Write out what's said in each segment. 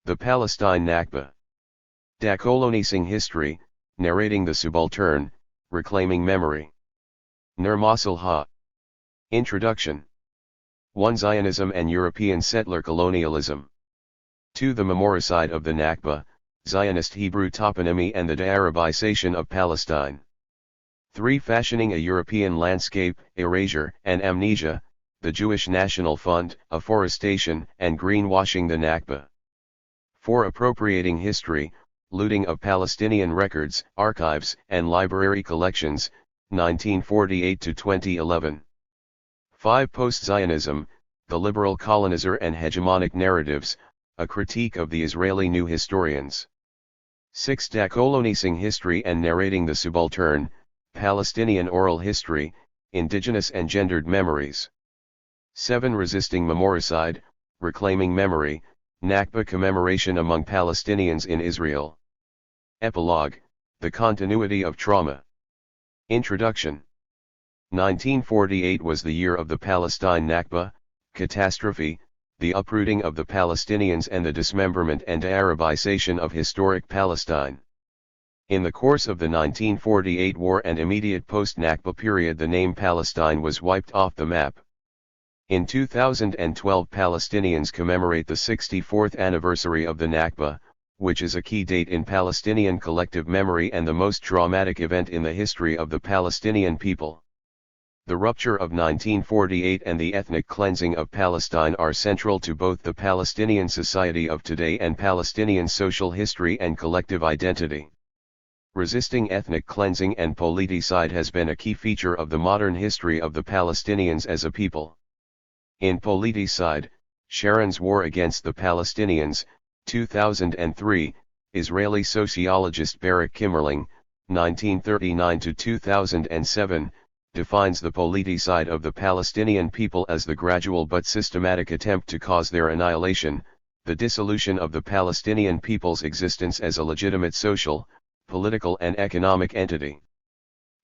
The Palestine Nakba. Decolonising history, narrating the Subaltern, reclaiming memory. Masalha. Introduction. 1. Zionism and European settler colonialism. 2. The memoricide of the Nakba, Zionist Hebrew toponymy and the de-Arabization of Palestine. 3. Fashioning a European landscape, erasure and amnesia, the Jewish National Fund, afforestation and greenwashing the Nakba. 4. Appropriating history, looting of Palestinian records, archives and library collections, 1948 to 2011. 5. Post-Zionism, the liberal colonizer and hegemonic narratives, a critique of the Israeli New Historians. 6. Decolonising history and narrating the Subaltern, Palestinian oral history, indigenous and gendered memories. 7. Resisting memoricide, reclaiming memory, Nakba commemoration among Palestinians in Israel. Epilogue, the continuity of trauma. Introduction. 1948 was the year of the Palestine Nakba, catastrophe, the uprooting of the Palestinians and the dismemberment and Arabization of historic Palestine. In the course of the 1948 war and immediate post-Nakba period, the name Palestine was wiped off the map. In 2012, Palestinians commemorate the 64th anniversary of the Nakba, which is a key date in Palestinian collective memory and the most traumatic event in the history of the Palestinian people. The rupture of 1948 and the ethnic cleansing of Palestine are central to both the Palestinian society of today and Palestinian social history and collective identity. Resisting ethnic cleansing and politicide has been a key feature of the modern history of the Palestinians as a people. In Politicide, Sharon's War Against the Palestinians, 2003, Israeli sociologist Barak Kimmerling, 1939–2007, defines the politicide of the Palestinian people as the gradual but systematic attempt to cause their annihilation, the dissolution of the Palestinian people's existence as a legitimate social, political and economic entity.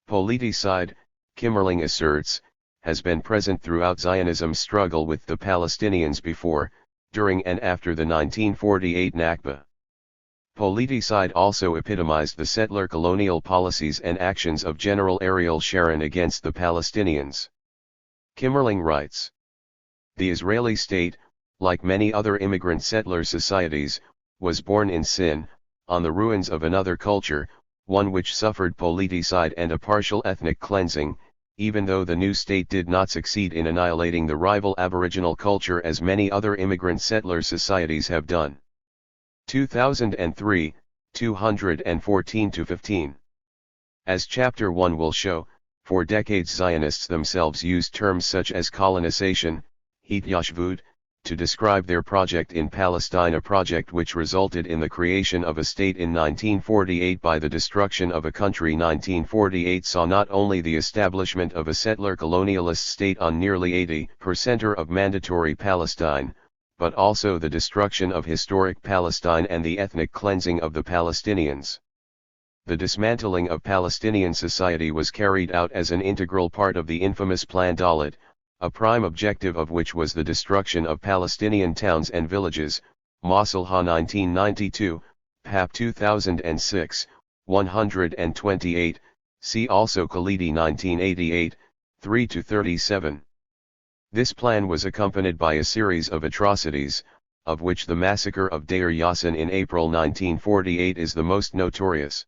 Politicide, Kimmerling asserts, has been present throughout Zionism's struggle with the Palestinians before, during and after the 1948 Nakba. Politicide also epitomized the settler colonial policies and actions of General Ariel Sharon against the Palestinians. Kimmerling writes, "The Israeli state, like many other immigrant settler societies, was born in sin, on the ruins of another culture, one which suffered politicide and a partial ethnic cleansing, even though the new state did not succeed in annihilating the rival Aboriginal culture as many other immigrant settler societies have done." 2003, 214–15. As Chapter 1 will show, for decades Zionists themselves used terms such as colonization, Hityoshvut, to describe their project in Palestine, a project which resulted in the creation of a state in 1948 by the destruction of a country. 1948 saw not only the establishment of a settler colonialist state on nearly 80% of mandatory Palestine, but also the destruction of historic Palestine and the ethnic cleansing of the Palestinians. The dismantling of Palestinian society was carried out as an integral part of the infamous Plan Dalet, a prime objective of which was the destruction of Palestinian towns and villages. Masalha 1992, Pap 2006, 128, see also Khalidi 1988, 3–37. This plan was accompanied by a series of atrocities, of which the massacre of Deir Yassin in April 1948 is the most notorious.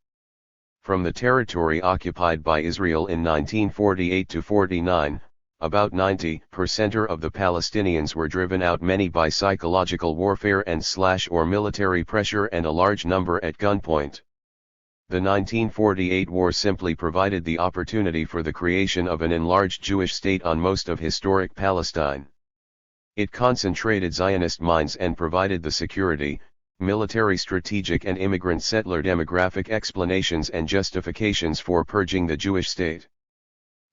From the territory occupied by Israel in 1948 to 49, about 90% of the Palestinians were driven out, many by psychological warfare and or military pressure, and a large number at gunpoint. The 1948 war simply provided the opportunity for the creation of an enlarged Jewish state on most of historic Palestine. It concentrated Zionist minds and provided the security, military, strategic and immigrant settler demographic explanations and justifications for purging the Jewish state.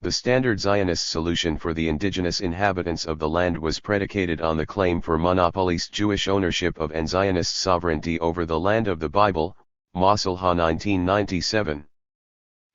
The standard Zionist solution for the indigenous inhabitants of the land was predicated on the claim for monopolist Jewish ownership of and Zionist sovereignty over the land of the Bible, Masalha 1997.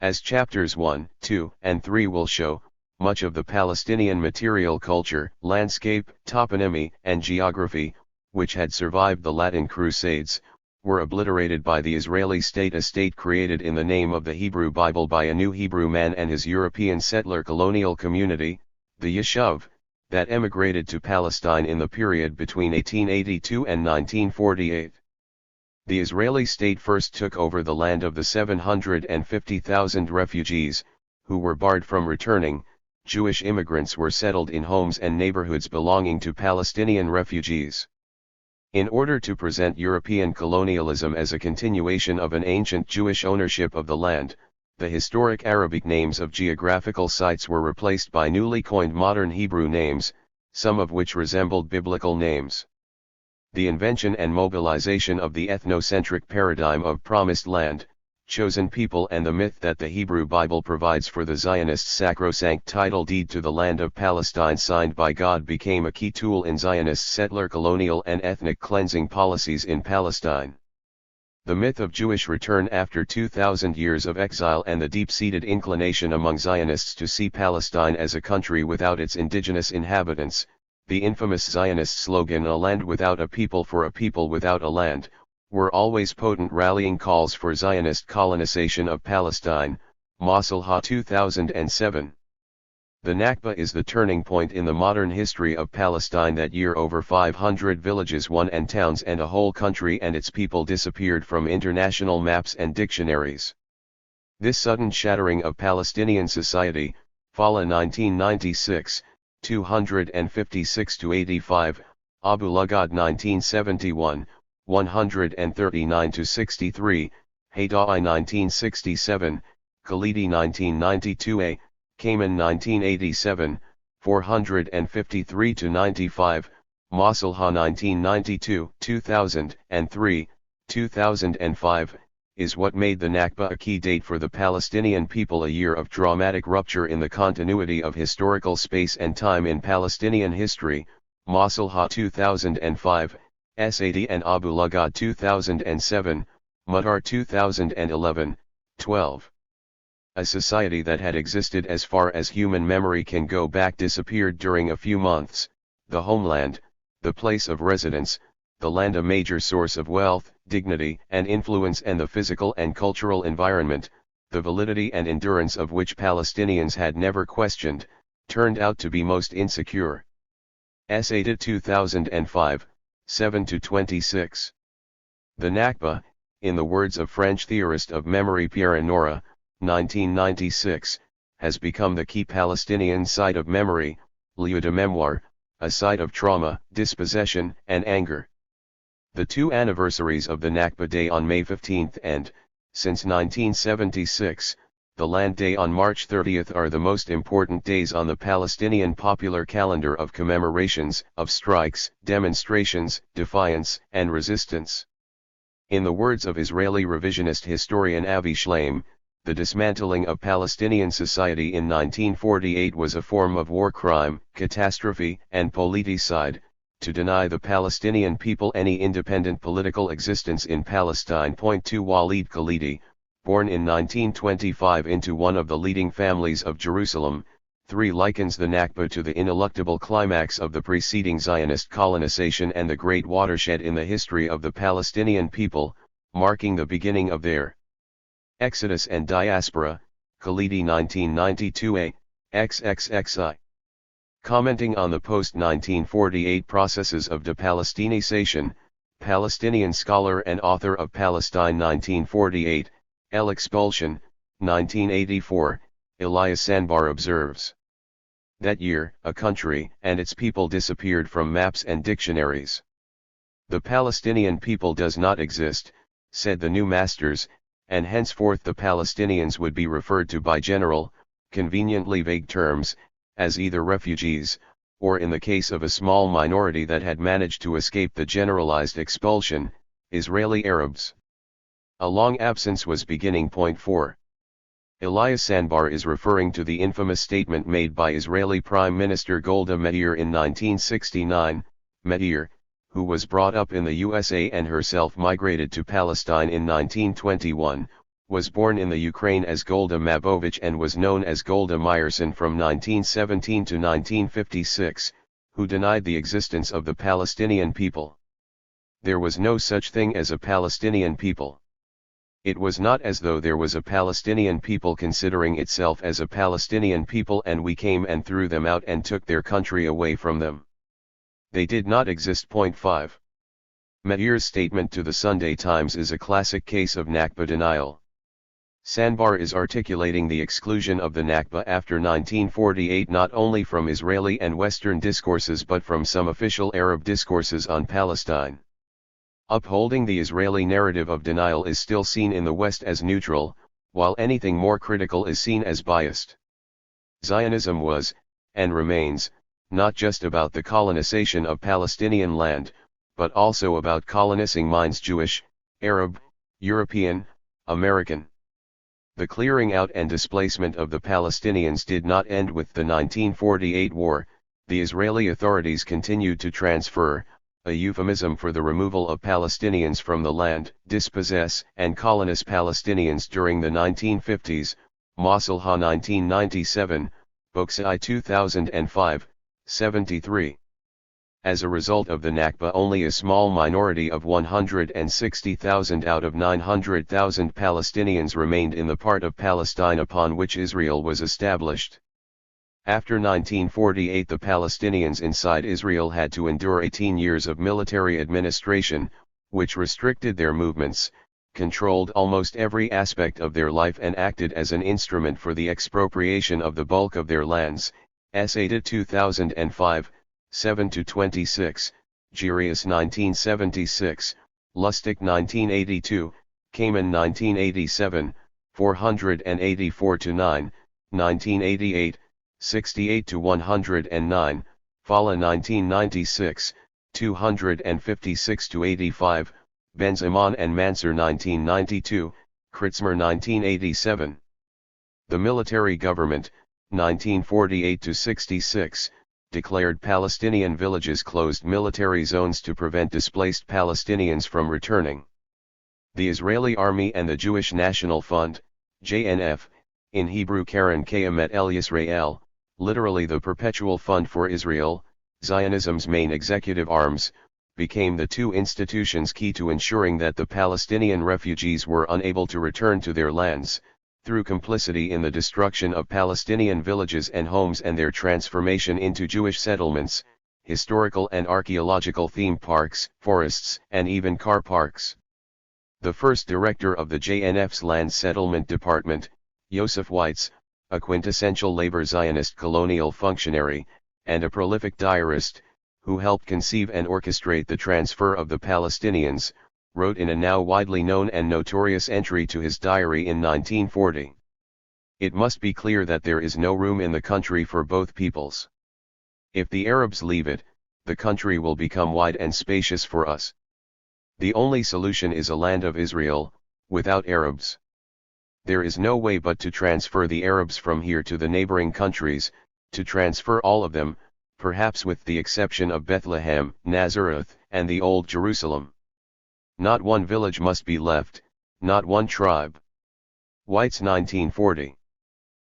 As chapters 1, 2, and 3 will show, much of the Palestinian material culture, landscape, toponymy, and geography, which had survived the Latin Crusades, were obliterated by the Israeli state, a state created in the name of the Hebrew Bible by a new Hebrew man and his European settler colonial community, the Yishuv, that emigrated to Palestine in the period between 1882 and 1948. The Israeli state first took over the land of the 750,000 refugees, who were barred from returning. Jewish immigrants were settled in homes and neighborhoods belonging to Palestinian refugees. In order to present European colonialism as a continuation of an ancient Jewish ownership of the land, the historic Arabic names of geographical sites were replaced by newly coined modern Hebrew names, some of which resembled biblical names. The invention and mobilization of the ethnocentric paradigm of promised land, chosen people, and the myth that the Hebrew Bible provides for the Zionists' sacrosanct title deed to the land of Palestine signed by God became a key tool in Zionist settler colonial and ethnic cleansing policies in Palestine. The myth of Jewish return after 2,000 years of exile and the deep-seated inclination among Zionists to see Palestine as a country without its indigenous inhabitants, the infamous Zionist slogan "A land without a people for a people without a land," were always potent rallying calls for Zionist colonization of Palestine. Masalha 2007. The Nakba is the turning point in the modern history of Palestine. That year over 500 villages, and towns and a whole country and its people disappeared from international maps and dictionaries. This sudden shattering of Palestinian society, Fala 1996, 256-85, Abu Lughod 1971, 139-63, Haydai 1967, Khalidi 1992a, Cayman 1987, 453-95, Masalha 1992, 2003, 2005, is what made the Nakba a key date for the Palestinian people, a year of dramatic rupture in the continuity of historical space and time in Palestinian history. Masalha 2005, Sad and Abu Lughod 2007, Mutar 2011, 12. A society that had existed as far as human memory can go back disappeared during a few months. The homeland, the place of residence, the land, a major source of wealth, dignity and influence, and the physical and cultural environment, the validity and endurance of which Palestinians had never questioned, turned out to be most insecure. Sad 2005, 7-26. The Nakba, in the words of French theorist of memory Pierre Nora, 1996, has become the key Palestinian site of memory, lieu de mémoire, a site of trauma, dispossession, and anger. The two anniversaries of the Nakba Day on May 15 and, since 1976, the Land Day on March 30 are the most important days on the Palestinian popular calendar of commemorations, of strikes, demonstrations, defiance, and resistance. In the words of Israeli revisionist historian Avi Shleim, the dismantling of Palestinian society in 1948 was a form of war crime, catastrophe, and politicide, to deny the Palestinian people any independent political existence in Palestine. 2 Walid Khalidi, born in 1925 into one of the leading families of Jerusalem, 3 likens the Nakba to the ineluctable climax of the preceding Zionist colonization and the great watershed in the history of the Palestinian people, marking the beginning of their exodus and diaspora. Khalidi 1992a, XXXI. Commenting on the post-1948 processes of depalestinization, Palestinian scholar and author of Palestine 1948, El Expulsion, 1984, Elias Sandbar observes. That year, a country and its people disappeared from maps and dictionaries. The Palestinian people does not exist, said the new masters, and henceforth the Palestinians would be referred to by general, conveniently vague terms, as either refugees, or in the case of a small minority that had managed to escape the generalized expulsion, Israeli Arabs. A long absence was beginning. 4. Elias Sandbar is referring to the infamous statement made by Israeli Prime Minister Golda Meir in 1969. Meir, who was brought up in the USA and herself migrated to Palestine in 1921, was born in the Ukraine as Golda Mabovich and was known as Golda Meyerson from 1917 to 1956, who denied the existence of the Palestinian people. There was no such thing as a Palestinian people. It was not as though there was a Palestinian people considering itself as a Palestinian people and we came and threw them out and took their country away from them. They did not exist. 5. Meir's statement to the Sunday Times is a classic case of Nakba denial. Sanbar is articulating the exclusion of the Nakba after 1948 not only from Israeli and Western discourses but from some official Arab discourses on Palestine. Upholding the Israeli narrative of denial is still seen in the West as neutral, while anything more critical is seen as biased. Zionism was, and remains, not just about the colonization of Palestinian land, but also about colonizing minds Jewish, Arab, European, American. The clearing out and displacement of the Palestinians did not end with the 1948 war. The Israeli authorities continued to transfer, a euphemism for the removal of Palestinians from the land, dispossess and colonize Palestinians during the 1950s, Masalha 1997, Boksai 2005, 73. As a result of the Nakba, only a small minority of 160,000 out of 900,000 Palestinians remained in the part of Palestine upon which Israel was established. After 1948, the Palestinians inside Israel had to endure 18 years of military administration, which restricted their movements, controlled almost every aspect of their life and acted as an instrument for the expropriation of the bulk of their lands. Ada 2005, 7-26, Jirius 1976, Lustig 1982, Kamen 1987, 484-9, 1988, 68-109, Fala 1996, 256-85, Ben-Zaman and Mansur 1992, Kritzmer 1987. The military government, 1948-66, declared Palestinian villages closed military zones to prevent displaced Palestinians from returning. The Israeli Army and the Jewish National Fund, JNF, in Hebrew Karen Kayemet El Yisrael, literally the Perpetual Fund for Israel, Zionism's main executive arms, became the two institutions key to ensuring that the Palestinian refugees were unable to return to their lands, through complicity in the destruction of Palestinian villages and homes and their transformation into Jewish settlements, historical and archaeological theme parks, forests, and even car parks. The first director of the JNF's Land Settlement Department, Yosef Weitz, a quintessential labor Zionist colonial functionary, and a prolific diarist, who helped conceive and orchestrate the transfer of the Palestinians, wrote in a now widely known and notorious entry to his diary in 1940. It must be clear that there is no room in the country for both peoples. If the Arabs leave it, the country will become wide and spacious for us. The only solution is a land of Israel, without Arabs. There is no way but to transfer the Arabs from here to the neighboring countries, to transfer all of them, perhaps with the exception of Bethlehem, Nazareth, and the Old Jerusalem. Not one village must be left, not one tribe. Weitz 1940.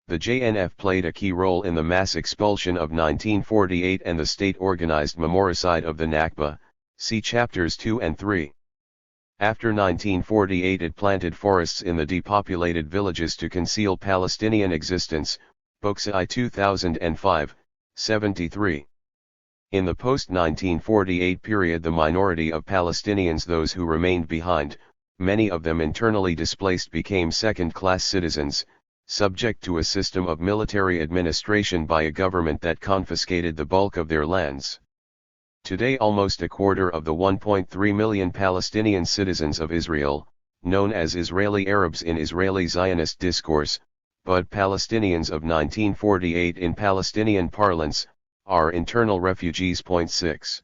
The JNF played a key role in the mass expulsion of 1948 and the state-organized memoricide of the Nakba, see chapters 2 and 3. After 1948 it planted forests in the depopulated villages to conceal Palestinian existence, Boksai 2005, 73. In the post-1948 period the minority of Palestinians, those who remained behind, many of them internally displaced, became second-class citizens, subject to a system of military administration by a government that confiscated the bulk of their lands. Today almost a quarter of the 1.3 million Palestinian citizens of Israel, known as Israeli Arabs in Israeli Zionist discourse, but Palestinians of 1948 in Palestinian parlance, are internal refugees. 6.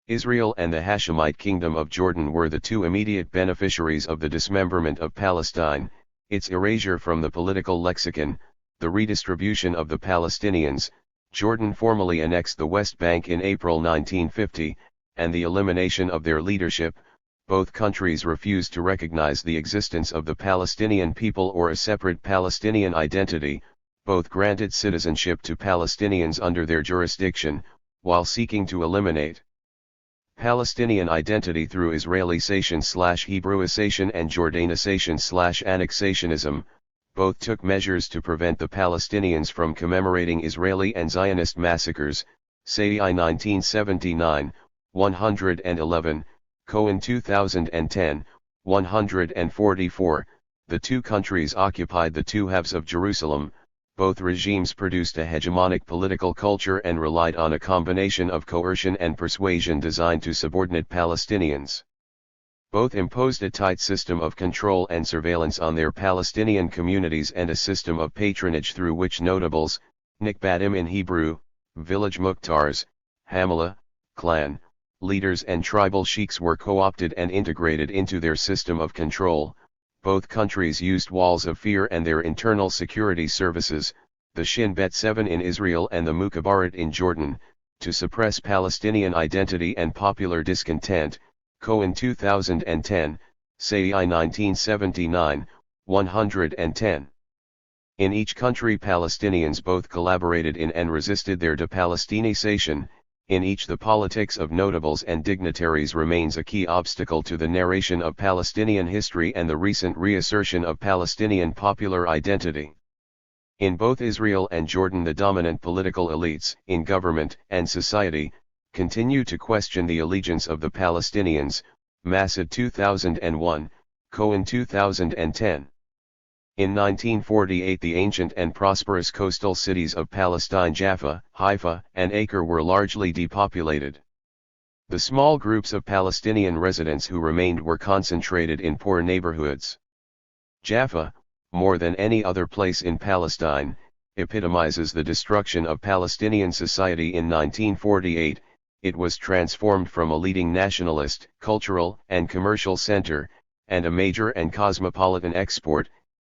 Israel and the Hashemite Kingdom of Jordan were the two immediate beneficiaries of the dismemberment of Palestine, its erasure from the political lexicon, the redistribution of the Palestinians. Jordan formally annexed the West Bank in April 1950, and the elimination of their leadership. Both countries refused to recognize the existence of the Palestinian people or a separate Palestinian identity. Both granted citizenship to Palestinians under their jurisdiction, while seeking to eliminate Palestinian identity through Israelization/Hebrewisation and Jordanization/annexationism, both took measures to prevent the Palestinians from commemorating Israeli and Zionist massacres, Sayai 1979, 111, Cohen 2010, 144. The two countries occupied the two halves of Jerusalem. Both regimes produced a hegemonic political culture and relied on a combination of coercion and persuasion designed to subordinate Palestinians. Both imposed a tight system of control and surveillance on their Palestinian communities and a system of patronage through which notables, Nakbadim in Hebrew, village muhtars, Masalha, clan, leaders and tribal sheiks were co-opted and integrated into their system of control. Both countries used walls of fear and their internal security services, the Shin Bet 7 in Israel and the Mukhabarat in Jordan, to suppress Palestinian identity and popular discontent. Cohen 2010, Sayai 1979, 110. In each country Palestinians both collaborated in and resisted their de-Palestinization. In each the politics of notables and dignitaries remains a key obstacle to the narration of Palestinian history and the recent reassertion of Palestinian popular identity. In both Israel and Jordan the dominant political elites, in government and society, continue to question the allegiance of the Palestinians, Masad 2001, Cohen 2010. In 1948 the ancient and prosperous coastal cities of Palestine Jaffa, Haifa, and Acre were largely depopulated. The small groups of Palestinian residents who remained were concentrated in poor neighborhoods. Jaffa, more than any other place in Palestine, epitomizes the destruction of Palestinian society in 1948. It was transformed from a leading nationalist, cultural, and commercial center, and a major and cosmopolitan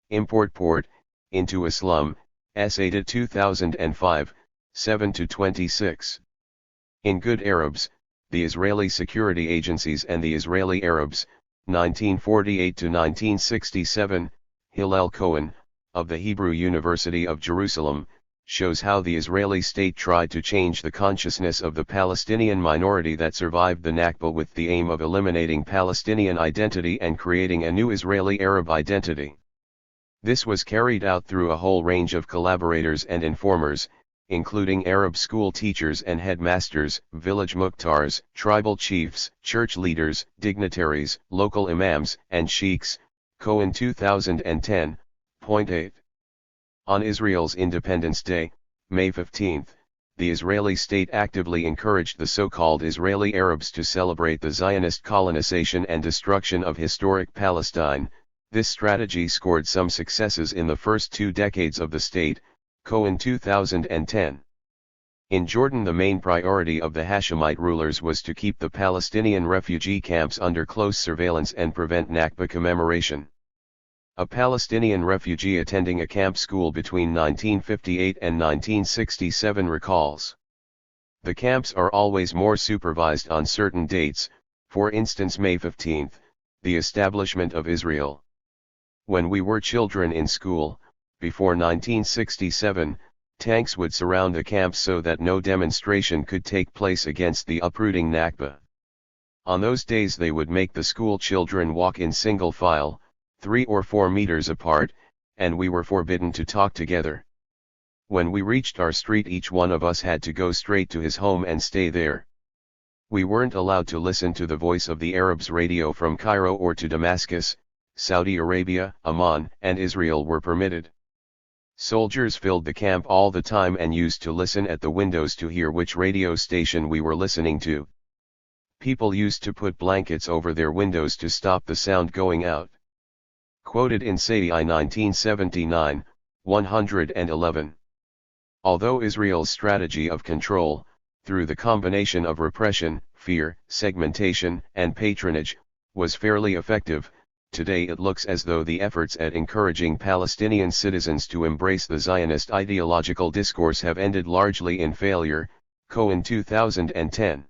import port, into a slum, Asada 2005, 7-26. In Good Arabs, the Israeli security agencies and the Israeli Arabs, 1948-1967, Hillel Cohen, of the Hebrew University of Jerusalem, shows how the Israeli state tried to change the consciousness of the Palestinian minority that survived the Nakba with the aim of eliminating Palestinian identity and creating a new Israeli Arab identity. This was carried out through a whole range of collaborators and informers, including Arab school teachers and headmasters, village muhtars, tribal chiefs, church leaders, dignitaries, local imams, and sheiks. Cohen 2010.8. On Israel's Independence Day, May 15, the Israeli state actively encouraged the so-called Israeli Arabs to celebrate the Zionist colonization and destruction of historic Palestine. This strategy scored some successes in the first 2 decades of the state. Cohen 2010. In Jordan the main priority of the Hashemite rulers was to keep the Palestinian refugee camps under close surveillance and prevent Nakba commemoration. A Palestinian refugee attending a camp school between 1958 and 1967 recalls. The camps are always more supervised on certain dates, for instance May 15, the establishment of Israel. When we were children in school, before 1967, tanks would surround the camps so that no demonstration could take place against the uprooting Nakba. On those days they would make the school children walk in single file, 3 or 4 meters apart, and we were forbidden to talk together. When we reached our street each one of us had to go straight to his home and stay there. We weren't allowed to listen to the voice of the Arabs radio from Cairo or to Damascus. Saudi Arabia, Amman, and Israel were permitted. Soldiers filled the camp all the time and used to listen at the windows to hear which radio station we were listening to. People used to put blankets over their windows to stop the sound going out. Quoted in Sayai 1979, 111. Although Israel's strategy of control, through the combination of repression, fear, segmentation, and patronage, was fairly effective, today it looks as though the efforts at encouraging Palestinian citizens to embrace the Zionist ideological discourse have ended largely in failure. Cohen 2010.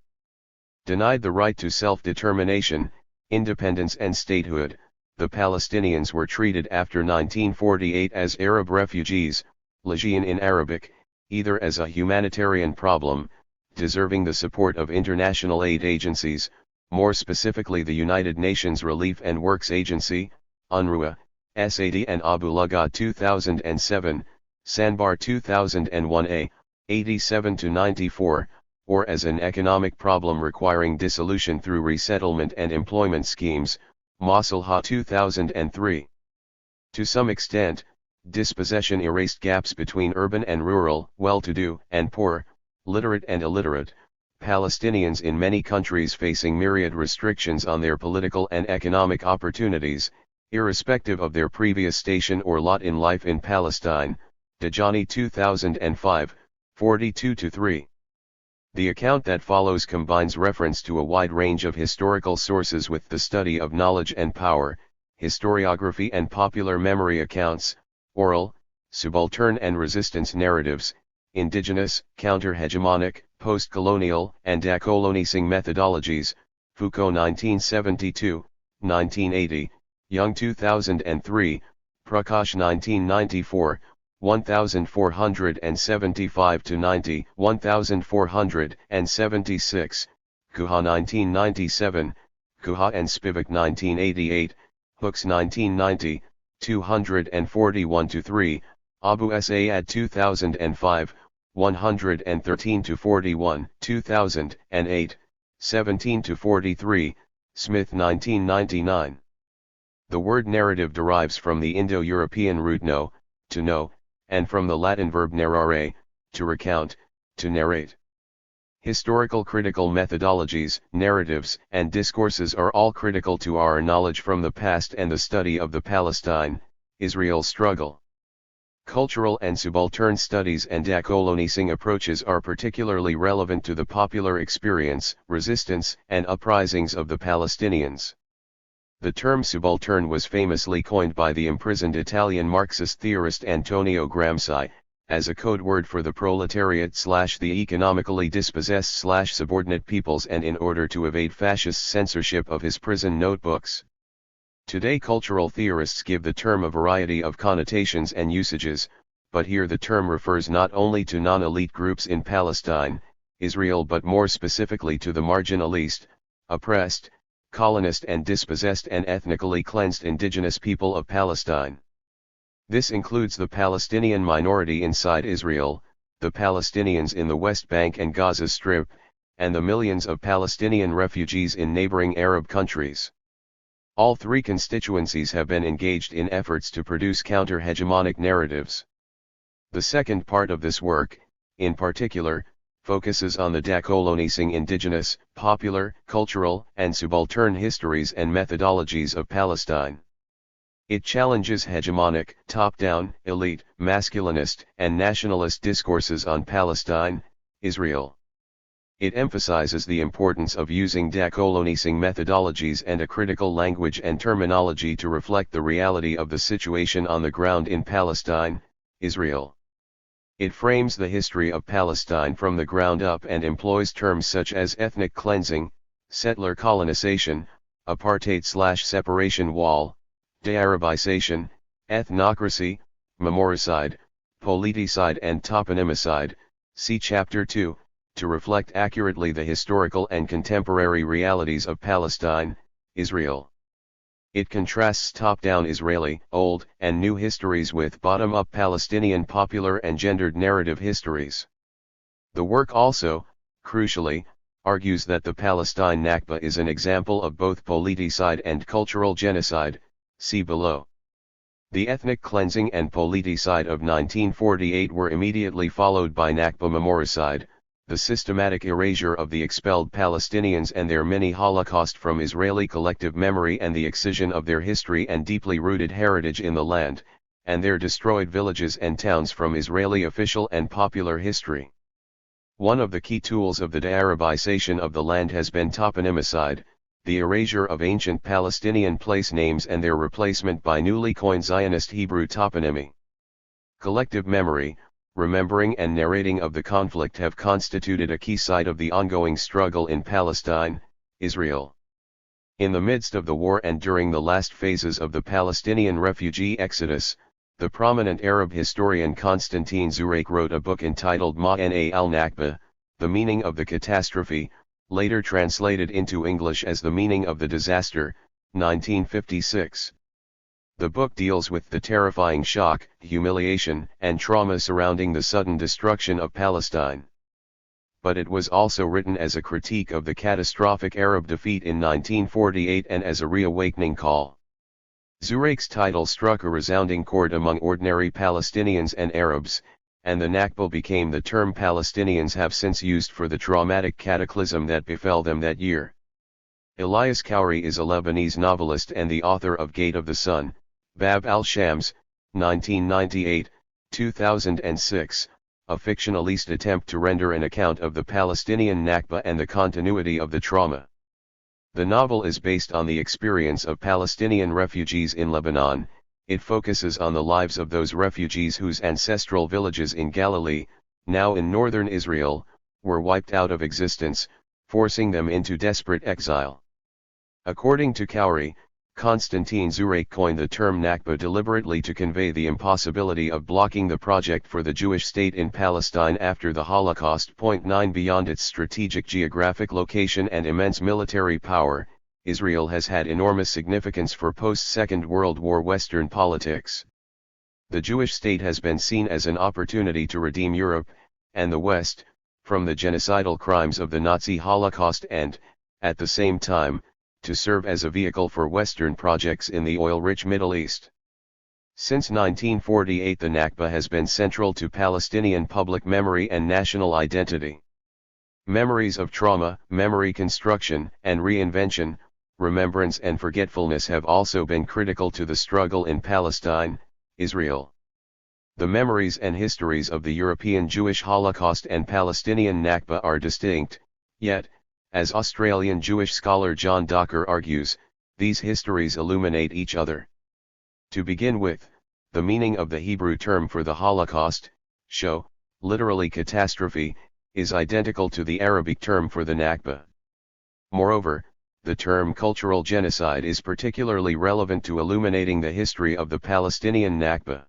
Denied the right to self-determination, independence and statehood, the Palestinians were treated after 1948 as Arab refugees, Lajian in Arabic, either as a humanitarian problem, deserving the support of international aid agencies, more specifically the United Nations Relief and Works Agency, UNRWA, SAD and Abu Lughod 2007, Sandbar 2001a, 87-94, or as an economic problem requiring dissolution through resettlement and employment schemes, Masalha 2003. To some extent, dispossession erased gaps between urban and rural, well-to-do and poor, literate and illiterate, Palestinians in many countries facing myriad restrictions on their political and economic opportunities, irrespective of their previous station or lot in life in Palestine, Dajani 2005, 42-3. The account that follows combines reference to a wide range of historical sources with the study of knowledge and power, historiography and popular memory accounts, oral, subaltern and resistance narratives, indigenous, counter-hegemonic, post-colonial, and decolonising methodologies, Foucault 1972, 1980, Young 2003, Prakash 1994, 1475-90, 1476, Guha 1997, Guha and Spivak 1988, Hooks 1990, 241-3, Abu Sa'ad 2005, 113-41, 2008, 17-43, Smith 1999. The word narrative derives from the Indo-European root no, to know, and from the Latin verb narrare, to recount, to narrate. Historical critical methodologies, narratives, and discourses are all critical to our knowledge from the past and the study of the Palestine-Israel struggle. Cultural and subaltern studies and decolonising approaches are particularly relevant to the popular experience, resistance, and uprisings of the Palestinians. The term subaltern was famously coined by the imprisoned Italian Marxist theorist Antonio Gramsci, as a code word for the proletariat/the economically dispossessed/subordinate peoples, and in order to evade fascist censorship of his prison notebooks. Today cultural theorists give the term a variety of connotations and usages, but here the term refers not only to non-elite groups in Palestine, Israel, but more specifically to the marginalized, oppressed, colonist and dispossessed and ethnically cleansed indigenous people of Palestine. This includes the Palestinian minority inside Israel, the Palestinians in the West Bank and Gaza Strip, and the millions of Palestinian refugees in neighboring Arab countries. All three constituencies have been engaged in efforts to produce counter-hegemonic narratives. The second part of this work, in particular, focuses on the decolonising indigenous, popular, cultural, and subaltern histories and methodologies of Palestine. It challenges hegemonic, top-down, elite, masculinist, and nationalist discourses on Palestine, Israel. It emphasizes the importance of using decolonising methodologies and a critical language and terminology to reflect the reality of the situation on the ground in Palestine, Israel. It frames the history of Palestine from the ground up and employs terms such as ethnic cleansing, settler colonization, apartheid/separation wall, de-Arabization, ethnocracy, memoricide, politicide and toponymicide, see Chapter 2, to reflect accurately the historical and contemporary realities of Palestine, Israel. It contrasts top-down Israeli, old, and new histories with bottom-up Palestinian popular and gendered narrative histories. The work also, crucially, argues that the Palestine Nakba is an example of both politicide and cultural genocide, see below. The ethnic cleansing and politicide of 1948 were immediately followed by Nakba memoricide, the systematic erasure of the expelled Palestinians and their mini-Holocaust from Israeli collective memory and the excision of their history and deeply rooted heritage in the land, and their destroyed villages and towns from Israeli official and popular history. One of the key tools of the de-Arabization of the land has been toponymicide, the erasure of ancient Palestinian place names and their replacement by newly coined Zionist Hebrew toponymy. Collective memory, remembering and narrating of the conflict have constituted a key side of the ongoing struggle in Palestine, Israel. In the midst of the war and during the last phases of the Palestinian refugee exodus, the prominent Arab historian Constantine Zurayk wrote a book entitled Ma'na al-Nakba, The Meaning of the Catastrophe, later translated into English as The Meaning of the Disaster, 1956. The book deals with the terrifying shock, humiliation, and trauma surrounding the sudden destruction of Palestine. But it was also written as a critique of the catastrophic Arab defeat in 1948 and as a reawakening call. Zuraik's title struck a resounding chord among ordinary Palestinians and Arabs, and the Nakba became the term Palestinians have since used for the traumatic cataclysm that befell them that year. Elias Khoury is a Lebanese novelist and the author of Gate of the Sun, Bab al-Shams, 1998, 2006, a fictionalist attempt to render an account of the Palestinian Nakba and the continuity of the trauma. The novel is based on the experience of Palestinian refugees in Lebanon. It focuses on the lives of those refugees whose ancestral villages in Galilee, now in northern Israel, were wiped out of existence, forcing them into desperate exile. According to Khoury, Konstantin Zuraik coined the term Nakba deliberately to convey the impossibility of blocking the project for the Jewish state in Palestine after the Holocaust. 9 Beyond its strategic geographic location and immense military power, Israel has had enormous significance for post-Second World War Western politics. The Jewish state has been seen as an opportunity to redeem Europe, and the West, from the genocidal crimes of the Nazi Holocaust and, at the same time, to serve as a vehicle for Western projects in the oil-rich Middle East. Since 1948 the Nakba has been central to Palestinian public memory and national identity. Memories of trauma, memory construction and reinvention, remembrance and forgetfulness have also been critical to the struggle in Palestine, Israel. The memories and histories of the European Jewish Holocaust and Palestinian Nakba are distinct, yet, as Australian Jewish scholar John Docker argues, these histories illuminate each other. To begin with, the meaning of the Hebrew term for the Holocaust, show, literally catastrophe, is identical to the Arabic term for the Nakba. Moreover, the term cultural genocide is particularly relevant to illuminating the history of the Palestinian Nakba.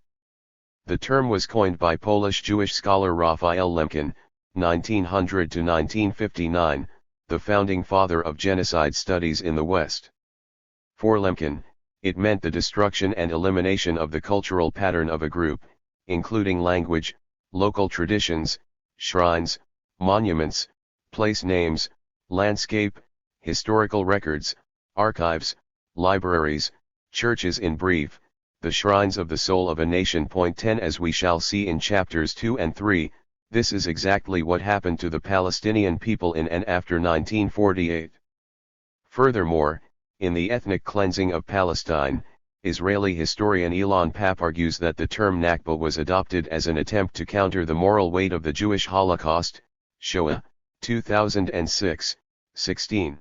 The term was coined by Polish Jewish scholar Raphael Lemkin, 1900 to 1959, the founding father of genocide studies in the West. For Lemkin, it meant the destruction and elimination of the cultural pattern of a group, including language, local traditions, shrines, monuments, place names, landscape, historical records, archives, libraries, churches, in brief, the shrines of the soul of a nation. 10 As we shall see in chapters 2 and 3, this is exactly what happened to the Palestinian people in and after 1948. Furthermore, in The Ethnic Cleansing of Palestine, Israeli historian Elon Papp argues that the term Nakba was adopted as an attempt to counter the moral weight of the Jewish Holocaust, Shoah, 2006, 16.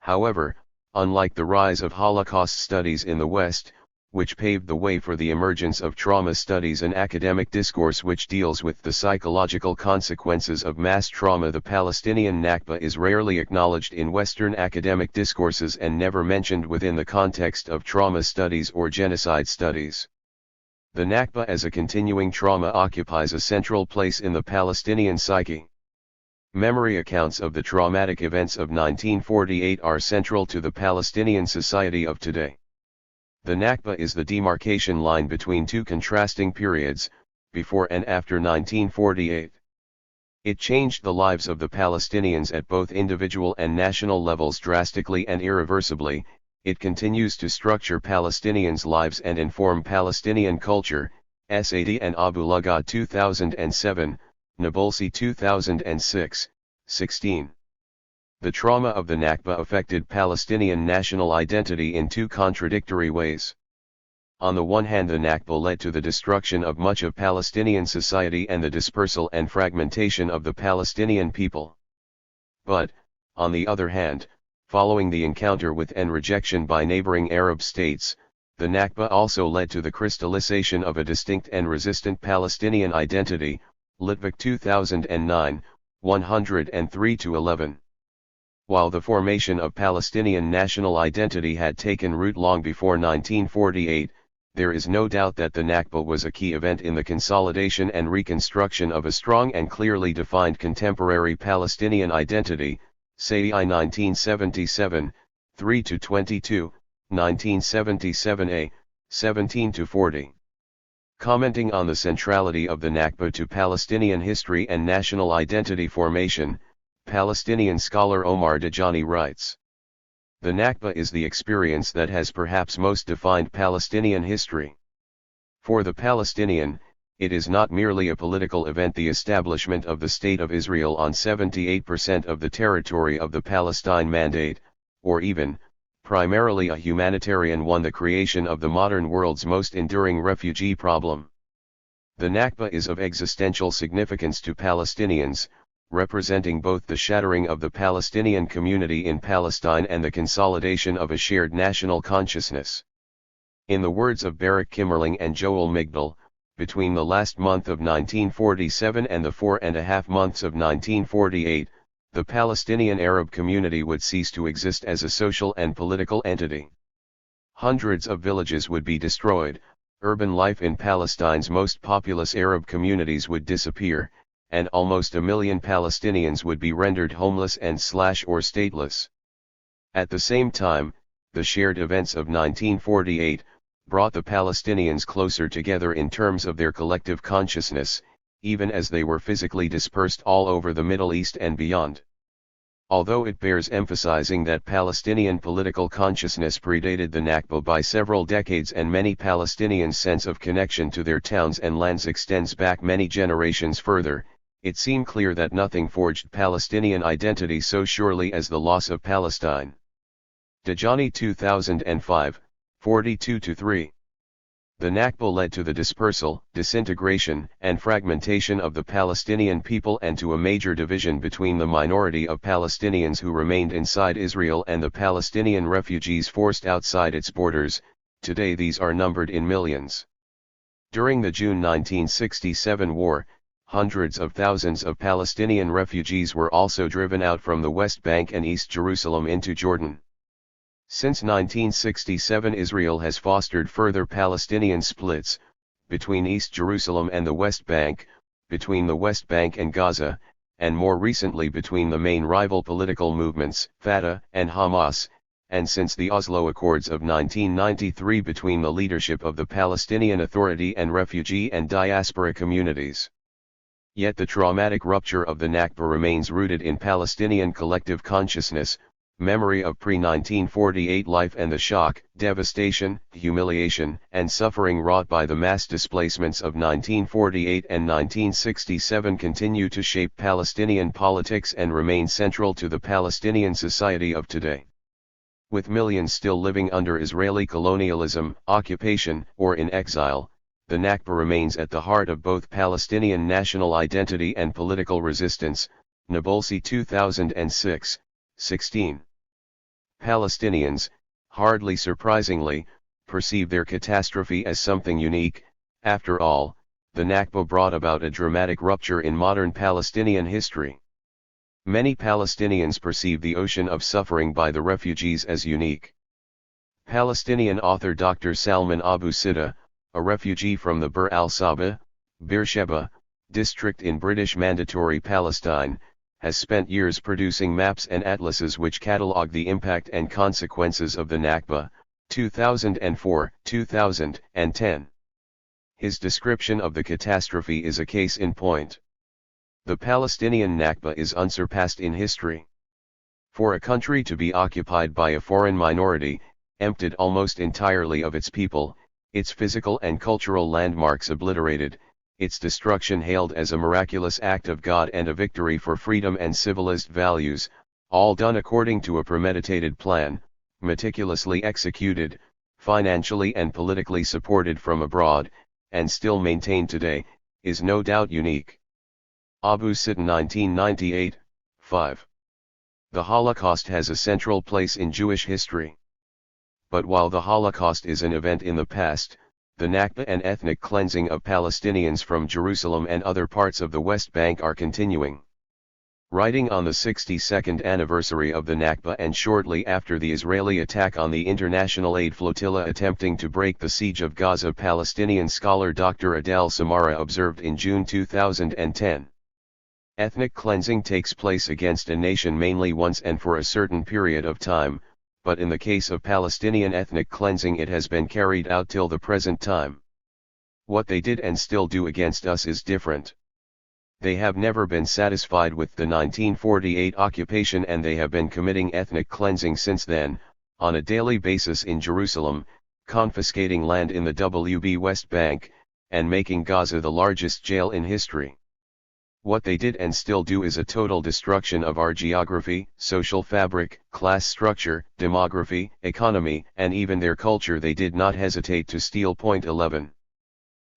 However, unlike the rise of Holocaust studies in the West, which paved the way for the emergence of trauma studies, an academic discourse which deals with the psychological consequences of mass trauma, the Palestinian Nakba is rarely acknowledged in Western academic discourses and never mentioned within the context of trauma studies or genocide studies. The Nakba as a continuing trauma occupies a central place in the Palestinian psyche. Memory accounts of the traumatic events of 1948 are central to the Palestinian society of today. The Nakba is the demarcation line between two contrasting periods, before and after 1948. It changed the lives of the Palestinians at both individual and national levels drastically and irreversibly. It continues to structure Palestinians' lives and inform Palestinian culture. Saadi and Abu Lughad 2007, Nabulsi 2006, 16. The trauma of the Nakba affected Palestinian national identity in two contradictory ways. On the one hand, the Nakba led to the destruction of much of Palestinian society and the dispersal and fragmentation of the Palestinian people. But, on the other hand, following the encounter with and rejection by neighboring Arab states, the Nakba also led to the crystallization of a distinct and resistant Palestinian identity. Litvak 2009, 103-11. While the formation of Palestinian national identity had taken root long before 1948, there is no doubt that the Nakba was a key event in the consolidation and reconstruction of a strong and clearly defined contemporary Palestinian identity, say I 1977, 3-22, 1977a, 17-40. Commenting on the centrality of the Nakba to Palestinian history and national identity formation, Palestinian scholar Omar Dajani writes, "The Nakba is the experience that has perhaps most defined Palestinian history. For the Palestinian, it is not merely a political event, the establishment of the State of Israel on 78% of the territory of the Palestine Mandate, or even, primarily a humanitarian one, the creation of the modern world's most enduring refugee problem. The Nakba is of existential significance to Palestinians, representing both the shattering of the Palestinian community in Palestine and the consolidation of a shared national consciousness. In the words of Barak Kimmerling and Joel Migdal, between the last month of 1947 and the 4.5 months of 1948, the Palestinian Arab community would cease to exist as a social and political entity. Hundreds of villages would be destroyed, urban life in Palestine's most populous Arab communities would disappear, and almost 1 million Palestinians would be rendered homeless and or stateless. At the same time, the shared events of 1948 brought the Palestinians closer together in terms of their collective consciousness, even as they were physically dispersed all over the Middle East and beyond. Although it bears emphasizing that Palestinian political consciousness predated the Nakba by several decades and many Palestinians' sense of connection to their towns and lands extends back many generations further, it seemed clear that nothing forged Palestinian identity so surely as the loss of Palestine." Dajani 2005, 42-3. The Nakba led to the dispersal, disintegration, and fragmentation of the Palestinian people and to a major division between the minority of Palestinians who remained inside Israel and the Palestinian refugees forced outside its borders. Today these are numbered in millions. During the June 1967 war, hundreds of thousands of Palestinian refugees were also driven out from the West Bank and East Jerusalem into Jordan. Since 1967, Israel has fostered further Palestinian splits, between East Jerusalem and the West Bank, between the West Bank and Gaza, and more recently between the main rival political movements, Fatah and Hamas, and since the Oslo Accords of 1993 between the leadership of the Palestinian Authority and refugee and diaspora communities. Yet the traumatic rupture of the Nakba remains rooted in Palestinian collective consciousness, memory of pre-1948 life, and the shock, devastation, humiliation, and suffering wrought by the mass displacements of 1948 and 1967 continue to shape Palestinian politics and remain central to the Palestinian society of today. With millions still living under Israeli colonialism, occupation, or in exile, the Nakba remains at the heart of both Palestinian national identity and political resistance. Nabulsi 2006, 16. Palestinians, hardly surprisingly, perceive their catastrophe as something unique. After all, the Nakba brought about a dramatic rupture in modern Palestinian history. Many Palestinians perceive the ocean of suffering by the refugees as unique. Palestinian author Dr. Salman Abu Sida, a refugee from the Bir al-Saba, Beersheba, district in British Mandatory Palestine, has spent years producing maps and atlases which catalogue the impact and consequences of the Nakba, 2004, 2010. His description of the catastrophe is a case in point. The Palestinian Nakba is unsurpassed in history. For a country to be occupied by a foreign minority, emptied almost entirely of its people, its physical and cultural landmarks obliterated, its destruction hailed as a miraculous act of God and a victory for freedom and civilized values, all done according to a premeditated plan, meticulously executed, financially and politically supported from abroad, and still maintained today, is no doubt unique. Abu Sida 1998, 5. The Holocaust has a central place in Jewish history. But while the Holocaust is an event in the past, the Nakba and ethnic cleansing of Palestinians from Jerusalem and other parts of the West Bank are continuing. Writing on the 62nd anniversary of the Nakba and shortly after the Israeli attack on the International Aid Flotilla attempting to break the siege of Gaza, Palestinian scholar Dr. Adel Samara observed in June 2010. Ethnic cleansing takes place against a nation mainly once and for a certain period of time, but in the case of Palestinian ethnic cleansing it has been carried out till the present time. What they did and still do against us is different. They have never been satisfied with the 1948 occupation and they have been committing ethnic cleansing since then, on a daily basis in Jerusalem, confiscating land in the WB West Bank, and making Gaza the largest jail in history. What they did and still do is a total destruction of our geography, social fabric, class structure, demography, economy, and even their culture. They did not hesitate to steal. 11.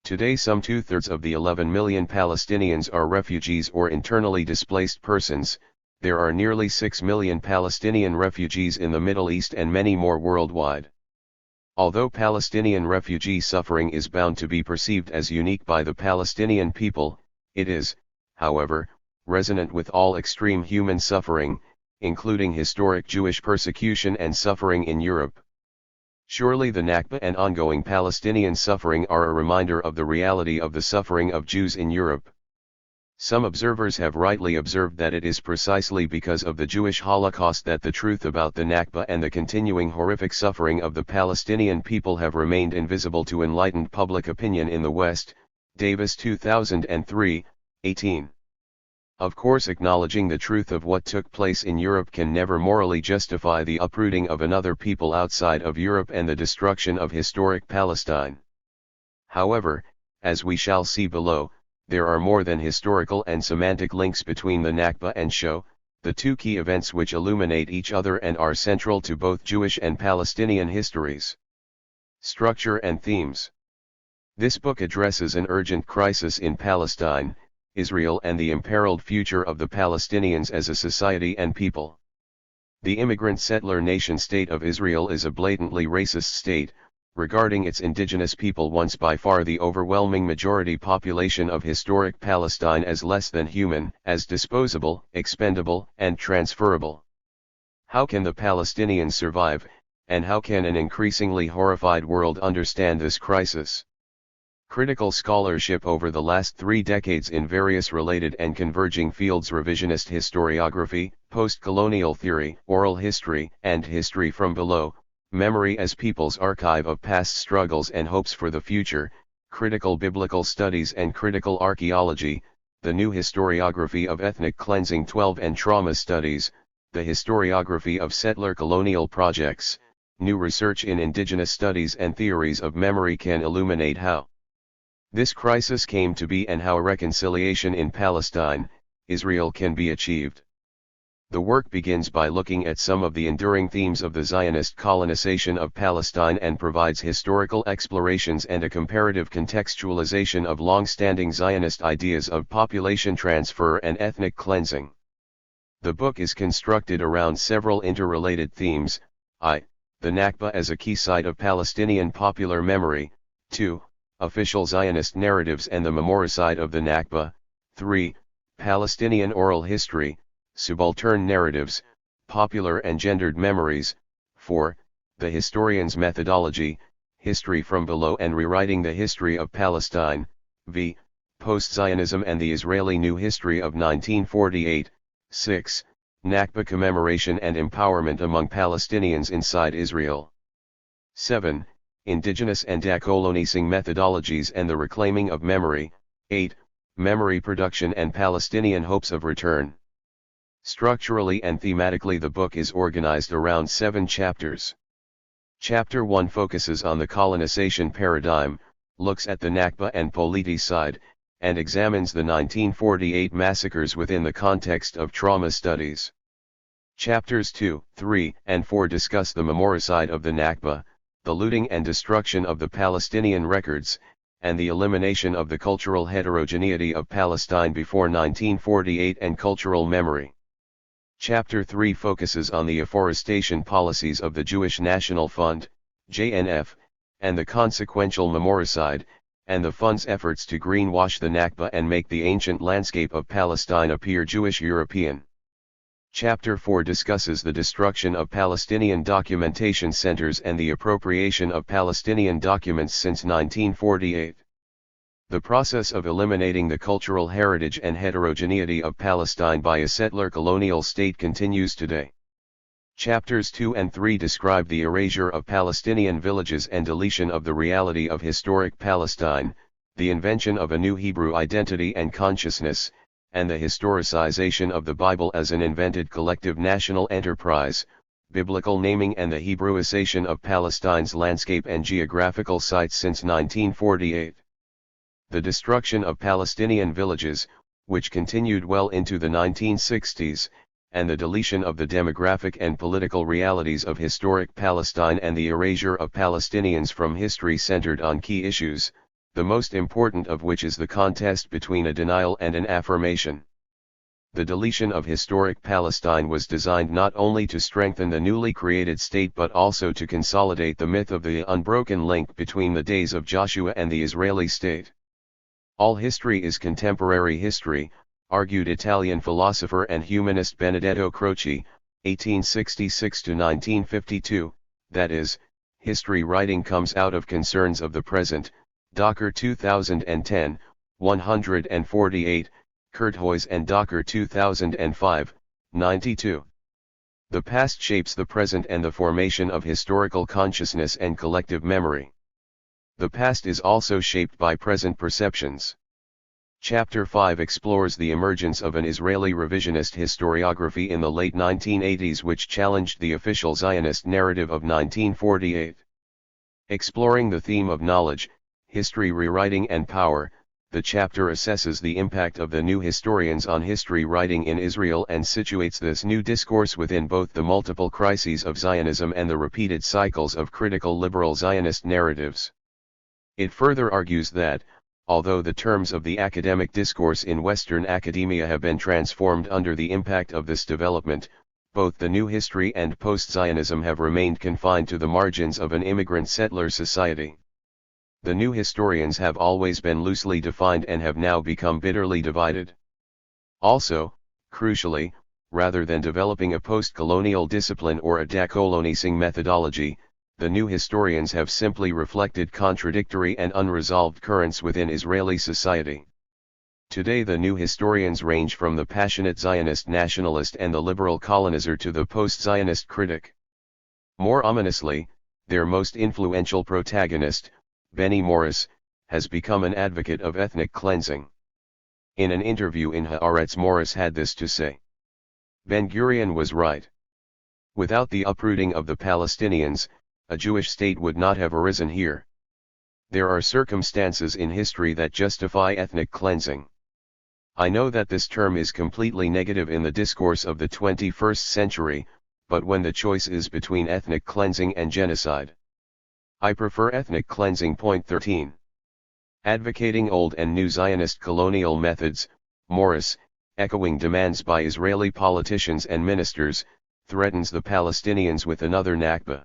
Today some 2/3 of the 11 million Palestinians are refugees or internally displaced persons. There are nearly 6 million Palestinian refugees in the Middle East and many more worldwide. Although Palestinian refugee suffering is bound to be perceived as unique by the Palestinian people, it is, however, resonant with all extreme human suffering, including historic Jewish persecution and suffering in Europe. Surely the Nakba and ongoing Palestinian suffering are a reminder of the reality of the suffering of Jews in Europe. Some observers have rightly observed that it is precisely because of the Jewish Holocaust that the truth about the Nakba and the continuing horrific suffering of the Palestinian people have remained invisible to enlightened public opinion in the West. Davis 2003, 18. Of course, acknowledging the truth of what took place in Europe can never morally justify the uprooting of another people outside of Europe and the destruction of historic Palestine. However, as we shall see below, there are more than historical and semantic links between the Nakba and Shoah, the two key events which illuminate each other and are central to both Jewish and Palestinian histories. Structure and themes. This book addresses an urgent crisis in Palestine, Israel, and the imperiled future of the Palestinians as a society and people. The immigrant settler nation-state of Israel is a blatantly racist state, regarding its indigenous people, once by far the overwhelming majority population of historic Palestine, as less than human, as disposable, expendable, and transferable. How can the Palestinians survive, and how can an increasingly horrified world understand this crisis? Critical scholarship over the last 3 decades in various related and converging fields: revisionist historiography, post-colonial theory, oral history, and history from below, memory as people's archive of past struggles and hopes for the future, critical biblical studies and critical archaeology, the new historiography of ethnic cleansing 12 and trauma studies, the historiography of settler colonial projects, new research in indigenous studies and theories of memory can illuminate how this crisis came to be and how reconciliation in Palestine, Israel, can be achieved. The work begins by looking at some of the enduring themes of the Zionist colonization of Palestine and provides historical explorations and a comparative contextualization of long-standing Zionist ideas of population transfer and ethnic cleansing. The book is constructed around several interrelated themes: I. The Nakba as a key site of Palestinian popular memory; 2. Official Zionist narratives and the memoricide of the Nakba; 3. Palestinian oral history, subaltern narratives, popular and gendered memories; 4. The historian's methodology, history from below and rewriting the history of Palestine, v. Post-Zionism and the Israeli New History of 1948; 6. Nakba commemoration and empowerment among Palestinians inside Israel; 7. Indigenous and decolonizing methodologies and the reclaiming of memory; 8. Memory production and Palestinian hopes of return. Structurally and thematically, the book is organized around 7 chapters. Chapter 1 focuses on the colonization paradigm, looks at the Nakba and politicide, and examines the 1948 massacres within the context of trauma studies. Chapters 2, 3, and 4 discuss the memoricide of the Nakba, the looting and destruction of the Palestinian records, and the elimination of the cultural heterogeneity of Palestine before 1948 and cultural memory. Chapter 3 focuses on the afforestation policies of the Jewish National Fund, JNF, and the consequential memoricide, and the fund's efforts to greenwash the Nakba and make the ancient landscape of Palestine appear Jewish European. Chapter 4 discusses the destruction of Palestinian documentation centers and the appropriation of Palestinian documents since 1948. The process of eliminating the cultural heritage and heterogeneity of Palestine by a settler colonial state continues today. Chapters 2 and 3 describe the erasure of Palestinian villages and deletion of the reality of historic Palestine, the invention of a new Hebrew identity and consciousness, and the historicization of the Bible as an invented collective national enterprise, biblical naming and the Hebrewisation of Palestine's landscape and geographical sites since 1948. The destruction of Palestinian villages, which continued well into the 1960s, and the deletion of the demographic and political realities of historic Palestine and the erasure of Palestinians from history centered on key issues, the most important of which is the contest between a denial and an affirmation. The deletion of historic Palestine was designed not only to strengthen the newly created state but also to consolidate the myth of the unbroken link between the days of Joshua and the Israeli state. All history is contemporary history, argued Italian philosopher and humanist Benedetto Croce, 1866–1952, that is, history writing comes out of concerns of the present. Docker 2010, 148, Kurthoys and Docker 2005, 92. The past shapes the present and the formation of historical consciousness and collective memory. The past is also shaped by present perceptions. Chapter 5 explores the emergence of an Israeli revisionist historiography in the late 1980s which challenged the official Zionist narrative of 1948. Exploring the theme of knowledge, history rewriting and power, the chapter assesses the impact of the new historians on history writing in Israel and situates this new discourse within both the multiple crises of Zionism and the repeated cycles of critical liberal Zionist narratives. It further argues that, although the terms of the academic discourse in Western academia have been transformed under the impact of this development, both the new history and post-Zionism have remained confined to the margins of an immigrant settler society. The new historians have always been loosely defined and have now become bitterly divided. Also, crucially, rather than developing a post-colonial discipline or a decolonising methodology, the new historians have simply reflected contradictory and unresolved currents within Israeli society. Today the new historians range from the passionate Zionist nationalist and the liberal colonizer to the post-Zionist critic. More ominously, their most influential protagonist, Benny Morris, has become an advocate of ethnic cleansing. In an interview in Haaretz, Morris had this to say: Ben-Gurion was right. Without the uprooting of the Palestinians, a Jewish state would not have arisen here. There are circumstances in history that justify ethnic cleansing. I know that this term is completely negative in the discourse of the 21st century, but when the choice is between ethnic cleansing and genocide, I prefer ethnic cleansing. Point 13. Advocating old and new Zionist colonial methods, Morris, echoing demands by Israeli politicians and ministers, threatens the Palestinians with another Nakba.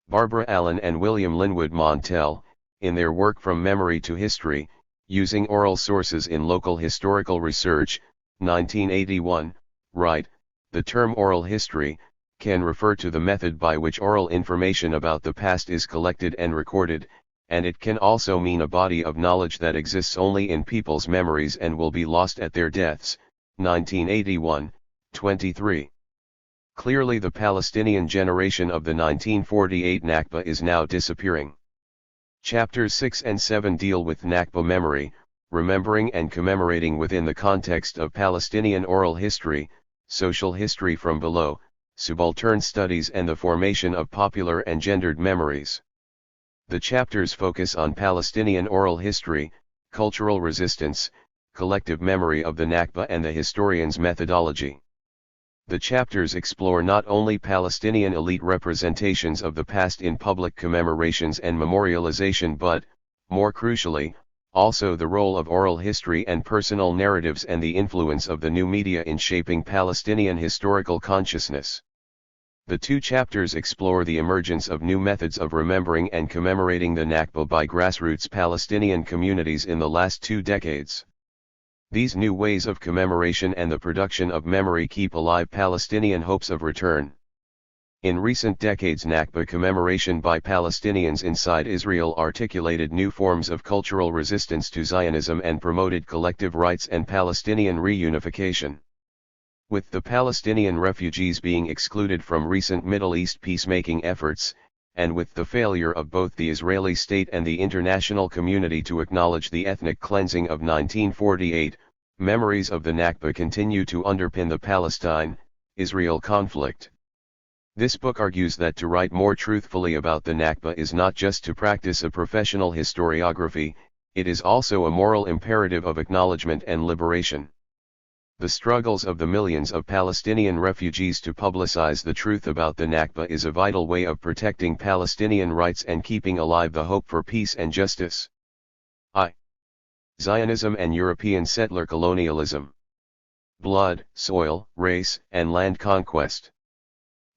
Barbara Allen and William Linwood Montel, in their work From Memory to History, Using Oral Sources in Local Historical Research, 1981, write, the term oral history can refer to the method by which oral information about the past is collected and recorded, and it can also mean a body of knowledge that exists only in people's memories and will be lost at their deaths. 1981, 23. Clearly the Palestinian generation of the 1948 Nakba is now disappearing. Chapters 6 and 7 deal with Nakba memory, remembering and commemorating within the context of Palestinian oral history, social history from below, subaltern studies and the formation of popular and gendered memories. The chapters focus on Palestinian oral history, cultural resistance, collective memory of the Nakba and the historian's methodology. The chapters explore not only Palestinian elite representations of the past in public commemorations and memorialization but, more crucially, also the role of oral history and personal narratives and the influence of the new media in shaping Palestinian historical consciousness. The two chapters explore the emergence of new methods of remembering and commemorating the Nakba by grassroots Palestinian communities in the last 2 decades. These new ways of commemoration and the production of memory keep alive Palestinian hopes of return. In recent decades, Nakba commemoration by Palestinians inside Israel articulated new forms of cultural resistance to Zionism and promoted collective rights and Palestinian reunification. With the Palestinian refugees being excluded from recent Middle East peacemaking efforts, and with the failure of both the Israeli state and the international community to acknowledge the ethnic cleansing of 1948, memories of the Nakba continue to underpin the Palestine-Israel conflict. This book argues that to write more truthfully about the Nakba is not just to practice a professional historiography, it is also a moral imperative of acknowledgement and liberation. The struggles of the millions of Palestinian refugees to publicize the truth about the Nakba is a vital way of protecting Palestinian rights and keeping alive the hope for peace and justice. Zionism and European settler colonialism. Blood, soil, race, and land conquest.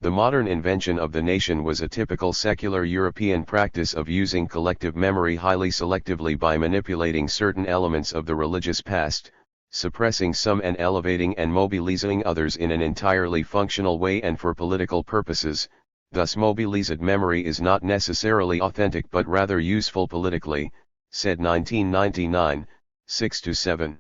The modern invention of the nation was a typical secular European practice of using collective memory highly selectively by manipulating certain elements of the religious past, suppressing some and elevating and mobilizing others in an entirely functional way and for political purposes. Thus mobilized memory is not necessarily authentic but rather useful politically, said 1999, 6-7.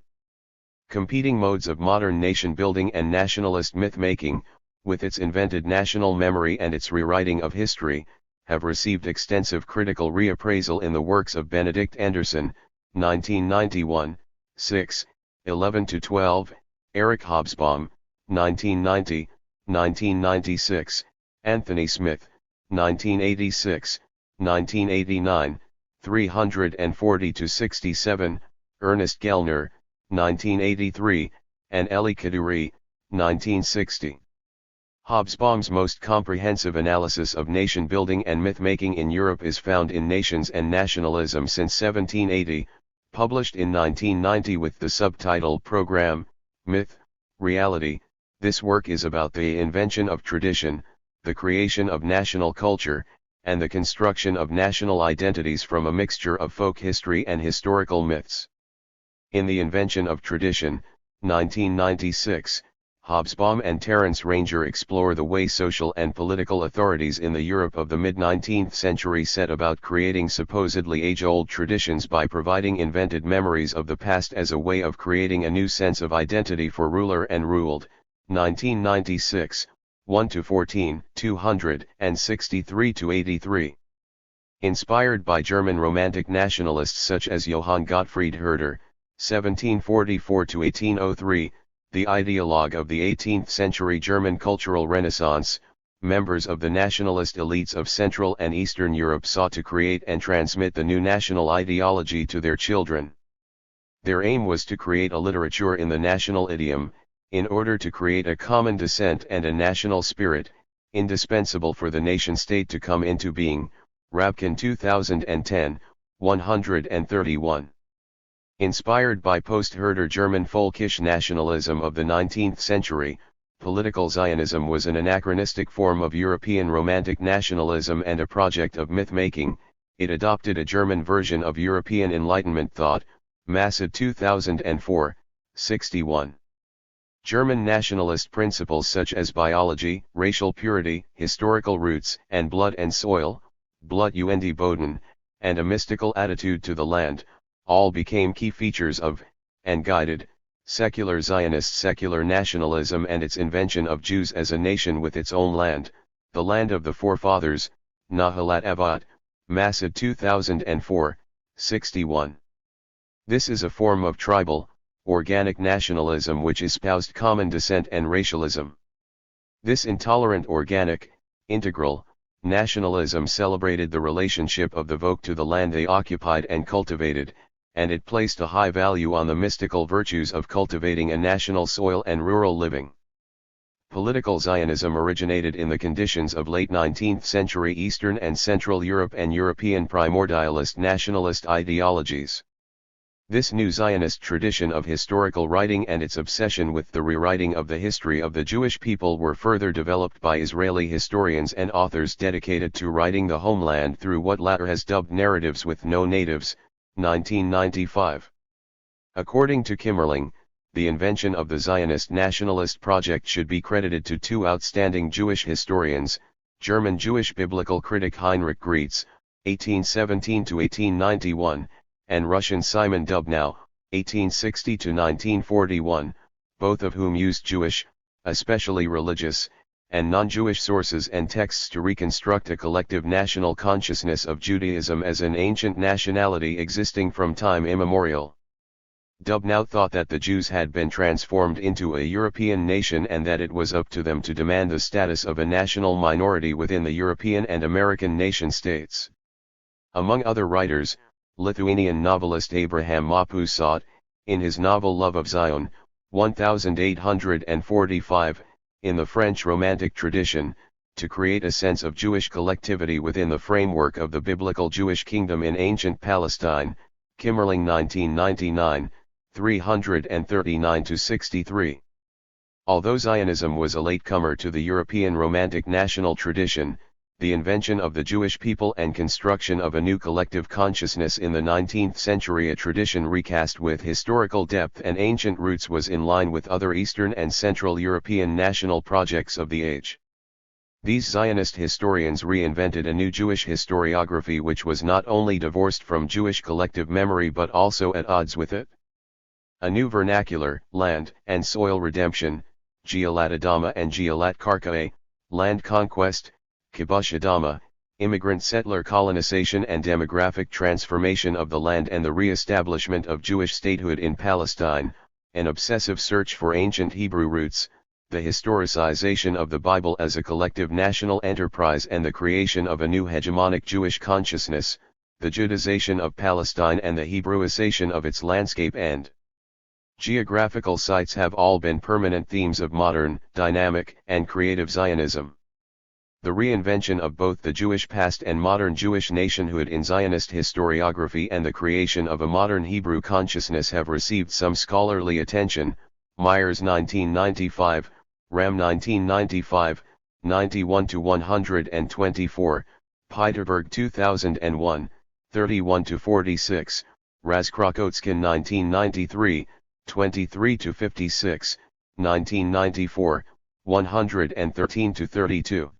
Competing modes of modern nation-building and nationalist myth-making, with its invented national memory and its rewriting of history, have received extensive critical reappraisal in the works of Benedict Anderson, 1991, 6, 11-12, Eric Hobsbawm, 1990, 1996, Anthony Smith, 1986, 1989, 340-67, Ernest Gellner, 1983, and Elie Kaddouri, 1960. Hobsbawm's most comprehensive analysis of nation-building and myth-making in Europe is found in Nations and Nationalism since 1780, published in 1990 with the subtitle Program, Myth, Reality. This work is about the invention of tradition, the creation of national culture, and the construction of national identities from a mixture of folk history and historical myths. In The Invention of Tradition, 1996, Hobsbawm and Terence Ranger explore the way social and political authorities in the Europe of the mid-19th century set about creating supposedly age-old traditions by providing invented memories of the past as a way of creating a new sense of identity for ruler and ruled, 1996, 1-14, 263-83. Inspired by German Romantic nationalists such as Johann Gottfried Herder, 1744-1803, the ideologue of the 18th century German cultural renaissance, members of the nationalist elites of Central and Eastern Europe sought to create and transmit the new national ideology to their children. Their aim was to create a literature in the national idiom, in order to create a common descent and a national spirit, indispensable for the nation-state to come into being. Rabkin 2010, 131. Inspired by post-Herder German folkish nationalism of the 19th century, political Zionism was an anachronistic form of European Romantic nationalism and a project of myth-making. It adopted a German version of European Enlightenment thought, Masalha 2004, 61. German nationalist principles such as biology, racial purity, historical roots, and blood and soil, Blut und Boden, and a mystical attitude to the land, all became key features of, and guided, secular Zionist secular nationalism and its invention of Jews as a nation with its own land, the land of the forefathers, Nahalat Avat, Masalha 2004, 61. This is a form of tribal, organic nationalism which espoused common descent and racialism. This intolerant organic, integral, nationalism celebrated the relationship of the folk to the land they occupied and cultivated, and it placed a high value on the mystical virtues of cultivating a national soil and rural living. Political Zionism originated in the conditions of late 19th century Eastern and Central Europe and European primordialist nationalist ideologies. This new Zionist tradition of historical writing and its obsession with the rewriting of the history of the Jewish people were further developed by Israeli historians and authors dedicated to writing the homeland through what latter has dubbed Narratives with No Natives, 1995. According to Kimmerling, the invention of the Zionist nationalist project should be credited to two outstanding Jewish historians, German Jewish biblical critic Heinrich Gretz, 1817–1891, and Russian Simon Dubnow, 1860–1941, both of whom used Jewish, especially religious, and non-Jewish sources and texts to reconstruct a collective national consciousness of Judaism as an ancient nationality existing from time immemorial. Dubnow thought that the Jews had been transformed into a European nation and that it was up to them to demand the status of a national minority within the European and American nation-states. Among other writers, Lithuanian novelist Abraham Mapusat, in his novel Love of Zion, 1845, in the French Romantic tradition, to create a sense of Jewish collectivity within the framework of the biblical Jewish kingdom in ancient Palestine, Kimmerling 1999, 339–63. Although Zionism was a latecomer to the European Romantic national tradition, the invention of the Jewish people and construction of a new collective consciousness in the 19th century, a tradition recast with historical depth and ancient roots, was in line with other Eastern and Central European national projects of the age. These Zionist historians reinvented a new Jewish historiography which was not only divorced from Jewish collective memory but also at odds with it. A new vernacular, land and soil redemption, Gialat Adama and Gialat Karkae, land conquest, Kibush Adama, immigrant-settler colonization and demographic transformation of the land and the re-establishment of Jewish statehood in Palestine, an obsessive search for ancient Hebrew roots, the historicization of the Bible as a collective national enterprise and the creation of a new hegemonic Jewish consciousness, the Judaization of Palestine and the Hebrewisation of its landscape and geographical sites have all been permanent themes of modern, dynamic, and creative Zionism. The reinvention of both the Jewish past and modern Jewish nationhood in Zionist historiography and the creation of a modern Hebrew consciousness have received some scholarly attention. Myers 1995, Ram 1995, 91–124, Peiterberg 2001, 31–46, Razkrokotskin 1993, 23–56, 1994, 113–32.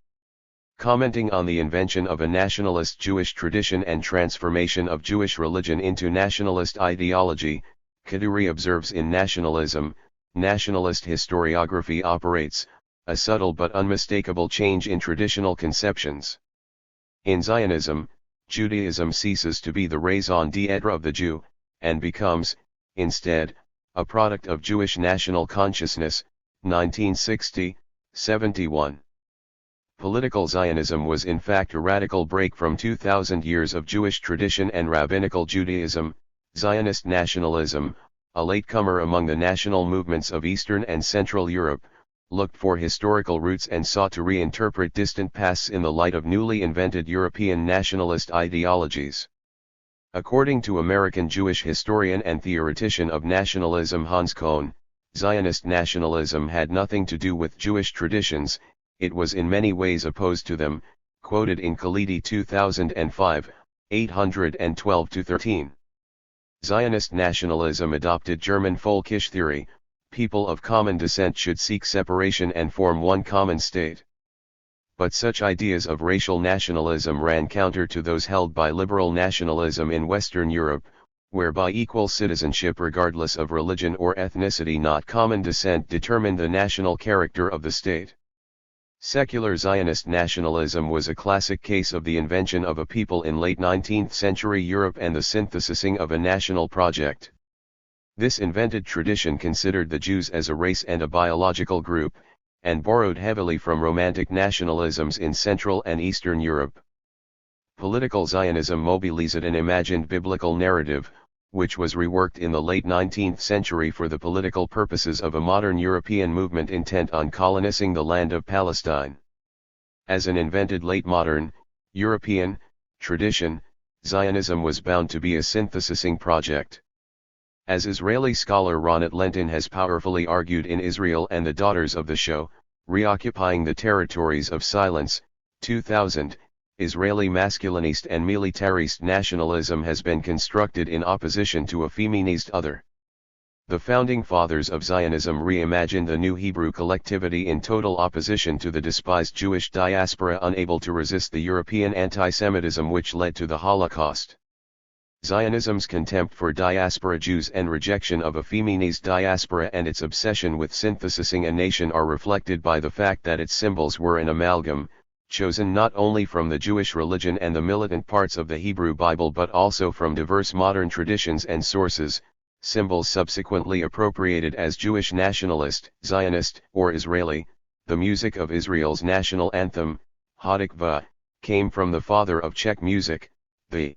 Commenting on the invention of a nationalist Jewish tradition and transformation of Jewish religion into nationalist ideology, Kaduri observes, in nationalism, nationalist historiography operates a subtle but unmistakable change in traditional conceptions. In Zionism, Judaism ceases to be the raison d'être of the Jew, and becomes, instead, a product of Jewish national consciousness, 1960, 71. Political Zionism was in fact a radical break from 2,000 years of Jewish tradition and rabbinical Judaism. Zionist nationalism, a latecomer among the national movements of Eastern and Central Europe, looked for historical roots and sought to reinterpret distant pasts in the light of newly invented European nationalist ideologies. According to American Jewish historian and theoretician of nationalism Hans Kohn, Zionist nationalism had nothing to do with Jewish traditions, it was in many ways opposed to them, quoted in Khalidi 2005, 812–13. Zionist nationalism adopted German folkish theory, people of common descent should seek separation and form one common state. But such ideas of racial nationalism ran counter to those held by liberal nationalism in Western Europe, whereby equal citizenship regardless of religion or ethnicity, not common descent, determined the national character of the state. Secular Zionist nationalism was a classic case of the invention of a people in late 19th century Europe and the synthesizing of a national project. This invented tradition considered the Jews as a race and a biological group, and borrowed heavily from Romantic nationalisms in Central and Eastern Europe. Political Zionism mobilized an imagined biblical narrative, which was reworked in the late 19th century for the political purposes of a modern European movement intent on colonizing the land of Palestine. As an invented late modern, European, tradition, Zionism was bound to be a synthesizing project. As Israeli scholar Ronit Lenton has powerfully argued in Israel and the Daughters of the Show, Reoccupying the Territories of Silence, 2000, Israeli masculinist and militarist nationalism has been constructed in opposition to a feminist other. The founding fathers of Zionism reimagined the new Hebrew collectivity in total opposition to the despised Jewish diaspora unable to resist the European anti-Semitism which led to the Holocaust. Zionism's contempt for diaspora Jews and rejection of a feminist diaspora and its obsession with synthesizing a nation are reflected by the fact that its symbols were an amalgam, chosen not only from the Jewish religion and the militant parts of the Hebrew Bible but also from diverse modern traditions and sources, symbols subsequently appropriated as Jewish nationalist, Zionist, or Israeli. The music of Israel's national anthem, Hatikva, came from the father of Czech music, the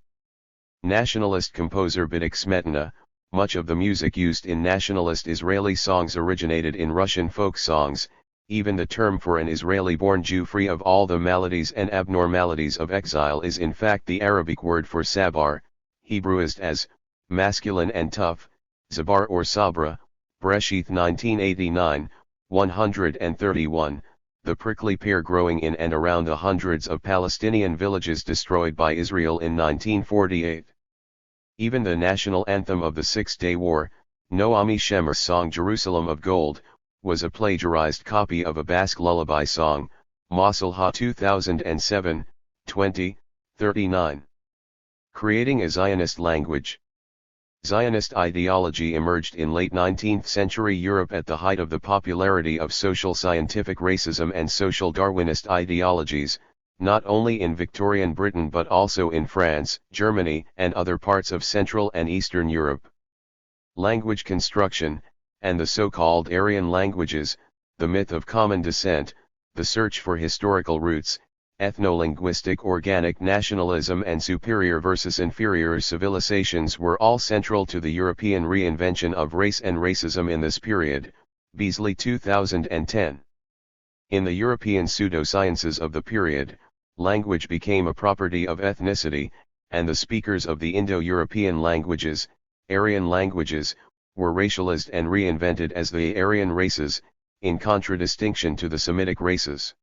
nationalist composer Bedřich Smetana. Much of the music used in nationalist Israeli songs originated in Russian folk songs. Even the term for an Israeli-born Jew free of all the maladies and abnormalities of exile is in fact the Arabic word for sabar, Hebraized as masculine and tough, Zabar or Sabra. Bereshith 1989, 131, the prickly pear growing in and around the hundreds of Palestinian villages destroyed by Israel in 1948. Even the national anthem of the Six-Day War, Noami Shemer's song Jerusalem of Gold, was a plagiarized copy of a Basque lullaby song, Masalha 2007, 20, 39. Creating a Zionist language. Zionist ideology emerged in late 19th century Europe at the height of the popularity of social scientific racism and social Darwinist ideologies, not only in Victorian Britain but also in France, Germany, and other parts of Central and Eastern Europe. Language construction, and the so-called Aryan languages, the myth of common descent, the search for historical roots, ethno-linguistic organic nationalism and superior versus inferior civilizations were all central to the European reinvention of race and racism in this period. Beasley 2010. In the European pseudosciences of the period, language became a property of ethnicity, and the speakers of the Indo-European languages, Aryan languages, were racialized and reinvented as the Aryan races, in contradistinction to the Semitic races.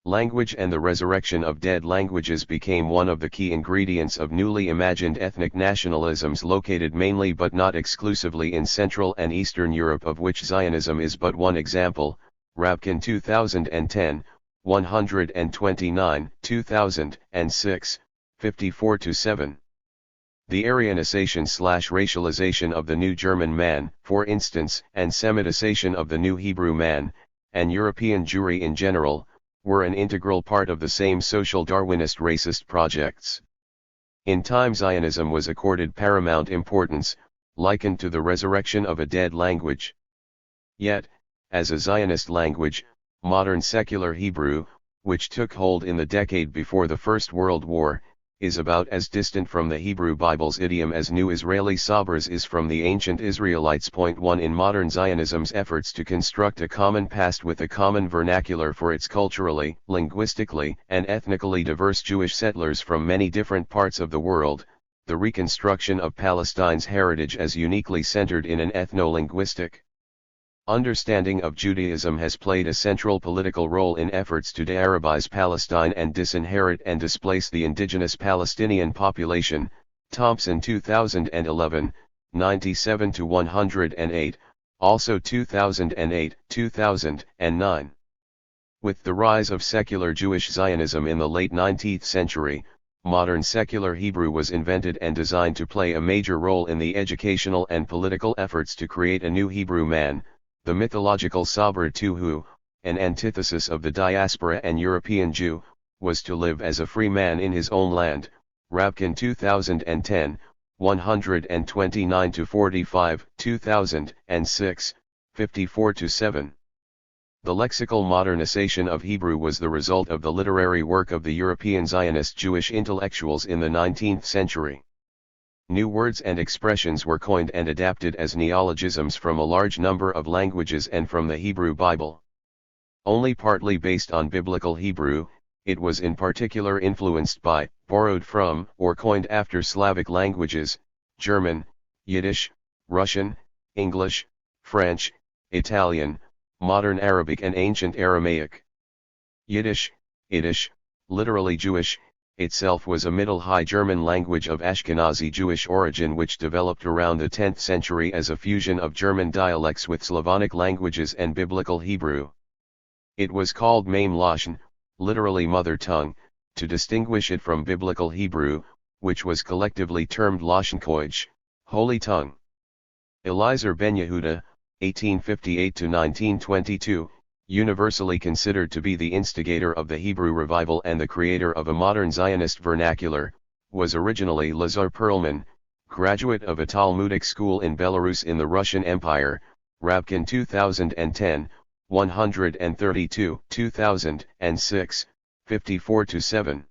Language and the resurrection of dead languages became one of the key ingredients of newly imagined ethnic nationalisms located mainly but not exclusively in Central and Eastern Europe, of which Zionism is but one example. Rabkin 2010, 129, 2006, 54-7. The Aryanization/racialization of the new German man, for instance, and Semitization of the new Hebrew man, and European Jewry in general, were an integral part of the same social Darwinist racist projects. In time Zionism was accorded paramount importance, likened to the resurrection of a dead language. Yet, as a Zionist language, modern secular Hebrew, which took hold in the decade before the First World War, is about as distant from the Hebrew Bible's idiom as New Israeli Sabras is from the ancient Israelites. 1. In modern Zionism's efforts to construct a common past with a common vernacular for its culturally, linguistically, and ethnically diverse Jewish settlers from many different parts of the world, the reconstruction of Palestine's heritage as uniquely centered in an ethno-linguistic understanding of Judaism has played a central political role in efforts to de-Arabize Palestine and disinherit and displace the indigenous Palestinian population. Thompson 2011, 97-108, also 2008, 2009. With the rise of secular Jewish Zionism in the late 19th century, modern secular Hebrew was invented and designed to play a major role in the educational and political efforts to create a new Hebrew man, the mythological Sabra who, an antithesis of the diaspora and European Jew, was to live as a free man in his own land. Rabkin 2010, 129-45, 2006, 54-7. The lexical modernization of Hebrew was the result of the literary work of the European Zionist Jewish intellectuals in the 19th century. New words and expressions were coined and adapted as neologisms from a large number of languages and from the Hebrew Bible. Only partly based on Biblical Hebrew, it was in particular influenced by, borrowed from, or coined after Slavic languages, German, Yiddish, Russian, English, French, Italian, modern Arabic and ancient Aramaic. Yiddish, Yiddish, literally Jewish, itself was a Middle High German language of Ashkenazi Jewish origin which developed around the 10th century as a fusion of German dialects with Slavonic languages and Biblical Hebrew. It was called Maim Lashon, literally mother tongue, to distinguish it from Biblical Hebrew, which was collectively termed Lashon Kodesh, Holy Tongue. Eliezer ben Yehuda, 1858–1922, universally considered to be the instigator of the Hebrew revival and the creator of a modern Zionist vernacular, was originally Lazar Perlman, graduate of a Talmudic school in Belarus in the Russian Empire, Rabkin 2010, 132, 2006, 54–7.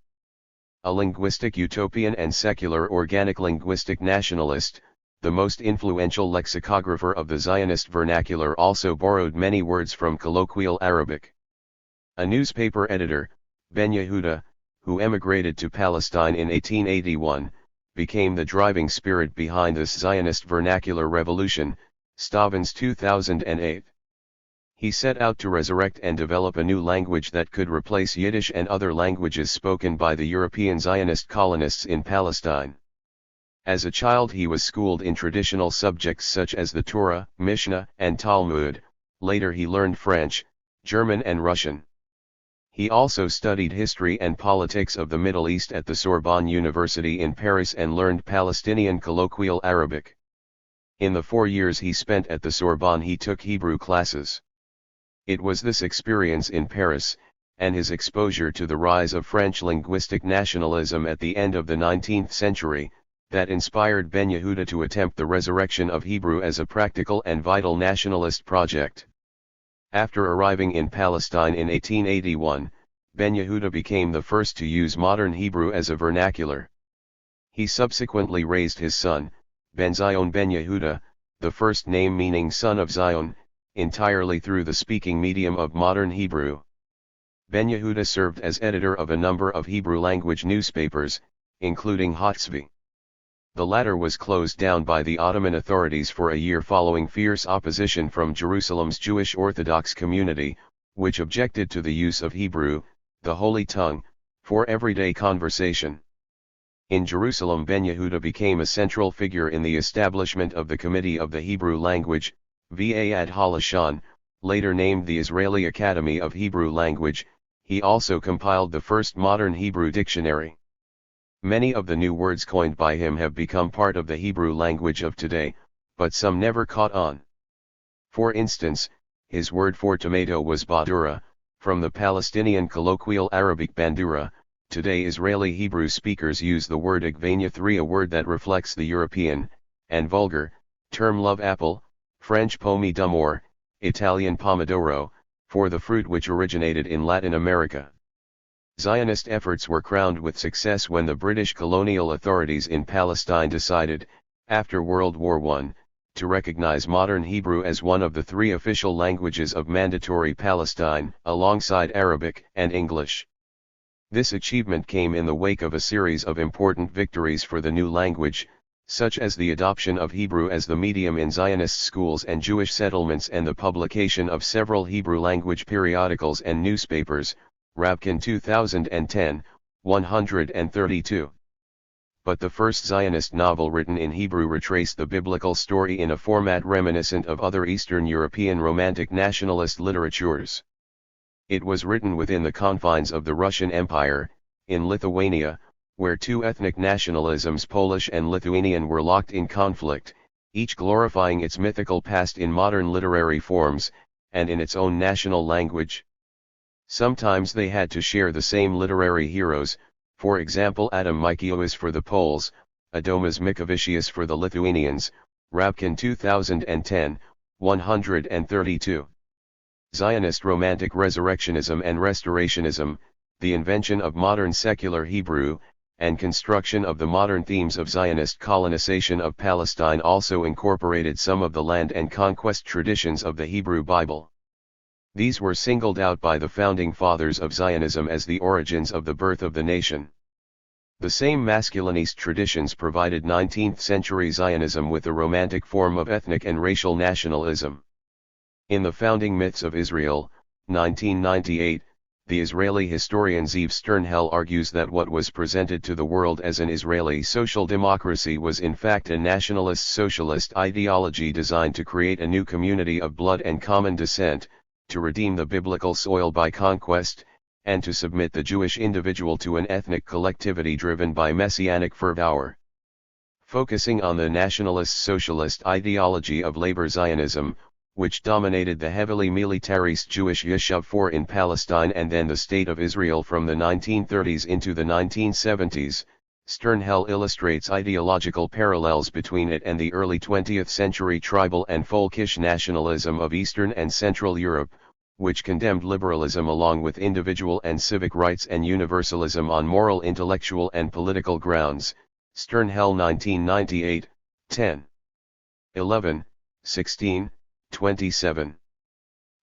A linguistic utopian and secular organic linguistic nationalist, the most influential lexicographer of the Zionist vernacular, also borrowed many words from colloquial Arabic. A newspaper editor, Ben Yehuda, who emigrated to Palestine in 1881, became the driving spirit behind this Zionist vernacular revolution, Stavins 2008. He set out to resurrect and develop a new language that could replace Yiddish and other languages spoken by the European Zionist colonists in Palestine. As a child he was schooled in traditional subjects such as the Torah, Mishnah, and Talmud. Later he learned French, German and Russian. He also studied history and politics of the Middle East at the Sorbonne University in Paris and learned Palestinian colloquial Arabic. In the 4 years he spent at the Sorbonne he took Hebrew classes. It was this experience in Paris, and his exposure to the rise of French linguistic nationalism at the end of the 19th century, that inspired Ben Yehuda to attempt the resurrection of Hebrew as a practical and vital nationalist project. After arriving in Palestine in 1881, Ben Yehuda became the first to use modern Hebrew as a vernacular. He subsequently raised his son, Ben Zion ben Yehuda, the first name meaning son of Zion, entirely through the speaking medium of modern Hebrew. Ben Yehuda served as editor of a number of Hebrew-language newspapers, including Hatzvi. The latter was closed down by the Ottoman authorities for a year following fierce opposition from Jerusalem's Jewish Orthodox community, which objected to the use of Hebrew, the Holy Tongue, for everyday conversation. In Jerusalem Ben Yehuda became a central figure in the establishment of the Committee of the Hebrew Language, Va'ad HaLashon, later named the Israeli Academy of Hebrew Language. He also compiled the first modern Hebrew dictionary. Many of the new words coined by him have become part of the Hebrew language of today, but some never caught on. For instance, his word for tomato was badura, from the Palestinian colloquial Arabic bandura. Today Israeli Hebrew speakers use the word agvenia 3, a word that reflects the European, and vulgar, term love apple, French pomme d'amour, Italian pomodoro, for the fruit which originated in Latin America. Zionist efforts were crowned with success when the British colonial authorities in Palestine decided, after World War I, to recognize modern Hebrew as one of the 3 official languages of Mandatory Palestine, alongside Arabic and English. This achievement came in the wake of a series of important victories for the new language, such as the adoption of Hebrew as the medium in Zionist schools and Jewish settlements and the publication of several Hebrew-language periodicals and newspapers, Rabkin 2010, 132. But the first Zionist novel written in Hebrew retraced the biblical story in a format reminiscent of other Eastern European Romantic nationalist literatures. It was written within the confines of the Russian Empire, in Lithuania, where 2 ethnic nationalisms, Polish and Lithuanian, were locked in conflict, each glorifying its mythical past in modern literary forms, and in its own national language. Sometimes they had to share the same literary heroes, for example Adam Mickiewicz for the Poles, Adomas Mickiewicz for the Lithuanians, Rabkin 2010, 132. Zionist Romantic Resurrectionism and Restorationism, the invention of modern secular Hebrew, and construction of the modern themes of Zionist colonization of Palestine also incorporated some of the land and conquest traditions of the Hebrew Bible. These were singled out by the founding fathers of Zionism as the origins of the birth of the nation. The same masculinist traditions provided 19th-century Zionism with a romantic form of ethnic and racial nationalism. In The Founding Myths of Israel, 1998, the Israeli historian Zeev Sternhell argues that what was presented to the world as an Israeli social democracy was in fact a nationalist socialist ideology designed to create a new community of blood and common descent, to redeem the biblical soil by conquest, and to submit the Jewish individual to an ethnic collectivity driven by messianic fervor. Focusing on the nationalist socialist ideology of labor Zionism, which dominated the heavily militarist Jewish Yishuv in Palestine and then the State of Israel from the 1930s into the 1970s, Sternhell illustrates ideological parallels between it and the early 20th century tribal and folkish nationalism of Eastern and Central Europe, which condemned liberalism along with individual and civic rights and universalism on moral, intellectual and political grounds. Sternhell 1998, 10. 11, 16, 27.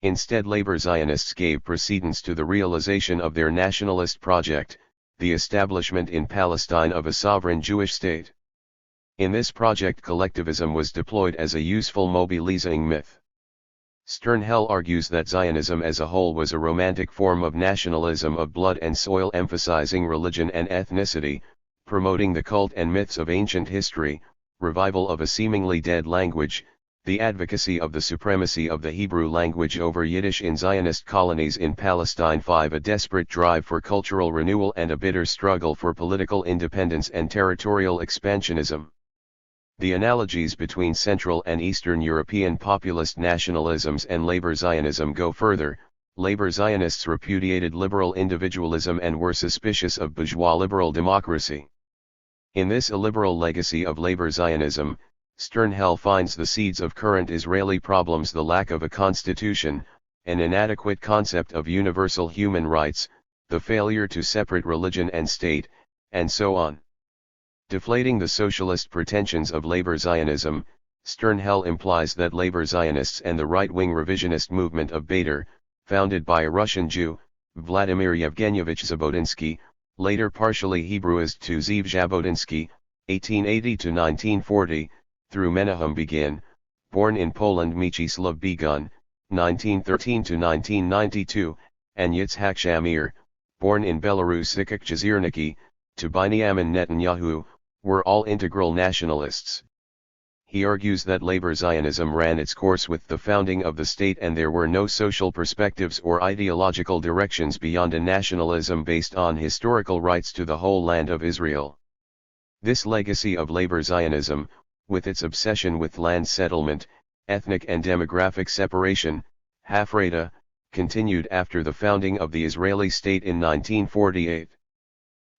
Instead, labor Zionists gave precedence to the realization of their nationalist project, the establishment in Palestine of a sovereign Jewish state. In this project, collectivism was deployed as a useful mobilizing myth. Sternhell argues that Zionism as a whole was a romantic form of nationalism of blood and soil, emphasizing religion and ethnicity, promoting the cult and myths of ancient history, revival of a seemingly dead language, the advocacy of the supremacy of the Hebrew language over Yiddish in Zionist colonies in Palestine. 5. A desperate drive for cultural renewal and a bitter struggle for political independence and territorial expansionism. The analogies between Central and Eastern European populist nationalisms and labor Zionism go further. Labor Zionists repudiated liberal individualism and were suspicious of bourgeois liberal democracy. In this illiberal legacy of labor Zionism, Sternhell finds the seeds of current Israeli problems: the lack of a constitution, an inadequate concept of universal human rights, the failure to separate religion and state, and so on. Deflating the socialist pretensions of labor Zionism, Sternhell implies that labor Zionists and the right-wing revisionist movement of Beitar, founded by a Russian Jew, Vladimir Yevgenyevich Zabotinsky, later partially Hebraized to Zeev Jabotinsky, 1880–1940, through Menahem Begin, born in Poland Mieczyslaw Begun, 1913–1992, and Yitzhak Shamir, born in Belarus Sikik Jazirniki, to Binyamin Netanyahu, were all integral nationalists. He argues that labor Zionism ran its course with the founding of the state and there were no social perspectives or ideological directions beyond a nationalism based on historical rights to the whole land of Israel. This legacy of labor Zionism, with its obsession with land settlement, ethnic and demographic separation, Hafreda, continued after the founding of the Israeli state in 1948.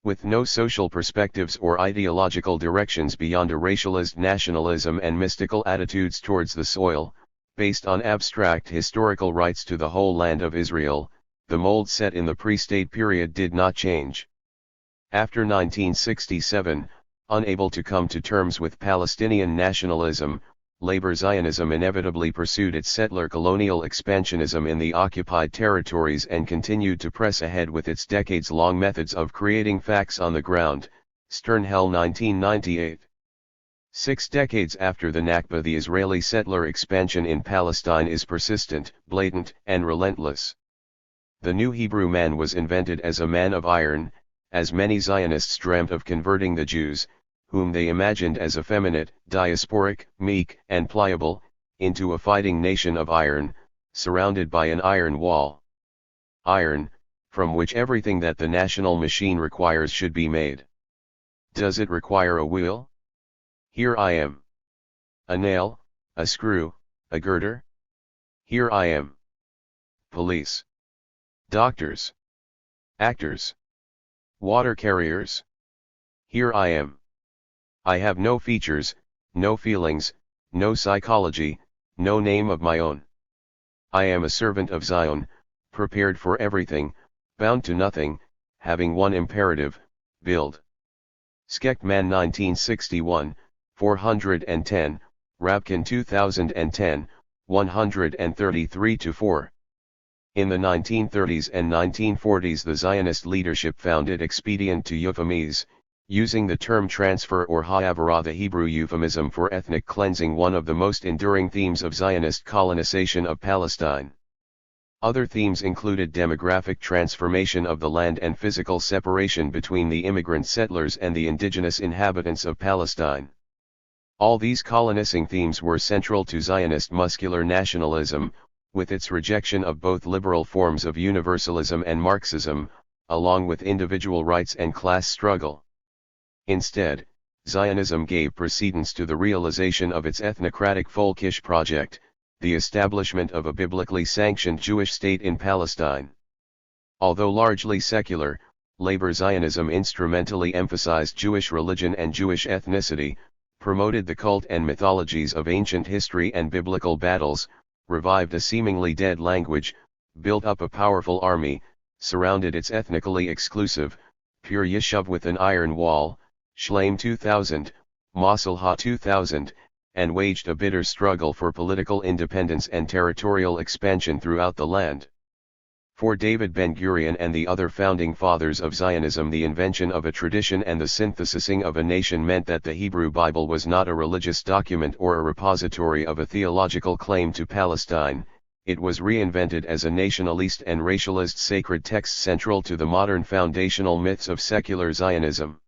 With no social perspectives or ideological directions beyond a racialized nationalism and mystical attitudes towards the soil, based on abstract historical rights to the whole land of Israel, the mold set in the pre-state period did not change. After 1967, unable to come to terms with Palestinian nationalism, labor Zionism inevitably pursued its settler colonial expansionism in the occupied territories and continued to press ahead with its decades-long methods of creating facts on the ground. Sternhell 1998. 6 decades after the Nakba, the Israeli settler expansion in Palestine is persistent, blatant, and relentless. The new Hebrew man was invented as a man of iron, as many Zionists dreamt of converting the Jews, whom they imagined as effeminate, diasporic, meek, and pliable, into a fighting nation of iron, surrounded by an iron wall. Iron, from which everything that the national machine requires should be made. Does it require a wheel? Here I am. A nail, a screw, a girder? Here I am. Police. Doctors. Actors. Water carriers. Here I am. I have no features, no feelings, no psychology, no name of my own. I am a servant of Zion, prepared for everything, bound to nothing, having one imperative: build. Skechtman 1961, 410, Rabkin 2010, 133-4. In the 1930s and 1940s, the Zionist leadership found it expedient to euphemize, Using the term transfer or ha'avara, the Hebrew euphemism for ethnic cleansing, one of the most enduring themes of Zionist colonization of Palestine. Other themes included demographic transformation of the land and physical separation between the immigrant settlers and the indigenous inhabitants of Palestine. All these colonizing themes were central to Zionist muscular nationalism, with its rejection of both liberal forms of universalism and Marxism, along with individual rights and class struggle. Instead, Zionism gave precedence to the realization of its ethnocratic folkish project, the establishment of a biblically sanctioned Jewish state in Palestine. Although largely secular, labor Zionism instrumentally emphasized Jewish religion and Jewish ethnicity, promoted the cult and mythologies of ancient history and biblical battles, revived a seemingly dead language, built up a powerful army, surrounded its ethnically exclusive, pure Yishuv with an iron wall, Shlaim 2000, Masalha 2000, and waged a bitter struggle for political independence and territorial expansion throughout the land. For David Ben-Gurion and the other founding fathers of Zionism, the invention of a tradition and the synthesizing of a nation meant that the Hebrew Bible was not a religious document or a repository of a theological claim to Palestine. It was reinvented as a nationalist and racialist sacred text central to the modern foundational myths of secular Zionism.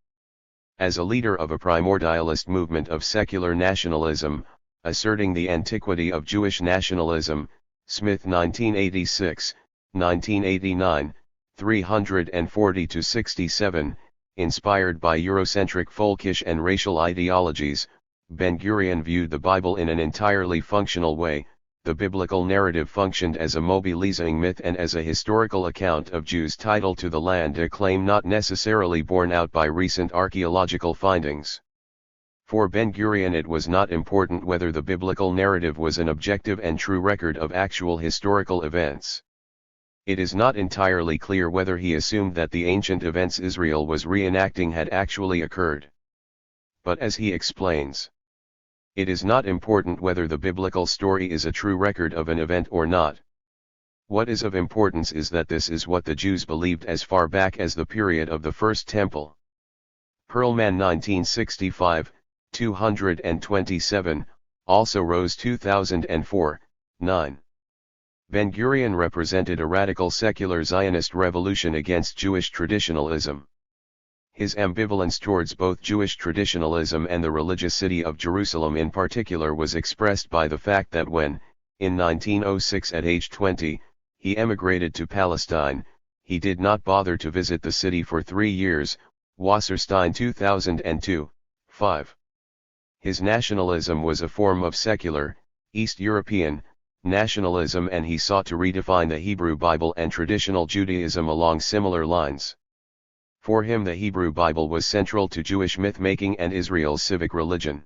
As a leader of a primordialist movement of secular nationalism, asserting the antiquity of Jewish nationalism, Smith 1986, 1989, 340-67, inspired by Eurocentric folkish and racial ideologies, Ben-Gurion viewed the Bible in an entirely functional way. The biblical narrative functioned as a mobilizing myth and as a historical account of Jews' title to the land, a claim not necessarily borne out by recent archaeological findings. For Ben-Gurion, it was not important whether the biblical narrative was an objective and true record of actual historical events. It is not entirely clear whether he assumed that the ancient events Israel was reenacting had actually occurred. But as he explains, it is not important whether the biblical story is a true record of an event or not. What is of importance is that this is what the Jews believed as far back as the period of the First Temple. Perlman 1965, 227, also Rose 2004, 9. Ben-Gurion represented a radical secular Zionist revolution against Jewish traditionalism. His ambivalence towards both Jewish traditionalism and the religious city of Jerusalem in particular was expressed by the fact that when, in 1906 at age 20, he emigrated to Palestine, he did not bother to visit the city for 3 years, Wasserstein 2002, 5. His nationalism was a form of secular, East European, nationalism, and he sought to redefine the Hebrew Bible and traditional Judaism along similar lines. For him, the Hebrew Bible was central to Jewish myth-making and Israel's civic religion.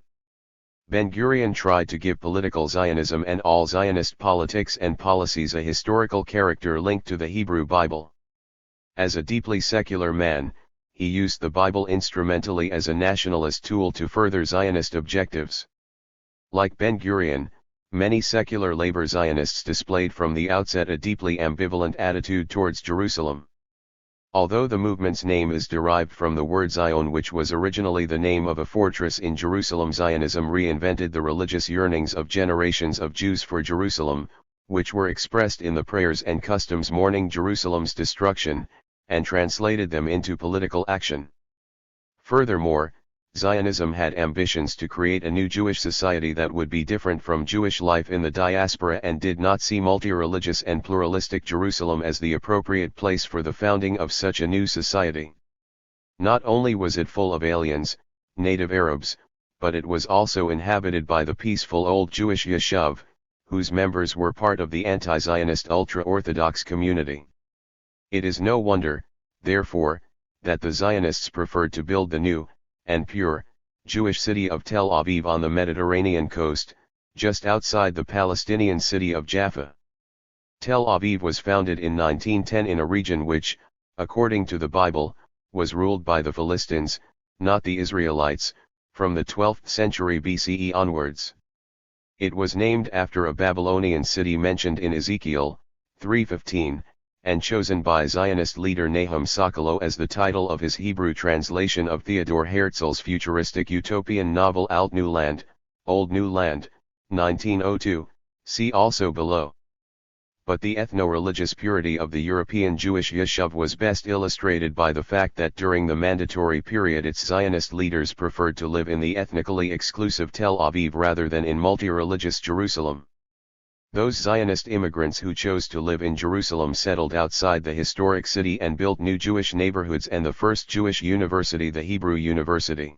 Ben-Gurion tried to give political Zionism and all Zionist politics and policies a historical character linked to the Hebrew Bible. As a deeply secular man, he used the Bible instrumentally as a nationalist tool to further Zionist objectives. Like Ben-Gurion, many secular labor Zionists displayed from the outset a deeply ambivalent attitude towards Jerusalem. Although the movement's name is derived from the word Zion, which was originally the name of a fortress in Jerusalem, Zionism reinvented the religious yearnings of generations of Jews for Jerusalem, which were expressed in the prayers and customs mourning Jerusalem's destruction, and translated them into political action. Furthermore, Zionism had ambitions to create a new Jewish society that would be different from Jewish life in the diaspora and did not see multi-religious and pluralistic Jerusalem as the appropriate place for the founding of such a new society. Not only was it full of aliens, native Arabs, but it was also inhabited by the peaceful old Jewish Yishuv, whose members were part of the anti-Zionist ultra-Orthodox community. It is no wonder, therefore, that the Zionists preferred to build the new, and pure, Jewish city of Tel Aviv on the Mediterranean coast, just outside the Palestinian city of Jaffa. Tel Aviv was founded in 1910 in a region which, according to the Bible, was ruled by the Philistines, not the Israelites, from the 12th century BCE onwards. It was named after a Babylonian city mentioned in Ezekiel 3:15, and chosen by Zionist leader Nahum Sokolow as the title of his Hebrew translation of Theodor Herzl's futuristic utopian novel Alt New Land, Old New Land, 1902, see also below. But the ethno-religious purity of the European Jewish Yishuv was best illustrated by the fact that during the mandatory period its Zionist leaders preferred to live in the ethnically exclusive Tel Aviv rather than in multi-religious Jerusalem. Those Zionist immigrants who chose to live in Jerusalem settled outside the historic city and built new Jewish neighborhoods and the first Jewish university, the Hebrew University.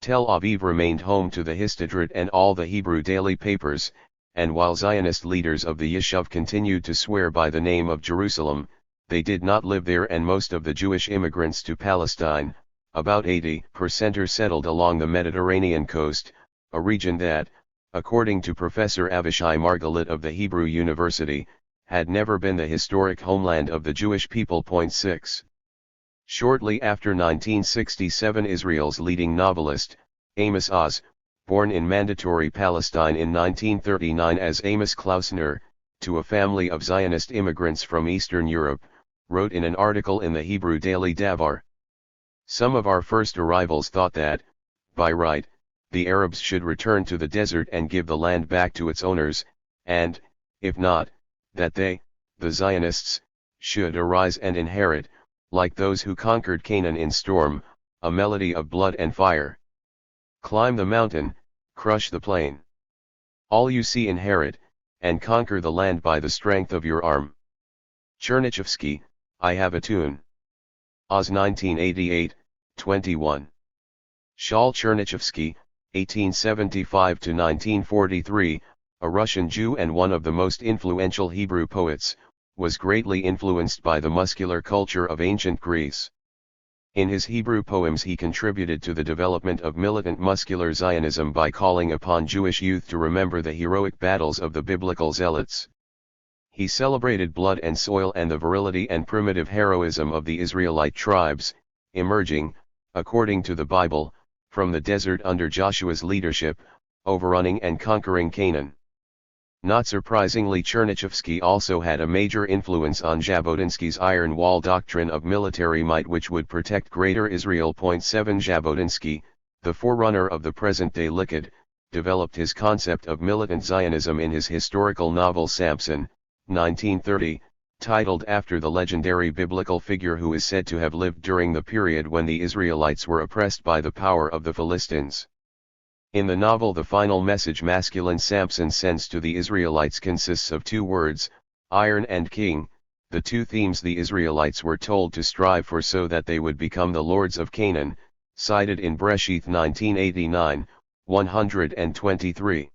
Tel Aviv remained home to the Histadrut and all the Hebrew daily papers, and while Zionist leaders of the Yishuv continued to swear by the name of Jerusalem, they did not live there, and most of the Jewish immigrants to Palestine, about 80%, are settled along the Mediterranean coast, a region that, according to Professor Avishai Margalit of the Hebrew University, had never been the historic homeland of the Jewish people. 6. Shortly after 1967, Israel's leading novelist, Amos Oz, born in Mandatory Palestine in 1939 as Amos Klausner, to a family of Zionist immigrants from Eastern Europe, wrote in an article in the Hebrew daily Davar. Some of our first arrivals thought that, by right, the Arabs should return to the desert and give the land back to its owners, and, if not, that they, the Zionists, should arise and inherit, like those who conquered Canaan in storm, a melody of blood and fire. Climb the mountain, crush the plain. All you see inherit, and conquer the land by the strength of your arm. Chernyshevsky, I have a tune. Oz 1988, 21. Shaul Chernyshevsky, 1875–1943, a Russian Jew and one of the most influential Hebrew poets, was greatly influenced by the muscular culture of ancient Greece. In his Hebrew poems he contributed to the development of militant muscular Zionism by calling upon Jewish youth to remember the heroic battles of the biblical zealots. He celebrated blood and soil and the virility and primitive heroism of the Israelite tribes, emerging, according to the Bible, from the desert under Joshua's leadership, overrunning and conquering Canaan. Not surprisingly, Chernyshevsky also had a major influence on Jabotinsky's Iron Wall doctrine of military might, which would protect Greater Israel. 7 Jabotinsky, the forerunner of the present-day Likud, developed his concept of militant Zionism in his historical novel Samson, 1930, titled after the legendary biblical figure who is said to have lived during the period when the Israelites were oppressed by the power of the Philistines. In the novel, the final message masculine Samson sends to the Israelites consists of two words, iron and king, the two themes the Israelites were told to strive for so that they would become the lords of Canaan, cited in Breshith 1989, 123.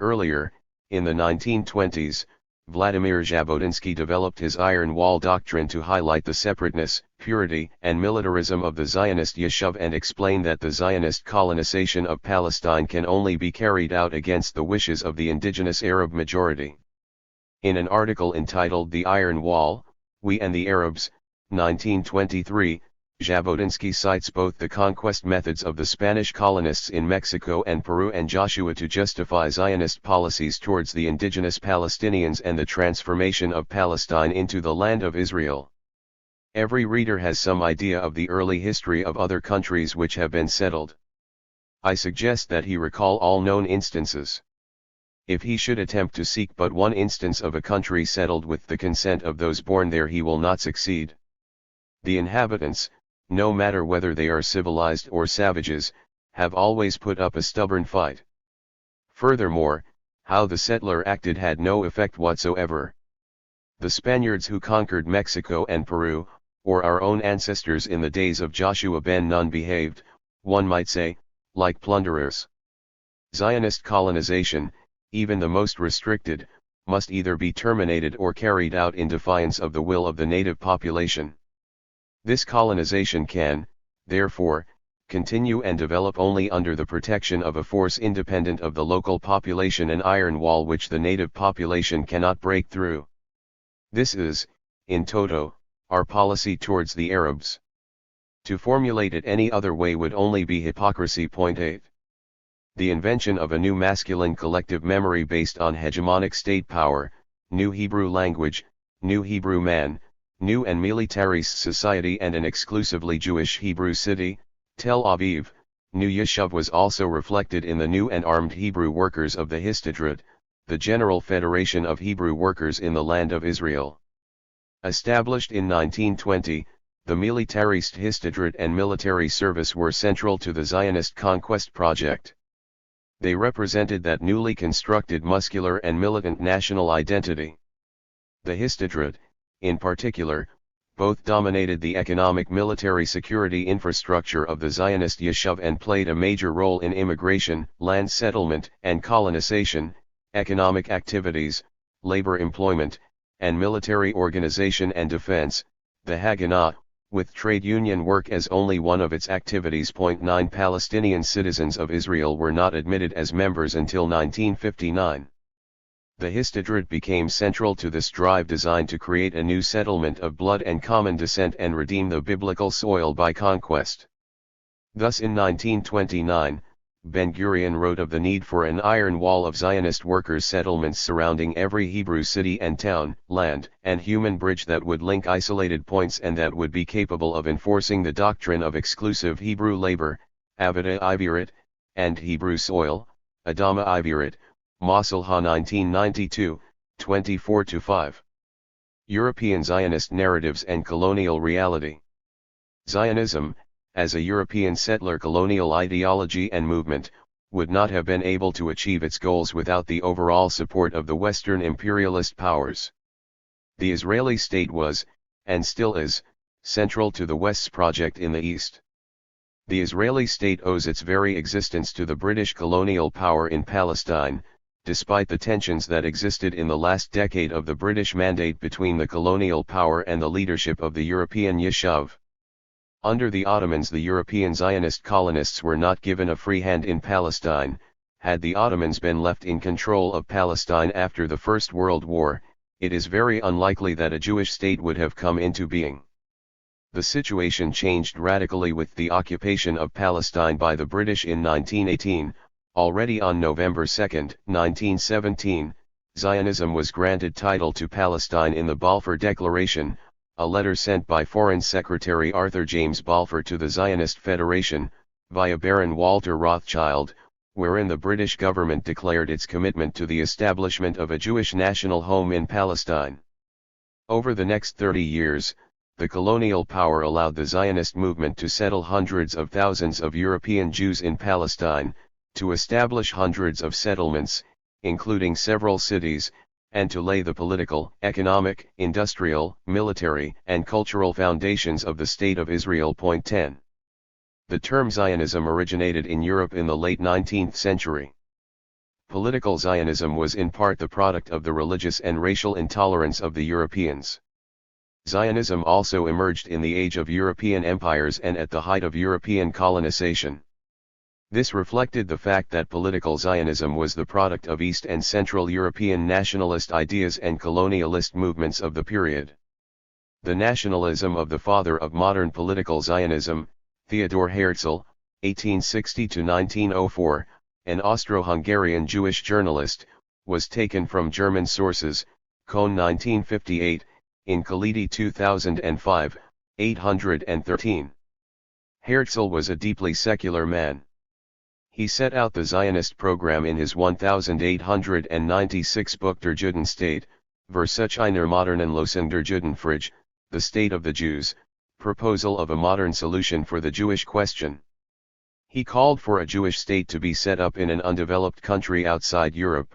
Earlier, in the 1920s, Vladimir Jabotinsky developed his Iron Wall doctrine to highlight the separateness, purity, and militarism of the Zionist Yishuv and explain that the Zionist colonization of Palestine can only be carried out against the wishes of the indigenous Arab majority. In an article entitled The Iron Wall, We and the Arabs, 1923, Jabotinsky cites both the conquest methods of the Spanish colonists in Mexico and Peru and Joshua to justify Zionist policies towards the indigenous Palestinians and the transformation of Palestine into the land of Israel. Every reader has some idea of the early history of other countries which have been settled. I suggest that he recall all known instances. If he should attempt to seek but one instance of a country settled with the consent of those born there, he will not succeed. The inhabitants, no matter whether they are civilized or savages, have always put up a stubborn fight. Furthermore, how the settler acted had no effect whatsoever. The Spaniards who conquered Mexico and Peru, or our own ancestors in the days of Joshua ben Nun, behaved, one might say, like plunderers. Zionist colonization, even the most restricted, must either be terminated or carried out in defiance of the will of the native population. This colonization can, therefore, continue and develop only under the protection of a force independent of the local population, an iron wall which the native population cannot break through. This is, in toto, our policy towards the Arabs. To formulate it any other way would only be hypocrisy. 8. The invention of a new masculine collective memory based on hegemonic state power, new Hebrew language, New Hebrew Man, New and Militarist Society and an exclusively Jewish Hebrew city, Tel Aviv. New Yishuv was also reflected in the new and armed Hebrew workers of the Histadrut, the General Federation of Hebrew Workers in the Land of Israel. Established in 1920, the Militarist Histadrut and military service were central to the Zionist conquest project. They represented that newly constructed muscular and militant national identity. The Histadrut, in particular, both dominated the economic military security infrastructure of the Zionist Yishuv and played a major role in immigration, land settlement and colonization, economic activities, labor employment, and military organization and defense. The Haganah, with trade union work as only one of its activities. 9 Palestinian citizens of Israel were not admitted as members until 1959. The Histadrut became central to this drive designed to create a new settlement of blood and common descent and redeem the biblical soil by conquest. Thus in 1929, Ben-Gurion wrote of the need for an iron wall of Zionist workers' settlements surrounding every Hebrew city and town, land, and human bridge that would link isolated points and that would be capable of enforcing the doctrine of exclusive Hebrew labor, Avada Ivirit, and Hebrew soil, Adama Ivirit, Masalha 1992, 24-5. European Zionist narratives and colonial reality. Zionism, as a European settler colonial ideology and movement, would not have been able to achieve its goals without the overall support of the Western imperialist powers. The Israeli state was, and still is, central to the West's project in the East. The Israeli state owes its very existence to the British colonial power in Palestine, despite the tensions that existed in the last decade of the British Mandate between the colonial power and the leadership of the European Yishuv. Under the Ottomans, the European Zionist colonists were not given a free hand in Palestine. Had the Ottomans been left in control of Palestine after the First World War, it is very unlikely that a Jewish state would have come into being. The situation changed radically with the occupation of Palestine by the British in 1918. Already on November 2, 1917, Zionism was granted title to Palestine in the Balfour Declaration, a letter sent by Foreign Secretary Arthur James Balfour to the Zionist Federation, via Baron Walter Rothschild, wherein the British government declared its commitment to the establishment of a Jewish national home in Palestine. Over the next 30 years, the colonial power allowed the Zionist movement to settle hundreds of thousands of European Jews in Palestine, to establish hundreds of settlements, including several cities, and to lay the political, economic, industrial, military, and cultural foundations of the State of Israel. 10. The term Zionism originated in Europe in the late 19th century. Political Zionism was in part the product of the religious and racial intolerance of the Europeans. Zionism also emerged in the age of European empires and at the height of European colonization. This reflected the fact that political Zionism was the product of East and Central European nationalist ideas and colonialist movements of the period. The nationalism of the father of modern political Zionism, Theodor Herzl, 1860–1904, an Austro-Hungarian Jewish journalist, was taken from German sources, Kohn 1958, in Khalidi 2005, 813. Herzl was a deeply secular man. He set out the Zionist program in his 1896 book Der Judenstaat, Versuch einer modernen Lösung der Judenfrage, The State of the Jews, proposal of a modern solution for the Jewish question. He called for a Jewish state to be set up in an undeveloped country outside Europe.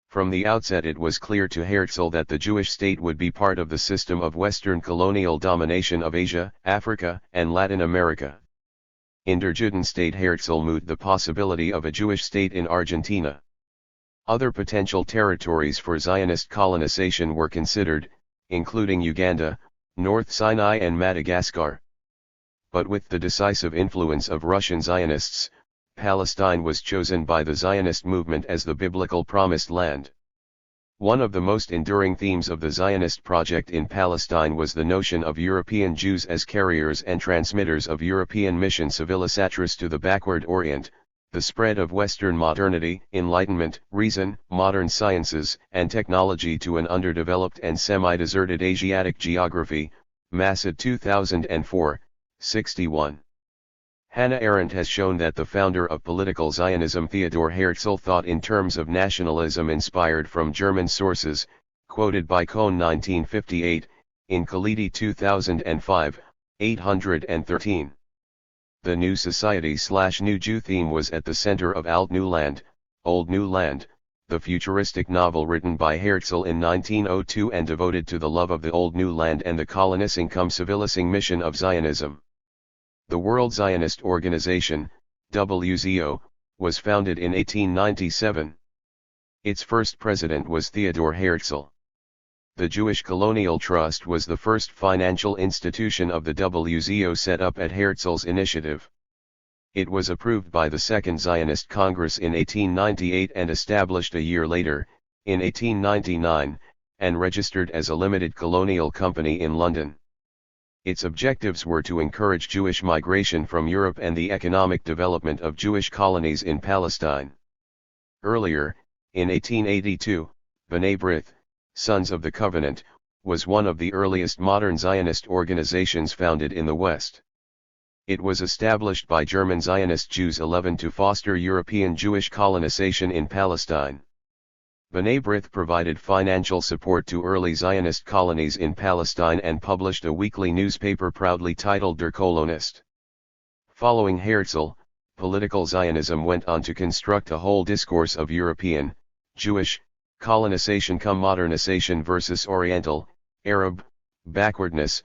From the outset it was clear to Herzl that the Jewish state would be part of the system of Western colonial domination of Asia, Africa, and Latin America. In Der Judenstaat Herzl mooted the possibility of a Jewish state in Argentina. Other potential territories for Zionist colonization were considered, including Uganda, North Sinai and Madagascar. But with the decisive influence of Russian Zionists, Palestine was chosen by the Zionist movement as the biblical promised land. One of the most enduring themes of the Zionist project in Palestine was the notion of European Jews as carriers and transmitters of European mission civilisatris to the backward Orient, The spread of Western modernity, enlightenment, reason, modern sciences, and technology to an underdeveloped and semi-deserted Asiatic geography, Masad 2004, 61. Hannah Arendt has shown that the founder of political Zionism Theodor Herzl thought in terms of nationalism inspired from German sources, quoted by Cohn 1958, in Khalidi 2005, 813. The New Society/New Jew theme was at the center of Alt New Land, Old New Land, the futuristic novel written by Herzl in 1902 and devoted to the love of the Old New Land and the colonizing cum civilizing mission of Zionism. The World Zionist Organization, WZO, was founded in 1897. Its first president was Theodor Herzl. The Jewish Colonial Trust was the first financial institution of the WZO set up at Herzl's initiative. It was approved by the Second Zionist Congress in 1898 and established a year later, in 1899, and registered as a limited colonial company in London. Its objectives were to encourage Jewish migration from Europe and the economic development of Jewish colonies in Palestine. Earlier, in 1882, B'nai B'rith, Sons of the Covenant, was one of the earliest modern Zionist organizations founded in the West. It was established by German Zionist Jews 11 to foster European Jewish colonization in Palestine. B'nai B'rith provided financial support to early Zionist colonies in Palestine and published a weekly newspaper proudly titled Der Kolonist. Following Herzl, political Zionism went on to construct a whole discourse of European, Jewish, colonization cum modernization versus Oriental, Arab, backwardness,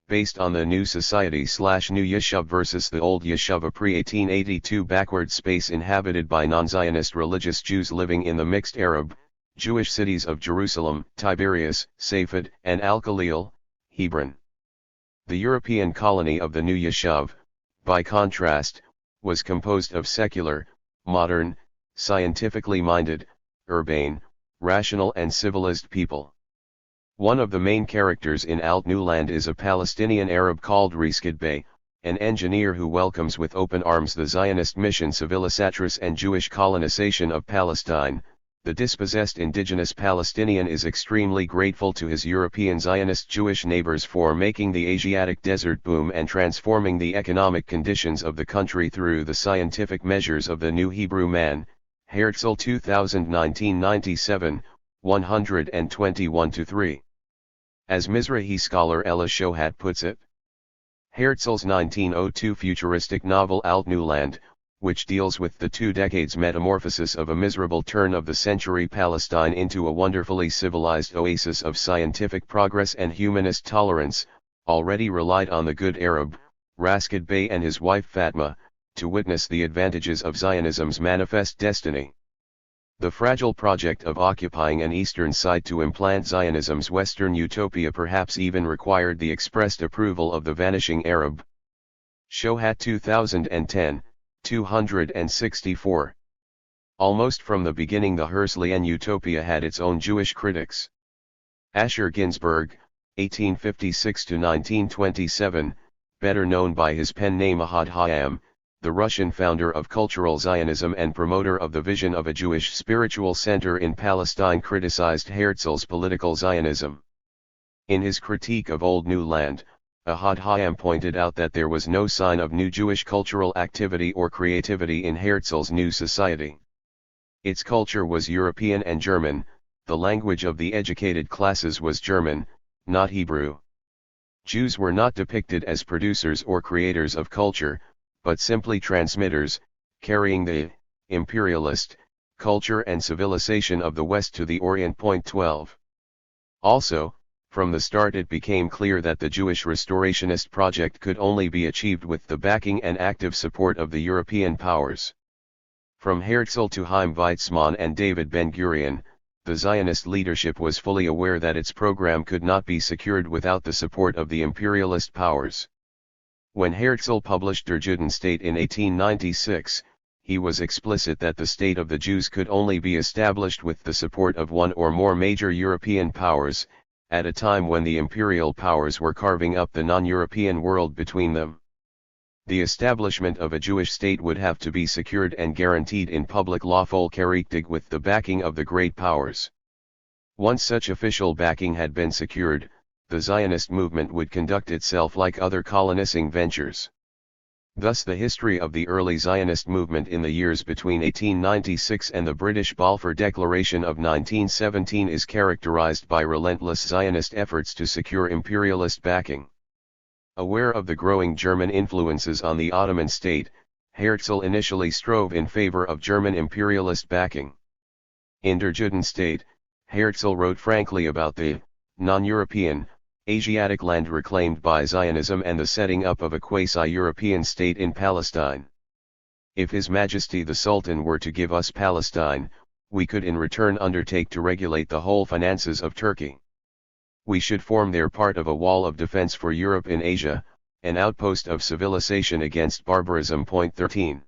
based on the New Society/New Yishuv versus the Old Yishuv, a pre-1882 backward space inhabited by non-Zionist religious Jews living in the mixed Arab, Jewish cities of Jerusalem, Tiberias, Safed, and Al-Khalil, Hebron. The European colony of the New Yishuv, by contrast, was composed of secular, modern, scientifically minded, urbane, rational and civilized people. One of the main characters in Alt New Land is a Palestinian Arab called Rishkid Bey, an engineer who welcomes with open arms the Zionist mission civilisatrice and Jewish colonization of Palestine. The dispossessed indigenous Palestinian is extremely grateful to his European Zionist Jewish neighbors for making the Asiatic desert boom and transforming the economic conditions of the country through the scientific measures of the New Hebrew Man, Herzl 2000-1997, 121-3. As Mizrahi scholar Ella Shohat puts it, Herzl's 1902 futuristic novel Alt New Land, which deals with the 2 decades metamorphosis of a miserable turn-of-the-century Palestine into a wonderfully civilized oasis of scientific progress and humanist tolerance, already relied on the good Arab, Rashid Bey and his wife Fatma, to witness the advantages of Zionism's manifest destiny. The fragile project of occupying an eastern side to implant Zionism's Western utopia perhaps even required the expressed approval of the vanishing Arab. Shohat 2010, 264. Almost from the beginning the Herzlian utopia had its own Jewish critics. Asher Ginsberg, 1856-1927, better known by his pen name Ahad Hayam, the Russian founder of cultural Zionism and promoter of the vision of a Jewish spiritual center in Palestine, criticized Herzl's political Zionism. In his critique of Old New Land, Ahad Hayam pointed out that there was no sign of new Jewish cultural activity or creativity in Herzl's new society. Its culture was European and German, the language of the educated classes was German, not Hebrew. Jews were not depicted as producers or creators of culture, but simply transmitters, carrying the imperialist culture and civilization of the West to the Orient. 12. Also, from the start it became clear that the Jewish restorationist project could only be achieved with the backing and active support of the European powers. From Herzl to Chaim Weizmann and David Ben-Gurion, the Zionist leadership was fully aware that its program could not be secured without the support of the imperialist powers. When Herzl published Der Judenstate in 1896, he was explicit that the state of the Jews could only be established with the support of one or more major European powers, at a time when the imperial powers were carving up the non-European world between them. The establishment of a Jewish state would have to be secured and guaranteed in public law folgerichtig with the backing of the great powers. Once such official backing had been secured, the Zionist movement would conduct itself like other colonizing ventures. Thus the history of the early Zionist movement in the years between 1896 and the British Balfour Declaration of 1917 is characterized by relentless Zionist efforts to secure imperialist backing. Aware of the growing German influences on the Ottoman state, Herzl initially strove in favor of German imperialist backing. In Der Judenstaat, Herzl wrote frankly about the non-European, Asiatic land reclaimed by Zionism and the setting up of a quasi-European state in Palestine. If His Majesty the Sultan were to give us Palestine, we could in return undertake to regulate the whole finances of Turkey. We should form there part of a wall of defense for Europe in Asia, an outpost of civilization against barbarism. 13.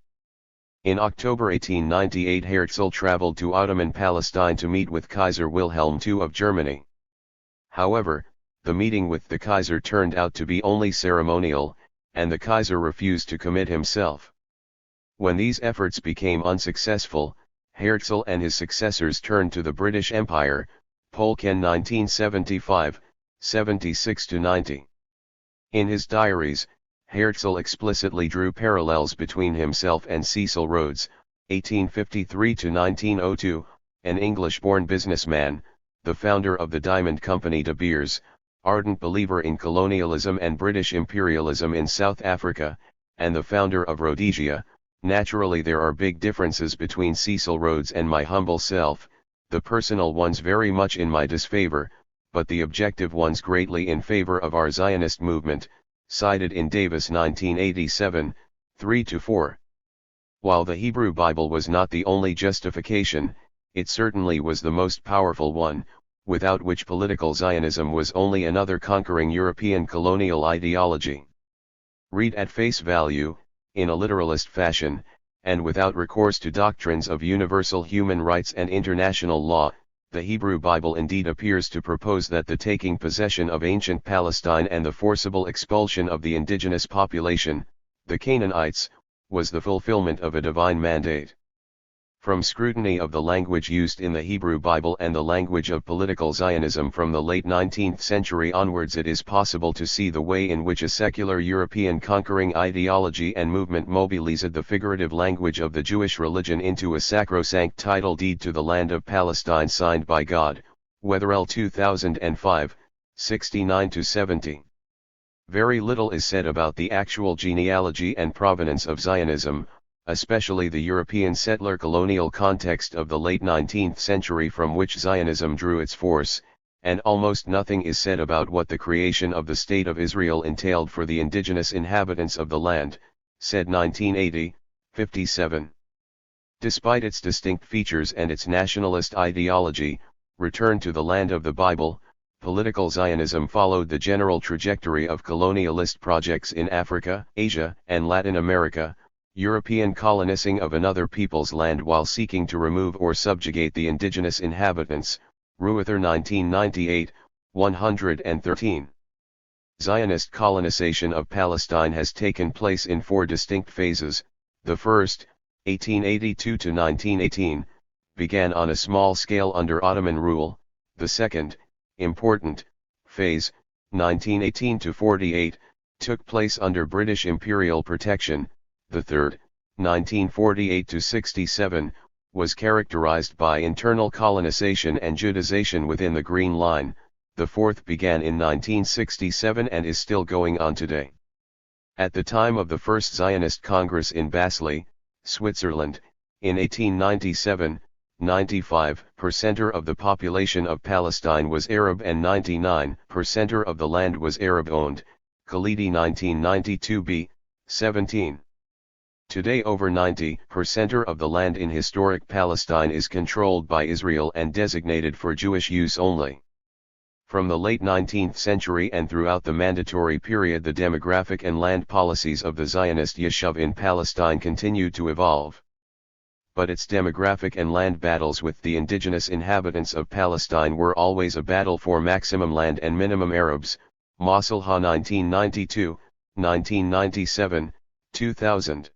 In October 1898 Herzl traveled to Ottoman Palestine to meet with Kaiser Wilhelm II of Germany. However, the meeting with the Kaiser turned out to be only ceremonial, and the Kaiser refused to commit himself. When these efforts became unsuccessful, Herzl and his successors turned to the British Empire, Polken 1975, 76-90. In his diaries, Herzl explicitly drew parallels between himself and Cecil Rhodes, 1853-1902, an English-born businessman, the founder of the Diamond Company De Beers, ardent believer in colonialism and British imperialism in South Africa, and the founder of Rhodesia. Naturally there are big differences between Cecil Rhodes and my humble self, the personal ones very much in my disfavor, but the objective ones greatly in favor of our Zionist movement, cited in Davis 1987, 3-4. While the Hebrew Bible was not the only justification, it certainly was the most powerful one, without which political Zionism was only another conquering European colonial ideology. Read at face value, in a literalist fashion, and without recourse to doctrines of universal human rights and international law, the Hebrew Bible indeed appears to propose that the taking possession of ancient Palestine and the forcible expulsion of the indigenous population, the Canaanites, was the fulfillment of a divine mandate. From scrutiny of the language used in the Hebrew Bible and the language of political Zionism from the late 19th century onwards, it is possible to see the way in which a secular European conquering ideology and movement mobilized the figurative language of the Jewish religion into a sacrosanct title deed to the land of Palestine signed by God, Wetherell 2005, 69-70. Very little is said about the actual genealogy and provenance of Zionism, especially the European settler colonial context of the late 19th century from which Zionism drew its force, and almost nothing is said about what the creation of the State of Israel entailed for the indigenous inhabitants of the land, said 1980, 57. Despite its distinct features and its nationalist ideology, return to the land of the Bible, political Zionism followed the general trajectory of colonialist projects in Africa, Asia, and Latin America, European colonizing of another people's land while seeking to remove or subjugate the indigenous inhabitants, Ruether 1998, 113. Zionist colonization of Palestine has taken place in four distinct phases. The first, 1882-1918, began on a small scale under Ottoman rule. The second, important, phase, 1918-48, took place under British imperial protection. The third, 1948-67, was characterized by internal colonization and Judaization within the Green Line. The fourth began in 1967 and is still going on today. At the time of the First Zionist Congress in Basel, Switzerland, in 1897, 95% of the population of Palestine was Arab and 99% of the land was Arab-owned, Khalidi 1992b, 17. Today over 90% of the land in historic Palestine is controlled by Israel and designated for Jewish use only. From the late 19th century and throughout the mandatory period, the demographic and land policies of the Zionist Yishuv in Palestine continued to evolve. But its demographic and land battles with the indigenous inhabitants of Palestine were always a battle for maximum land and minimum Arabs. Masalha 1992, 1997, 2000.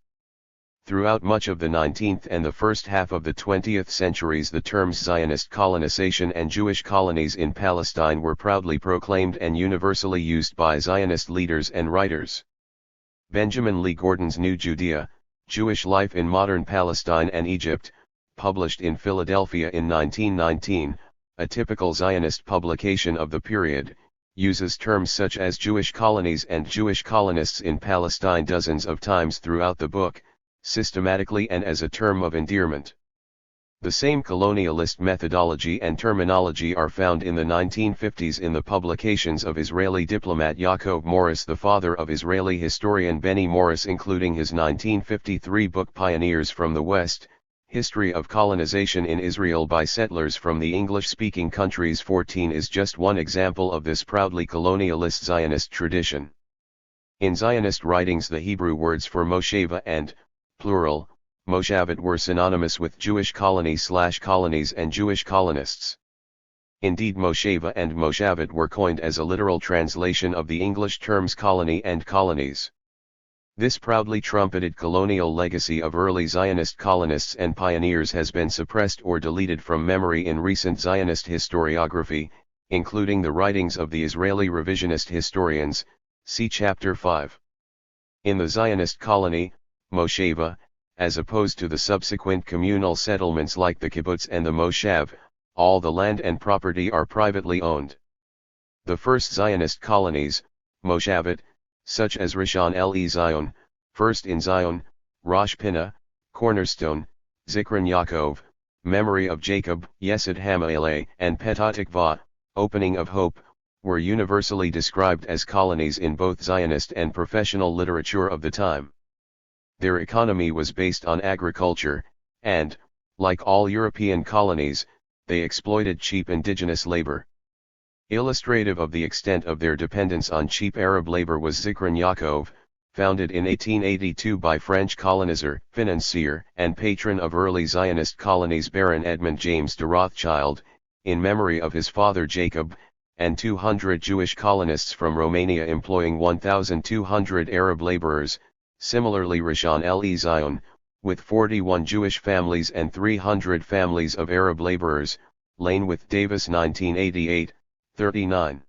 Throughout much of the 19th and the first half of the 20th centuries, the terms Zionist colonization and Jewish colonies in Palestine were proudly proclaimed and universally used by Zionist leaders and writers. Benjamin Lee Gordon's New Judea, Jewish Life in Modern Palestine and Egypt, published in Philadelphia in 1919, a typical Zionist publication of the period, uses terms such as Jewish colonies and Jewish colonists in Palestine dozens of times throughout the book, systematically and as a term of endearment. The same colonialist methodology and terminology are found in the 1950s in the publications of Israeli diplomat Yaakov Morris, the father of Israeli historian Benny Morris, including his 1953 book Pioneers from the West, History of Colonization in Israel by Settlers from the English-Speaking Countries. 14 is just one example of this proudly colonialist Zionist tradition. In Zionist writings, the Hebrew words for Mosheva and, plural, Moshavit were synonymous with Jewish colony/colonies and Jewish colonists. Indeed, Mosheva and Moshavit were coined as a literal translation of the English terms colony and colonies. This proudly trumpeted colonial legacy of early Zionist colonists and pioneers has been suppressed or deleted from memory in recent Zionist historiography, including the writings of the Israeli revisionist historians, see Chapter 5. In the Zionist colony, Mosheva, as opposed to the subsequent communal settlements like the kibbutz and the moshav, all the land and property are privately owned. The first Zionist colonies, Moshavit, such as Rishon LE First in Zion, Rosh Pinna, Cornerstone, Zikron Yaakov, Memory of Jacob, Yesod Hamaele, and Petah Tikvah, Opening of Hope, were universally described as colonies in both Zionist and professional literature of the time. Their economy was based on agriculture, and, like all European colonies, they exploited cheap indigenous labor. Illustrative of the extent of their dependence on cheap Arab labor was Zikron Yaakov, founded in 1882 by French colonizer, financier, and patron of early Zionist colonies Baron Edmund James de Rothschild, in memory of his father Jacob, and 200 Jewish colonists from Romania employing 1,200 Arab laborers. Similarly, Rishon LE with 41 Jewish families and 300 families of Arab laborers, Lane with Davis 1988, 39.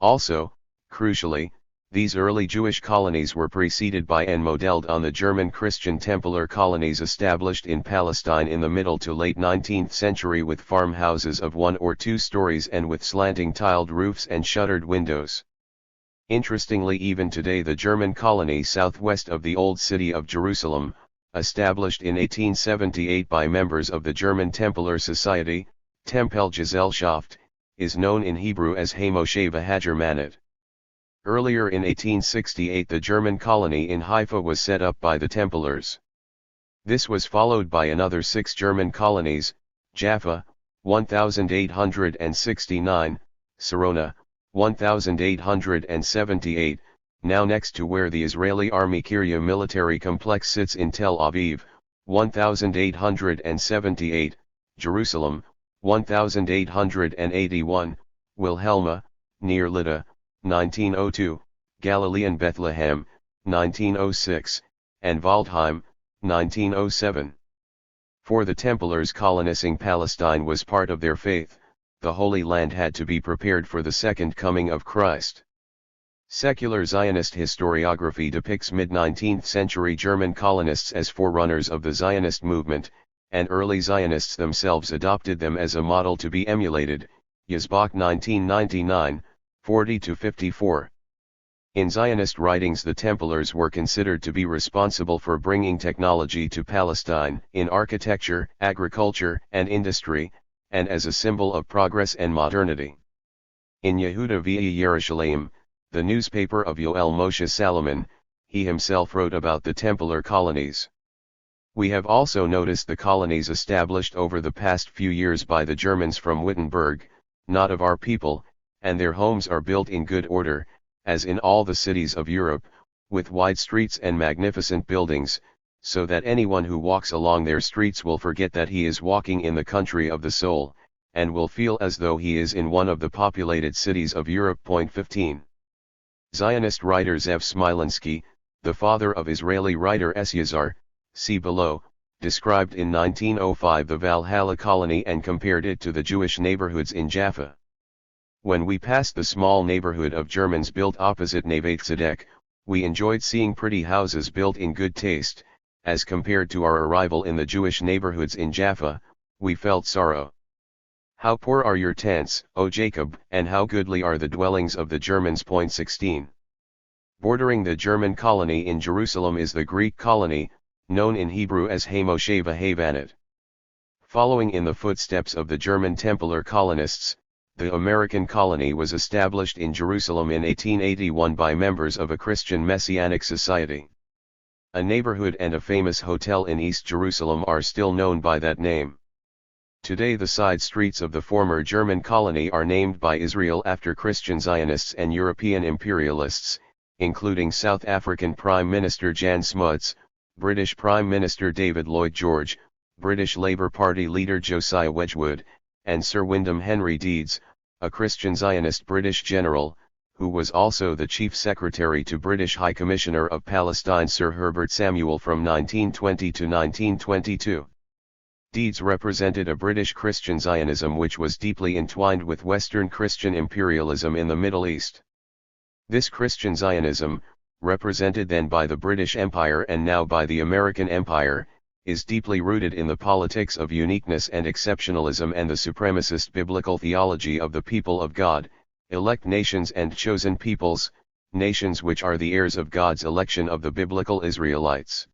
Also, crucially, these early Jewish colonies were preceded by and modeled on the German Christian Templar colonies established in Palestine in the middle to late 19th century with farmhouses of 1 or 2 stories and with slanting tiled roofs and shuttered windows. Interestingly, even today the German colony southwest of the Old City of Jerusalem, established in 1878 by members of the German Templar Society, Tempelgesellschaft, is known in Hebrew as Hamosheva Hagermanat. Earlier in 1868 the German colony in Haifa was set up by the Templars. This was followed by another 6 German colonies, Jaffa, 1869, Sarona, 1878, now next to where the Israeli Army Kiryat military complex sits in Tel Aviv, 1878, Jerusalem, 1881, Wilhelma, near Lydda, 1902, Galilean Bethlehem, 1906, and Waldheim, 1907. For the Templars, colonizing Palestine was part of their faith. The Holy Land had to be prepared for the second coming of Christ. Secular Zionist historiography depicts mid-19th century German colonists as forerunners of the Zionist movement, and early Zionists themselves adopted them as a model to be emulated, Yisbach 1999, 40-54. In Zionist writings, the Templars were considered to be responsible for bringing technology to Palestine in architecture, agriculture, and industry, and as a symbol of progress and modernity. In Yehuda via Yerushalayim, the newspaper of Yoel Moshe Salomon, he himself wrote about the Templar colonies. We have also noticed the colonies established over the past few years by the Germans from Wittenberg, not of our people, and their homes are built in good order, as in all the cities of Europe, with wide streets and magnificent buildings, so that anyone who walks along their streets will forget that he is walking in the country of the soul, and will feel as though he is in one of the populated cities of Europe. 15. Zionist writer Zev Smilansky, the father of Israeli writer Eleazar, see below, described in 1905 the Valhalla colony and compared it to the Jewish neighborhoods in Jaffa. When we passed the small neighborhood of Germans built opposite Neve Tzedek, we enjoyed seeing pretty houses built in good taste. As compared to our arrival in the Jewish neighborhoods in Jaffa, we felt sorrow. How poor are your tents, O Jacob, and how goodly are the dwellings of the Germans. 16. Bordering the German colony in Jerusalem is the Greek colony, known in Hebrew as Hamosheva Havanit. Following in the footsteps of the German Templar colonists, the American colony was established in Jerusalem in 1881 by members of a Christian Messianic society. A neighborhood and a famous hotel in East Jerusalem are still known by that name. Today the side streets of the former German colony are named by Israel after Christian Zionists and European imperialists, including South African Prime Minister Jan Smuts, British Prime Minister David Lloyd George, British Labour Party leader Josiah Wedgwood, and Sir Wyndham Henry Deeds, a Christian Zionist British general, who was also the Chief Secretary to British High Commissioner of Palestine Sir Herbert Samuel from 1920 to 1922. Deeds represented a British Christian Zionism which was deeply entwined with Western Christian imperialism in the Middle East. This Christian Zionism, represented then by the British Empire and now by the American Empire, is deeply rooted in the politics of uniqueness and exceptionalism and the supremacist biblical theology of the people of God, elect nations and chosen peoples, nations which are the heirs of God's election of the biblical Israelites.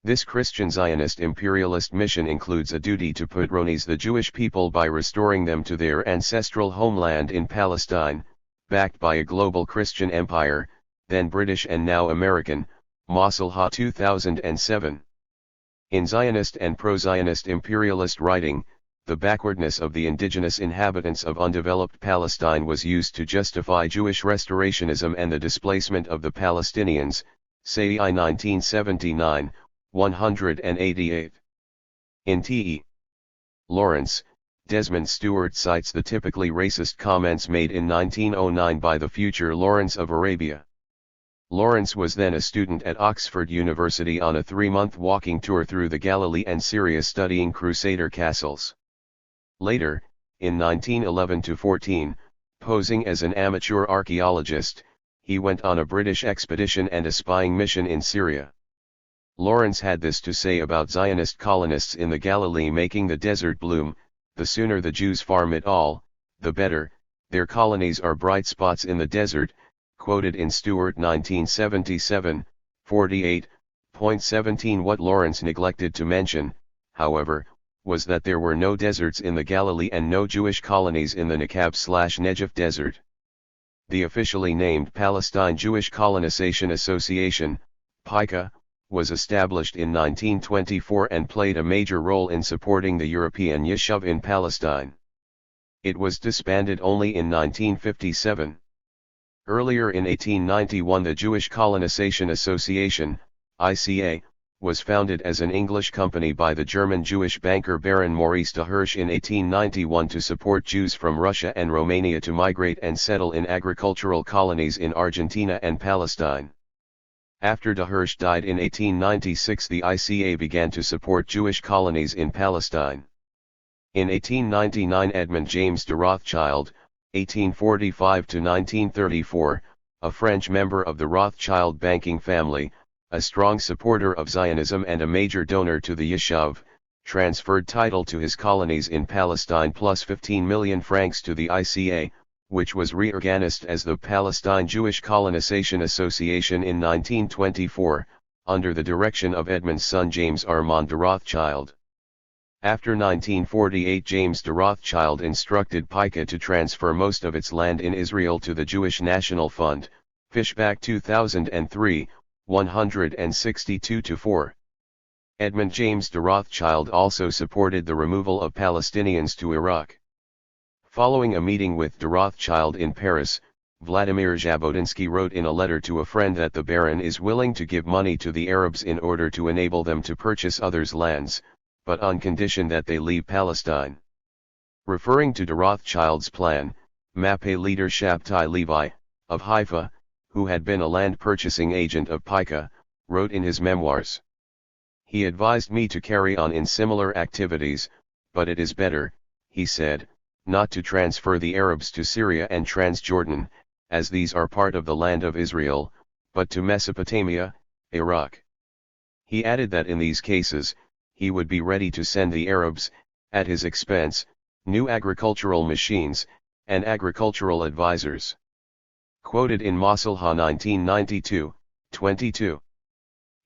This Christian Zionist imperialist mission includes a duty to patronize the Jewish people by restoring them to their ancestral homeland in Palestine, backed by a global Christian empire, then British and now American, Masalha 2007. In Zionist and pro-Zionist imperialist writing, the backwardness of the indigenous inhabitants of undeveloped Palestine was used to justify Jewish restorationism and the displacement of the Palestinians, say I 1979, 188. In T.E. Lawrence, Desmond Stewart cites the typically racist comments made in 1909 by the future Lawrence of Arabia. Lawrence was then a student at Oxford University on a 3-month walking tour through the Galilee and Syria studying Crusader castles. Later, in 1911-14, posing as an amateur archaeologist, he went on a British expedition and a spying mission in Syria. Lawrence had this to say about Zionist colonists in the Galilee making the desert bloom: the sooner the Jews farm it all, the better, their colonies are bright spots in the desert, quoted in Stewart 1977, 48.17. What Lawrence neglected to mention, however, was that there were no deserts in the Galilee and no Jewish colonies in the Nakab/Negev desert. The officially named Palestine Jewish Colonization Association, PICA, was established in 1924 and played a major role in supporting the European Yishuv in Palestine. It was disbanded only in 1957. Earlier in 1891 the Jewish Colonization Association, ICA, was founded as an English company by the German Jewish banker Baron Maurice de Hirsch in 1891 to support Jews from Russia and Romania to migrate and settle in agricultural colonies in Argentina and Palestine. After de Hirsch died in 1896 the ICA began to support Jewish colonies in Palestine. In 1899 Edmond James de Rothschild, 1845–1934, a French member of the Rothschild banking family, a strong supporter of Zionism and a major donor to the Yishuv, transferred title to his colonies in Palestine plus 15 million francs to the ICA, which was reorganized as the Palestine Jewish Colonization Association in 1924, under the direction of Edmond's son James Armand de Rothschild. After 1948 James de Rothschild instructed PICA to transfer most of its land in Israel to the Jewish National Fund, Fishback 2003, 162-4. Edmond James de Rothschild also supported the removal of Palestinians to Iraq. Following a meeting with de Rothschild in Paris, Vladimir Jabotinsky wrote in a letter to a friend that the Baron is willing to give money to the Arabs in order to enable them to purchase others' lands, but on condition that they leave Palestine. Referring to de Rothschild's plan, MAPE leader Shabtai Levi, of Haifa, who had been a land purchasing agent of Pica, wrote in his memoirs. He advised me to carry on in similar activities, but it is better, he said, not to transfer the Arabs to Syria and Transjordan, as these are part of the land of Israel, but to Mesopotamia, Iraq. He added that in these cases, he would be ready to send the Arabs, at his expense, new agricultural machines, and agricultural advisors. Quoted in Masalha 1992, 22.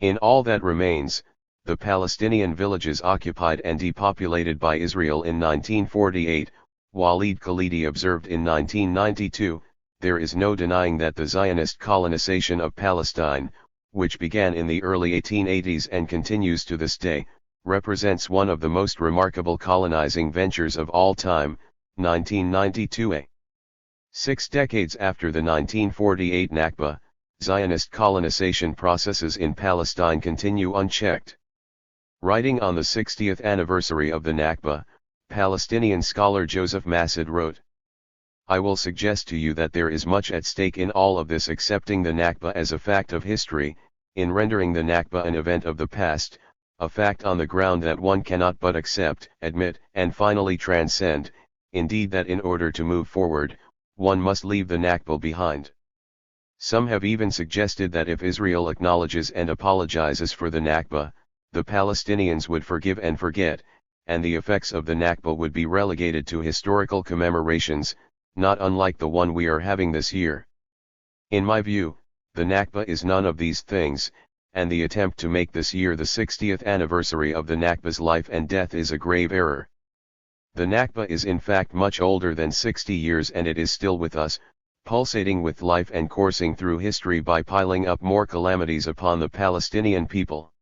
In all that remains, the Palestinian villages occupied and depopulated by Israel in 1948, Walid Khalidi observed in 1992, there is no denying that the Zionist colonization of Palestine, which began in the early 1880s and continues to this day, represents one of the most remarkable colonizing ventures of all time, 1992a. 6 decades after the 1948 Nakba, Zionist colonization processes in Palestine continue unchecked. Writing on the 60th anniversary of the Nakba, Palestinian scholar Joseph Masad wrote, I will suggest to you that there is much at stake in all of this, accepting the Nakba as a fact of history, in rendering the Nakba an event of the past, a fact on the ground that one cannot but accept, admit, and finally transcend, indeed that in order to move forward, one must leave the Nakba behind. Some have even suggested that if Israel acknowledges and apologizes for the Nakba, the Palestinians would forgive and forget, and the effects of the Nakba would be relegated to historical commemorations, not unlike the one we are having this year. In my view, the Nakba is none of these things, and the attempt to make this year the 60th anniversary of the Nakba's life and death is a grave error. The Nakba is in fact much older than 60 years, and it is still with us, pulsating with life and coursing through history by piling up more calamities upon the Palestinian people.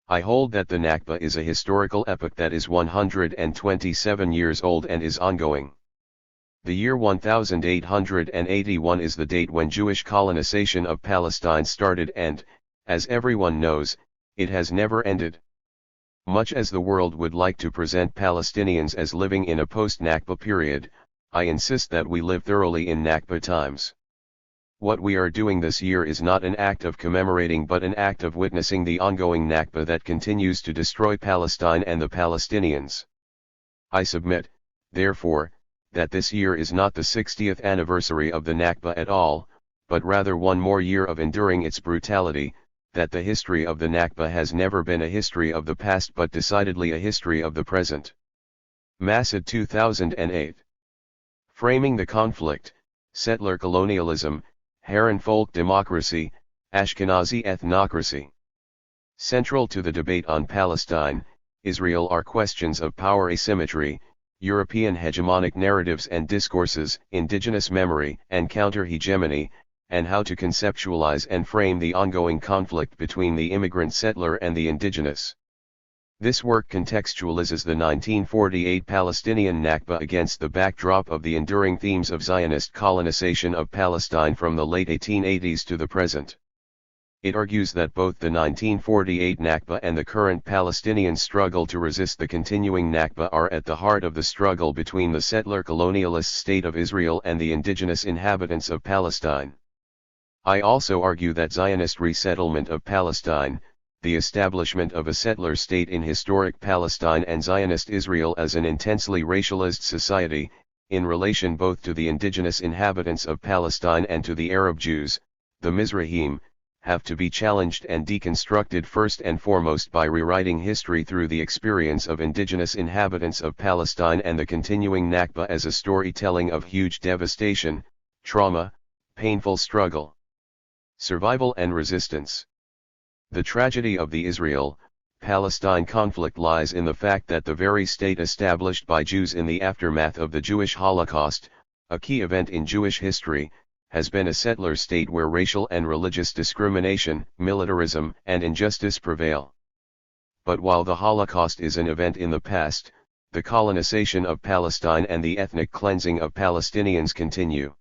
I hold that the Nakba is a historical epoch that is 127 years old and is ongoing. The year 1881 is the date when Jewish colonization of Palestine started and, as everyone knows, it has never ended. Much as the world would like to present Palestinians as living in a post-Nakba period, I insist that we live thoroughly in Nakba times. What we are doing this year is not an act of commemorating but an act of witnessing the ongoing Nakba that continues to destroy Palestine and the Palestinians. I submit, therefore, that this year is not the 60th anniversary of the Nakba at all, but rather one more year of enduring its brutality, that the history of the Nakba has never been a history of the past but decidedly a history of the present. Masad 2008. Framing the conflict, Settler Colonialism, Herrenvolk Democracy, Ashkenazi Ethnocracy. Central to the debate on Palestine, Israel are questions of power asymmetry, European hegemonic narratives and discourses, indigenous memory and counter-hegemony, and how to conceptualize and frame the ongoing conflict between the immigrant settler and the indigenous. This work contextualizes the 1948 Palestinian Nakba against the backdrop of the enduring themes of Zionist colonization of Palestine from the late 1880s to the present. It argues that both the 1948 Nakba and the current Palestinian struggle to resist the continuing Nakba are at the heart of the struggle between the settler colonialist state of Israel and the indigenous inhabitants of Palestine. I also argue that Zionist resettlement of Palestine, the establishment of a settler state in historic Palestine, and Zionist Israel as an intensely racialized society, in relation both to the indigenous inhabitants of Palestine and to the Arab Jews, the Mizrahim, have to be challenged and deconstructed first and foremost by rewriting history through the experience of indigenous inhabitants of Palestine and the continuing Nakba as a storytelling of huge devastation, trauma, painful struggle, survival and resistance. The tragedy of the Israel-Palestine conflict lies in the fact that the very state established by Jews in the aftermath of the Jewish Holocaust, a key event in Jewish history, has been a settler state where racial and religious discrimination, militarism, and injustice prevail. But while the Holocaust is an event in the past, the colonization of Palestine and the ethnic cleansing of Palestinians continue.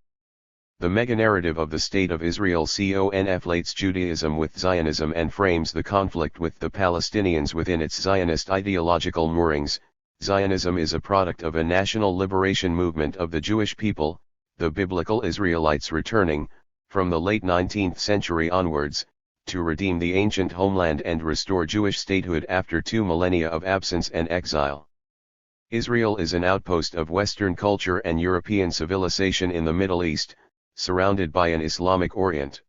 The meganarrative of the State of Israel conflates Judaism with Zionism and frames the conflict with the Palestinians within its Zionist ideological moorings. Zionism is a product of a national liberation movement of the Jewish people, the biblical Israelites returning, from the late 19th century onwards, to redeem the ancient homeland and restore Jewish statehood after 2 millennia of absence and exile. Israel is an outpost of Western culture and European civilization in the Middle East, surrounded by an Islamic Orient.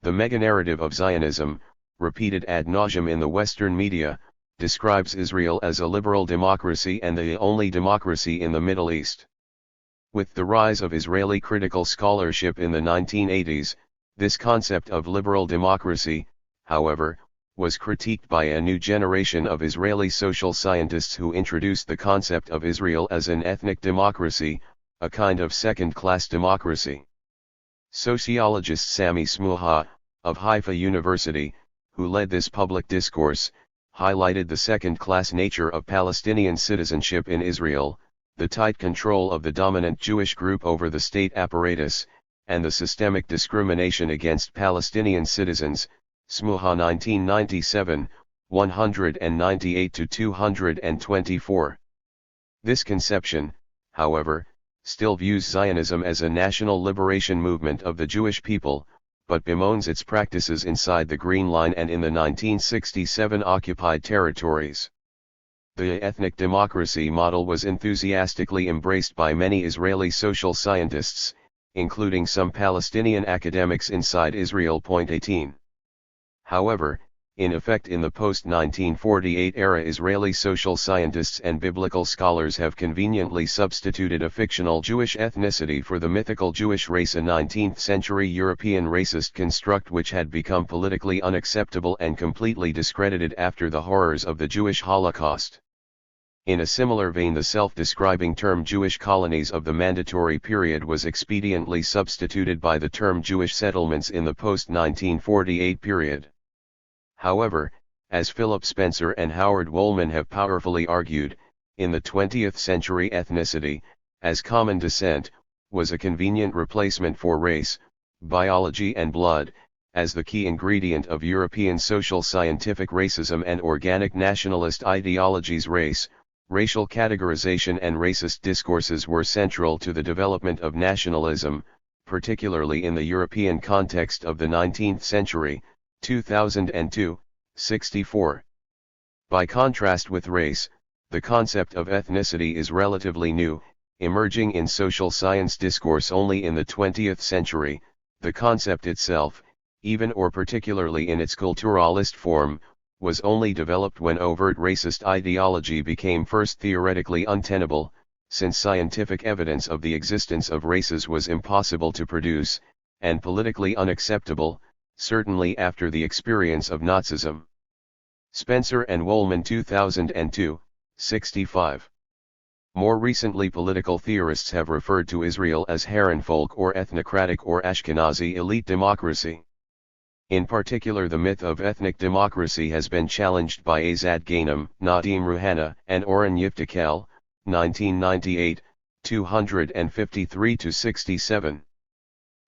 The meganarrative of Zionism, repeated ad nauseum in the Western media, describes Israel as a liberal democracy and the only democracy in the Middle East. With the rise of Israeli critical scholarship in the 1980s, this concept of liberal democracy, however, was critiqued by a new generation of Israeli social scientists who introduced the concept of Israel as an ethnic democracy, a kind of second-class democracy. Sociologist Sami Smuha, of Haifa University, who led this public discourse, highlighted the second-class nature of Palestinian citizenship in Israel, the tight control of the dominant Jewish group over the state apparatus, and the systemic discrimination against Palestinian citizens. Smuha 1997, 198-224. This conception, however, still views Zionism as a national liberation movement of the Jewish people, but bemoans its practices inside the Green Line and in the 1967 occupied territories. The ethnic democracy model was enthusiastically embraced by many Israeli social scientists, including some Palestinian academics inside Israel. 18. However, in effect in the post-1948 era Israeli social scientists and biblical scholars have conveniently substituted a fictional Jewish ethnicity for the mythical Jewish race, a 19th-century European racist construct which had become politically unacceptable and completely discredited after the horrors of the Jewish Holocaust. In a similar vein, the self-describing term Jewish colonies of the Mandatory period was expediently substituted by the term Jewish settlements in the post-1948 period. However, as Philip Spencer and Howard Wollman have powerfully argued, in the 20th century ethnicity, as common descent, was a convenient replacement for race, biology and blood, as the key ingredient of European social scientific racism and organic nationalist ideologies. Racial categorization and racist discourses were central to the development of nationalism, particularly in the European context of the 19th century, 2002, 64. By contrast with race, the concept of ethnicity is relatively new, emerging in social science discourse only in the 20th century. The concept itself, even or particularly in its culturalist form, was only developed when overt racist ideology became first theoretically untenable, since scientific evidence of the existence of races was impossible to produce, and politically unacceptable, certainly after the experience of Nazism. Spencer and Wollman 2002, 65. More recently, political theorists have referred to Israel as Herrenvolk or ethnocratic or Ashkenazi elite democracy. In particular, the myth of ethnic democracy has been challenged by Azad Ghanem, Nadim Rouhana, and Oren Yiftekel, 1998, 253-67.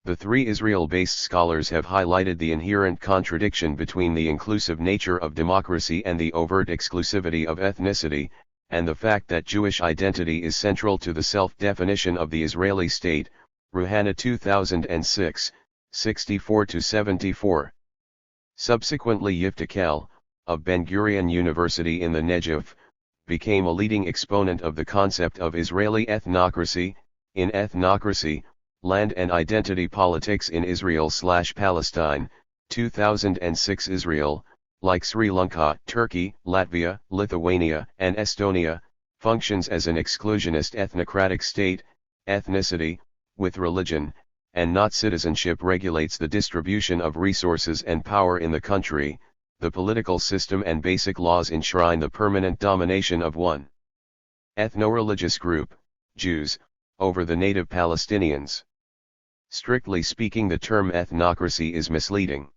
The three Israel-based scholars have highlighted the inherent contradiction between the inclusive nature of democracy and the overt exclusivity of ethnicity, and the fact that Jewish identity is central to the self-definition of the Israeli state. Rouhana 2006, 64-74. Subsequently, Yiftekel, of Ben-Gurion University in the Negev, became a leading exponent of the concept of Israeli ethnocracy. In Ethnocracy, Land and Identity Politics in Israel/Palestine, 2006. Israel, like Sri Lanka, Turkey, Latvia, Lithuania, and Estonia, functions as an exclusionist ethnocratic state. Ethnicity, with religion, and not citizenship, regulates the distribution of resources and power in the country. The political system and basic laws enshrine the permanent domination of one ethno-religious group, Jews, over the native Palestinians. Strictly speaking, the term ethnocracy is misleading.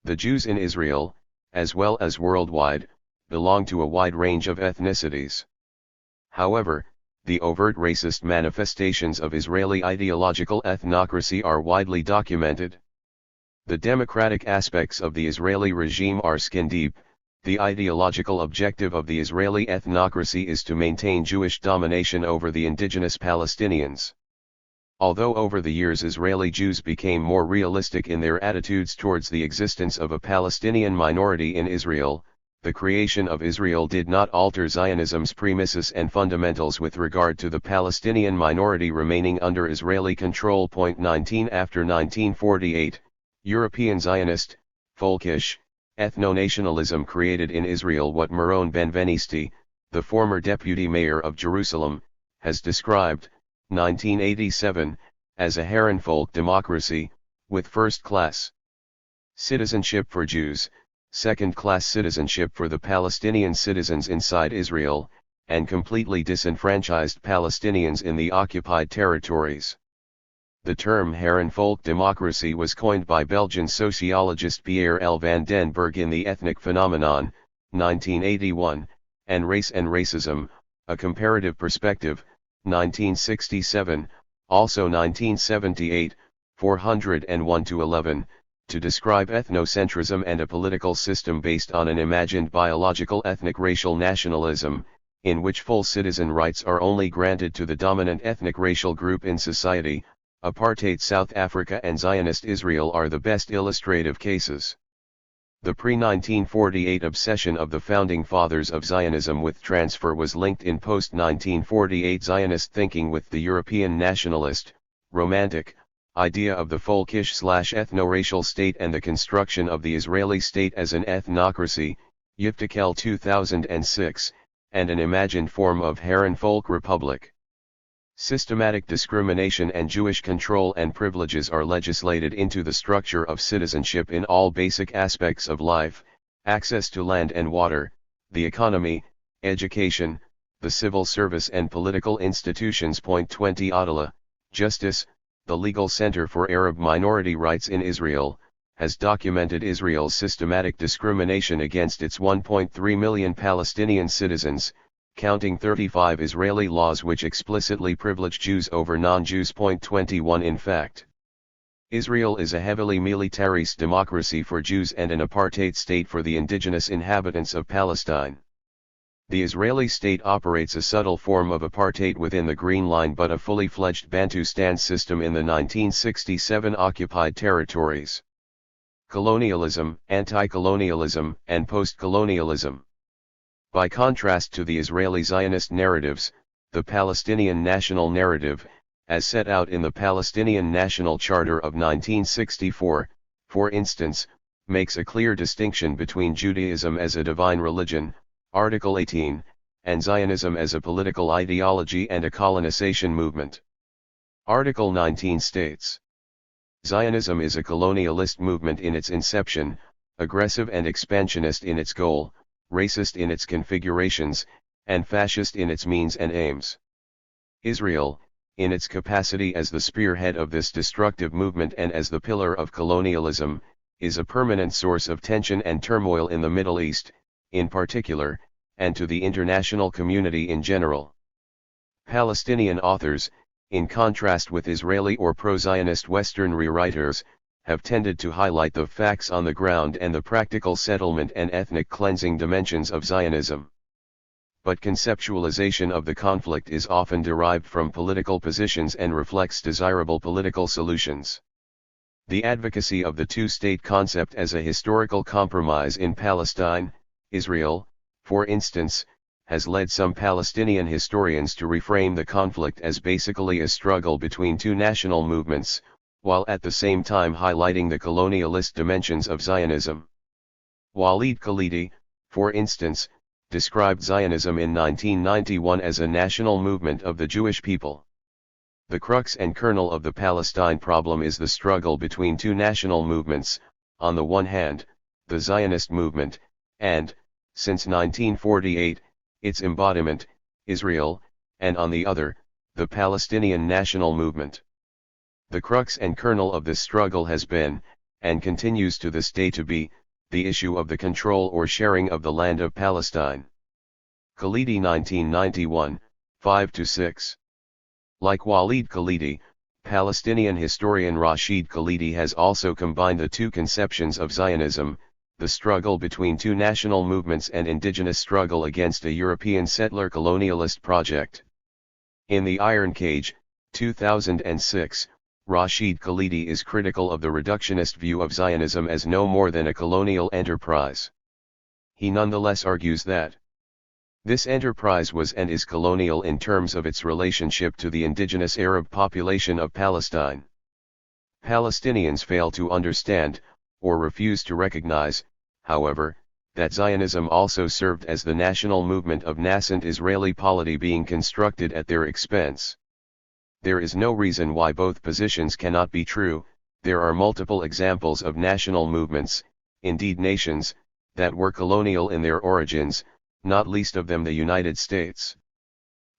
The Jews in Israel, as well as worldwide, belong to a wide range of ethnicities. However, the overt racist manifestations of Israeli ideological ethnocracy are widely documented. The democratic aspects of the Israeli regime are skin-deep. The ideological objective of the Israeli ethnocracy is to maintain Jewish domination over the indigenous Palestinians. Although over the years Israeli Jews became more realistic in their attitudes towards the existence of a Palestinian minority in Israel, the creation of Israel did not alter Zionism's premises and fundamentals with regard to the Palestinian minority remaining under Israeli control. 19 After 1948, European Zionist, folkish, ethno-nationalism created in Israel what Meron Benvenisti, the former deputy mayor of Jerusalem, has described, 1987, as a Herrenvolk democracy, with first-class citizenship for Jews, second-class citizenship for the Palestinian citizens inside Israel, and completely disenfranchised Palestinians in the occupied territories. The term Herrenvolk democracy was coined by Belgian sociologist Pierre L. van den Berg in The Ethnic Phenomenon, 1981, and Race and Racism, A Comparative Perspective, 1967, also 1978, 401-11, to describe ethnocentrism and a political system based on an imagined biological ethnic racial nationalism, in which full citizen rights are only granted to the dominant ethnic racial group in society. Apartheid South Africa and Zionist Israel are the best illustrative cases. The pre-1948 obsession of the founding fathers of Zionism with transfer was linked in post-1948 Zionist thinking with the European nationalist, romantic, idea of the folkish/ethno-racial state and the construction of the Israeli state as an ethnocracy, Yiftekel 2006, and an imagined form of Herrenvolk Republic. Systematic discrimination and Jewish control and privileges are legislated into the structure of citizenship in all basic aspects of life: access to land and water, the economy, education, the civil service and political institutions. 20 Adala, Justice, the Legal Center for Arab Minority Rights in Israel, has documented Israel's systematic discrimination against its 1.3 million Palestinian citizens, counting 35 Israeli laws which explicitly privilege Jews over non-Jews. 21 In fact, Israel is a heavily militarist democracy for Jews and an apartheid state for the indigenous inhabitants of Palestine. The Israeli state operates a subtle form of apartheid within the Green Line but a fully fledged Bantustan system in the 1967 occupied territories. Colonialism, anti-colonialism, and post-colonialism. By contrast to the Israeli Zionist narratives, the Palestinian national narrative, as set out in the Palestinian National Charter of 1964, for instance, makes a clear distinction between Judaism as a divine religion, Article 18, and Zionism as a political ideology and a colonization movement. Article 19 states, Zionism is a colonialist movement in its inception, aggressive and expansionist in its goal, racist in its configurations, and fascist in its means and aims. Israel, in its capacity as the spearhead of this destructive movement and as the pillar of colonialism, is a permanent source of tension and turmoil in the Middle East, in particular, and to the international community in general. Palestinian authors, in contrast with Israeli or pro-Zionist Western rewriters, have tended to highlight the facts on the ground and the practical settlement and ethnic cleansing dimensions of Zionism. But conceptualization of the conflict is often derived from political positions and reflects desirable political solutions. The advocacy of the two-state concept as a historical compromise in Palestine, Israel, for instance, has led some Palestinian historians to reframe the conflict as basically a struggle between two national movements, while at the same time highlighting the colonialist dimensions of Zionism. Walid Khalidi, for instance, described Zionism in 1991 as a national movement of the Jewish people. The crux and kernel of the Palestine problem is the struggle between two national movements, on the one hand, the Zionist movement, and, since 1948, its embodiment, Israel, and on the other, the Palestinian national movement. The crux and kernel of this struggle has been, and continues to this day to be, the issue of the control or sharing of the land of Palestine. Khalidi 1991, 5-6. Like Walid Khalidi, Palestinian historian Rashid Khalidi has also combined the two conceptions of Zionism, the struggle between two national movements and indigenous struggle against a European settler colonialist project. In The Iron Cage, 2006, Rashid Khalidi is critical of the reductionist view of Zionism as no more than a colonial enterprise. He nonetheless argues that this enterprise was and is colonial in terms of its relationship to the indigenous Arab population of Palestine. Palestinians fail to understand, or refuse to recognize, however, that Zionism also served as the national movement of nascent Israeli polity being constructed at their expense. There is no reason why both positions cannot be true. There are multiple examples of national movements, indeed nations, that were colonial in their origins, not least of them the United States.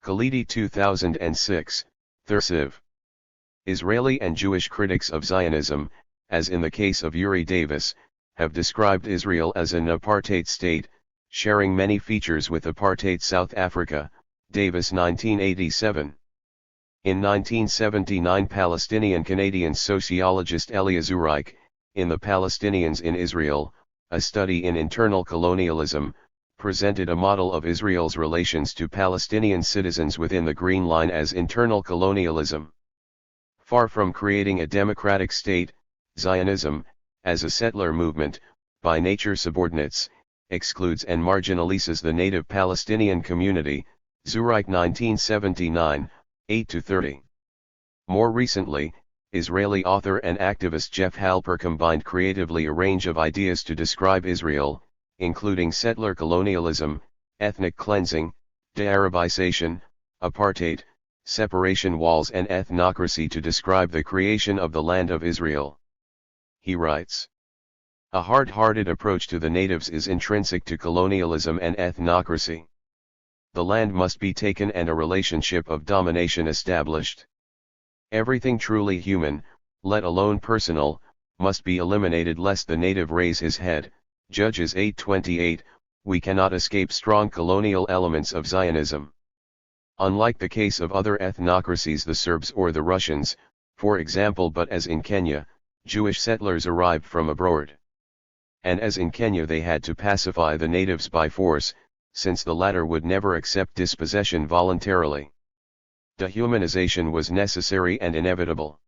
Khalidi 2006, THIRD-WORLDISm. Israeli and Jewish critics of Zionism, as in the case of Uri Davis, have described Israel as an apartheid state, sharing many features with apartheid South Africa, Davis 1987. In 1979 Palestinian-Canadian sociologist Eliezer Reich, in The Palestinians in Israel, a study in internal colonialism, presented a model of Israel's relations to Palestinian citizens within the Green Line as internal colonialism. Far from creating a democratic state, Zionism, as a settler movement, by nature subordinates, excludes and marginalizes the native Palestinian community, Zurich 1979, 8-30. More recently, Israeli author and activist Jeff Halper combined creatively a range of ideas to describe Israel, including settler colonialism, ethnic cleansing, de-Arabization, apartheid, separation walls and ethnocracy to describe the creation of the land of Israel. He writes, "A hard-hearted approach to the natives is intrinsic to colonialism and ethnocracy. The land must be taken and a relationship of domination established. Everything truly human, let alone personal, must be eliminated lest the native raise his head." Judges 8:28. We cannot escape strong colonial elements of Zionism. Unlike the case of other ethnocracies, the Serbs or the Russians, for example, but as in Kenya, Jewish settlers arrived from abroad. And as in Kenya they had to pacify the natives by force, since the latter would never accept dispossession voluntarily. Dehumanization was necessary and inevitable.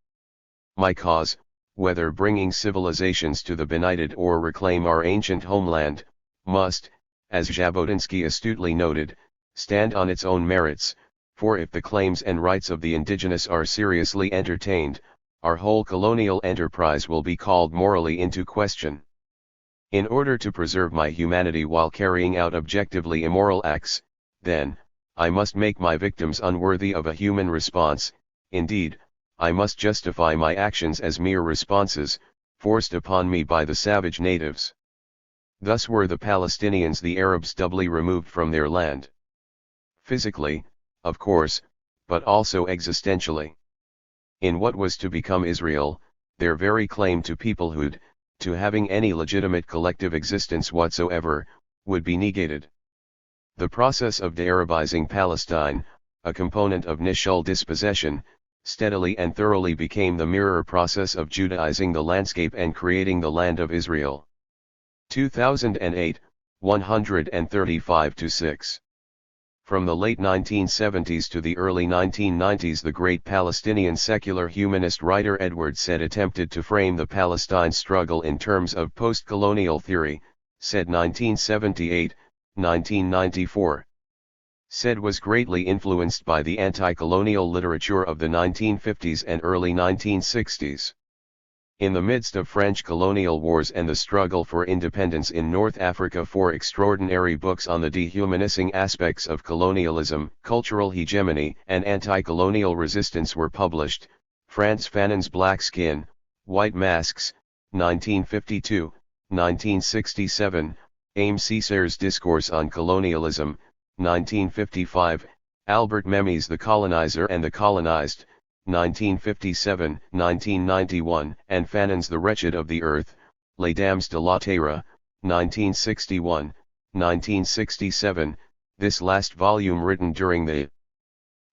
My cause, whether bringing civilizations to the benighted or reclaim our ancient homeland, must, as Jabotinsky astutely noted, stand on its own merits, for if the claims and rights of the indigenous are seriously entertained, our whole colonial enterprise will be called morally into question. In order to preserve my humanity while carrying out objectively immoral acts, then, I must make my victims unworthy of a human response. Indeed, I must justify my actions as mere responses, forced upon me by the savage natives. Thus were the Palestinians the Arabs doubly removed from their land. Physically, of course, but also existentially. In what was to become Israel, their very claim to peoplehood, to having any legitimate collective existence whatsoever, would be negated. The process of de-Arabizing Palestine, a component of initial dispossession, steadily and thoroughly became the mirror process of Judaizing the landscape and creating the land of Israel. 2008, 135-6. From the late 1970s to the early 1990s, the great Palestinian secular humanist writer Edward Said attempted to frame the Palestine struggle in terms of post-colonial theory, Said 1978, 1994. Said was greatly influenced by the anti-colonial literature of the 1950s and early 1960s. In the midst of French colonial wars and the struggle for independence in North Africa, 4 extraordinary books on the dehumanizing aspects of colonialism, cultural hegemony, and anti-colonial resistance were published. Frantz Fanon's Black Skin, White Masks, 1952, 1967, Aimé César's Discourse on Colonialism, 1955, Albert Memmi's The Colonizer and the Colonized, 1957, 1991, and Fanon's The Wretched of the Earth, Les Dames de la Terre, 1961, 1967, this last volume written during the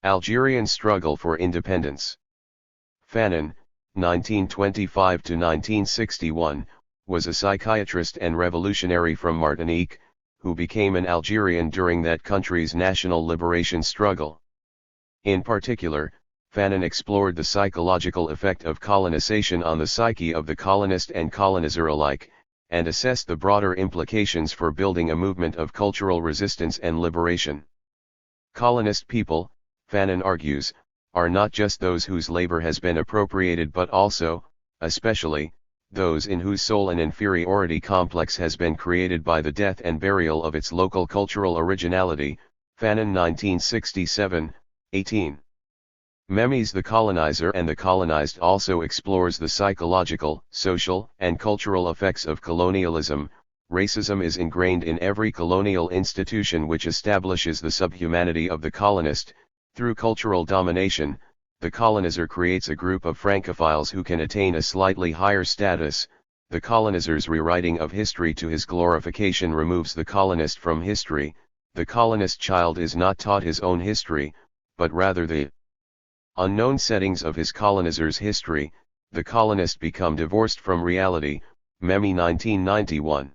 Algerian struggle for independence. Fanon, 1925-1961, was a psychiatrist and revolutionary from Martinique, who became an Algerian during that country's national liberation struggle. In particular, Fanon explored the psychological effect of colonization on the psyche of the colonist and colonizer alike, and assessed the broader implications for building a movement of cultural resistance and liberation. Colonist people, Fanon argues, are not just those whose labor has been appropriated but also, especially, those in whose soul an inferiority complex has been created by the death and burial of its local cultural originality, Fanon 1967, 18. Memes The Colonizer and the Colonized also explores the psychological, social, and cultural effects of colonialism. Racism is ingrained in every colonial institution which establishes the subhumanity of the colonist. Through cultural domination, the colonizer creates a group of Francophiles who can attain a slightly higher status. The colonizer's rewriting of history to his glorification removes the colonist from history. The colonist child is not taught his own history, but rather the unknown settings of his colonizer's history. The colonist become divorced from reality. Memi 1991.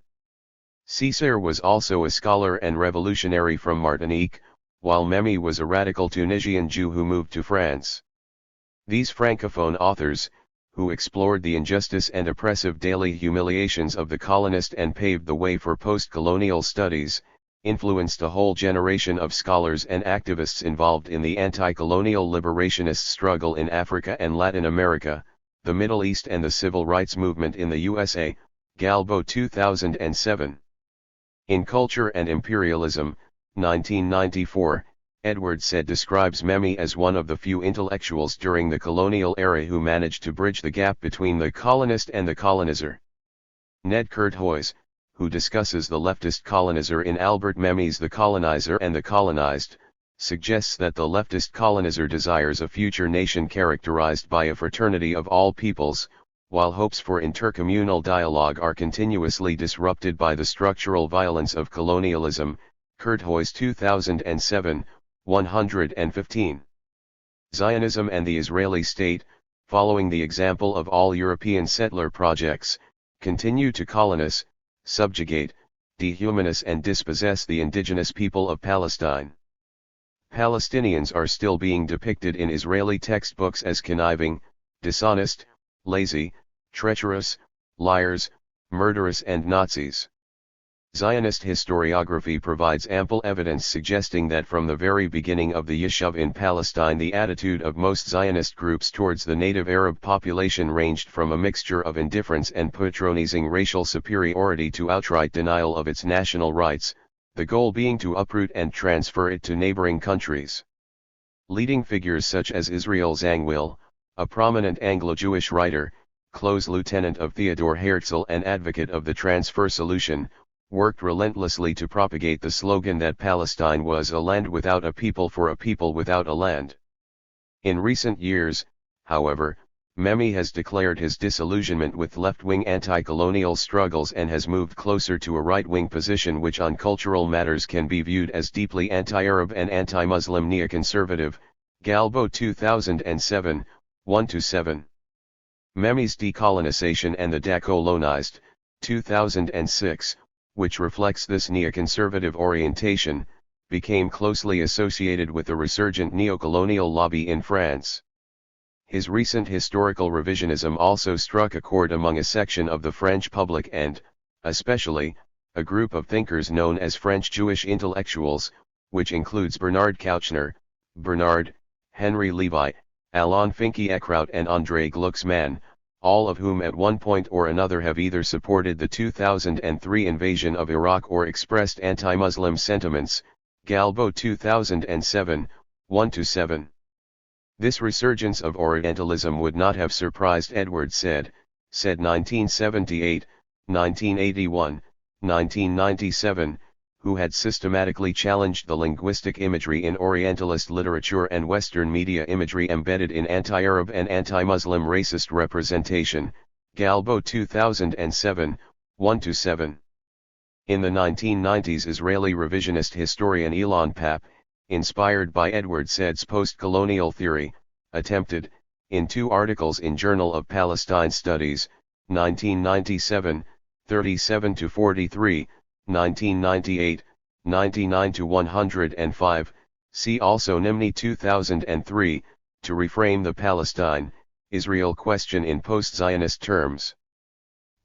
Césaire was also a scholar and revolutionary from Martinique, while Memi was a radical Tunisian Jew who moved to France. These Francophone authors, who explored the injustice and oppressive daily humiliations of the colonist and paved the way for post-colonial studies, influenced a whole generation of scholars and activists involved in the anti-colonial liberationist struggle in Africa and Latin America, the Middle East and the civil rights movement in the USA, Galbo 2007. In Culture and Imperialism, 1994, Edward Said describes Memi as one of the few intellectuals during the colonial era who managed to bridge the gap between the colonist and the colonizer. Ned Curthoys, who discusses the leftist colonizer in Albert Memmi's The Colonizer and the Colonized, suggests that the leftist colonizer desires a future nation characterized by a fraternity of all peoples, while hopes for intercommunal dialogue are continuously disrupted by the structural violence of colonialism. Curthoys 2007, 115. Zionism and the Israeli state, following the example of all European settler projects, continue to colonize, subjugate, dehumanize and dispossess the indigenous people of Palestine. Palestinians are still being depicted in Israeli textbooks as conniving, dishonest, lazy, treacherous, liars, murderers and Nazis. Zionist historiography provides ample evidence suggesting that from the very beginning of the Yishuv in Palestine the attitude of most Zionist groups towards the native Arab population ranged from a mixture of indifference and patronizing racial superiority to outright denial of its national rights, the goal being to uproot and transfer it to neighboring countries. Leading figures such as Israel Zangwill, a prominent Anglo-Jewish writer, close lieutenant of Theodor Herzl and advocate of the transfer solution, worked relentlessly to propagate the slogan that Palestine was a land without a people for a people without a land. In recent years, however, Memi has declared his disillusionment with left-wing anti-colonial struggles and has moved closer to a right-wing position which on cultural matters can be viewed as deeply anti-Arab and anti-Muslim neoconservative. Galbo 2007, 1-7. Memi's Decolonization and the Decolonized, 2006, which reflects this neoconservative orientation, became closely associated with the resurgent neocolonial lobby in France. His recent historical revisionism also struck a chord among a section of the French public and, especially, a group of thinkers known as French Jewish intellectuals, which includes Bernard Kouchner, Bernard, Henry Lévy, Alain Finkielkraut and André Glucksmann, all of whom at one point or another have either supported the 2003 invasion of Iraq or expressed anti-Muslim sentiments. Galbo 2007, 1-7. This resurgence of Orientalism would not have surprised Edward Said 1978, 1981, 1997, who had systematically challenged the linguistic imagery in Orientalist literature and Western media imagery embedded in anti-Arab and anti-Muslim racist representation. Galbo 2007, 1-7. In the 1990s, Israeli revisionist historian Elon Papp, inspired by Edward Said's post-colonial theory, attempted, in 2 articles in Journal of Palestine Studies, 1997, 37-43, 1998, 99-105, see also Nimni 2003, to reframe the Palestine-Israel question in post-Zionist terms.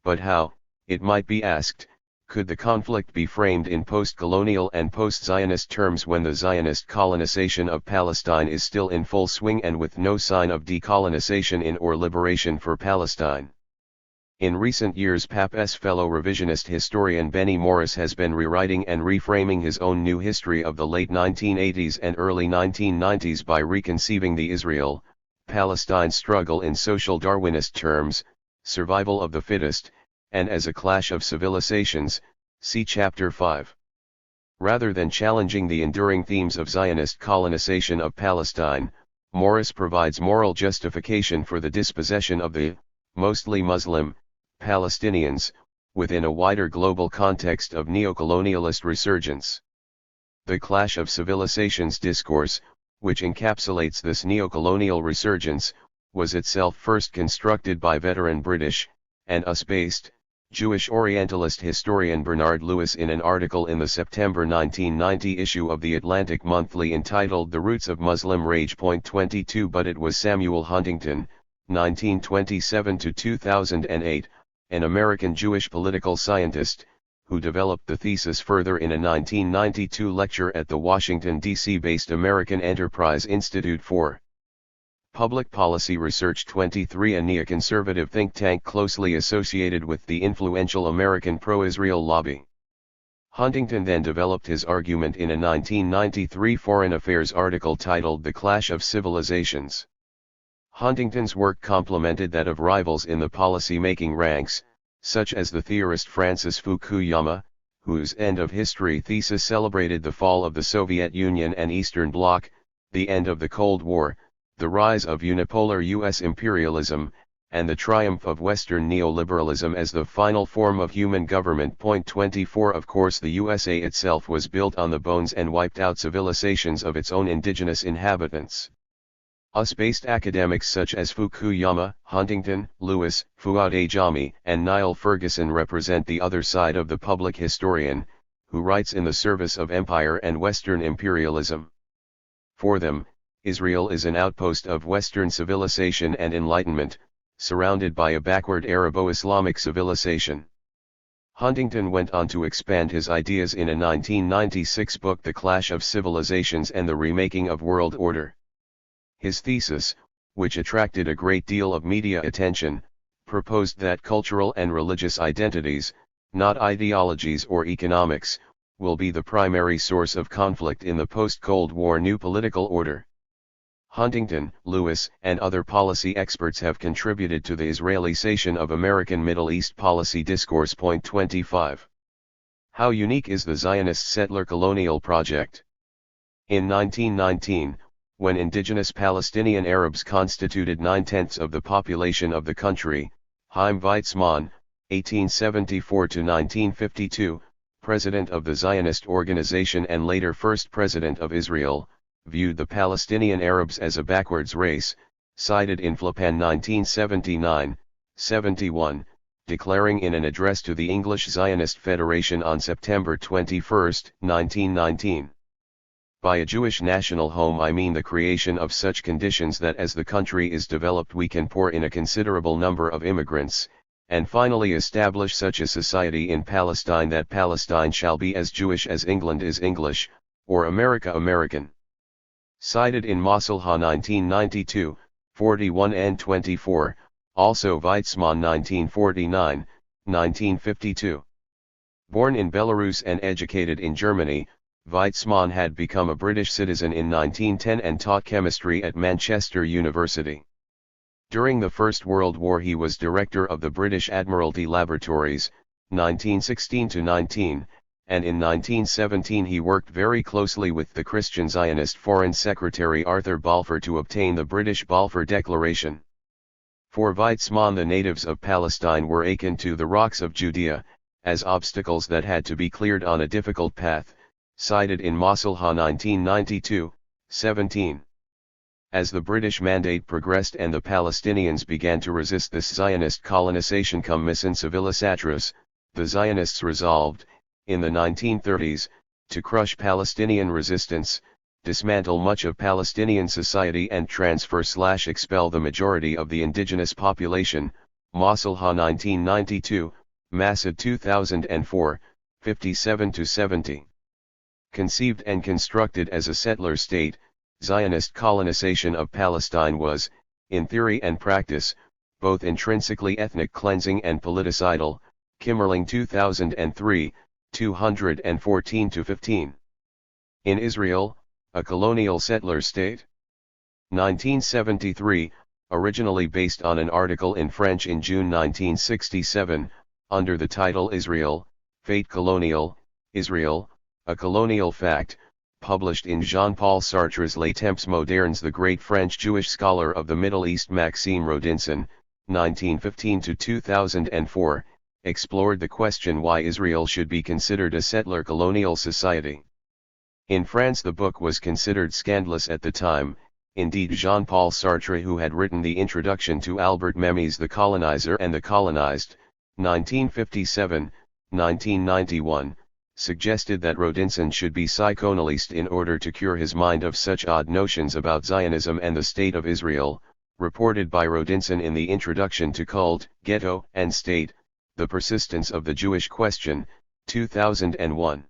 But how, it might be asked, could the conflict be framed in post-colonial and post-Zionist terms when the Zionist colonization of Palestine is still in full swing and with no sign of decolonization in or liberation for Palestine? In recent years, PAP's fellow revisionist historian Benny Morris has been rewriting and reframing his own new history of the late 1980s and early 1990s by reconceiving the Israel-Palestine struggle in social Darwinist terms, survival of the fittest, and as a clash of civilizations, see Chapter 5. Rather than challenging the enduring themes of Zionist colonization of Palestine, Morris provides moral justification for the dispossession of the, mostly Muslim, Palestinians, within a wider global context of neocolonialist resurgence. The clash of civilizations discourse, which encapsulates this neocolonial resurgence, was itself first constructed by veteran British, and US-based, Jewish Orientalist historian Bernard Lewis in an article in the September 1990 issue of The Atlantic Monthly entitled The Roots of Muslim Rage. 22. But it was Samuel Huntington, 1927–2008, an American Jewish political scientist, who developed the thesis further in a 1992 lecture at the Washington, D.C.-based American Enterprise Institute for Public Policy Research. 23. A neoconservative think tank closely associated with the influential American pro-Israel lobby. Huntington then developed his argument in a 1993 Foreign Affairs article titled The Clash of Civilizations. Huntington's work complemented that of rivals in the policy-making ranks, such as the theorist Francis Fukuyama, whose end of history thesis celebrated the fall of the Soviet Union and Eastern Bloc, the end of the Cold War, the rise of unipolar U.S. imperialism, and the triumph of Western neoliberalism as the final form of human government. 24. Of course, the USA itself was built on the bones and wiped out civilizations of its own indigenous inhabitants. US-based academics such as Fukuyama, Huntington, Lewis, Fuad Ajami, and Niall Ferguson represent the other side of the public historian, who writes in the service of empire and Western imperialism. For them, Israel is an outpost of Western civilization and enlightenment, surrounded by a backward Arabo-Islamic civilization. Huntington went on to expand his ideas in a 1996 book, The Clash of Civilizations and the Remaking of World Order. His thesis, which attracted a great deal of media attention, proposed that cultural and religious identities, not ideologies or economics, will be the primary source of conflict in the post-Cold War new political order. Huntington, Lewis, and other policy experts have contributed to the Israelization of American Middle East policy discourse. 25. How unique is the Zionist settler colonial project? In 1919, when indigenous Palestinian Arabs constituted 9/10 of the population of the country, Chaim Weizmann, 1874–1952, president of the Zionist organization and later first president of Israel, viewed the Palestinian Arabs as a backwards race, cited in Flipan 1979-71, declaring in an address to the English Zionist Federation on September 21, 1919. By a Jewish national home I mean the creation of such conditions that as the country is developed we can pour in a considerable number of immigrants, and finally establish such a society in Palestine that Palestine shall be as Jewish as England is English, or America American. Cited in Masalha 1992, 41 and 24, also Weizmann 1949, 1952. Born in Belarus and educated in Germany, Weizmann had become a British citizen in 1910 and taught chemistry at Manchester University. During the First World War he was director of the British Admiralty Laboratories, 1916–19, and in 1917 he worked very closely with the Christian Zionist Foreign Secretary Arthur Balfour to obtain the British Balfour Declaration. For Weizmann the natives of Palestine were akin to the rocks of Judea, as obstacles that had to be cleared on a difficult path, cited in Masalha 1992-17. As the British Mandate progressed and the Palestinians began to resist this Zionist colonization cum mission civilis atris, the Zionists resolved, in the 1930s, to crush Palestinian resistance, dismantle much of Palestinian society and transfer/expel the majority of the indigenous population, Masalha 1992, Masad 2004, 57-70. Conceived and constructed as a settler state, Zionist colonization of Palestine was, in theory and practice, both intrinsically ethnic cleansing and politicidal, Kimmerling 2003, 214-15. In Israel, a colonial settler state. 1973, originally based on an article in French in June 1967, under the title Israel, Fate Colonial, Israel, a Colonial Fact, published in Jean-Paul Sartre's Les Temps Modernes. The great French Jewish scholar of the Middle East Maxime Rodinson, 1915-2004, explored the question why Israel should be considered a settler colonial society. In France the book was considered scandalous at the time. Indeed, Jean-Paul Sartre, who had written the introduction to Albert Memmi's The Colonizer and the Colonized, 1957, 1991, suggested that Rodinson should be psychoanalyzed in order to cure his mind of such odd notions about Zionism and the State of Israel, reported by Rodinson in the introduction to Cult, Ghetto, and State, The Persistence of the Jewish Question, 2001.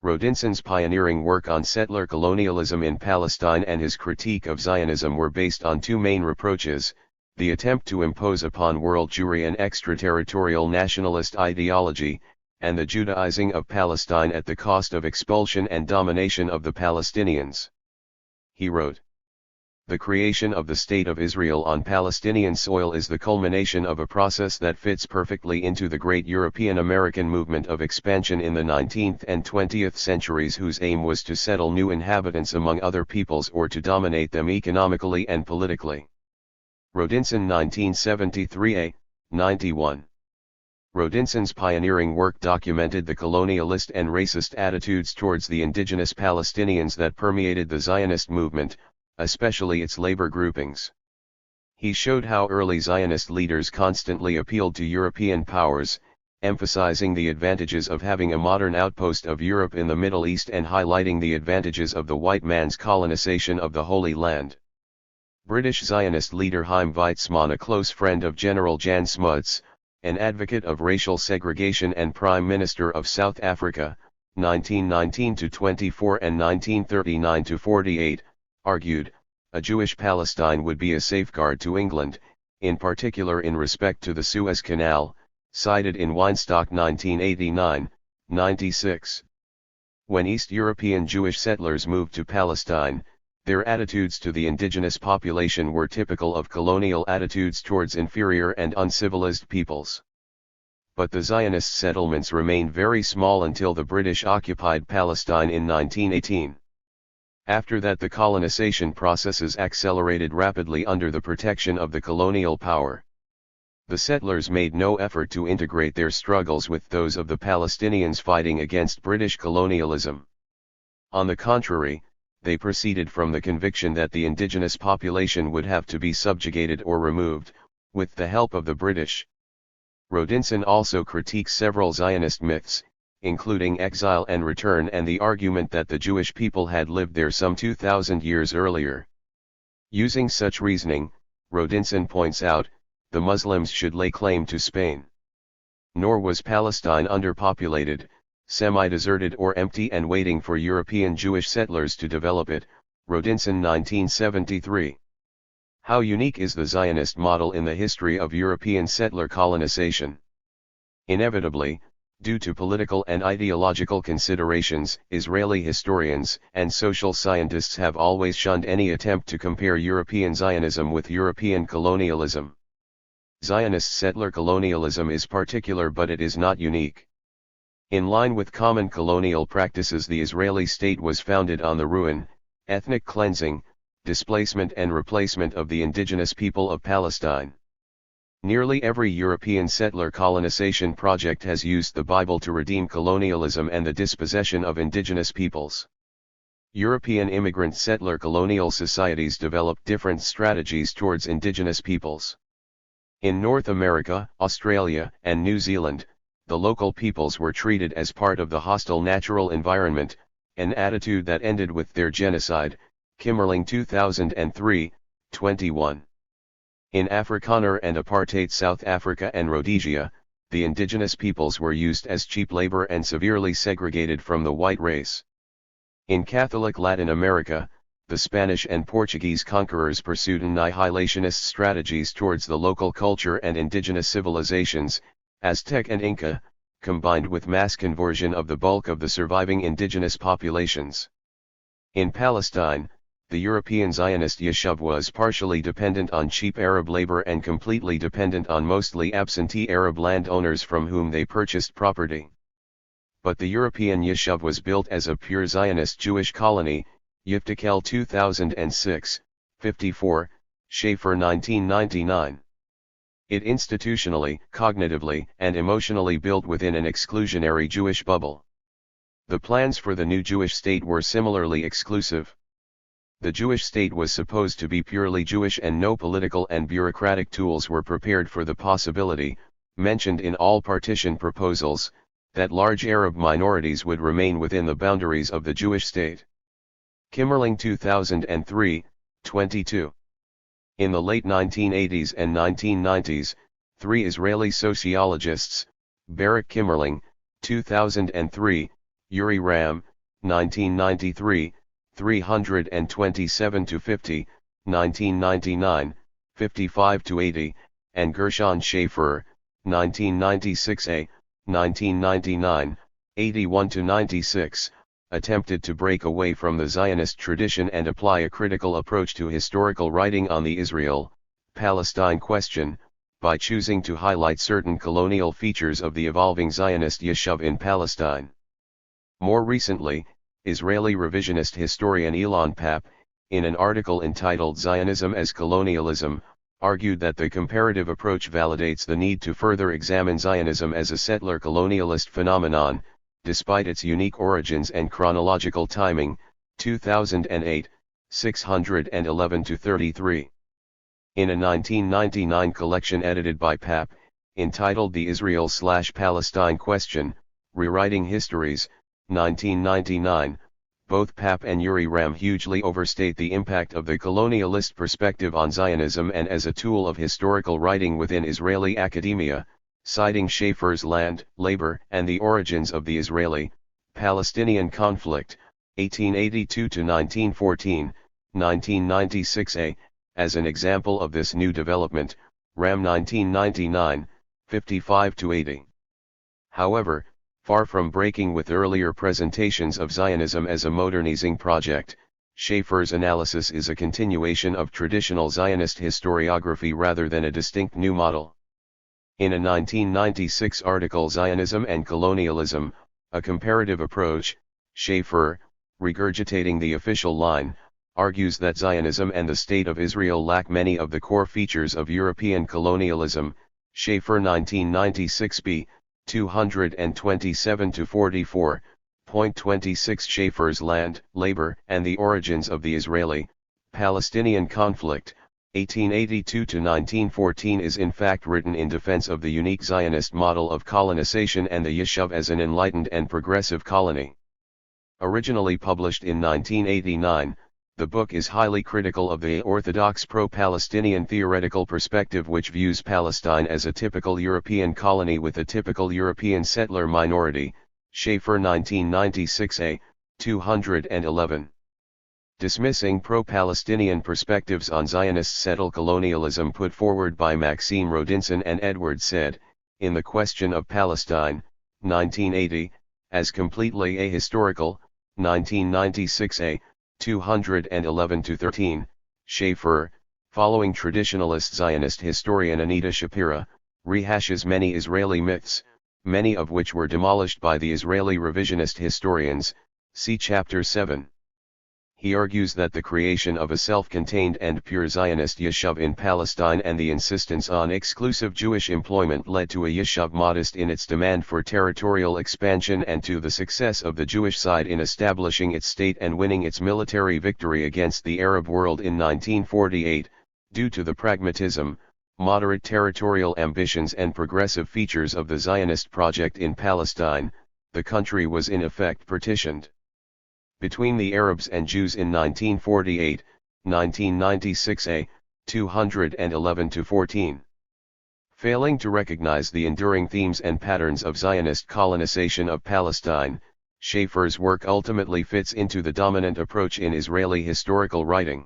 Rodinson's pioneering work on settler colonialism in Palestine and his critique of Zionism were based on two main reproaches: the attempt to impose upon world Jewry an extraterritorial nationalist ideology, and the Judaizing of Palestine at the cost of expulsion and domination of the Palestinians. He wrote, "The creation of the State of Israel on Palestinian soil is the culmination of a process that fits perfectly into the great European-American movement of expansion in the 19th and 20th centuries, whose aim was to settle new inhabitants among other peoples or to dominate them economically and politically." Rodinson 1973a, 91. Rodinson's pioneering work documented the colonialist and racist attitudes towards the indigenous Palestinians that permeated the Zionist movement, especially its labor groupings. He showed how early Zionist leaders constantly appealed to European powers, emphasizing the advantages of having a modern outpost of Europe in the Middle East and highlighting the advantages of the white man's colonization of the Holy Land. British Zionist leader Chaim Weizmann, a close friend of General Jan Smuts, an advocate of racial segregation and Prime Minister of South Africa, 1919-24 and 1939-48, argued, a Jewish Palestine would be a safeguard to England, in particular in respect to the Suez Canal, cited in Weinstock 1989, 96. When East European Jewish settlers moved to Palestine, their attitudes to the indigenous population were typical of colonial attitudes towards inferior and uncivilized peoples. But the Zionist settlements remained very small until the British occupied Palestine in 1918. After that, the colonization processes accelerated rapidly under the protection of the colonial power. The settlers made no effort to integrate their struggles with those of the Palestinians fighting against British colonialism. On the contrary, they proceeded from the conviction that the indigenous population would have to be subjugated or removed, with the help of the British. Rodinson also critiques several Zionist myths, including exile and return and the argument that the Jewish people had lived there some 2,000 years earlier. Using such reasoning, Rodinson points out, the Muslims should lay claim to Spain. Nor was Palestine underpopulated, semi-deserted or empty and waiting for European Jewish settlers to develop it, Rodinson 1973. How unique is the Zionist model in the history of European settler colonization? Inevitably, due to political and ideological considerations, Israeli historians and social scientists have always shunned any attempt to compare European Zionism with European colonialism. Zionist settler colonialism is particular, but it is not unique. In line with common colonial practices, the Israeli state was founded on the ruin, ethnic cleansing, displacement and replacement of the indigenous people of Palestine. Nearly every European settler colonization project has used the Bible to redeem colonialism and the dispossession of indigenous peoples. European immigrant settler colonial societies developed different strategies towards indigenous peoples. In North America, Australia, and New Zealand, the local peoples were treated as part of the hostile natural environment, an attitude that ended with their genocide, Kimmerling 2003, 21. In Afrikaner and apartheid South Africa and Rhodesia, the indigenous peoples were used as cheap labor and severely segregated from the white race. In Catholic Latin America, the Spanish and Portuguese conquerors pursued annihilationist strategies towards the local culture and indigenous civilizations, Aztec and Inca, combined with mass conversion of the bulk of the surviving indigenous populations. In Palestine, the European Zionist Yishuv was partially dependent on cheap Arab labor and completely dependent on mostly absentee Arab landowners from whom they purchased property. But the European Yishuv was built as a pure Zionist Jewish colony, Yiftikel 2006, 54, Schaefer 1999. It institutionally, cognitively, and emotionally built within an exclusionary Jewish bubble. The plans for the new Jewish state were similarly exclusive. The Jewish state was supposed to be purely Jewish and no political and bureaucratic tools were prepared for the possibility, mentioned in all partition proposals, that large Arab minorities would remain within the boundaries of the Jewish state. Kimmerling 2003, 22. In the late 1980s and 1990s, three Israeli sociologists, Barak Kimmerling, 2003, Yuri Ram, 1993, 327-50, 1999, 55-80, and Gershon Schaefer, 1996a, 1999, 81-96, attempted to break away from the Zionist tradition and apply a critical approach to historical writing on the Israel-Palestine question, by choosing to highlight certain colonial features of the evolving Zionist Yishuv in Palestine. More recently, Israeli revisionist historian Elon Papp, in an article entitled Zionism as Colonialism, argued that the comparative approach validates the need to further examine Zionism as a settler colonialist phenomenon, despite its unique origins and chronological timing, 2008, 611-33. In a 1999 collection edited by Papp, entitled The Israel/Palestine Question, Rewriting Histories, 1999, both Papp and Yuri Ram hugely overstate the impact of the colonialist perspective on Zionism and as a tool of historical writing within Israeli academia, citing Schaefer's Land, Labor, and the Origins of the Israeli-Palestinian Conflict, 1882-1914, 1996a, as an example of this new development, Ram 1999, 55-80. However, far from breaking with earlier presentations of Zionism as a modernizing project, Schaefer's analysis is a continuation of traditional Zionist historiography rather than a distinct new model. In a 1996 article Zionism and Colonialism, A Comparative Approach, Schaefer, regurgitating the official line, argues that Zionism and the State of Israel lack many of the core features of European colonialism, Schaefer 1996b, 227-44.26 Schaefer's Land, Labor, and the Origins of the Israeli-Palestinian Conflict, 1882-1914 is in fact written in defense of the unique Zionist model of colonization and the Yishuv as an enlightened and progressive colony. Originally published in 1989, the book is highly critical of the orthodox pro-Palestinian theoretical perspective which views Palestine as a typical European colony with a typical European settler minority, Schaefer 1996a, 211. Dismissing pro-Palestinian perspectives on Zionist settled colonialism put forward by Maxime Rodinson and Edward Said, in The Question of Palestine, 1980, as completely ahistorical, 1996a, 211-13, Schaefer, following traditionalist Zionist historian Anita Shapira, rehashes many Israeli myths, many of which were demolished by the Israeli revisionist historians, see Chapter 7. He argues that the creation of a self-contained and pure Zionist Yishuv in Palestine and the insistence on exclusive Jewish employment led to a Yishuv modest in its demand for territorial expansion and to the success of the Jewish side in establishing its state and winning its military victory against the Arab world in 1948, due to the pragmatism, moderate territorial ambitions and progressive features of the Zionist project in Palestine, the country was in effect partitioned. Between the Arabs and Jews in 1948, 1996a, 211-14. Failing to recognize the enduring themes and patterns of Zionist colonization of Palestine, Schaeffer's work ultimately fits into the dominant approach in Israeli historical writing.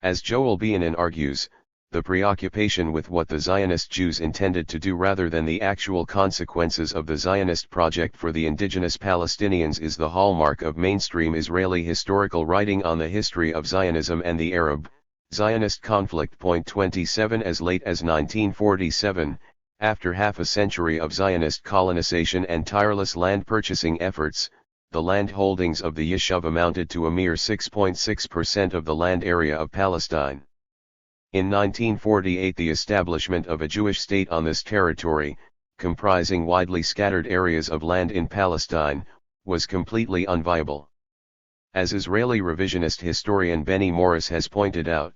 As Joel Beanin argues, the preoccupation with what the Zionist Jews intended to do rather than the actual consequences of the Zionist project for the indigenous Palestinians is the hallmark of mainstream Israeli historical writing on the history of Zionism and the Arab-Zionist conflict. 27 As late as 1947, after half a century of Zionist colonization and tireless land purchasing efforts, the land holdings of the Yishuv amounted to a mere 6.6% of the land area of Palestine. In 1948, the establishment of a Jewish state on this territory, comprising widely scattered areas of land in Palestine, was completely unviable. As Israeli revisionist historian Benny Morris has pointed out,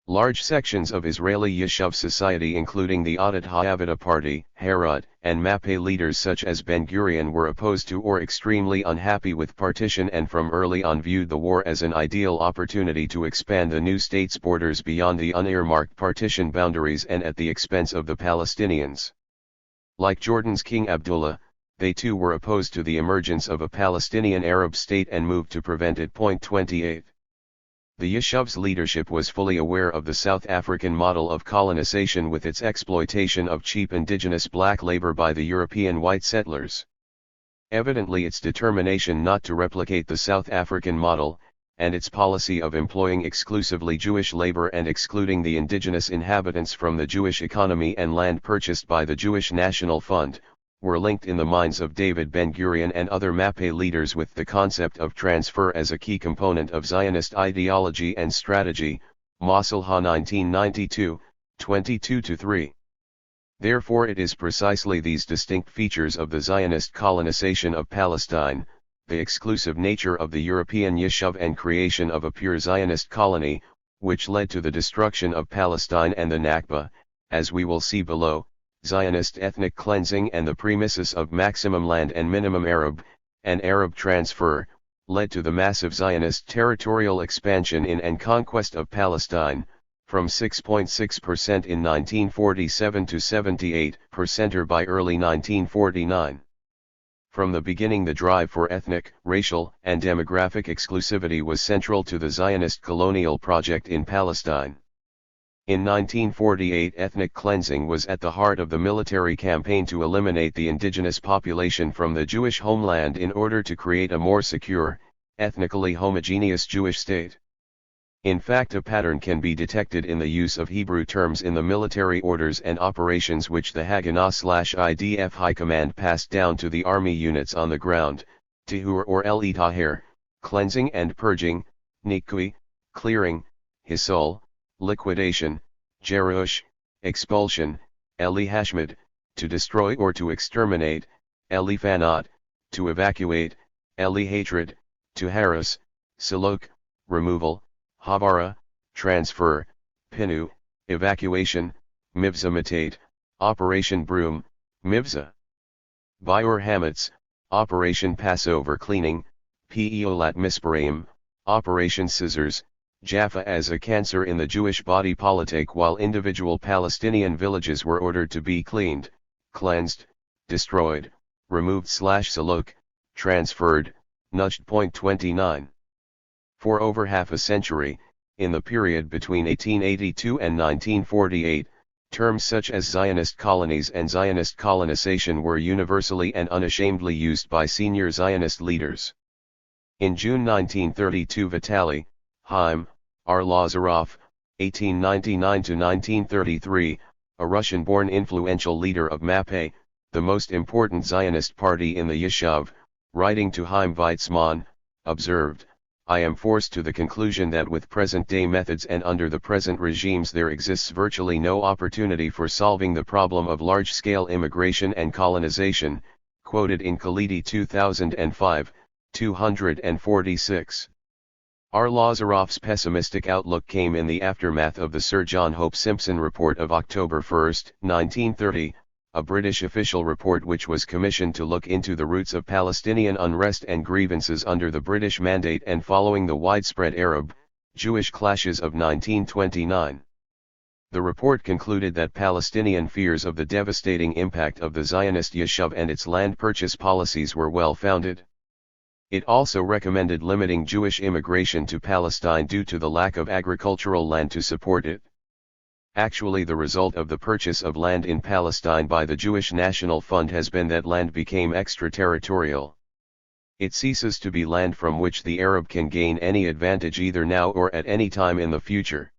large sections of Israeli Yishuv society, including the Adat Ha'avada Party, Herod, and Mappé leaders such as Ben-Gurion, were opposed to or extremely unhappy with partition and from early on viewed the war as an ideal opportunity to expand the new state's borders beyond the unearmarked partition boundaries and at the expense of the Palestinians. Like Jordan's King Abdullah, they too were opposed to the emergence of a Palestinian Arab state and moved to prevent it. 28. The Yishuv's leadership was fully aware of the South African model of colonization with its exploitation of cheap indigenous black labor by the European white settlers. Evidently, its determination not to replicate the South African model, and its policy of employing exclusively Jewish labor and excluding the indigenous inhabitants from the Jewish economy and land purchased by the Jewish National Fund, were linked in the minds of David Ben-Gurion and other Mappé leaders with the concept of transfer as a key component of Zionist ideology and strategy, Masalha 1992, 22-3. Therefore it is precisely these distinct features of the Zionist colonization of Palestine, the exclusive nature of the European Yishuv and creation of a pure Zionist colony, which led to the destruction of Palestine and the Nakba, as we will see below, Zionist ethnic cleansing and the premises of maximum land and minimum Arab, and Arab transfer, led to the massive Zionist territorial expansion in and conquest of Palestine, from 6.6% in 1947 to 78% by early 1949. From the beginning, the drive for ethnic, racial, and demographic exclusivity was central to the Zionist colonial project in Palestine. In 1948, ethnic cleansing was at the heart of the military campaign to eliminate the indigenous population from the Jewish homeland in order to create a more secure, ethnically homogeneous Jewish state. In fact, a pattern can be detected in the use of Hebrew terms in the military orders and operations which the Haganah/IDF High Command passed down to the army units on the ground: Tahur or El-Taher, cleansing and purging; Nikui, clearing; Hisol, liquidation; Jerush, expulsion; Eli-Hashmad, to destroy or to exterminate; Eli-Fanat, to evacuate; Eli-Hatred, to harass; Saluk, removal; Havara, transfer; Pinu, evacuation; Mivza-Matate, Operation Broom; Mivza. Biur Hametz, Operation Passover Cleaning; Peolat Misparim, Operation Scissors; Jaffa as a cancer in the Jewish body politic, while individual Palestinian villages were ordered to be cleaned, cleansed, destroyed, removed/saluk, transferred, nudged. 29. For over half a century, in the period between 1882 and 1948, terms such as Zionist colonies and Zionist colonization were universally and unashamedly used by senior Zionist leaders. In June 1932, Vitaly Haim Arlozorov, 1899–1933, a Russian-born influential leader of Mappé, the most important Zionist party in the Yishuv, writing to Chaim Weizmann, observed, "I am forced to the conclusion that with present-day methods and under the present regimes there exists virtually no opportunity for solving the problem of large-scale immigration and colonization," quoted in Khalidi 2005, 246. Arlozorov's pessimistic outlook came in the aftermath of the Sir John Hope Simpson report of October 1, 1930, a British official report which was commissioned to look into the roots of Palestinian unrest and grievances under the British Mandate and following the widespread Arab-Jewish clashes of 1929. The report concluded that Palestinian fears of the devastating impact of the Zionist Yishuv and its land purchase policies were well founded. It also recommended limiting Jewish immigration to Palestine due to the lack of agricultural land to support it. Actually, the result of the purchase of land in Palestine by the Jewish National Fund has been that land became extraterritorial. It ceases to be land from which the Arab can gain any advantage either now or at any time in the future.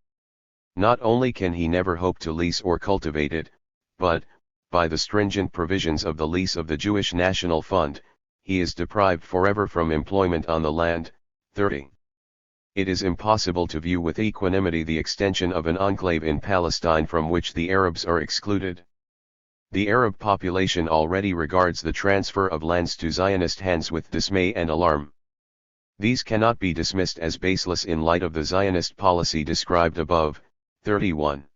Not only can he never hope to lease or cultivate it, but, by the stringent provisions of the lease of the Jewish National Fund, he is deprived forever from employment on the land. 30. It is impossible to view with equanimity the extension of an enclave in Palestine from which the Arabs are excluded. The Arab population already regards the transfer of lands to Zionist hands with dismay and alarm. These cannot be dismissed as baseless in light of the Zionist policy described above. 31.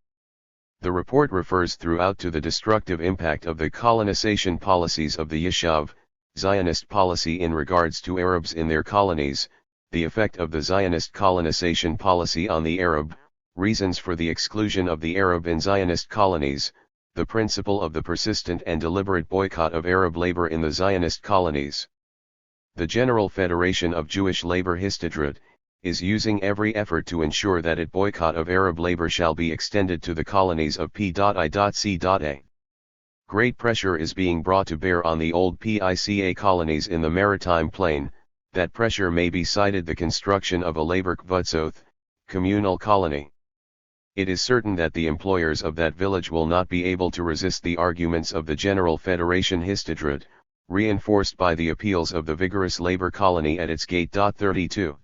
The report refers throughout to the destructive impact of the colonization policies of the Yishuv, Zionist policy in regards to Arabs in their colonies, the effect of the Zionist colonization policy on the Arab, reasons for the exclusion of the Arab in Zionist colonies, the principle of the persistent and deliberate boycott of Arab labor in the Zionist colonies. The General Federation of Jewish Labor Histadrut is using every effort to ensure that its boycott of Arab labor shall be extended to the colonies of P.I.C.A. Great pressure is being brought to bear on the old PICA colonies in the Maritime Plain. That pressure may be cited the construction of a labor kvutzot, communal colony. It is certain that the employers of that village will not be able to resist the arguments of the General Federation Histadrut, reinforced by the appeals of the vigorous labor colony at its gate. 32.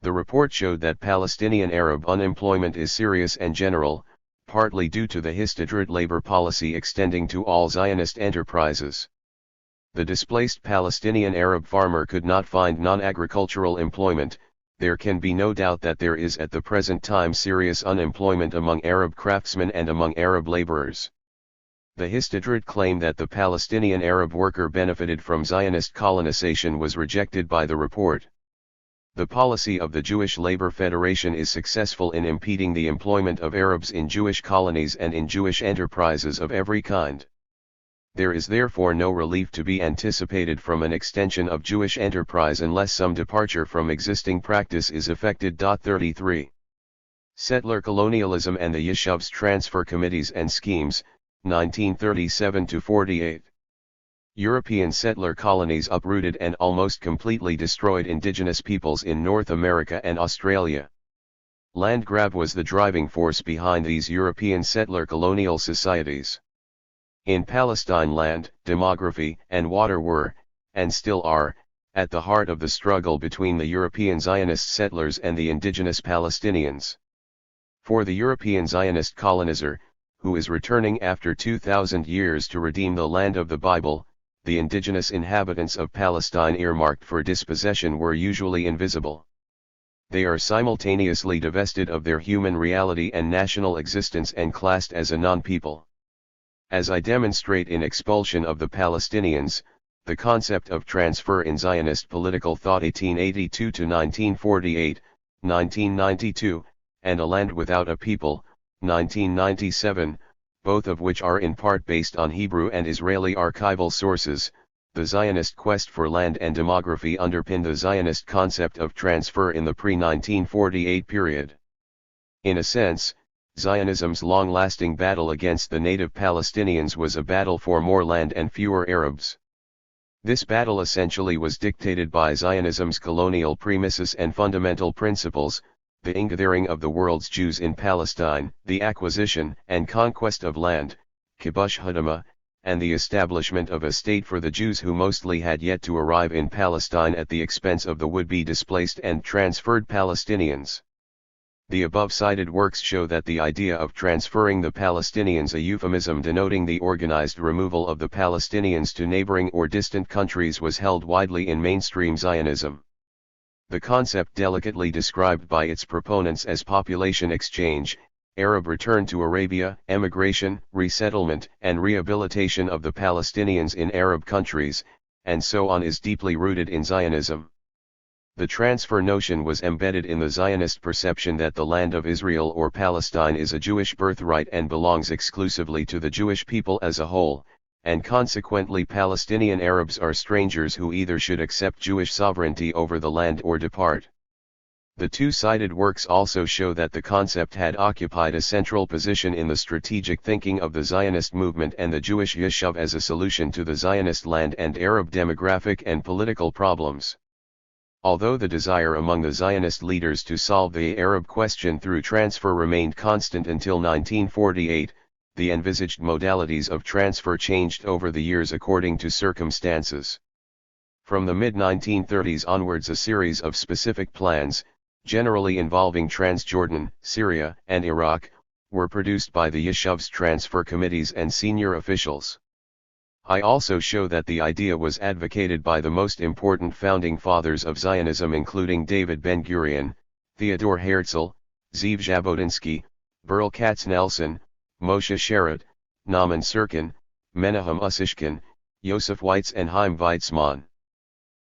The report showed that Palestinian Arab unemployment is serious and general, partly due to the Histadrut labor policy extending to all Zionist enterprises. The displaced Palestinian Arab farmer could not find non-agricultural employment. There can be no doubt that there is at the present time serious unemployment among Arab craftsmen and among Arab laborers. The Histadrut claim that the Palestinian Arab worker benefited from Zionist colonization was rejected by the report. The policy of the Jewish Labor Federation is successful in impeding the employment of Arabs in Jewish colonies and in Jewish enterprises of every kind. There is therefore no relief to be anticipated from an extension of Jewish enterprise unless some departure from existing practice is effected. 33. Settler colonialism and the Yishuv's transfer committees and schemes, 1937–48. European settler colonies uprooted and almost completely destroyed indigenous peoples in North America and Australia. Land grab was the driving force behind these European settler colonial societies. In Palestine, land, demography, and water were, and still are, at the heart of the struggle between the European Zionist settlers and the indigenous Palestinians. For the European Zionist colonizer, who is returning after 2,000 years to redeem the land of the Bible, the indigenous inhabitants of Palestine earmarked for dispossession were usually invisible. They are simultaneously divested of their human reality and national existence and classed as a non-people. As I demonstrate in Expulsion of the Palestinians, the concept of transfer in Zionist political thought 1882–1948, 1992, and A Land Without a People, 1997, both of which are in part based on Hebrew and Israeli archival sources, the Zionist quest for land and demography underpinned the Zionist concept of transfer in the pre-1948 period. In a sense, Zionism's long-lasting battle against the native Palestinians was a battle for more land and fewer Arabs. This battle essentially was dictated by Zionism's colonial premises and fundamental principles, the ingathering of the world's Jews in Palestine, the acquisition and conquest of land, kibush hadama, and the establishment of a state for the Jews who mostly had yet to arrive in Palestine at the expense of the would-be displaced and transferred Palestinians. The above-cited works show that the idea of transferring the Palestinians, a euphemism denoting the organized removal of the Palestinians to neighboring or distant countries, was held widely in mainstream Zionism. The concept, delicately described by its proponents as population exchange, Arab return to Arabia, emigration, resettlement, and rehabilitation of the Palestinians in Arab countries, and so on is deeply rooted in Zionism. The transfer notion was embedded in the Zionist perception that the land of Israel or Palestine is a Jewish birthright and belongs exclusively to the Jewish people as a whole, and consequently Palestinian Arabs are strangers who either should accept Jewish sovereignty over the land or depart. The two-sided works also show that the concept had occupied a central position in the strategic thinking of the Zionist movement and the Jewish Yishuv as a solution to the Zionist land and Arab demographic and political problems. Although the desire among the Zionist leaders to solve the Arab question through transfer remained constant until 1948, the envisaged modalities of transfer changed over the years according to circumstances. From the mid-1930s onwards, a series of specific plans, generally involving Transjordan, Syria, and Iraq, were produced by the Yishuv's transfer committees and senior officials. I also show that the idea was advocated by the most important founding fathers of Zionism, including David Ben-Gurion, Theodore Herzl, Zeev Jabotinsky, Burl Katznelson, Moshe Sharett, Naaman Sirkin, Menahem Ussishkin, Yosef Weitz and Chaim Weizmann.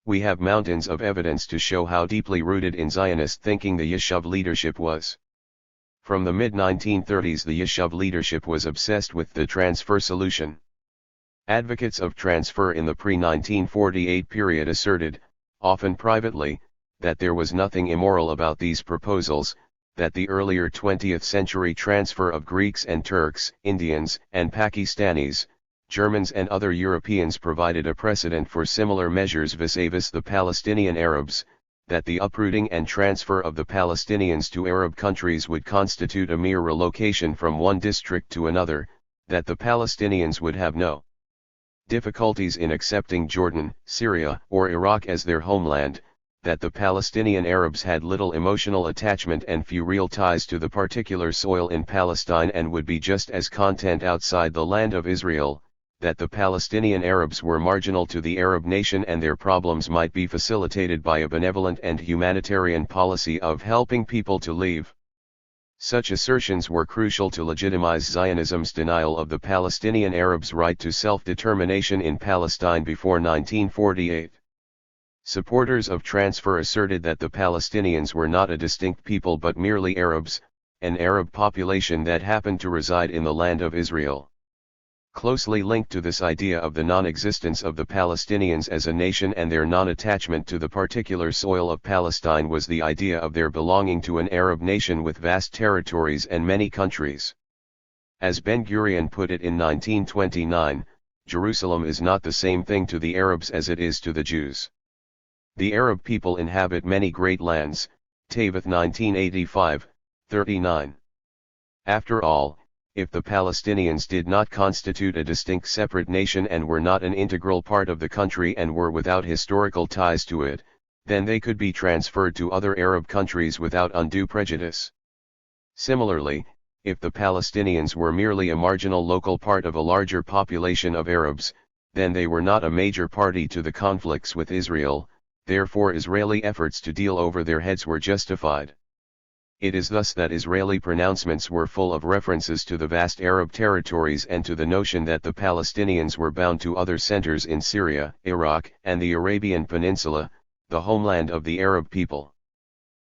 We have mountains of evidence to show how deeply rooted in Zionist thinking the Yishuv leadership was. From the mid-1930s, the Yishuv leadership was obsessed with the transfer solution. Advocates of transfer in the pre-1948 period asserted, often privately, that there was nothing immoral about these proposals, that the earlier 20th century transfer of Greeks and Turks, Indians and Pakistanis, Germans and other Europeans provided a precedent for similar measures vis-a-vis the Palestinian Arabs, that the uprooting and transfer of the Palestinians to Arab countries would constitute a mere relocation from one district to another, that the Palestinians would have no difficulties in accepting Jordan, Syria, or Iraq as their homeland, that the Palestinian Arabs had little emotional attachment and few real ties to the particular soil in Palestine and would be just as content outside the land of Israel, that the Palestinian Arabs were marginal to the Arab nation and their problems might be facilitated by a benevolent and humanitarian policy of helping people to leave. Such assertions were crucial to legitimize Zionism's denial of the Palestinian Arabs' right to self-determination in Palestine before 1948. Supporters of transfer asserted that the Palestinians were not a distinct people but merely Arabs, an Arab population that happened to reside in the land of Israel. Closely linked to this idea of the non-existence of the Palestinians as a nation and their non-attachment to the particular soil of Palestine was the idea of their belonging to an Arab nation with vast territories and many countries. As Ben-Gurion put it in 1929, Jerusalem is not the same thing to the Arabs as it is to the Jews. The Arab people inhabit many great lands, Tavith 1985, 39. After all, if the Palestinians did not constitute a distinct separate nation and were not an integral part of the country and were without historical ties to it, then they could be transferred to other Arab countries without undue prejudice. Similarly, if the Palestinians were merely a marginal local part of a larger population of Arabs, then they were not a major party to the conflicts with Israel, therefore Israeli efforts to deal over their heads were justified. It is thus that Israeli pronouncements were full of references to the vast Arab territories and to the notion that the Palestinians were bound to other centers in Syria, Iraq, and the Arabian Peninsula, the homeland of the Arab people.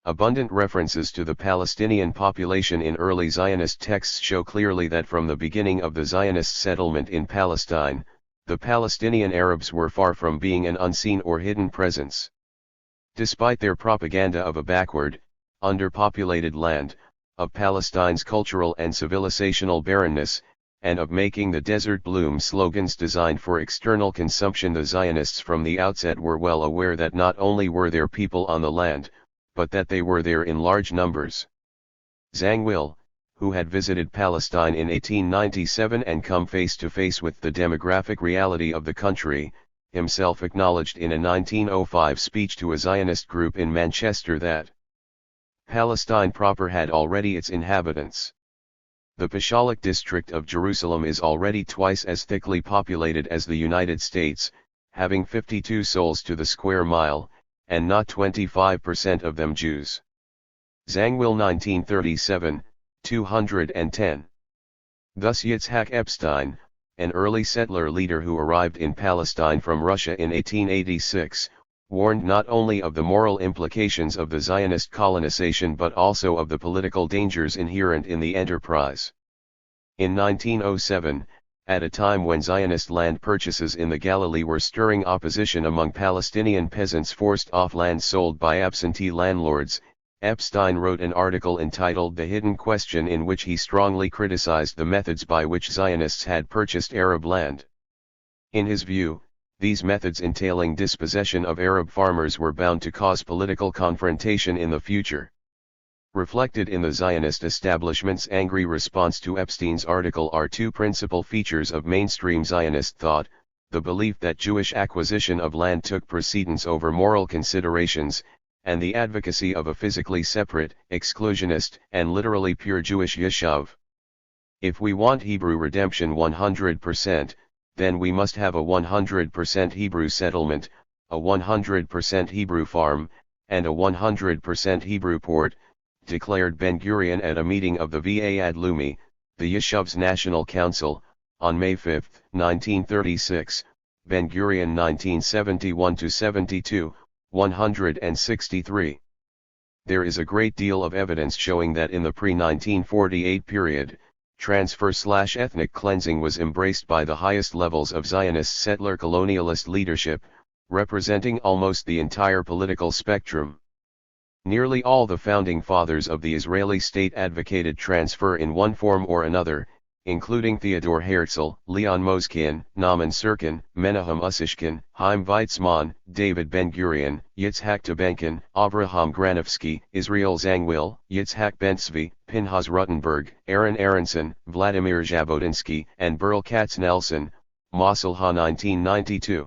Abundant references to the Palestinian population in early Zionist texts show clearly that from the beginning of the Zionist settlement in Palestine, the Palestinian Arabs were far from being an unseen or hidden presence. Despite their propaganda of a backward, underpopulated land, of Palestine's cultural and civilizational barrenness, and of making the desert bloom slogans designed for external consumption, the Zionists from the outset were well aware that not only were there people on the land, but that they were there in large numbers. Zhang Will, who had visited Palestine in 1897 and come face to face with the demographic reality of the country, himself acknowledged in a 1905 speech to a Zionist group in Manchester that Palestine proper had already its inhabitants. The Pashalik district of Jerusalem is already twice as thickly populated as the United States, having 52 souls to the square mile, and not 25% of them Jews. Zhang Will 1937, 210. Thus Yitzhak Epstein, an early settler leader who arrived in Palestine from Russia in 1886, warned not only of the moral implications of the Zionist colonization but also of the political dangers inherent in the enterprise. In 1907, at a time when Zionist land purchases in the Galilee were stirring opposition among Palestinian peasants forced off land sold by absentee landlords, Epstein wrote an article entitled The Hidden Question in which he strongly criticized the methods by which Zionists had purchased Arab land. In his view, these methods entailing dispossession of Arab farmers were bound to cause political confrontation in the future. Reflected in the Zionist establishment's angry response to Epstein's article are two principal features of mainstream Zionist thought: the belief that Jewish acquisition of land took precedence over moral considerations, and the advocacy of a physically separate, exclusionist, and literally pure Jewish yeshuv. If we want Hebrew redemption 100%, then we must have a 100% Hebrew settlement, a 100% Hebrew farm, and a 100% Hebrew port, declared Ben-Gurion at a meeting of the Va Adlumi, the Yeshuv's National Council, on May 5, 1936, Ben-Gurion 1971-72, 163. There is a great deal of evidence showing that in the pre-1948 period, transfer/ethnic cleansing was embraced by the highest levels of Zionist settler colonialist leadership, representing almost the entire political spectrum. Nearly all the founding fathers of the Israeli state advocated transfer in one form or another, including Theodor Herzl, Leon Moskhin, Naaman Sirkin, Menahem Ussishkin, Chaim Weizmann, David Ben-Gurion, Yitzhak Tabenkin, Avraham Granovsky, Israel Zangwill, Yitzhak Ben-Tzvi, Pinchas Rutenberg, Aaron Aronson, Vladimir Jabotinsky, and Burl Katznelson, Masalha 1992.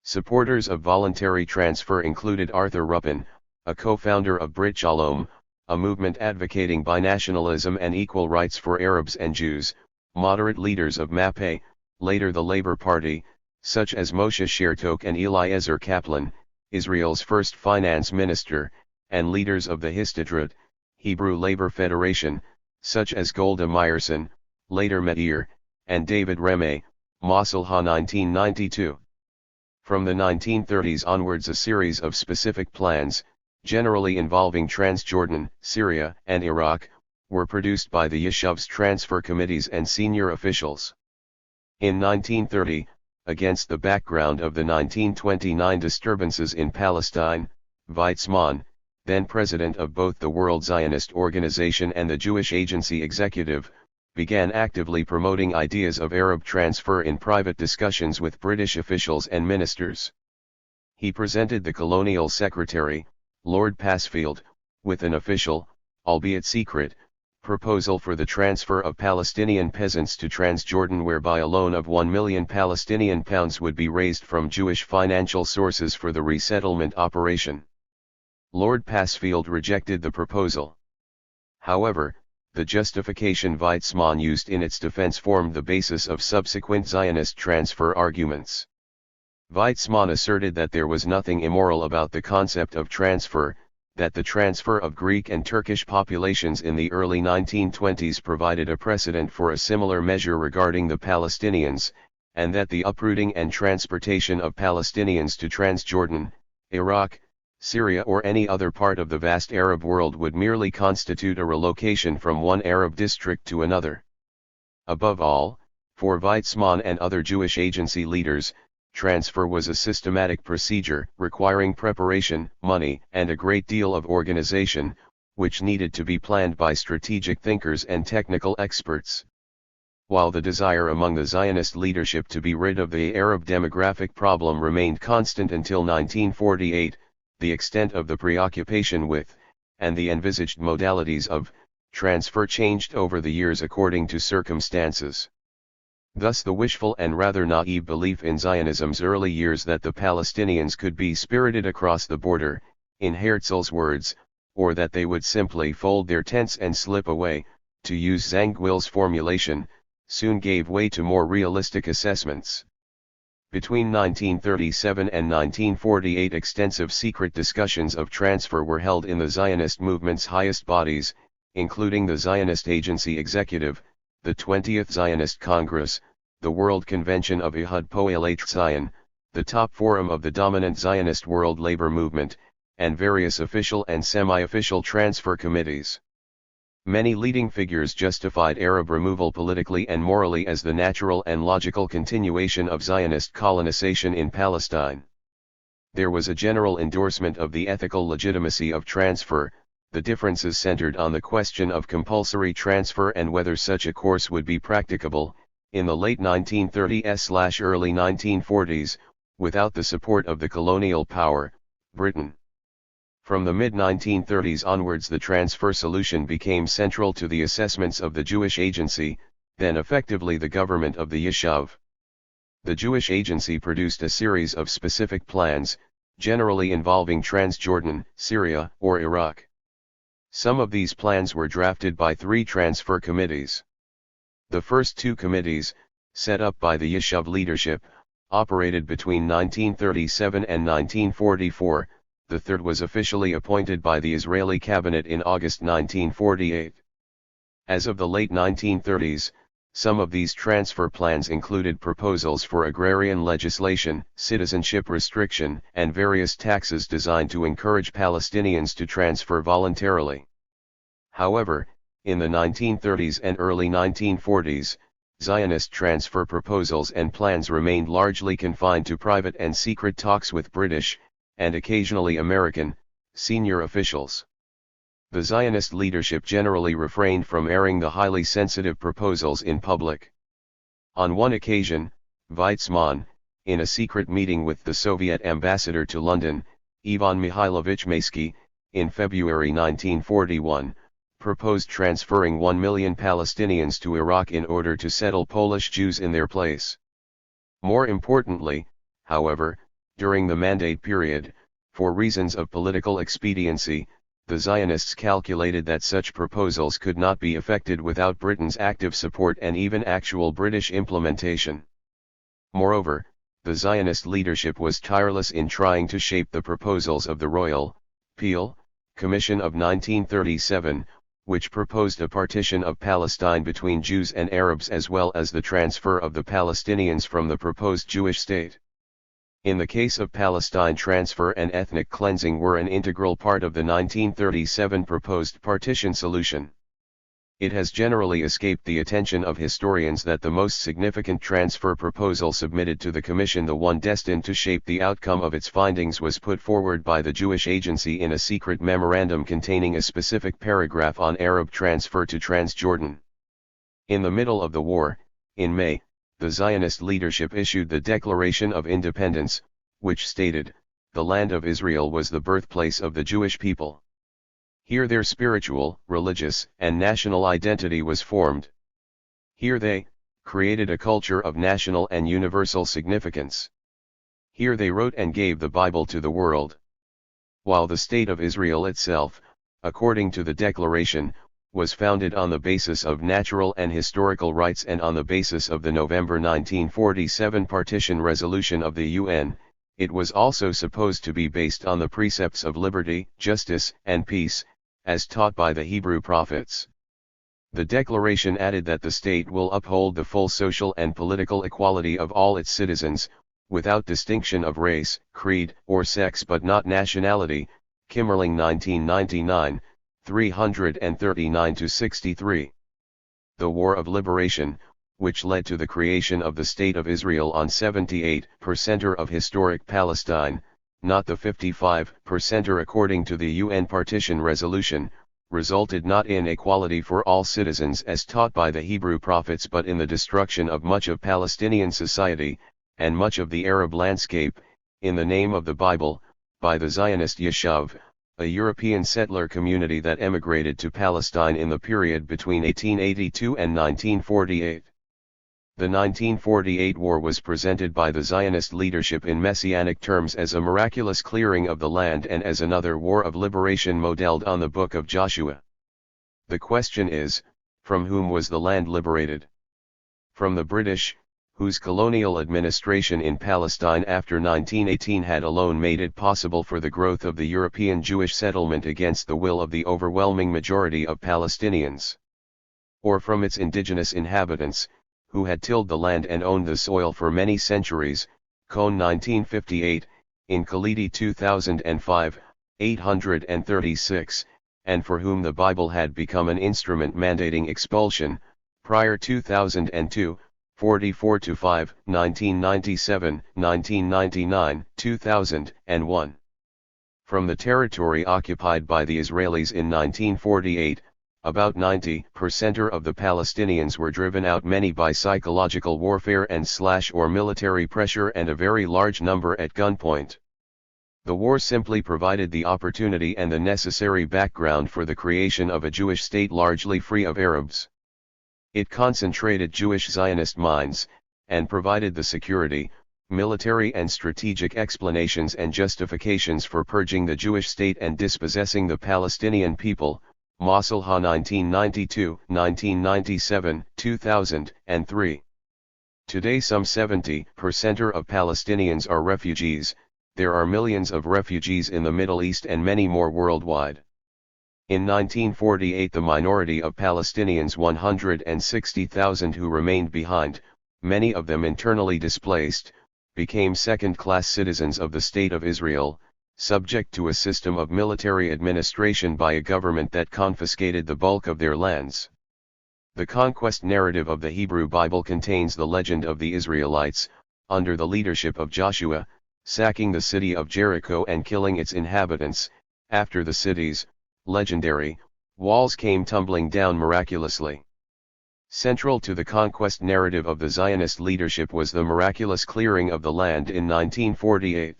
Supporters of voluntary transfer included Arthur Ruppin, a co-founder of Brit Shalom, a movement advocating binationalism and equal rights for Arabs and Jews, moderate leaders of MAPE, later the Labour Party, such as Moshe Shertok and Eliezer Kaplan, Israel's first finance minister, and leaders of the Histadrut, Hebrew Labor Federation, such as Golda Meyerson, later Meir, and David Remeh, Masalha 1992. From the 1930s onwards a series of specific plans, generally involving Transjordan, Syria, and Iraq, were produced by the Yeshuv's transfer committees and senior officials. In 1930, against the background of the 1929 disturbances in Palestine, Weizmann, then president of both the World Zionist Organization and the Jewish Agency Executive, began actively promoting ideas of Arab transfer in private discussions with British officials and ministers. He presented the colonial secretary, Lord Passfield, with an official, albeit secret, proposal for the transfer of Palestinian peasants to Transjordan, whereby a loan of £1 million Palestinian pounds would be raised from Jewish financial sources for the resettlement operation. Lord Passfield rejected the proposal. However, the justification Weizmann used in its defense formed the basis of subsequent Zionist transfer arguments. Weizmann asserted that there was nothing immoral about the concept of transfer, that the transfer of Greek and Turkish populations in the early 1920s provided a precedent for a similar measure regarding the Palestinians, and that the uprooting and transportation of Palestinians to Transjordan, Iraq, Syria or any other part of the vast Arab world would merely constitute a relocation from one Arab district to another. Above all, for Weizmann and other Jewish agency leaders, transfer was a systematic procedure requiring preparation, money, and a great deal of organization, which needed to be planned by strategic thinkers and technical experts. While the desire among the Zionist leadership to be rid of the Arab demographic problem remained constant until 1948, the extent of the preoccupation with, and the envisaged modalities of, transfer changed over the years according to circumstances. Thus the wishful and rather naive belief in Zionism's early years that the Palestinians could be spirited across the border, in Herzl's words, or that they would simply fold their tents and slip away, to use Zangwill's formulation, soon gave way to more realistic assessments. Between 1937 and 1948 extensive secret discussions of transfer were held in the Zionist movement's highest bodies, including the Zionist Agency Executive, the 20th Zionist Congress, the World Convention of Ehud Poalet Zion, the top forum of the dominant Zionist world labor movement, and various official and semi-official transfer committees. Many leading figures justified Arab removal politically and morally as the natural and logical continuation of Zionist colonization in Palestine. There was a general endorsement of the ethical legitimacy of transfer. The differences centered on the question of compulsory transfer and whether such a course would be practicable, in the late 1930s/early 1940s, without the support of the colonial power, Britain. From the mid-1930s onwards the transfer solution became central to the assessments of the Jewish Agency, then effectively the government of the Yishuv. The Jewish Agency produced a series of specific plans, generally involving Transjordan, Syria, or Iraq. Some of these plans were drafted by 3 transfer committees. The first 2 committees, set up by the Yishuv leadership, operated between 1937 and 1944, the third was officially appointed by the Israeli cabinet in August 1948. As of the late 1930s, some of these transfer plans included proposals for agrarian legislation, citizenship restriction, and various taxes designed to encourage Palestinians to transfer voluntarily. However, in the 1930s and early 1940s, Zionist transfer proposals and plans remained largely confined to private and secret talks with British, and occasionally American, senior officials. The Zionist leadership generally refrained from airing the highly sensitive proposals in public. On one occasion, Weizmann, in a secret meeting with the Soviet ambassador to London, Ivan Mikhailovich Maysky, in February 1941, proposed transferring 1 million Palestinians to Iraq in order to settle Polish Jews in their place. More importantly, however, during the Mandate period, for reasons of political expediency, the Zionists calculated that such proposals could not be effected without Britain's active support and even actual British implementation. Moreover, the Zionist leadership was tireless in trying to shape the proposals of the Royal, Peel, Commission of 1937, which proposed a partition of Palestine between Jews and Arabs as well as the transfer of the Palestinians from the proposed Jewish state. In the case of Palestine, transfer and ethnic cleansing were an integral part of the 1937 proposed partition solution. It has generally escaped the attention of historians that the most significant transfer proposal submitted to the Commission, the one destined to shape the outcome of its findings, was put forward by the Jewish Agency in a secret memorandum containing a specific paragraph on Arab transfer to Transjordan. In the middle of the war, in May, the Zionist leadership issued the Declaration of Independence, which stated, "The land of Israel was the birthplace of the Jewish people. Here their spiritual, religious, and national identity was formed. Here they created a culture of national and universal significance. Here they wrote and gave the Bible to the world." While the State of Israel itself, according to the Declaration, was founded on the basis of natural and historical rights and on the basis of the November 1947 partition resolution of the UN, it was also supposed to be based on the precepts of liberty, justice, and peace, as taught by the Hebrew prophets. The declaration added that the state will uphold the full social and political equality of all its citizens, without distinction of race, creed, or sex but not nationality, Kimmerling 1999, 339-63. The War of Liberation, which led to the creation of the State of Israel on 78% of historic Palestine, not the 55% according to the UN partition resolution, resulted not in equality for all citizens as taught by the Hebrew prophets but in the destruction of much of Palestinian society, and much of the Arab landscape, in the name of the Bible, by the Zionist Yishuv, a European settler community that emigrated to Palestine in the period between 1882 and 1948. The 1948 war was presented by the Zionist leadership in messianic terms as a miraculous clearing of the land and as another war of liberation modeled on the Book of Joshua. The question is, from whom was the land liberated? From the British, whose colonial administration in Palestine after 1918 had alone made it possible for the growth of the European Jewish settlement against the will of the overwhelming majority of Palestinians. Or from its indigenous inhabitants, who had tilled the land and owned the soil for many centuries, Cohn 1958, in Khalidi 2005, 836, and for whom the Bible had become an instrument mandating expulsion, prior 2002, 44-5, 1997, 1999, 2001. From the territory occupied by the Israelis in 1948, about 90% of the Palestinians were driven out, many by psychological warfare and or military pressure, and a very large number at gunpoint. The war simply provided the opportunity and the necessary background for the creation of a Jewish state largely free of Arabs. It concentrated Jewish Zionist minds, and provided the security, military and strategic explanations and justifications for purging the Jewish state and dispossessing the Palestinian people. Masalha 1992, 1997, 2003. Today some 70% of Palestinians are refugees. There are millions of refugees in the Middle East and many more worldwide. In 1948 the minority of Palestinians, 160,000 who remained behind, many of them internally displaced, became second-class citizens of the State of Israel, subject to a system of military administration by a government that confiscated the bulk of their lands. The conquest narrative of the Hebrew Bible contains the legend of the Israelites, under the leadership of Joshua, sacking the city of Jericho and killing its inhabitants. After the city's legendary walls came tumbling down miraculously. Central to the conquest narrative of the Zionist leadership was the miraculous clearing of the land in 1948.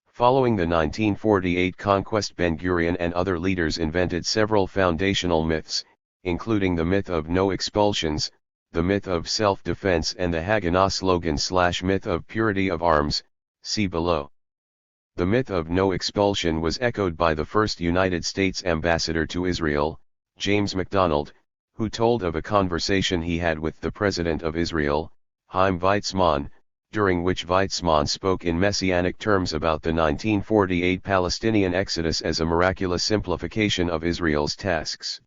Following the 1948 conquest, Ben-Gurion and other leaders invented several foundational myths, including the myth of no expulsions, the myth of self-defense, and the Haganah slogan/myth of purity of arms. See below. The myth of no expulsion was echoed by the first United States ambassador to Israel, James MacDonald, who told of a conversation he had with the President of Israel, Chaim Weizmann, during which Weizmann spoke in messianic terms about the 1948 Palestinian exodus as a miraculous simplification of Israel's tasks.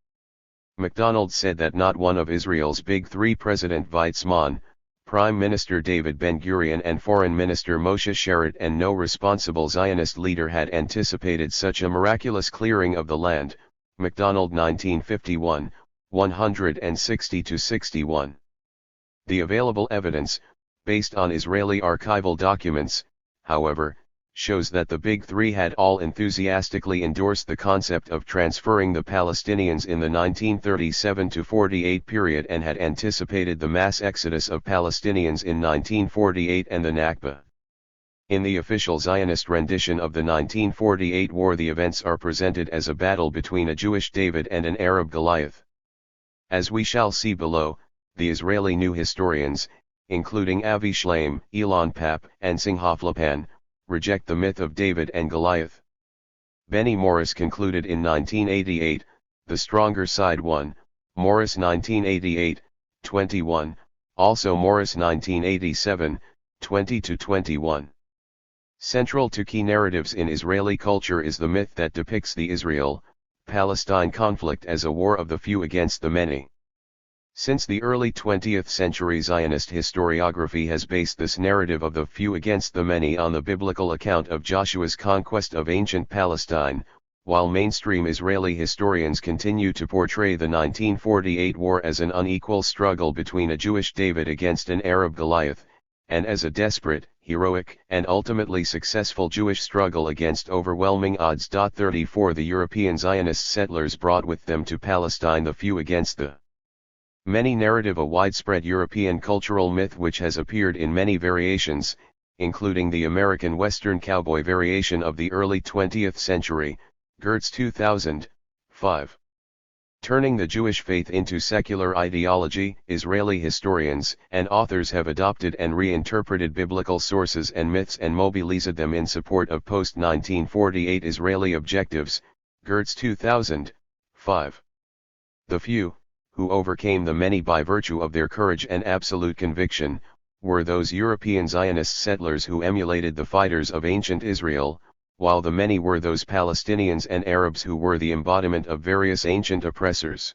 MacDonald said that not one of Israel's big three, President Weizmann, Prime Minister David Ben-Gurion and Foreign Minister Moshe Sharett, and no responsible Zionist leader had anticipated such a miraculous clearing of the land. MacDonald 1951, 160-61. The available evidence, based on Israeli archival documents, however, shows that the Big Three had all enthusiastically endorsed the concept of transferring the Palestinians in the 1937-48 period and had anticipated the mass exodus of Palestinians in 1948 and the Nakba. In the official Zionist rendition of the 1948 war, the events are presented as a battle between a Jewish David and an Arab Goliath. As we shall see below, the Israeli new historians, including Avi Shlaim, Elon Papp, and Singhoflapan, reject the myth of David and Goliath. Benny Morris concluded in 1988, the stronger side won, Morris 1988, 21, also Morris 1987, 20-21. Central to key narratives in Israeli culture is the myth that depicts the Israel-Palestine conflict as a war of the few against the many. Since the early 20th century, Zionist historiography has based this narrative of the few against the many on the biblical account of Joshua's conquest of ancient Palestine, while mainstream Israeli historians continue to portray the 1948 war as an unequal struggle between a Jewish David against an Arab Goliath, and as a desperate, heroic, and ultimately successful Jewish struggle against overwhelming odds. 34 The European Zionist settlers brought with them to Palestine the few against the many narrative, a widespread European cultural myth which has appeared in many variations, including the American Western cowboy variation of the early 20th century, Gertz 2005. Turning the Jewish faith into secular ideology, Israeli historians and authors have adopted and reinterpreted biblical sources and myths and mobilized them in support of post-1948 Israeli objectives, Gertz 2005. The few, who overcame the many by virtue of their courage and absolute conviction, were those European Zionist settlers who emulated the fighters of ancient Israel, while the many were those Palestinians and Arabs who were the embodiment of various ancient oppressors.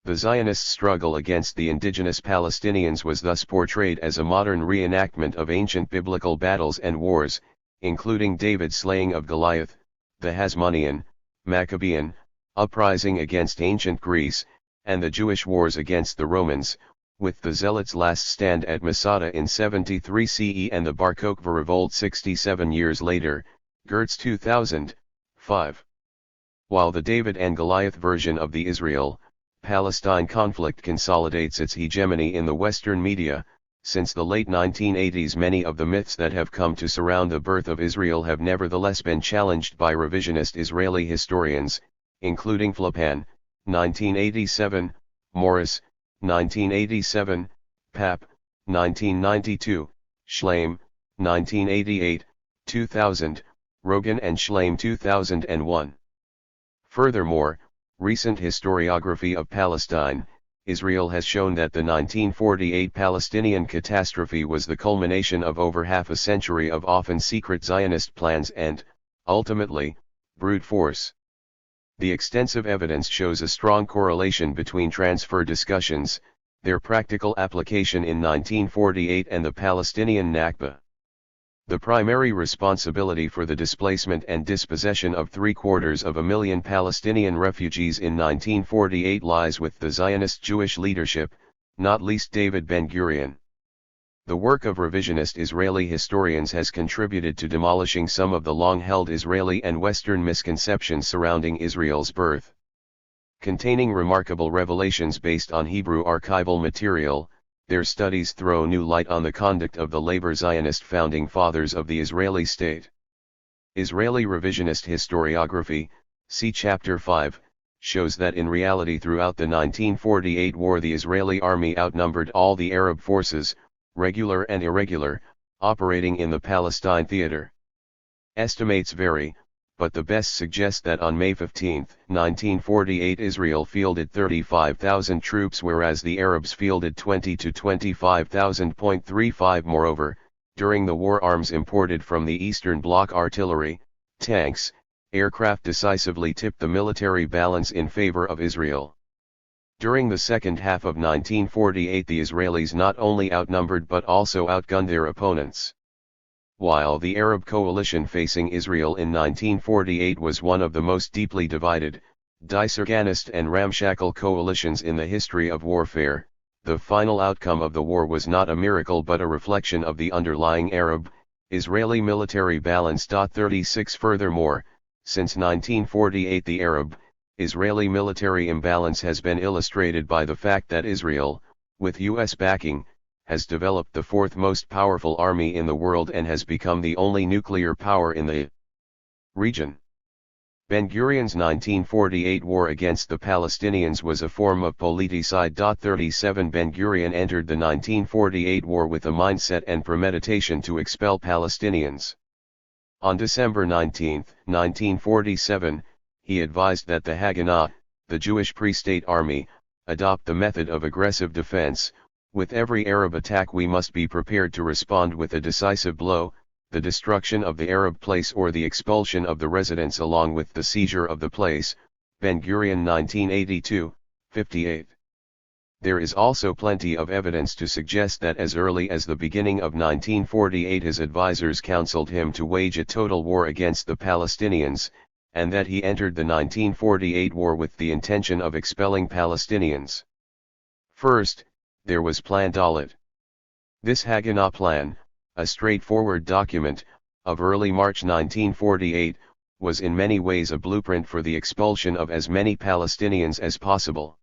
The Zionist struggle against the indigenous Palestinians was thus portrayed as a modern reenactment of ancient biblical battles and wars, including David's slaying of Goliath, the Hasmonean, Maccabean, uprising against ancient Greece, and the Jewish wars against the Romans, with the Zealots' last stand at Masalha in 73 CE and the Bar Kokhba revolt 67 years later, Gertz 2000, 5. While the David and Goliath version of the Israel-Palestine conflict consolidates its hegemony in the Western media, since the late 1980s many of the myths that have come to surround the birth of Israel have nevertheless been challenged by revisionist Israeli historians, including Flipan, 1987, Morris, 1987, Papp, 1992, Schleim, 1988, 2000, Rogan and Schleim 2001. Furthermore, recent historiography of Palestine, Israel has shown that the 1948 Palestinian catastrophe was the culmination of over half a century of often secret Zionist plans and, ultimately, brute force. The extensive evidence shows a strong correlation between transfer discussions, their practical application in 1948 and the Palestinian Nakba. The primary responsibility for the displacement and dispossession of 750,000 Palestinian refugees in 1948 lies with the Zionist Jewish leadership, not least David Ben-Gurion. The work of revisionist Israeli historians has contributed to demolishing some of the long-held Israeli and Western misconceptions surrounding Israel's birth. Containing remarkable revelations based on Hebrew archival material, their studies throw new light on the conduct of the labor Zionist founding fathers of the Israeli state. Israeli revisionist historiography, see Chapter 5, shows that in reality throughout the 1948 war the Israeli army outnumbered all the Arab forces, regular and irregular, operating in the Palestine theater. Estimates vary, but the best suggest that on May 15, 1948 Israel fielded 35,000 troops whereas the Arabs fielded 20 to 25,000.35. Moreover, during the war arms imported from the Eastern Bloc artillery, tanks, aircraft decisively tipped the military balance in favor of Israel. During the second half of 1948 the Israelis not only outnumbered but also outgunned their opponents. While the Arab coalition facing Israel in 1948 was one of the most deeply divided, disorganized and ramshackle coalitions in the history of warfare, the final outcome of the war was not a miracle but a reflection of the underlying Arab-Israeli military balance. 36 Furthermore, since 1948 the Arab-Israeli military imbalance has been illustrated by the fact that Israel, with U.S. backing, has developed the fourth most powerful army in the world and has become the only nuclear power in the region. Ben-Gurion's 1948 war against the Palestinians was a form of politicide. 37 Ben-Gurion entered the 1948 war with a mindset and premeditation to expel Palestinians. On December 19, 1947, he advised that the Haganah, the Jewish pre-state army, adopt the method of aggressive defense. With every Arab attack we must be prepared to respond with a decisive blow, the destruction of the Arab place or the expulsion of the residents along with the seizure of the place. Ben-Gurion 1982, 58. There is also plenty of evidence to suggest that as early as the beginning of 1948 his advisors counseled him to wage a total war against the Palestinians, and that he entered the 1948 war with the intention of expelling Palestinians. First, there was Plan Dalet. This Haganah plan, a straightforward document, of early March 1948, was in many ways a blueprint for the expulsion of as many Palestinians as possible.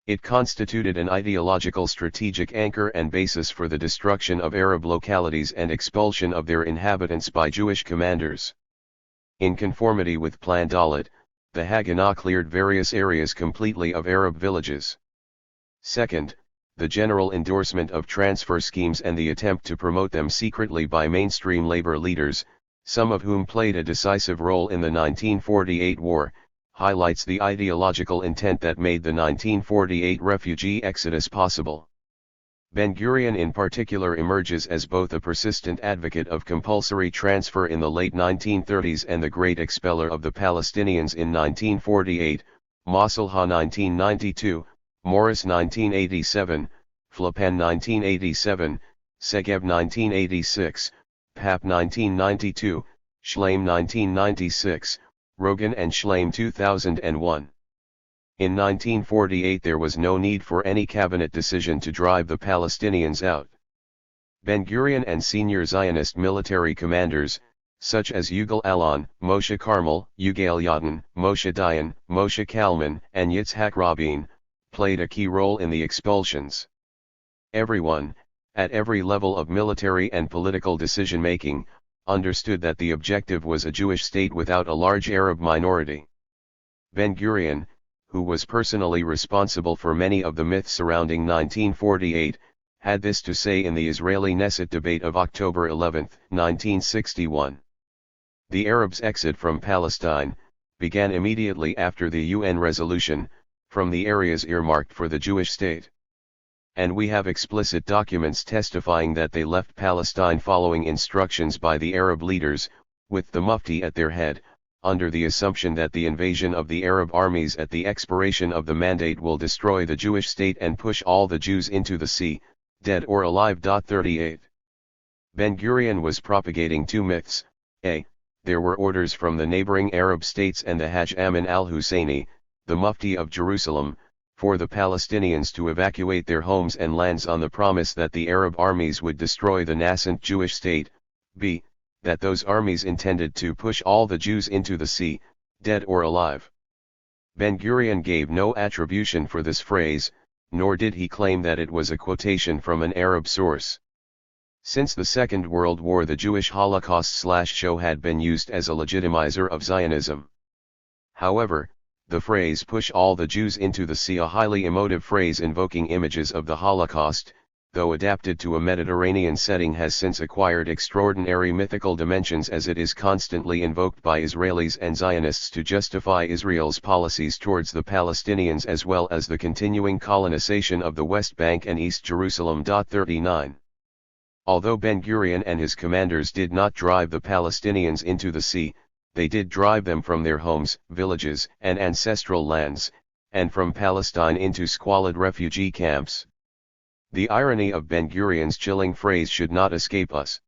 It constituted an ideological strategic anchor and basis for the destruction of Arab localities and expulsion of their inhabitants by Jewish commanders. In conformity with Plan Dalet, the Haganah cleared various areas completely of Arab villages. Second, the general endorsement of transfer schemes and the attempt to promote them secretly by mainstream labor leaders, some of whom played a decisive role in the 1948 war, highlights the ideological intent that made the 1948 refugee exodus possible. Ben-Gurion in particular emerges as both a persistent advocate of compulsory transfer in the late 1930s and the great expeller of the Palestinians in 1948, Masalha 1992, Morris 1987, Flipan 1987, Segev 1986, Pap 1992, Schleim 1996, Rogan and Schleim 2001. In 1948 there was no need for any cabinet decision to drive the Palestinians out. Ben-Gurion and senior Zionist military commanders, such as Yugal Alon, Moshe Carmel, Yugal Yadin, Moshe Dayan, Moshe Kalman, and Yitzhak Rabin, played a key role in the expulsions. Everyone, at every level of military and political decision-making, understood that the objective was a Jewish state without a large Arab minority. Ben-Gurion, who was personally responsible for many of the myths surrounding 1948, had this to say in the Israeli Knesset debate of October 11, 1961. The Arabs' exit from Palestine began immediately after the UN resolution, from the areas earmarked for the Jewish state. And we have explicit documents testifying that they left Palestine following instructions by the Arab leaders, with the Mufti at their head, under the assumption that the invasion of the Arab armies at the expiration of the mandate will destroy the Jewish state and push all the Jews into the sea, dead or alive. 38. Ben-Gurion was propagating two myths: a. There were orders from the neighboring Arab states and the Hajj Amin al-Husseini, the Mufti of Jerusalem, for the Palestinians to evacuate their homes and lands on the promise that the Arab armies would destroy the nascent Jewish state; b. That those armies intended to push all the Jews into the sea, dead or alive. Ben-Gurion gave no attribution for this phrase, nor did he claim that it was a quotation from an Arab source. Since the Second World War, the Jewish Holocaust/show had been used as a legitimizer of Zionism. However, the phrase "push all the Jews into the sea," a highly emotive phrase invoking images of the Holocaust, though adapted to a Mediterranean setting, has since acquired extraordinary mythical dimensions as it is constantly invoked by Israelis and Zionists to justify Israel's policies towards the Palestinians as well as the continuing colonization of the West Bank and East Jerusalem. 39. Although Ben-Gurion and his commanders did not drive the Palestinians into the sea, they did drive them from their homes, villages, and ancestral lands, and from Palestine into squalid refugee camps. The irony of Ben-Gurion's chilling phrase should not escape us.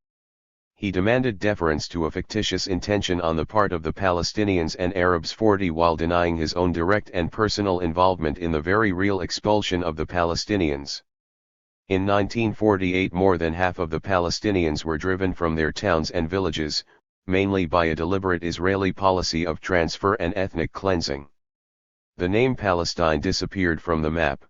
He demanded deference to a fictitious intention on the part of the Palestinians and Arabs 40 while denying his own direct and personal involvement in the very real expulsion of the Palestinians. In 1948 more than half of the Palestinians were driven from their towns and villages, mainly by a deliberate Israeli policy of transfer and ethnic cleansing. The name Palestine disappeared from the map.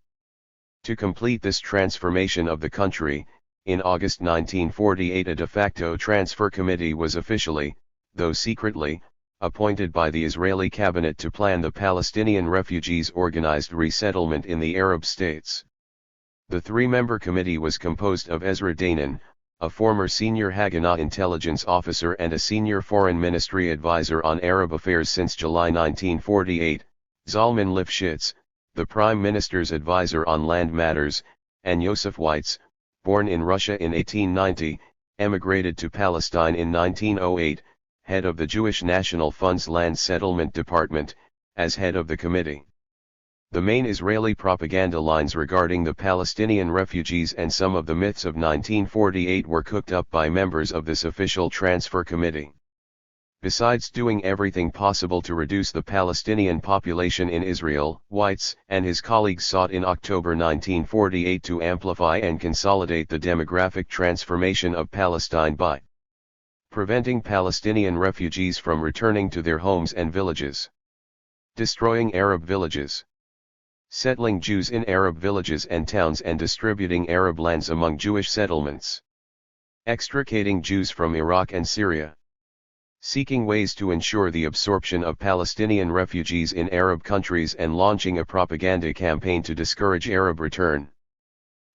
To complete this transformation of the country, in August 1948 a de facto transfer committee was officially, though secretly, appointed by the Israeli cabinet to plan the Palestinian refugees' organized resettlement in the Arab states. The three-member committee was composed of Ezra Danan, a former senior Haganah intelligence officer and a senior foreign ministry advisor on Arab affairs since July 1948, Zalman Lifshitz, the prime minister's advisor on land matters, and Yosef Weitz, born in Russia in 1890, emigrated to Palestine in 1908, head of the Jewish National Fund's Land Settlement Department, as head of the committee. The main Israeli propaganda lines regarding the Palestinian refugees and some of the myths of 1948 were cooked up by members of this official transfer committee. Besides doing everything possible to reduce the Palestinian population in Israel, Weitz and his colleagues sought in October 1948 to amplify and consolidate the demographic transformation of Palestine by preventing Palestinian refugees from returning to their homes and villages, destroying Arab villages, settling Jews in Arab villages and towns and distributing Arab lands among Jewish settlements, extricating Jews from Iraq and Syria, seeking ways to ensure the absorption of Palestinian refugees in Arab countries and launching a propaganda campaign to discourage Arab return.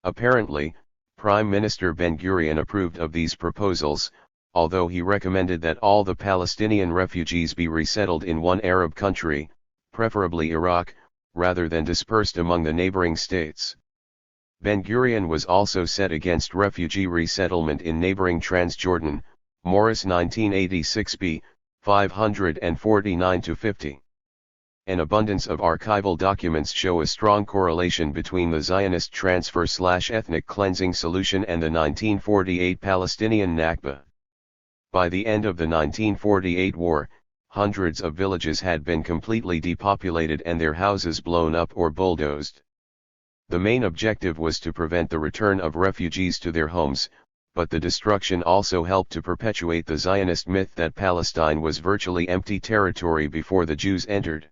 Apparently, Prime Minister Ben-Gurion approved of these proposals, although he recommended that all the Palestinian refugees be resettled in one Arab country, preferably Iraq, rather than dispersed among the neighboring states. Ben-Gurion was also set against refugee resettlement in neighboring Transjordan, Morris 1986b, 549-50. An abundance of archival documents show a strong correlation between the Zionist transfer/ethnic cleansing solution and the 1948 Palestinian Nakba. By the end of the 1948 war, hundreds of villages had been completely depopulated and their houses blown up or bulldozed. The main objective was to prevent the return of refugees to their homes, but the destruction also helped to perpetuate the Zionist myth that Palestine was virtually empty territory before the Jews entered.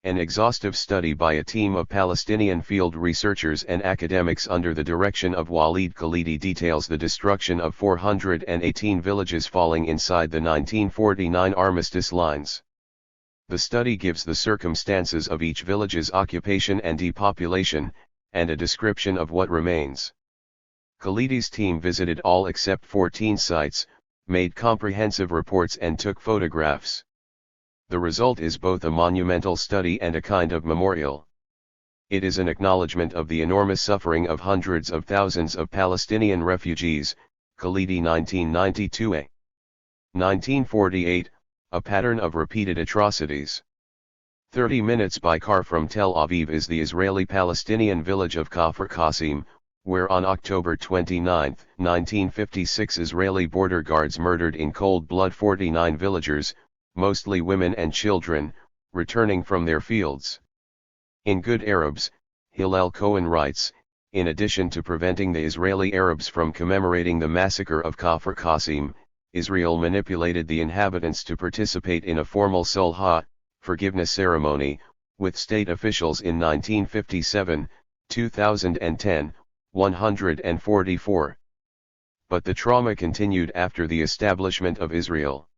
An exhaustive study by a team of Palestinian field researchers and academics under the direction of Walid Khalidi details the destruction of 418 villages falling inside the 1949 armistice lines. The study gives the circumstances of each village's occupation and depopulation, and a description of what remains. Khalidi's team visited all except 14 sites, made comprehensive reports and took photographs. The result is both a monumental study and a kind of memorial. It is an acknowledgement of the enormous suffering of hundreds of thousands of Palestinian refugees, Khalidi 1992a. 1948, a pattern of repeated atrocities. 30 minutes by car from Tel Aviv is the Israeli-Palestinian village of Kafr Qasim, where on October 29, 1956 Israeli border guards murdered in cold blood 49 villagers, mostly women and children, returning from their fields. In Good Arabs, Hillel Cohen writes, in addition to preventing the Israeli Arabs from commemorating the massacre of Kafr Qasim, Israel manipulated the inhabitants to participate in a formal Sulh, forgiveness ceremony, with state officials in 1957, 2010, 144. But the trauma continued after the establishment of Israel.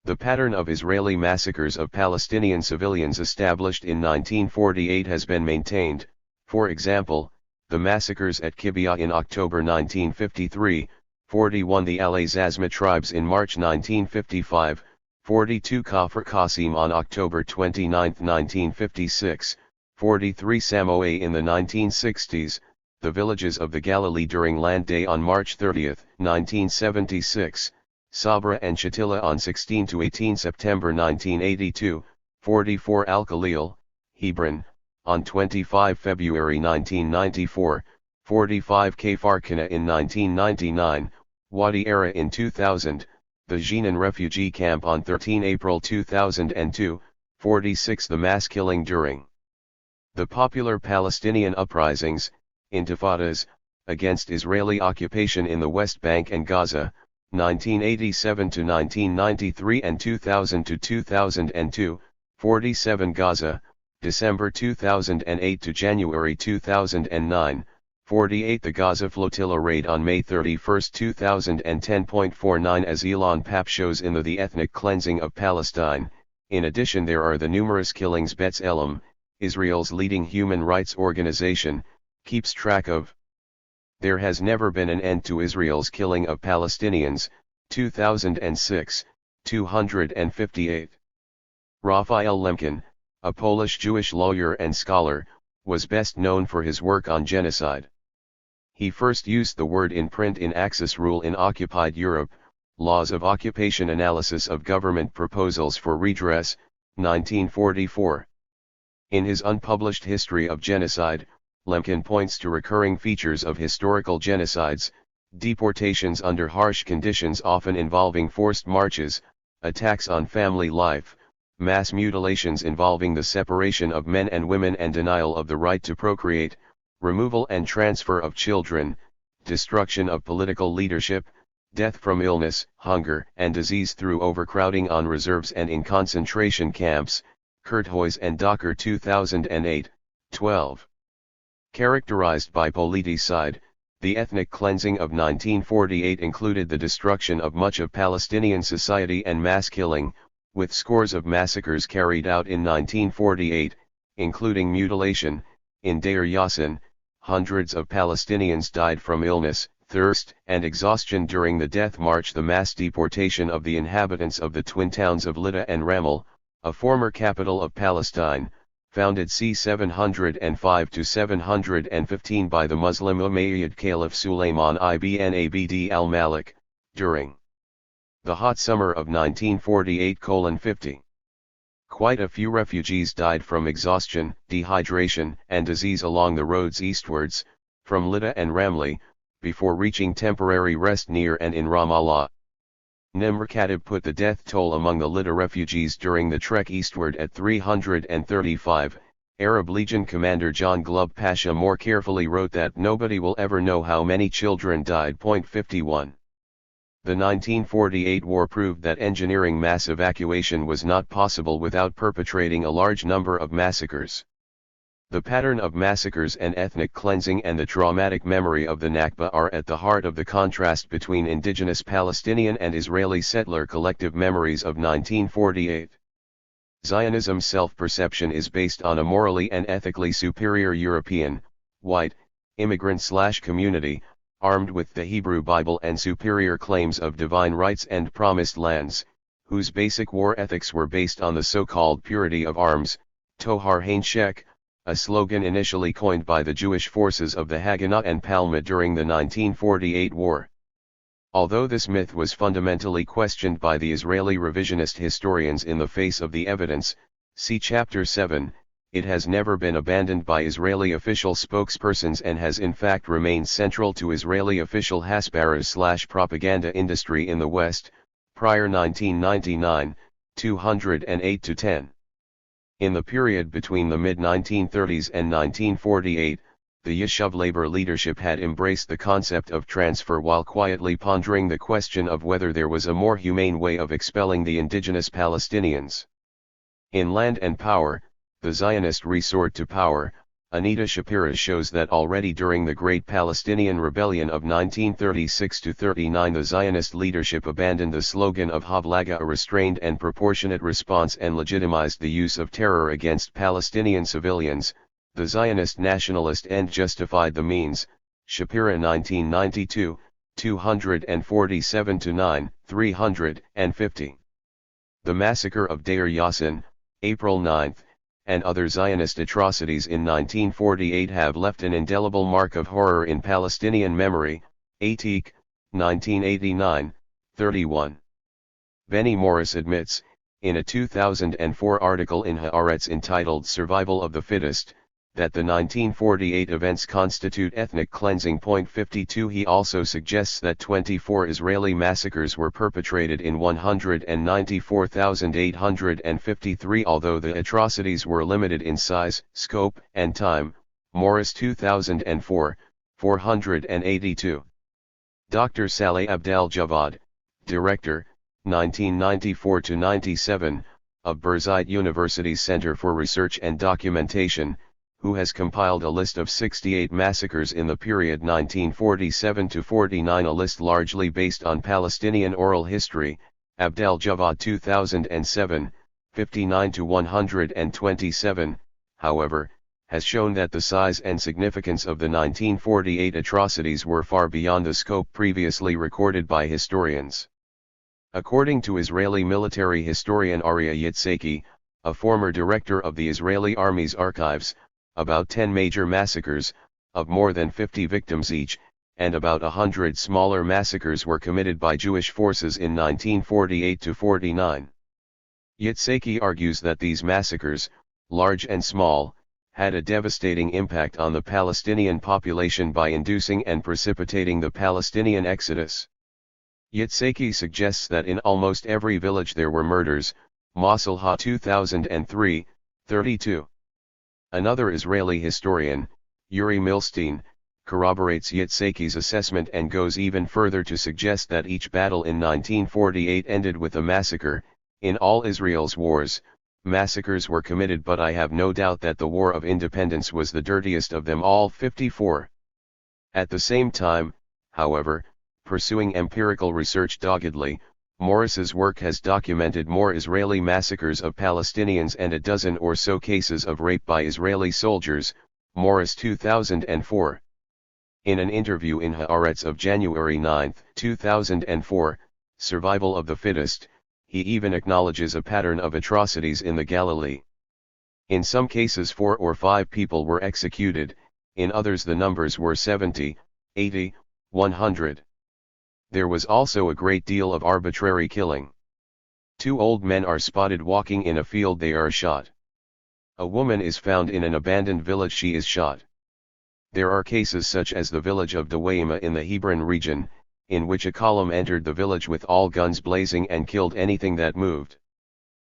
The pattern of Israeli massacres of Palestinian civilians established in 1948 has been maintained, for example, the massacres at Kibbutz in October 1953, 41 the Al-Azazma tribes in March 1955, 42 Kafr Qasim on October 29, 1956, 43 Samoa in the 1960s, the villages of the Galilee during Land Day on March 30, 1976, Sabra and Shatila on 16 to 18 September 1982, 44 Al-Khalil, Hebron, on 25 February 1994, 45 Kfar Kana in 1999, Wadi Era in 2000, the Jenin refugee camp on 13 April 2002, 46 the mass killing during the popular Palestinian uprisings, intifadas, against Israeli occupation in the West Bank and Gaza, 1987 to 1993 and 2000 to 2002, 47 Gaza, December 2008 to January 2009, 48 the Gaza flotilla raid on May 31, 2010.49 as Elon Papp shows in the Ethnic Cleansing of Palestine. In addition there are the numerous killings B'Tselem, Israel's leading human rights organization, keeps track of. There has never been an end to Israel's killing of Palestinians, 2006, 258. Raphael Lemkin, a Polish Jewish lawyer and scholar, was best known for his work on genocide. He first used the word in print in Axis Rule in Occupied Europe, Laws of Occupation Analysis of Government Proposals for Redress, 1944. In his unpublished History of Genocide, Lemkin points to recurring features of historical genocides, deportations under harsh conditions often involving forced marches, attacks on family life, mass mutilations involving the separation of men and women and denial of the right to procreate, removal and transfer of children, destruction of political leadership, death from illness, hunger and disease through overcrowding on reserves and in concentration camps, Kurthoys and Docker 2008, 12. Characterized by politicide, the ethnic cleansing of 1948 included the destruction of much of Palestinian society and mass killing, with scores of massacres carried out in 1948, including mutilation. In Deir Yassin, hundreds of Palestinians died from illness, thirst and exhaustion during the death march. The mass deportation of the inhabitants of the twin towns of Lydda and Ramel, a former capital of Palestine, founded c. 705–715 by the Muslim Umayyad Caliph Sulayman ibn Abd al-Malik, during the hot summer of 1948:50. Quite a few refugees died from exhaustion, dehydration, and disease along the roads eastwards, from Lydda and Ramleh, before reaching temporary rest near and in Ramallah. Nimr Khatib put the death toll among the Lydda refugees during the trek eastward at 335. Arab Legion commander John Glub Pasha more carefully wrote that nobody will ever know how many children died. 51. The 1948 war proved that engineering mass evacuation was not possible without perpetrating a large number of massacres. The pattern of massacres and ethnic cleansing and the traumatic memory of the Nakba are at the heart of the contrast between indigenous Palestinian and Israeli settler collective memories of 1948. Zionism's self-perception is based on a morally and ethically superior European, white, immigrant/community, armed with the Hebrew Bible and superior claims of divine rights and promised lands, whose basic war ethics were based on the so-called purity of arms, Tohar Hainshek, a slogan initially coined by the Jewish forces of the Haganah and Palma during the 1948 war. Although this myth was fundamentally questioned by the Israeli revisionist historians in the face of the evidence, see Chapter 7, it has never been abandoned by Israeli official spokespersons and has in fact remained central to Israeli official hasbaras/propaganda industry in the West, prior 1999, 208-10. In the period between the mid-1930s and 1948, the Yishuv labor leadership had embraced the concept of transfer while quietly pondering the question of whether there was a more humane way of expelling the indigenous Palestinians. In Land and Power, the Zionist resort to power, Anita Shapira shows that already during the Great Palestinian Rebellion of 1936–39 the Zionist leadership abandoned the slogan of Havlaga, a restrained and proportionate response, and legitimized the use of terror against Palestinian civilians. The Zionist nationalist end justified the means. Shapira 1992, 247-9, 350. The massacre of Deir Yassin, April 9, and other Zionist atrocities in 1948 have left an indelible mark of horror in Palestinian memory. Atik, 1989, 31. Benny Morris admits, in a 2004 article in Haaretz entitled Survival of the Fittest, that the 1948 events constitute ethnic cleansing. 52. He also suggests that 24 Israeli massacres were perpetrated in 194,853. Although the atrocities were limited in size, scope, and time. Morris 2004, 482. Dr. Saleh Abdel Javad, Director, 1994–97, of Birzeit University's Center for Research and Documentation, who has compiled a list of 68 massacres in the period 1947–49, a list largely based on Palestinian oral history. Abdel Javad 2007, 59–127, however, has shown that the size and significance of the 1948 atrocities were far beyond the scope previously recorded by historians. According to Israeli military historian Aryeh Yitzhaki, a former director of the Israeli Army's archives, about 10 major massacres, of more than 50 victims each, and about 100 smaller massacres were committed by Jewish forces in 1948–49. Yitzhaki argues that these massacres, large and small, had a devastating impact on the Palestinian population by inducing and precipitating the Palestinian exodus. Yitzhaki suggests that in almost every village there were murders. Masalha 2003, 32. Another Israeli historian, Yuri Milstein, corroborates Yitzhaki's assessment and goes even further to suggest that each battle in 1948 ended with a massacre. In all Israel's wars, massacres were committed, but I have no doubt that the War of Independence was the dirtiest of them all. 54. At the same time, however, pursuing empirical research doggedly, Morris's work has documented more Israeli massacres of Palestinians and a dozen or so cases of rape by Israeli soldiers. Morris 2004. In an interview in Haaretz of January 9, 2004, Survival of the Fittest, he even acknowledges a pattern of atrocities in the Galilee. In some cases 4 or 5 people were executed, in others the numbers were 70, 80, 100. There was also a great deal of arbitrary killing. 2 old men are spotted walking in a field, they are shot. A woman is found in an abandoned village, she is shot. There are cases such as the village of Dawaima in the Hebron region, in which a column entered the village with all guns blazing and killed anything that moved.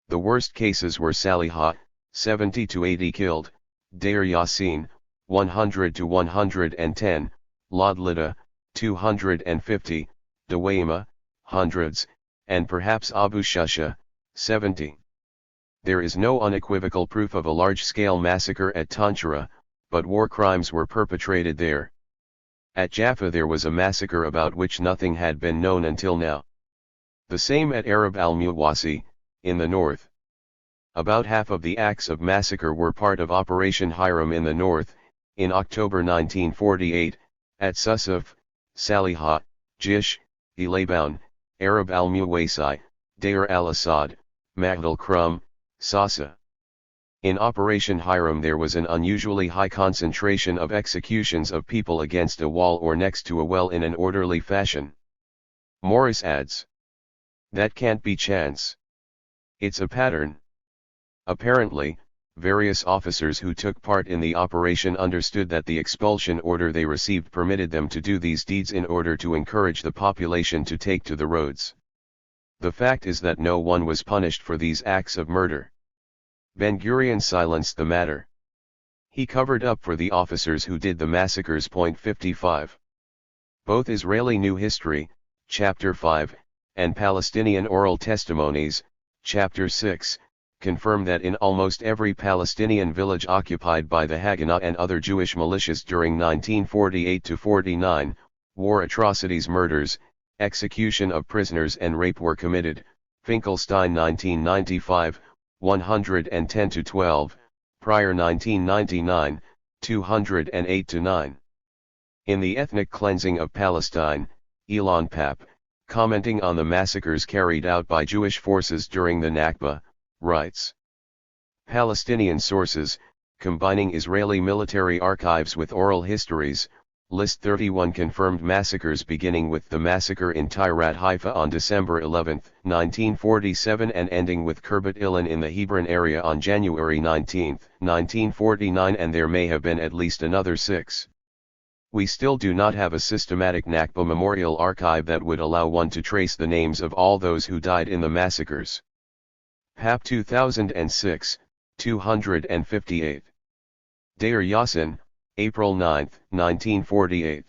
The worst cases were Saliha, 70 to 80 killed, Deir Yassin, 100 to 110, Lod Lida, 250, Dawaima, hundreds, and perhaps Abu Shusha, 70. There is no unequivocal proof of a large-scale massacre at Tanjura, but war crimes were perpetrated there. At Jaffa there was a massacre about which nothing had been known until now. The same at Arab al-Muwasi, in the north. About half of the acts of massacre were part of Operation Hiram in the north, in October 1948, at Susuf, Saliha, Jish, Elaboun, Arab al-Muwasi, Deir al-Assad, Maghdal Krum, Sasa. In Operation Hiram there was an unusually high concentration of executions of people against a wall or next to a well in an orderly fashion. Morris adds, "That can't be chance. It's a pattern." Apparently, various officers who took part in the operation understood that the expulsion order they received permitted them to do these deeds in order to encourage the population to take to the roads. The fact is that no one was punished for these acts of murder. Ben-Gurion silenced the matter. He covered up for the officers who did the massacres. 55. Both Israeli New History, Chapter 5, and Palestinian Oral Testimonies, Chapter 6, confirm that in almost every Palestinian village occupied by the Haganah and other Jewish militias during 1948-49, war atrocities, murders, execution of prisoners and rape were committed. Finkelstein 1995, 110-12, Pryor 1999, 208-9. In The Ethnic Cleansing of Palestine, Elon Papp, commenting on the massacres carried out by Jewish forces during the Nakba, writes, Palestinian sources, combining Israeli military archives with oral histories, list 31 confirmed massacres, beginning with the massacre in Tyrat Haifa on December 11, 1947 and ending with Kirbut Ilan in the Hebron area on January 19, 1949, and there may have been at least another 6. We still do not have a systematic Nakba memorial archive that would allow one to trace the names of all those who died in the massacres. Papp 2006, 258. Deir Yassin, April 9, 1948.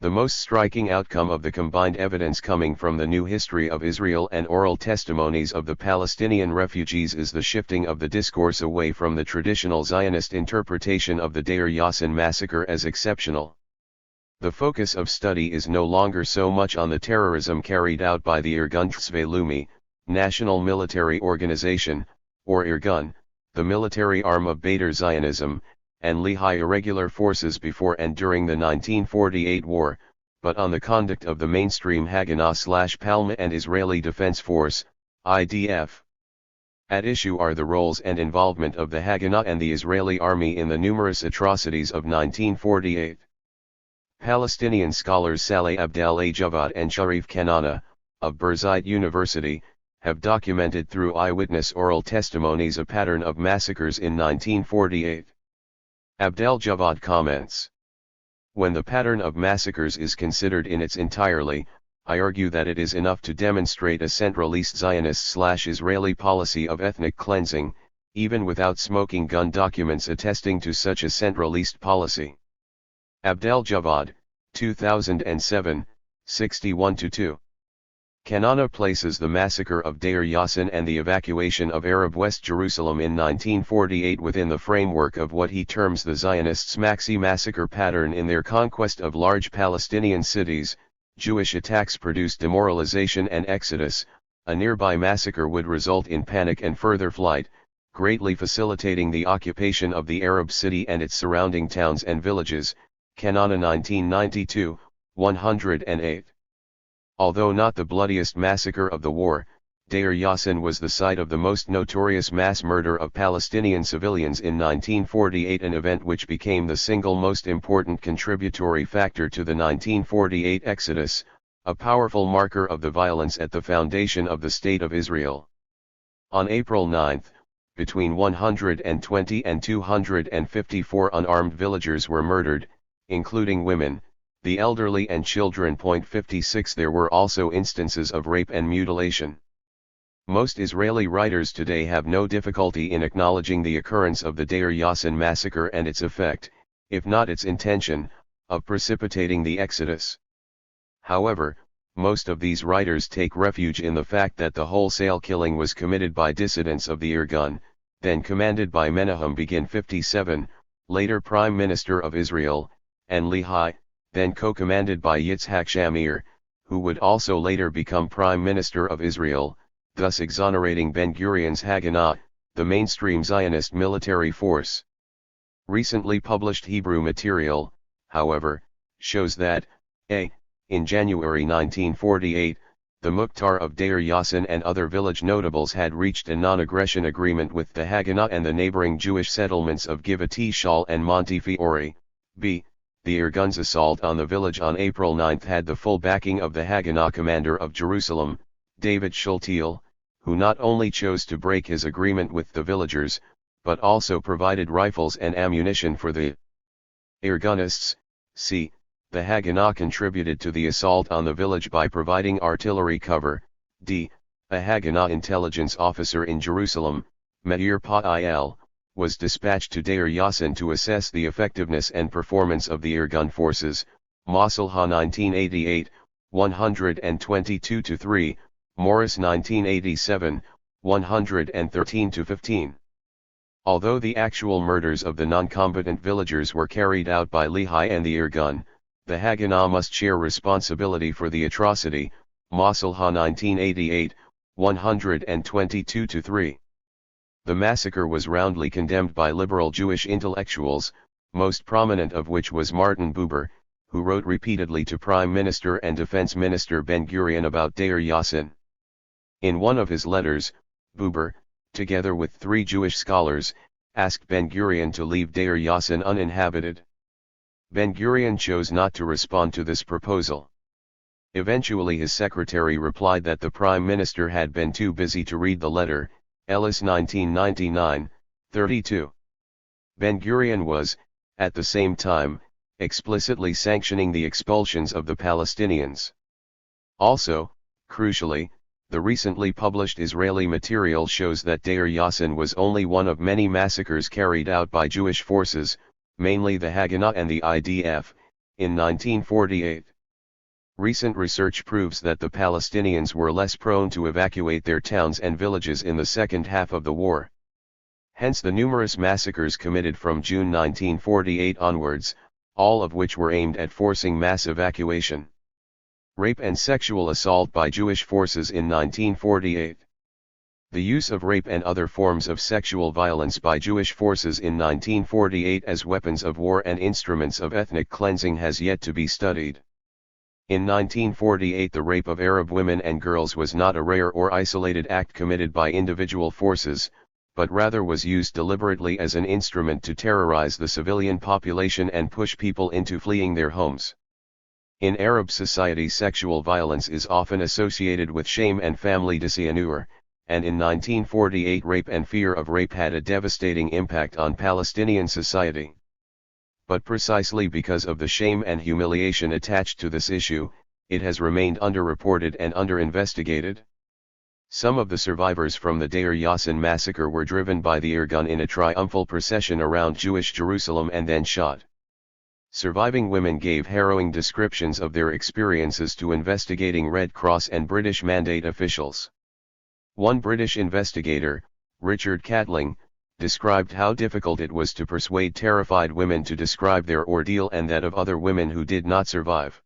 The most striking outcome of the combined evidence coming from the New History of Israel and oral testimonies of the Palestinian refugees is the shifting of the discourse away from the traditional Zionist interpretation of the Deir Yassin massacre as exceptional. The focus of study is no longer so much on the terrorism carried out by the Irgun Tzvei Leumi, National Military Organization, or Irgun, the military arm of Beitar Zionism, and Lehi irregular forces before and during the 1948 war, but on the conduct of the mainstream Haganah/Palma and Israeli Defense Force, IDF. At issue are the roles and involvement of the Haganah and the Israeli army in the numerous atrocities of 1948. Palestinian scholars Saleh Abdel Javad and Sharif Kanana, of Birzeit University, have documented through eyewitness oral testimonies a pattern of massacres in 1948. Abdel Javad comments, when the pattern of massacres is considered in its entirety, I argue that it is enough to demonstrate a centralist Zionist/Israeli policy of ethnic cleansing, even without smoking gun documents attesting to such a centralist policy. Abdel Javad, 2007, 61-2. Kanana places the massacre of Deir Yassin and the evacuation of Arab West Jerusalem in 1948 within the framework of what he terms the Zionists' Maxi massacre pattern in their conquest of large Palestinian cities. Jewish attacks produce demoralization and exodus. A nearby massacre would result in panic and further flight, greatly facilitating the occupation of the Arab city and its surrounding towns and villages. Kanana 1992, 108. Although not the bloodiest massacre of the war, Deir Yassin was the site of the most notorious mass murder of Palestinian civilians in 1948, an event which became the single most important contributory factor to the 1948 exodus, a powerful marker of the violence at the foundation of the State of Israel. On April 9, between 120 and 254 unarmed villagers were murdered, including women, the elderly and children. 56 There were also instances of rape and mutilation. Most Israeli writers today have no difficulty in acknowledging the occurrence of the Deir Yassin massacre and its effect, if not its intention, of precipitating the exodus. However, most of these writers take refuge in the fact that the wholesale killing was committed by dissidents of the Irgun, then commanded by Menahem Begin 57, later Prime Minister of Israel, and Lehi, then co-commanded by Yitzhak Shamir, who would also later become Prime Minister of Israel, thus exonerating Ben-Gurion's Haganah, the mainstream Zionist military force. Recently published Hebrew material, however, shows that, in January 1948, the Mukhtar of Deir Yassin and other village notables had reached a non-aggression agreement with the Haganah and the neighboring Jewish settlements of Givat Shal and Montefiore. B. The Irgun's assault on the village on April 9 had the full backing of the Haganah commander of Jerusalem, David Shultiel, who not only chose to break his agreement with the villagers, but also provided rifles and ammunition for the Irgunists. C. The Haganah contributed to the assault on the village by providing artillery cover. D. A Haganah intelligence officer in Jerusalem, Meir Pa'il, was dispatched to Deir Yassin to assess the effectiveness and performance of the Irgun forces. Masalha 1988, 122-3, Morris 1987, 113-15. Although the actual murders of the non-combatant villagers were carried out by Lehi and the Irgun, the Haganah must share responsibility for the atrocity. Masalha 1988, 122-3. The massacre was roundly condemned by liberal Jewish intellectuals, most prominent of which was Martin Buber, who wrote repeatedly to Prime Minister and Defense Minister Ben-Gurion about Deir Yassin. In one of his letters, Buber, together with 3 Jewish scholars, asked Ben-Gurion to leave Deir Yassin uninhabited. Ben-Gurion chose not to respond to this proposal. Eventually his secretary replied that the Prime Minister had been too busy to read the letter. Ellis 1999, 32. Ben-Gurion was, at the same time, explicitly sanctioning the expulsions of the Palestinians. Also, crucially, the recently published Israeli material shows that Deir Yassin was only one of many massacres carried out by Jewish forces, mainly the Haganah and the IDF, in 1948. Recent research proves that the Palestinians were less prone to evacuate their towns and villages in the second half of the war. Hence the numerous massacres committed from June 1948 onwards, all of which were aimed at forcing mass evacuation. Rape and sexual assault by Jewish forces in 1948. The use of rape and other forms of sexual violence by Jewish forces in 1948 as weapons of war and instruments of ethnic cleansing has yet to be studied. In 1948 the rape of Arab women and girls was not a rare or isolated act committed by individual forces, but rather was used deliberately as an instrument to terrorize the civilian population and push people into fleeing their homes. In Arab society sexual violence is often associated with shame and family dishonor, and in 1948 rape and fear of rape had a devastating impact on Palestinian society. But precisely because of the shame and humiliation attached to this issue, it has remained underreported and underinvestigated. Some of the survivors from the Deir Yassin massacre were driven by the Irgun in a triumphal procession around Jewish Jerusalem and then shot. Surviving women gave harrowing descriptions of their experiences to investigating Red Cross and British Mandate officials. One British investigator, Richard Catling, described how difficult it was to persuade terrified women to describe their ordeal and that of other women who did not survive.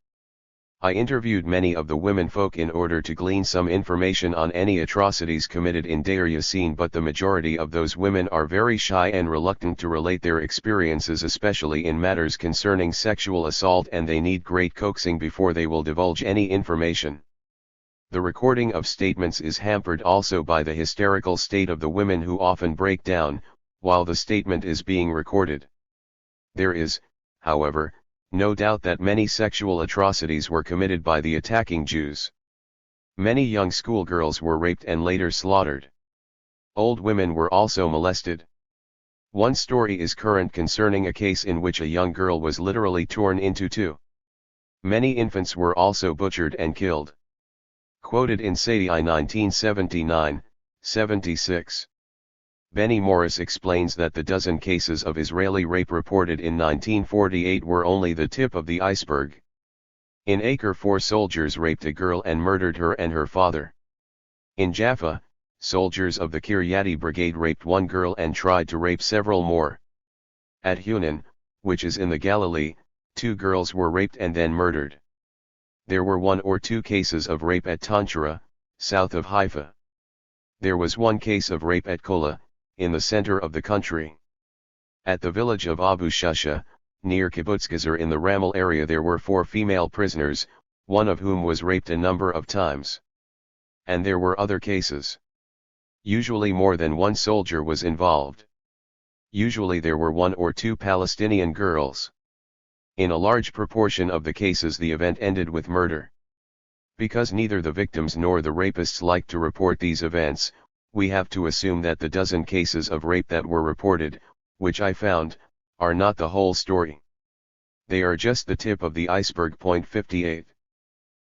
I interviewed many of the womenfolk in order to glean some information on any atrocities committed in Deir Yassin, but the majority of those women are very shy and reluctant to relate their experiences, especially in matters concerning sexual assault, and they need great coaxing before they will divulge any information. The recording of statements is hampered also by the hysterical state of the women who often break down, while the statement is being recorded. There is, however, no doubt that many sexual atrocities were committed by the attacking Jews. Many young schoolgirls were raped and later slaughtered. Old women were also molested. One story is current concerning a case in which a young girl was literally torn into two. Many infants were also butchered and killed. Quoted in Sadie 1979-76. Benny Morris explains that the dozen cases of Israeli rape reported in 1948 were only the tip of the iceberg. In Acre, 4 soldiers raped a girl and murdered her and her father. In Jaffa, soldiers of the Kiryati Brigade raped one girl and tried to rape several more. At Hunan, which is in the Galilee, 2 girls were raped and then murdered. There were 1 or 2 cases of rape at Tanchara, south of Haifa. There was 1 case of rape at Kola, in the center of the country. At the village of Abu Shusha, near Kibbutz Gezer in the Ramel area, there were 4 female prisoners, one of whom was raped a number of times. And there were other cases. Usually more than 1 soldier was involved. Usually there were 1 or 2 Palestinian girls. In a large proportion of the cases the event ended with murder. Because neither the victims nor the rapists liked to report these events, we have to assume that the dozen cases of rape that were reported, which I found, are not the whole story. They are just the tip of the iceberg. 58.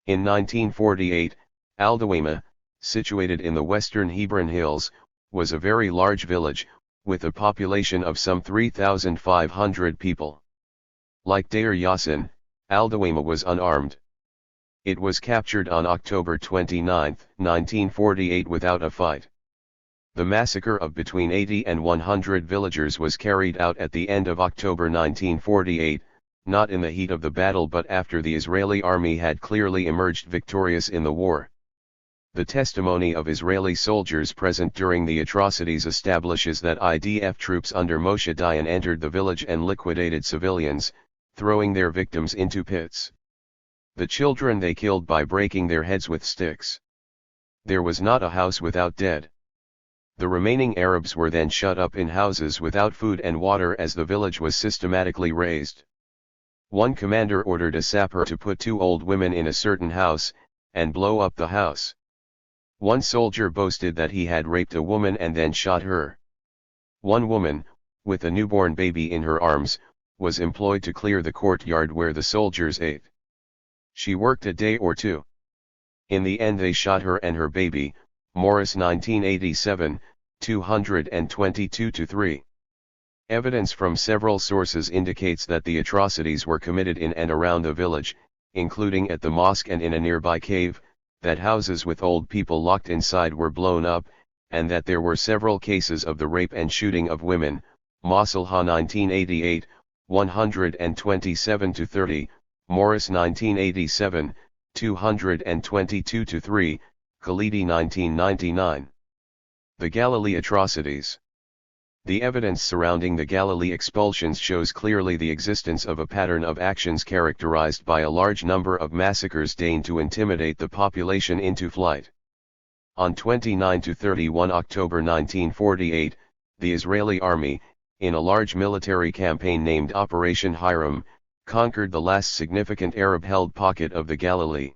In 1948, Aldawema, situated in the western Hebron Hills, was a very large village, with a population of some 3,500 people. Like Deir Yassin, Aldawema was unarmed. It was captured on October 29, 1948 without a fight. The massacre of between 80 and 100 villagers was carried out at the end of October 1948, not in the heat of the battle but after the Israeli army had clearly emerged victorious in the war. The testimony of Israeli soldiers present during the atrocities establishes that IDF troops under Moshe Dayan entered the village and liquidated civilians, throwing their victims into pits. The children they killed by breaking their heads with sticks. There was not a house without dead. The remaining Arabs were then shut up in houses without food and water as the village was systematically razed. One commander ordered a sapper to put 2 old women in a certain house, and blow up the house. One soldier boasted that he had raped a woman and then shot her. One woman, with a newborn baby in her arms, was employed to clear the courtyard where the soldiers ate. She worked a day or 2. In the end they shot her and her baby. Morris 1987, 222-3. Evidence from several sources indicates that the atrocities were committed in and around the village, including at the mosque and in a nearby cave, that houses with old people locked inside were blown up, and that there were several cases of the rape and shooting of women. Masalha 1988, 127-30, Morris 1987, 222-3, Khalidi 1999. The Galilee atrocities. The evidence surrounding the Galilee expulsions shows clearly the existence of a pattern of actions characterized by a large number of massacres designed to intimidate the population into flight. On 29–31 October 1948, the Israeli army, in a large military campaign named Operation Hiram, conquered the last significant Arab-held pocket of the Galilee.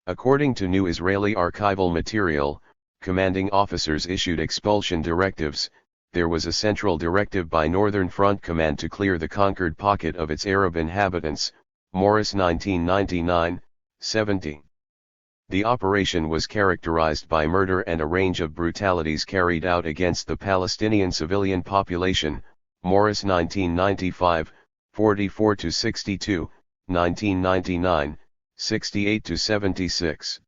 According to new Israeli archival material, commanding officers issued expulsion directives. There was a central directive by Northern Front Command to clear the conquered pocket of its Arab inhabitants. Morris 1999, 70. The operation was characterized by murder and a range of brutalities carried out against the Palestinian civilian population. Morris 1995, 44-62, 1999, 68-76.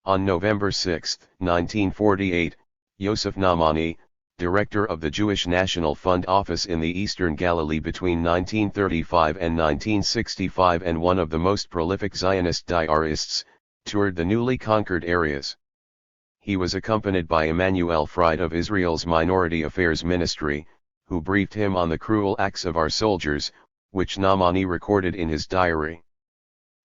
On November 6, 1948, Yosef Naamani, director of the Jewish National Fund office in the Eastern Galilee between 1935 and 1965 and one of the most prolific Zionist diarists, toured the newly conquered areas. He was accompanied by Emmanuel Fried of Israel's Minority Affairs Ministry, who briefed him on the cruel acts of our soldiers, which Naamani recorded in his diary.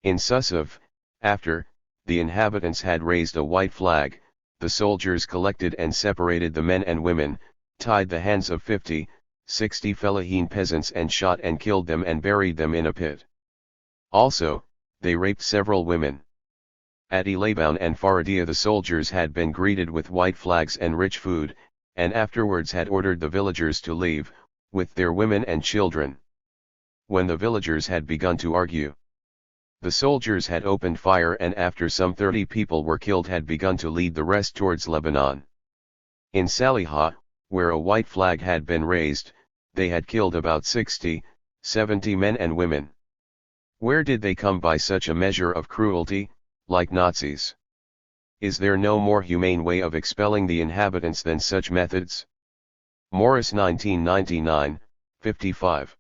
In Susav, after the inhabitants had raised a white flag, the soldiers collected and separated the men and women, tied the hands of 50, 60 Fellahin peasants and shot and killed them and buried them in a pit. Also, they raped several women. At Elaboun and Faradia the soldiers had been greeted with white flags and rich food, and afterwards had ordered the villagers to leave, with their women and children. When the villagers had begun to argue, the soldiers had opened fire and after some 30 people were killed had begun to lead the rest towards Lebanon. In Saliha, where a white flag had been raised, they had killed about 60, 70 men and women. Where did they come by such a measure of cruelty, like Nazis? Is there no more humane way of expelling the inhabitants than such methods? Morris 1999, 55.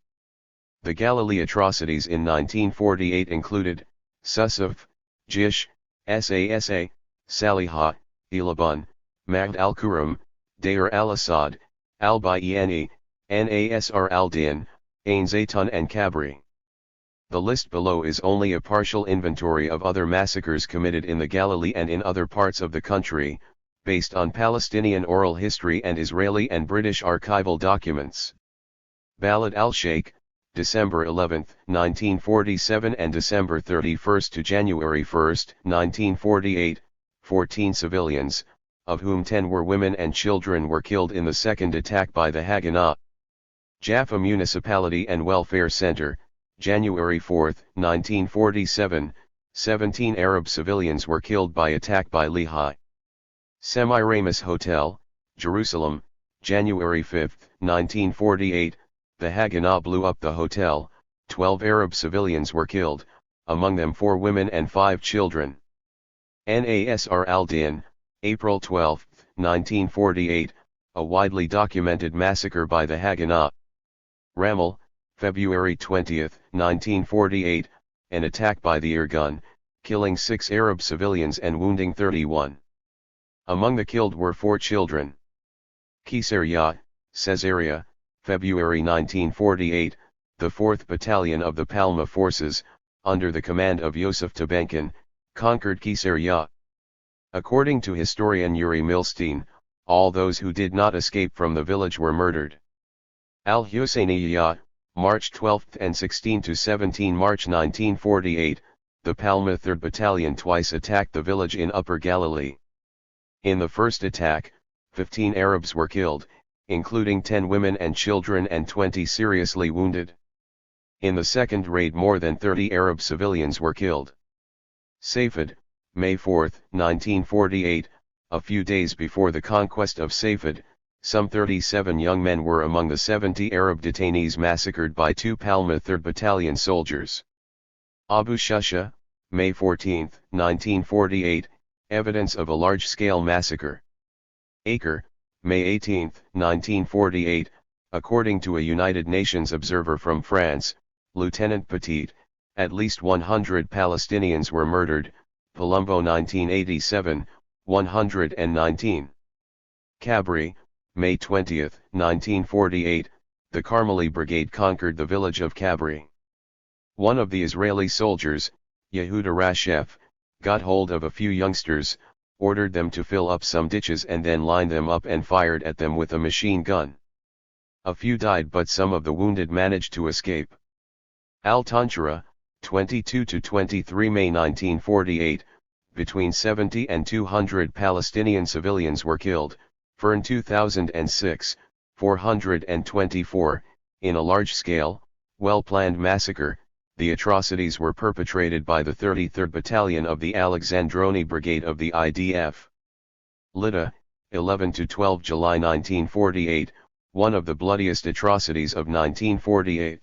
The Galilee atrocities in 1948 included, Susuf, Jish, Sasa, Saliha, Elaboun, Magd al-Kuram, Deir al-Assad, al-Bayani, Nasr al-Din, Ain Zaytun and Kabri. The list below is only a partial inventory of other massacres committed in the Galilee and in other parts of the country, based on Palestinian oral history and Israeli and British archival documents. Balad al-Sheikh, December 11, 1947 and December 31 to January 1, 1948, 14 civilians, of whom 10 were women and children were killed in the second attack by the Haganah. Jaffa Municipality and Welfare Center, January 4, 1947, 17 Arab civilians were killed by attack by Lehi. Semiramis Hotel, Jerusalem, January 5, 1948, the Haganah blew up the hotel, 12 Arab civilians were killed, among them 4 women and 5 children. Nasr al-Din, April 12, 1948, a widely documented massacre by the Haganah. Ramel, February 20, 1948, an attack by the Irgun, killing 6 Arab civilians and wounding 31. Among the killed were 4 children. Caesarea, Caesarea, February 1948, the 4th Battalion of the Palma Forces, under the command of Yosef Tabenkin, conquered Caesarea. According to historian Yuri Milstein, all those who did not escape from the village were murdered. Al-Husseiniya, March 12 and 16 to 17 March 1948, the Palma 3rd Battalion twice attacked the village in Upper Galilee. In the first attack, 15 Arabs were killed, including 10 women and children and 20 seriously wounded. In the second raid more than 30 Arab civilians were killed. Safed, May 4, 1948, a few days before the conquest of Safed, some 37 young men were among the 70 Arab detainees massacred by 2 Palma 3rd Battalion soldiers. Abu Shusha, May 14, 1948, evidence of a large-scale massacre. Acre, May 18, 1948, according to a United Nations observer from France, Lieutenant Petit, at least 100 Palestinians were murdered, Palumbo 1987, 119. Kabri, May 20, 1948, the Carmeli Brigade conquered the village of Kabri. One of the Israeli soldiers, Yehuda Rashef, got hold of a few youngsters, ordered them to fill up some ditches and then lined them up and fired at them with a machine gun. A few died but some of the wounded managed to escape. Al-Tanshara, 22 to 23 May 1948, between 70 and 200 Palestinian civilians were killed, Fern 2006, 424, in a large-scale, well-planned massacre. The atrocities were perpetrated by the 33rd Battalion of the Alexandroni Brigade of the IDF. Lydda, 11 to 12 July 1948, one of the bloodiest atrocities of 1948.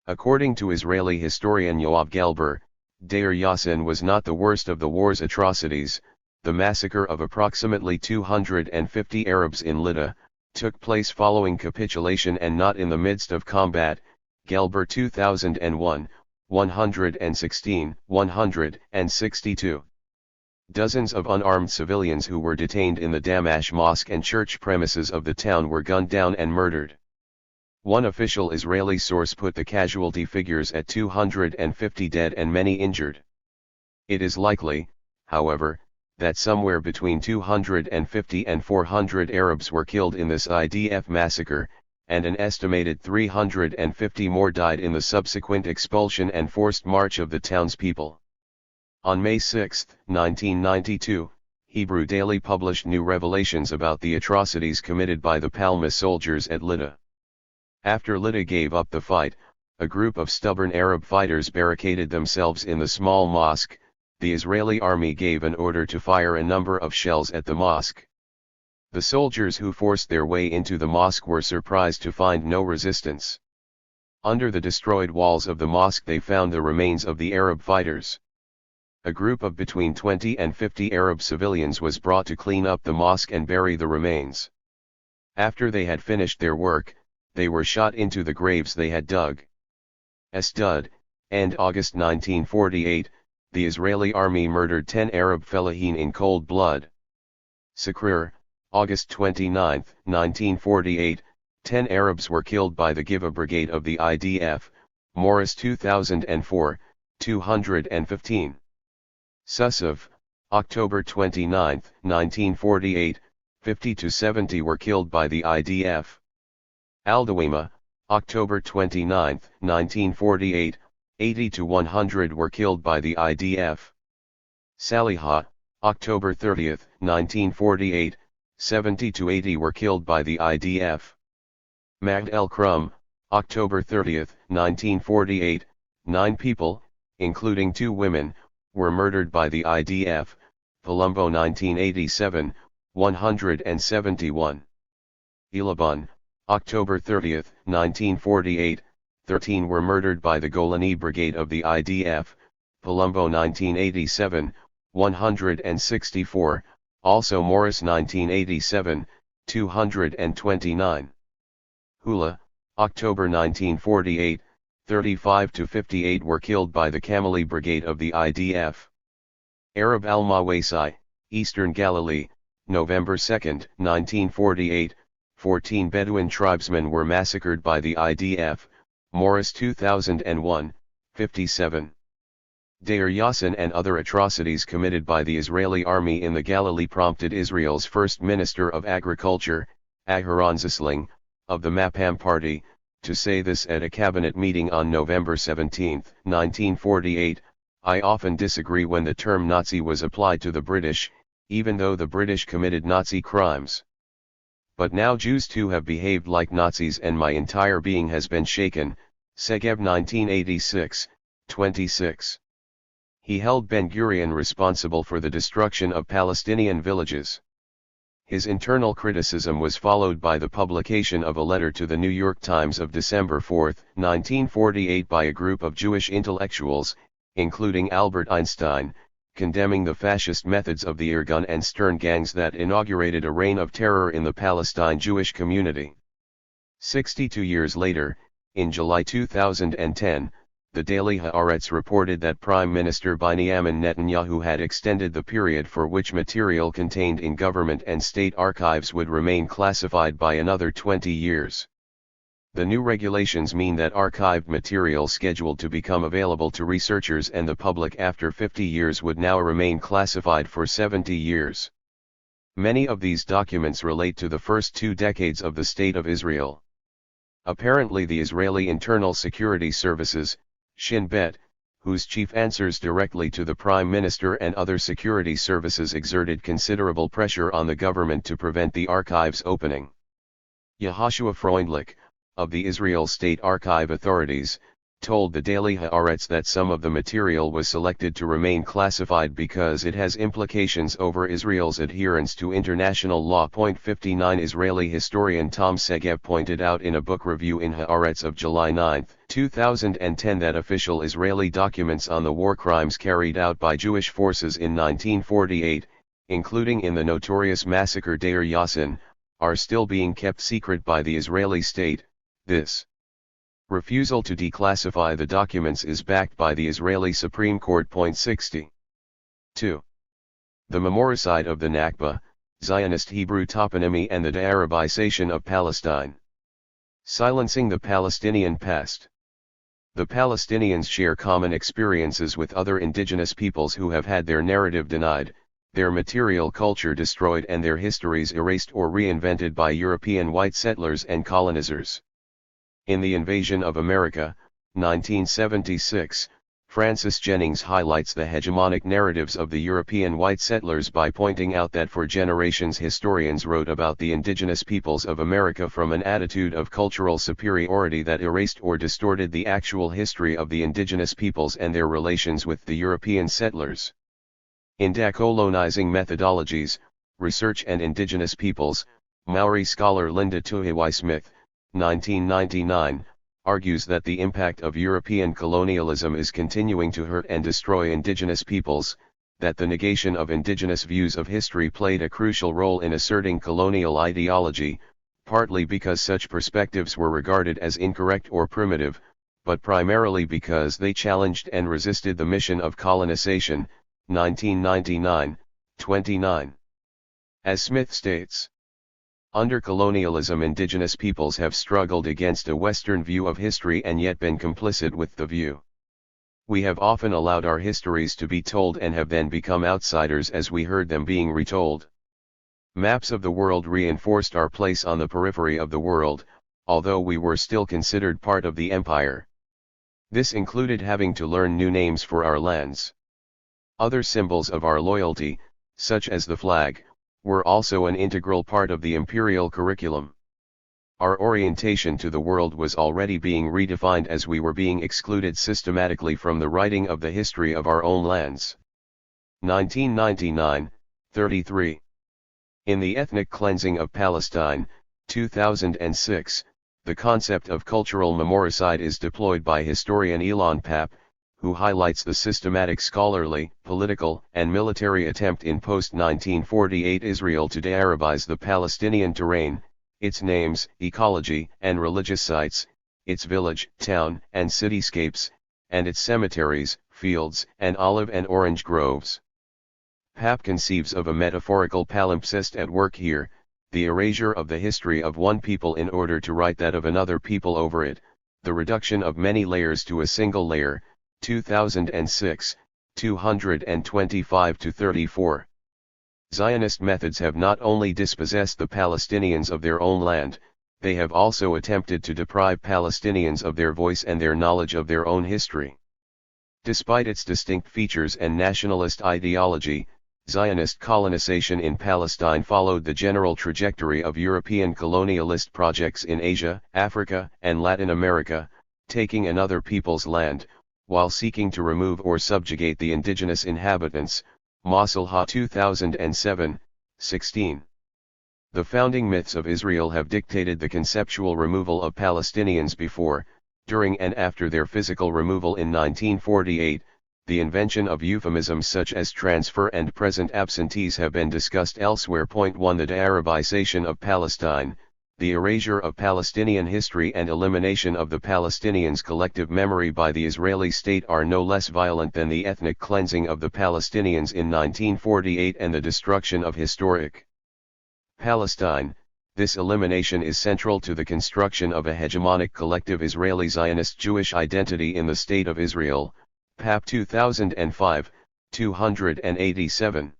According to Israeli historian Yoav Gelber, Deir Yassin was not the worst of the war's atrocities. The massacre of approximately 250 Arabs in Lydda took place following capitulation and not in the midst of combat. Gelber 2001, 116, 162. Dozens of unarmed civilians who were detained in the Damash mosque and church premises of the town were gunned down and murdered. One official Israeli source put the casualty figures at 250 dead and many injured. It is likely, however, that somewhere between 250 and 400 Arabs were killed in this IDF massacre, and an estimated 350 more died in the subsequent expulsion and forced march of the townspeople. On May 6, 1992, Hebrew Daily published new revelations about the atrocities committed by the Palma soldiers at Lydda. After Lydda gave up the fight, a group of stubborn Arab fighters barricaded themselves in the small mosque. The Israeli army gave an order to fire a number of shells at the mosque. The soldiers who forced their way into the mosque were surprised to find no resistance. Under the destroyed walls of the mosque they found the remains of the Arab fighters. A group of between 20 and 50 Arab civilians was brought to clean up the mosque and bury the remains. After they had finished their work, they were shot into the graves they had dug. Stud, and August 1948, the Israeli army murdered 10 Arab fellahin in cold blood. Sakrir, August 29, 1948, 10 Arabs were killed by the Giva Brigade of the IDF, Morris 2004, 215. Susav, October 29, 1948, 50 to 70 were killed by the IDF. Aldawima, October 29, 1948, 80 to 100 were killed by the IDF. Saliha, October 30, 1948, 70 to 80 were killed by the IDF. Magd el-Krum, October 30, 1948, 9 people, including 2 women, were murdered by the IDF. Palumbo 1987, 171. Ilabun, October 30, 1948, 13 were murdered by the Golani Brigade of the IDF, Palumbo 1987, 164, also Morris 1987, 229. Hula, October 1948, 35 to 58 were killed by the Kamali Brigade of the IDF. Arab al-Mawasi, Eastern Galilee, November 2, 1948, 14 Bedouin tribesmen were massacred by the IDF, Morris 2001, 57. Deir Yassin and other atrocities committed by the Israeli army in the Galilee prompted Israel's first Minister of Agriculture, Aharon Zisling, of the Mapam party, to say this at a cabinet meeting on November 17, 1948, "I often disagree when the term Nazi was applied to the British, even though the British committed Nazi crimes. But now Jews too have behaved like Nazis and my entire being has been shaken." Segev 1986, 26. He held Ben-Gurion responsible for the destruction of Palestinian villages. His internal criticism was followed by the publication of a letter to the New York Times of December 4, 1948 by a group of Jewish intellectuals, including Albert Einstein, condemning the fascist methods of the Irgun and Stern gangs that inaugurated a reign of terror in the Palestine Jewish community. 62 years later, in July 2010, the Daily Haaretz reported that Prime Minister Benjamin Netanyahu had extended the period for which material contained in government and state archives would remain classified by another 20 years. The new regulations mean that archived material scheduled to become available to researchers and the public after 50 years would now remain classified for 70 years. Many of these documents relate to the first 2 decades of the State of Israel. Apparently the Israeli Internal Security Services, Shin Bet, whose chief answers directly to the Prime Minister and other security services, exerted considerable pressure on the government to prevent the archives opening. Yehoshua Freundlich, of the Israel State Archive Authorities, told the Daily Haaretz that some of the material was selected to remain classified because it has implications over Israel's adherence to international law. 59 Israeli historian Tom Segev pointed out in a book review in Haaretz of July 9, 2010 that official Israeli documents on the war crimes carried out by Jewish forces in 1948, including in the notorious massacre Deir Yassin, are still being kept secret by the Israeli state. This refusal to declassify the documents is backed by the Israeli Supreme Court. 60. 2. The memoricide of the Nakba, Zionist Hebrew toponymy and the de-Arabization of Palestine. Silencing the Palestinian past. The Palestinians share common experiences with other indigenous peoples who have had their narrative denied, their material culture destroyed and their histories erased or reinvented by European white settlers and colonizers. In The Invasion of America, 1976, Francis Jennings highlights the hegemonic narratives of the European white settlers by pointing out that for generations historians wrote about the indigenous peoples of America from an attitude of cultural superiority that erased or distorted the actual history of the indigenous peoples and their relations with the European settlers. In Decolonizing Methodologies, Research and Indigenous Peoples, Maori scholar Linda Tuhiwai-Smith, 1999, argues that the impact of European colonialism is continuing to hurt and destroy indigenous peoples, that the negation of indigenous views of history played a crucial role in asserting colonial ideology, partly because such perspectives were regarded as incorrect or primitive, but primarily because they challenged and resisted the mission of colonization. 1999, 29. As Smith states, under colonialism indigenous peoples have struggled against a Western view of history and yet been complicit with the view. We have often allowed our histories to be told and have then become outsiders as we heard them being retold. Maps of the world reinforced our place on the periphery of the world, although we were still considered part of the empire. This included having to learn new names for our lands. Other symbols of our loyalty, such as the flag, were also an integral part of the imperial curriculum. Our orientation to the world was already being redefined as we were being excluded systematically from the writing of the history of our own lands. 1999, 33. In The Ethnic Cleansing of Palestine, 2006, the concept of cultural memoricide is deployed by historian Elon Papp, who highlights the systematic scholarly, political, and military attempt in post-1948 Israel to de-Arabize the Palestinian terrain, its names, ecology, and religious sites, its village, town, and cityscapes, and its cemeteries, fields, and olive and orange groves. Papp conceives of a metaphorical palimpsest at work here, the erasure of the history of one people in order to write that of another people over it, the reduction of many layers to a single layer. 2006, 225-34. Zionist methods have not only dispossessed the Palestinians of their own land, they have also attempted to deprive Palestinians of their voice and their knowledge of their own history. Despite its distinct features and nationalist ideology, Zionist colonization in Palestine followed the general trajectory of European colonialist projects in Asia, Africa, and Latin America, taking another people's land, while seeking to remove or subjugate the indigenous inhabitants. Masalha 2007, 16. The founding myths of Israel have dictated the conceptual removal of Palestinians before, during and after their physical removal in 1948. The invention of euphemisms such as transfer and present absentees have been discussed elsewhere. 1. The de-Arabization of Palestine, the erasure of Palestinian history and elimination of the Palestinians' collective memory by the Israeli state are no less violent than the ethnic cleansing of the Palestinians in 1948 and the destruction of historic Palestine. This elimination is central to the construction of a hegemonic collective Israeli Zionist Jewish identity in the State of Israel. Papp 2005, 287.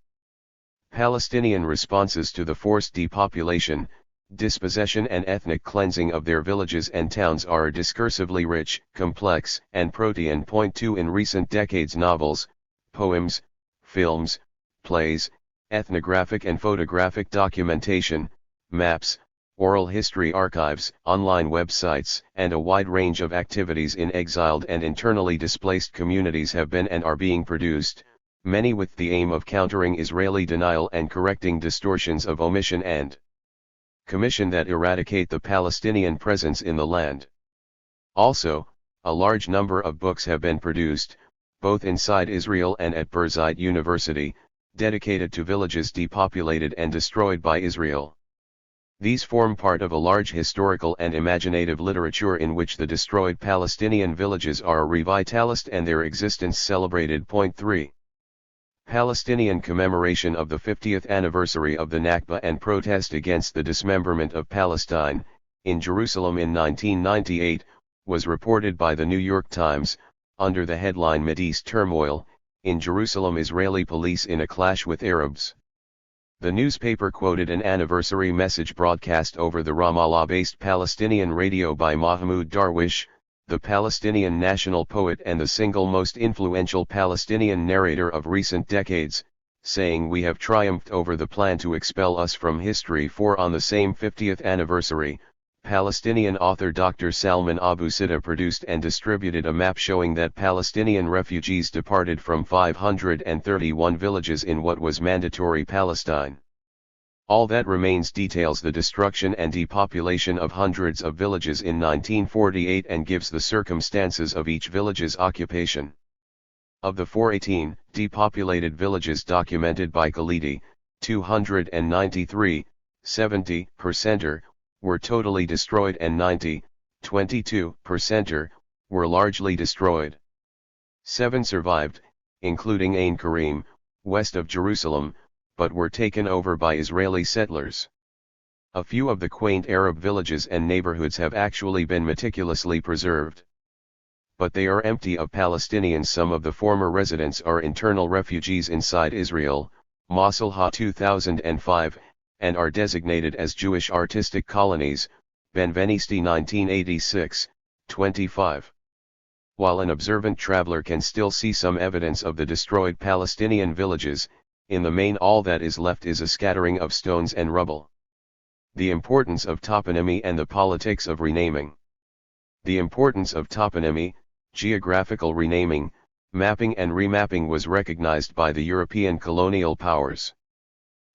Palestinian responses to the forced depopulation, dispossession and ethnic cleansing of their villages and towns are discursively rich, complex, and protean. 2. In recent decades novels, poems, films, plays, ethnographic and photographic documentation, maps, oral history archives, online websites, and a wide range of activities in exiled and internally displaced communities have been and are being produced, many with the aim of countering Israeli denial and correcting distortions of omission and commission that eradicate the Palestinian presence in the land. Also, a large number of books have been produced, both inside Israel and at Birzeit University, dedicated to villages depopulated and destroyed by Israel. These form part of a large historical and imaginative literature in which the destroyed Palestinian villages are revitalized and their existence celebrated. 3. Palestinian commemoration of the 50th anniversary of the Nakba and protest against the dismemberment of Palestine, in Jerusalem in 1998, was reported by the New York Times, under the headline Mideast Turmoil, in Jerusalem Israeli police in a clash with Arabs. The newspaper quoted an anniversary message broadcast over the Ramallah-based Palestinian radio by Mahmoud Darwish, the Palestinian national poet and the single most influential Palestinian narrator of recent decades, saying, "We have triumphed over the plan to expel us from history." For on the same 50th anniversary, Palestinian author Dr. Salman Abu Sida produced and distributed a map showing that Palestinian refugees departed from 531 villages in what was Mandatory Palestine. All that remains details the destruction and depopulation of hundreds of villages in 1948 and gives the circumstances of each village's occupation. Of the 418 depopulated villages documented by Khalidi, 293, 70%, were totally destroyed and 22%, were largely destroyed. 7 survived, including Ain Karim, west of Jerusalem, but were taken over by Israeli settlers. A few of the quaint Arab villages and neighborhoods have actually been meticulously preserved. But they are empty of Palestinians. Some of the former residents are internal refugees inside Israel, Masalha 2005, and are designated as Jewish artistic colonies, Benvenisti 1986, 25. While an observant traveler can still see some evidence of the destroyed Palestinian villages, in the main all that is left is a scattering of stones and rubble. The importance of toponymy and the politics of renaming. The importance of toponymy, geographical renaming, mapping and remapping was recognized by the European colonial powers.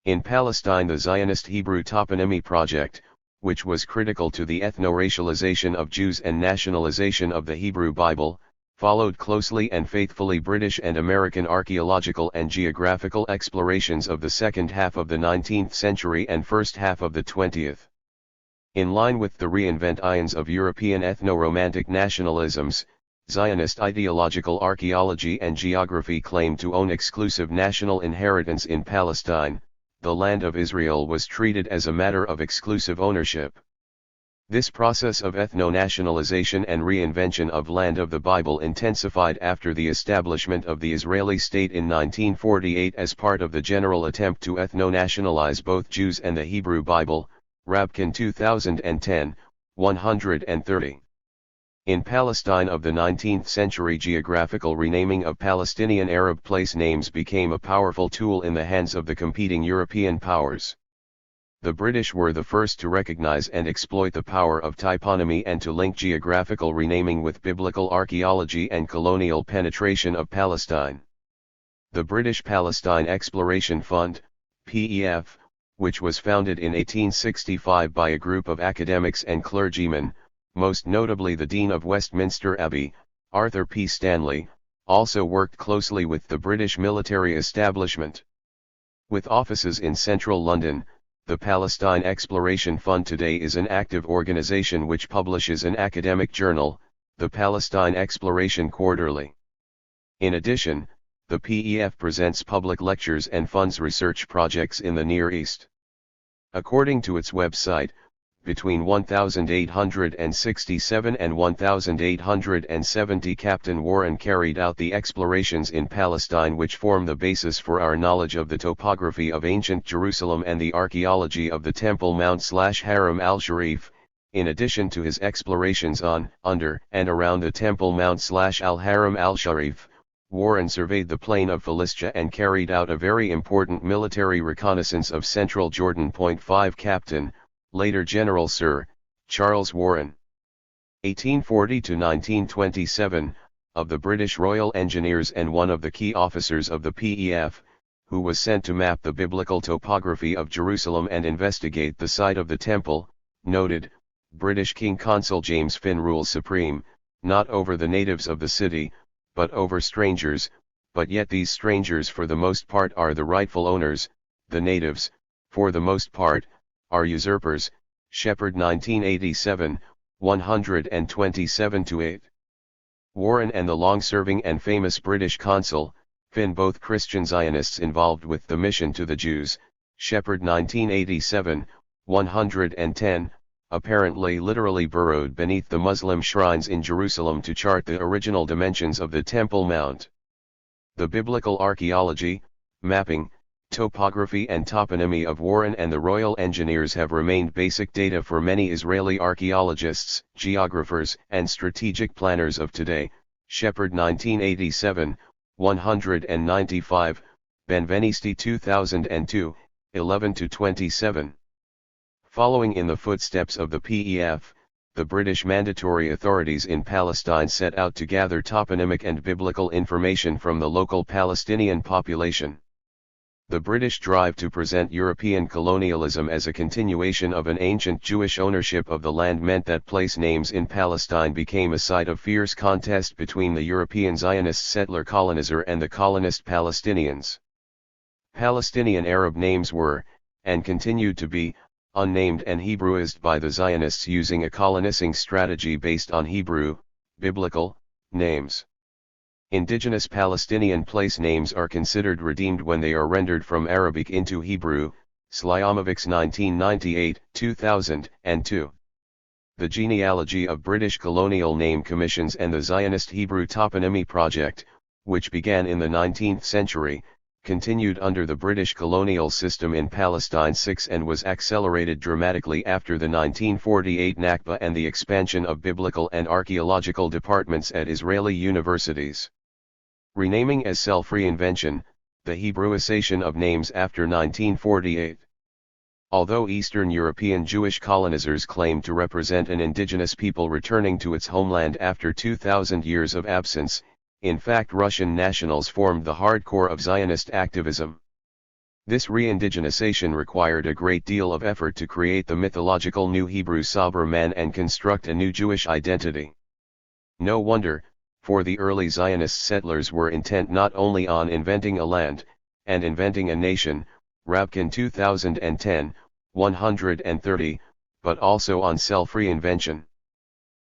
In Palestine, the Zionist Hebrew Toponymy Project, which was critical to the ethno-racialization of Jews and nationalization of the Hebrew Bible, followed closely and faithfully British and American archaeological and geographical explorations of the second half of the 19th century and first half of the 20th. In line with the reinventions of European ethno-romantic nationalisms, Zionist ideological archaeology and geography claimed to own exclusive national inheritance in Palestine. The land of Israel was treated as a matter of exclusive ownership. This process of ethno-nationalization and reinvention of land of the Bible intensified after the establishment of the Israeli state in 1948 as part of the general attempt to ethno-nationalize both Jews and the Hebrew Bible, Rabkin 2010, 130. In Palestine of the 19th century, geographical renaming of Palestinian Arab place names became a powerful tool in the hands of the competing European powers. The British were the first to recognize and exploit the power of typonymy and to link geographical renaming with biblical archaeology and colonial penetration of Palestine. The British Palestine Exploration Fund, PEF, which was founded in 1865 by a group of academics and clergymen, most notably the Dean of Westminster Abbey, Arthur P. Stanley, also worked closely with the British military establishment. With offices in central London, the Palestine Exploration Fund today is an active organization which publishes an academic journal, the Palestine Exploration Quarterly. In addition, the PEF presents public lectures and funds research projects in the Near East. According to its website, between 1867 and 1870 Captain Warren carried out the explorations in Palestine which form the basis for our knowledge of the topography of ancient Jerusalem and the archaeology of the Temple Mount/Haram al-Sharif. In addition to his explorations on, under, and around the Temple Mount/Al-Haram al-Sharif, Warren surveyed the plain of Philistia and carried out a very important military reconnaissance of central Jordan. 5 Captain, later General Sir Charles Warren, 1840 to 1927, of the British Royal Engineers and one of the key officers of the PEF, who was sent to map the biblical topography of Jerusalem and investigate the site of the temple, noted, British King Consul James Finn rules supreme, not over the natives of the city, but over strangers, but yet these strangers for the most part are the rightful owners, the natives, for the most part, are usurpers. Shepherd 1987, 127-8. Warren and the long-serving and famous British consul, Finn, both Christian Zionists involved with the mission to the Jews, Shepherd 1987, 110, apparently literally burrowed beneath the Muslim shrines in Jerusalem to chart the original dimensions of the Temple Mount. The biblical archaeology, mapping, topography and toponymy of Warren and the Royal Engineers have remained basic data for many Israeli archaeologists, geographers and strategic planners of today. Shepard 1987, 195, Benvenisti 2002, 11-27. Following in the footsteps of the PEF, the British Mandatory Authorities in Palestine set out to gather toponymic and biblical information from the local Palestinian population. The British drive to present European colonialism as a continuation of an ancient Jewish ownership of the land meant that place names in Palestine became a site of fierce contest between the European Zionist settler colonizer and the colonist Palestinians. Palestinian Arab names were, and continued to be, unnamed and Hebraized by the Zionists using a colonizing strategy based on Hebrew, biblical, names. Indigenous Palestinian place names are considered redeemed when they are rendered from Arabic into Hebrew, Slyamovics 1998, 2002. The genealogy of British colonial name commissions and the Zionist Hebrew toponymy project, which began in the 19th century, continued under the British colonial system in Palestine 6 and was accelerated dramatically after the 1948 Nakba and the expansion of biblical and archaeological departments at Israeli universities. Renaming as self-reinvention, the Hebraization of names after 1948. Although Eastern European Jewish colonizers claimed to represent an indigenous people returning to its homeland after 2,000 years of absence, in fact Russian nationals formed the hardcore of Zionist activism. This re-indigenization required a great deal of effort to create the mythological new Hebrew Sober man and construct a new Jewish identity. No wonder, for the early Zionist settlers were intent not only on inventing a land, and inventing a nation, Rabkin 2010, 130, but also on self-reinvention.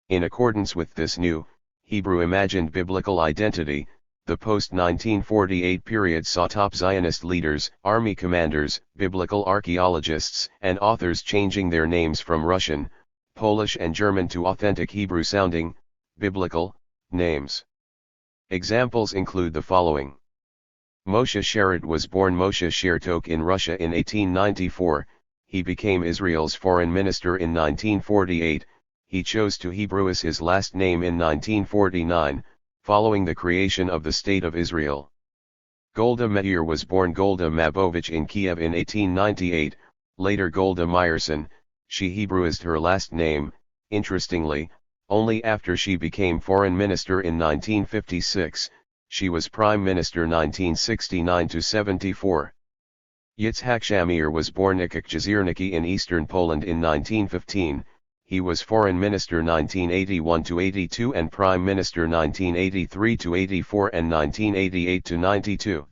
In accordance with this new, Hebrew imagined biblical identity, the post-1948 period saw top Zionist leaders, army commanders, biblical archaeologists, and authors changing their names from Russian, Polish and German to authentic Hebrew-sounding, biblical, names. Examples include the following. Moshe Sherrod was born Moshe Shertok in Russia in 1894, he became Israel's foreign minister in 1948, he chose to Hebraize his last name in 1949, following the creation of the State of Israel. Golda Meir was born Golda Mabovich in Kiev in 1898, later Golda Meyerson, she Hebraized her last name, interestingly, only after she became foreign minister in 1956, she was prime minister 1969-74. Yitzhak Shamir was born Ikak Jazirniki in eastern Poland in 1915, he was foreign minister 1981-82 and prime minister 1983-84 and 1988-92.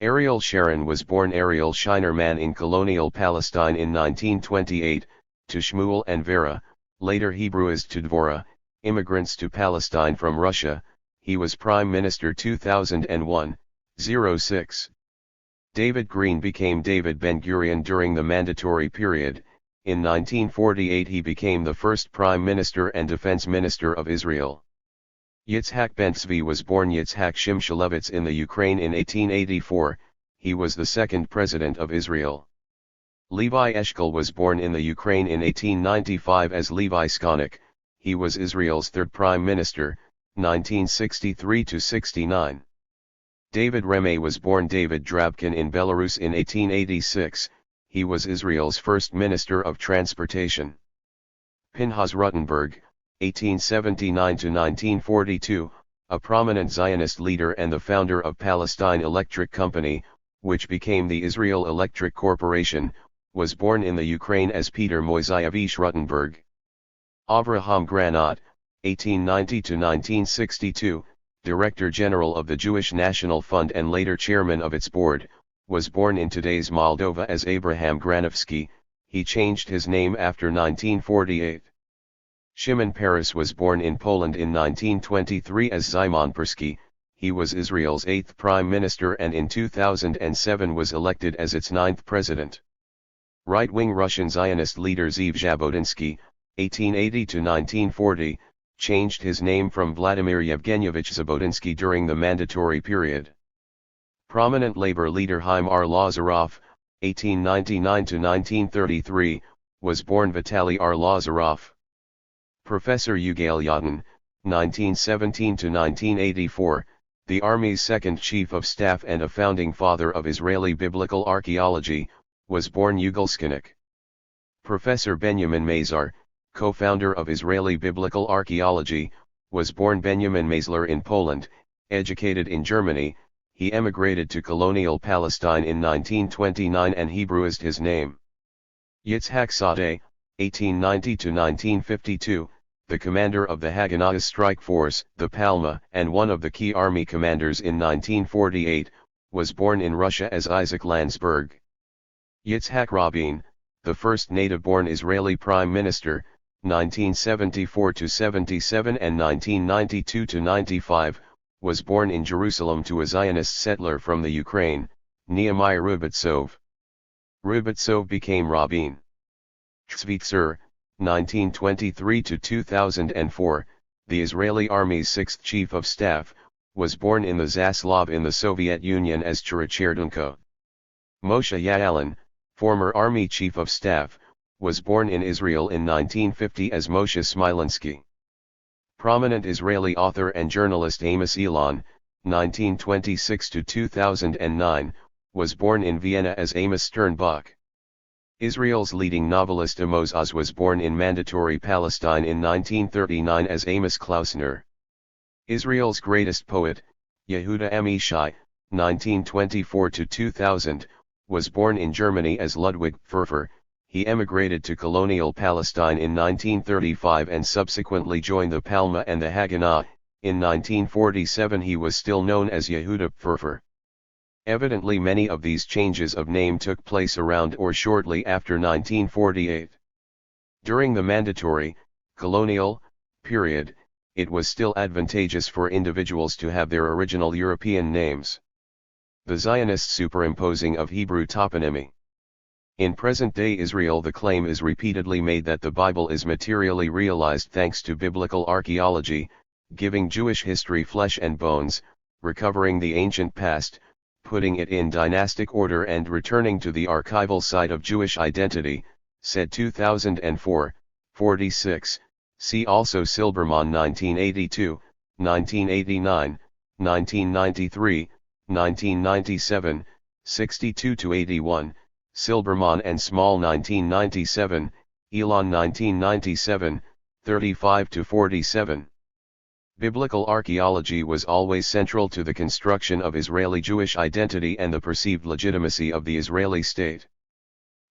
Ariel Sharon was born Ariel Shinerman in colonial Palestine in 1928, to Shmuel and Vera, later Hebraized to Dvora, immigrants to Palestine from Russia, he was Prime Minister 2001, 06. David Green became David Ben-Gurion during the mandatory period, in 1948 he became the first Prime Minister and Defense Minister of Israel. Yitzhak Ben-Tzvi was born Yitzhak Shimshilevitz in the Ukraine in 1884, he was the second President of Israel. Levi Eshkol was born in the Ukraine in 1895 as Levi Skonik, he was Israel's third Prime Minister, 1963-69. David Remey was born David Drabkin in Belarus in 1886, he was Israel's first Minister of Transportation. Pinchas Rutenberg, 1879-1942, a prominent Zionist leader and the founder of Palestine Electric Company, which became the Israel Electric Corporation, was born in the Ukraine as Peter Moiseyevich Rutenberg. Avraham Granat, 1890-1962, Director General of the Jewish National Fund and later Chairman of its board, was born in today's Moldova as Abraham Granovsky, he changed his name after 1948. Shimon Peres was born in Poland in 1923 as Szymon Persky, he was Israel's eighth Prime Minister and in 2007 was elected as its ninth president. Right-wing Russian Zionist leader Zeev Jabotinsky, 1880 to 1940, changed his name from Vladimir Yevgenyevich Zabotinsky during the mandatory period. Prominent labor leader Haim Arlozorov, 1899 to 1933, was born Vitaly Arlozorov. Professor Yugail Yadin, 1917 to 1984, the Army's second Chief of Staff and a founding father of Israeli biblical archaeology, was born Yugal Skinik. Professor Benjamin Mazar, co-founder of Israeli biblical archaeology, was born Benjamin Mazlar in Poland. Educated in Germany, he emigrated to colonial Palestine in 1929 and Hebraized his name. Yitzhak Sadeh, 1890 to 1952, the commander of the Haganah strike force, the Palma, and one of the key army commanders in 1948, was born in Russia as Isaac Landsberg. Yitzhak Rabin, the first native-born Israeli prime minister, 1974 to 77 and 1992 to 95, was born in Jerusalem to a Zionist settler from the Ukraine, Nehemiah Rubatsov. Rubatsov became Rabin. Tzvi Tzur, 1923 to 2004, the Israeli Army's sixth Chief of Staff, was born in the Zaslav in the Soviet Union as Chiracherdunko. Moshe Ya'alon, former Army Chief of Staff, was born in Israel in 1950 as Moshe Smilansky. Prominent Israeli author and journalist Amos Elon, 1926 to 2009, was born in Vienna as Amos Sternbach. Israel's leading novelist Amos Oz was born in Mandatory Palestine in 1939 as Amos Klausner. Israel's greatest poet, Yehuda Amichai, 1924 to 2000, was born in Germany as Ludwig Pfeffer. He emigrated to colonial Palestine in 1935 and subsequently joined the Palma and the Haganah. In 1947 he was still known as Yehuda Pfeffer. Evidently many of these changes of name took place around or shortly after 1948. During the mandatory, colonial, period, it was still advantageous for individuals to have their original European names. The Zionist superimposing of Hebrew toponymy. In present-day Israel the claim is repeatedly made that the Bible is materially realized thanks to biblical archaeology, giving Jewish history flesh and bones, recovering the ancient past, putting it in dynastic order and returning to the archival site of Jewish identity, said 2004, 46, see also Silberman 1982, 1989, 1993, 1997, 62-81, Silberman and Small 1997, Elon 1997, 35-47. Biblical archaeology was always central to the construction of Israeli Jewish identity and the perceived legitimacy of the Israeli state.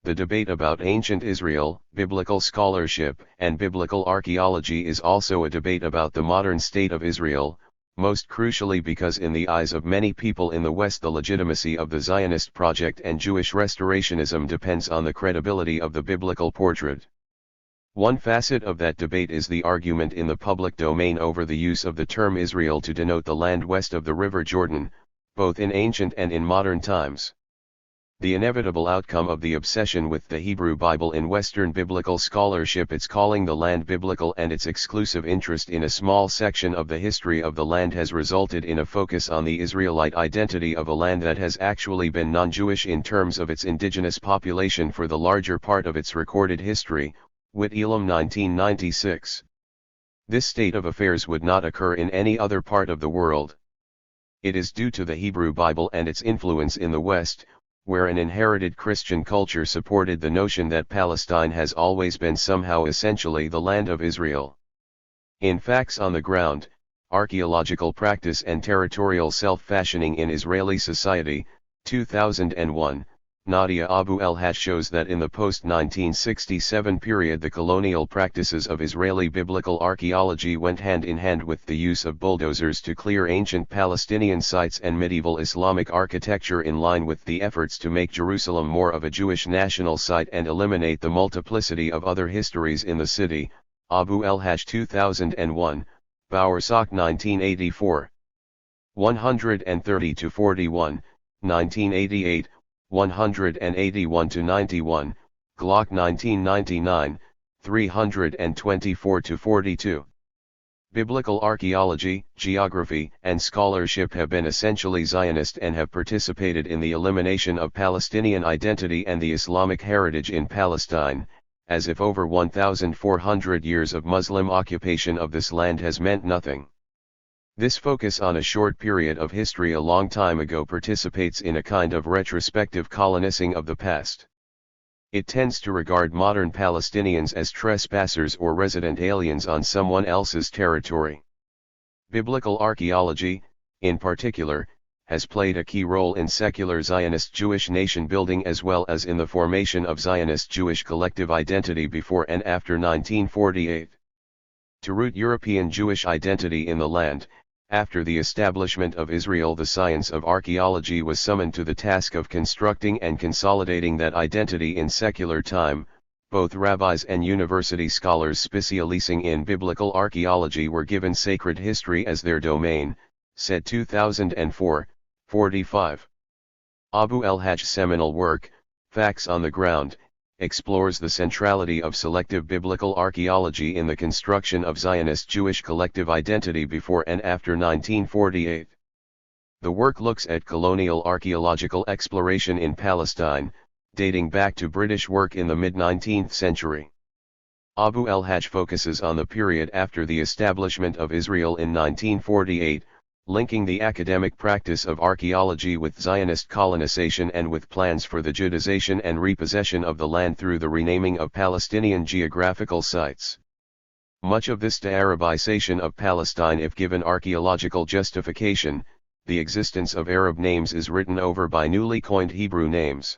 The debate about ancient Israel, biblical scholarship, and biblical archaeology is also a debate about the modern state of Israel, most crucially because in the eyes of many people in the West the legitimacy of the Zionist project and Jewish restorationism depends on the credibility of the biblical portrait. One facet of that debate is the argument in the public domain over the use of the term Israel to denote the land west of the River Jordan, both in ancient and in modern times. The inevitable outcome of the obsession with the Hebrew Bible in Western biblical scholarship, its calling the land biblical, and its exclusive interest in a small section of the history of the land has resulted in a focus on the Israelite identity of a land that has actually been non-Jewish in terms of its indigenous population for the larger part of its recorded history. Witt Elam 1996. This state of affairs would not occur in any other part of the world. It is due to the Hebrew Bible and its influence in the West, where an inherited Christian culture supported the notion that Palestine has always been somehow essentially the land of Israel. In Facts on the Ground, Archaeological Practice and Territorial Self-Fashioning in Israeli Society, 2001, Nadia Abu El-Haj shows that in the post-1967 period the colonial practices of Israeli biblical archaeology went hand in hand with the use of bulldozers to clear ancient Palestinian sites and medieval Islamic architecture in line with the efforts to make Jerusalem more of a Jewish national site and eliminate the multiplicity of other histories in the city. Abu El-Haj 2001, Bowersock 1984. 130-41, 1988. 181-91, Glock 1999, 324-42. Biblical archaeology, geography, and scholarship have been essentially Zionist and have participated in the elimination of Palestinian identity and the Islamic heritage in Palestine, as if over 1,400 years of Muslim occupation of this land has meant nothing. This focus on a short period of history a long time ago participates in a kind of retrospective colonizing of the past. It tends to regard modern Palestinians as trespassers or resident aliens on someone else's territory. Biblical archaeology, in particular, has played a key role in secular Zionist Jewish nation building as well as in the formation of Zionist Jewish collective identity before and after 1948. To root European Jewish identity in the land, after the establishment of Israel, the science of archaeology was summoned to the task of constructing and consolidating that identity in secular time. Both rabbis and university scholars specializing in biblical archaeology were given sacred history as their domain, said 2004, 45. Abu el-Hajj's seminal work, Facts on the Ground, explores the centrality of selective biblical archaeology in the construction of Zionist Jewish collective identity before and after 1948. The work looks at colonial archaeological exploration in Palestine, dating back to British work in the mid-19th century. Abu el-Hajj focuses on the period after the establishment of Israel in 1948, linking the academic practice of archaeology with Zionist colonization and with plans for the Judaization and repossession of the land through the renaming of Palestinian geographical sites. Much of this de-Arabization of Palestine, if given archaeological justification, the existence of Arab names is written over by newly coined Hebrew names.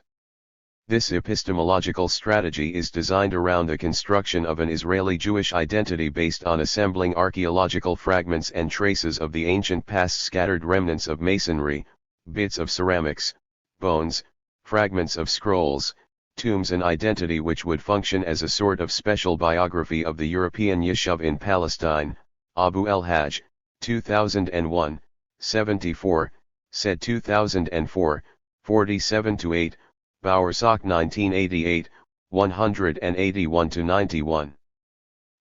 This epistemological strategy is designed around the construction of an Israeli Jewish identity based on assembling archaeological fragments and traces of the ancient past, scattered remnants of masonry, bits of ceramics, bones, fragments of scrolls, tombs, an identity which would function as a sort of special biography of the European Yishuv in Palestine. Abu el-Hajj, 2001, 74, said 2004, 47-8, Bowersock 1988, 181-91.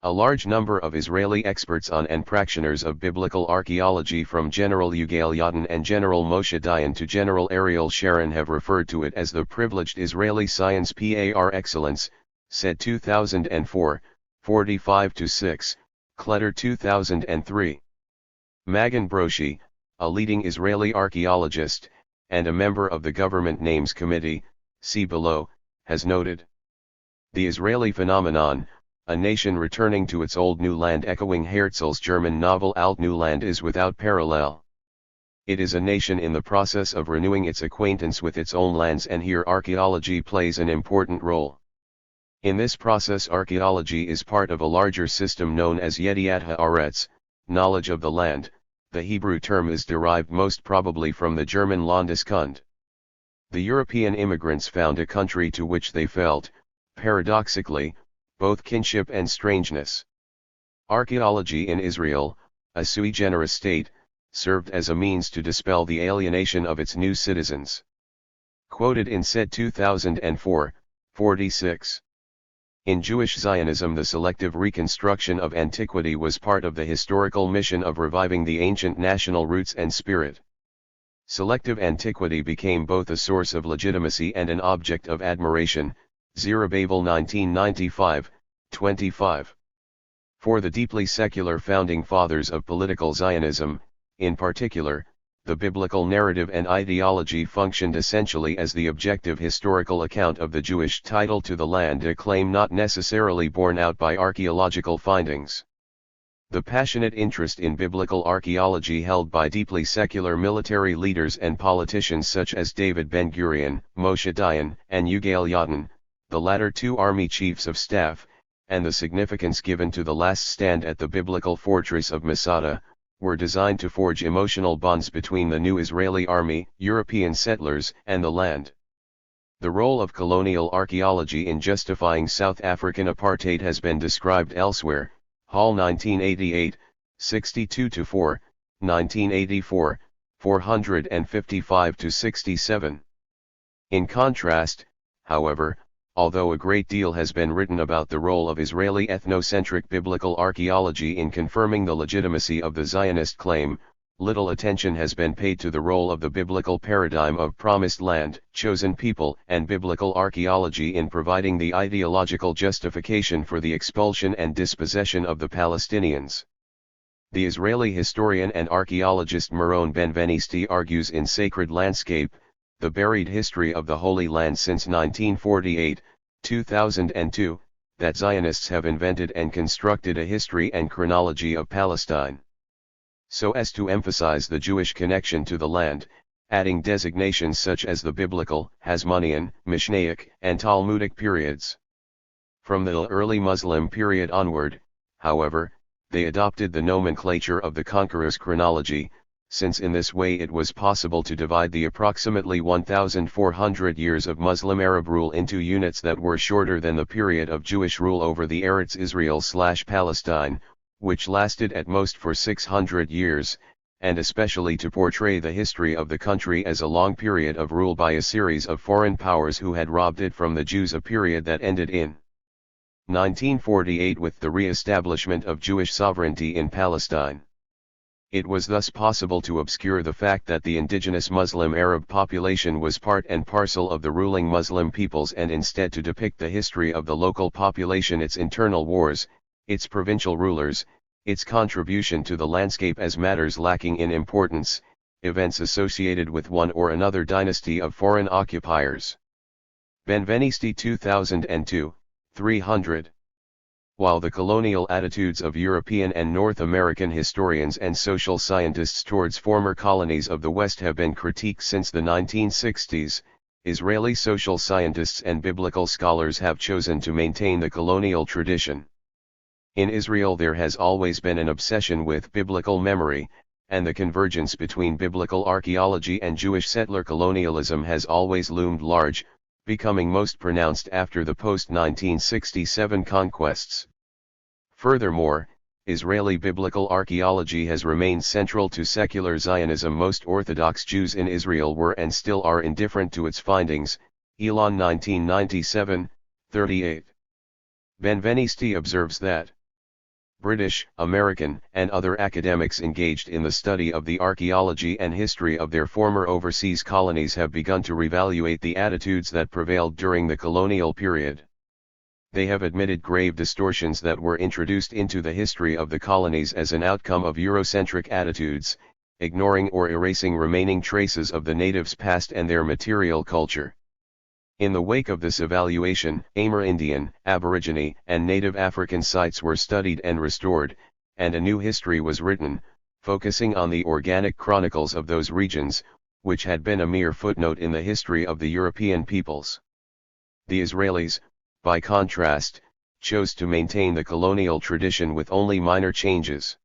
A large number of Israeli experts on and practitioners of biblical archaeology, from General Yigael Yadin and General Moshe Dayan to General Ariel Sharon, have referred to it as the privileged Israeli science par excellence, said 2004, 45-6, Kletter 2003. Magen Broshi, a leading Israeli archaeologist, and a member of the Government Names Committee, see below, has noted, "The Israeli phenomenon, a nation returning to its old new land, echoing Herzl's German novel Alt Neuland, is without parallel. It is a nation in the process of renewing its acquaintance with its own lands, and here archaeology plays an important role. In this process, archaeology is part of a larger system known as Yediat Haaretz, knowledge of the land." The Hebrew term is derived most probably from the German Landeskund. The European immigrants found a country to which they felt, paradoxically, both kinship and strangeness. Archaeology in Israel, a sui generis state, served as a means to dispel the alienation of its new citizens. Quoted in said 2004, 46. In Jewish Zionism, the selective reconstruction of antiquity was part of the historical mission of reviving the ancient national roots and spirit. Selective antiquity became both a source of legitimacy and an object of admiration. Zerubbabel 1995, 25. For the deeply secular founding fathers of political Zionism, in particular, the biblical narrative and ideology functioned essentially as the objective historical account of the Jewish title to the land, a claim not necessarily borne out by archaeological findings. The passionate interest in biblical archaeology held by deeply secular military leaders and politicians such as David Ben-Gurion, Moshe Dayan, and Yigael Yadin, the latter two army chiefs of staff, and the significance given to the last stand at the biblical fortress of Masalha, were designed to forge emotional bonds between the new Israeli army, European settlers, and the land. The role of colonial archaeology in justifying South African apartheid has been described elsewhere. Hall 1988, 62-4, 1984, 455-67. In contrast, however, although a great deal has been written about the role of Israeli ethnocentric biblical archaeology in confirming the legitimacy of the Zionist claim, little attention has been paid to the role of the biblical paradigm of promised land, chosen people, and biblical archaeology in providing the ideological justification for the expulsion and dispossession of the Palestinians. The Israeli historian and archaeologist Meron Benvenisti argues in Sacred Landscape, The Buried History of the Holy Land since 1948, 2002, that Zionists have invented and constructed a history and chronology of Palestine, so as to emphasize the Jewish connection to the land, adding designations such as the biblical, Hasmonean, Mishnaic, and Talmudic periods. From the early Muslim period onward, however, they adopted the nomenclature of the conqueror's chronology, since in this way it was possible to divide the approximately 1,400 years of Muslim Arab rule into units that were shorter than the period of Jewish rule over the Eretz Israel/Palestine, which lasted at most for 600 years, and especially to portray the history of the country as a long period of rule by a series of foreign powers who had robbed it from the Jews, a period that ended in 1948 with the re-establishment of Jewish sovereignty in Palestine. It was thus possible to obscure the fact that the indigenous Muslim Arab population was part and parcel of the ruling Muslim peoples, and instead to depict the history of the local population, its internal wars, its provincial rulers, its contribution to the landscape as matters lacking in importance, events associated with one or another dynasty of foreign occupiers. Benvenisti 2002, 300. While the colonial attitudes of European and North American historians and social scientists towards former colonies of the West have been critiqued since the 1960s, Israeli social scientists and biblical scholars have chosen to maintain the colonial tradition. In Israel there has always been an obsession with biblical memory, and the convergence between biblical archaeology and Jewish settler colonialism has always loomed large, becoming most pronounced after the post-1967 conquests. Furthermore, Israeli biblical archaeology has remained central to secular Zionism. Most Orthodox Jews in Israel were and still are indifferent to its findings. Elon 1997, 38. Benvenisti observes that British, American, and other academics engaged in the study of the archaeology and history of their former overseas colonies have begun to reevaluate the attitudes that prevailed during the colonial period. They have admitted grave distortions that were introduced into the history of the colonies as an outcome of Eurocentric attitudes, ignoring or erasing remaining traces of the natives' past and their material culture. In the wake of this evaluation, Amerindian, Aborigine, and Native African sites were studied and restored, and a new history was written, focusing on the organic chronicles of those regions, which had been a mere footnote in the history of the European peoples. The Israelis, by contrast, chose to maintain the colonial tradition with only minor changes.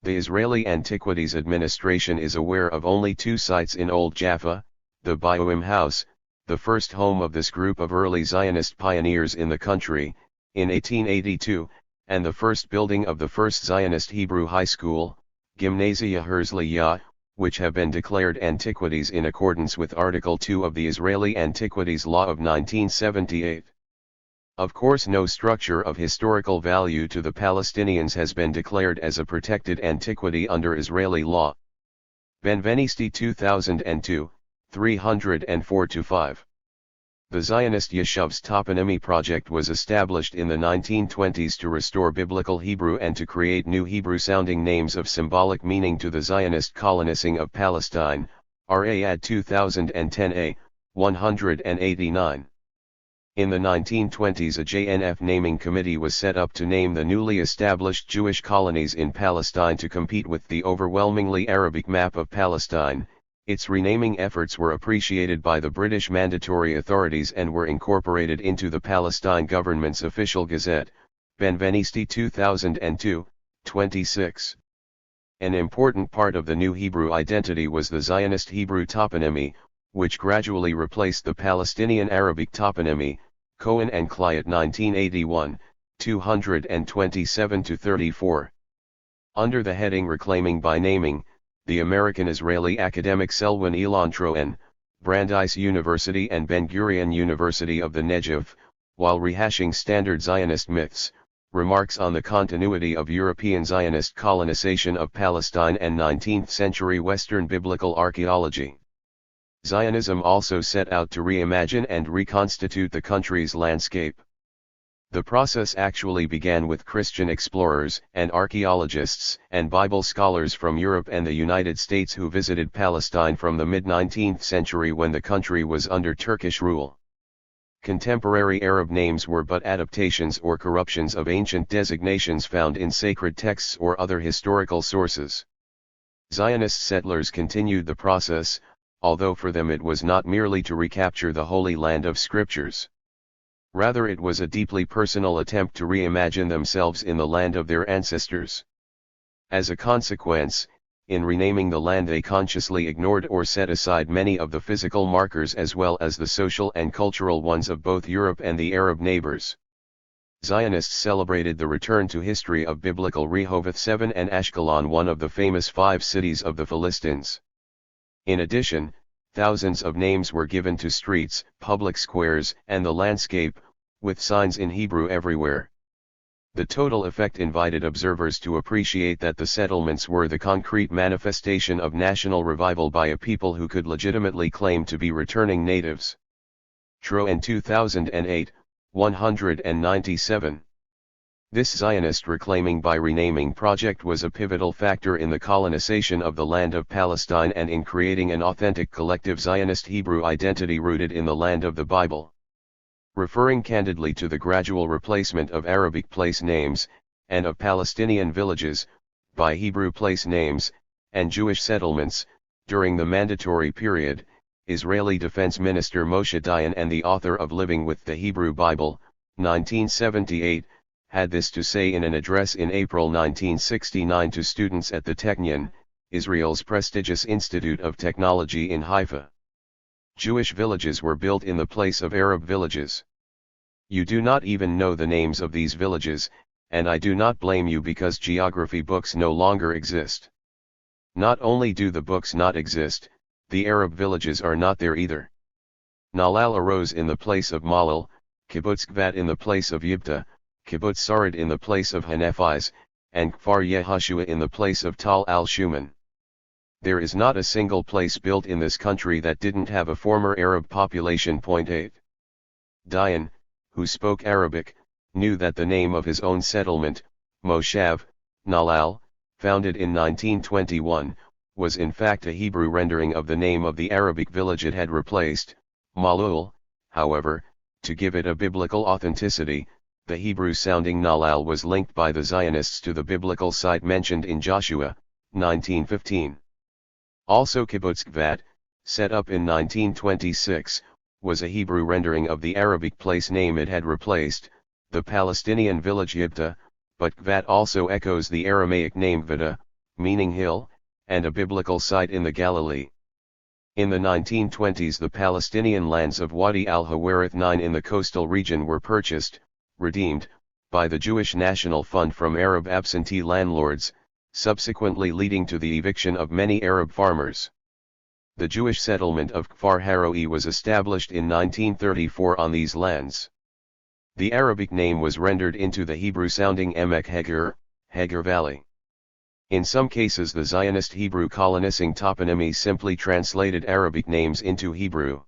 The Israeli Antiquities Administration is aware of only two sites in Old Jaffa, the Bioim House, the first home of this group of early Zionist pioneers in the country, in 1882, and the first building of the first Zionist Hebrew high school, Gymnasia Herzliya, which have been declared antiquities in accordance with Article 2 of the Israeli Antiquities Law of 1978. Of course, no structure of historical value to the Palestinians has been declared as a protected antiquity under Israeli law. Benvenisti 2002, 304-5. The Zionist Yeshuv's toponymy project was established in the 1920s to restore Biblical Hebrew and to create new Hebrew-sounding names of symbolic meaning to the Zionist colonizing of Palestine, RAAD 2010A, 189. In the 1920s a JNF naming committee was set up to name the newly established Jewish colonies in Palestine to compete with the overwhelmingly Arabic map of Palestine. Its renaming efforts were appreciated by the British mandatory authorities and were incorporated into the Palestine government's official gazette, Benvenisti 2002, 26. An important part of the new Hebrew identity was the Zionist Hebrew toponymy, which gradually replaced the Palestinian Arabic toponymy, Cohen and Clyott 1981, 227-34. Under the heading Reclaiming by Naming, the American-Israeli academic Selwyn Elon Troen, Brandeis University and Ben-Gurion University of the Negev, while rehashing standard Zionist myths, remarks on the continuity of European Zionist colonization of Palestine and 19th-century Western biblical archaeology. Zionism also set out to reimagine and reconstitute the country's landscape. The process actually began with Christian explorers and archaeologists and Bible scholars from Europe and the United States who visited Palestine from the mid-19th century when the country was under Turkish rule. Contemporary Arab names were but adaptations or corruptions of ancient designations found in sacred texts or other historical sources. Zionist settlers continued the process, although for them it was not merely to recapture the Holy Land of Scriptures. Rather, it was a deeply personal attempt to reimagine themselves in the land of their ancestors. As a consequence, in renaming the land they consciously ignored or set aside many of the physical markers as well as the social and cultural ones of both Europe and the Arab neighbors. Zionists celebrated the return to history of biblical Rehoboth 7 and Ashkelon, one of the famous 5 cities of the Philistines. In addition, thousands of names were given to streets, public squares, and the landscape, with signs in Hebrew everywhere. The total effect invited observers to appreciate that the settlements were the concrete manifestation of national revival by a people who could legitimately claim to be returning natives. Troen 2008, 197. This Zionist reclaiming by renaming project was a pivotal factor in the colonization of the land of Palestine and in creating an authentic collective Zionist Hebrew identity rooted in the land of the Bible. Referring candidly to the gradual replacement of Arabic place names, and of Palestinian villages, by Hebrew place names, and Jewish settlements, during the mandatory period, Israeli Defense Minister Moshe Dayan and the author of Living with the Hebrew Bible, 1978, had this to say in an address in April 1969 to students at the Technion, Israel's prestigious Institute of Technology in Haifa. Jewish villages were built in the place of Arab villages. You do not even know the names of these villages, and I do not blame you because geography books no longer exist. Not only do the books not exist, the Arab villages are not there either. Nalal arose in the place of Malal, Kibbutz Gvat in the place of Yibta, Kibbutz Sarid in the place of Hanefis, and Kfar Yehoshua in the place of Tal al-Shuman. There is not a single place built in this country that didn't have a former Arab population. 8. Dayan, who spoke Arabic, knew that the name of his own settlement, Moshav, Nalal, founded in 1921, was in fact a Hebrew rendering of the name of the Arabic village it had replaced, Malul. However, to give it a biblical authenticity, the Hebrew-sounding Nalal was linked by the Zionists to the biblical site mentioned in Joshua, 19:15. Also Kibbutz Gvat, set up in 1926, was a Hebrew rendering of the Arabic place name it had replaced, the Palestinian village Yibta, but Gvat also echoes the Aramaic name Gvada, meaning hill, and a biblical site in the Galilee. In the 1920s the Palestinian lands of Wadi al-Hawarith 9 in the coastal region were purchased, redeemed, by the Jewish National Fund from Arab absentee landlords, subsequently leading to the eviction of many Arab farmers. The Jewish settlement of Kfar Haroe was established in 1934 on these lands. The Arabic name was rendered into the Hebrew-sounding Emek Heger, Heger Valley. In some cases the Zionist Hebrew Decolonising toponymy simply translated Arabic names into Hebrew.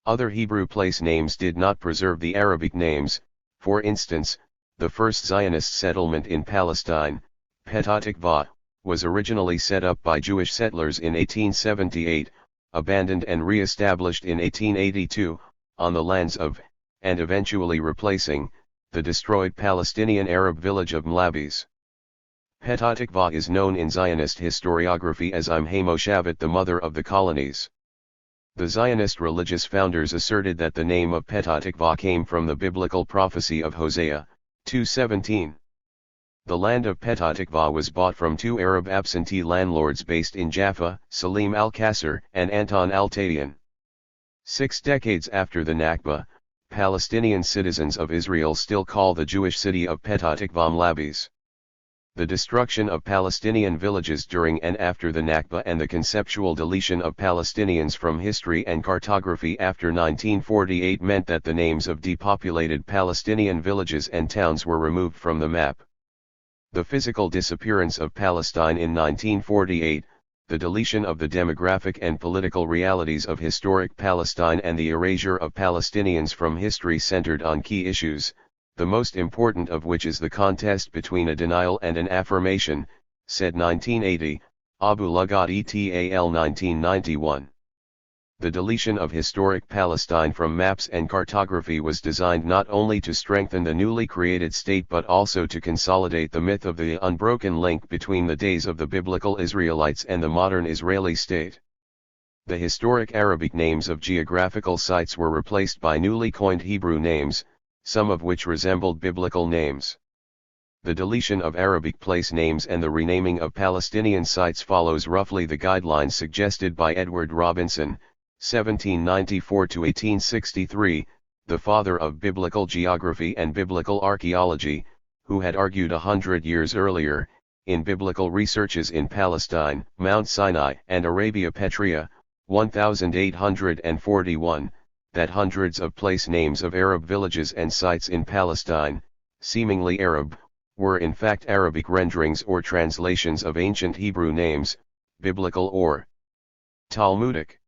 Other Hebrew place names did not preserve the Arabic names. For instance, the first Zionist settlement in Palestine, Petah Tikva, was originally set up by Jewish settlers in 1878, abandoned and re-established in 1882, on the lands of, and eventually replacing, the destroyed Palestinian Arab village of Mlabis. Petah Tikva is known in Zionist historiography as Im HaMoshavit, the mother of the colonies. The Zionist religious founders asserted that the name of Petah Tikva came from the biblical prophecy of Hosea, 2:17. The land of Petah Tikva was bought from 2 Arab absentee landlords based in Jaffa, Salim al-Qasr and Anton al-Tadian. 6 decades after the Nakba, Palestinian citizens of Israel still call the Jewish city of Petah Tikva Mlabis. The destruction of Palestinian villages during and after the Nakba and the conceptual deletion of Palestinians from history and cartography after 1948 meant that the names of depopulated Palestinian villages and towns were removed from the map. The physical disappearance of Palestine in 1948, the deletion of the demographic and political realities of historic Palestine and the erasure of Palestinians from history centered on key issues, the most important of which is the contest between a denial and an affirmation, said 1980, Abu Lughod et al. 1991. The deletion of historic Palestine from maps and cartography was designed not only to strengthen the newly created state but also to consolidate the myth of the unbroken link between the days of the biblical Israelites and the modern Israeli state. The historic Arabic names of geographical sites were replaced by newly coined Hebrew names, some of which resembled biblical names. The deletion of Arabic place names and the renaming of Palestinian sites follows roughly the guidelines suggested by Edward Robinson, 1794–1863, the father of biblical geography and biblical archaeology, who had argued 100 years earlier, in Biblical Researches in Palestine, Mount Sinai and Arabia Petrea, 1841, that hundreds of place names of Arab villages and sites in Palestine, seemingly Arab, were in fact Arabic renderings or translations of ancient Hebrew names, biblical or Talmudic.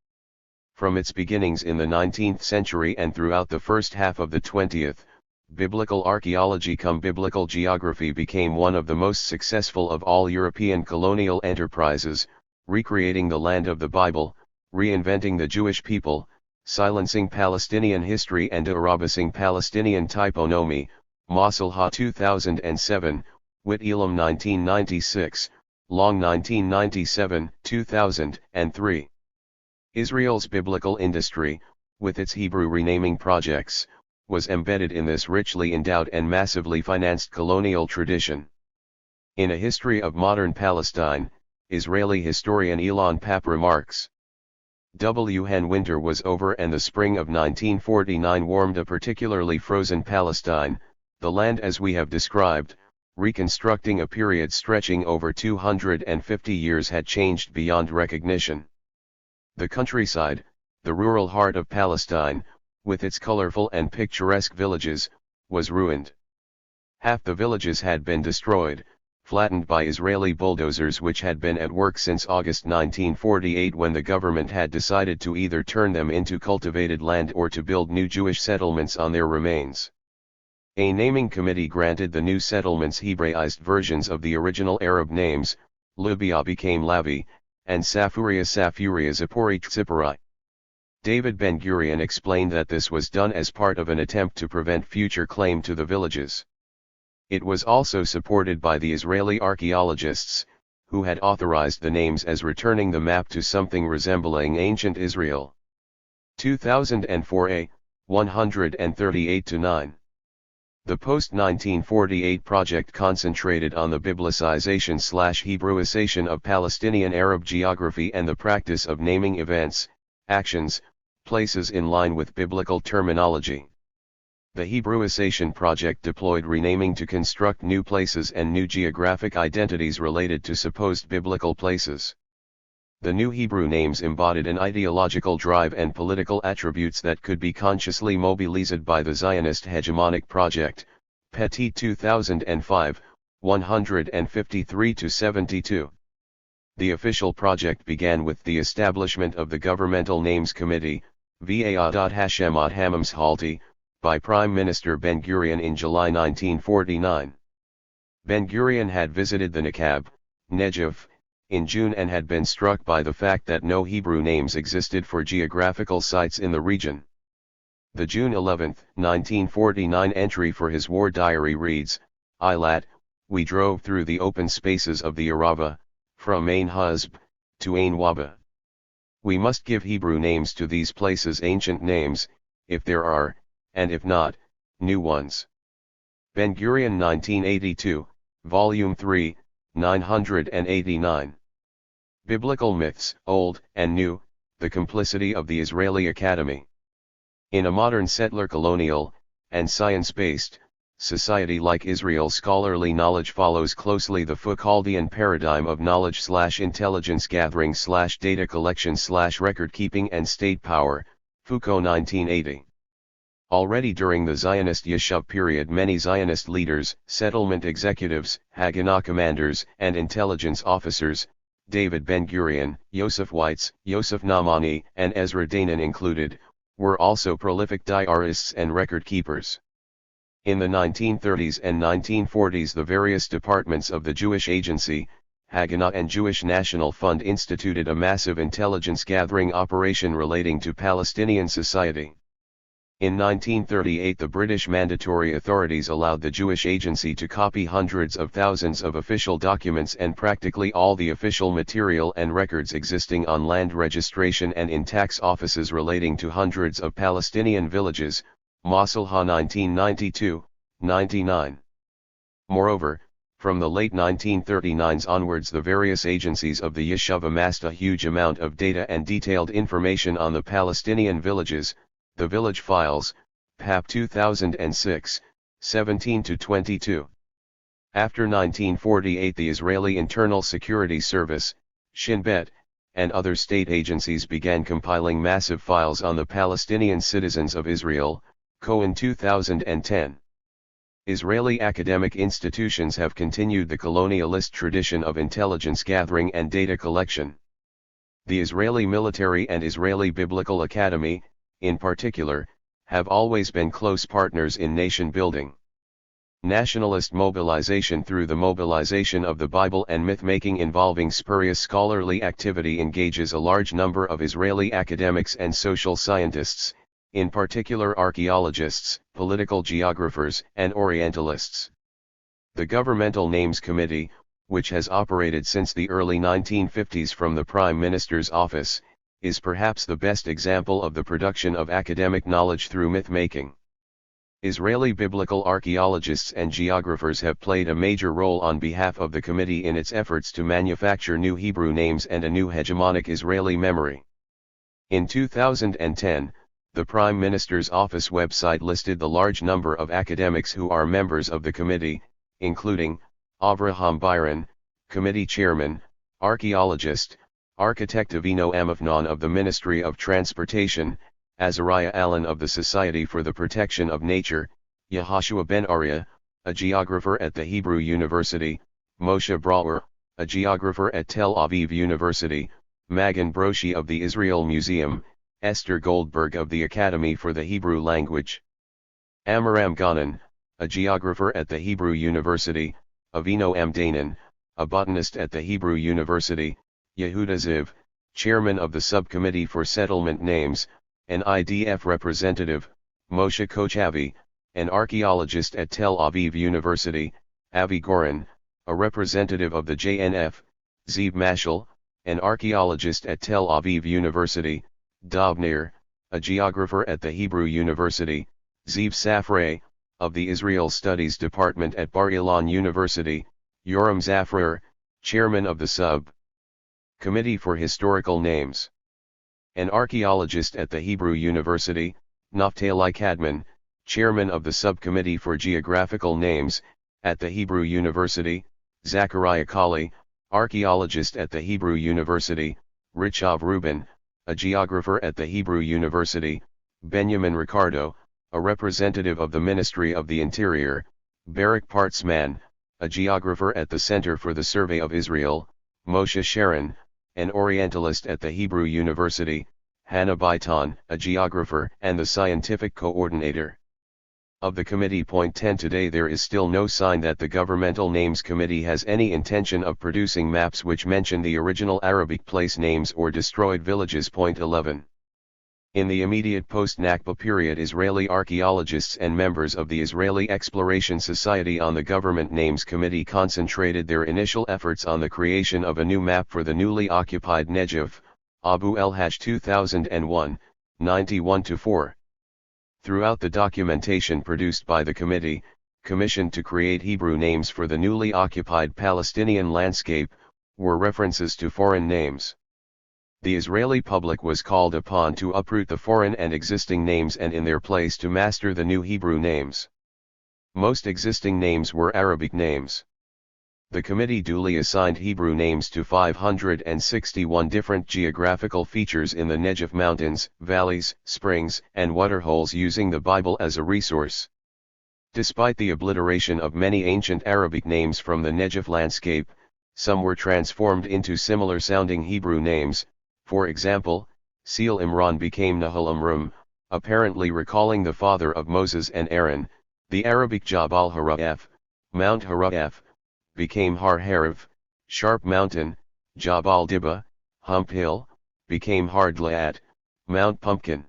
From its beginnings in the 19th century and throughout the first half of the 20th, biblical archaeology cum biblical geography became one of the most successful of all European colonial enterprises, recreating the land of the Bible, reinventing the Jewish people, silencing Palestinian history and Arabicing Palestinian typonymy, Masalha 2007, Witt Elam 1996, Long 1997, 2003. Israel's biblical industry, with its Hebrew renaming projects, was embedded in this richly endowed and massively financed colonial tradition. In A History of Modern Palestine, Israeli historian Elon Papp remarks, When winter was over and the spring of 1949 warmed a particularly frozen Palestine, the land as we have described, reconstructing a period stretching over 250 years had changed beyond recognition. The countryside, the rural heart of Palestine, with its colorful and picturesque villages, was ruined. Half the villages had been destroyed, flattened by Israeli bulldozers which had been at work since August 1948 when the government had decided to either turn them into cultivated land or to build new Jewish settlements on their remains. A naming committee granted the new settlements Hebraized versions of the original Arab names, Libya became Lavi, and Safuria Zippori Tzipori. David Ben-Gurion explained that this was done as part of an attempt to prevent future claim to the villages. It was also supported by the Israeli archaeologists, who had authorized the names as returning the map to something resembling ancient Israel. 2004a, 138-9. The post-1948 project concentrated on the biblicization/Hebrewisation of Palestinian Arab geography and the practice of naming events, actions, places in line with biblical terminology. The Hebrewisation project deployed renaming to construct new places and new geographic identities related to supposed biblical places. The new Hebrew names embodied an ideological drive and political attributes that could be consciously mobilized by the Zionist hegemonic project, Petit 2005, 153-72. The official project began with the establishment of the Governmental Names Committee, Va'adat Hamamshalti, by Prime Minister Ben-Gurion in July 1949. Ben-Gurion had visited the Nakba, Negev, in June and had been struck by the fact that no Hebrew names existed for geographical sites in the region. The June 11, 1949 entry for his war diary reads, Eilat, we drove through the open spaces of the Arava, from Ain Huzb, to Ain Waba. We must give Hebrew names to these places, ancient names, if there are, and if not, new ones. Ben-Gurion 1982, Volume 3, 989. Biblical Myths, Old and New, The Complicity of the Israeli Academy. In a modern settler colonial, and science-based, society like Israel. Scholarly knowledge follows closely the Foucauldian paradigm of knowledge/intelligence gathering/data collection/record keeping and state power, Foucault 1980. Already during the Zionist Yishuv period, many Zionist leaders, settlement executives, Haganah commanders, and intelligence officers, David Ben-Gurion, Yosef Weitz, Yosef Naamani, and Ezra Danan included, were also prolific diarists and record keepers. In the 1930s and 1940s, the various departments of the Jewish Agency, Haganah and Jewish National Fund instituted a massive intelligence gathering operation relating to Palestinian society. In 1938, the British Mandatory Authorities allowed the Jewish Agency to copy hundreds of thousands of official documents and practically all the official material and records existing on land registration and in tax offices relating to hundreds of Palestinian villages, Masalha 1992-99. Moreover, from the late 1939s onwards, the various agencies of the Yishuv amassed a huge amount of data and detailed information on the Palestinian villages, the Village Files, PAP 2006, 17-22. After 1948, the Israeli Internal Security Service, Shin Bet, and other state agencies began compiling massive files on the Palestinian citizens of Israel, Cohen 2010. Israeli academic institutions have continued the colonialist tradition of intelligence gathering and data collection. The Israeli military and Israeli Biblical Academy, in particular, have always been close partners in nation building. Nationalist mobilization through the mobilization of the Bible and myth-making involving spurious scholarly activity engages a large number of Israeli academics and social scientists, in particular archaeologists, political geographers, and Orientalists. The Governmental Names Committee, which has operated since the early 1950s from the Prime Minister's office, is perhaps the best example of the production of academic knowledge through myth-making. Israeli biblical archaeologists and geographers have played a major role on behalf of the committee in its efforts to manufacture new Hebrew names and a new hegemonic Israeli memory. In 2010, the Prime Minister's office website listed the large number of academics who are members of the committee, including Avraham Byron, committee chairman, archaeologist, architect Avino Amifnon of the Ministry of Transportation, Azariah Allen of the Society for the Protection of Nature, Yehoshua Ben Arya, a geographer at the Hebrew University, Moshe Brauer, a geographer at Tel Aviv University, Magan Broshi of the Israel Museum, Esther Goldberg of the Academy for the Hebrew Language, Amaram Ganan, a geographer at the Hebrew University, Avino M. Danan, a botanist at the Hebrew University, Yehuda Ziv, chairman of the Subcommittee for Settlement Names, an IDF representative, Moshe Kochavi, an archaeologist at Tel Aviv University, Avi Goran, a representative of the JNF, Ziv Mashal, an archaeologist at Tel Aviv University, Dov Nir, a geographer at the Hebrew University, Ziv Safray, of the Israel Studies Department at Bar Ilan University, Yoram Zafrar, chairman of the Sub-Committee for Historical Names. An archaeologist at the Hebrew University, Naftali Kadman, chairman of the Subcommittee for Geographical Names, at the Hebrew University, Zachariah Kali, archaeologist at the Hebrew University, Richav Rubin, a geographer at the Hebrew University, Benjamin Ricardo, a representative of the Ministry of the Interior, Barak Partzman, a geographer at the Center for the Survey of Israel, Moshe Sharon, an Orientalist at the Hebrew University, Hannah Baitan, a geographer and the scientific coordinator of the committee. Point 10. Today there is still no sign that the Governmental Names Committee has any intention of producing maps which mention the original Arabic place names or destroyed villages. Point 11. In the immediate post-Nakba period, Israeli archaeologists and members of the Israeli Exploration Society on the Government Names Committee concentrated their initial efforts on the creation of a new map for the newly occupied Negev, Abu el-Hajj 2001, 91-4. Throughout the documentation produced by the committee, commissioned to create Hebrew names for the newly occupied Palestinian landscape, were references to foreign names. The Israeli public was called upon to uproot the foreign and existing names and in their place to master the new Hebrew names. Most existing names were Arabic names. The committee duly assigned Hebrew names to 561 different geographical features in the Negev mountains, valleys, springs, and waterholes using the Bible as a resource. Despite the obliteration of many ancient Arabic names from the Negev landscape, some were transformed into similar-sounding Hebrew names. For example, Seal Imran became Nahal Amram, apparently recalling the father of Moses and Aaron. The Arabic Jabal Haraf, Mount Haraf, became Har Harav, Sharp Mountain. Jabal Dibba, Hump Hill, became Har Dlaat, Mount Pumpkin.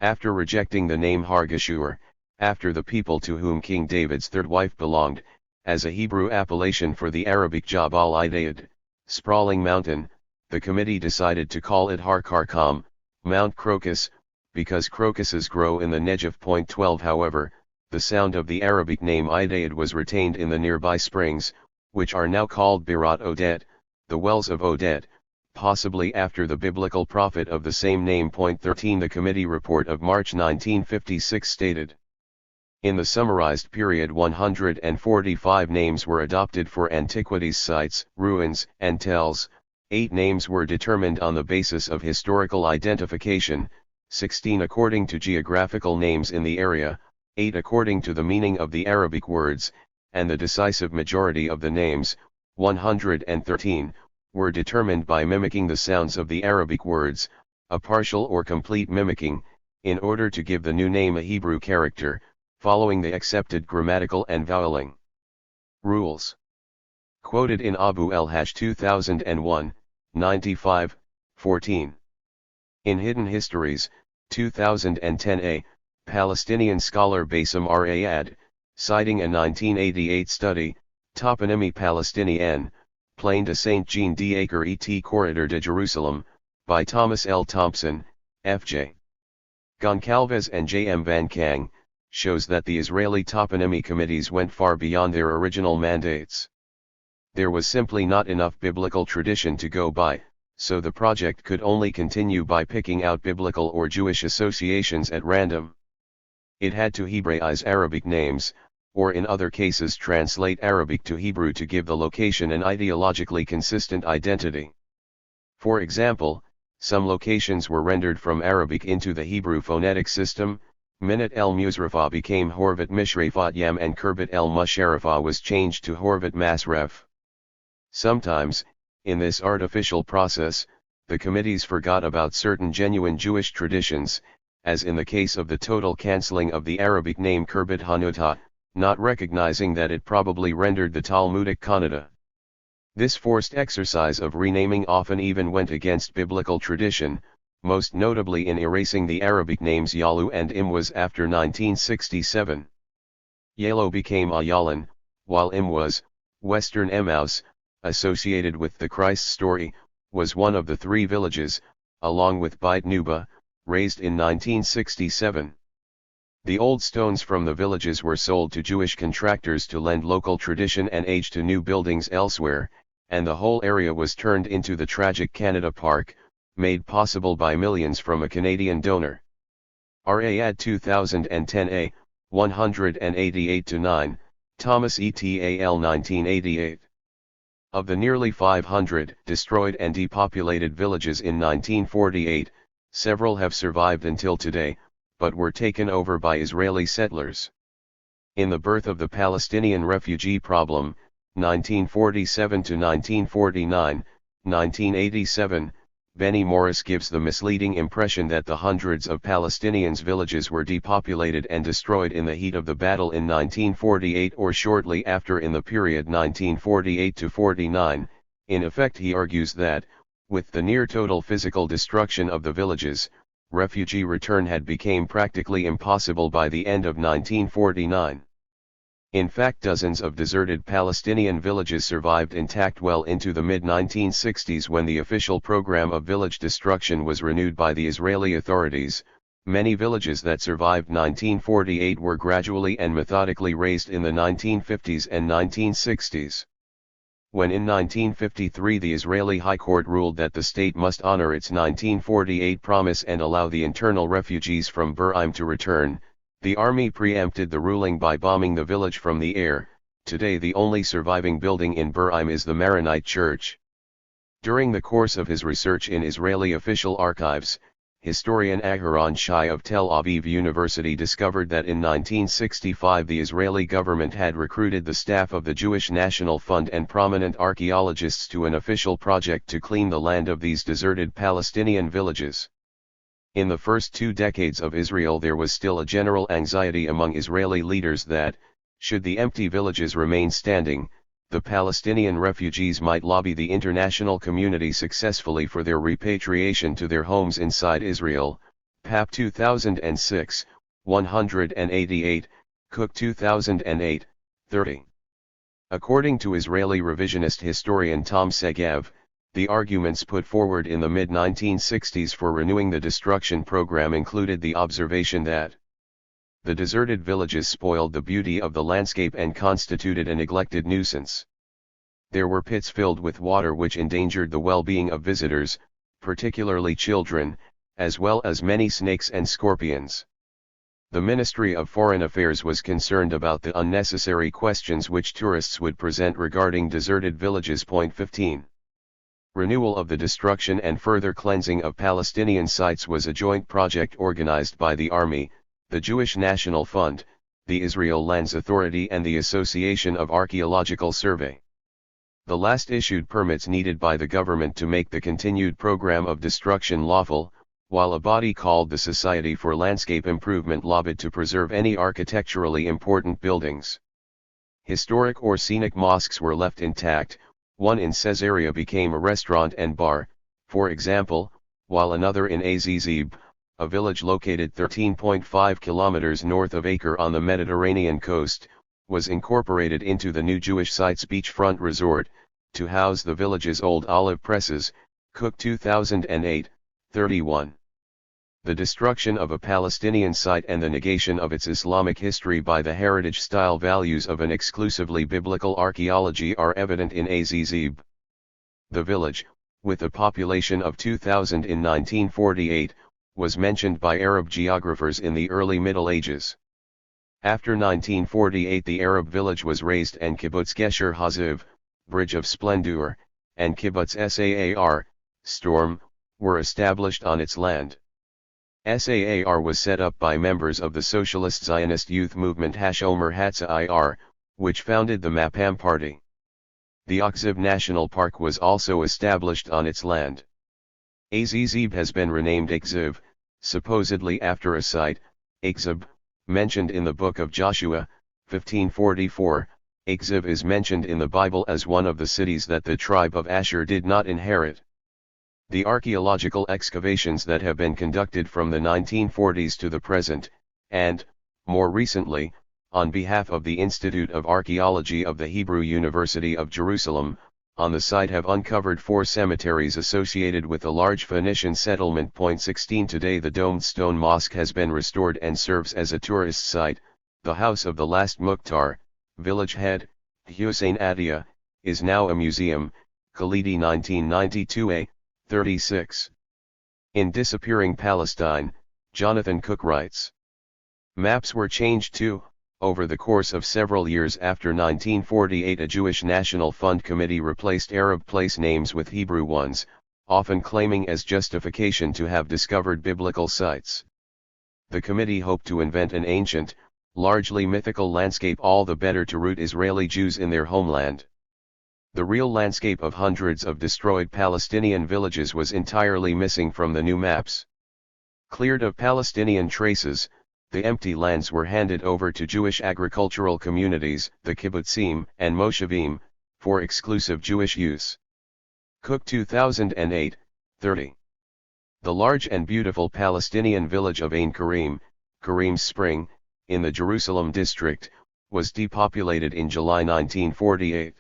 After rejecting the name Har Geshur, after the people to whom King David's third wife belonged, as a Hebrew appellation for the Arabic Jabal Idaid, sprawling mountain, the committee decided to call it Har Karkam, Mount Crocus, because crocuses grow in the Negev. 12 However, the sound of the Arabic name Idaid was retained in the nearby springs, which are now called Birat Odet, the wells of Odet, possibly after the biblical prophet of the same name. 13 The committee report of March 1956 stated, in the summarized period 145 names were adopted for antiquities sites, ruins, and tells, 8 names were determined on the basis of historical identification, 16 according to geographical names in the area, 8 according to the meaning of the Arabic words, and the decisive majority of the names, 113, were determined by mimicking the sounds of the Arabic words, a partial or complete mimicking, in order to give the new name a Hebrew character, following the accepted grammatical and voweling rules. Quoted in Abu el-Hajj 2001, 95, 14. In Hidden Histories, 2010a, Palestinian scholar Bassem Ra'ad, citing a 1988 study, Toponymy Palestinienne, Plain de Saint-Jean d'Acre et Corridor de Jerusalem, by Thomas L. Thompson, F.J. Goncalves and J.M. Van Kang, shows that the Israeli toponymy committees went far beyond their original mandates. There was simply not enough biblical tradition to go by, so the project could only continue by picking out biblical or Jewish associations at random. It had to Hebraize Arabic names, or in other cases translate Arabic to Hebrew to give the location an ideologically consistent identity. For example, some locations were rendered from Arabic into the Hebrew phonetic system. Minat el Musrafa became Horvat Mishrafat Yam and Kerbat el Musharafa was changed to Horvat Masref. Sometimes, in this artificial process, the committees forgot about certain genuine Jewish traditions, as in the case of the total cancelling of the Arabic name Kerbat Hanuta, not recognizing that it probably rendered the Talmudic Kannada. This forced exercise of renaming often even went against biblical tradition, most notably in erasing the Arabic names Yalu and Imwaz after 1967. Yalo became Ayalan, while Imwaz, Western Emmaus, associated with the Christ story, was one of the 3 villages, along with Beit Nuba, raised in 1967. The old stones from the villages were sold to Jewish contractors to lend local tradition and age to new buildings elsewhere, and the whole area was turned into the tragic Canada Park, made possible by millions from a Canadian donor. Ra'ad 2010a, 188-9, Thomas et al. 1988. Of the nearly 500 destroyed and depopulated villages in 1948, several have survived until today, but were taken over by Israeli settlers. In The Birth of the Palestinian Refugee Problem, 1947 to 1949, 1987, Benny Morris gives the misleading impression that the hundreds of Palestinians' villages were depopulated and destroyed in the heat of the battle in 1948 or shortly after in the period 1948 to 49. In effect, he argues that, with the near-total physical destruction of the villages, refugee return had become practically impossible by the end of 1949. In fact, dozens of deserted Palestinian villages survived intact well into the mid-1960s when the official program of village destruction was renewed by the Israeli authorities. Many villages that survived 1948 were gradually and methodically razed in the 1950s and 1960s. When in 1953 the Israeli High Court ruled that the state must honor its 1948 promise and allow the internal refugees from Burim to return, The army preempted the ruling by bombing the village from the air. Today the only surviving building in Buraim is the Maronite Church. During the course of his research in Israeli official archives, historian Aharon Shai of Tel Aviv University discovered that in 1965 the Israeli government had recruited the staff of the Jewish National Fund and prominent archaeologists to an official project to clean the land of these deserted Palestinian villages. In the first 2 decades of Israel there was still a general anxiety among Israeli leaders that, should the empty villages remain standing, the Palestinian refugees might lobby the international community successfully for their repatriation to their homes inside Israel. Pap 2006, 188, Cook 2008, 30. According to Israeli revisionist historian Tom Segev, the arguments put forward in the mid-1960s for renewing the destruction program included the observation that the deserted villages spoiled the beauty of the landscape and constituted a neglected nuisance. There were pits filled with water which endangered the well-being of visitors, particularly children, as well as many snakes and scorpions. The Ministry of Foreign Affairs was concerned about the unnecessary questions which tourists would present regarding deserted villages. Point 15. Renewal of the destruction and further cleansing of Palestinian sites was a joint project organized by the Army, the Jewish National Fund, the Israel Lands Authority and the Association of Archaeological Survey. The last issued permits needed by the government to make the continued program of destruction lawful, while a body called the Society for Landscape Improvement lobbied to preserve any architecturally important buildings. Historic or scenic mosques were left intact. One in Caesarea became a restaurant and bar, for example, while another in Azizib, a village located 13.5 kilometers north of Acre on the Mediterranean coast, was incorporated into the new Jewish Sites beachfront resort, to house the village's old olive presses. Cook 2008, 31. The destruction of a Palestinian site and the negation of its Islamic history by the heritage-style values of an exclusively biblical archaeology are evident in Azizib. The village, with a population of 2,000 in 1948, was mentioned by Arab geographers in the early Middle Ages. After 1948 the Arab village was razed and Kibbutz Gesher Haziv, Bridge of Splendor, and Kibbutz Saar, Storm, were established on its land. SAAR was set up by members of the Socialist Zionist Youth Movement Hashomer Hatzair, which founded the Mapam Party. The Akziv National Park was also established on its land. Azizib has been renamed Akziv, supposedly after a site, Akzib, mentioned in the Book of Joshua, 1544. Akziv is mentioned in the Bible as one of the cities that the tribe of Asher did not inherit. The archaeological excavations that have been conducted from the 1940s to the present, and, more recently, on behalf of the Institute of Archaeology of the Hebrew University of Jerusalem, on the site have uncovered 4 cemeteries associated with a large Phoenician settlement. Point 16. Today the domed stone mosque has been restored and serves as a tourist site. The house of the last Mukhtar, village head, Hussein Atia, is now a museum. Khalidi 1992a, 36. In Disappearing Palestine, Jonathan Cook writes. Maps were changed too. Over the course of several years after 1948 a Jewish National Fund committee replaced Arab place names with Hebrew ones, often claiming as justification to have discovered biblical sites. The committee hoped to invent an ancient, largely mythical landscape all the better to root Israeli Jews in their homeland. The real landscape of hundreds of destroyed Palestinian villages was entirely missing from the new maps. Cleared of Palestinian traces, the empty lands were handed over to Jewish agricultural communities, the kibbutzim and moshavim, for exclusive Jewish use. Cook 2008, 30. The large and beautiful Palestinian village of Ain Karim, Karim's Spring, in the Jerusalem district, was depopulated in July 1948.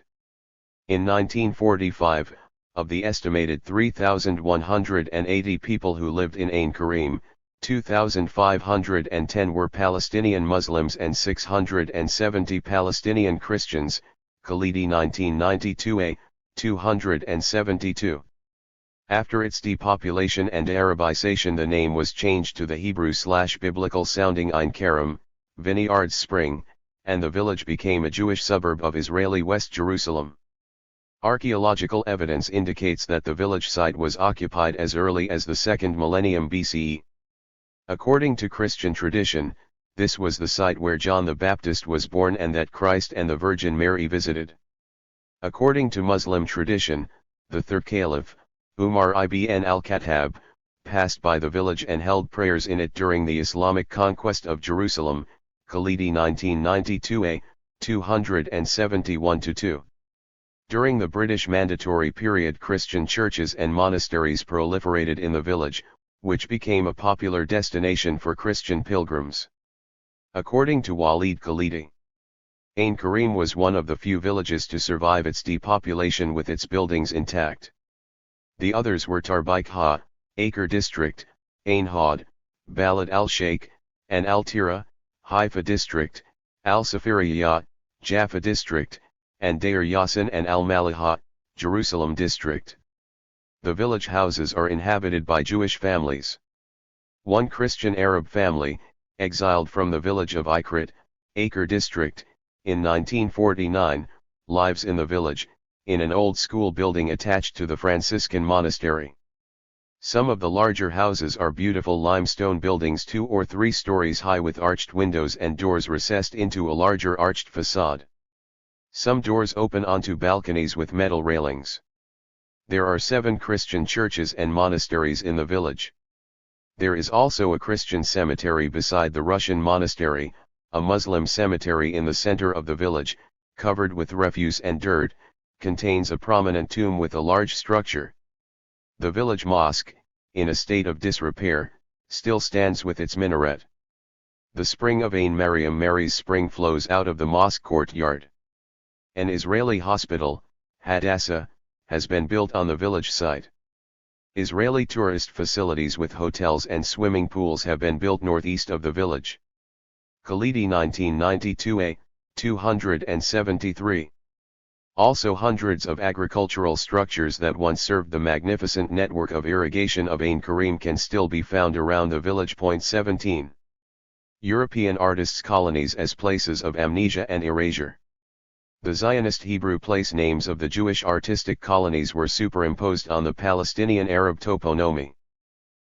In 1945, of the estimated 3,180 people who lived in Ain Karim, 2,510 were Palestinian Muslims and 670 Palestinian Christians. Khalidi 1992a, 272. After its depopulation and Arabization the name was changed to the Hebrew/biblical sounding Ein Karim, Vineyards Spring, and the village became a Jewish suburb of Israeli West Jerusalem. Archaeological evidence indicates that the village site was occupied as early as the 2nd millennium BCE. According to Christian tradition, this was the site where John the Baptist was born and that Christ and the Virgin Mary visited. According to Muslim tradition, the third caliph, Umar ibn al-Khattab, passed by the village and held prayers in it during the Islamic conquest of Jerusalem, Khalidi 1992a, 271-2. During the British Mandatory period, Christian churches and monasteries proliferated in the village, which became a popular destination for Christian pilgrims. According to Walid Khalidi, Ain Karim was one of the few villages to survive its depopulation with its buildings intact. The others were Tarbaikha, Acre District, Ain Hod, Balad al-Sheikh, and Al-Tira, Haifa District, Al-Safiriyah, Jaffa District, and Deir Yassin and Al-Malaha, Jerusalem District. The village houses are inhabited by Jewish families. One Christian Arab family, exiled from the village of Ikrit, Acre District, in 1949, lives in the village, in an old school building attached to the Franciscan monastery. Some of the larger houses are beautiful limestone buildings 2 or 3 stories high with arched windows and doors recessed into a larger arched facade. Some doors open onto balconies with metal railings. There are 7 Christian churches and monasteries in the village. There is also a Christian cemetery beside the Russian monastery, a Muslim cemetery in the center of the village, covered with refuse and dirt, contains a prominent tomb with a large structure. The village mosque, in a state of disrepair, still stands with its minaret. The spring of Ain Mariam Mary's spring flows out of the mosque courtyard. An Israeli hospital, Hadassah, has been built on the village site. Israeli tourist facilities with hotels and swimming pools have been built northeast of the village. Khalidi 1992a, 273. Also hundreds of agricultural structures that once served the magnificent network of irrigation of Ain Karim can still be found around the village. 17. European artists' colonies as places of amnesia and erasure. The Zionist Hebrew place names of the Jewish artistic colonies were superimposed on the Palestinian Arab toponymy.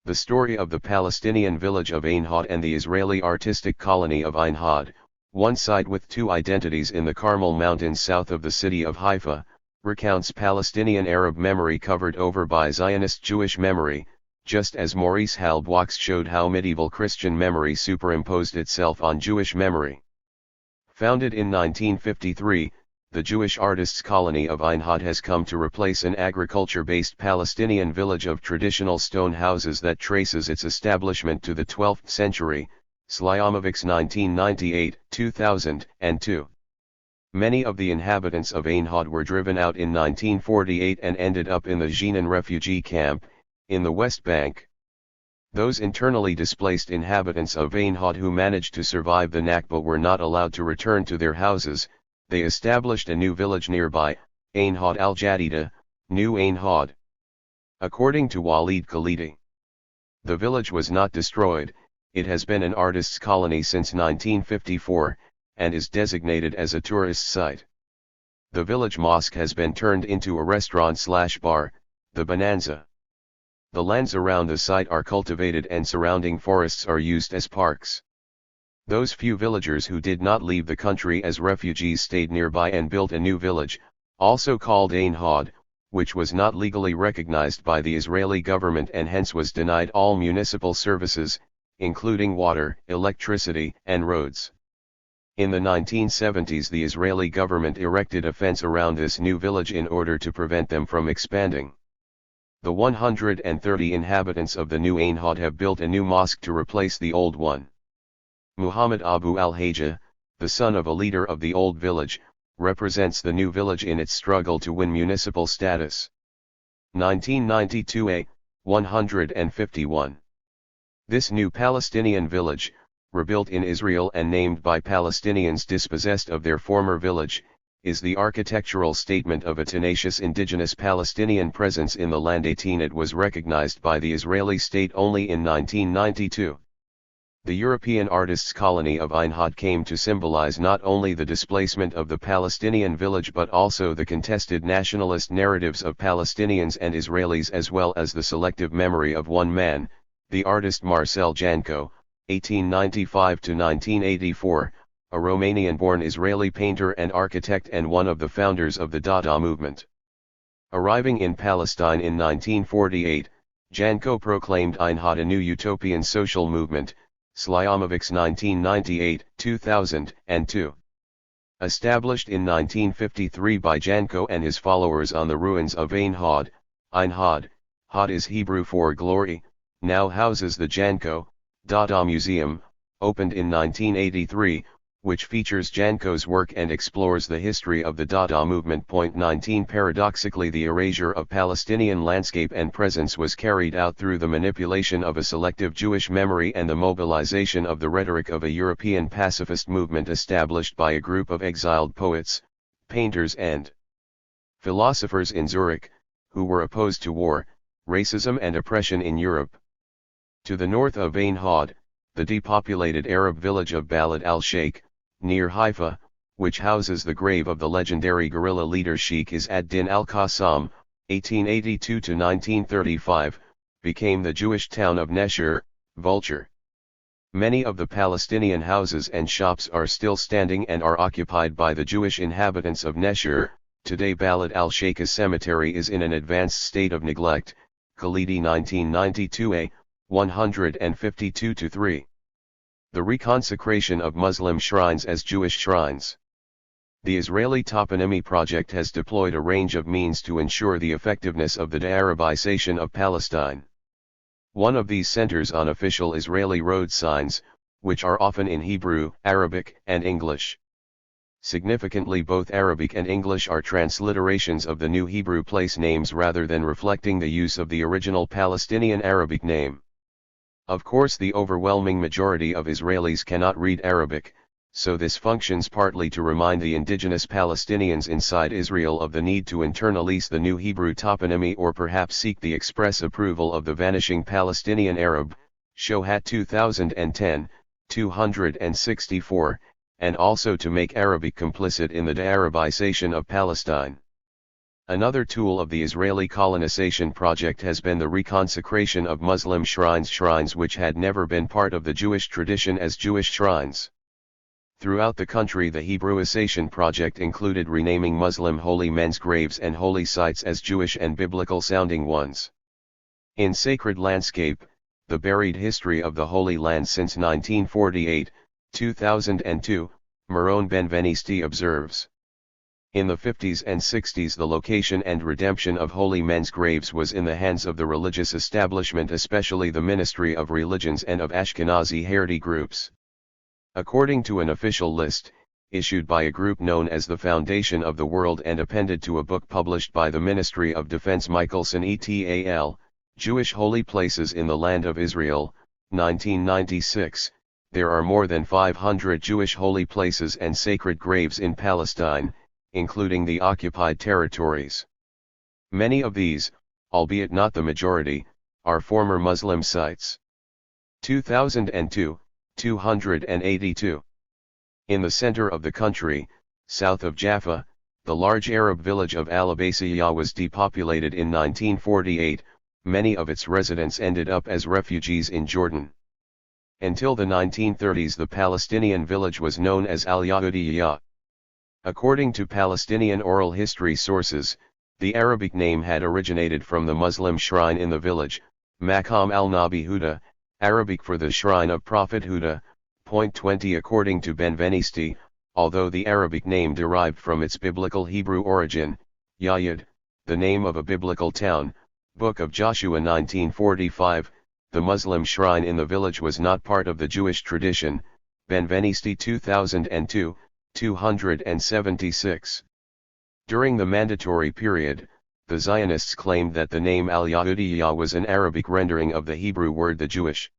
The story of the Palestinian village of Ain Hod and the Israeli artistic colony of Ain Hod, one site with 2 identities in the Carmel Mountains south of the city of Haifa, recounts Palestinian Arab memory covered over by Zionist Jewish memory, just as Maurice Halbwachs showed how medieval Christian memory superimposed itself on Jewish memory. Founded in 1953, the Jewish artists' colony of Ain Hod has come to replace an agriculture-based Palestinian village of traditional stone houses that traces its establishment to the 12th century, Slyamovics 1998, 2002. Many of the inhabitants of Ain Hod were driven out in 1948 and ended up in the Jenin refugee camp, in the West Bank. Those internally displaced inhabitants of Ain Hod who managed to survive the Nakba were not allowed to return to their houses. They established a new village nearby, Ain Hod al-Jadida, New Ain Hod. According to Walid Khalidi, the village was not destroyed. It has been an artists' colony since 1954, and is designated as a tourist site. The village mosque has been turned into a restaurant/bar, the Bonanza. The lands around the site are cultivated and surrounding forests are used as parks. Those few villagers who did not leave the country as refugees stayed nearby and built a new village, also called Ain Hod, which was not legally recognized by the Israeli government and hence was denied all municipal services, including water, electricity, and roads. In the 1970s, the Israeli government erected a fence around this new village in order to prevent them from expanding. The 130 inhabitants of the new Ain Hod have built a new mosque to replace the old one. Muhammad Abu al-Hajjah, the son of a leader of the old village, represents the new village in its struggle to win municipal status. 1992a, 151. This new Palestinian village, rebuilt in Israel and named by Palestinians dispossessed of their former village, is the architectural statement of a tenacious indigenous Palestinian presence in the land. 18 It was recognized by the Israeli state only in 1992. The European artists' colony of Ein Had came to symbolize not only the displacement of the Palestinian village but also the contested nationalist narratives of Palestinians and Israelis, as well as the selective memory of one man, the artist Marcel Janco, 1895–1984, a Romanian-born Israeli painter and architect and one of the founders of the Dada movement. Arriving in Palestine in 1948, Janco proclaimed Ein Had a new utopian social movement, Slyamovics 1998-2002. Established in 1953 by Janco and his followers on the ruins of Ein Had, Had is Hebrew for glory, now houses the Janco Dada Museum, opened in 1983, which features Janco's work and explores the history of the Dada movement. 19 Paradoxically, the erasure of Palestinian landscape and presence was carried out through the manipulation of a selective Jewish memory and the mobilization of the rhetoric of a European pacifist movement established by a group of exiled poets, painters and philosophers in Zurich, who were opposed to war, racism and oppression in Europe. To the north of Ein Had, the depopulated Arab village of Balad al-Sheikh, near Haifa, which houses the grave of the legendary guerrilla leader Sheikh Izz ad-Din al-Qassam, 1882–1935, became the Jewish town of Nesher, Vulture. Many of the Palestinian houses and shops are still standing and are occupied by the Jewish inhabitants of Nesher. Today Balad al-Sheikh cemetery is in an advanced state of neglect, Khalidi 1992a, 152–3. The reconsecration of Muslim shrines as Jewish shrines. The Israeli Toponymy Project has deployed a range of means to ensure the effectiveness of the de-Arabization of Palestine. One of these centers on official Israeli road signs, which are often in Hebrew, Arabic, and English. Significantly, both Arabic and English are transliterations of the new Hebrew place names rather than reflecting the use of the original Palestinian Arabic name. Of course, the overwhelming majority of Israelis cannot read Arabic, so this functions partly to remind the indigenous Palestinians inside Israel of the need to internalize the new Hebrew toponymy or perhaps seek the express approval of the vanishing Palestinian Arab, Shohat 2010, 264, and also to make Arabic complicit in the de-Arabization of Palestine. Another tool of the Israeli colonization project has been the reconsecration of Muslim shrines which had never been part of the Jewish tradition as Jewish shrines. Throughout the country, the Hebrewisation project included renaming Muslim holy men's graves and holy sites as Jewish and biblical-sounding ones. In Sacred Landscape, The Buried History of the Holy Land Since 1948, 2002, Marone Benvenisti observes. In the 50s and 60s, the location and redemption of holy men's graves was in the hands of the religious establishment, especially the Ministry of Religions and of Ashkenazi Haredi groups. According to an official list, issued by a group known as the Foundation of the World and appended to a book published by the Ministry of Defense Michelson et al., Jewish Holy Places in the Land of Israel, 1996, there are more than 500 Jewish holy places and sacred graves in Palestine, including the occupied territories. Many of these, albeit not the majority, are former Muslim sites. 2002, 282. In the center of the country, south of Jaffa, the large Arab village of Al-Abbasiyah was depopulated in 1948, many of its residents ended up as refugees in Jordan. Until the 1930s, the Palestinian village was known as Al-Yahudiyya. According to Palestinian oral history sources, the Arabic name had originated from the Muslim shrine in the village, Maqam al-Nabi Huda, Arabic for the shrine of Prophet Huda. 20 According to Benvenisti, although the Arabic name derived from its biblical Hebrew origin, Yayid, the name of a biblical town, Book of Joshua 1945, the Muslim shrine in the village was not part of the Jewish tradition, Benvenisti 2002, 276. During the mandatory period, the Zionists claimed that the name Al-Yahudiyya was an Arabic rendering of the Hebrew word the Jewish.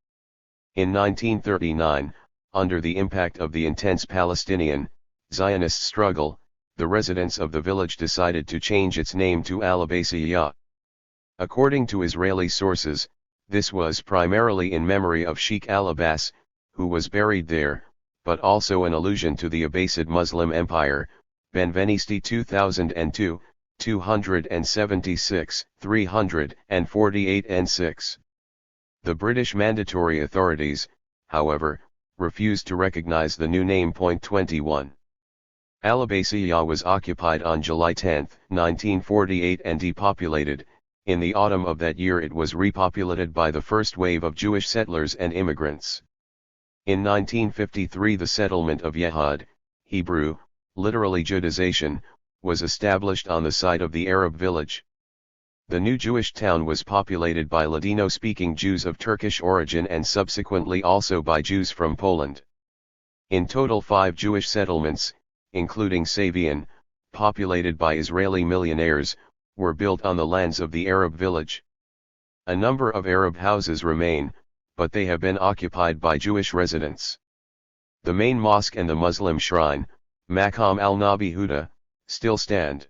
In 1939, under the impact of the intense Palestinian, Zionist struggle, the residents of the village decided to change its name to Al-Abbasiyya. According to Israeli sources, this was primarily in memory of Sheikh al-Abbas, who was buried there, but also an allusion to the Abbasid Muslim Empire. Benvenisti 2002, 276, 348 and 6. The British Mandatory Authorities, however, refused to recognize the new name. 21. Al-Abbasiyah was occupied on July 10, 1948 and depopulated. In the autumn of that year it was repopulated by the first wave of Jewish settlers and immigrants. In 1953 the settlement of Yehud, Hebrew, literally Judaization, was established on the site of the Arab village. The new Jewish town was populated by Ladino-speaking Jews of Turkish origin and subsequently also by Jews from Poland. In total 5 Jewish settlements, including Savian, populated by Israeli millionaires, were built on the lands of the Arab village. A number of Arab houses remain, but they have been occupied by Jewish residents. The main mosque and the Muslim shrine, Maqam al-Nabi Huda, still stand.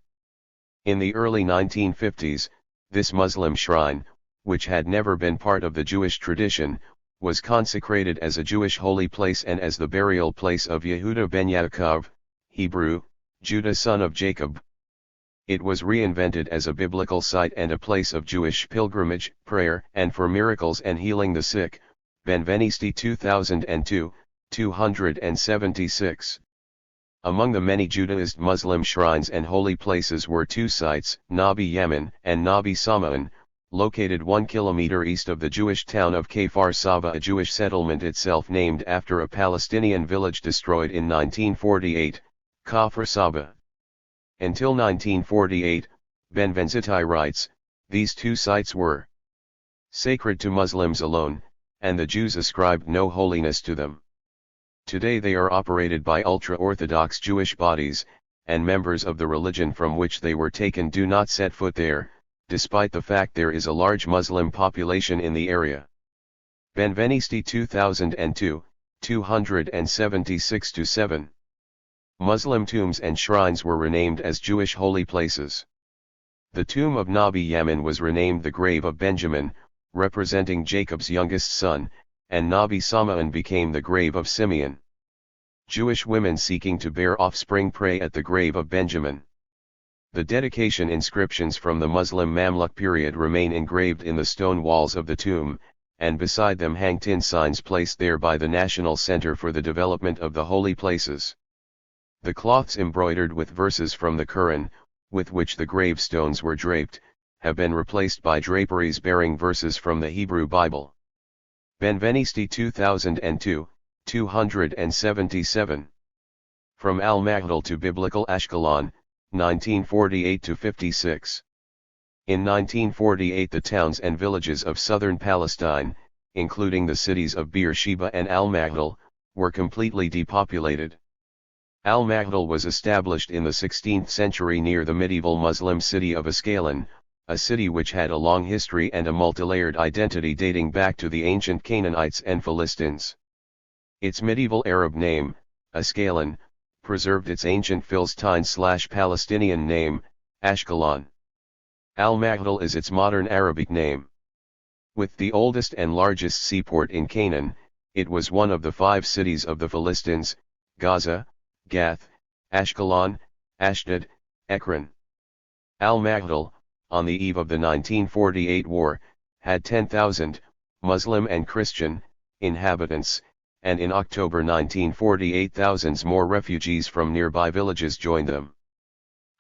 In the early 1950s, this Muslim shrine, which had never been part of the Jewish tradition, was consecrated as a Jewish holy place and as the burial place of Yehuda ben Yaakov, Hebrew, Judah son of Jacob. It was reinvented as a biblical site and a place of Jewish pilgrimage, prayer, and for miracles and healing the sick. Benvenisti 2002, 276. Among the many Judaized Muslim shrines and holy places were 2 sites, Nabi Yemen and Nabi Samaon, located 1 kilometer east of the Jewish town of Kfar Saba, a Jewish settlement itself named after a Palestinian village destroyed in 1948, Kfar Saba. Until 1948, Benvenzitai writes, these 2 sites were sacred to Muslims alone, and the Jews ascribed no holiness to them. Today they are operated by ultra-Orthodox Jewish bodies, and members of the religion from which they were taken do not set foot there, despite the fact there is a large Muslim population in the area. Benvenisti 2002, 276-7. Muslim tombs and shrines were renamed as Jewish holy places. The tomb of Nabi Yemen was renamed the grave of Benjamin, representing Jacob's youngest son, and Nabi Samaon became the grave of Simeon. Jewish women seeking to bear offspring pray at the grave of Benjamin. The dedication inscriptions from the Muslim Mamluk period remain engraved in the stone walls of the tomb, and beside them hang tin signs placed there by the National Center for the Development of the Holy Places. The cloths embroidered with verses from the Quran, with which the gravestones were draped, have been replaced by draperies bearing verses from the Hebrew Bible. Benvenisti 2002, 277. From Al-Maghdal to Biblical Ashkelon, 1948-56. In 1948 the towns and villages of southern Palestine, including the cities of Beersheba and Al-Maghdal, were completely depopulated. Al-Maghdal was established in the 16th century near the medieval Muslim city of Ascalon, a city which had a long history and a multilayered identity dating back to the ancient Canaanites and Philistines. Its medieval Arab name, Ascalon, preserved its ancient Philistine/Palestinian name, Ashkelon. Al-Maghdal is its modern Arabic name. With the oldest and largest seaport in Canaan, it was one of the 5 cities of the Philistines, Gaza, Gath, Ashkelon, Ashdod, Ekron. Al-Maghdal, on the eve of the 1948 war, had 10,000, Muslim and Christian, inhabitants, and in October 1948 thousands more refugees from nearby villages joined them.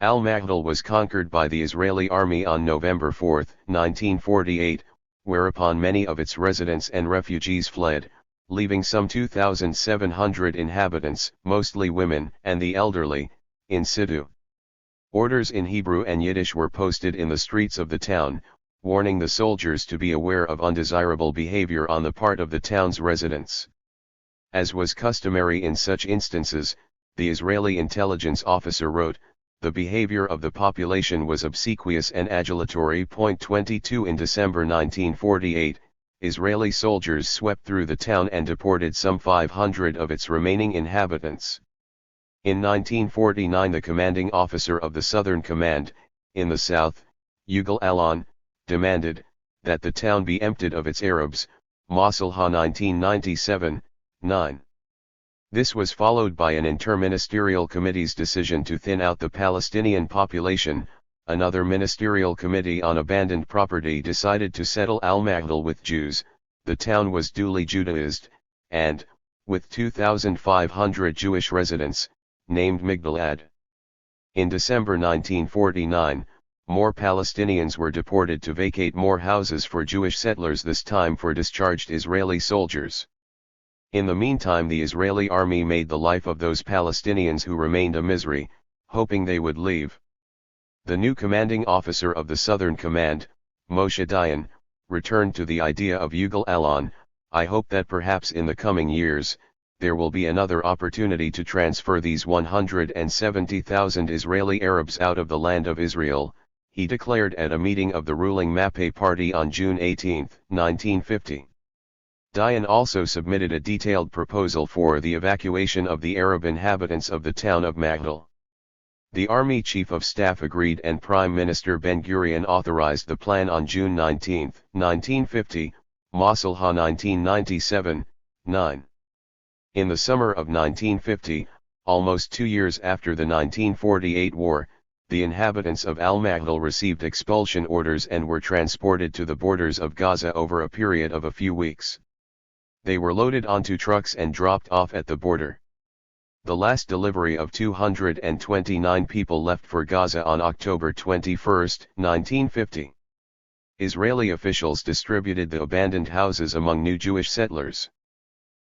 Al-Maghdal was conquered by the Israeli army on November 4, 1948, whereupon many of its residents and refugees fled, leaving some 2,700 inhabitants, mostly women and the elderly, in situ. Orders in Hebrew and Yiddish were posted in the streets of the town, warning the soldiers to be aware of undesirable behavior on the part of the town's residents. As was customary in such instances, the Israeli intelligence officer wrote, "The behavior of the population was obsequious and adulatory." 22 In December 1948, Israeli soldiers swept through the town and deported some 500 of its remaining inhabitants. In 1949 the commanding officer of the Southern Command, in the south, Yugal Alon, demanded that the town be emptied of its Arabs. Masalha 1997, 9. This was followed by an interministerial committee's decision to thin out the Palestinian population. Another ministerial committee on abandoned property decided to settle Al-Maghdal with Jews. The town was duly Judaized, and, with 2,500 Jewish residents, named Migdalad. In December 1949, more Palestinians were deported to vacate more houses for Jewish settlers, this time for discharged Israeli soldiers. In the meantime, the Israeli army made the life of those Palestinians who remained a misery, hoping they would leave. The new commanding officer of the Southern Command, Moshe Dayan, returned to the idea of Yugal Alon. I hope that perhaps in the coming years, there will be another opportunity to transfer these 170,000 Israeli Arabs out of the land of Israel, he declared at a meeting of the ruling Mape party on June 18, 1950. Dayan also submitted a detailed proposal for the evacuation of the Arab inhabitants of the town of Maghdal. The Army Chief of Staff agreed and Prime Minister Ben-Gurion authorized the plan on June 19, 1950, Masalha 1997, 9. In the summer of 1950, almost 2 years after the 1948 war, the inhabitants of Al-Maghdal received expulsion orders and were transported to the borders of Gaza over a period of a few weeks. They were loaded onto trucks and dropped off at the border. The last delivery of 229 people left for Gaza on October 21, 1950. Israeli officials distributed the abandoned houses among new Jewish settlers.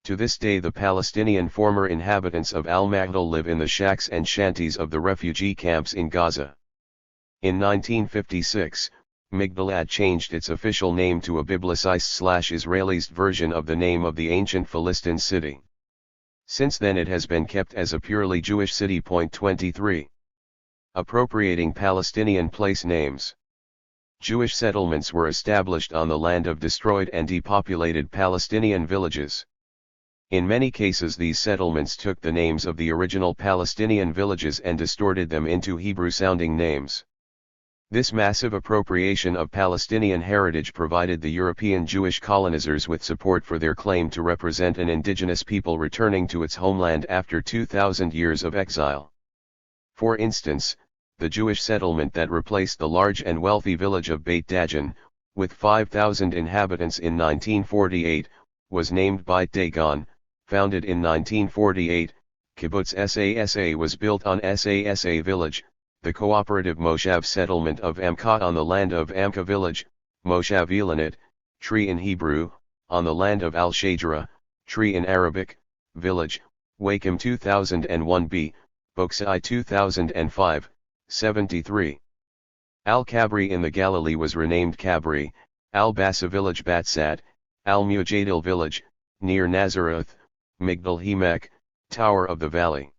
To this day, the Palestinian former inhabitants of Al-Maghdal live in the shacks and shanties of the refugee camps in Gaza. In 1956, Migdalad changed its official name to a biblicized/Israelized version of the name of the ancient Philistine city. Since then it has been kept as a purely Jewish city. 23. Appropriating Palestinian place names. Jewish settlements were established on the land of destroyed and depopulated Palestinian villages. In many cases these settlements took the names of the original Palestinian villages and distorted them into Hebrew-sounding names. This massive appropriation of Palestinian heritage provided the European Jewish colonizers with support for their claim to represent an indigenous people returning to its homeland after 2,000 years of exile. For instance, the Jewish settlement that replaced the large and wealthy village of Beit Dajan, with 5,000 inhabitants in 1948, was named Beit Dagon. Founded in 1948, Kibbutz Sasa was built on Sasa village, the cooperative Moshav settlement of Amka on the land of Amka village, Moshav Ilanit, tree in Hebrew, on the land of Al-Shajara, tree in Arabic, village, Wakim 2001b, Boksai 2005, 73. Al-Kabri in the Galilee was renamed Kabri, Al-Bassa village Batsat, Al-Mujadil village, near Nazareth, Migdal Hemek, Tower of the Valley.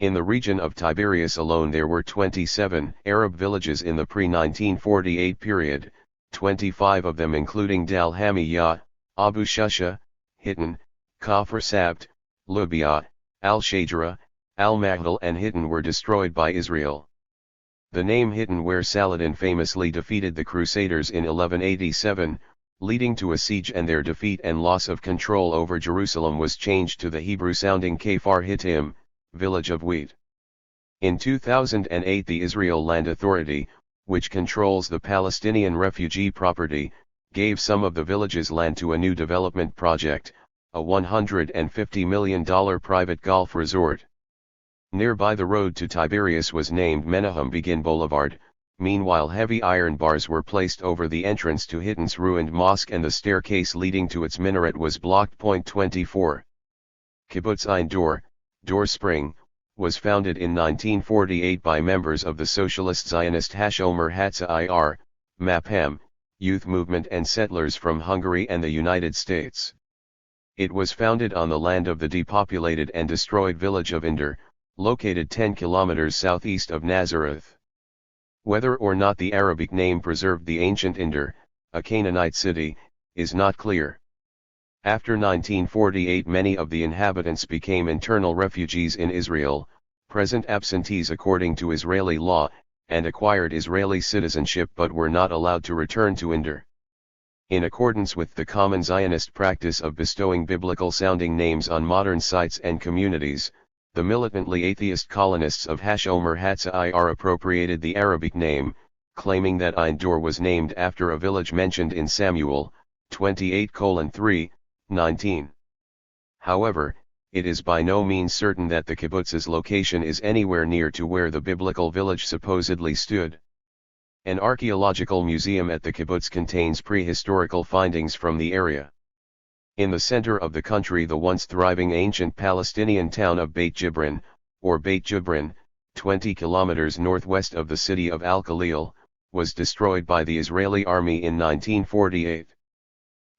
In the region of Tiberias alone there were 27 Arab villages in the pre-1948 period, 25 of them including Dal Hamiyah, Abu Shusha, Hittin, Kafr Sabt, Lubia, Al-Shajara, Al-Maghdal and Hittin were destroyed by Israel. The name Hittin, where Saladin famously defeated the Crusaders in 1187, leading to a siege and their defeat and loss of control over Jerusalem, was changed to the Hebrew-sounding Kfar Hittim, village of wheat. In 2008 the Israel Land Authority, which controls the Palestinian refugee property, gave some of the village's land to a new development project, a $150 million private golf resort. Nearby the road to Tiberias was named Menahem Begin Boulevard. Meanwhile heavy iron bars were placed over the entrance to Hittin's ruined mosque and the staircase leading to its minaret was blocked. 24. Kibbutz Ein Dor, Dor Spring, was founded in 1948 by members of the Socialist Zionist Hashomer Hatzair, MAPM, youth movement and settlers from Hungary and the United States. It was founded on the land of the depopulated and destroyed village of Indor, located 10 kilometers southeast of Nazareth. Whether or not the Arabic name preserved the ancient Indor, a Canaanite city, is not clear. After 1948 many of the inhabitants became internal refugees in Israel, present absentees according to Israeli law, and acquired Israeli citizenship but were not allowed to return to Indor. In accordance with the common Zionist practice of bestowing biblical-sounding names on modern sites and communities, the militantly atheist colonists of Hashomer Hatzair appropriated the Arabic name, claiming that Ein Dor was named after a village mentioned in Samuel 28:3-19. However, it is by no means certain that the kibbutz's location is anywhere near to where the biblical village supposedly stood. An archaeological museum at the kibbutz contains prehistorical findings from the area. In the center of the country, the once thriving ancient Palestinian town of Beit Jibrin, or Beit Jibrin, 20 kilometers northwest of the city of Al-Khalil, was destroyed by the Israeli army in 1948.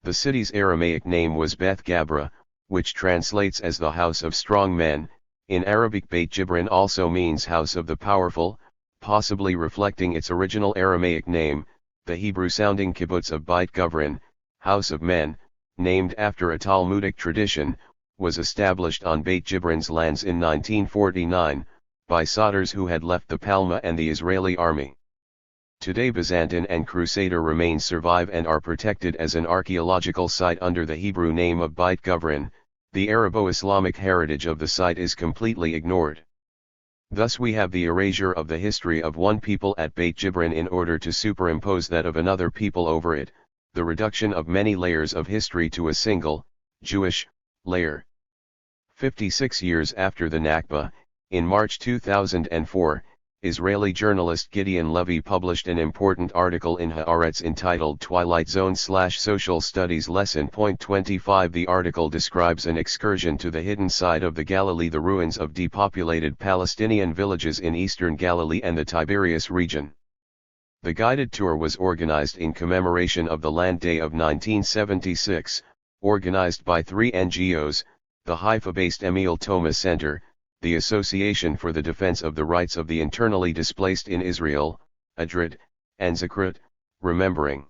The city's Aramaic name was Beth Gabra, which translates as the House of Strong Men. In Arabic, Beit Jibrin also means House of the Powerful, possibly reflecting its original Aramaic name. The Hebrew-sounding kibbutz of Beit Guvrin, House of Men, named after a Talmudic tradition, was established on Beit Jibrin's lands in 1949, by Sodders who had left the Palma and the Israeli army. Today Byzantine and Crusader remains survive and are protected as an archaeological site under the Hebrew name of Beit Guvrin. The Arabo-Islamic heritage of the site is completely ignored. Thus we have the erasure of the history of one people at Beit Jibrin in order to superimpose that of another people over it, the reduction of many layers of history to a single, Jewish, layer. 56 years after the Nakba, in March 2004, Israeli journalist Gideon Levy published an important article in Haaretz entitled Twilight Zone/Social Studies Lesson. 25. The article describes an excursion to the hidden side of the Galilee, the ruins of depopulated Palestinian villages in eastern Galilee and the Tiberias region. The guided tour was organized in commemoration of the Land Day of 1976, organized by 3 NGOs, the Haifa-based Emil Thomas Center, the Association for the Defense of the Rights of the Internally Displaced in Israel, ADRID, and Zikrit, Remembering.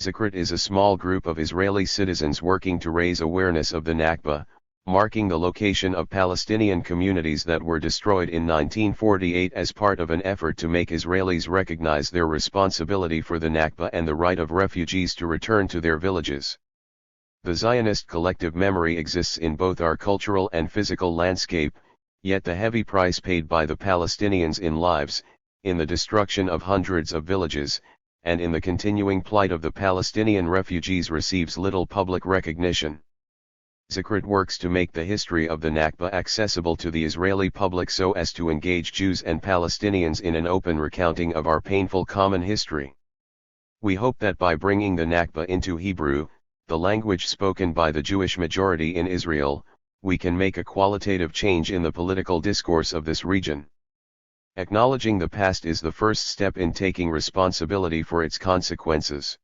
Zikrit is a small group of Israeli citizens working to raise awareness of the Nakba, marking the location of Palestinian communities that were destroyed in 1948 as part of an effort to make Israelis recognize their responsibility for the Nakba and the right of refugees to return to their villages. The Zionist collective memory exists in both our cultural and physical landscape, yet the heavy price paid by the Palestinians in lives, in the destruction of hundreds of villages, and in the continuing plight of the Palestinian refugees receives little public recognition. Zikrit works to make the history of the Nakba accessible to the Israeli public so as to engage Jews and Palestinians in an open recounting of our painful common history. We hope that by bringing the Nakba into Hebrew, the language spoken by the Jewish majority in Israel, we can make a qualitative change in the political discourse of this region. Acknowledging the past is the first step in taking responsibility for its consequences.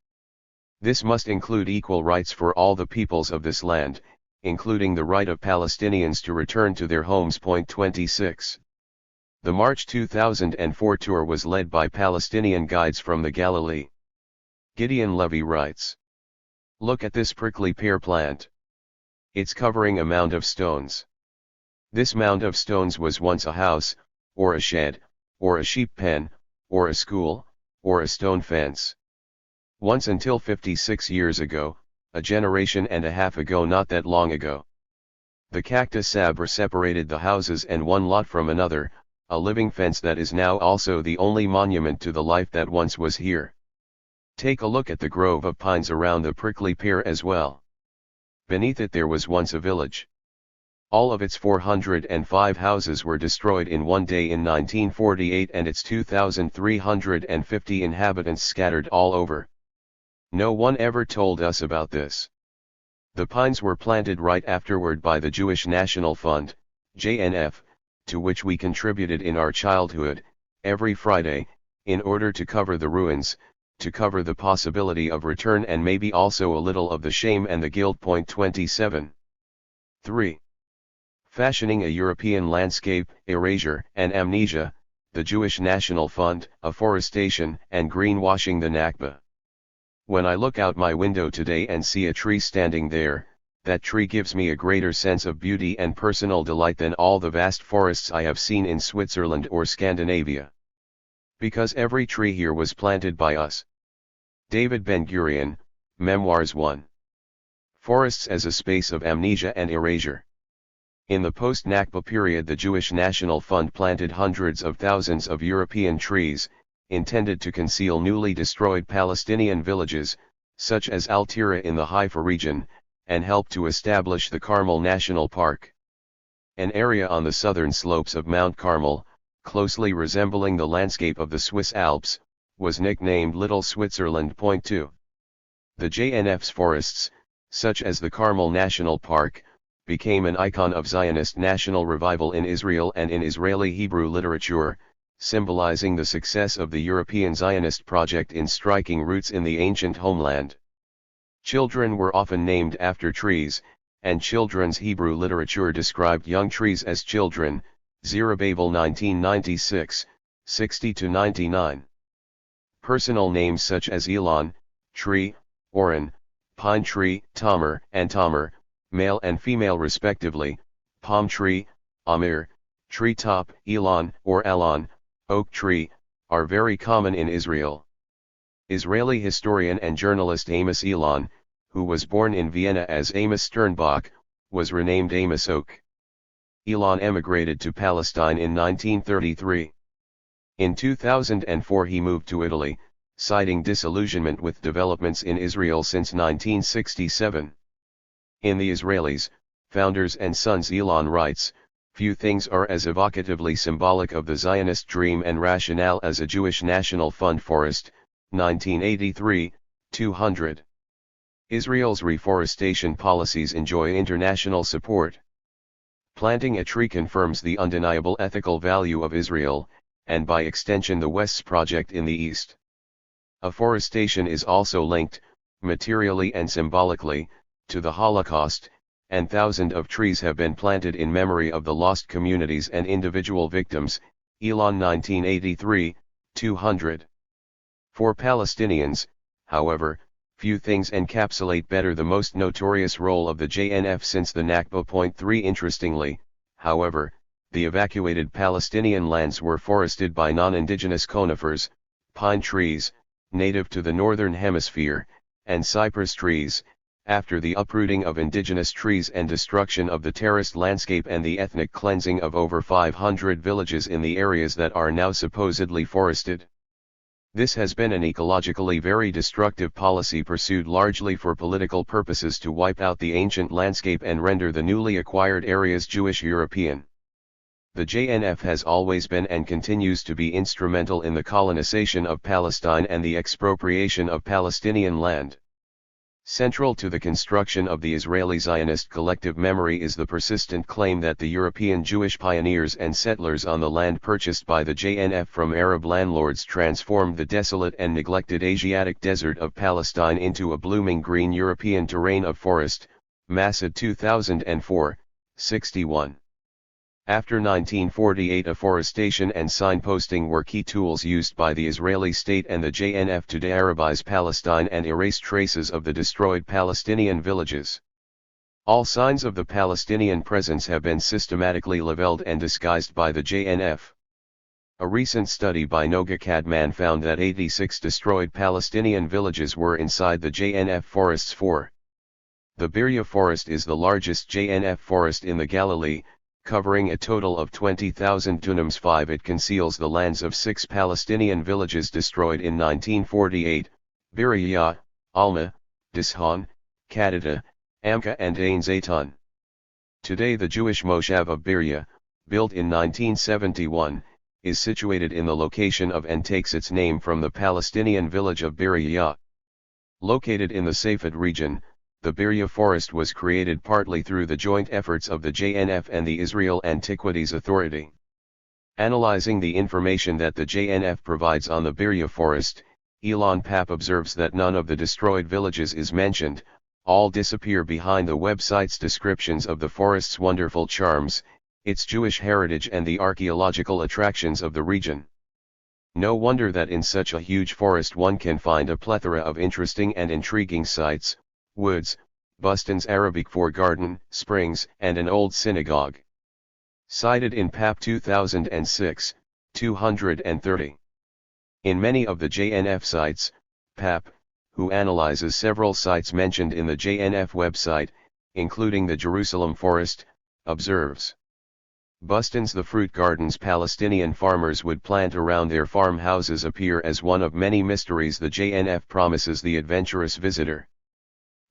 This must include equal rights for all the peoples of this land, including the right of Palestinians to return to their homes. 26. The March 2004 tour was led by Palestinian guides from the Galilee. Gideon Levy writes, "Look at this prickly pear plant. It's covering a mound of stones. This mound of stones was once a house, or a shed, or a sheep pen, or a school, or a stone fence. Once until 56 years ago, a generation and a half ago, not that long ago. The cactus sabra separated the houses and one lot from another, a living fence that is now also the only monument to the life that once was here. Take a look at the grove of pines around the prickly pear as well. Beneath it there was once a village. All of its 405 houses were destroyed in one day in 1948 and its 2,350 inhabitants scattered all over. No one ever told us about this. The pines were planted right afterward by the Jewish National Fund, JNF, to which we contributed in our childhood, every Friday, in order to cover the ruins, to cover the possibility of return and maybe also a little of the shame and the guilt. 27. 3. Fashioning a European landscape, erasure and amnesia, the Jewish National Fund, afforestation and greenwashing the Nakba. When I look out my window today and see a tree standing there, that tree gives me a greater sense of beauty and personal delight than all the vast forests I have seen in Switzerland or Scandinavia. Because every tree here was planted by us. David Ben-Gurion, Memoirs 1. Forests as a space of amnesia and erasure. In the post-Nakba period, the Jewish National Fund planted hundreds of thousands of European trees, intended to conceal newly destroyed Palestinian villages, such as Al-Tira in the Haifa region, and help to establish the Carmel National Park. An area on the southern slopes of Mount Carmel, closely resembling the landscape of the Swiss Alps, was nicknamed Little Switzerland. Point 2. The JNF's forests, such as the Carmel National Park, became an icon of Zionist national revival in Israel and in Israeli Hebrew literature, symbolizing the success of the European Zionist project in striking roots in the ancient homeland. Children were often named after trees, and children's Hebrew literature described young trees as children. Zerubbabel 1996, 60-99. Personal names such as Elon, tree, Oren, pine tree, Tamer and Tamer, male and female respectively, palm tree, Amir, treetop, Elon or Alon, oak tree, are very common in Israel. Israeli historian and journalist Amos Elon, who was born in Vienna as Amos Sternbach, was renamed Amos Oak. Elon emigrated to Palestine in 1933. In 2004 he moved to Italy, citing disillusionment with developments in Israel since 1967. In The Israelis, Founders and Sons, Elon writes, "Few things are as evocatively symbolic of the Zionist dream and rationale as a Jewish National Fund forest." 1983, 200. Israel's reforestation policies enjoy international support. Planting a tree confirms the undeniable ethical value of Israel, and by extension the West's project in the East. Afforestation is also linked, materially and symbolically, to the Holocaust, and thousands of trees have been planted in memory of the lost communities and individual victims. Elon 1983, 200. For Palestinians, however, few things encapsulate better the most notorious role of the JNF since the Nakba. Point 3. Interestingly, however, the evacuated Palestinian lands were forested by non-indigenous conifers, pine trees, native to the northern hemisphere, and cypress trees, after the uprooting of indigenous trees and destruction of the terraced landscape and the ethnic cleansing of over 500 villages in the areas that are now supposedly forested. This has been an ecologically very destructive policy pursued largely for political purposes to wipe out the ancient landscape and render the newly acquired areas Jewish European. The JNF has always been and continues to be instrumental in the colonization of Palestine and the expropriation of Palestinian land. Central to the construction of the Israeli Zionist collective memory is the persistent claim that the European Jewish pioneers and settlers on the land purchased by the JNF from Arab landlords transformed the desolate and neglected Asiatic desert of Palestine into a blooming green European terrain of forest. Masad 2004, 61. After 1948, afforestation and signposting were key tools used by the Israeli state and the JNF to de-Arabize Palestine and erase traces of the destroyed Palestinian villages. All signs of the Palestinian presence have been systematically leveled and disguised by the JNF. A recent study by Noga Kadman found that 86 destroyed Palestinian villages were inside the JNF forests. 4. The Birya forest is the largest JNF forest in the Galilee, covering a total of 20,000 dunams. 5. It conceals the lands of 6 Palestinian villages destroyed in 1948, Birya, Alma, Dishan, Kadida, Amka and Ain Zaytun. Today the Jewish Moshav of Birya, built in 1971, is situated in the location of and takes its name from the Palestinian village of Birya. Located in the Safed region, the Birya forest was created partly through the joint efforts of the JNF and the Israel Antiquities Authority. Analyzing the information that the JNF provides on the Birya forest, Elon Papp observes that none of the destroyed villages is mentioned, all disappear behind the website's descriptions of the forest's wonderful charms, its Jewish heritage and the archaeological attractions of the region. No wonder that in such a huge forest one can find a plethora of interesting and intriguing sites, woods, Buston's Arabic for garden, springs, and an old synagogue. Cited in Papp 2006, 230. In many of the JNF sites, Papp, who analyzes several sites mentioned in the JNF website, including the Jerusalem Forest, observes. Bustin's the fruit gardens Palestinian farmers would plant around their farmhouses appear as one of many mysteries the JNF promises the adventurous visitor.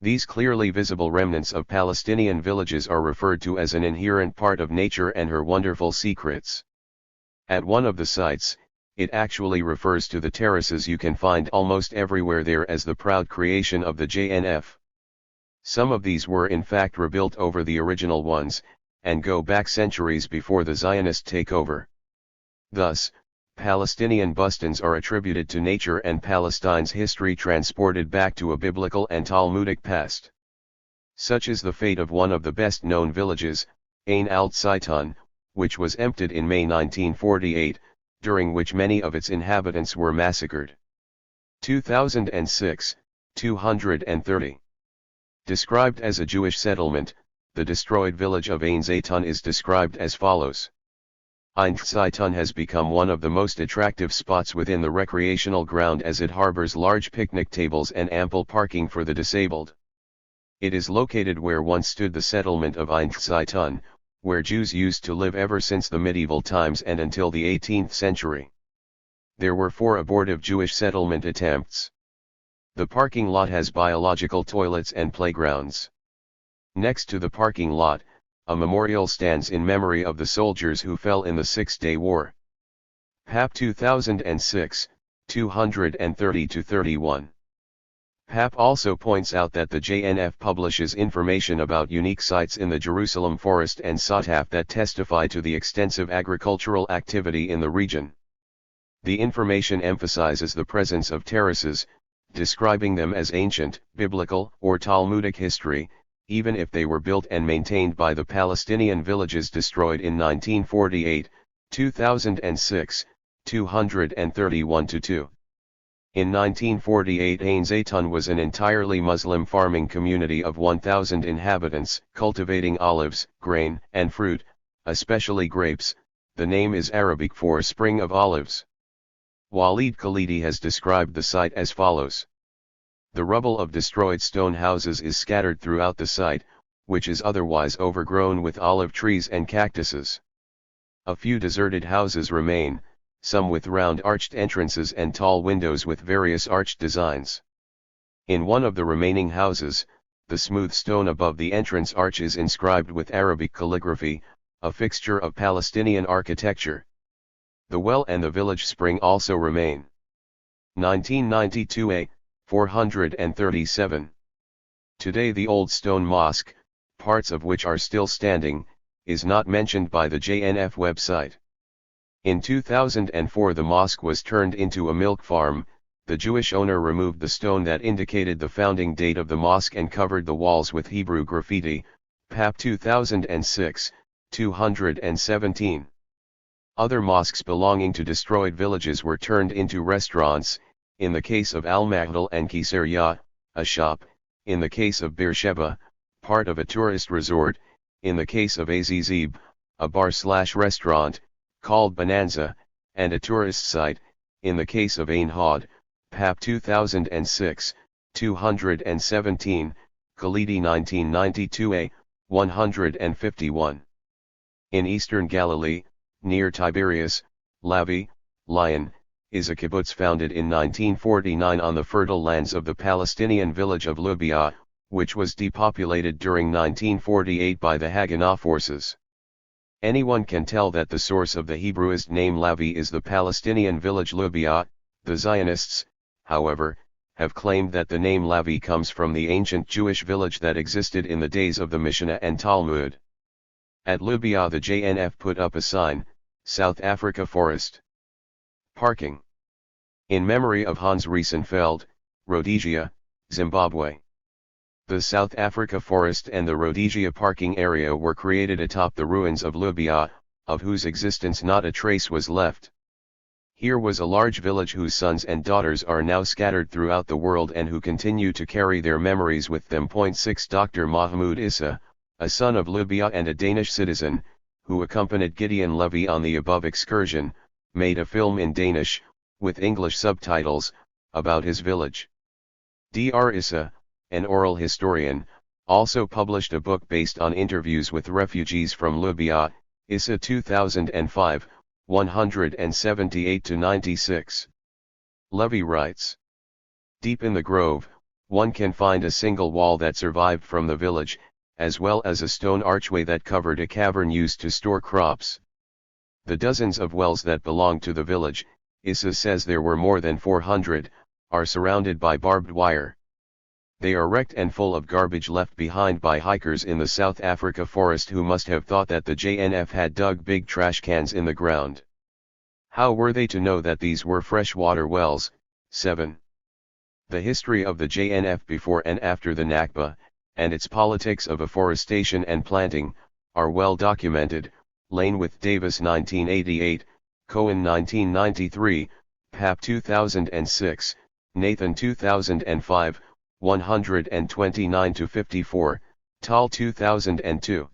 These clearly visible remnants of Palestinian villages are referred to as an inherent part of nature and her wonderful secrets. At one of the sites, it actually refers to the terraces you can find almost everywhere there as the proud creation of the JNF. Some of these were in fact rebuilt over the original ones, and go back centuries before the Zionist takeover. Thus, Palestinian bustins are attributed to nature and Palestine's history transported back to a biblical and Talmudic past. Such is the fate of one of the best-known villages, Ain al-Saitan, which was emptied in May 1948, during which many of its inhabitants were massacred. 2006, 230. Described as a Jewish settlement, the destroyed village of Ain Zaytun is described as follows. Ain Zaytun has become one of the most attractive spots within the recreational ground as it harbors large picnic tables and ample parking for the disabled. It is located where once stood the settlement of Ain Zaytun, where Jews used to live ever since the medieval times and until the 18th century. There were 4 abortive Jewish settlement attempts. The parking lot has biological toilets and playgrounds. Next to the parking lot, a memorial stands in memory of the soldiers who fell in the Six-Day War. Pap 2006, 230-31. Pap also points out that the JNF publishes information about unique sites in the Jerusalem Forest and Sataf that testify to the extensive agricultural activity in the region. The information emphasizes the presence of terraces, describing them as ancient, biblical, or Talmudic history, even if they were built and maintained by the Palestinian villages destroyed in 1948, 2006, 231-2. In 1948 Ain Zaytun was an entirely Muslim farming community of 1,000 inhabitants, cultivating olives, grain, and fruit, especially grapes. The name is Arabic for spring of olives. Walid Khalidi has described the site as follows. The rubble of destroyed stone houses is scattered throughout the site, which is otherwise overgrown with olive trees and cactuses. A few deserted houses remain, some with round arched entrances and tall windows with various arched designs. In one of the remaining houses, the smooth stone above the entrance arch is inscribed with Arabic calligraphy, a fixture of Palestinian architecture. The well and the village spring also remain. 1992a, 437. Today the old stone mosque, parts of which are still standing, is not mentioned by the JNF website. In 2004 the mosque was turned into a milk farm. The Jewish owner removed the stone that indicated the founding date of the mosque and covered the walls with Hebrew graffiti. Pap 2006, 217. Other mosques belonging to destroyed villages were turned into restaurants, in the case of Al-Mahdal and Kisariya, a shop, in the case of Beersheba, part of a tourist resort, in the case of Azizib, a bar/restaurant, called Bonanza, and a tourist site, in the case of Ain Hod, Pap 2006, 217, Khalidi 1992a, 151. In eastern Galilee, near Tiberias, Lavi, Lion, is a kibbutz founded in 1949 on the fertile lands of the Palestinian village of Lubia, which was depopulated during 1948 by the Haganah forces. Anyone can tell that the source of the Hebraized name Lavi is the Palestinian village Lubia. The Zionists, however, have claimed that the name Lavi comes from the ancient Jewish village that existed in the days of the Mishnah and Talmud. At Lubia the JNF put up a sign, South Africa Forest. Parking. In memory of Hans Riesenfeld, Rhodesia, Zimbabwe. The South Africa Forest and the Rhodesia parking area were created atop the ruins of Lubia, of whose existence not a trace was left. Here was a large village whose sons and daughters are now scattered throughout the world and who continue to carry their memories with them. 6 Dr. Mahmoud Issa, a son of Lubia and a Danish citizen, who accompanied Gideon Levy on the above excursion, made a film in Danish, with English subtitles, about his village. Dr. Issa, an oral historian, also published a book based on interviews with refugees from Libya, Issa 2005, 178-96. Levy writes, deep in the grove, one can find a single wall that survived from the village, as well as a stone archway that covered a cavern used to store crops. The dozens of wells that belonged to the village, Issa says there were more than 400, are surrounded by barbed wire. They are wrecked and full of garbage left behind by hikers in the South Africa forest who must have thought that the JNF had dug big trash cans in the ground. How were they to know that these were freshwater wells? 7. The history of the JNF before and after the Nakba, and its politics of afforestation and planting, are well documented. Lane with Davis 1988, Cohen 1993, Papp 2006, Nathan 2005, 129-54, Tal 2002.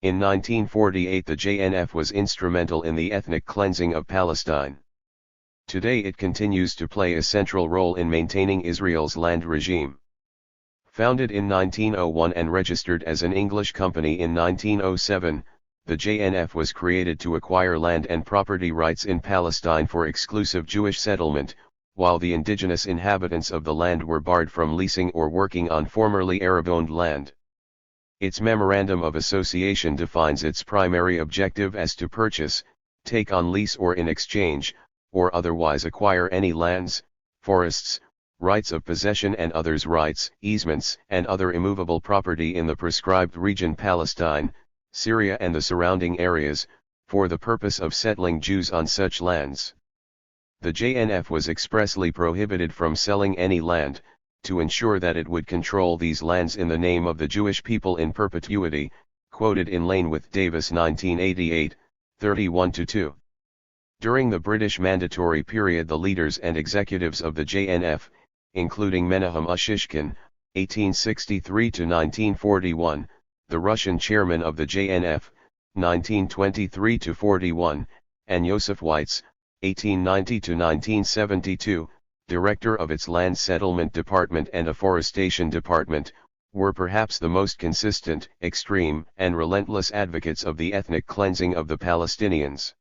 In 1948 the JNF was instrumental in the ethnic cleansing of Palestine. Today it continues to play a central role in maintaining Israel's land regime. Founded in 1901 and registered as an English company in 1907, the JNF was created to acquire land and property rights in Palestine for exclusive Jewish settlement, while the indigenous inhabitants of the land were barred from leasing or working on formerly Arab-owned land. Its Memorandum of Association defines its primary objective as to purchase, take on lease or in exchange, or otherwise acquire any lands, forests, rights of possession and others' rights, easements and other immovable property in the prescribed region Palestine, Syria and the surrounding areas, for the purpose of settling Jews on such lands. The JNF was expressly prohibited from selling any land, to ensure that it would control these lands in the name of the Jewish people in perpetuity, quoted in Lane with Davis 1988, 31-2. During the British Mandatory period the leaders and executives of the JNF, including Menahem Ushishkin, 1863-1941, the Russian chairman of the JNF, 1923-41, and Yosef Weitz, 1890-1972, director of its Land Settlement Department and Afforestation Department, were perhaps the most consistent, extreme, and relentless advocates of the ethnic cleansing of the Palestinians.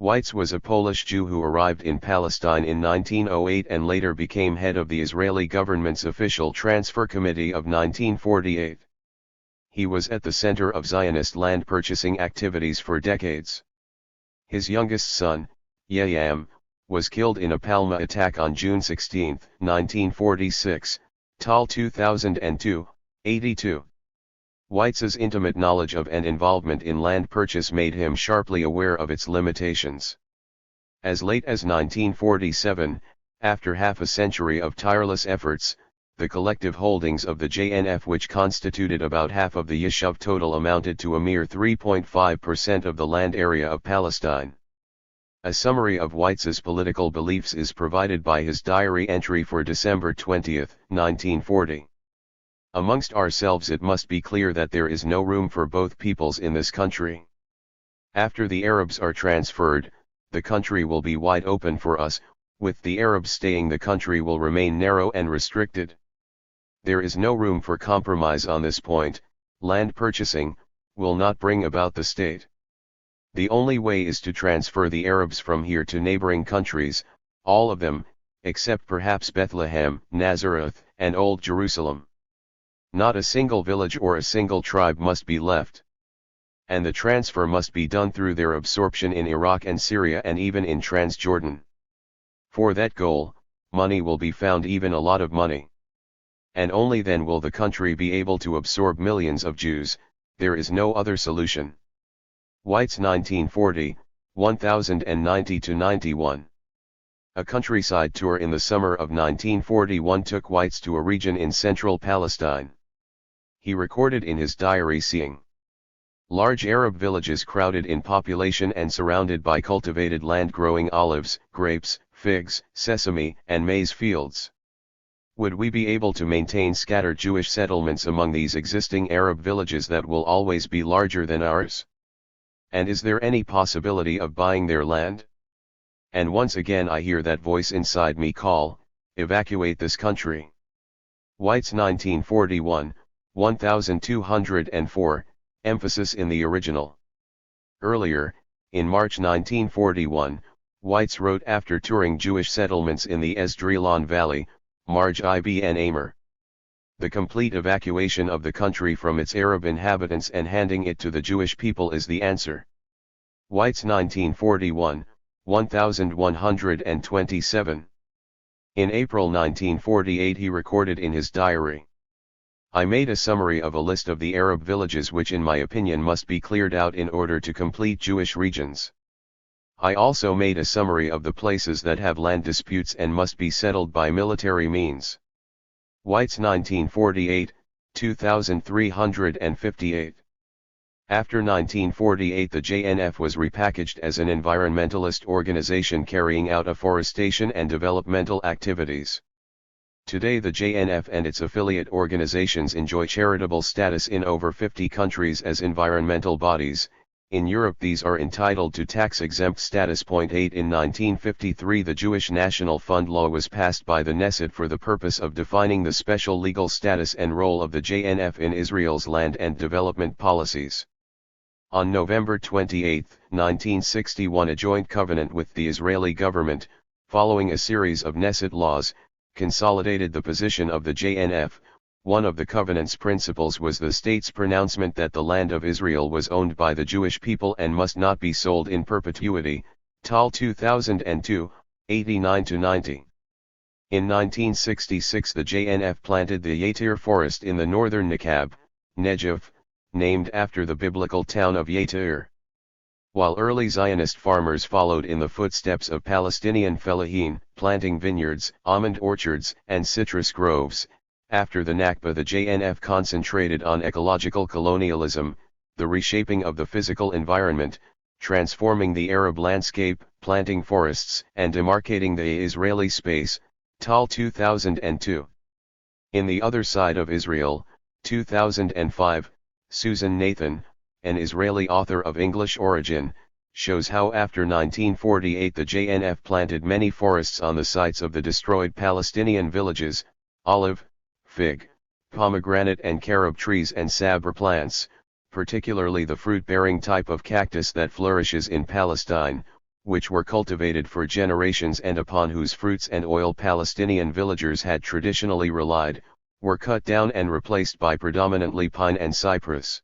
Weitz was a Polish Jew who arrived in Palestine in 1908 and later became head of the Israeli government's Official Transfer Committee of 1948. He was at the center of Zionist land purchasing activities for decades. His youngest son, Yayam, was killed in a Palma attack on June 16, 1946, Tal 2002, 82. Weitz's intimate knowledge of and involvement in land purchase made him sharply aware of its limitations. As late as 1947, after half a century of tireless efforts, the collective holdings of the JNF, which constituted about half of the Yishuv total, amounted to a mere 3.5% of the land area of Palestine. A summary of Weitz's political beliefs is provided by his diary entry for December 20, 1940. Amongst ourselves it must be clear that there is no room for both peoples in this country. After the Arabs are transferred, the country will be wide open for us, with the Arabs staying the country will remain narrow and restricted. There is no room for compromise on this point. Land purchasing will not bring about the state. The only way is to transfer the Arabs from here to neighboring countries, all of them, except perhaps Bethlehem, Nazareth, and Old Jerusalem. Not a single village or a single tribe must be left. And the transfer must be done through their absorption in Iraq and Syria and even in Transjordan. For that goal, money will be found, even a lot of money. And only then will the country be able to absorb millions of Jews. There is no other solution. Weitz 1940, 1090-91. A countryside tour in the summer of 1941 took Weitz to a region in central Palestine. He recorded in his diary seeing large Arab villages crowded in population and surrounded by cultivated land growing olives, grapes, figs, sesame, and maize fields. Would we be able to maintain scattered Jewish settlements among these existing Arab villages that will always be larger than ours? And is there any possibility of buying their land? And once again I hear that voice inside me call, evacuate this country. White's 1941, 1204, emphasis in the original. Earlier, in March 1941, White's wrote after touring Jewish settlements in the Esdraelon Valley, Marj ibn Amr. The complete evacuation of the country from its Arab inhabitants and handing it to the Jewish people is the answer. White's 1941, 1127. In April 1948 he recorded in his diary, "I made a summary of a list of the Arab villages which in my opinion must be cleared out in order to complete Jewish regions. I also made a summary of the places that have land disputes and must be settled by military means." White's 1948, 2358. After 1948 the JNF was repackaged as an environmentalist organization carrying out afforestation and developmental activities. Today the JNF and its affiliate organizations enjoy charitable status in over 50 countries as environmental bodies. In Europe these are entitled to tax-exempt status. 8 In 1953 the Jewish National Fund law was passed by the Knesset for the purpose of defining the special legal status and role of the JNF in Israel's land and development policies. On November 28, 1961 a joint covenant with the Israeli government, following a series of Knesset laws, consolidated the position of the JNF. One of the covenant's principles was the state's pronouncement that the land of Israel was owned by the Jewish people and must not be sold in perpetuity, Tal 2002, 89-90. In 1966 the JNF planted the Yatir forest in the northern Nakba, Negev, named after the biblical town of Yatir. While early Zionist farmers followed in the footsteps of Palestinian fellahin, planting vineyards, almond orchards, and citrus groves, after the Nakba the JNF concentrated on ecological colonialism, the reshaping of the physical environment, transforming the Arab landscape, planting forests, and demarcating the Israeli space, Tal 2002. In The Other Side of Israel, 2005, Susan Nathan, an Israeli author of English origin, shows how after 1948 the JNF planted many forests on the sites of the destroyed Palestinian villages, olive, fig, pomegranate and carob trees and sabra plants, particularly the fruit-bearing type of cactus that flourishes in Palestine, which were cultivated for generations and upon whose fruits and oil Palestinian villagers had traditionally relied, were cut down and replaced by predominantly pine and cypress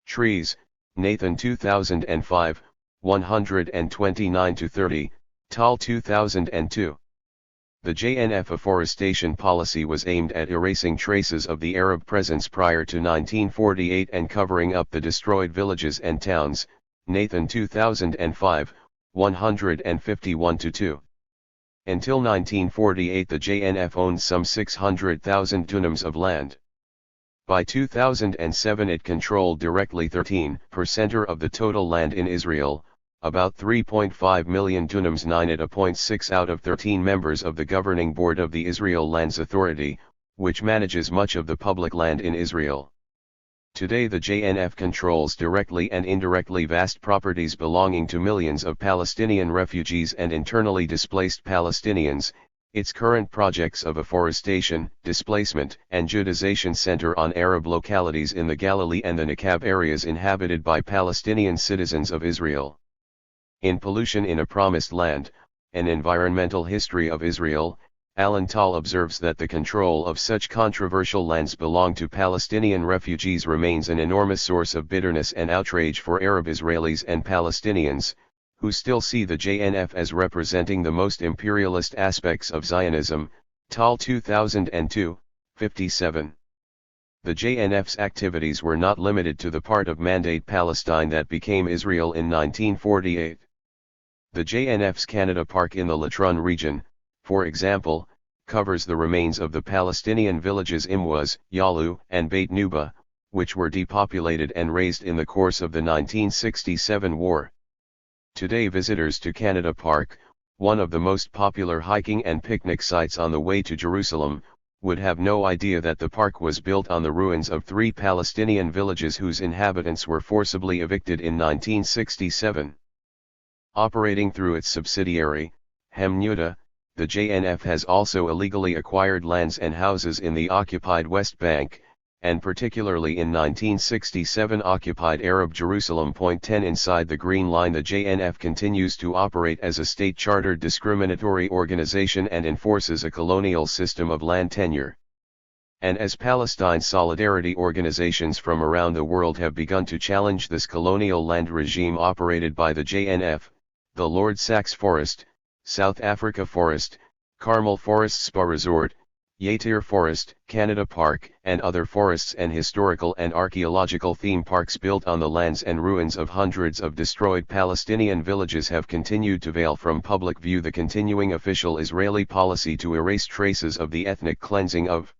trees. Nathan 2005, 129-30, Tal 2002. The JNF afforestation policy was aimed at erasing traces of the Arab presence prior to 1948 and covering up the destroyed villages and towns. Nathan 2005, 151-2. Until 1948 the JNF owned some 600,000 dunams of land. By 2007 it controlled directly 13% of the total land in Israel, about 3.5 million dunams. 9.6 out of 13 members of the governing board of the Israel Lands Authority, which manages much of the public land in Israel. Today the JNF controls directly and indirectly vast properties belonging to millions of Palestinian refugees and internally displaced Palestinians. Its current projects of afforestation, displacement, and Judaization center on Arab localities in the Galilee and the Nakab areas inhabited by Palestinian citizens of Israel. In Pollution in a Promised Land, An Environmental History of Israel, Alan Tal observes that the control of such controversial lands belong to Palestinian refugees remains an enormous source of bitterness and outrage for Arab Israelis and Palestinians, who still see the JNF as representing the most imperialist aspects of Zionism. Tal 2002, 57. The JNF's activities were not limited to the part of Mandate Palestine that became Israel in 1948. The JNF's Canada Park in the Latron region, for example, covers the remains of the Palestinian villages Imwaz, Yalu, and Beit Nuba, which were depopulated and razed in the course of the 1967 war. Today visitors to Canada Park, one of the most popular hiking and picnic sites on the way to Jerusalem, would have no idea that the park was built on the ruins of 3 Palestinian villages whose inhabitants were forcibly evicted in 1967. Operating through its subsidiary, Hemnuda, the JNF has also illegally acquired lands and houses in the occupied West Bank, and particularly in 1967 occupied Arab Jerusalem. 10 Inside the Green Line, the JNF continues to operate as a state-chartered discriminatory organization and enforces a colonial system of land tenure. And as Palestine solidarity organizations from around the world have begun to challenge this colonial land regime operated by the JNF, the Lord Sachs Forest, South Africa Forest, Carmel Forest Spa Resort, Yatir Forest, Canada Park, and other forests and historical and archaeological theme parks built on the lands and ruins of hundreds of destroyed Palestinian villages have continued to veil from public view the continuing official Israeli policy to erase traces of the ethnic cleansing of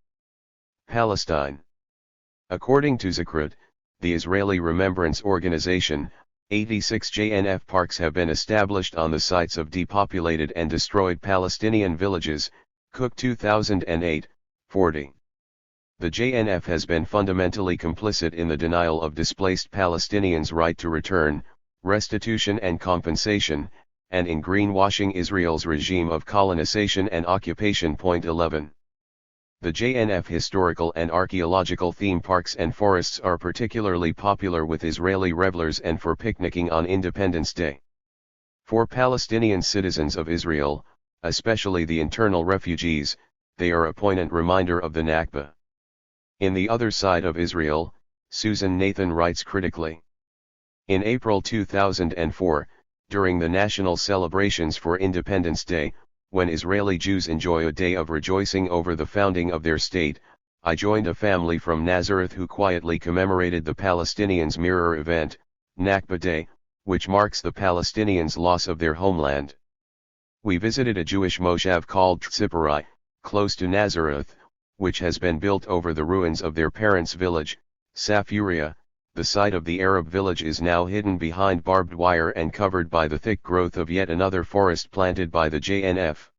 Palestine. According to Zakrut, the Israeli Remembrance Organization, 86 JNF parks have been established on the sites of depopulated and destroyed Palestinian villages, Cook 2008, 40. The JNF has been fundamentally complicit in the denial of displaced Palestinians' right to return, restitution and compensation, and in greenwashing Israel's regime of colonization and occupation. 11. The JNF historical and archaeological theme parks and forests are particularly popular with Israeli revelers and for picnicking on Independence Day. For Palestinian citizens of Israel, especially the internal refugees, they are a poignant reminder of the Nakba. In The Other Side of Israel, Susan Nathan writes critically. In April 2004, during the national celebrations for Independence Day, when Israeli Jews enjoy a day of rejoicing over the founding of their state, I joined a family from Nazareth who quietly commemorated the Palestinians' mirror event, Nakba Day, which marks the Palestinians' loss of their homeland. We visited a Jewish moshav called Tzipori, close to Nazareth, which has been built over the ruins of their parents' village, Safuria. The site of the Arab village is now hidden behind barbed wire and covered by the thick growth of yet another forest planted by the JNF.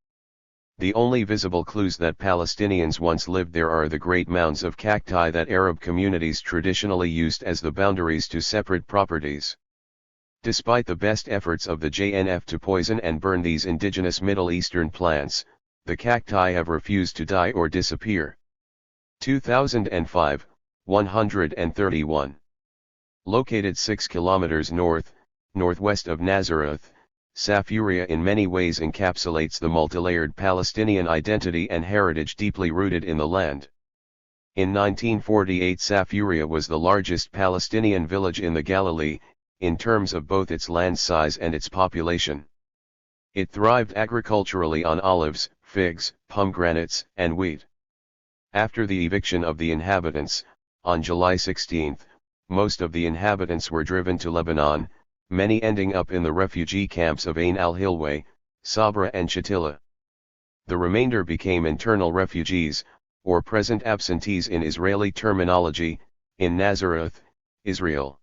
The only visible clues that Palestinians once lived there are the great mounds of cacti that Arab communities traditionally used as the boundaries to separate properties. Despite the best efforts of the JNF to poison and burn these indigenous Middle Eastern plants, the cacti have refused to die or disappear. 2005, 131. Located 6 kilometers northwest of Nazareth, Safuria in many ways encapsulates the multilayered Palestinian identity and heritage deeply rooted in the land. In 1948, Safuria was the largest Palestinian village in the Galilee, in terms of both its land size and its population. It thrived agriculturally on olives, figs, pomegranates, and wheat. After the eviction of the inhabitants, on July 16, most of the inhabitants were driven to Lebanon, many ending up in the refugee camps of Ain al-Hilway, Sabra and Shatila. The remainder became internal refugees, or present absentees in Israeli terminology, in Nazareth, Israel.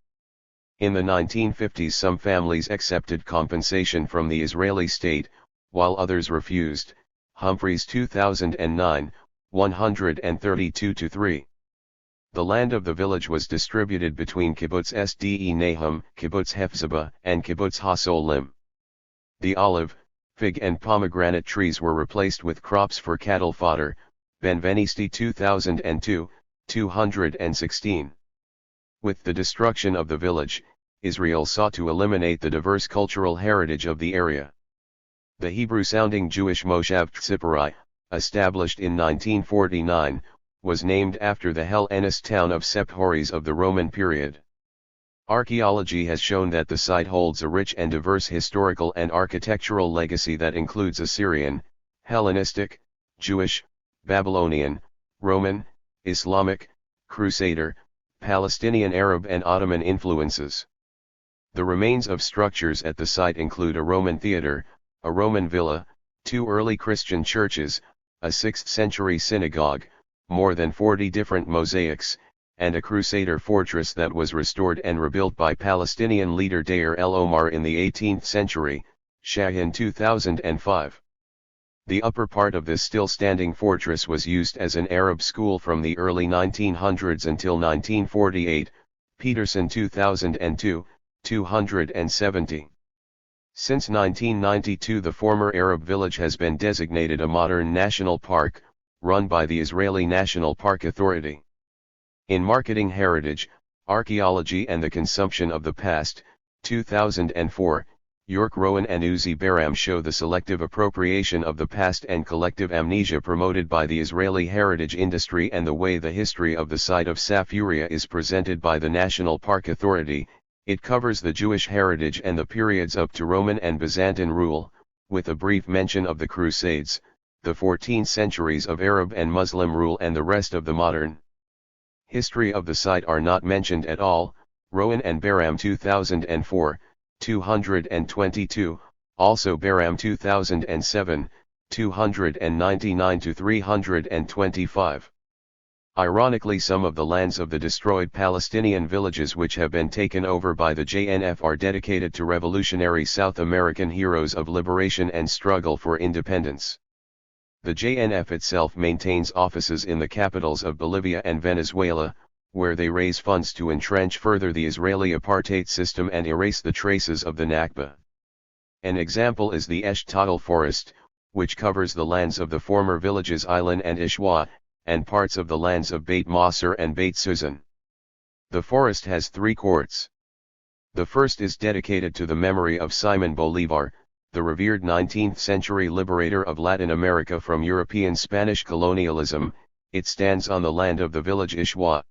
In the 1950s some families accepted compensation from the Israeli state, while others refused. Humphreys 2009, 132-3. The land of the village was distributed between Kibbutz Sde Nahum, Kibbutz Hefzibah, and Kibbutz Hasolim. The olive, fig and pomegranate trees were replaced with crops for cattle fodder. Benvenisti 2002, 216. With the destruction of the village, Israel sought to eliminate the diverse cultural heritage of the area. The Hebrew-sounding Jewish moshav Tzipori, established in 1949, was named after the Hellenist town of Sepphoris of the Roman period. Archaeology has shown that the site holds a rich and diverse historical and architectural legacy that includes Assyrian, Hellenistic, Jewish, Babylonian, Roman, Islamic, Crusader, Palestinian Arab and Ottoman influences. The remains of structures at the site include a Roman theater, a Roman villa, 2 early Christian churches, a 6th century synagogue, more than 40 different mosaics, and a Crusader fortress that was restored and rebuilt by Palestinian leader Deir el-Omar in the 18th century, Shahin 2005. The upper part of this still-standing fortress was used as an Arab school from the early 1900s until 1948, Peterson 2002, 270. Since 1992, the former Arab village has been designated a modern national park, run by the Israeli National Park Authority. In Marketing Heritage, Archaeology and the Consumption of the Past, 2004, York Rowan and Uzi Baram show the selective appropriation of the past and collective amnesia promoted by the Israeli heritage industry and the way the history of the site of Safuria is presented by the National Park Authority. It covers the Jewish heritage and the periods up to Roman and Byzantine rule, with a brief mention of the Crusades, the 14 centuries of Arab and Muslim rule and the rest of the modern history of the site are not mentioned at all. Rowan and Baram 2004, 222, also Baram 2007, 299-325. Ironically, some of the lands of the destroyed Palestinian villages which have been taken over by the JNF are dedicated to revolutionary South American heroes of liberation and struggle for independence. The JNF itself maintains offices in the capitals of Bolivia and Venezuela, where they raise funds to entrench further the Israeli apartheid system and erase the traces of the Nakba. An example is the Eshtal forest, which covers the lands of the former villages Ilan and Ishwa, and parts of the lands of Beit Masr and Beit Suzan. The forest has 3 courts. The first is dedicated to the memory of Simon Bolivar, the revered 19th-century liberator of Latin America from European Spanish colonialism. It stands on the land of the village Ishwa.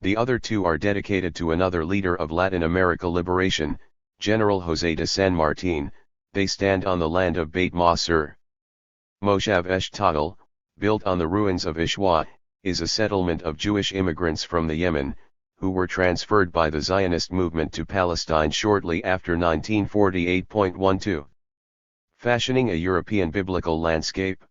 The other 2 are dedicated to another leader of Latin America liberation, General José de San Martín. They stand on the land of Beit Masr. Moshav Eshtal, built on the ruins of Ishwa, is a settlement of Jewish immigrants from the Yemen, who were transferred by the Zionist movement to Palestine shortly after 1948.12. Fashioning a European biblical landscape.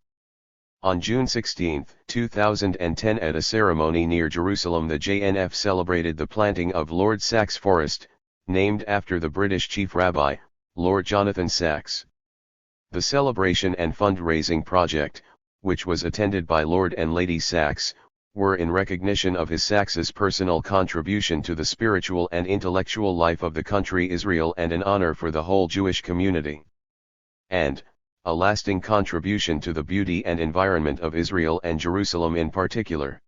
On June 16, 2010, at a ceremony near Jerusalem, the JNF celebrated the planting of Lord Sachs Forest, named after the British Chief Rabbi, Lord Jonathan Sachs. The celebration and fundraising project, which was attended by Lord and Lady Sachs, were in recognition of his Sachs's personal contribution to the spiritual and intellectual life of the country Israel and an honor for the whole Jewish community. And, a lasting contribution to the beauty and environment of Israel and Jerusalem in particular.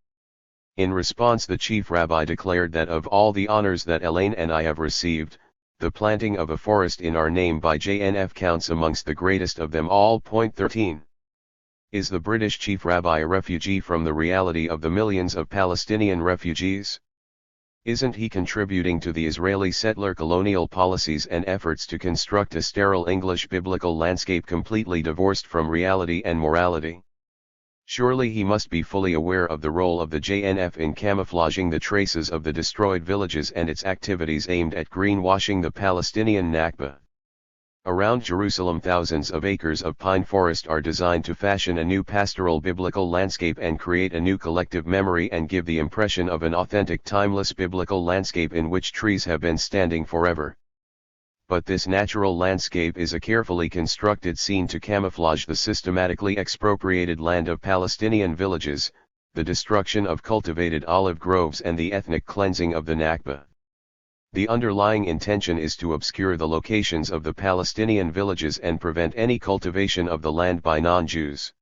In response, the Chief Rabbi declared that of all the honors that Elaine and I have received, the planting of a forest in our name by JNF counts amongst the greatest of them all. 13. Is the British Chief Rabbi a refugee from the reality of the millions of Palestinian refugees? Isn't he contributing to the Israeli settler colonial policies and efforts to construct a sterile English biblical landscape completely divorced from reality and morality? Surely he must be fully aware of the role of the JNF in camouflaging the traces of the destroyed villages and its activities aimed at greenwashing the Palestinian Nakba. Around Jerusalem, thousands of acres of pine forest are designed to fashion a new pastoral biblical landscape and create a new collective memory and give the impression of an authentic timeless biblical landscape in which trees have been standing forever. But this natural landscape is a carefully constructed scene to camouflage the systematically expropriated land of Palestinian villages, the destruction of cultivated olive groves and the ethnic cleansing of the Nakba. The underlying intention is to obscure the locations of the Palestinian villages and prevent any cultivation of the land by non-Jews.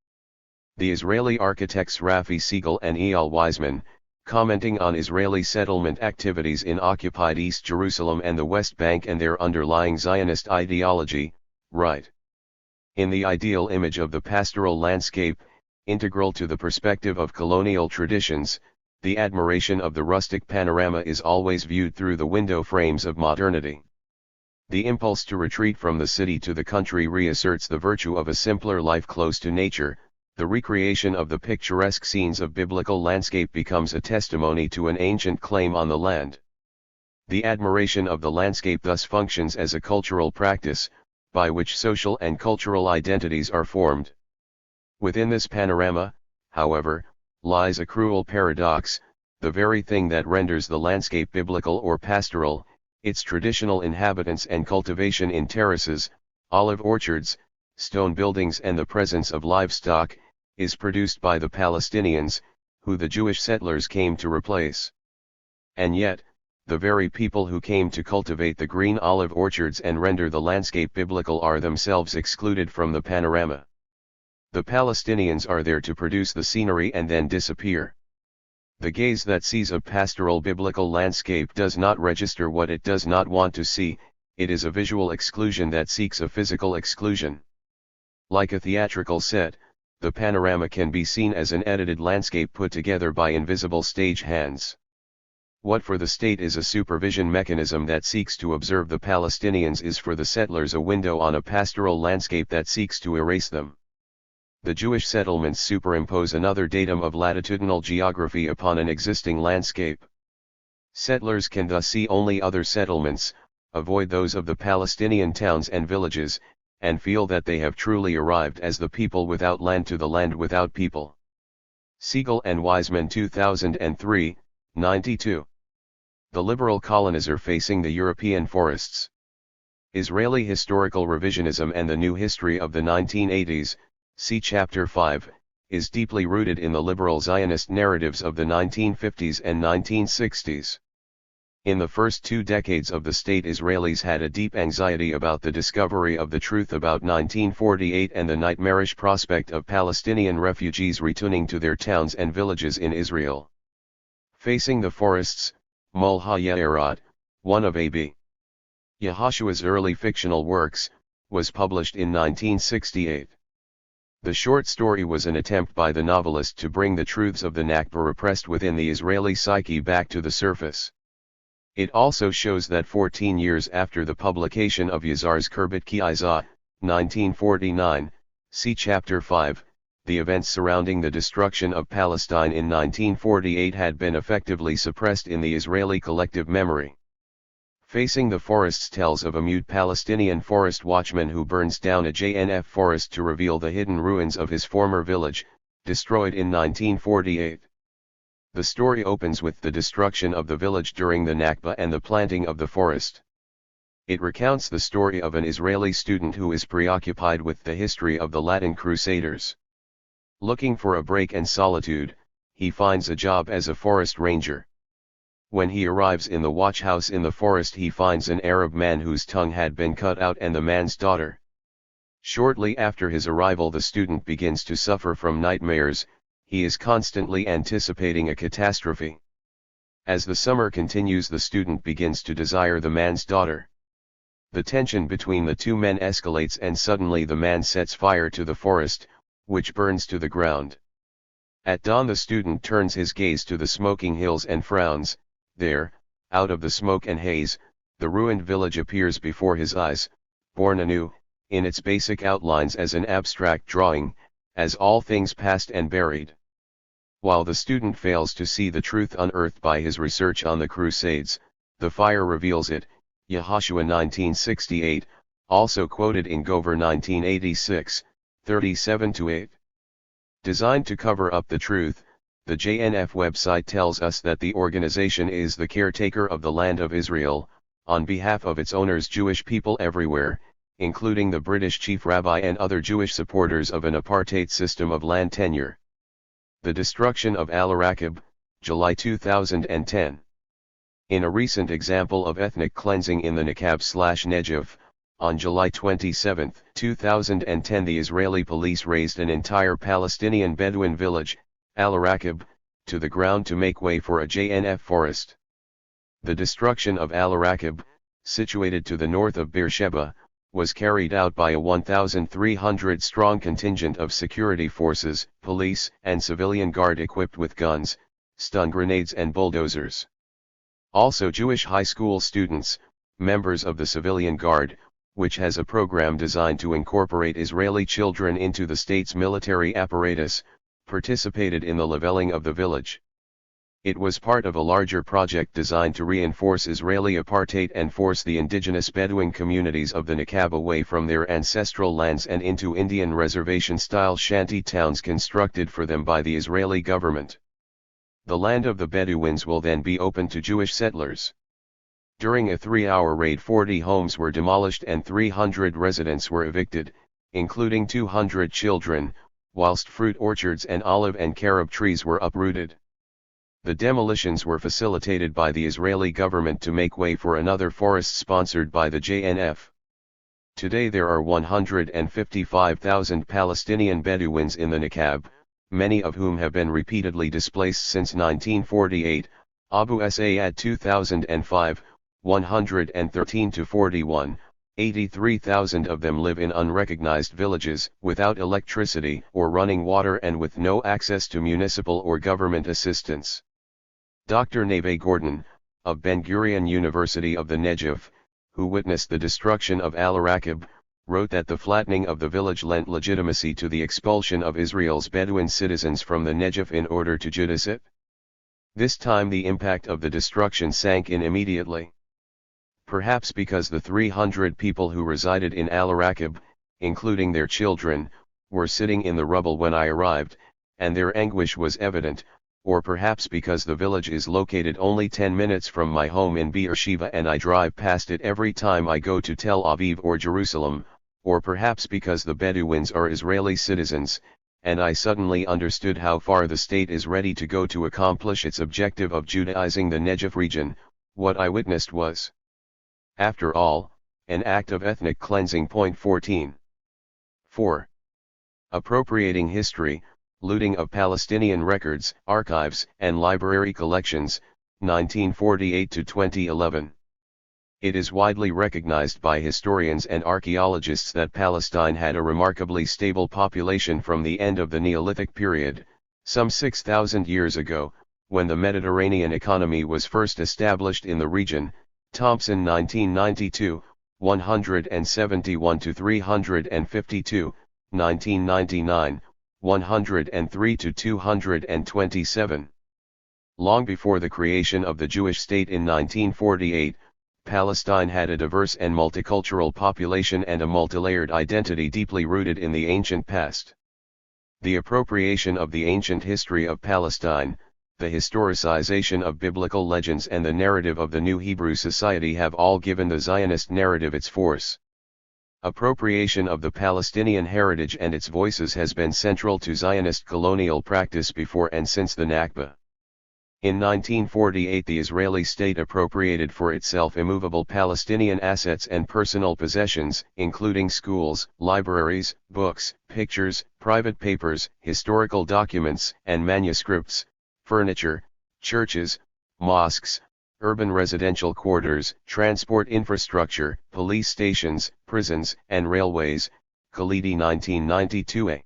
The Israeli architects Rafi Siegel and Eyal Weizman, commenting on Israeli settlement activities in occupied East Jerusalem and the West Bank and their underlying Zionist ideology, write: in the ideal image of the pastoral landscape, integral to the perspective of colonial traditions, the admiration of the rustic panorama is always viewed through the window frames of modernity. The impulse to retreat from the city to the country reasserts the virtue of a simpler life close to nature. The recreation of the picturesque scenes of biblical landscape becomes a testimony to an ancient claim on the land. The admiration of the landscape thus functions as a cultural practice, by which social and cultural identities are formed. Within this panorama, however, lies a cruel paradox: the very thing that renders the landscape biblical or pastoral, its traditional inhabitants and cultivation in terraces, olive orchards, stone buildings and the presence of livestock, is produced by the Palestinians, who the Jewish settlers came to replace. And yet, the very people who came to cultivate the green olive orchards and render the landscape biblical are themselves excluded from the panorama. The Palestinians are there to produce the scenery and then disappear. The gaze that sees a pastoral biblical landscape does not register what it does not want to see, it is a visual exclusion that seeks a physical exclusion. Like a theatrical set, the panorama can be seen as an edited landscape put together by invisible stage hands. What for the state is a supervision mechanism that seeks to observe the Palestinians is for the settlers a window on a pastoral landscape that seeks to erase them. The Jewish settlements superimpose another datum of latitudinal geography upon an existing landscape. Settlers can thus see only other settlements, avoid those of the Palestinian towns and villages, and feel that they have truly arrived as the people without land to the land without people. Siegel and Wiseman 2003, 92. The liberal colonizer facing the European forests. Israeli historical revisionism and the new history of the 1980s, see Chapter 5, is deeply rooted in the liberal Zionist narratives of the 1950s and 1960s. In the first 2 decades of the state, Israelis had a deep anxiety about the discovery of the truth about 1948 and the nightmarish prospect of Palestinian refugees returning to their towns and villages in Israel. Facing the Forests, Mulha Ye'erat, one of A.B. Yehoshua's early fictional works, was published in 1968. The short story was an attempt by the novelist to bring the truths of the Nakba repressed within the Israeli psyche back to the surface. It also shows that 14 years after the publication of Yazar's Kerbet Ki Izah, 1949, see Chapter 5, the events surrounding the destruction of Palestine in 1948 had been effectively suppressed in the Israeli collective memory. Facing the Forests tells of a mute Palestinian forest watchman who burns down a JNF forest to reveal the hidden ruins of his former village, destroyed in 1948. The story opens with the destruction of the village during the Nakba and the planting of the forest. It recounts the story of an Israeli student who is preoccupied with the history of the Latin Crusaders. Looking for a break and solitude, he finds a job as a forest ranger. When he arrives in the watch house in the forest, he finds an Arab man whose tongue had been cut out and the man's daughter. Shortly after his arrival, the student begins to suffer from nightmares. He is constantly anticipating a catastrophe. As the summer continues, the student begins to desire the man's daughter. The tension between the two men escalates and suddenly the man sets fire to the forest, which burns to the ground. At dawn, the student turns his gaze to the smoking hills and frowns. There, out of the smoke and haze, the ruined village appears before his eyes, born anew, in its basic outlines as an abstract drawing, as all things past and buried. While the student fails to see the truth unearthed by his research on the Crusades, the fire reveals it. Yehoshua 1968, also quoted in Gover 1986, 37-8. Designed to cover up the truth, the JNF website tells us that the organization is the caretaker of the land of Israel, on behalf of its owners, Jewish people everywhere, including the British chief rabbi and other Jewish supporters of an apartheid system of land tenure. The destruction of Al-Araqib, July 2010. In a recent example of ethnic cleansing in the Nakab/Negev, on July 27, 2010, the Israeli police razed an entire Palestinian Bedouin village, Al-Araqib, to the ground to make way for a JNF forest. The destruction of Al-Araqib, situated to the north of Beersheba, was carried out by a 1,300-strong contingent of security forces, police, and civilian guard equipped with guns, stun grenades and bulldozers. Also Jewish high school students, members of the civilian guard, which has a program designed to incorporate Israeli children into the state's military apparatus, participated in the leveling of the village. It was part of a larger project designed to reinforce Israeli apartheid and force the indigenous Bedouin communities of the Nakab away from their ancestral lands and into Indian reservation-style shanty towns constructed for them by the Israeli government. The land of the Bedouins will then be open to Jewish settlers. During a 3-hour raid, 40 homes were demolished and 300 residents were evicted, including 200 children, whilst fruit orchards and olive and carob trees were uprooted. The demolitions were facilitated by the Israeli government to make way for another forest sponsored by the JNF. Today there are 155,000 Palestinian Bedouins in the Nakba, many of whom have been repeatedly displaced since 1948, Abu Sayyad 2005, 113-41, 83,000 of them live in unrecognized villages, without electricity or running water and with no access to municipal or government assistance. Dr. Neve Gordon, of Ben-Gurion University of the Negev, who witnessed the destruction of Al-Raqib, wrote that the flattening of the village lent legitimacy to the expulsion of Israel's Bedouin citizens from the Negev in order to Judas it. This time the impact of the destruction sank in immediately. Perhaps because the 300 people who resided in Al-Raqib, including their children, were sitting in the rubble when I arrived, and their anguish was evident, or perhaps because the village is located only 10 minutes from my home in Beersheba and I drive past it every time I go to Tel Aviv or Jerusalem, or perhaps because the Bedouins are Israeli citizens, and I suddenly understood how far the state is ready to go to accomplish its objective of Judaizing the Negev region. What I witnessed was, after all, an act of ethnic cleansing. 14. 4. Appropriating history, looting of Palestinian records, archives, and library collections, 1948 to 2011. It is widely recognized by historians and archaeologists that Palestine had a remarkably stable population from the end of the Neolithic period, some 6,000 years ago, when the Mediterranean economy was first established in the region. Thompson 1992, 171 to 352, 1999, 103 to 227. Long before the creation of the Jewish state in 1948, Palestine had a diverse and multicultural population and a multilayered identity deeply rooted in the ancient past. The appropriation of the ancient history of Palestine, the historicization of biblical legends and the narrative of the new Hebrew society have all given the Zionist narrative its force. Appropriation of the Palestinian heritage and its voices has been central to Zionist colonial practice before and since the Nakba. In 1948 the Israeli state appropriated for itself immovable Palestinian assets and personal possessions, including schools, libraries, books, pictures, private papers, historical documents, and manuscripts, furniture, churches, mosques, urban residential quarters, transport infrastructure, police stations, prisons, and railways, Khalidi 1992a.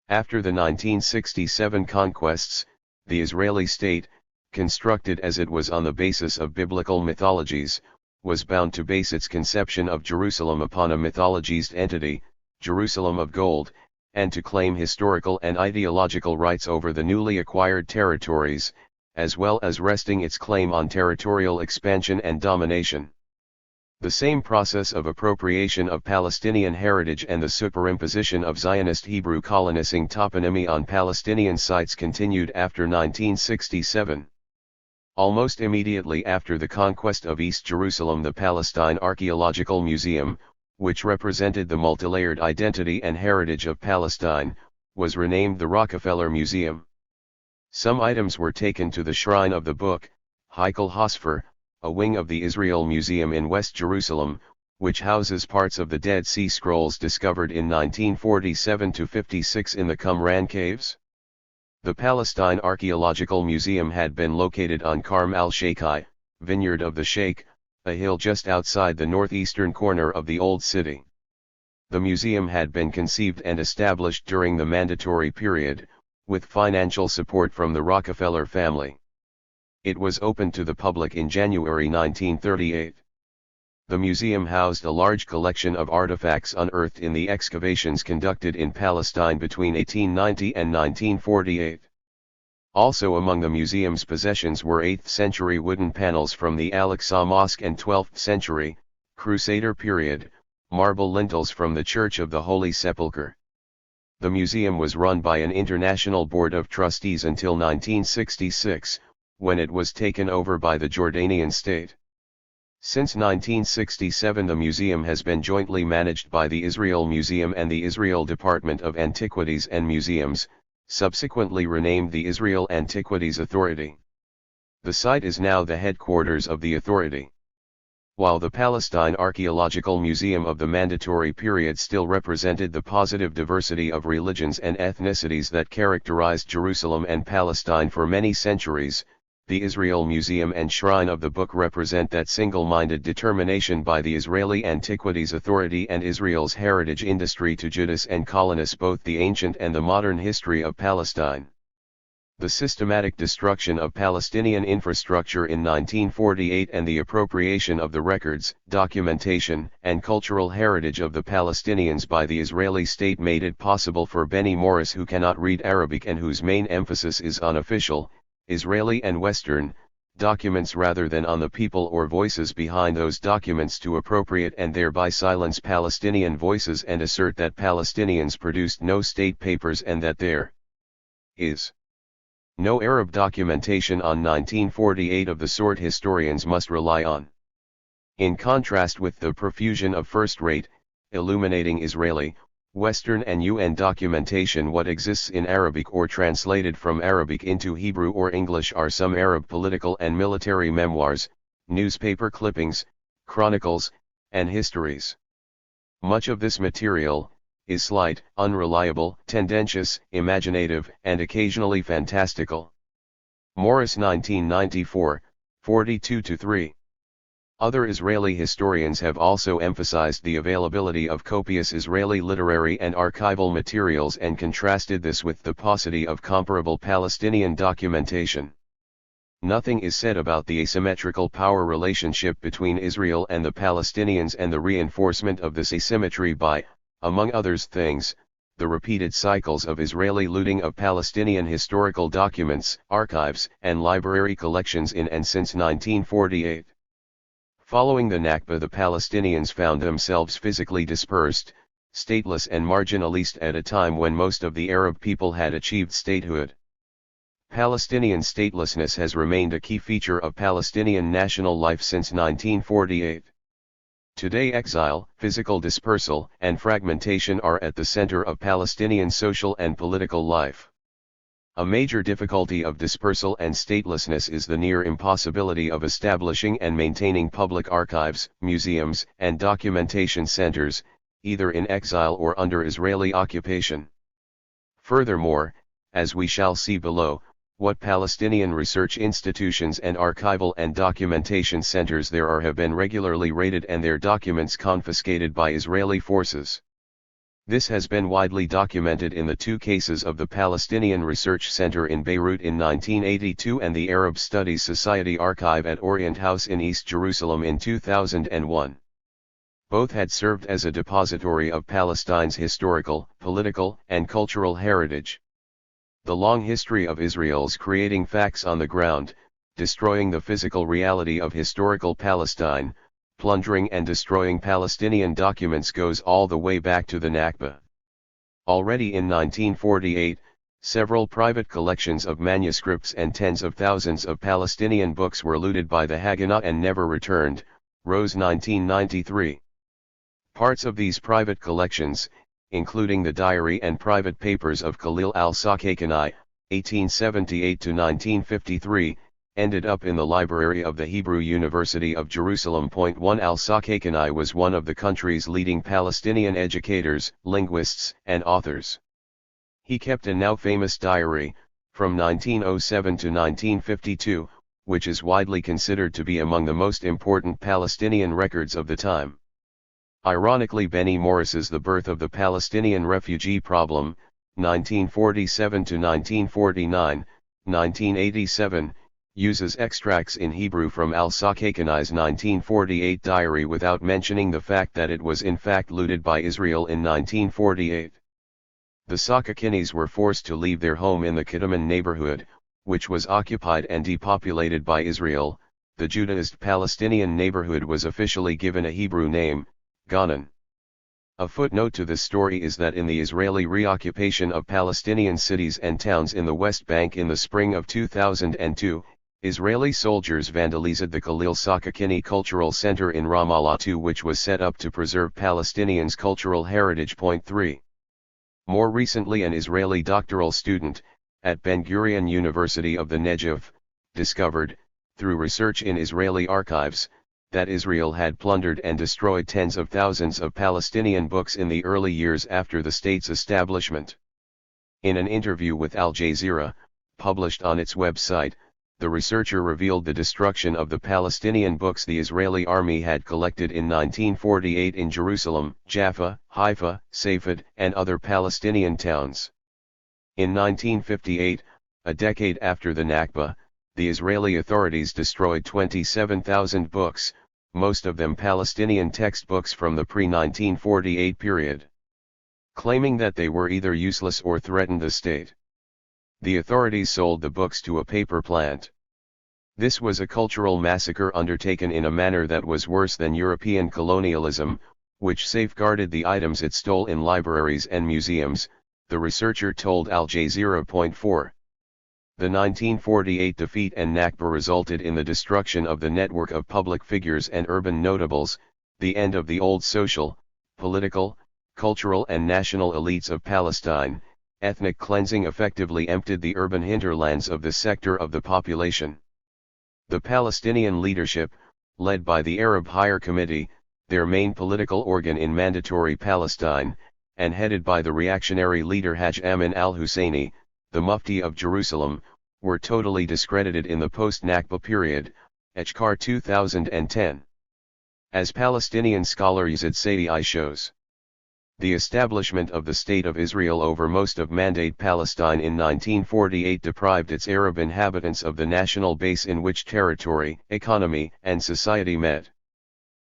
After the 1967 conquests, the Israeli state, constructed as it was on the basis of biblical mythologies, was bound to base its conception of Jerusalem upon a mythologized entity, Jerusalem of gold, and to claim historical and ideological rights over the newly acquired territories, as well as resting its claim on territorial expansion and domination. The same process of appropriation of Palestinian heritage and the superimposition of Zionist Hebrew colonizing toponymy on Palestinian sites continued after 1967. Almost immediately after the conquest of East Jerusalem, the Palestine Archaeological Museum, which represented the multilayered identity and heritage of Palestine, was renamed the Rockefeller Museum. Some items were taken to the Shrine of the Book, Heikel Hosfer, a wing of the Israel Museum in West Jerusalem, which houses parts of the Dead Sea Scrolls discovered in 1947-56 in the Qumran caves. The Palestine Archaeological Museum had been located on Karm al-Sheikhi, Vineyard of the Sheikh, a hill just outside the northeastern corner of the Old City. The museum had been conceived and established during the Mandatory period, with financial support from the Rockefeller family. It was opened to the public in January 1938. The museum housed a large collection of artifacts unearthed in the excavations conducted in Palestine between 1890 and 1948. Also among the museum's possessions were 8th-century wooden panels from the Al-Aqsa Mosque and 12th century, Crusader period, marble lintels from the Church of the Holy Sepulchre. The museum was run by an international board of trustees until 1966, when it was taken over by the Jordanian state. Since 1967 the museum has been jointly managed by the Israel Museum and the Israel Department of Antiquities and Museums, subsequently renamed the Israel Antiquities Authority. The site is now the headquarters of the authority. While the Palestine Archaeological Museum of the Mandatory Period still represented the positive diversity of religions and ethnicities that characterized Jerusalem and Palestine for many centuries, the Israel Museum and Shrine of the Book represent that single-minded determination by the Israeli Antiquities Authority and Israel's heritage industry to judice and colonize both the ancient and the modern history of Palestine. The systematic destruction of Palestinian infrastructure in 1948 and the appropriation of the records, documentation, and cultural heritage of the Palestinians by the Israeli state made it possible for Benny Morris, who cannot read Arabic and whose main emphasis is on official, Israeli and Western, documents rather than on the people or voices behind those documents, to appropriate and thereby silence Palestinian voices and assert that Palestinians produced no state papers and that there is no Arab documentation on 1948 of the sort historians must rely on. In contrast with the profusion of first-rate, illuminating Israeli, Western and UN documentation, what exists in Arabic or translated from Arabic into Hebrew or English are some Arab political and military memoirs, newspaper clippings, chronicles, and histories. Much of this material is slight, unreliable, tendentious, imaginative, and occasionally fantastical. Morris 1994, 42-3. Other Israeli historians have also emphasized the availability of copious Israeli literary and archival materials and contrasted this with the paucity of comparable Palestinian documentation. Nothing is said about the asymmetrical power relationship between Israel and the Palestinians and the reinforcement of this asymmetry by, among other things, the repeated cycles of Israeli looting of Palestinian historical documents, archives, and library collections in and since 1948. Following the Nakba, the Palestinians found themselves physically dispersed, stateless and marginalized at a time when most of the Arab people had achieved statehood. Palestinian statelessness has remained a key feature of Palestinian national life since 1948. Today, exile, physical dispersal, and fragmentation are at the center of Palestinian social and political life. A major difficulty of dispersal and statelessness is the near impossibility of establishing and maintaining public archives, museums, and documentation centers, either in exile or under Israeli occupation. Furthermore, as we shall see below, what Palestinian research institutions and archival and documentation centers there are have been regularly raided and their documents confiscated by Israeli forces. This has been widely documented in the two cases of the Palestinian Research Center in Beirut in 1982 and the Arab Studies Society Archive at Orient House in East Jerusalem in 2001. Both had served as a depository of Palestine's historical, political, and cultural heritage. The long history of Israel's creating facts on the ground, destroying the physical reality of historical Palestine, plundering and destroying Palestinian documents goes all the way back to the Nakba. Already in 1948, several private collections of manuscripts and tens of thousands of Palestinian books were looted by the Haganah and never returned, Rose 1993. Parts of these private collections, including the diary and private papers of Khalil al-Sakakini, 1878–1953, ended up in the library of the Hebrew University of Jerusalem. 1 Al-Sakakini was one of the country's leading Palestinian educators, linguists, and authors. He kept a now famous diary, from 1907 to 1952, which is widely considered to be among the most important Palestinian records of the time. Ironically, Benny Morris's The Birth of the Palestinian Refugee Problem, 1947 to 1949, 1987, uses extracts in Hebrew from al-Sakakini's 1948 diary without mentioning the fact that it was in fact looted by Israel in 1948. The Sakakinis were forced to leave their home in the Kiddaman neighborhood, which was occupied and depopulated by Israel. The Judaized Palestinian neighborhood was officially given a Hebrew name, Ganan. A footnote to this story is that in the Israeli reoccupation of Palestinian cities and towns in the West Bank in the spring of 2002, Israeli soldiers vandalized the Khalil Sakakini Cultural Center in Ramallah II, which was set up to preserve Palestinians' cultural heritage. 3. More recently, an Israeli doctoral student, at Ben Gurion University of the Negev, discovered, through research in Israeli archives, that Israel had plundered and destroyed tens of thousands of Palestinian books in the early years after the state's establishment. In an interview with Al Jazeera, published on its website, the researcher revealed the destruction of the Palestinian books the Israeli army had collected in 1948 in Jerusalem, Jaffa, Haifa, Safed, and other Palestinian towns. In 1958, a decade after the Nakba, the Israeli authorities destroyed 27,000 books, most of them Palestinian textbooks from the pre-1948 period, claiming that they were either useless or threatened the state. The authorities sold the books to a paper plant. This was a cultural massacre undertaken in a manner that was worse than European colonialism, which safeguarded the items it stole in libraries and museums, the researcher told Al Jazeera. 4. The 1948 defeat and Nakba resulted in the destruction of the network of public figures and urban notables, the end of the old social, political, cultural and national elites of Palestine. Ethnic cleansing effectively emptied the urban hinterlands of the sector of the population. The Palestinian leadership, led by the Arab Higher Committee, their main political organ in Mandatory Palestine, and headed by the reactionary leader Haj Amin al-Husseini, the Mufti of Jerusalem, were totally discredited in the post-Nakba period, Echkar 2010. As Palestinian scholar Yazid Saidi shows, the establishment of the State of Israel over most of Mandate Palestine in 1948 deprived its Arab inhabitants of the national base in which territory, economy, and society met.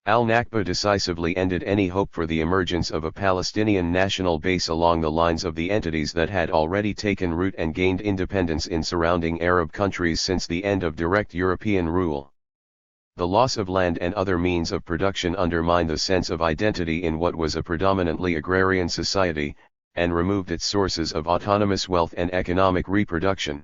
Al-Nakba decisively ended any hope for the emergence of a Palestinian national base along the lines of the entities that had already taken root and gained independence in surrounding Arab countries since the end of direct European rule. The loss of land and other means of production undermined the sense of identity in what was a predominantly agrarian society, and removed its sources of autonomous wealth and economic reproduction.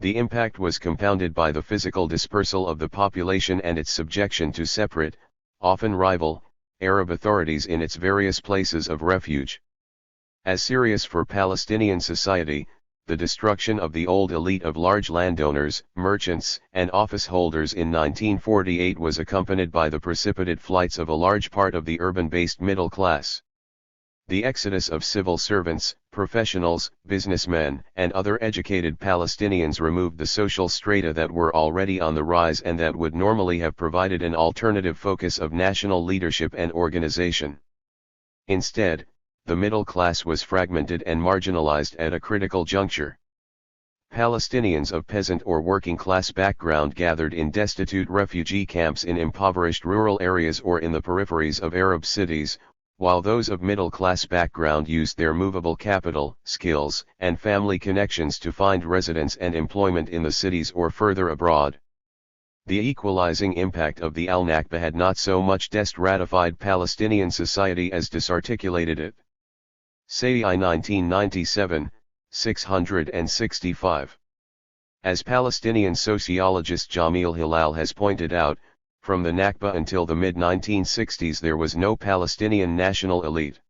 The impact was compounded by the physical dispersal of the population and its subjection to separate, often rival, Arab authorities in its various places of refuge. As serious for Palestinian society, the destruction of the old elite of large landowners, merchants, and office holders in 1948 was accompanied by the precipitate flights of a large part of the urban-based middle class. The exodus of civil servants, professionals, businessmen, and other educated Palestinians removed the social strata that were already on the rise and that would normally have provided an alternative focus of national leadership and organization. Instead, the middle class was fragmented and marginalized at a critical juncture. Palestinians of peasant or working class background gathered in destitute refugee camps in impoverished rural areas or in the peripheries of Arab cities, while those of middle-class background used their movable capital, skills, and family connections to find residence and employment in the cities or further abroad. The equalizing impact of the Al-Nakba had not so much destratified Palestinian society as disarticulated it. Saidi 1997, 665. As Palestinian sociologist Jamil Hilal has pointed out, from the Nakba until the mid-1960s there was no Palestinian national elite.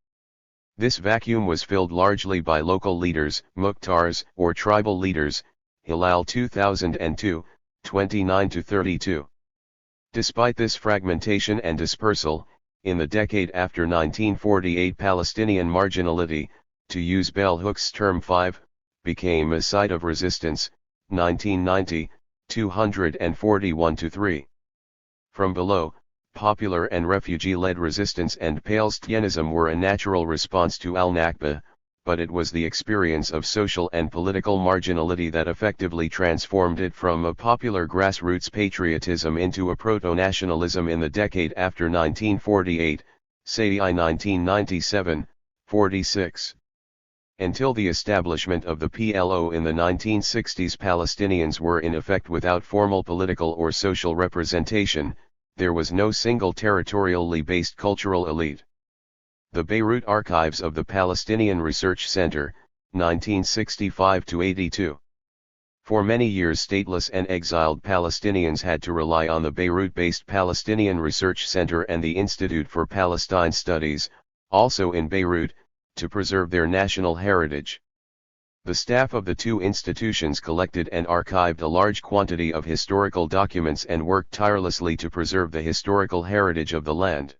This vacuum was filled largely by local leaders, muqtars, or tribal leaders, Hilal 2002, 29-32. Despite this fragmentation and dispersal, in the decade after 1948 Palestinian marginality, to use Bell Hooks' term 5, became a site of resistance, 1990, 241-3. From below, popular and refugee-led resistance and Palestinianism were a natural response to al-Nakba, but it was the experience of social and political marginality that effectively transformed it from a popular grassroots patriotism into a proto-nationalism in the decade after 1948, Saidi 1997, 46. Until the establishment of the PLO in the 1960s, Palestinians were in effect without formal political or social representation. There was no single territorially based cultural elite. The Beirut Archives of the Palestinian Research Center, 1965-82. For many years stateless and exiled Palestinians had to rely on the Beirut-based Palestinian Research Center and the Institute for Palestine Studies, also in Beirut, to preserve their national heritage. The staff of the two institutions collected and archived a large quantity of historical documents and worked tirelessly to preserve the historical heritage of the land.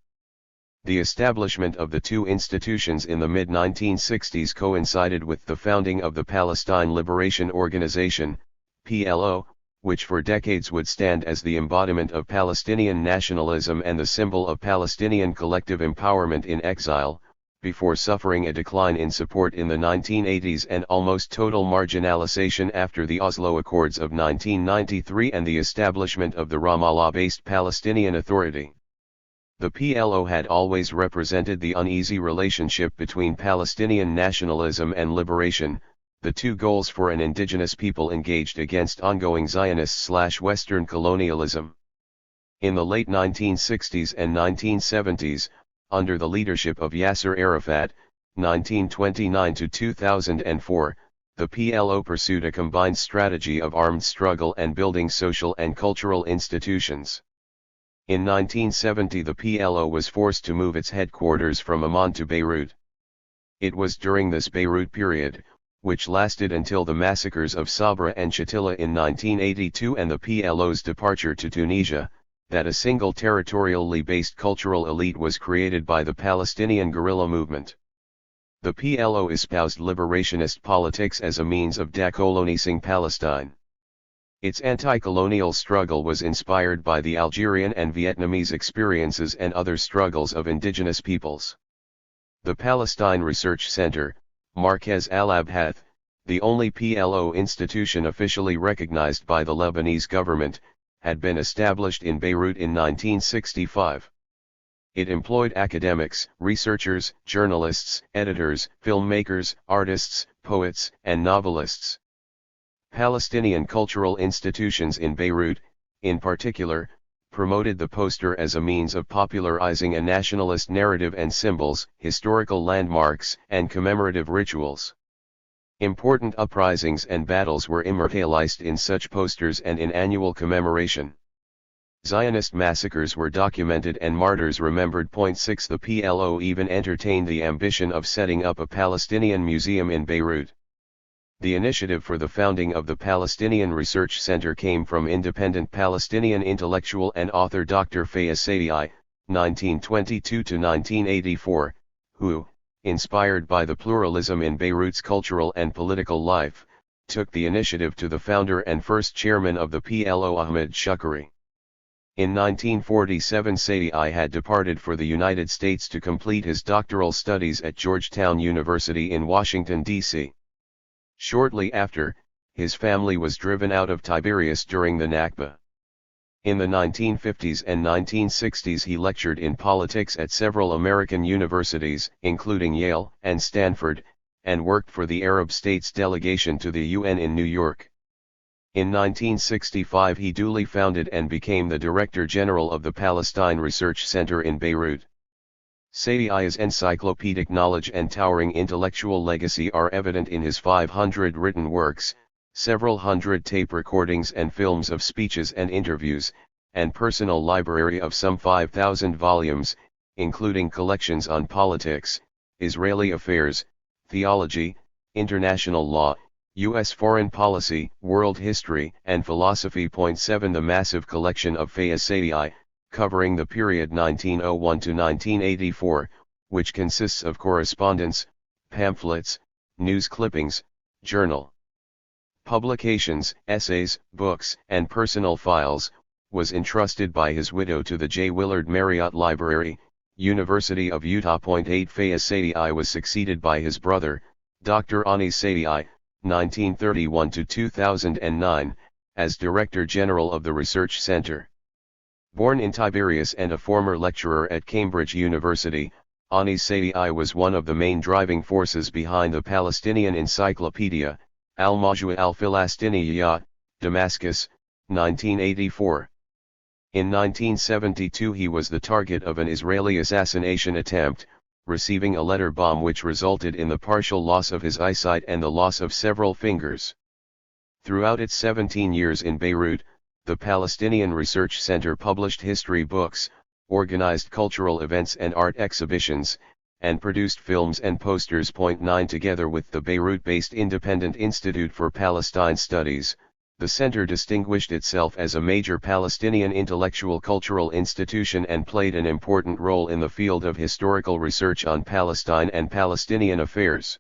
The establishment of the two institutions in the mid-1960s coincided with the founding of the Palestine Liberation Organization, PLO, which for decades would stand as the embodiment of Palestinian nationalism and the symbol of Palestinian collective empowerment in exile, before suffering a decline in support in the 1980s and almost total marginalization after the Oslo Accords of 1993 and the establishment of the Ramallah-based Palestinian Authority. The PLO had always represented the uneasy relationship between Palestinian nationalism and liberation, the two goals for an indigenous people engaged against ongoing Zionist/Western colonialism. In the late 1960s and 1970s, under the leadership of Yasser Arafat, 1929 to 2004, the PLO pursued a combined strategy of armed struggle and building social and cultural institutions. In 1970 the PLO was forced to move its headquarters from Amman to Beirut. It was during this Beirut period, which lasted until the massacres of Sabra and Shatila in 1982 and the PLO's departure to Tunisia, that a single territorially based cultural elite was created by the Palestinian guerrilla movement. The PLO espoused liberationist politics as a means of decolonizing Palestine. Its anti-colonial struggle was inspired by the Algerian and Vietnamese experiences and other struggles of indigenous peoples. The Palestine Research Center, Markez al-Abhath, the only PLO institution officially recognized by the Lebanese government, had been established in Beirut in 1965. It employed academics, researchers, journalists, editors, filmmakers, artists, poets, and novelists. Palestinian cultural institutions in Beirut, in particular, promoted the poster as a means of popularizing a nationalist narrative and symbols, historical landmarks, and commemorative rituals. Important uprisings and battles were immortalized in such posters and in annual commemoration. Zionist massacres were documented and martyrs remembered. 6 The PLO even entertained the ambition of setting up a Palestinian museum in Beirut. The initiative for the founding of the Palestinian Research Center came from independent Palestinian intellectual and author Dr. Fayez Saidi, 1922–1984, who, inspired by the pluralism in Beirut's cultural and political life, took the initiative to the founder and first chairman of the PLO Ahmed Shukri. In 1947 Saidi had departed for the United States to complete his doctoral studies at Georgetown University in Washington, D.C. Shortly after, his family was driven out of Tiberias during the Nakba. In the 1950s and 1960s he lectured in politics at several American universities, including Yale and Stanford, and worked for the Arab states delegation to the UN in New York. In 1965 he duly founded and became the Director General of the Palestine Research Center in Beirut. Saidi's encyclopedic knowledge and towering intellectual legacy are evident in his 500 written works, several hundred tape recordings and films of speeches and interviews, and personal library of some 5,000 volumes, including collections on politics, Israeli affairs, theology, international law, U.S. foreign policy, world history, and philosophy. 7 The massive collection of Fayez Saidi, covering the period 1901 to 1984, which consists of correspondence, pamphlets, news clippings, journal publications, essays, books, and personal files, was entrusted by his widow to the J. Willard Marriott Library, University of Utah. 8 Fayez Saidi was succeeded by his brother, Dr. Anis Saidi, 1931 to 2009, as Director General of the Research Center. Born in Tiberias and a former lecturer at Cambridge University, Anis Saidi was one of the main driving forces behind the Palestinian Encyclopedia, Al-Majua al-Filastiniya, Damascus, 1984. In 1972 he was the target of an Israeli assassination attempt, receiving a letter bomb which resulted in the partial loss of his eyesight and the loss of several fingers. Throughout its 17 years in Beirut, the Palestinian Research Center published history books, organized cultural events and art exhibitions, and produced films and posters. 9 Together with the Beirut-based Independent Institute for Palestine Studies, the center distinguished itself as a major Palestinian intellectual cultural institution and played an important role in the field of historical research on Palestine and Palestinian affairs.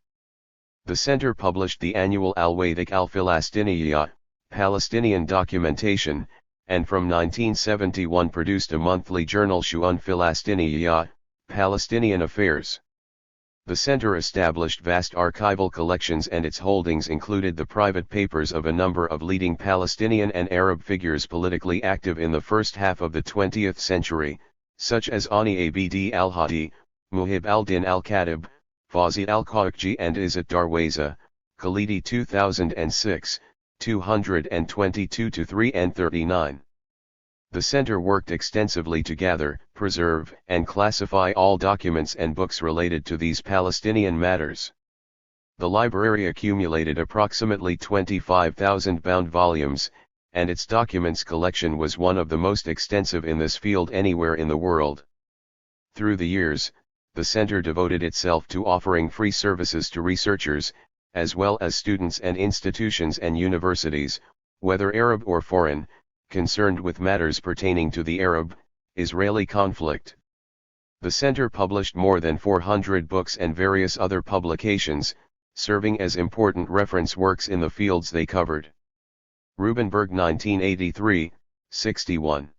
The center published the annual Al-Wadiq al-Filastiniya, Palestinian Documentation, and from 1971 produced a monthly journal Shu'un Filastiniya, Palestinian Affairs. The center established vast archival collections, and its holdings included the private papers of a number of leading Palestinian and Arab figures politically active in the first half of the 20th century, such as Ani Abd al-Hadi, Muhib al-Din al-Khatib, Fawzi al-Khawqji and Izzat Darwaza, Khalidi 2006, 222-3 and 39. The center worked extensively to gather, preserve, and classify all documents and books related to these Palestinian matters. The library accumulated approximately 25,000 bound volumes, and its documents collection was one of the most extensive in this field anywhere in the world. Through the years, the center devoted itself to offering free services to researchers, as well as students and institutions and universities, whether Arab or foreign, concerned with matters pertaining to the Arab-Israeli conflict. The center published more than 400 books and various other publications, serving as important reference works in the fields they covered. Rubenberg 1983, 61.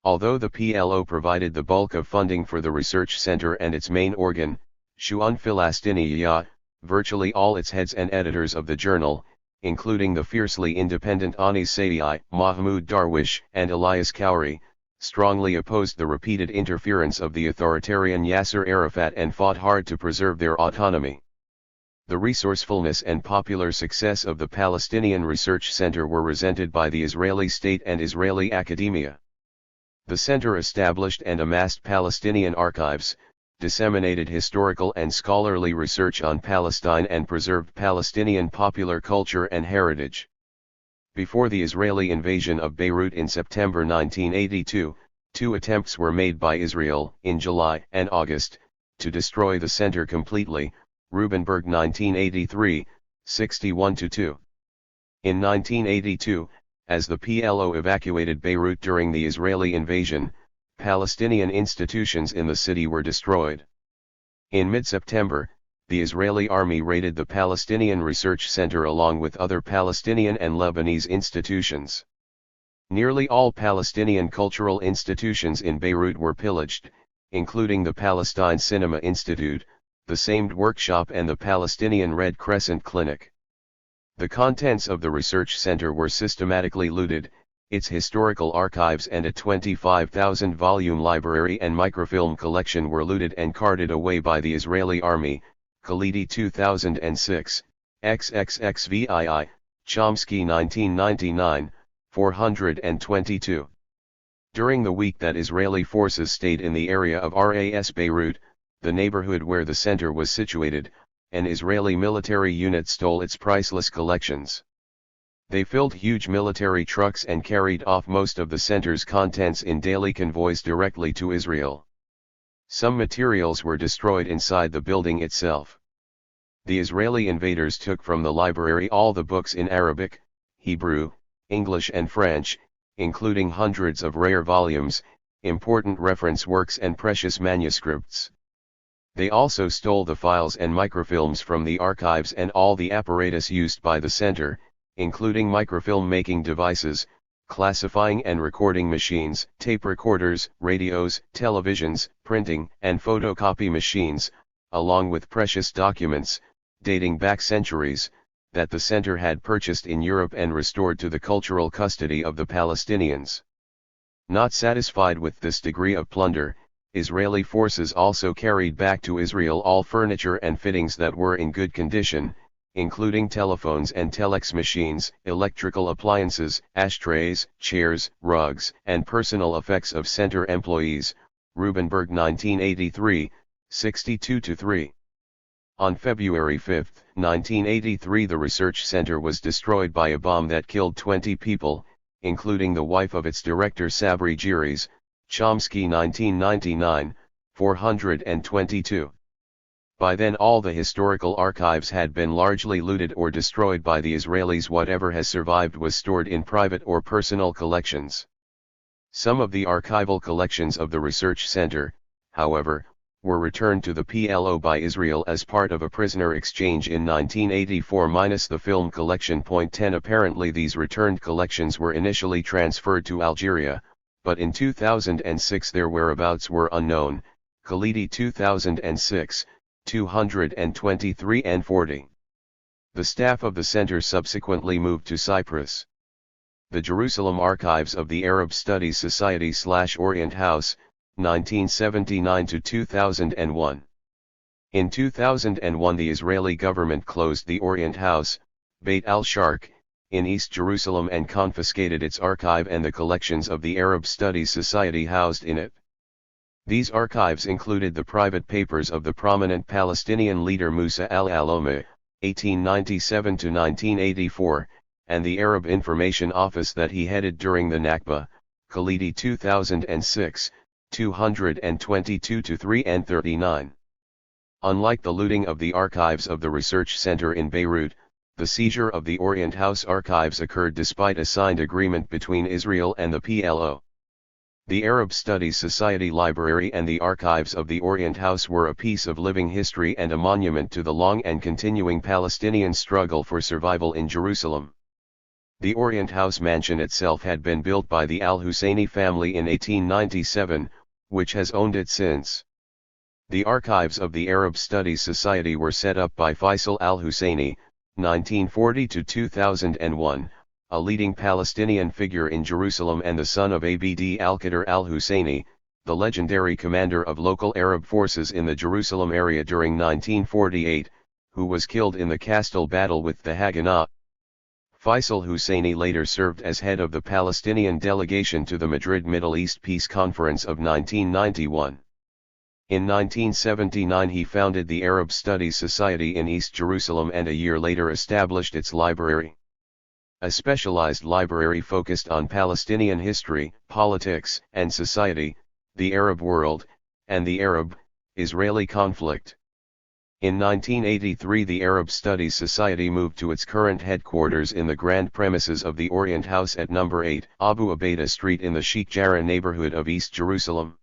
Although the PLO provided the bulk of funding for the research center and its main organ, Shu'un Filastiniya, virtually all its heads and editors of the journal, including the fiercely independent Anis Saidi, Mahmoud Darwish, and Elias Khoury, strongly opposed the repeated interference of the authoritarian Yasser Arafat and fought hard to preserve their autonomy. The resourcefulness and popular success of the Palestinian Research Center were resented by the Israeli state and Israeli academia. The center established and amassed Palestinian archives, disseminated historical and scholarly research on Palestine and preserved Palestinian popular culture and heritage. Before the Israeli invasion of Beirut in September 1982, 2 attempts were made by Israel, in July and August, to destroy the center completely, Rubenberg 1983, 61-2. In 1982, as the PLO evacuated Beirut during the Israeli invasion, Palestinian institutions in the city were destroyed. In mid-September, the Israeli army raided the Palestinian Research Center along with other Palestinian and Lebanese institutions. Nearly all Palestinian cultural institutions in Beirut were pillaged, including the Palestine Cinema Institute, the Samed Workshop and the Palestinian Red Crescent Clinic. The contents of the research center were systematically looted, its historical archives and a 25,000-volume library and microfilm collection were looted and carted away by the Israeli army, Khalidi 2006, XXXVII, Chomsky 1999, 422. During the week that Israeli forces stayed in the area of Ras Beirut, the neighborhood where the center was situated, an Israeli military unit stole its priceless collections. They filled huge military trucks and carried off most of the center's contents in daily convoys directly to Israel. Some materials were destroyed inside the building itself. The Israeli invaders took from the library all the books in Arabic, Hebrew, English and French, including hundreds of rare volumes, important reference works and precious manuscripts. They also stole the files and microfilms from the archives and all the apparatus used by the center, including microfilm making devices, classifying and recording machines, tape recorders, radios, televisions, printing and photocopy machines, along with precious documents, dating back centuries, that the center had purchased in Europe and restored to the cultural custody of the Palestinians. Not satisfied with this degree of plunder, Israeli forces also carried back to Israel all furniture and fittings that were in good condition, including telephones and telex machines, electrical appliances, ashtrays, chairs, rugs, and personal effects of center employees, Rubenberg 1983, 62-3. On February 5, 1983 the research center was destroyed by a bomb that killed 20 people, including the wife of its director Sabri Giris, Chomsky 1999, 422. By then all the historical archives had been largely looted or destroyed by the Israelis. Whatever has survived was stored in private or personal collections. Some of the archival collections of the research center, however, were returned to the PLO by Israel as part of a prisoner exchange in 1984. The film collection. 10 Apparently these returned collections were initially transferred to Algeria, but in 2006 their whereabouts were unknown. Khalidi 2006, 223 and 40. The staff of the center subsequently moved to Cyprus. The Jerusalem Archives of the Arab Studies Society/Orient House, 1979 to 2001. In 2001 the Israeli government closed the Orient House, Beit al-Sharq, in East Jerusalem and confiscated its archive and the collections of the Arab Studies Society housed in it. These archives included the private papers of the prominent Palestinian leader Musa al-Aloma, 1897 to 1984, and the Arab Information Office that he headed during the Nakba, Khalidi 2006, 222 to 3 and 39. Unlike the looting of the archives of the research center in Beirut, the seizure of the Orient House archives occurred despite a signed agreement between Israel and the PLO. The Arab Studies Society Library and the archives of the Orient House were a piece of living history and a monument to the long and continuing Palestinian struggle for survival in Jerusalem. The Orient House mansion itself had been built by the Al-Husseini family in 1897, which has owned it since. The archives of the Arab Studies Society were set up by Faisal al-Husseini, 1940 to 2001, a leading Palestinian figure in Jerusalem and the son of Abd al-Qadir al-Husseini, the legendary commander of local Arab forces in the Jerusalem area during 1948, who was killed in the Castle battle with the Haganah. Faisal Husseini later served as head of the Palestinian delegation to the Madrid Middle East Peace Conference of 1991. In 1979 he founded the Arab Studies Society in East Jerusalem and a year later established its library. A specialized library focused on Palestinian history, politics, and society, the Arab world, and the Arab-Israeli conflict. In 1983 the Arab Studies Society moved to its current headquarters in the grand premises of the Orient House at No. 8 Abu Ubaidah Street in the Sheikh Jarrah neighborhood of East Jerusalem.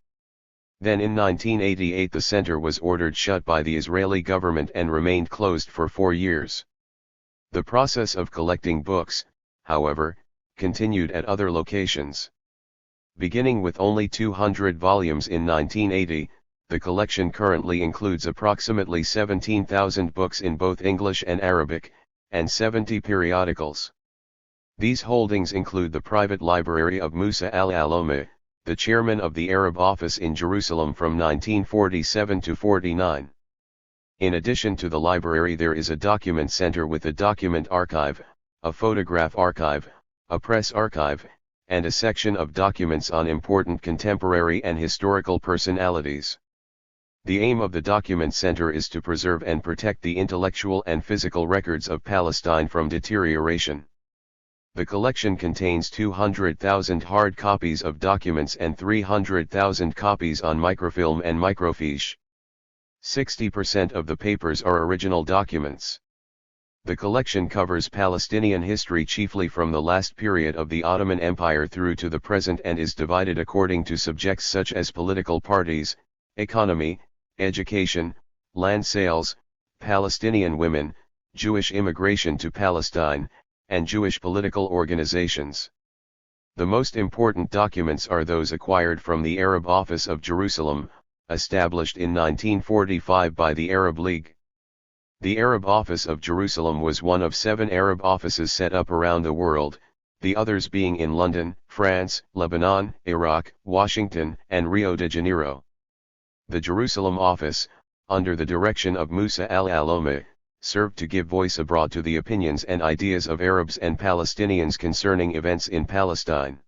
Then in 1988 the center was ordered shut by the Israeli government and remained closed for 4 years. The process of collecting books, however, continued at other locations. Beginning with only 200 volumes in 1980, the collection currently includes approximately 17,000 books in both English and Arabic, and 70 periodicals. These holdings include the private library of Musa al-Aloma, the chairman of the Arab office in Jerusalem from 1947 to 49. In addition to the library there is a document center with a document archive, a photograph archive, a press archive, and a section of documents on important contemporary and historical personalities. The aim of the document center is to preserve and protect the intellectual and physical records of Palestine from deterioration. The collection contains 200,000 hard copies of documents and 300,000 copies on microfilm and microfiche. 60% of the papers are original documents. The collection covers Palestinian history chiefly from the last period of the Ottoman Empire through to the present and is divided according to subjects such as political parties, economy, education, land sales, Palestinian women, Jewish immigration to Palestine, and Jewish political organizations. The most important documents are those acquired from the Arab Office of Jerusalem, established in 1945 by the Arab League. The Arab Office of Jerusalem was one of 7 Arab offices set up around the world, the others being in London, France, Lebanon, Iraq, Washington, and Rio de Janeiro. The Jerusalem office, under the direction of Musa al-Aloma, served to give voice abroad to the opinions and ideas of Arabs and Palestinians concerning events in Palestine.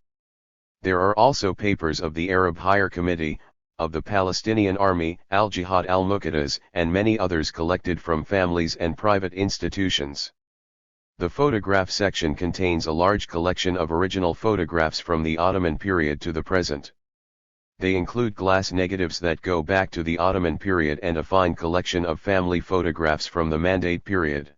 There are also papers of the Arab Higher Committee, of the Palestinian Army, Al-Jihad al-Muqaddas, and many others collected from families and private institutions. The photograph section contains a large collection of original photographs from the Ottoman period to the present. They include glass negatives that go back to the Ottoman period and a fine collection of family photographs from the Mandate period.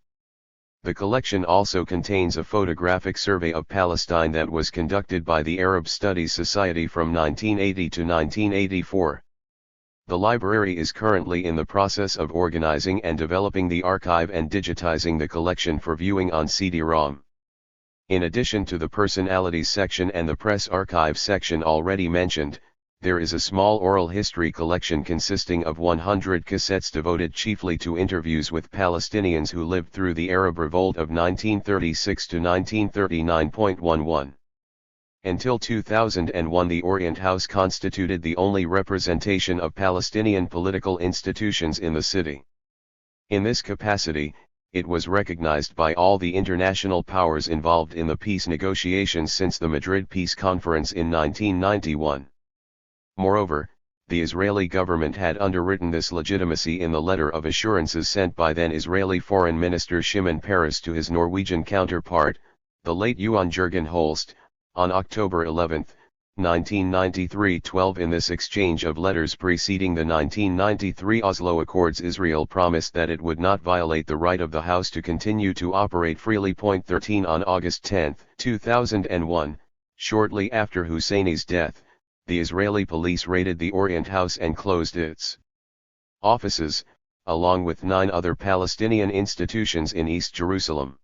The collection also contains a photographic survey of Palestine that was conducted by the Arab Studies Society from 1980 to 1984. The library is currently in the process of organizing and developing the archive and digitizing the collection for viewing on CD-ROM. In addition to the personalities section and the press archive section already mentioned, there is a small oral history collection consisting of 100 cassettes devoted chiefly to interviews with Palestinians who lived through the Arab Revolt of 1936 to 1939.11. Until 2001, the Orient House constituted the only representation of Palestinian political institutions in the city. In this capacity, it was recognized by all the international powers involved in the peace negotiations since the Madrid Peace Conference in 1991. Moreover, the Israeli government had underwritten this legitimacy in the letter of assurances sent by then Israeli Foreign Minister Shimon Peres to his Norwegian counterpart, the late Johan Jürgen Holst, on October 11, 1993. In this exchange of letters preceding the 1993 Oslo Accords, Israel promised that it would not violate the right of the House to continue to operate freely. 13 On August 10, 2001, shortly after Husseini's death, the Israeli police raided the Orient House and closed its offices, along with 9 other Palestinian institutions in East Jerusalem.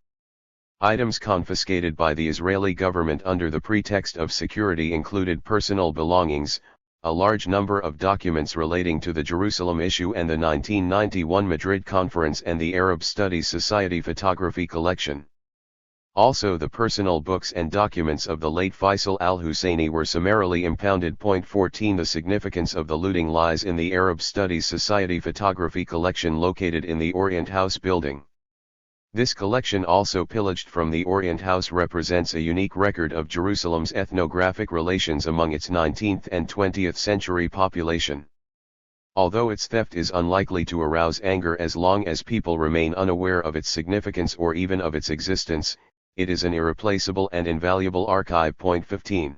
Items confiscated by the Israeli government under the pretext of security included personal belongings, a large number of documents relating to the Jerusalem issue and the 1991 Madrid Conference and the Arab Studies Society photography collection. Also, the personal books and documents of the late Faisal al-Husseini were summarily impounded. 14 The significance of the looting lies in the Arab Studies Society photography collection located in the Orient House building. This collection, also pillaged from the Orient House, represents a unique record of Jerusalem's ethnographic relations among its 19th and 20th century population. Although its theft is unlikely to arouse anger as long as people remain unaware of its significance or even of its existence, it is an irreplaceable and invaluable archive. 15.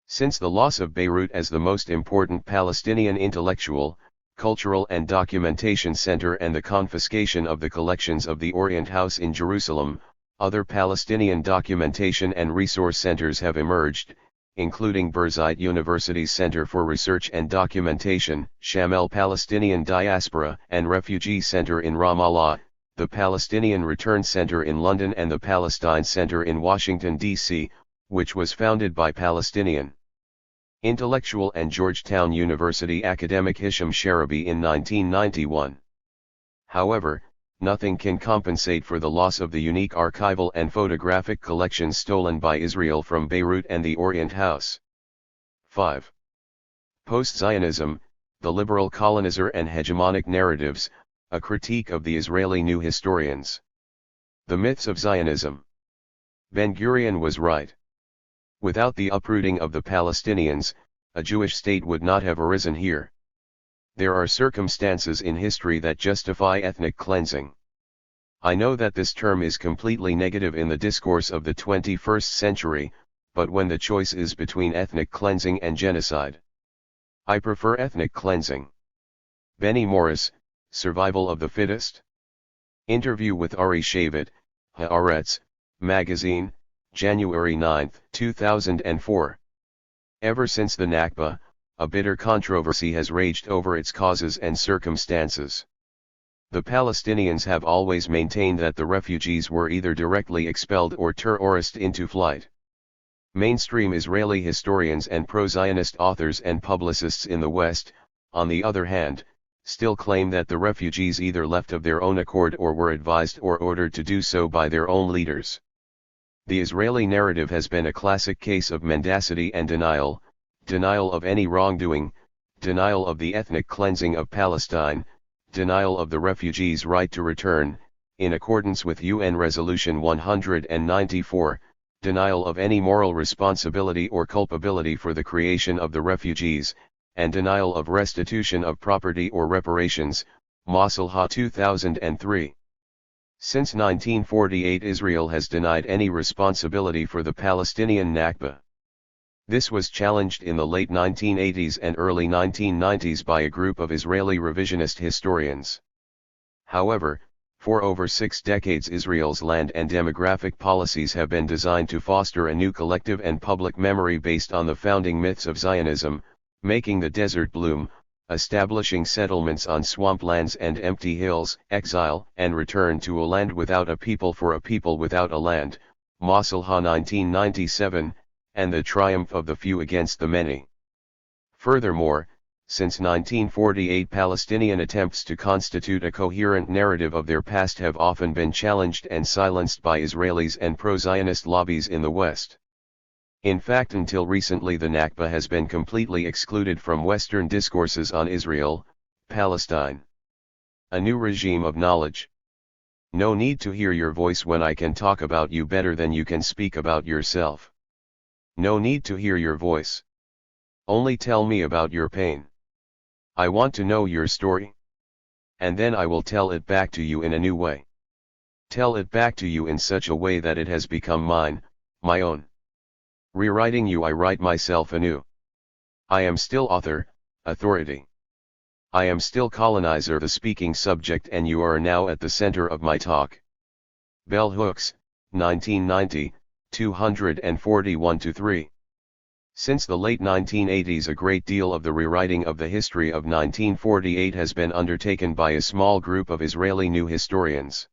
Since the loss of Beirut as the most important Palestinian intellectual, cultural and documentation center and the confiscation of the collections of the Orient House in Jerusalem, other Palestinian documentation and resource centers have emerged, including Birzeit University's Center for Research and Documentation, Shamel Palestinian Diaspora and Refugee Center in Ramallah, the Palestinian Return Center in London and the Palestine Center in Washington, D.C., which was founded by Palestinian intellectual and Georgetown University academic Hisham Sharabi in 1991. However, nothing can compensate for the loss of the unique archival and photographic collections stolen by Israel from Beirut and the Orient House. 5. Post-Zionism, the liberal colonizer and hegemonic narratives, a critique of the Israeli new historians. The myths of Zionism. Ben-Gurion was right. Without the uprooting of the Palestinians, a Jewish state would not have arisen here. There are circumstances in history that justify ethnic cleansing. I know that this term is completely negative in the discourse of the 21st century, but when the choice is between ethnic cleansing and genocide, I prefer ethnic cleansing. Benny Morris, Survival of the Fittest? Interview with Ari Shavit, Haaretz, Magazine, January 9, 2004. Ever since the Nakba, a bitter controversy has raged over its causes and circumstances. The Palestinians have always maintained that the refugees were either directly expelled or terrorised into flight. Mainstream Israeli historians and pro-Zionist authors and publicists in the West, on the other hand, still claim that the refugees either left of their own accord or were advised or ordered to do so by their own leaders. The Israeli narrative has been a classic case of mendacity and denial, denial of any wrongdoing, denial of the ethnic cleansing of Palestine, denial of the refugees' right to return, in accordance with UN Resolution 194, denial of any moral responsibility or culpability for the creation of the refugees, and denial of restitution of property or reparations, Masalha 2003. Since 1948, Israel has denied any responsibility for the Palestinian Nakba. This was challenged in the late 1980s and early 1990s by a group of Israeli revisionist historians. However, for over 6 decades Israel's land and demographic policies have been designed to foster a new collective and public memory based on the founding myths of Zionism, making the desert bloom, establishing settlements on swamplands and empty hills, exile and return to a land without a people for a people without a land, Masalha 1997, and the triumph of the few against the many. Furthermore, since 1948 Palestinian attempts to constitute a coherent narrative of their past have often been challenged and silenced by Israelis and pro-Zionist lobbies in the West. In fact, until recently the Nakba has been completely excluded from Western discourses on Israel, Palestine. A new regime of knowledge. No need to hear your voice when I can talk about you better than you can speak about yourself. No need to hear your voice. Only tell me about your pain. I want to know your story. And then I will tell it back to you in a new way. Tell it back to you in such a way that it has become mine, my own. Rewriting you, I write myself anew. I am still author, authority. I am still colonizer, the speaking subject, and you are now at the center of my talk. Bell Hooks, 1990, 241-3. Since the late 1980s, a great deal of the rewriting of the history of 1948 has been undertaken by a small group of Israeli new historians.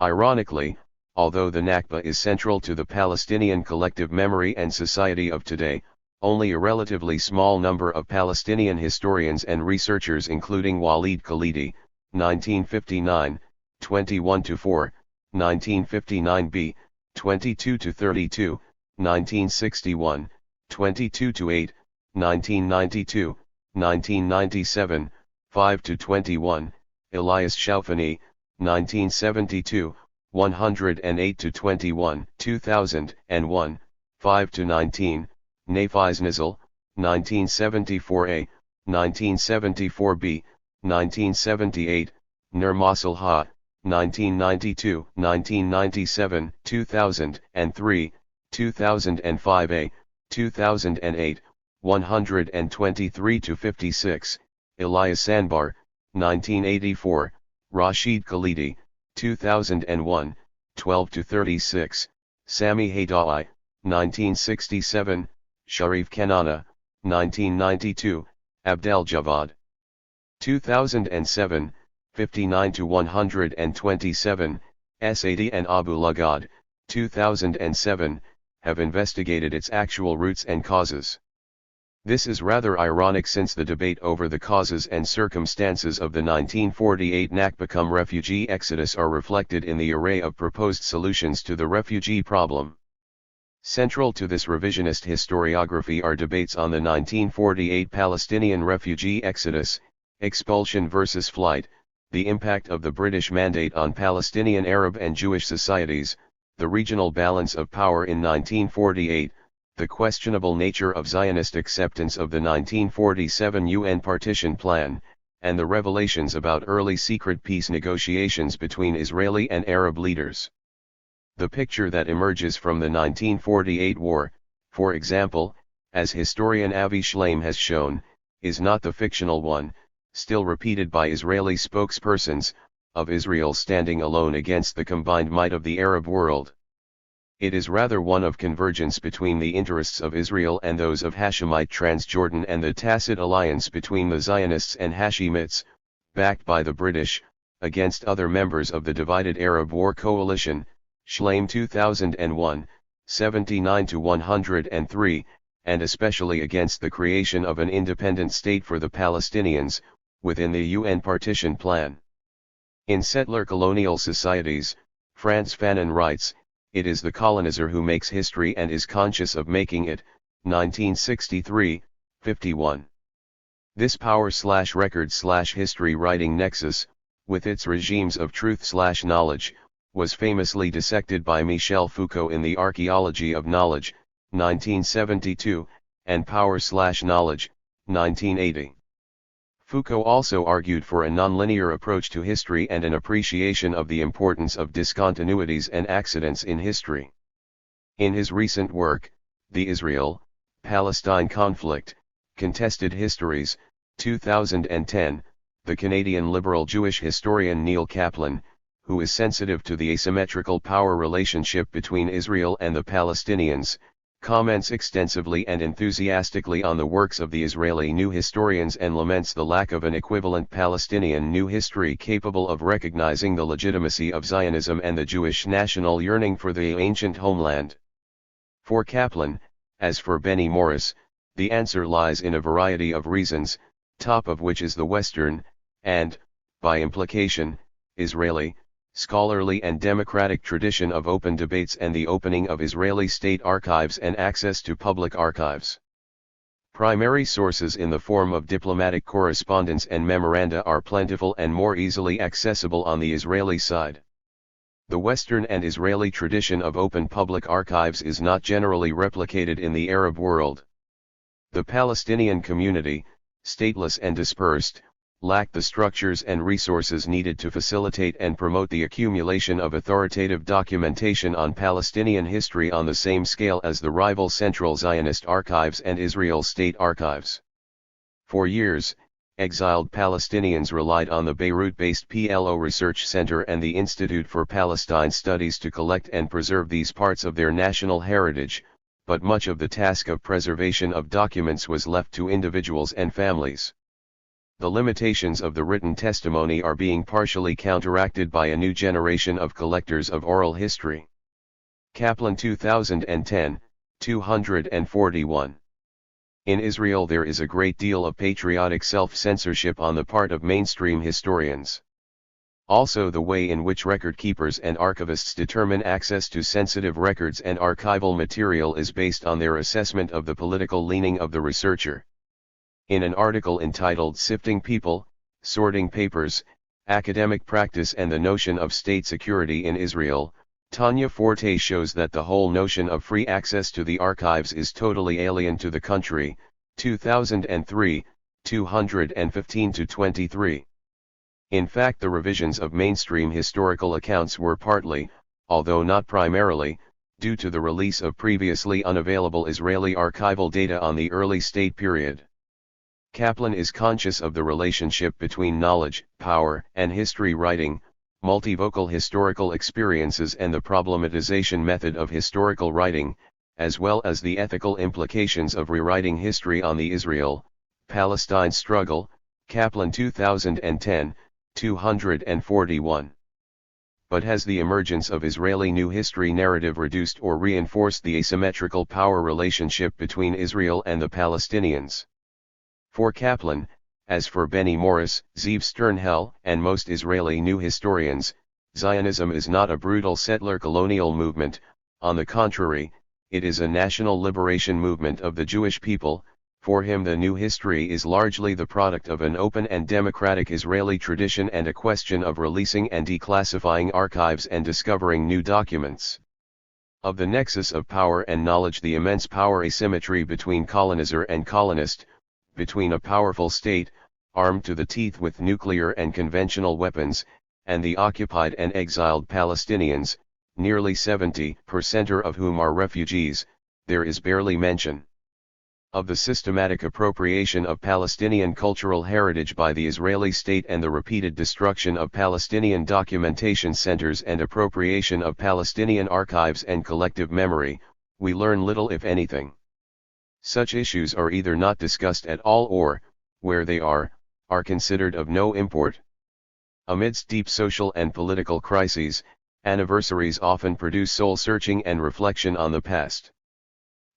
Ironically, although the Nakba is central to the Palestinian collective memory and society of today, only a relatively small number of Palestinian historians and researchers, including Walid Khalidi, 1959, 21-4, 1959b, 22-32, 1961, 22-8, 1992, 1997, 5-21, Elias Shaufani, 1972, 108-21, 2001, 5-19, Nafis Nizal, 1974a, 1974b, 1978, Nur Masalha, 1992, 1997, 2003, 2005a, 2008, 123-56, Elias Sanbar, 1984, Rashid Khalidi, 2001, 12-36, Sami Haydai, 1967, Sharif Kanana, 1992, Abdel Javad. 2007, 59-127, Saadi and Abu Lagad, 2007, have investigated its actual roots and causes. This is rather ironic, since the debate over the causes and circumstances of the 1948 Nakba refugee exodus are reflected in the array of proposed solutions to the refugee problem. Central to this revisionist historiography are debates on the 1948 Palestinian refugee exodus, expulsion versus flight, the impact of the British Mandate on Palestinian Arab and Jewish societies, the regional balance of power in 1948, the questionable nature of Zionist acceptance of the 1947 UN partition plan, and the revelations about early secret peace negotiations between Israeli and Arab leaders. The picture that emerges from the 1948 war, for example, as historian Avi Shlaim has shown, is not the fictional one, still repeated by Israeli spokespersons, of Israel standing alone against the combined might of the Arab world. It is rather one of convergence between the interests of Israel and those of Hashemite Transjordan, and the tacit alliance between the Zionists and Hashemites, backed by the British, against other members of the divided Arab war coalition, Shlaim 2001, 79-103, and especially against the creation of an independent state for the Palestinians, within the UN partition plan. In settler colonial societies, Frantz Fanon writes, "It is the colonizer who makes history and is conscious of making it," 1963, 51. This power/record/history writing nexus, with its regimes of truth/knowledge, was famously dissected by Michel Foucault in The Archaeology of Knowledge, 1972, and Power/Knowledge, 1980. Foucault also argued for a nonlinear approach to history and an appreciation of the importance of discontinuities and accidents in history. In his recent work, The Israel, Palestine Conflict, Contested Histories, 2010, the Canadian liberal Jewish historian Neil Kaplan, who is sensitive to the asymmetrical power relationship between Israel and the Palestinians, comments extensively and enthusiastically on the works of the Israeli new historians and laments the lack of an equivalent Palestinian new history capable of recognizing the legitimacy of Zionism and the Jewish national yearning for the ancient homeland. For Kaplan, as for Benny Morris, the answer lies in a variety of reasons, top of which is the Western, and, by implication, Israeli, scholarly and democratic tradition of open debates and the opening of Israeli state archives and access to public archives. Primary sources in the form of diplomatic correspondence and memoranda are plentiful and more easily accessible on the Israeli side. The Western and Israeli tradition of open public archives is not generally replicated in the Arab world. The Palestinian community, stateless and dispersed, lack the structures and resources needed to facilitate and promote the accumulation of authoritative documentation on Palestinian history on the same scale as the rival Central Zionist Archives and Israel State Archives. For years, exiled Palestinians relied on the Beirut-based PLO Research Center and the Institute for Palestine Studies to collect and preserve these parts of their national heritage, but much of the task of preservation of documents was left to individuals and families. The limitations of the written testimony are being partially counteracted by a new generation of collectors of oral history. Kaplan 2010, 241. In Israel there is a great deal of patriotic self-censorship on the part of mainstream historians. Also the way in which record keepers and archivists determine access to sensitive records and archival material is based on their assessment of the political leaning of the researcher. In an article entitled Sifting People, Sorting Papers, Academic Practice and the Notion of State Security in Israel, Tanya Forte shows that the whole notion of free access to the archives is totally alien to the country, 2003, 215-23. In fact, the revisions of mainstream historical accounts were partly, although not primarily, due to the release of previously unavailable Israeli archival data on the early state period. Kaplan is conscious of the relationship between knowledge, power, and history writing, multivocal historical experiences and the problematization method of historical writing, as well as the ethical implications of rewriting history on the Israel-Palestine struggle, Kaplan 2010, 241. But has the emergence of Israeli new history narrative reduced or reinforced the asymmetrical power relationship between Israel and the Palestinians? For Kaplan, as for Benny Morris, Zeev Sternhell, and most Israeli new historians, Zionism is not a brutal settler colonial movement. On the contrary, it is a national liberation movement of the Jewish people. For him the new history is largely the product of an open and democratic Israeli tradition and a question of releasing and declassifying archives and discovering new documents. Of the nexus of power and knowledge, the immense power asymmetry between colonizer and colonist, between a powerful state, armed to the teeth with nuclear and conventional weapons, and the occupied and exiled Palestinians, nearly 70% of whom are refugees, there is barely mention. Of the systematic appropriation of Palestinian cultural heritage by the Israeli state and the repeated destruction of Palestinian documentation centers and appropriation of Palestinian archives and collective memory, we learn little if anything. Such issues are either not discussed at all or, where they are considered of no import. Amidst deep social and political crises, anniversaries often produce soul-searching and reflection on the past.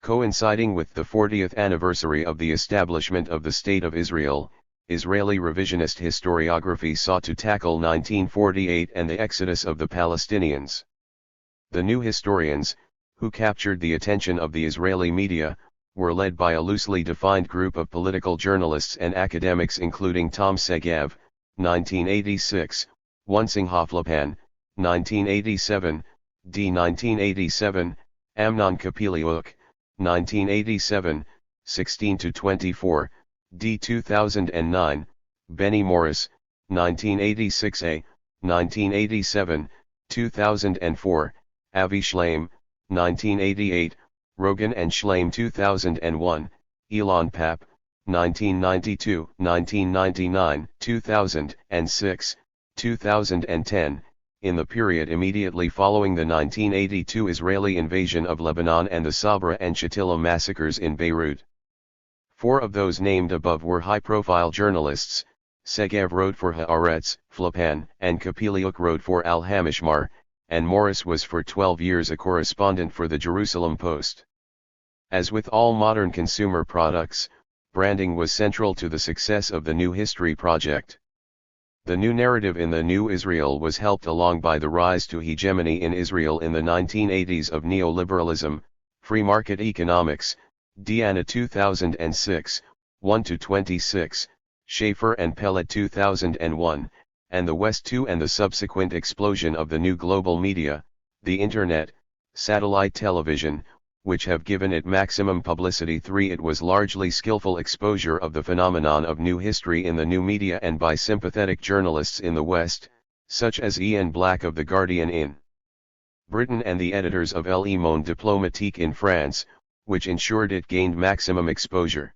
Coinciding with the 40th anniversary of the establishment of the State of Israel, Israeli revisionist historiography sought to tackle 1948 and the exodus of the Palestinians. The new historians, who captured the attention of the Israeli media, were led by a loosely defined group of political journalists and academics including Tom Segev, 1986, Wonsing Hoflapan, 1987, D. 1987, Amnon Kapiliuk, 1987, 16-24, D. 2009, Benny Morris, 1986a, 1987, 2004, Avi Shlaim, 1988, Rogan and Schleim 2001, Elon Papp, 1992, 1999, 2006, 2010, in the period immediately following the 1982 Israeli invasion of Lebanon and the Sabra and Shatila massacres in Beirut. 4 of those named above were high-profile journalists. Segev wrote for Haaretz, Flipan, and Kapiliuk wrote for Al-Hamishmar, and Morris was for 12 years a correspondent for the Jerusalem Post. As with all modern consumer products, branding was central to the success of the New History project. The new narrative in the New Israel was helped along by the rise to hegemony in Israel in the 1980s of neoliberalism, free market economics, Diana 2006, 1-26, Schaefer and Pellet 2001, and the West 2 and the subsequent explosion of the new global media, the Internet, satellite television, which have given it maximum publicity. 3. It was largely skillful exposure of the phenomenon of new history in the new media and by sympathetic journalists in the West, such as Ian Black of The Guardian in Britain and the editors of Le Monde Diplomatique in France, which ensured it gained maximum exposure.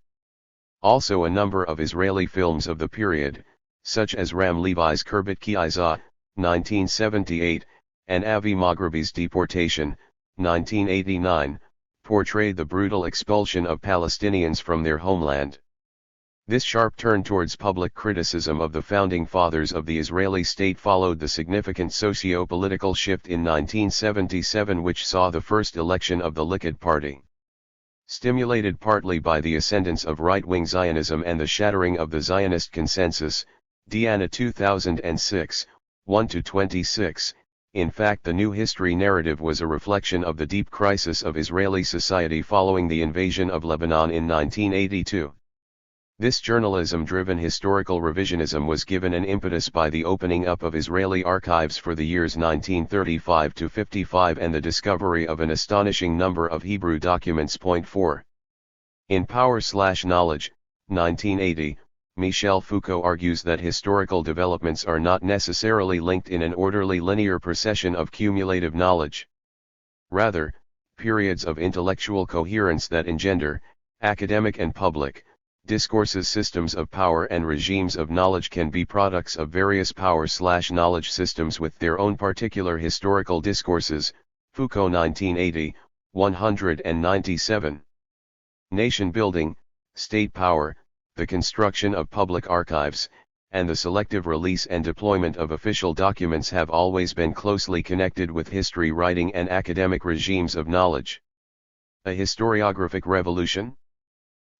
Also a number of Israeli films of the period, such as Ram Levi's Kirbet Ki Izah, 1978, and Avi Maghrabi's Deportation, 1989, portrayed the brutal expulsion of Palestinians from their homeland. This sharp turn towards public criticism of the founding fathers of the Israeli state followed the significant socio-political shift in 1977, which saw the first election of the Likud Party. Stimulated partly by the ascendance of right-wing Zionism and the shattering of the Zionist consensus, Diana 2006, 1-26, in fact the New History narrative was a reflection of the deep crisis of Israeli society following the invasion of Lebanon in 1982. This journalism-driven historical revisionism was given an impetus by the opening up of Israeli archives for the years 1935 to 55 and the discovery of an astonishing number of Hebrew documents. 4. In Power/Knowledge, 1980, Michel Foucault argues that historical developments are not necessarily linked in an orderly linear procession of cumulative knowledge. Rather, periods of intellectual coherence that engender, academic and public, discourses, systems of power and regimes of knowledge can be products of various power/knowledge systems with their own particular historical discourses. Foucault 1980, 197. Nation building, state power, the construction of public archives, and the selective release and deployment of official documents have always been closely connected with history writing and academic regimes of knowledge. A historiographic revolution?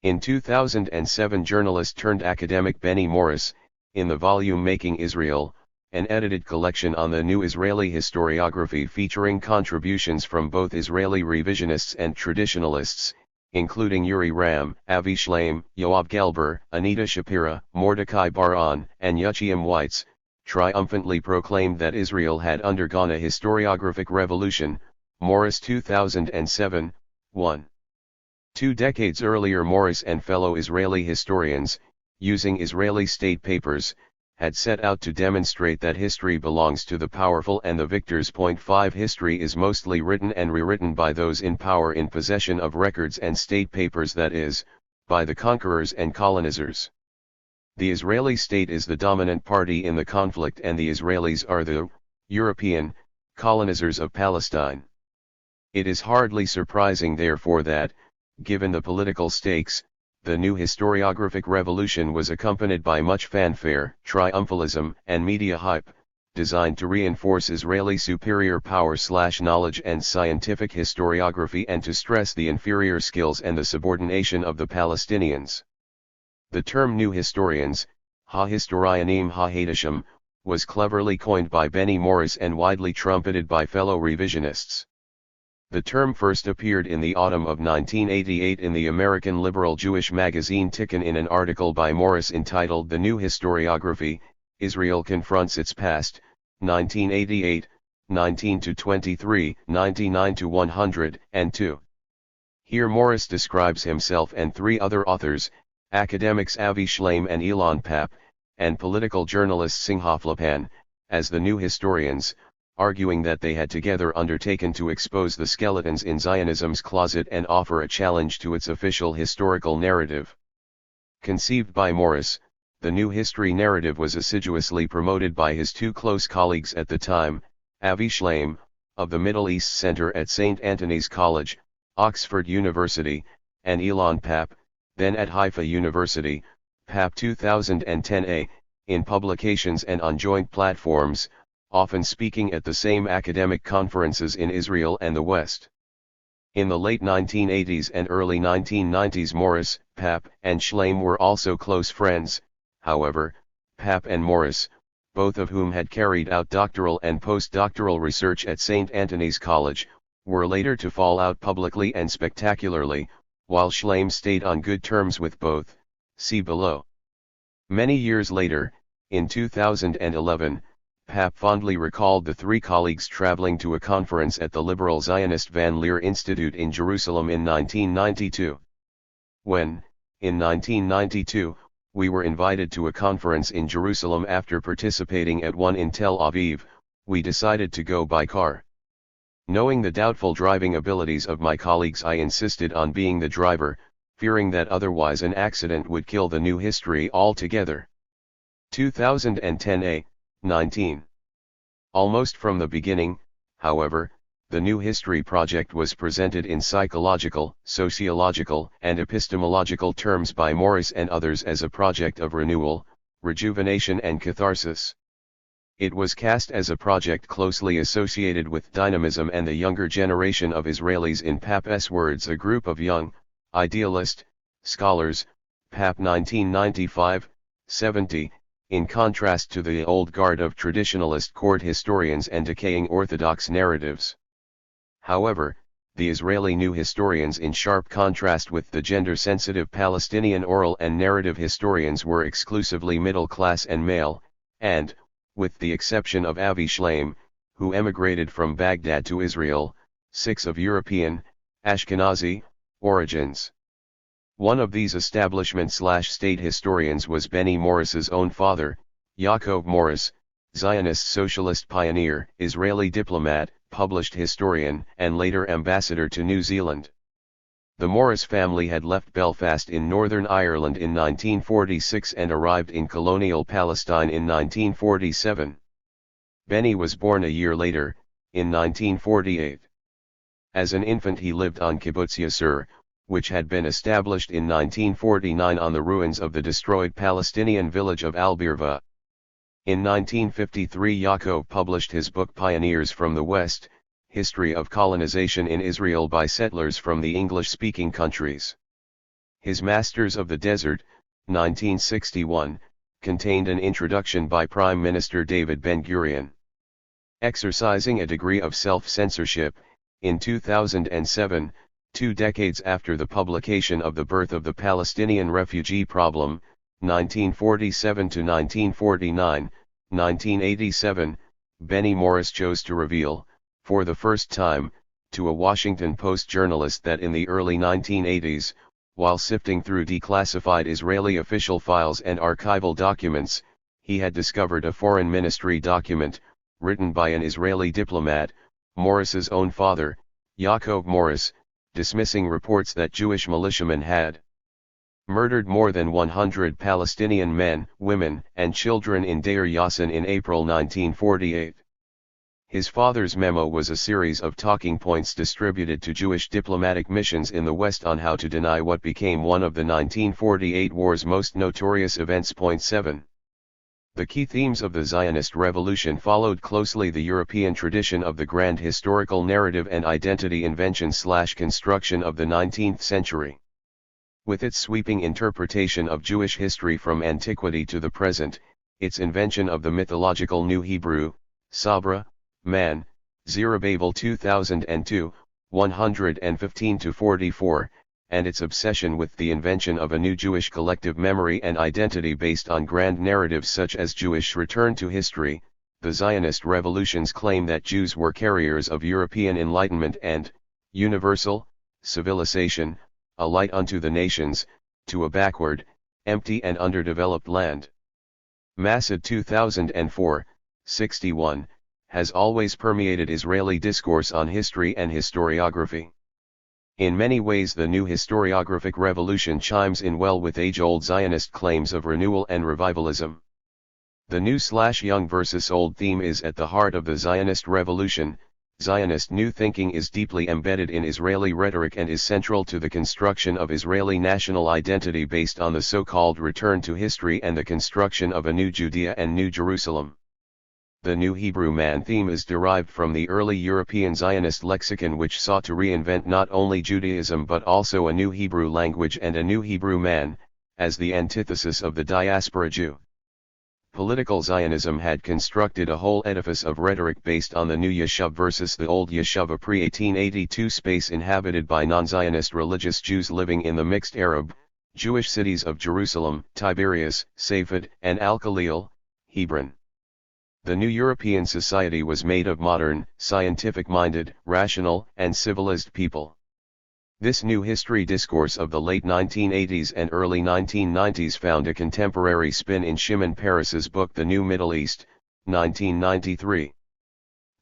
In 2007, journalist turned academic Benny Morris, in the volume Making Israel, an edited collection on the new Israeli historiography featuring contributions from both Israeli revisionists and traditionalists, including Yuri Ram, Avi Shleim, Yoav Gelber, Anita Shapira, Mordecai Bar-On, and Yuchim Weitz, triumphantly proclaimed that Israel had undergone a historiographic revolution. Morris 2007, 1. 2 decades earlier, Morris and fellow Israeli historians, using Israeli state papers, had set out to demonstrate that history belongs to the powerful and the victors. 5 History is mostly written and rewritten by those in power in possession of records and state papers, that is, by the conquerors and colonizers. The Israeli state is the dominant party in the conflict and the Israelis are the European colonizers of Palestine. It is hardly surprising therefore that, given the political stakes, the new historiographic revolution was accompanied by much fanfare, triumphalism, and media hype, designed to reinforce Israeli superior power/knowledge and scientific historiography and to stress the inferior skills and the subordination of the Palestinians. The term new historians, ha-historianim ha-hadishim, was cleverly coined by Benny Morris and widely trumpeted by fellow revisionists. The term first appeared in the autumn of 1988 in the American liberal Jewish magazine Tikkun in an article by Morris entitled The New Historiography, Israel Confronts Its Past, 1988, 19-23, 99-102. Here Morris describes himself and 3 other authors, academics Avi Shleim and Elon Papp, and political journalist Simcha Flipan, as the new historians, arguing that they had together undertaken to expose the skeletons in Zionism's closet and offer a challenge to its official historical narrative. Conceived by Morris, the new history narrative was assiduously promoted by his two close colleagues at the time, Avi Shlaim, of the Middle East Center at St. Antony's College, Oxford University, and Elon Papp, then at Haifa University, Papp 2010a, in publications and on joint platforms, often speaking at the same academic conferences in Israel and the West. In the late 1980s and early 1990s Morris, Papp, and Shlaim were also close friends. However, Papp and Morris, both of whom had carried out doctoral and postdoctoral research at St. Antony's College, were later to fall out publicly and spectacularly, while Shlaim stayed on good terms with both, see below. Many years later, in 2011, Papp fondly recalled the three colleagues traveling to a conference at the liberal Zionist Van Leer Institute in Jerusalem in 1992. When, in 1992, we were invited to a conference in Jerusalem after participating at one in Tel Aviv, we decided to go by car. Knowing the doubtful driving abilities of my colleagues, I insisted on being the driver, fearing that otherwise an accident would kill the new history altogether. 2010a, 19. Almost from the beginning, however, the New History Project was presented in psychological, sociological, and epistemological terms by Morris and others as a project of renewal, rejuvenation and catharsis. It was cast as a project closely associated with dynamism and the younger generation of Israelis, in Papp's words, a group of young, idealist, scholars, Papp 1995, 70, in contrast to the old guard of traditionalist court historians and decaying orthodox narratives. However, the Israeli new historians, in sharp contrast with the gender-sensitive Palestinian oral and narrative historians, were exclusively middle-class and male, and, with the exception of Avi Shlaim, who emigrated from Baghdad to Israel, 6 of European, Ashkenazi, origins. One of these establishment/state historians was Benny Morris's own father, Yaakov Morris, Zionist socialist pioneer, Israeli diplomat, published historian, and later ambassador to New Zealand. The Morris family had left Belfast in Northern Ireland in 1946 and arrived in colonial Palestine in 1947. Benny was born a year later, in 1948. As an infant he lived on Kibbutz Yasser, which had been established in 1949 on the ruins of the destroyed Palestinian village of Al-Birva. In 1953 Yaakov published his book Pioneers from the West, History of Colonization in Israel by Settlers from the English-Speaking Countries. His Masters of the Desert, 1961, contained an introduction by Prime Minister David Ben-Gurion. Exercising a degree of self-censorship, in 2007, 2 decades after the publication of The Birth of the Palestinian Refugee Problem, 1947 to 1949, 1987, Benny Morris chose to reveal, for the first time, to a Washington Post journalist that in the early 1980s, while sifting through declassified Israeli official files and archival documents, he had discovered a foreign ministry document, written by an Israeli diplomat, Morris's own father, Yaakov Morris, dismissing reports that Jewish militiamen had murdered more than 100 Palestinian men, women, and children in Deir Yassin in April 1948. His father's memo was a series of talking points distributed to Jewish diplomatic missions in the West on how to deny what became one of the 1948 war's most notorious events. 7. The key themes of the Zionist revolution followed closely the European tradition of the grand historical narrative and identity invention/construction of the 19th century. With its sweeping interpretation of Jewish history from antiquity to the present, its invention of the mythological New Hebrew, Sabra, man, Zerubbabel 2002, 115-44, and its obsession with the invention of a new Jewish collective memory and identity based on grand narratives such as Jewish return to history. The Zionist revolutions claim that Jews were carriers of European enlightenment and universal civilization, a light unto the nations, to a backward, empty and underdeveloped land. Masad 2004, 61, has always permeated Israeli discourse on history and historiography. In many ways the new historiographic revolution chimes in well with age-old Zionist claims of renewal and revivalism. The new/young versus old theme is at the heart of the Zionist revolution. Zionist new thinking is deeply embedded in Israeli rhetoric and is central to the construction of Israeli national identity based on the so-called return to history and the construction of a new Judea and New Jerusalem. The New Hebrew Man theme is derived from the early European Zionist lexicon, which sought to reinvent not only Judaism but also a new Hebrew language and a new Hebrew man, as the antithesis of the diaspora Jew. Political Zionism had constructed a whole edifice of rhetoric based on the new Yeshuv versus the old Yeshuv, pre-1882 space inhabited by non-Zionist religious Jews living in the mixed Arab, Jewish cities of Jerusalem, Tiberias, Safed, and Al-Khalil, Hebron. The new European society was made of modern, scientific-minded, rational, and civilized people. This new history discourse of the late 1980s and early 1990s found a contemporary spin in Shimon Peres's book The New Middle East, 1993.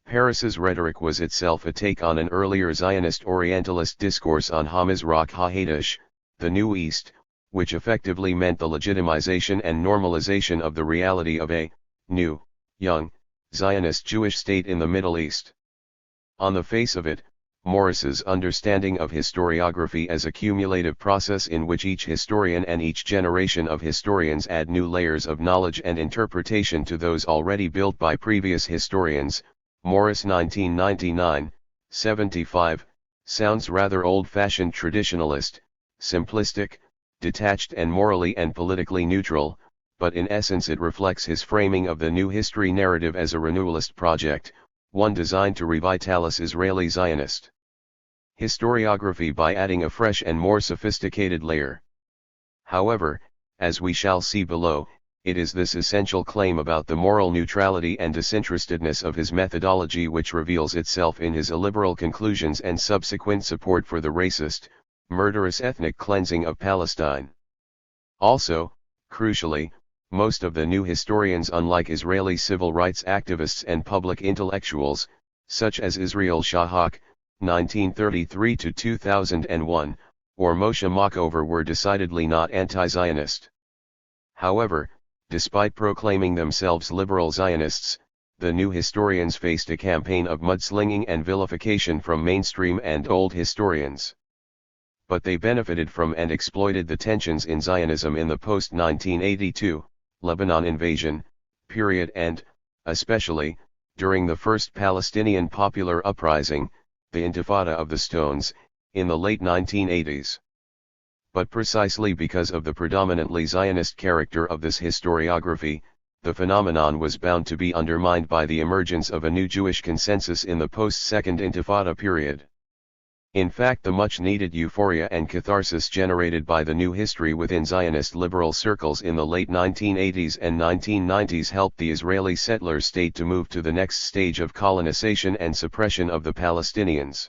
Peres's rhetoric was itself a take on an earlier Zionist Orientalist discourse on Hamizrach HaHadosh, the New East, which effectively meant the legitimization and normalization of the reality of a new, young, Zionist Jewish state in the Middle East. On the face of it, Morris's understanding of historiography as a cumulative process in which each historian and each generation of historians add new layers of knowledge and interpretation to those already built by previous historians, Morris 1999, 75, sounds rather old-fashioned traditionalist, simplistic, detached and morally and politically neutral, but in essence it reflects his framing of the new history narrative as a renewalist project, one designed to revitalize Israeli Zionist historiography by adding a fresh and more sophisticated layer. However, as we shall see below, it is this essential claim about the moral neutrality and disinterestedness of his methodology which reveals itself in his illiberal conclusions and subsequent support for the racist, murderous ethnic cleansing of Palestine. Also, crucially, most of the new historians, unlike Israeli civil rights activists and public intellectuals, such as Israel Shahak, 1933–2001, or Moshe Machover, were decidedly not anti-Zionist. However, despite proclaiming themselves liberal Zionists, the new historians faced a campaign of mudslinging and vilification from mainstream and old historians. But they benefited from and exploited the tensions in Zionism in the post-1982, Lebanon invasion, period and, especially, during the first Palestinian popular uprising, the Intifada of the Stones, in the late 1980s. But precisely because of the predominantly Zionist character of this historiography, the phenomenon was bound to be undermined by the emergence of a new Jewish consensus in the post-Second Intifada period. In fact, the much-needed euphoria and catharsis generated by the new history within Zionist liberal circles in the late 1980s and 1990s helped the Israeli settler state to move to the next stage of colonization and suppression of the Palestinians.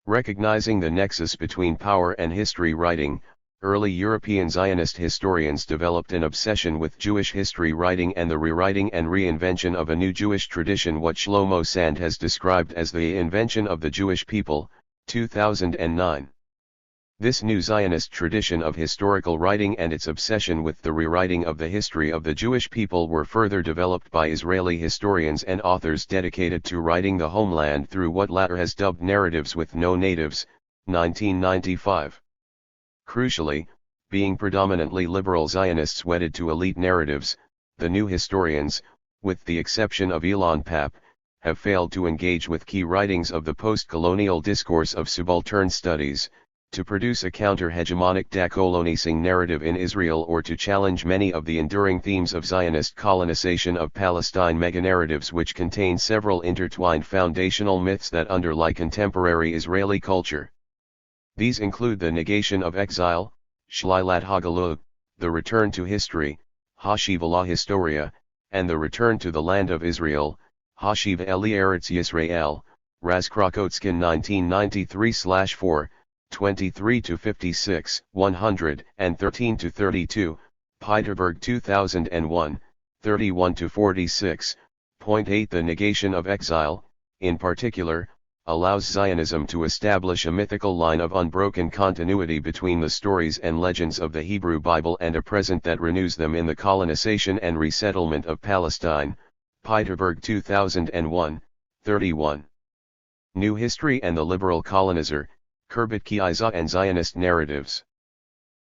Recognizing the nexus between power and history writing, early European Zionist historians developed an obsession with Jewish history writing and the rewriting and reinvention of a new Jewish tradition, what Shlomo Sand has described as the invention of the Jewish people, 2009. This new Zionist tradition of historical writing and its obsession with the rewriting of the history of the Jewish people were further developed by Israeli historians and authors dedicated to writing the homeland through what Latter has dubbed narratives with no natives, 1995. Crucially, being predominantly liberal Zionists wedded to elite narratives, the new historians, with the exception of Elon Papp, have failed to engage with key writings of the post-colonial discourse of Subaltern studies, to produce a counter-hegemonic Decolonising narrative in Israel, or to challenge many of the enduring themes of Zionist colonization of Palestine meganarratives, which contain several intertwined foundational myths that underlie contemporary Israeli culture. These include the negation of exile, Shlilat Hagalut, the return to history, Hashiva la Historia, and the return to the land of Israel, Hashiva Eli Eretz Yisrael, Raz Krakotskin 1993/4, 23–56, 113–32, Peiterberg 2001, 31–46, Point 8. The negation of exile, in particular, allows Zionism to establish a mythical line of unbroken continuity between the stories and legends of the Hebrew Bible and a present that renews them in the colonization and resettlement of Palestine. Peterberg 2001, 31. New History and the Liberal Colonizer, Khirbet Ki'izah and Zionist Narratives.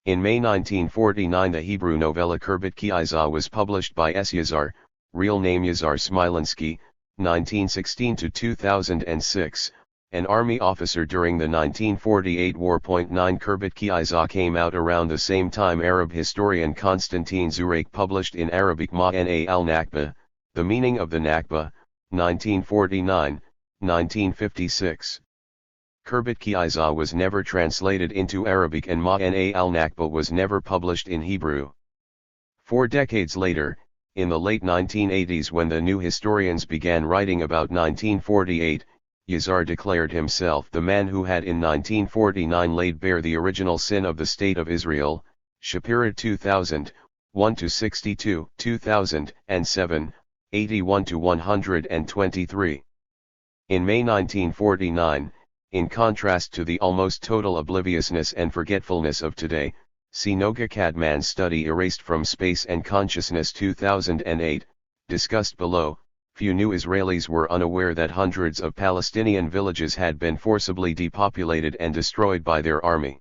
In May 1949 the Hebrew novella Khirbet Ki'izah was published by S. Yazar, real name Yazar Smilansky, 1916–2006, an army officer during the 1948 war. 9 Khirbet Ki'izah came out around the same time Arab historian Constantine Zurayk published in Arabic Ma'ana al-Nakba, The Meaning of the Nakba, 1949, 1956. Khirbet Ki'izah was never translated into Arabic and Ma'ana al-Nakba was never published in Hebrew. 4 decades later, in the late 1980s when the new historians began writing about 1948, Yazar declared himself the man who had in 1949 laid bare the original sin of the State of Israel, Shapira 2000, 1–62, 2007, 81–123. In May 1949, in contrast to the almost total obliviousness and forgetfulness of today, see Noga Kadman's study Erased from Space and Consciousness 2008, discussed below. Few new Israelis were unaware that hundreds of Palestinian villages had been forcibly depopulated and destroyed by their army.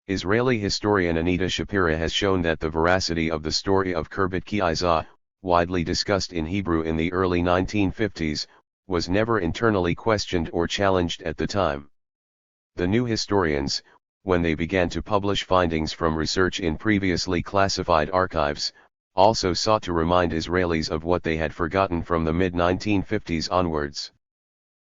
Israeli historian Anita Shapira has shown that the veracity of the story of Khirbet Ki'izah, widely discussed in Hebrew in the early 1950s, was never internally questioned or challenged at the time. The new historians, when they began to publish findings from research in previously classified archives, also sought to remind Israelis of what they had forgotten from the mid-1950s onwards.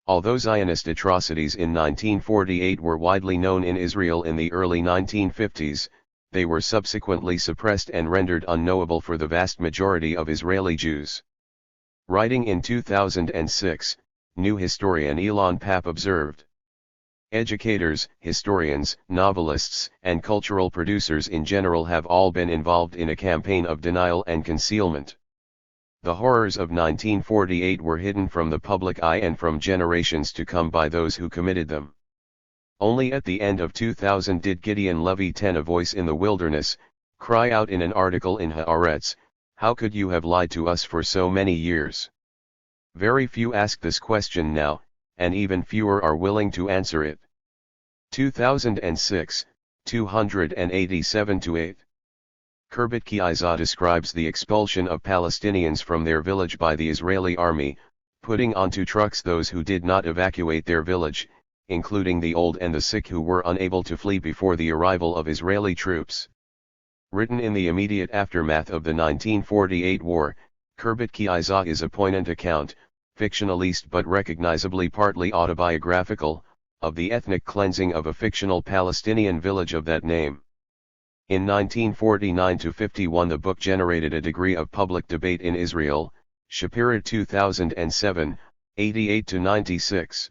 Although Zionist atrocities in 1948 were widely known in Israel in the early 1950s, they were subsequently suppressed and rendered unknowable for the vast majority of Israeli Jews. Writing in 2006, new historian Elon Papp observed, "Educators, historians, novelists, and cultural producers in general have all been involved in a campaign of denial and concealment. The horrors of 1948 were hidden from the public eye and from generations to come by those who committed them. Only at the end of 2000 did Gideon Levy, a voice in the wilderness, cry out in an article in Haaretz, 'How could you have lied to us for so many years?' Very few ask this question now, and even fewer are willing to answer it." 2006, 287–8. Khirbet Ki'izah describes the expulsion of Palestinians from their village by the Israeli army, putting onto trucks those who did not evacuate their village, including the old and the sick who were unable to flee before the arrival of Israeli troops. Written in the immediate aftermath of the 1948 war, Khirbet Ki'izah is a poignant account, fictionalist but recognizably partly autobiographical, of the ethnic cleansing of a fictional Palestinian village of that name. In 1949–51 the book generated a degree of public debate in Israel, Shapira 2007, 88–96.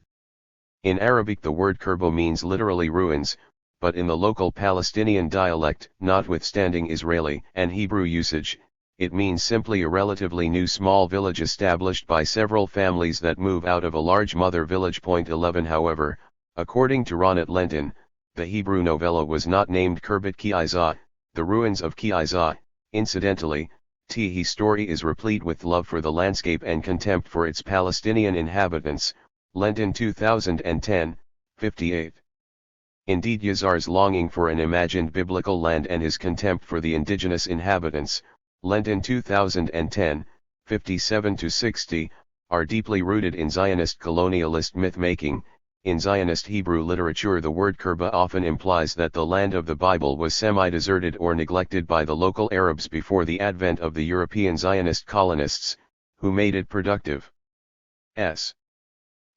In Arabic the word Khirbo means literally ruins, but in the local Palestinian dialect, notwithstanding Israeli and Hebrew usage, it means simply a relatively new small village established by several families that move out of a large mother village. 11 However, according to Ronit Lenton, the Hebrew novella was not named Khirbet Ki'izah, the ruins of Ki'izah. Incidentally, his story is replete with love for the landscape and contempt for its Palestinian inhabitants, Lenton 2010, 58. Indeed Yazar's longing for an imagined biblical land and his contempt for the indigenous inhabitants, Lenton 2010, 57–60, are deeply rooted in Zionist colonialist myth-making. In Zionist Hebrew literature the word Khirba often implies that the land of the Bible was semi-deserted or neglected by the local Arabs before the advent of the European Zionist colonists, who made it productive.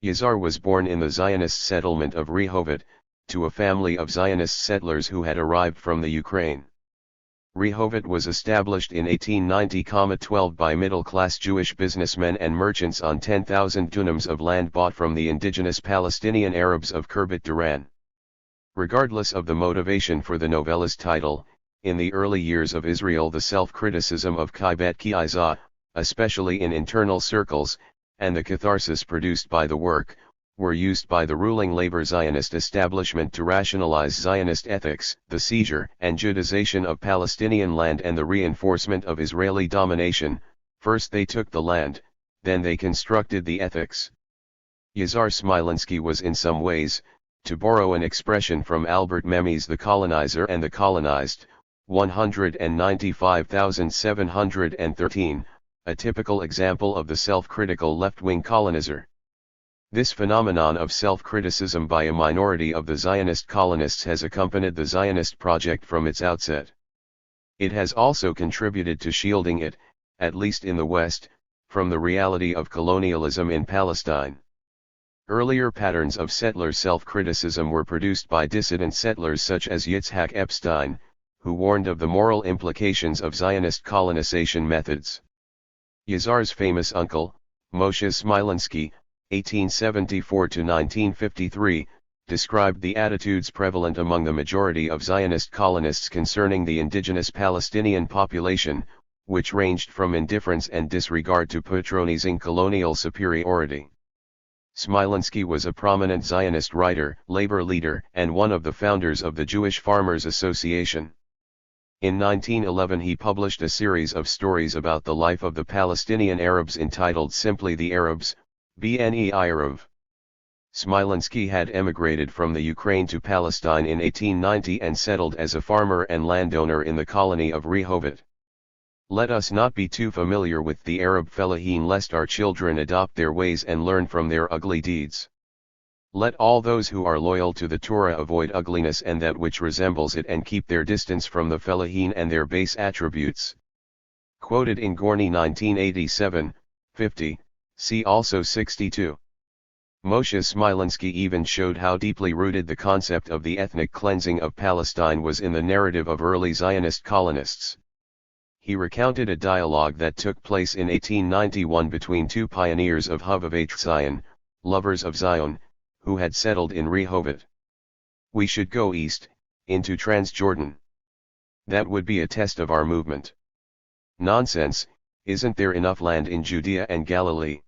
Yazar was born in the Zionist settlement of Rehovot, to a family of Zionist settlers who had arrived from the Ukraine. Rehovot was established in 1890–12 by middle-class Jewish businessmen and merchants on 10,000 dunams of land bought from the indigenous Palestinian Arabs of Khirbet Duran. Regardless of the motivation for the novella's title, in the early years of Israel the self-criticism of Khirbet Ki'izah, especially in internal circles, and the catharsis produced by the work, were used by the ruling labor Zionist establishment to rationalize Zionist ethics, the seizure and Judization of Palestinian land and the reinforcement of Israeli domination. First they took the land, then they constructed the ethics. Yazar Smolynsky was in some ways, to borrow an expression from Albert Memmi's The Colonizer and the Colonized, 195,713, a typical example of the self-critical left-wing colonizer. This phenomenon of self-criticism by a minority of the Zionist colonists has accompanied the Zionist project from its outset. It has also contributed to shielding it, at least in the West, from the reality of colonialism in Palestine. Earlier patterns of settler self-criticism were produced by dissident settlers such as Yitzhak Epstein, who warned of the moral implications of Zionist colonization methods. Yazar's famous uncle, Moshe Smolynsky, 1874–1953, described the attitudes prevalent among the majority of Zionist colonists concerning the indigenous Palestinian population, which ranged from indifference and disregard to patronizing colonial superiority. Smolynsky was a prominent Zionist writer, labor leader, and one of the founders of the Jewish Farmers Association. In 1911 he published a series of stories about the life of the Palestinian Arabs entitled simply The Arabs, Bnei Arav. Smolynsky had emigrated from the Ukraine to Palestine in 1890 and settled as a farmer and landowner in the colony of Rehovot. Let us not be too familiar with the Arab fellahin lest our children adopt their ways and learn from their ugly deeds. Let all those who are loyal to the Torah avoid ugliness and that which resembles it and keep their distance from the fellahin and their base attributes. Quoted in Gorny 1987, 50, see also 62. Moshe Smolynsky even showed how deeply rooted the concept of the ethnic cleansing of Palestine was in the narrative of early Zionist colonists. He recounted a dialogue that took place in 1891 between two pioneers of Hovavat Zion, lovers of Zion, who had settled in Rehovot. We should go east, into Transjordan. That would be a test of our movement. Nonsense, isn't there enough land in Judea and Galilee?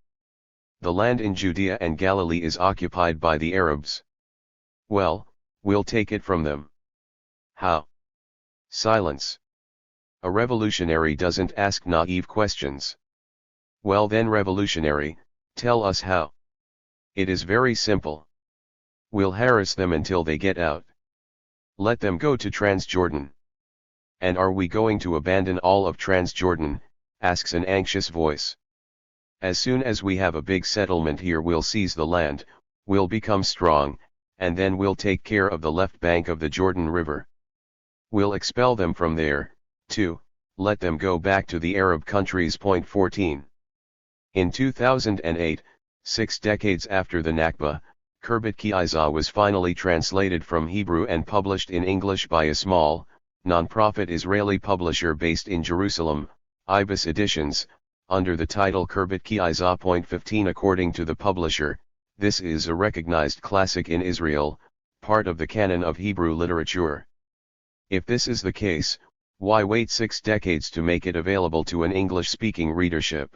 The land in Judea and Galilee is occupied by the Arabs. Well, we'll take it from them. How? Silence. A revolutionary doesn't ask naive questions. Well then, revolutionary, tell us how. It is very simple. We'll harass them until they get out. Let them go to Transjordan. And are we going to abandon all of Transjordan? Asks an anxious voice. As soon as we have a big settlement here we'll seize the land, we'll become strong, and then we'll take care of the left bank of the Jordan River. We'll expel them from there, too, let them go back to the Arab countries. Point 14. In 2008, 6 decades after the Nakba, Khirbet Ki'izah was finally translated from Hebrew and published in English by a small, non-profit Israeli publisher based in Jerusalem, Ibis Editions, under the title Khirbet Ki'izah. Point 15. According to the publisher, this is a recognized classic in Israel, part of the canon of Hebrew literature. If this is the case, why wait 6 decades to make it available to an English-speaking readership?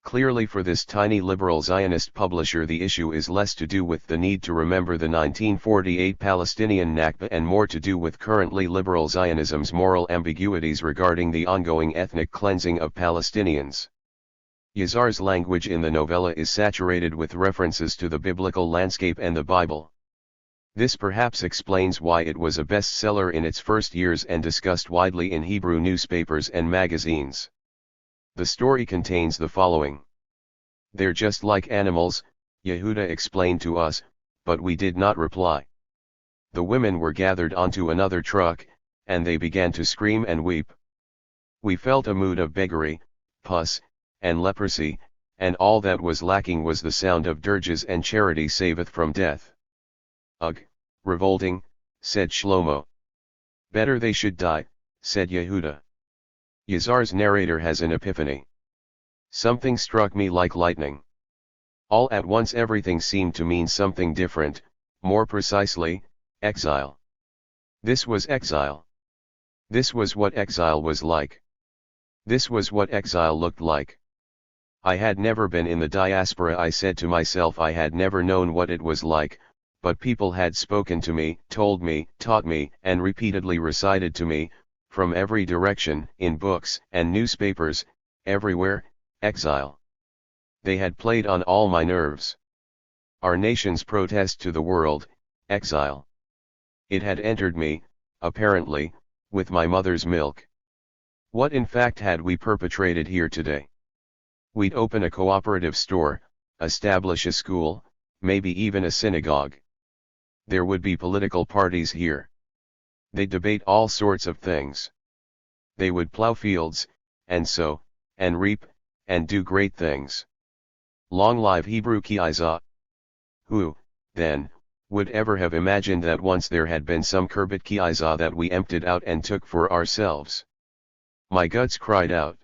Clearly for this tiny liberal Zionist publisher the issue is less to do with the need to remember the 1948 Palestinian Nakba and more to do with currently liberal Zionism's moral ambiguities regarding the ongoing ethnic cleansing of Palestinians. Yazar's language in the novella is saturated with references to the biblical landscape and the Bible. This perhaps explains why it was a bestseller in its first years and discussed widely in Hebrew newspapers and magazines. The story contains the following. They're just like animals, Yehuda explained to us, but we did not reply. The women were gathered onto another truck, and they began to scream and weep. We felt a mood of beggary, pus, and leprosy, and all that was lacking was the sound of dirges and charity saveth from death. Ugh, revolting, said Shlomo. Better they should die, said Yehuda. Yazar's narrator has an epiphany. Something struck me like lightning. All at once everything seemed to mean something different, more precisely, exile. This was exile. This was what exile was like. This was what exile looked like. I had never been in the diaspora. I said to myself I had never known what it was like, but people had spoken to me, told me, taught me, and repeatedly recited to me, from every direction, in books and newspapers, everywhere, exile. They had played on all my nerves. Our nation's protest to the world, exile. It had entered me, apparently, with my mother's milk. What in fact had we perpetrated here today? We'd open a cooperative store, establish a school, maybe even a synagogue. There would be political parties here. They'd debate all sorts of things. They would plow fields, and sow, and reap, and do great things. Long live Hebrew Ki'izah! Who, then, would ever have imagined that once there had been some Kirbet Ki'izah that we emptied out and took for ourselves? My guts cried out.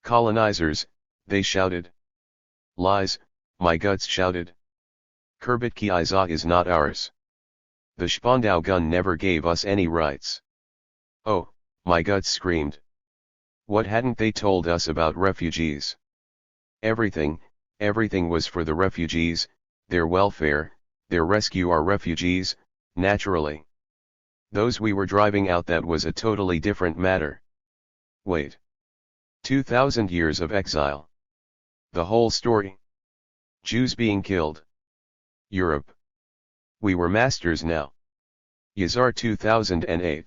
Colonizers, they shouted. Lies, my guts shouted. Kirbet Ki'izah is not ours. The Spandau gun never gave us any rights. Oh, my guts screamed. What hadn't they told us about refugees? Everything was for the refugees, their welfare, their rescue. Our refugees, naturally. Those we were driving out, that was a totally different matter. Wait. 2,000 years of exile. The whole story. Jews being killed. Europe. We were masters now. Yazar 2008.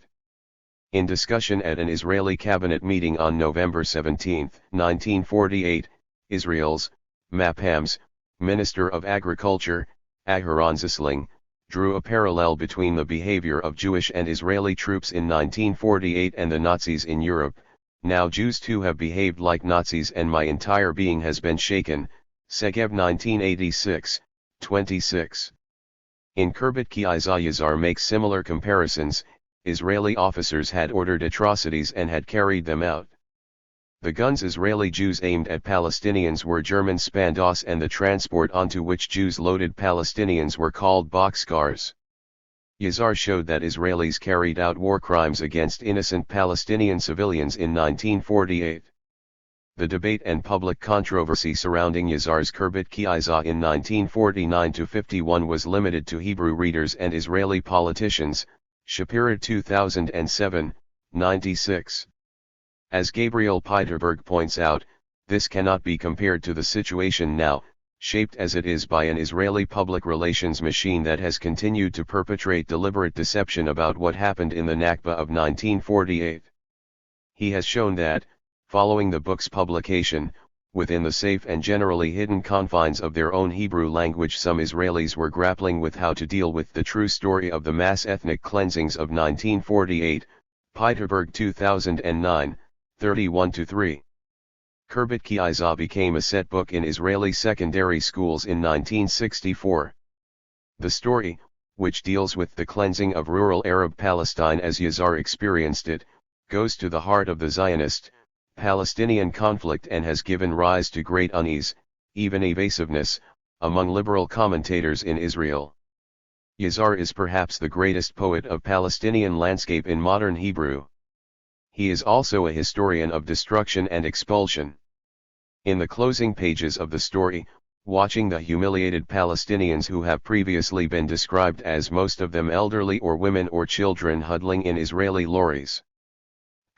In discussion at an Israeli cabinet meeting on November 17, 1948, Israel's, Mapham's, Minister of Agriculture, Aharon Zisling, drew a parallel between the behavior of Jewish and Israeli troops in 1948 and the Nazis in Europe. Now Jews too have behaved like Nazis and my entire being has been shaken. Segev 1986, 26. In Kirbet Ki'izah, Yazar makes similar comparisons. Israeli officers had ordered atrocities and had carried them out. The guns Israeli Jews aimed at Palestinians were German Spandos, and the transport onto which Jews loaded Palestinians were called boxcars. Yazar showed that Israelis carried out war crimes against innocent Palestinian civilians in 1948. The debate and public controversy surrounding Yazar's Kirbet Ki'izah in 1949-51 was limited to Hebrew readers and Israeli politicians. Shapira 2007, 96. As Gabriel Peiterberg points out, this cannot be compared to the situation now, shaped as it is by an Israeli public relations machine that has continued to perpetrate deliberate deception about what happened in the Nakba of 1948. He has shown that, following the book's publication, within the safe and generally hidden confines of their own Hebrew language, some Israelis were grappling with how to deal with the true story of the mass ethnic cleansings of 1948, Peiterberg 2009, 31-3. Kirbet Ki'izah became a set book in Israeli secondary schools in 1964. The story, which deals with the cleansing of rural Arab Palestine as Yazar experienced it, goes to the heart of the Zionist, Palestinian conflict and has given rise to great unease, even evasiveness, among liberal commentators in Israel. Yazar is perhaps the greatest poet of Palestinian landscape in modern Hebrew. He is also a historian of destruction and expulsion. In the closing pages of the story, watching the humiliated Palestinians who have previously been described as most of them elderly or women or children huddling in Israeli lorries.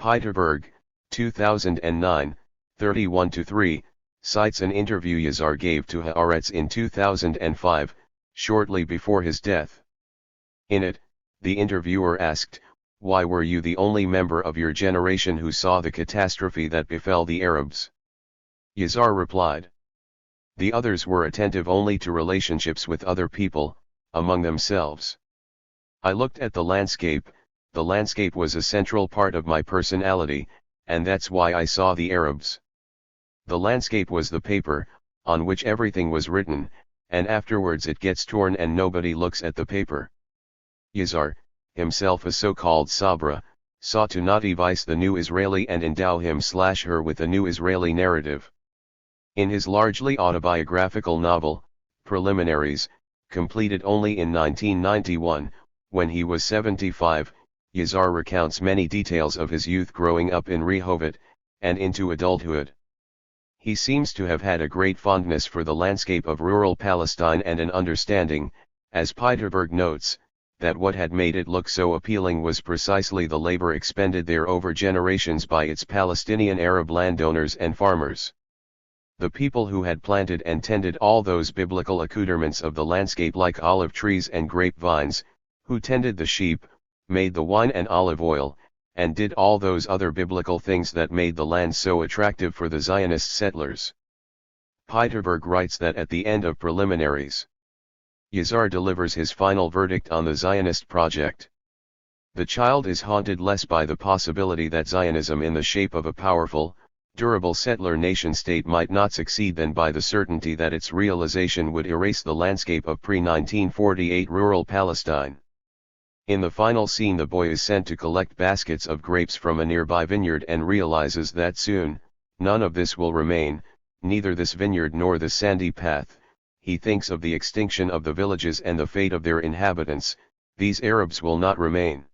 Peiterberg, 2009, 31-3, cites an interview Yazar gave to Haaretz in 2005, shortly before his death. In it, the interviewer asked, "Why were you the only member of your generation who saw the catastrophe that befell the Arabs?" Yazar replied, "The others were attentive only to relationships with other people, among themselves. I looked at the landscape was a central part of my personality, and that's why I saw the Arabs. The landscape was the paper, on which everything was written, and afterwards it gets torn and nobody looks at the paper." Yazar, himself a so-called Sabra, sought to nativize the new Israeli and endow him/her with a new Israeli narrative. In his largely autobiographical novel, Preliminaries, completed only in 1991, when he was 75, Yazar recounts many details of his youth growing up in Rehovot, and into adulthood. He seems to have had a great fondness for the landscape of rural Palestine and an understanding, as Peiterberg notes, that what had made it look so appealing was precisely the labor expended there over generations by its Palestinian Arab landowners and farmers. The people who had planted and tended all those biblical accoutrements of the landscape like olive trees and grapevines, who tended the sheep, made the wine and olive oil, and did all those other biblical things that made the land so attractive for the Zionist settlers. Peiterberg writes that at the end of preliminaries, Yazar delivers his final verdict on the Zionist project. The child is haunted less by the possibility that Zionism in the shape of a powerful, durable settler nation-state might not succeed than by the certainty that its realization would erase the landscape of pre-1948 rural Palestine. In the final scene, the boy is sent to collect baskets of grapes from a nearby vineyard and realizes that soon, none of this will remain, neither this vineyard nor the sandy path. He thinks of the extinction of the villages and the fate of their inhabitants. These Arabs will not remain.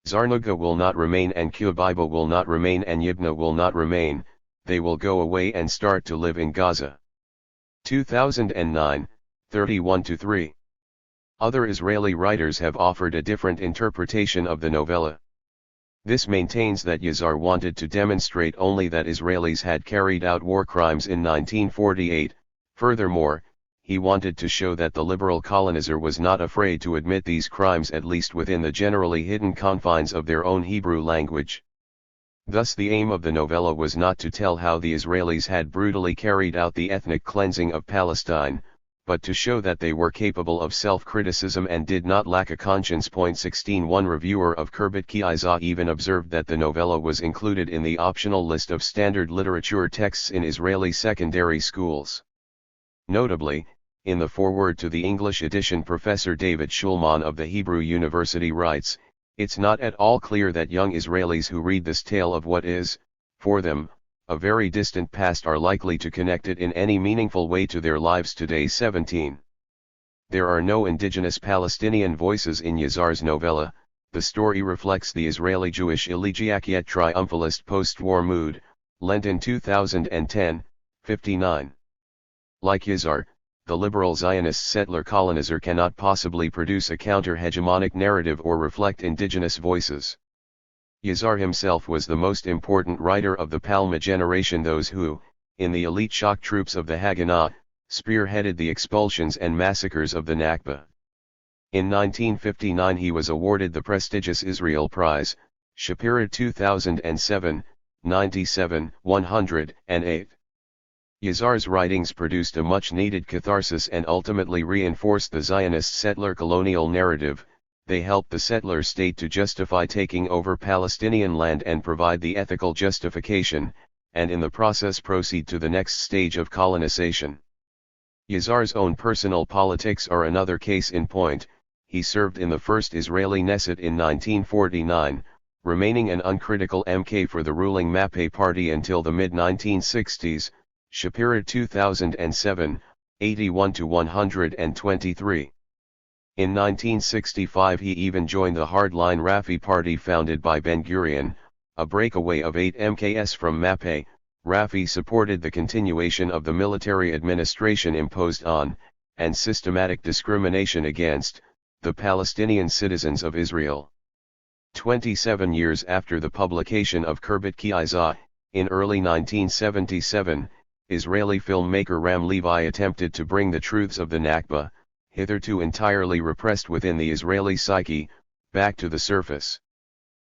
Zarnuga will not remain, and Qubaiba will not remain, and Yibna will not remain. They will go away and start to live in Gaza. 2009, 31-3. Other Israeli writers have offered a different interpretation of the novella. This maintains that Yazar wanted to demonstrate only that Israelis had carried out war crimes in 1948. Furthermore, he wanted to show that the liberal colonizer was not afraid to admit these crimes, at least within the generally hidden confines of their own Hebrew language. Thus the aim of the novella was not to tell how the Israelis had brutally carried out the ethnic cleansing of Palestine, but to show that they were capable of self-criticism and did not lack a conscience. 16. One reviewer of Kirbet Ki even observed that the novella was included in the optional list of standard literature texts in Israeli secondary schools. Notably, in the foreword to the English edition, Professor David Schulman of the Hebrew University writes, "It's not at all clear that young Israelis who read this tale of what is, for them, a very distant past are likely to connect it in any meaningful way to their lives today." 17. There are no indigenous Palestinian voices in Yazar's novella. The story reflects the Israeli Jewish elegiac yet triumphalist post-war mood, lent in 2010, 59. Like Yazar, the liberal Zionist settler colonizer cannot possibly produce a counter-hegemonic narrative or reflect indigenous voices. Yazar himself was the most important writer of the Palma generation, those who, in the elite shock troops of the Haganah, spearheaded the expulsions and massacres of the Nakba. In 1959 he was awarded the prestigious Israel Prize, Shapira 2007, 97, 108. Yazar's writings produced a much-needed catharsis and ultimately reinforced the Zionist settler colonial narrative. They helped the settler state to justify taking over Palestinian land and provide the ethical justification, and in the process proceed to the next stage of colonization. Yazar's own personal politics are another case in point. He served in the first Israeli Knesset in 1949, remaining an uncritical MK for the ruling Mape party until the mid-1960s. Shapira 2007, 81-123. In 1965 he even joined the hardline Rafi party founded by Ben-Gurion, a breakaway of 8 MKs from Mape. Rafi supported the continuation of the military administration imposed on, and systematic discrimination against, the Palestinian citizens of Israel. 27 years after the publication of Kirbet Ki, in early 1977, Israeli filmmaker Ram Levi attempted to bring the truths of the Nakba, hitherto entirely repressed within the Israeli psyche, back to the surface.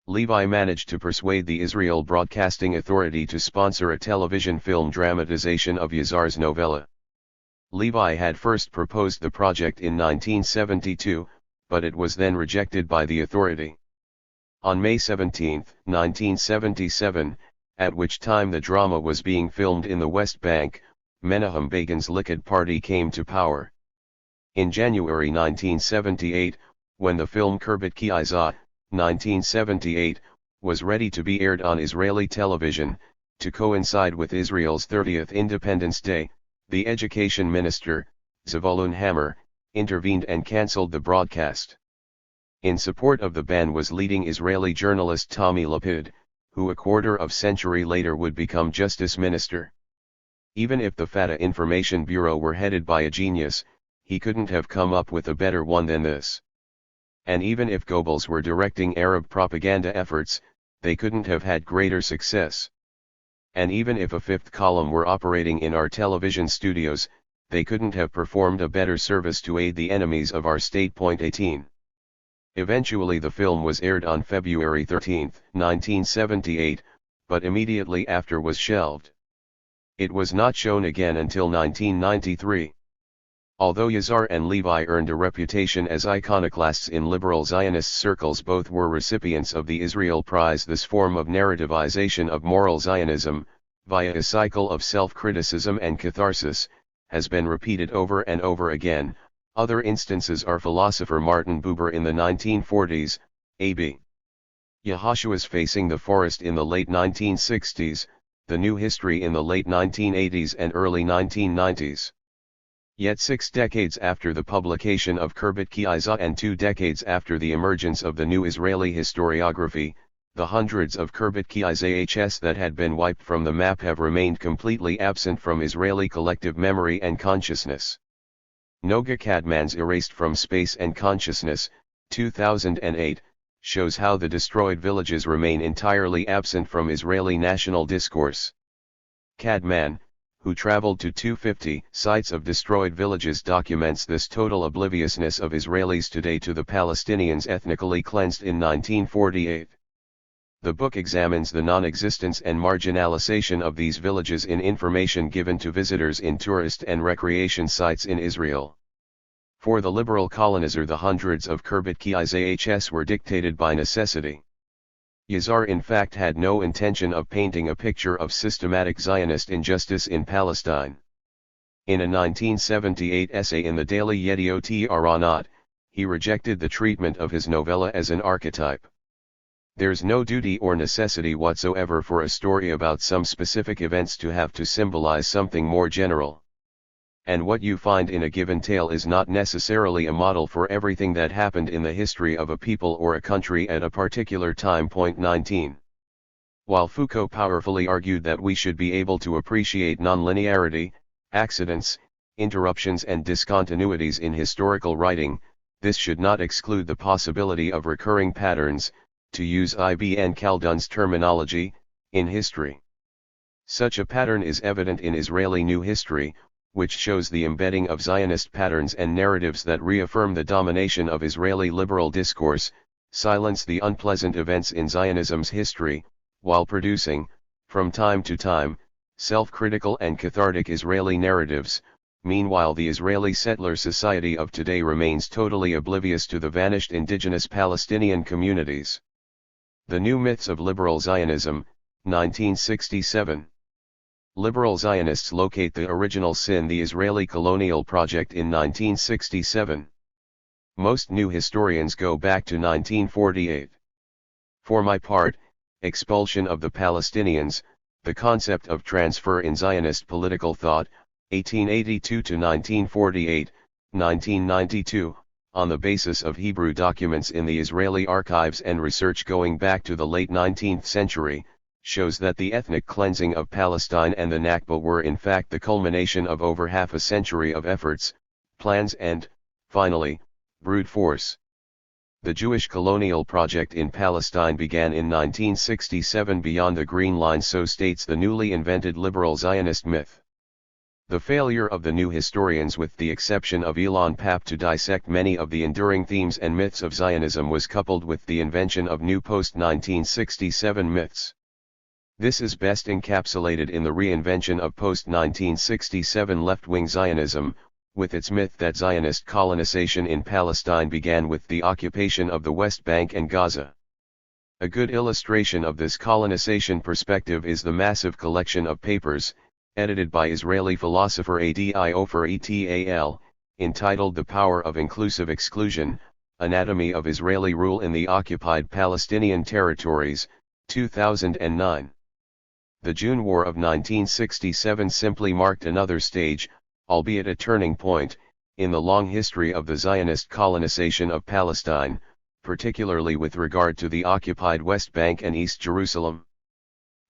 Levi managed to persuade the Israel Broadcasting Authority to sponsor a television film dramatization of Yazar's novella. Levi had first proposed the project in 1972, but it was then rejected by the authority. On May 17, 1977, at which time the drama was being filmed in the West Bank, Menahem Begin's Likud party came to power. In January 1978, when the film Kirbet Ki, 1978, was ready to be aired on Israeli television, to coincide with Israel's 30th Independence Day, the education minister, Zevulun Hammer, intervened and cancelled the broadcast. In support of the ban was leading Israeli journalist Tommy Lapid, who a quarter of a century later would become justice minister. Even if the Fatah Information Bureau were headed by a genius, he couldn't have come up with a better one than this. And even if Goebbels were directing Arab propaganda efforts, they couldn't have had greater success. And even if a fifth column were operating in our television studios, they couldn't have performed a better service to aid the enemies of our state. 18. Eventually the film was aired on February 13, 1978, but immediately after was shelved. It was not shown again until 1993. Although Yazar and Levi earned a reputation as iconoclasts in liberal Zionist circles, both were recipients of the Israel Prize. This form of narrativization of moral Zionism, via a cycle of self-criticism and catharsis, has been repeated over and over again. Other instances are philosopher Martin Buber in the 1940s, A.B. Yehoshua's Facing the Forest in the late 1960s, The New History in the late 1980s and early 1990s. Yet 6 decades after the publication of Karbit-Ki Isa and 2 decades after the emergence of the new Israeli historiography, the hundreds of Karbit-Ki Isahs that had been wiped from the map have remained completely absent from Israeli collective memory and consciousness. Noga Kadmon's Erased from Space and Consciousness, 2008, shows how the destroyed villages remain entirely absent from Israeli national discourse. Kadmon, who traveled to 250 sites of destroyed villages, documents this total obliviousness of Israelis today to the Palestinians ethnically cleansed in 1948. The book examines the non-existence and marginalization of these villages in information given to visitors in tourist and recreation sites in Israel. For the liberal colonizer, the hundreds of Karbit-Ki Isahs were dictated by necessity. Yazar in fact had no intention of painting a picture of systematic Zionist injustice in Palestine. In a 1978 essay in the daily Yediot Aharonot, he rejected the treatment of his novella as an archetype. There's no duty or necessity whatsoever for a story about some specific events to have to symbolize something more general. And what you find in a given tale is not necessarily a model for everything that happened in the history of a people or a country at a particular time. 19. While Foucault powerfully argued that we should be able to appreciate nonlinearity, accidents, interruptions and discontinuities in historical writing, this should not exclude the possibility of recurring patterns, to use Ibn Khaldun's terminology, in history. Such a pattern is evident in Israeli New History, which shows the embedding of Zionist patterns and narratives that reaffirm the domination of Israeli liberal discourse, silence the unpleasant events in Zionism's history, while producing, from time to time, self-critical and cathartic Israeli narratives. Meanwhile, the Israeli settler society of today remains totally oblivious to the vanished indigenous Palestinian communities. The New Myths of Liberal Zionism, 1967. Liberal Zionists locate the original sin, the Israeli colonial project, in 1967. Most new historians go back to 1948. For my part, Expulsion of the Palestinians, the concept of transfer in Zionist political thought, 1882 to 1948, 1992, on the basis of Hebrew documents in the Israeli archives and research going back to the late 19th century, shows that the ethnic cleansing of Palestine and the Nakba were in fact the culmination of over half a century of efforts, plans and, finally, brute force. The Jewish colonial project in Palestine began in 1967 beyond the Green Line, so states the newly invented liberal Zionist myth. The failure of the new historians, with the exception of Elon Papp, to dissect many of the enduring themes and myths of Zionism was coupled with the invention of new post-1967 myths. This is best encapsulated in the reinvention of post-1967 left-wing Zionism, with its myth that Zionist colonization in Palestine began with the occupation of the West Bank and Gaza. A good illustration of this colonization perspective is the massive collection of papers, edited by Israeli philosopher Adi Ofer et.al., entitled The Power of Inclusive Exclusion, Anatomy of Israeli Rule in the Occupied Palestinian Territories, 2009. The June War of 1967 simply marked another stage, albeit a turning point, in the long history of the Zionist colonization of Palestine, particularly with regard to the occupied West Bank and East Jerusalem.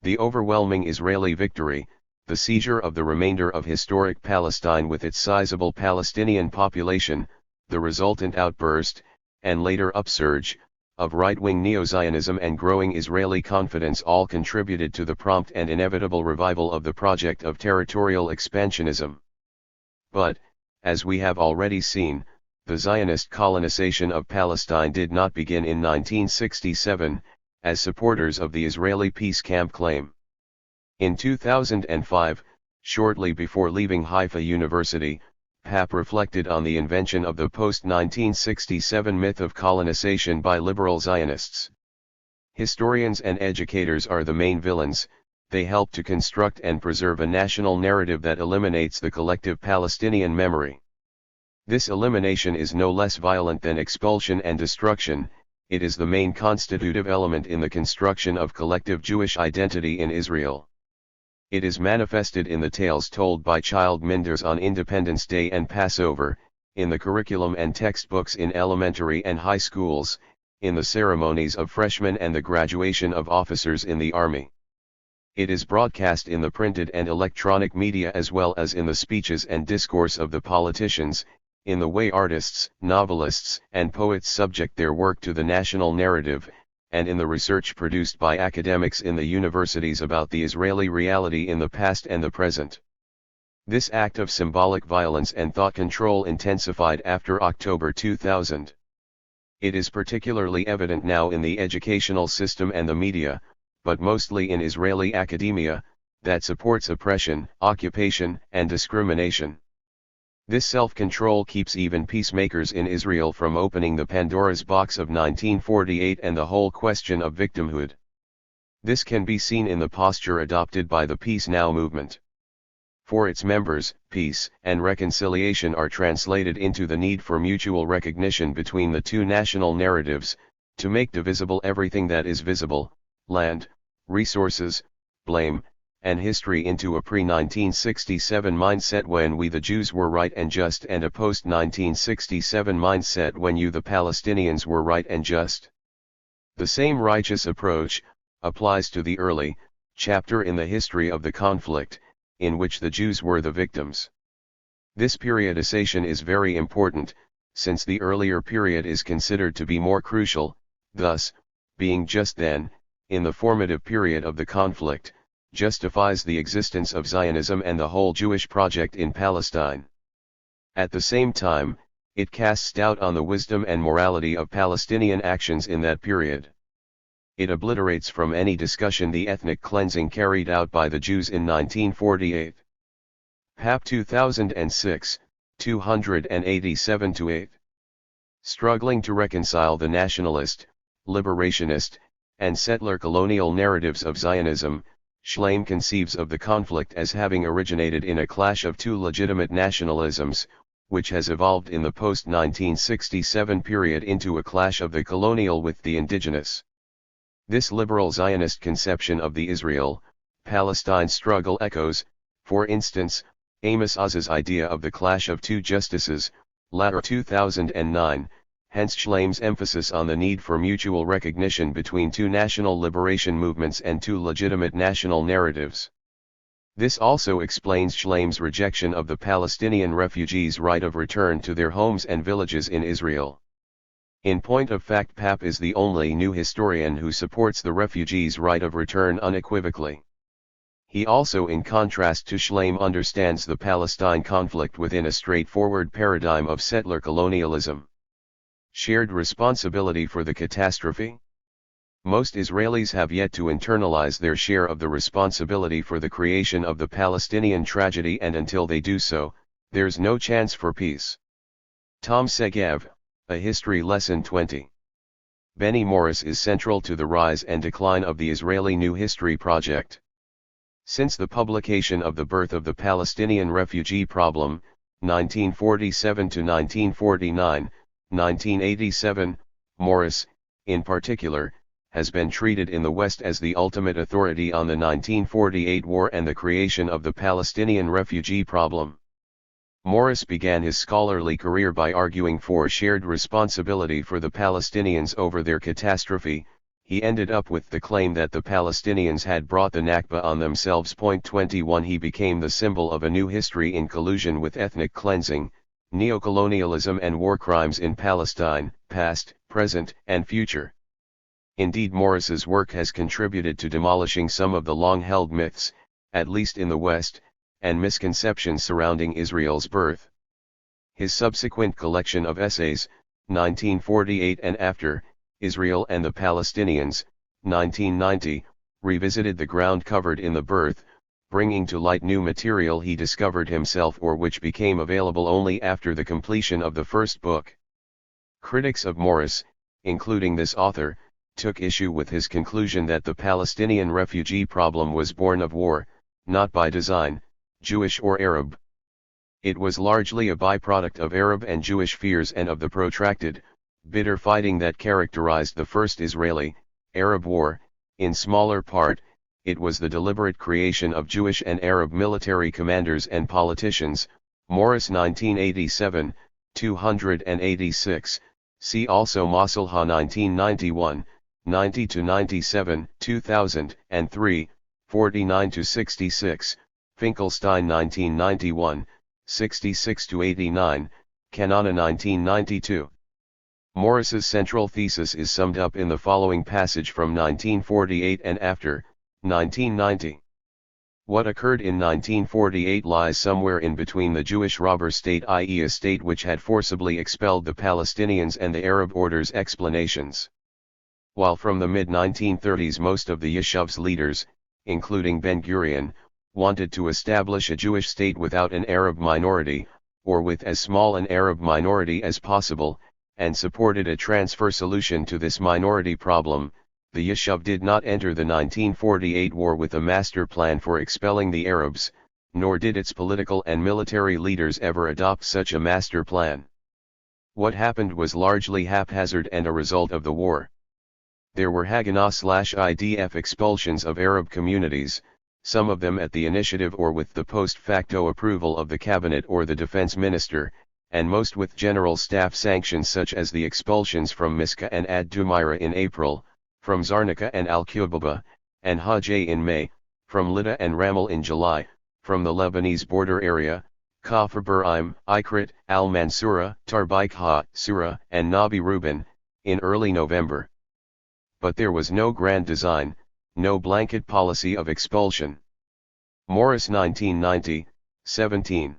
The overwhelming Israeli victory, the seizure of the remainder of historic Palestine with its sizable Palestinian population, the resultant outburst, and later upsurge, of right-wing neo-Zionism and growing Israeli confidence all contributed to the prompt and inevitable revival of the project of territorial expansionism. But, as we have already seen, the Zionist colonization of Palestine did not begin in 1967, as supporters of the Israeli peace camp claim. In 2005, shortly before leaving Haifa University, Papp reflected on the invention of the post-1967 myth of colonization by liberal Zionists. Historians and educators are the main villains. They help to construct and preserve a national narrative that eliminates the collective Palestinian memory. This elimination is no less violent than expulsion and destruction. It is the main constitutive element in the construction of collective Jewish identity in Israel. It is manifested in the tales told by child minders on Independence Day and Passover, in the curriculum and textbooks in elementary and high schools, in the ceremonies of freshmen and the graduation of officers in the Army. It is broadcast in the printed and electronic media as well as in the speeches and discourse of the politicians, in the way artists, novelists, and poets subject their work to the national narrative, and in the research produced by academics in the universities about the Israeli reality in the past and the present. This act of symbolic violence and thought control intensified after October 2000. It is particularly evident now in the educational system and the media, but mostly in Israeli academia, that supports oppression, occupation, and discrimination. This self-control keeps even peacemakers in Israel from opening the Pandora's box of 1948 and the whole question of victimhood. This can be seen in the posture adopted by the Peace Now movement. For its members, peace and reconciliation are translated into the need for mutual recognition between the two national narratives, to make divisible everything that is visible, land, resources, blame, and history into a pre-1967 mindset when we the Jews were right and just and a post-1967 mindset when you the Palestinians were right and just. The same righteous approach applies to the early chapter in the history of the conflict, in which the Jews were the victims. This periodization is very important, since the earlier period is considered to be more crucial, thus, being just then, in the formative period of the conflict, justifies the existence of Zionism and the whole Jewish project in Palestine. At the same time, it casts doubt on the wisdom and morality of Palestinian actions in that period. It obliterates from any discussion the ethnic cleansing carried out by the Jews in 1948. Papp 2006, 287-8. Struggling to reconcile the nationalist, liberationist, and settler colonial narratives of Zionism, Schleim conceives of the conflict as having originated in a clash of two legitimate nationalisms, which has evolved in the post-1967 period into a clash of the colonial with the indigenous. This liberal Zionist conception of the Israel-Palestine struggle echoes, for instance, Amos Oz's idea of the clash of two justices, latter 2009, hence Schleim's emphasis on the need for mutual recognition between two national liberation movements and two legitimate national narratives. This also explains Schleim's rejection of the Palestinian refugees' right of return to their homes and villages in Israel. In point of fact, Papp is the only new historian who supports the refugees' right of return unequivocally. He also, in contrast to Schleim, understands the Palestine conflict within a straightforward paradigm of settler colonialism. Shared responsibility for the catastrophe? Most Israelis have yet to internalize their share of the responsibility for the creation of the Palestinian tragedy, and until they do so, there's no chance for peace. Tom Segev, A History Lesson 20. Benny Morris is central to the rise and decline of the Israeli New History Project. Since the publication of The Birth of the Palestinian Refugee Problem, 1947 to 1949, 1987, Morris, in particular, has been treated in the West as the ultimate authority on the 1948 war and the creation of the Palestinian refugee problem. Morris began his scholarly career by arguing for shared responsibility for the Palestinians over their catastrophe. he ended up with the claim that the Palestinians had brought the Nakba on themselves. 21 He became the symbol of a new history in collusion with ethnic cleansing, neocolonialism and war crimes in Palestine, past, present, and future. Indeed, Morris's work has contributed to demolishing some of the long-held myths, at least in the West, and misconceptions surrounding Israel's birth. His subsequent collection of essays, 1948 and After, Israel and the Palestinians, 1990, revisited the ground covered in the birth, bringing to light new material he discovered himself or which became available only after the completion of the first book. Critics of Morris, including this author, took issue with his conclusion that the Palestinian refugee problem was born of war, not by design, Jewish or Arab. It was largely a byproduct of Arab and Jewish fears and of the protracted, bitter fighting that characterized the First Israeli-Arab War. In smaller part, it was the deliberate creation of Jewish and Arab military commanders and politicians. Morris 1987, 286, see also Masalha 1991, 90-97, 2003, 49-66, Finkelstein 1991, 66-89, Canana 1992. Morris's central thesis is summed up in the following passage from 1948 and After, 1990. What occurred in 1948 lies somewhere in between the Jewish robber state, i.e. a state which had forcibly expelled the Palestinians, and the Arab order's explanations. While from the mid-1930s most of the Yeshuv's leaders, including Ben-Gurion, wanted to establish a Jewish state without an Arab minority, or with as small an Arab minority as possible, and supported a transfer solution to this minority problem, the Yeshuv did not enter the 1948 war with a master plan for expelling the Arabs, nor did its political and military leaders ever adopt such a master plan. What happened was largely haphazard and a result of the war. There were Haganah/IDF expulsions of Arab communities, some of them at the initiative or with the post facto approval of the cabinet or the defense minister, and most with general staff sanctions, such as the expulsions from Miska and Ad Dumaira in April, from Zarnaqa and Al-Qubaba, and Hajj in May, from Lida and Ramel in July, from the Lebanese border area, Kafr Buraim, Ikrit, Al-Mansura, Tarbaikha, Sura, and Nabi Reuben, in early November. But there was no grand design, no blanket policy of expulsion. Morris 1990, 17.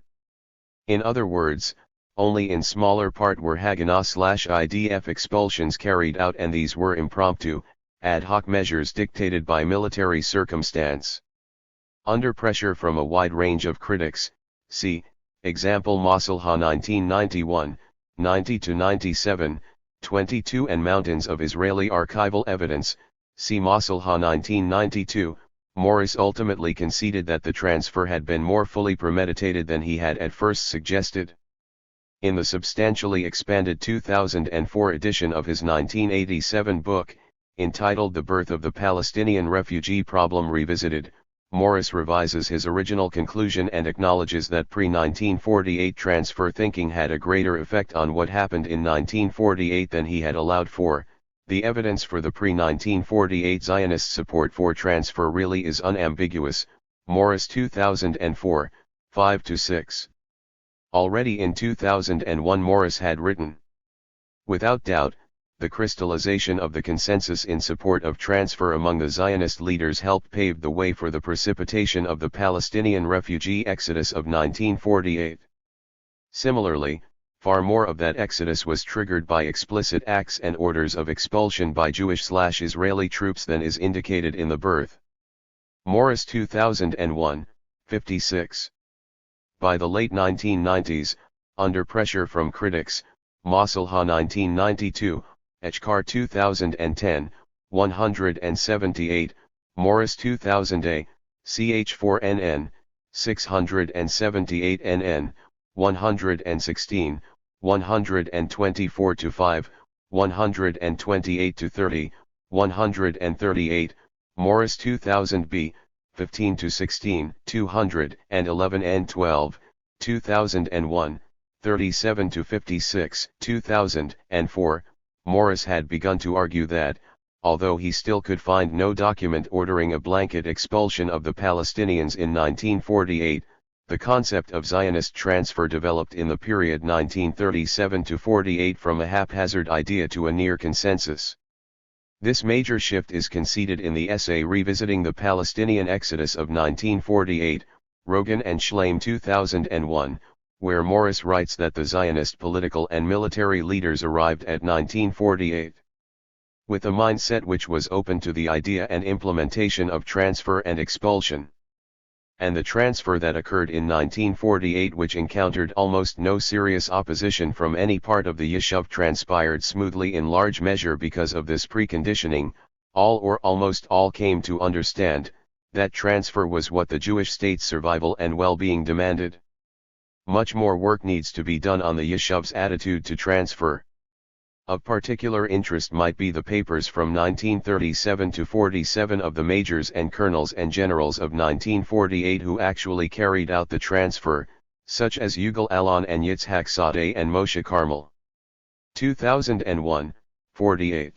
In other words, only in smaller part were Haganah/IDF expulsions carried out, and these were impromptu, ad hoc measures dictated by military circumstance. Under pressure from a wide range of critics, see, example Masalha 1991, 90-97, 22 and Mountains of Israeli Archival Evidence, see Masalha 1992, Morris ultimately conceded that the transfer had been more fully premeditated than he had at first suggested. In the substantially expanded 2004 edition of his 1987 book, entitled The Birth of the Palestinian Refugee Problem Revisited, Morris revises his original conclusion and acknowledges that pre-1948 transfer thinking had a greater effect on what happened in 1948 than he had allowed for. The evidence for the pre-1948 Zionist support for transfer really is unambiguous. Morris 2004, 5-6. Already in 2001 Morris had written, "Without doubt, the crystallization of the consensus in support of transfer among the Zionist leaders helped pave the way for the precipitation of the Palestinian refugee exodus of 1948. Similarly, far more of that exodus was triggered by explicit acts and orders of expulsion by Jewish/Israeli troops than is indicated in the birth." Morris 2001, 56. By the late 1990s, under pressure from critics, Masalha 1992, Echkar 2010, 178, Morris 2000a, CH4NN, 678 NN, 116, 124-5, 128-30, 138, Morris 2000b, 15-16, 211 N12, 2001, 37-56, 2004, Morris had begun to argue that, although he still could find no document ordering a blanket expulsion of the Palestinians in 1948, the concept of Zionist transfer developed in the period 1937 to 48 from a haphazard idea to a near consensus. This major shift is conceded in the essay Revisiting the Palestinian Exodus of 1948, Rogan and Schleim 2001, where Morris writes that the Zionist political and military leaders arrived at 1948 with a mindset which was open to the idea and implementation of transfer and expulsion. And the transfer that occurred in 1948, which encountered almost no serious opposition from any part of the Yishuv, transpired smoothly in large measure because of this preconditioning. All or almost all came to understand that transfer was what the Jewish state's survival and well-being demanded. Much more work needs to be done on the Yishuv's attitude to transfer. Of particular interest might be the papers from 1937 to 47 of the majors and colonels and generals of 1948 who actually carried out the transfer, such as Yugal Alon and Yitzhak Sadeh and Moshe Carmel. 2001, 48.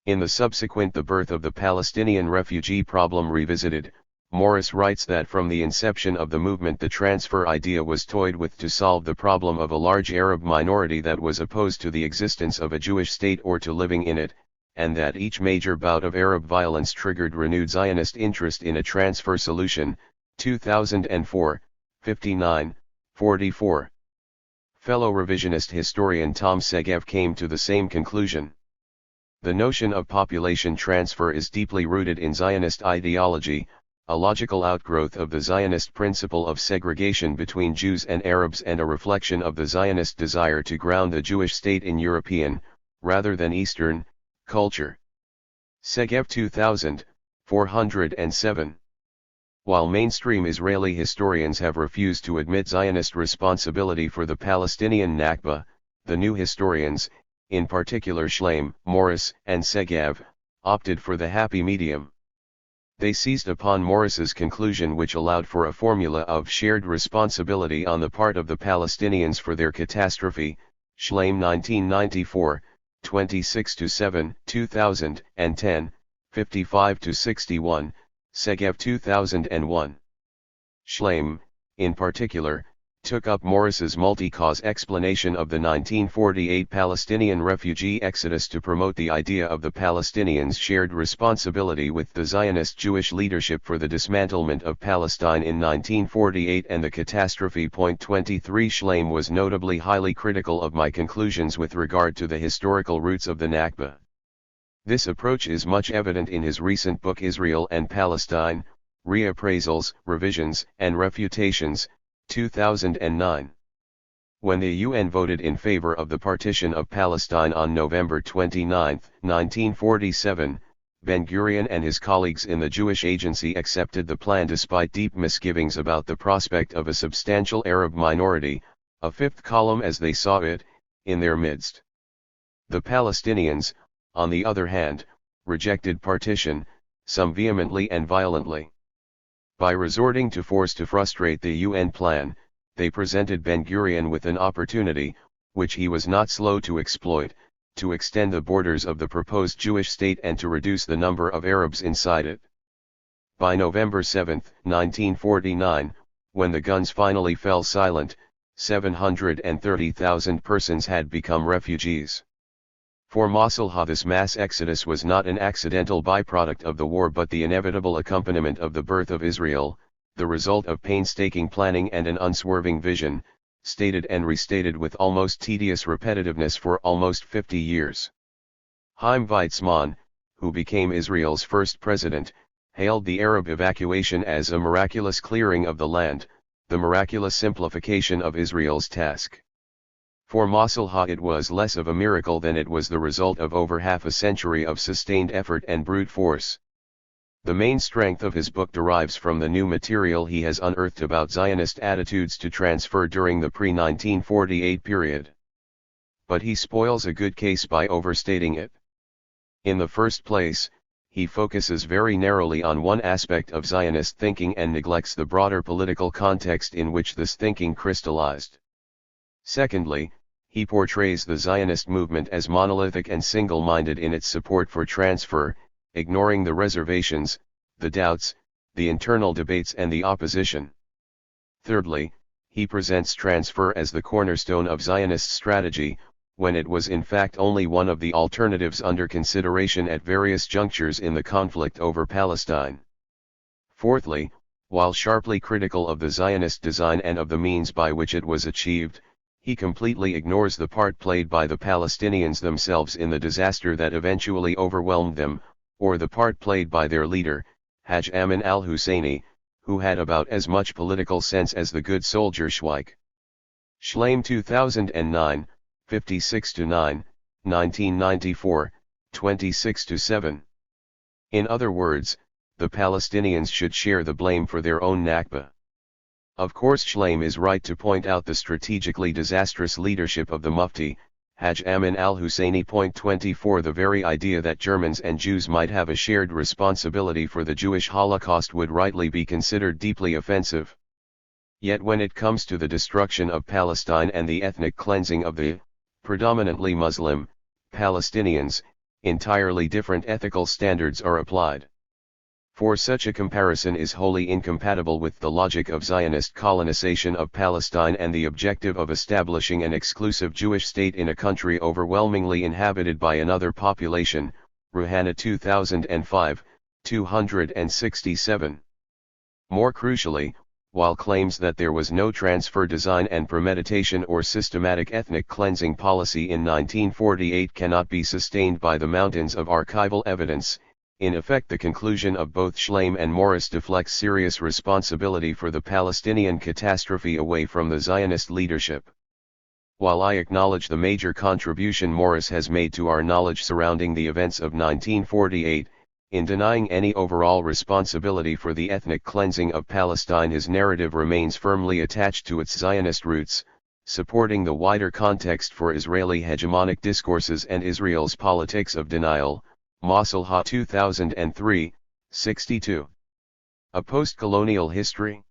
In the subsequent The Birth of the Palestinian Refugee Problem Revisited, Morris writes that from the inception of the movement the transfer idea was toyed with to solve the problem of a large Arab minority that was opposed to the existence of a Jewish state or to living in it, and that each major bout of Arab violence triggered renewed Zionist interest in a transfer solution. 2004, 59, 44. Fellow revisionist historian Tom Segev came to the same conclusion. The notion of population transfer is deeply rooted in Zionist ideology, a logical outgrowth of the Zionist principle of segregation between Jews and Arabs and a reflection of the Zionist desire to ground the Jewish state in European, rather than Eastern, culture. Segev 2000, 407. While mainstream Israeli historians have refused to admit Zionist responsibility for the Palestinian Nakba, the new historians, in particular Schleim, Morris, and Segev, opted for the happy medium. They seized upon Morris's conclusion, which allowed for a formula of shared responsibility on the part of the Palestinians for their catastrophe. Schleim 1994, 26-7, 2010, 55-61, Segev 2001. Schleim, in particular, took up Morris's multi-cause explanation of the 1948 Palestinian refugee exodus to promote the idea of the Palestinians' shared responsibility with the Zionist Jewish leadership for the dismantlement of Palestine in 1948 and the catastrophe. 23 Schleim was notably highly critical of my conclusions with regard to the historical roots of the Nakba. This approach is much evident in his recent book Israel and Palestine, Reappraisals, Revisions, and Refutations, 2009. When the UN voted in favor of the partition of Palestine on November 29, 1947, Ben-Gurion and his colleagues in the Jewish Agency accepted the plan despite deep misgivings about the prospect of a substantial Arab minority, a fifth column as they saw it, in their midst. The Palestinians, on the other hand, rejected partition, some vehemently and violently. By resorting to force to frustrate the UN plan, they presented Ben-Gurion with an opportunity, which he was not slow to exploit, to extend the borders of the proposed Jewish state and to reduce the number of Arabs inside it. By November 7, 1949, when the guns finally fell silent, 730,000 persons had become refugees. For Masalha, this mass exodus was not an accidental byproduct of the war but the inevitable accompaniment of the birth of Israel, the result of painstaking planning and an unswerving vision, stated and restated with almost tedious repetitiveness for almost 50 years. Chaim Weizmann, who became Israel's first president, hailed the Arab evacuation as a miraculous clearing of the land, the miraculous simplification of Israel's task. For Masalha it was less of a miracle than it was the result of over half a century of sustained effort and brute force. The main strength of his book derives from the new material he has unearthed about Zionist attitudes to transfer during the pre-1948 period. But he spoils a good case by overstating it. In the first place, he focuses very narrowly on one aspect of Zionist thinking and neglects the broader political context in which this thinking crystallized. Secondly, he portrays the Zionist movement as monolithic and single-minded in its support for transfer, ignoring the reservations, the doubts, the internal debates and the opposition. Thirdly, he presents transfer as the cornerstone of Zionist strategy, when it was in fact only one of the alternatives under consideration at various junctures in the conflict over Palestine. Fourthly, while sharply critical of the Zionist design and of the means by which it was achieved, he completely ignores the part played by the Palestinians themselves in the disaster that eventually overwhelmed them, or the part played by their leader, Haj Amin al-Husseini, who had about as much political sense as the good soldier Schweik. Schleim 2009, 56-9, 1994, 26-7. In other words, the Palestinians should share the blame for their own Nakba. Of course Schleim is right to point out the strategically disastrous leadership of the Mufti, Haj Amin al-Husseini. 24 The very idea that Germans and Jews might have a shared responsibility for the Jewish Holocaust would rightly be considered deeply offensive. Yet when it comes to the destruction of Palestine and the ethnic cleansing of the, predominantly Muslim, Palestinians, entirely different ethical standards are applied. For such a comparison is wholly incompatible with the logic of Zionist colonization of Palestine and the objective of establishing an exclusive Jewish state in a country overwhelmingly inhabited by another population, Rouhana 2005, 267. More crucially, while claims that there was no transfer design and premeditation or systematic ethnic cleansing policy in 1948 cannot be sustained by the mountains of archival evidence, in effect the conclusion of both Schleim and Morris deflects serious responsibility for the Palestinian catastrophe away from the Zionist leadership. While I acknowledge the major contribution Morris has made to our knowledge surrounding the events of 1948, in denying any overall responsibility for the ethnic cleansing of Palestine, his narrative remains firmly attached to its Zionist roots, supporting the wider context for Israeli hegemonic discourses and Israel's politics of denial. Masalha 2003, 62. A post-colonial history?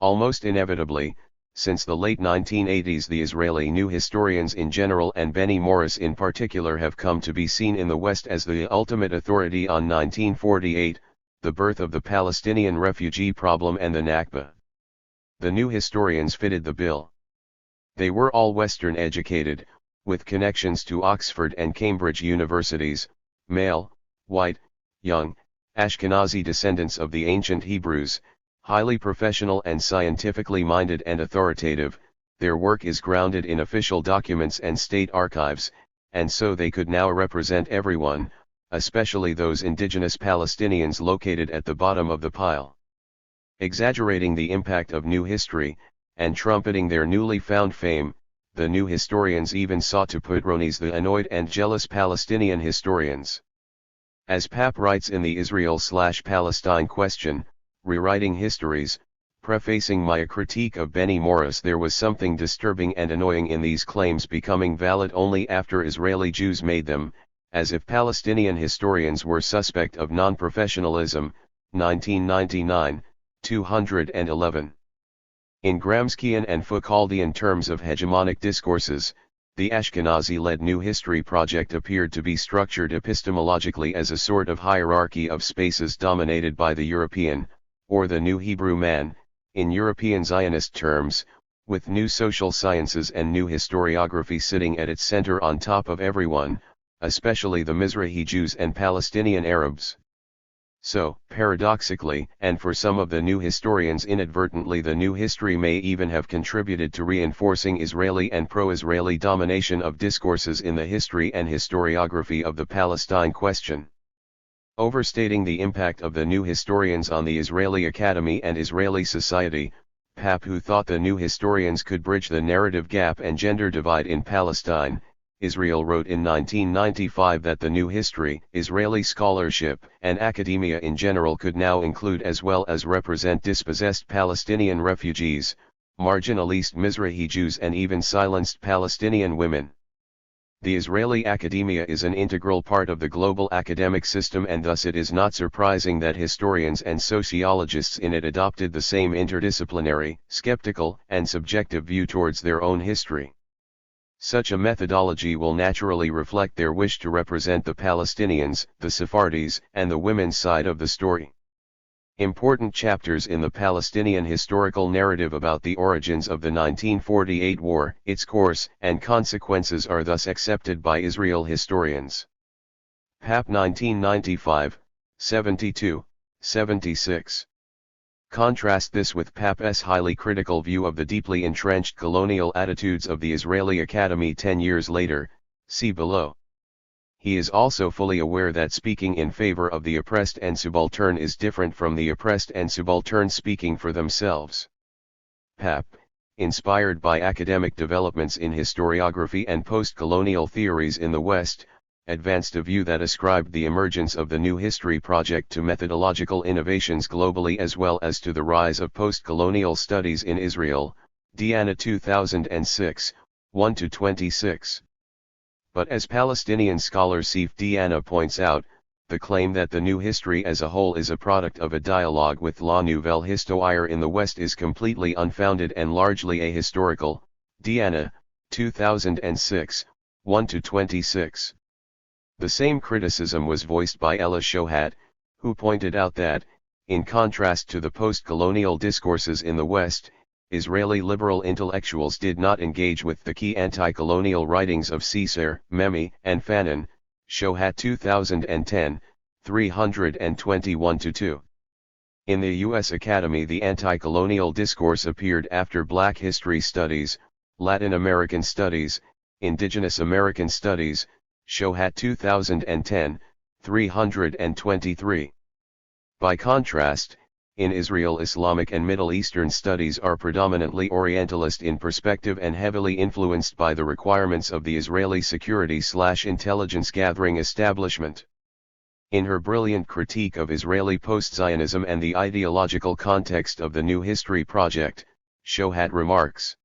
Almost inevitably, since the late 1980s the Israeli new historians in general and Benny Morris in particular have come to be seen in the West as the ultimate authority on 1948, the birth of the Palestinian refugee problem and the Nakba. The new historians fitted the bill. They were all Western educated, with connections to Oxford and Cambridge universities, male, white, young, Ashkenazi descendants of the ancient Hebrews, highly professional and scientifically minded and authoritative. Their work is grounded in official documents and state archives, and so they could now represent everyone, especially those indigenous Palestinians located at the bottom of the pile. Exaggerating the impact of new history, and trumpeting their newly found fame, the new historians even sought to patronize the annoyed and jealous Palestinian historians. As Papp writes in the Israel/Palestine question, Rewriting Histories, prefacing my critique of Benny Morris, there was something disturbing and annoying in these claims becoming valid only after Israeli Jews made them, as if Palestinian historians were suspect of non-professionalism. 1999, 211. In Gramscian and Foucauldian terms of hegemonic discourses, the Ashkenazi-led New History project appeared to be structured epistemologically as a sort of hierarchy of spaces dominated by the European, or the New Hebrew man, in European Zionist terms, with new social sciences and new historiography sitting at its center on top of everyone, especially the Mizrahi Jews and Palestinian Arabs. So, paradoxically, and for some of the new historians inadvertently, the new history may even have contributed to reinforcing Israeli and pro-Israeli domination of discourses in the history and historiography of the Palestine question. Overstating the impact of the new historians on the Israeli Academy and Israeli society, Papp, who thought the new historians could bridge the narrative gap and gender divide in Palestine, Israel, wrote in 1995 that the new history, Israeli scholarship, and academia in general could now include as well as represent dispossessed Palestinian refugees, marginalized Mizrahi Jews and even silenced Palestinian women. The Israeli academia is an integral part of the global academic system, and thus it is not surprising that historians and sociologists in it adopted the same interdisciplinary, skeptical, and subjective view towards their own history. Such a methodology will naturally reflect their wish to represent the Palestinians, the Sephardis, and the women's side of the story. Important chapters in the Palestinian historical narrative about the origins of the 1948 war, its course and consequences are thus accepted by Israel historians. Pap 1995, 72, 76. Contrast this with Pap's highly critical view of the deeply entrenched colonial attitudes of the Israeli Academy 10 years later, see below. He is also fully aware that speaking in favor of the oppressed and subaltern is different from the oppressed and subaltern speaking for themselves. Pap, inspired by academic developments in historiography and post-colonial theories in the West, advanced a view that ascribed the emergence of the New History Project to methodological innovations globally as well as to the rise of post-colonial studies in Israel, Diana 2006, 1-26. But as Palestinian scholar Sif Diana points out, the claim that the new history as a whole is a product of a dialogue with La Nouvelle Histoire in the West is completely unfounded and largely ahistorical, Diana, 2006, 1-26. The same criticism was voiced by Ella Shohat, who pointed out that, in contrast to the post-colonial discourses in the West, Israeli liberal intellectuals did not engage with the key anti-colonial writings of Caesar, Memi, and Fanon, Shohat 2010, 321-2. In the U.S. Academy the anti-colonial discourse appeared after Black History Studies, Latin American Studies, Indigenous American Studies, Shohat 2010, 323. By contrast, in Israel Islamic and Middle Eastern studies are predominantly Orientalist in perspective and heavily influenced by the requirements of the Israeli security/intelligence gathering establishment. In her brilliant critique of Israeli post-Zionism and the ideological context of the New History Project, Shohat remarks,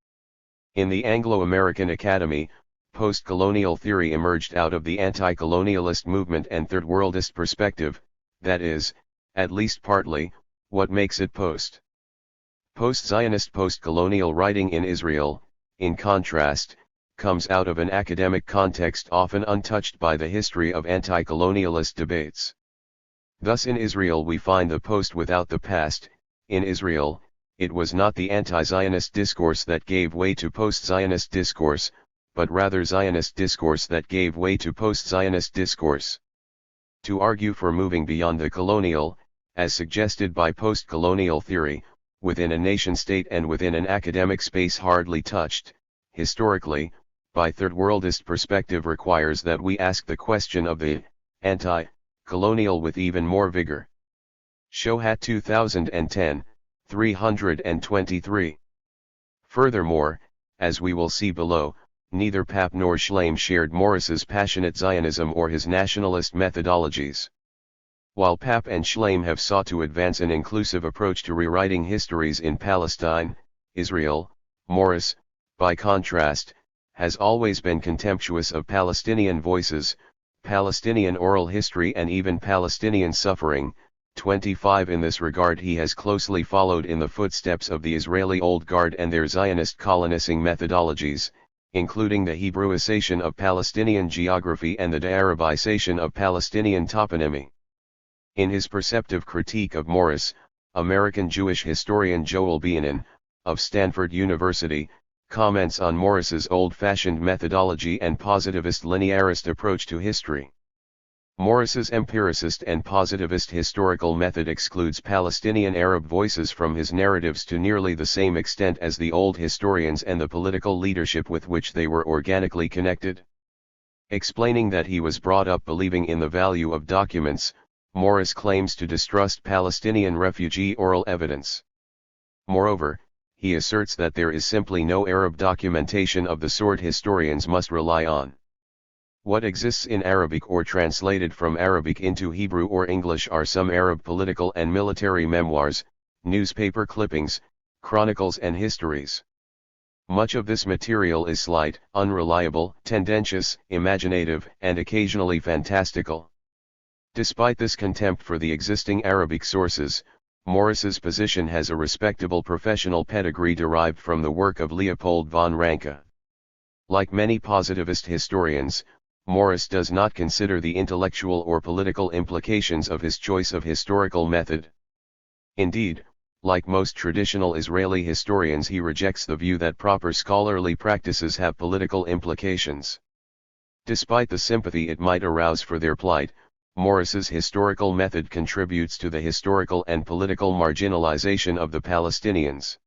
in the Anglo-American Academy, post-colonial theory emerged out of the anti-colonialist movement and third-worldist perspective, that is, at least partly, what makes it post-Zionist post-colonial writing in Israel, in contrast, comes out of an academic context often untouched by the history of anti-colonialist debates. Thus in Israel we find the post without the past. In Israel, it was not the anti-Zionist discourse that gave way to post-Zionist discourse, but rather Zionist discourse that gave way to post-Zionist discourse. To argue for moving beyond the colonial, as suggested by post-colonial theory, within a nation-state and within an academic space hardly touched, historically, by third-worldist perspective requires that we ask the question of the anti-colonial with even more vigor. Shohat 2010, 323. Furthermore, as we will see below, neither Pap nor Schleim shared Morris's passionate Zionism or his nationalist methodologies. While Pap and Schleim have sought to advance an inclusive approach to rewriting histories in Palestine, Israel, Morris, by contrast, has always been contemptuous of Palestinian voices, Palestinian oral history and even Palestinian suffering. 25 In this regard he has closely followed in the footsteps of the Israeli Old Guard and their Zionist colonizing methodologies, including the Hebrewisation of Palestinian geography and the de-Arabization of Palestinian toponymy. In his perceptive critique of Morris, American Jewish historian Joel Bienin, of Stanford University, comments on Morris's old-fashioned methodology and positivist linearist approach to history. Morris's empiricist and positivist historical method excludes Palestinian Arab voices from his narratives to nearly the same extent as the old historians and the political leadership with which they were organically connected. Explaining that he was brought up believing in the value of documents, Morris claims to distrust Palestinian refugee oral evidence. Moreover, he asserts that there is simply no Arab documentation of the sort historians must rely on. What exists in Arabic or translated from Arabic into Hebrew or English are some Arab political and military memoirs, newspaper clippings, chronicles and histories. Much of this material is slight, unreliable, tendentious, imaginative, and occasionally fantastical. Despite this contempt for the existing Arabic sources, Morris's position has a respectable professional pedigree derived from the work of Leopold von Ranke. Like many positivist historians, Morris does not consider the intellectual or political implications of his choice of historical method. Indeed, like most traditional Israeli historians, he rejects the view that proper scholarly practices have political implications. Despite the sympathy it might arouse for their plight, Morris's historical method contributes to the historical and political marginalization of the Palestinians.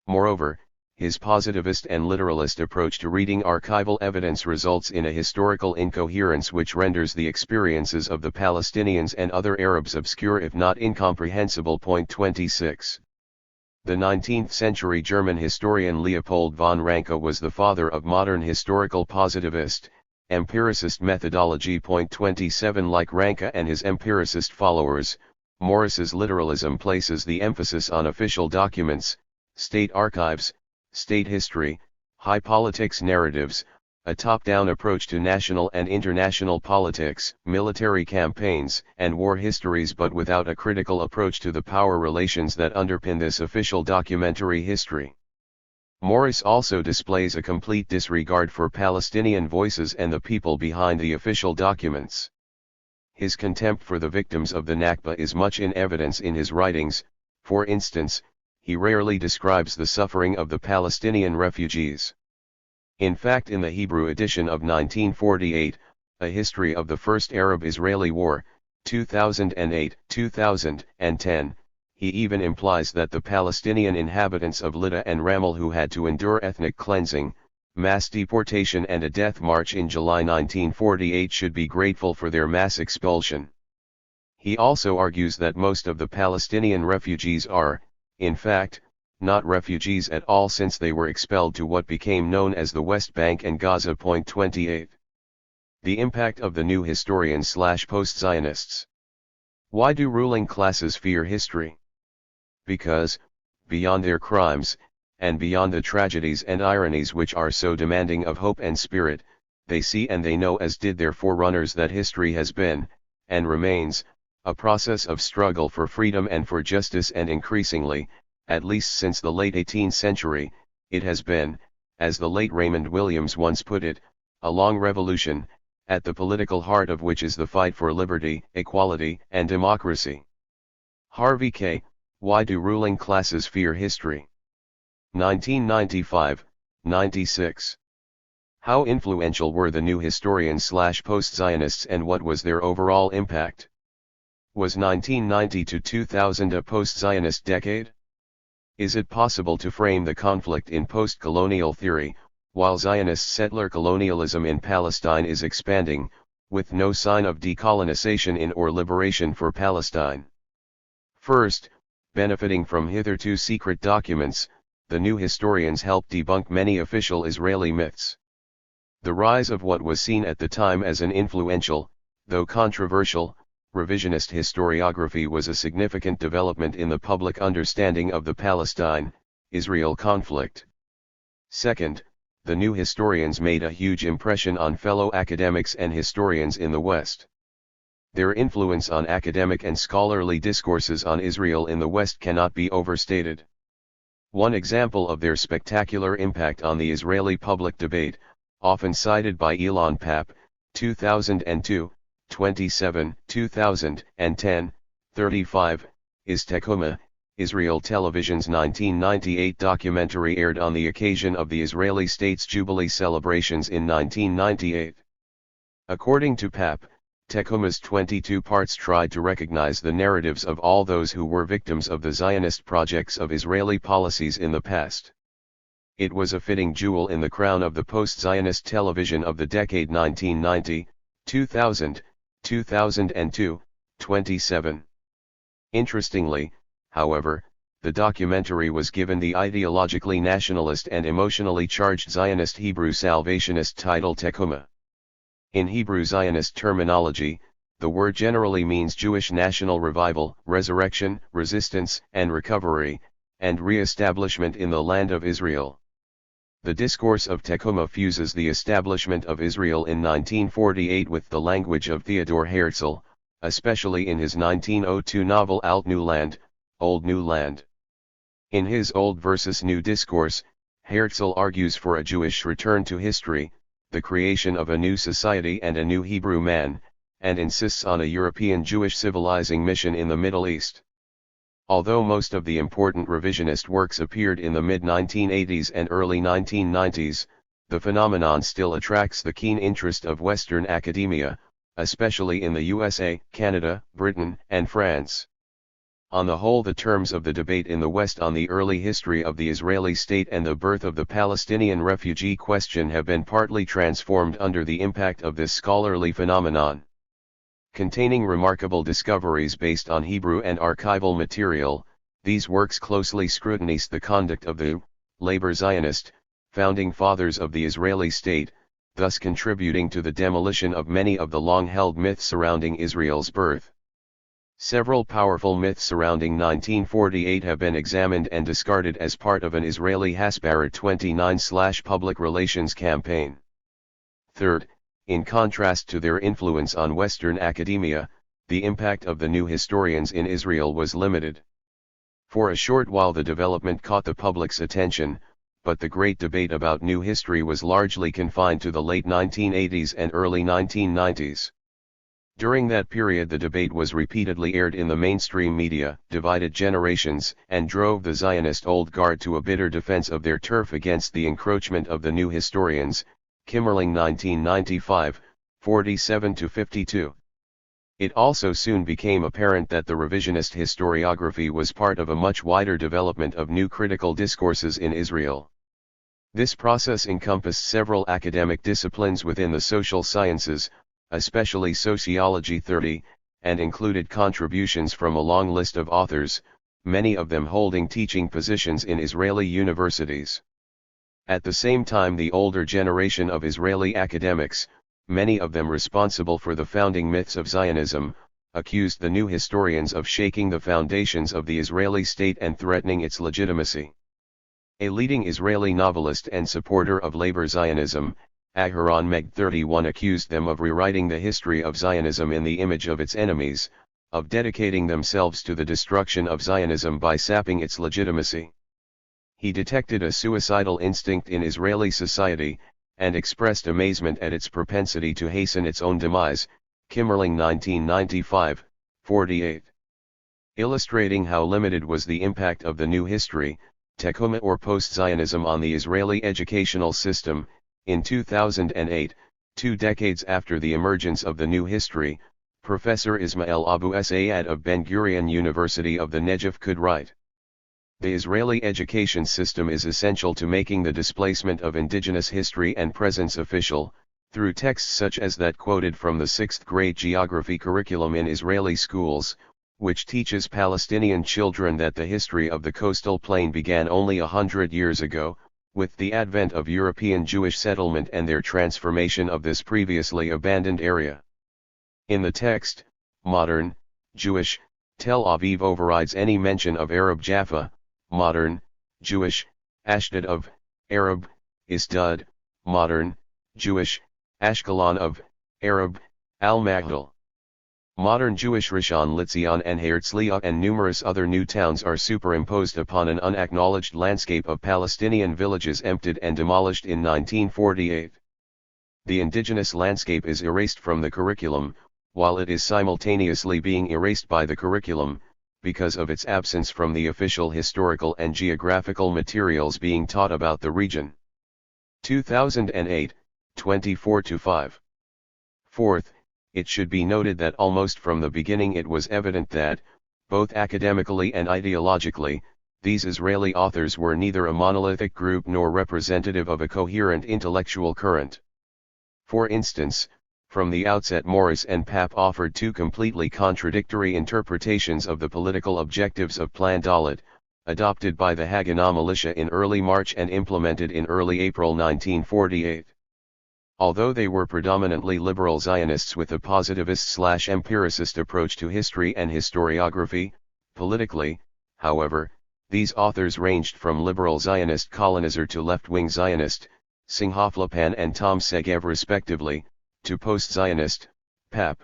Moreover, his positivist and literalist approach to reading archival evidence results in a historical incoherence which renders the experiences of the Palestinians and other Arabs obscure if not incomprehensible. 26. The 19th-century German historian Leopold von Ranke was the father of modern historical positivist, empiricist methodology. 27. Like Ranke and his empiricist followers, Morris's literalism places the emphasis on official documents, state archives, state history, high politics narratives, a top-down approach to national and international politics, military campaigns, and war histories, but without a critical approach to the power relations that underpin this official documentary history. Morris also displays a complete disregard for Palestinian voices and the people behind the official documents. His contempt for the victims of the Nakba is much in evidence in his writings. For instance, he rarely describes the suffering of the Palestinian refugees. In fact, in the Hebrew edition of 1948, A History of the First Arab-Israeli War, 2008-2010, he even implies that the Palestinian inhabitants of Lydda and Ramel who had to endure ethnic cleansing, mass deportation and a death march in July 1948 should be grateful for their mass expulsion. He also argues that most of the Palestinian refugees are, in fact, not refugees at all since they were expelled to what became known as the West Bank and Gaza. 28. The impact of the new historians/post-Zionists. Why do ruling classes fear history? Because, beyond their crimes, and beyond the tragedies and ironies which are so demanding of hope and spirit, they see and they know, as did their forerunners, that history has been, and remains, a process of struggle for freedom and for justice, and increasingly, at least since the late 18th century, it has been, as the late Raymond Williams once put it, a long revolution, at the political heart of which is the fight for liberty, equality, and democracy. Harvey K. Why do ruling classes fear history? 1995-96. How influential were the new historians/post-Zionists and what was their overall impact? Was 1990 to 2000 a post-Zionist decade? Is it possible to frame the conflict in post-colonial theory, while Zionist settler colonialism in Palestine is expanding, with no sign of decolonization in or liberation for Palestine? First, benefiting from hitherto secret documents, the new historians help debunk many official Israeli myths. The rise of what was seen at the time as an influential, though controversial, revisionist historiography was a significant development in the public understanding of the Palestine-Israel conflict. Second, the new historians made a huge impression on fellow academics and historians in the West. Their influence on academic and scholarly discourses on Israel in the West cannot be overstated. One example of their spectacular impact on the Israeli public debate, often cited by Elon Papp, 2002, 27, 2010, 35, is Tecuma, Israel Television's 1998 documentary aired on the occasion of the Israeli state's Jubilee celebrations in 1998. According to Papp, Tecuma's 22 parts tried to recognize the narratives of all those who were victims of the Zionist projects of Israeli policies in the past. It was a fitting jewel in the crown of the post-Zionist television of the decade 1990, 2000, 2002, 27. Interestingly, however, the documentary was given the ideologically nationalist and emotionally charged Zionist Hebrew salvationist title Tecuma. In Hebrew Zionist terminology, the word generally means Jewish national revival, resurrection, resistance, and recovery, and re-establishment in the land of Israel. The discourse of Tecuma fuses the establishment of Israel in 1948 with the language of Theodor Herzl, especially in his 1902 novel Alt New Land, Old New Land. In his Old versus New discourse, Herzl argues for a Jewish return to history, the creation of a new society and a new Hebrew man, and insists on a European Jewish civilizing mission in the Middle East. Although most of the important revisionist works appeared in the mid-1980s and early 1990s, the phenomenon still attracts the keen interest of Western academia, especially in the USA, Canada, Britain, and France. On the whole, the terms of the debate in the West on the early history of the Israeli state and the birth of the Palestinian refugee question have been partly transformed under the impact of this scholarly phenomenon. Containing remarkable discoveries based on Hebrew and archival material, these works closely scrutinize the conduct of the labor Zionist founding fathers of the Israeli state, thus contributing to the demolition of many of the long-held myths surrounding Israel's birth. Several powerful myths surrounding 1948 have been examined and discarded as part of an Israeli Hasbara 29/public relations campaign. Third, in contrast to their influence on Western academia, the impact of the new historians in Israel was limited. For a short while the development caught the public's attention, but the great debate about new history was largely confined to the late 1980s and early 1990s. During that period the debate was repeatedly aired in the mainstream media, divided generations, and drove the Zionist old guard to a bitter defense of their turf against the encroachment of the new historians, Kimmerling 1995, 47-52. It also soon became apparent that the revisionist historiography was part of a much wider development of new critical discourses in Israel. This process encompassed several academic disciplines within the social sciences, especially sociology 30, and included contributions from a long list of authors, many of them holding teaching positions in Israeli universities. At the same time, the older generation of Israeli academics, many of them responsible for the founding myths of Zionism, accused the new historians of shaking the foundations of the Israeli state and threatening its legitimacy. A leading Israeli novelist and supporter of labor Zionism, Aharon Meg 31, accused them of rewriting the history of Zionism in the image of its enemies, of dedicating themselves to the destruction of Zionism by sapping its legitimacy. He detected a suicidal instinct in Israeli society, and expressed amazement at its propensity to hasten its own demise, Kimmerling 1995, 48. Illustrating how limited was the impact of the new history, Tekuma or post-Zionism on the Israeli educational system, in 2008, 2 decades after the emergence of the new history, Professor Ismail Abu Sayyad of Ben-Gurion University of the Negev could write, "The Israeli education system is essential to making the displacement of indigenous history and presence official, through texts such as that quoted from the 6th grade geography curriculum in Israeli schools, which teaches Palestinian children that the history of the coastal plain began only 100 years ago, with the advent of European Jewish settlement and their transformation of this previously abandoned area. In the text, modern, Jewish, Tel Aviv overrides any mention of Arab Jaffa, modern, Jewish, Ashdod of, Arab, Isdud, modern, Jewish, Ashkelon of, Arab, Al-Maghdal. Modern Jewish Rishon LeZion and Herzliya and numerous other new towns are superimposed upon an unacknowledged landscape of Palestinian villages emptied and demolished in 1948. The indigenous landscape is erased from the curriculum, while it is simultaneously being erased by the curriculum, because of its absence from the official historical and geographical materials being taught about the region. 2008, 24-5. Fourth, it should be noted that almost from the beginning it was evident that, both academically and ideologically, these Israeli authors were neither a monolithic group nor representative of a coherent intellectual current. For instance, from the outset Morris and Papp offered two completely contradictory interpretations of the political objectives of Plan Dalet, adopted by the Haganah militia in early March and implemented in early April 1948. Although they were predominantly liberal Zionists with a positivist/empiricist approach to history and historiography, politically, however, these authors ranged from liberal Zionist colonizer to left-wing Zionist, Singhoflapan and Tom Segev respectively, to post-Zionist, Papp.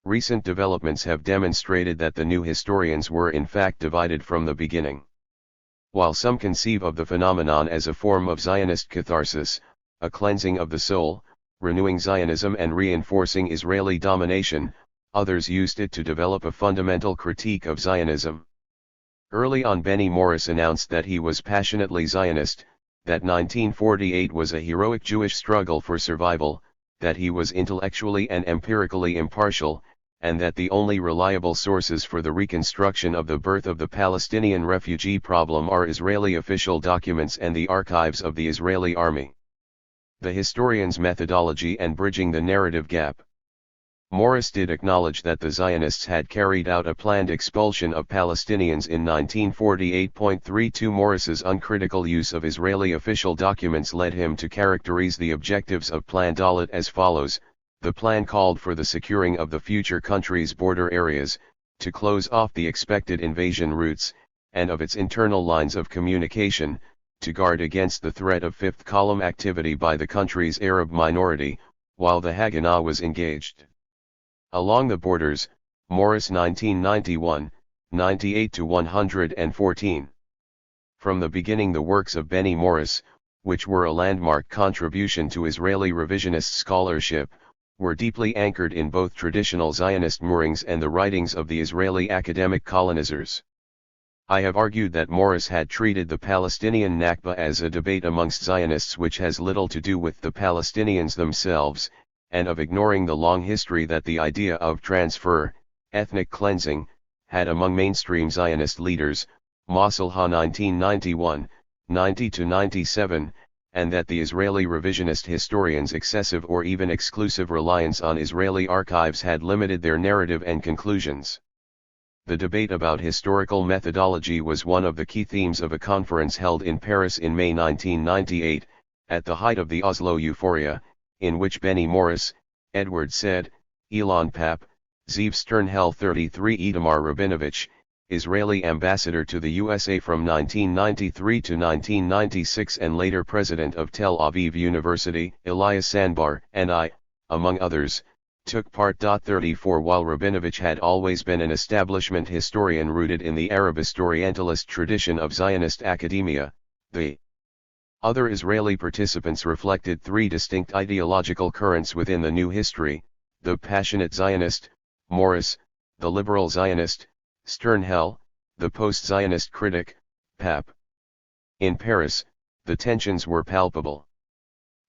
Recent developments have demonstrated that the new historians were in fact divided from the beginning. While some conceive of the phenomenon as a form of Zionist catharsis, a cleansing of the soul, renewing Zionism and reinforcing Israeli domination, others used it to develop a fundamental critique of Zionism. Early on, Benny Morris announced that he was passionately Zionist, that 1948 was a heroic Jewish struggle for survival, that he was intellectually and empirically impartial, and that the only reliable sources for the reconstruction of the birth of the Palestinian refugee problem are Israeli official documents and the archives of the Israeli army. The historian's methodology and bridging the narrative gap. Morris did acknowledge that the Zionists had carried out a planned expulsion of Palestinians in 1948.32. Morris's uncritical use of Israeli official documents led him to characterize the objectives of Plan Dalet as follows. The plan called for the securing of the future country's border areas, to close off the expected invasion routes, and of its internal lines of communication, to guard against the threat of fifth column activity by the country's Arab minority, while the Haganah was engaged along the borders. Morris 1991, 98-114. From the beginning, the works of Benny Morris, which were a landmark contribution to Israeli revisionist scholarship, were deeply anchored in both traditional Zionist moorings and the writings of the Israeli academic colonizers. I have argued that Morris had treated the Palestinian Nakba as a debate amongst Zionists which has little to do with the Palestinians themselves, and of ignoring the long history that the idea of transfer, ethnic cleansing, had among mainstream Zionist leaders, Masalha 1991, 90-97, and that the Israeli revisionist historians' excessive or even exclusive reliance on Israeli archives had limited their narrative and conclusions. The debate about historical methodology was one of the key themes of a conference held in Paris in May 1998, at the height of the Oslo euphoria, in which Benny Morris, Edward Said, Elon Papp, Zeev Sternhell 33, Itamar Rabinovich, Israeli ambassador to the USA from 1993 to 1996 and later president of Tel Aviv University, Elias Sandbar, and I, among others, took part. 34 While Rabinovich had always been an establishment historian rooted in the Arabist Orientalist tradition of Zionist academia, the other Israeli participants reflected three distinct ideological currents within the new history: the passionate Zionist, Morris; the liberal Zionist, Sternhell; the post-Zionist critic, Papp. In Paris, the tensions were palpable.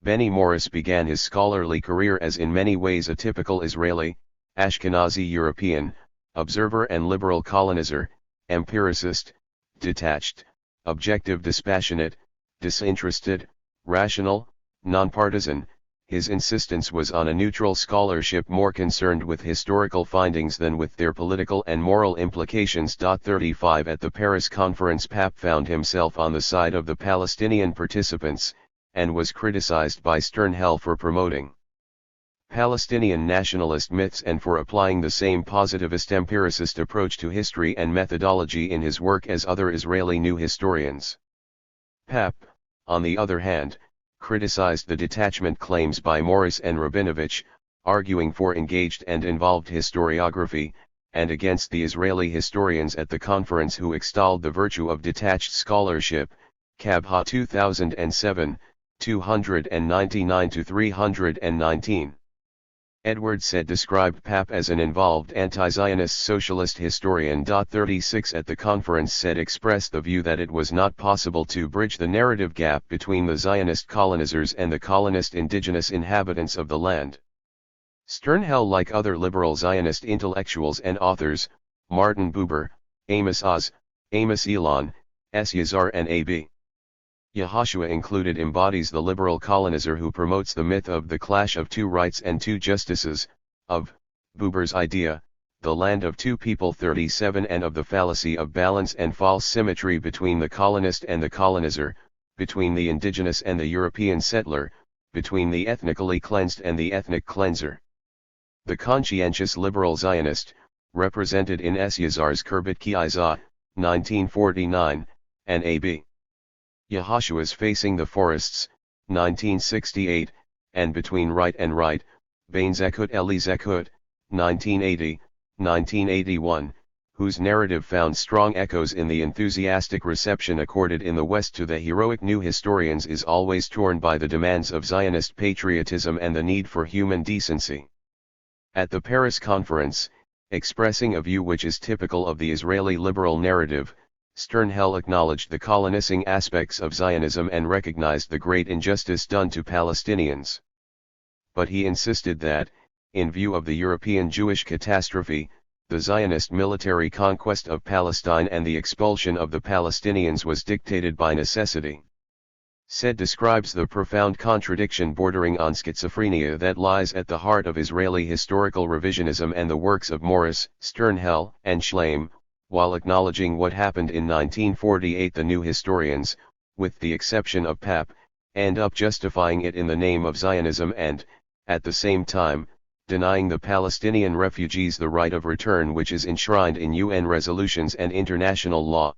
Benny Morris began his scholarly career as in many ways a typical Israeli, Ashkenazi European, observer and liberal colonizer, empiricist, detached, objective, dispassionate, disinterested, rational, nonpartisan. His insistence was on a neutral scholarship more concerned with historical findings than with their political and moral implications. 35 At the Paris conference, Papp found himself on the side of the Palestinian participants, and was criticized by Sternhell for promoting Palestinian nationalist myths and for applying the same positivist empiricist approach to history and methodology in his work as other Israeli new historians. Papp, on the other hand, criticized the detachment claims by Morris and Rabinovich, arguing for engaged and involved historiography, and against the Israeli historians at the conference who extolled the virtue of detached scholarship. Kabha 2007, 299-319. Edward Said described Papp as an involved anti-Zionist socialist historian. 36 At the conference, Said expressed the view that it was not possible to bridge the narrative gap between the Zionist colonizers and the colonist indigenous inhabitants of the land. Sternhell, like other liberal Zionist intellectuals and authors, Martin Buber, Amos Oz, Amos Elon, S. Yazar and A.B. Yehoshua included, embodies the liberal colonizer who promotes the myth of the clash of two rights and two justices, of Buber's idea, the land of two people 37, and of the fallacy of balance and false symmetry between the colonist and the colonizer, between the indigenous and the European settler, between the ethnically cleansed and the ethnic cleanser. The conscientious liberal Zionist, represented in S. Yazar's Kerbet Ki Izah, 1949, and A.B. Yehoshua's Facing the Forests, 1968, and Between Right and Right, Bain Zekut Eli Zekut, 1980, 1981, whose narrative found strong echoes in the enthusiastic reception accorded in the West to the heroic new historians, is always torn by the demands of Zionist patriotism and the need for human decency. At the Paris Conference, expressing a view which is typical of the Israeli liberal narrative, Sternhell acknowledged the colonizing aspects of Zionism and recognized the great injustice done to Palestinians. But he insisted that, in view of the European Jewish catastrophe, the Zionist military conquest of Palestine and the expulsion of the Palestinians was dictated by necessity. Said describes the profound contradiction bordering on schizophrenia that lies at the heart of Israeli historical revisionism and the works of Morris, Sternhell, and Schleim. While acknowledging what happened in 1948, the new historians, with the exception of Papp, end up justifying it in the name of Zionism and, at the same time, denying the Palestinian refugees the right of return which is enshrined in UN resolutions and international law.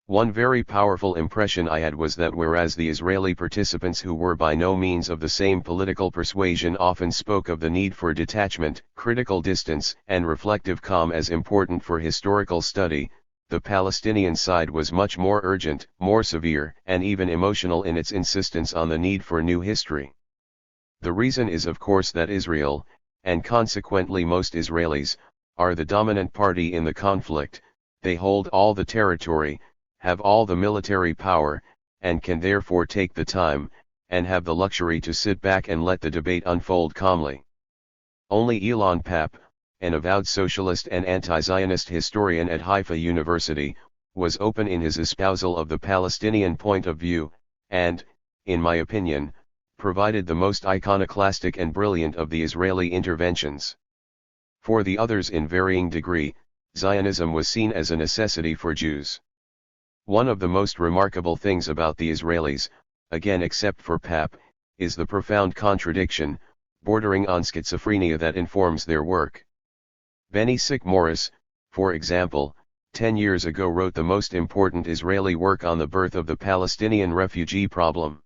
One very powerful impression I had was that whereas the Israeli participants, who were by no means of the same political persuasion, often spoke of the need for detachment, critical distance, and reflective calm as important for historical study, the Palestinian side was much more urgent, more severe, and even emotional in its insistence on the need for new history. The reason is of course that Israel, and consequently most Israelis, are the dominant party in the conflict. They hold all the territory, have all the military power, and can therefore take the time, and have the luxury to sit back and let the debate unfold calmly. Only Elon Papp, an avowed socialist and anti-Zionist historian at Haifa University, was open in his espousal of the Palestinian point of view, and, in my opinion, provided the most iconoclastic and brilliant of the Israeli interventions. For the others, in varying degree, Zionism was seen as a necessity for Jews. One of the most remarkable things about the Israelis, again except for Papp, is the profound contradiction, bordering on schizophrenia, that informs their work. Benny Sick Morris, for example, 10 years ago wrote the most important Israeli work on the birth of the Palestinian refugee problem.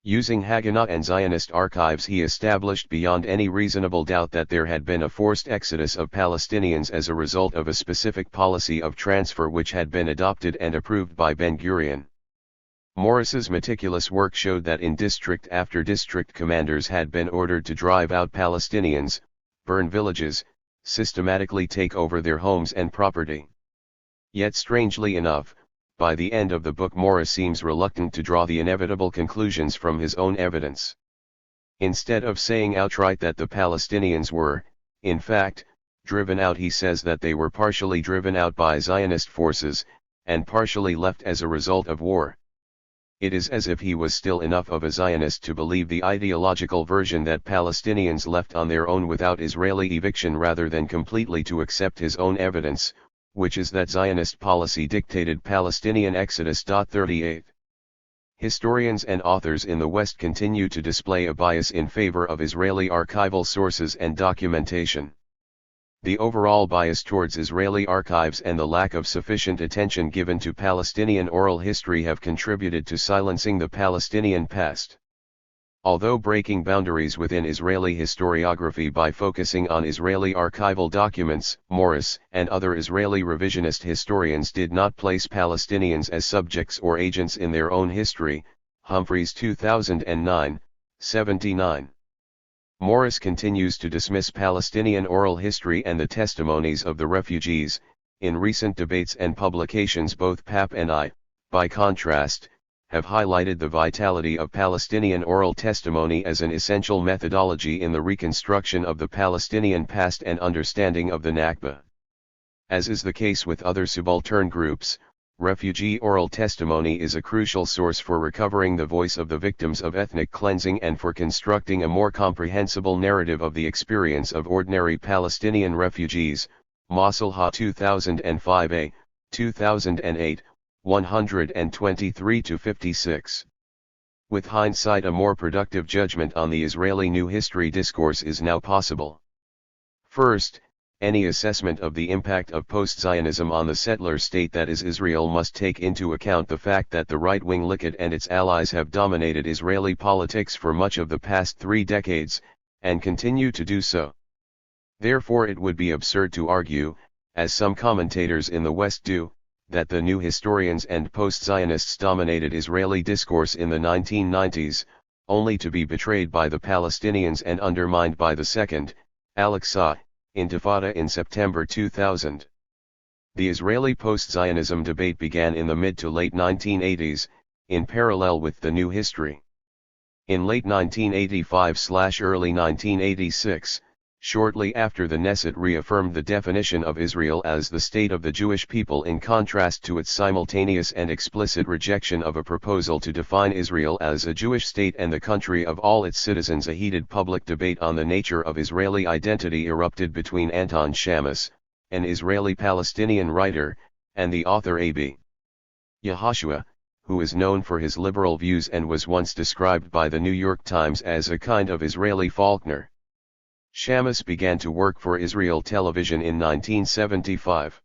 Using Haganah and Zionist archives, he established beyond any reasonable doubt that there had been a forced exodus of Palestinians as a result of a specific policy of transfer which had been adopted and approved by Ben-Gurion. Morris's meticulous work showed that in district after district, commanders had been ordered to drive out Palestinians, burn villages, systematically take over their homes and property. Yet strangely enough, by the end of the book, Morris seems reluctant to draw the inevitable conclusions from his own evidence. Instead of saying outright that the Palestinians were, in fact, driven out, he says that they were partially driven out by Zionist forces, and partially left as a result of war. It is as if he was still enough of a Zionist to believe the ideological version that Palestinians left on their own without Israeli eviction, rather than completely to accept his own evidence, which is that Zionist policy dictated Palestinian exodus. 38. Historians and authors in the West continue to display a bias in favor of Israeli archival sources and documentation. The overall bias towards Israeli archives and the lack of sufficient attention given to Palestinian oral history have contributed to silencing the Palestinian past. Although breaking boundaries within Israeli historiography by focusing on Israeli archival documents, Morris and other Israeli revisionist historians did not place Palestinians as subjects or agents in their own history. Humphreys 2009, 79. Morris continues to dismiss Palestinian oral history and the testimonies of the refugees. In recent debates and publications, both Papp and I, by contrast, have highlighted the vitality of Palestinian oral testimony as an essential methodology in the reconstruction of the Palestinian past and understanding of the Nakba. As is the case with other subaltern groups, refugee oral testimony is a crucial source for recovering the voice of the victims of ethnic cleansing and for constructing a more comprehensible narrative of the experience of ordinary Palestinian refugees. Masalha 2005a, 2008, 123-56. With hindsight, a more productive judgment on the Israeli new history discourse is now possible. First, any assessment of the impact of post-Zionism on the settler state that is Israel must take into account the fact that the right-wing Likud and its allies have dominated Israeli politics for much of the past 3 decades, and continue to do so. Therefore it would be absurd to argue, as some commentators in the West do, that the new historians and post-Zionists dominated Israeli discourse in the 1990s, only to be betrayed by the Palestinians and undermined by the Second, Al-Aqsa, Intifada in September 2000. The Israeli post-Zionism debate began in the mid to late 1980s, in parallel with the new history. In late 1985/early 1986, shortly after the Knesset reaffirmed the definition of Israel as the state of the Jewish people in contrast to its simultaneous and explicit rejection of a proposal to define Israel as a Jewish state and the country of all its citizens, a heated public debate on the nature of Israeli identity erupted between Anton Shamus, an Israeli-Palestinian writer, and the author A.B. Yehoshua, who is known for his liberal views and was once described by the New York Times as a kind of Israeli Faulkner. Shamus began to work for Israel Television in 1975.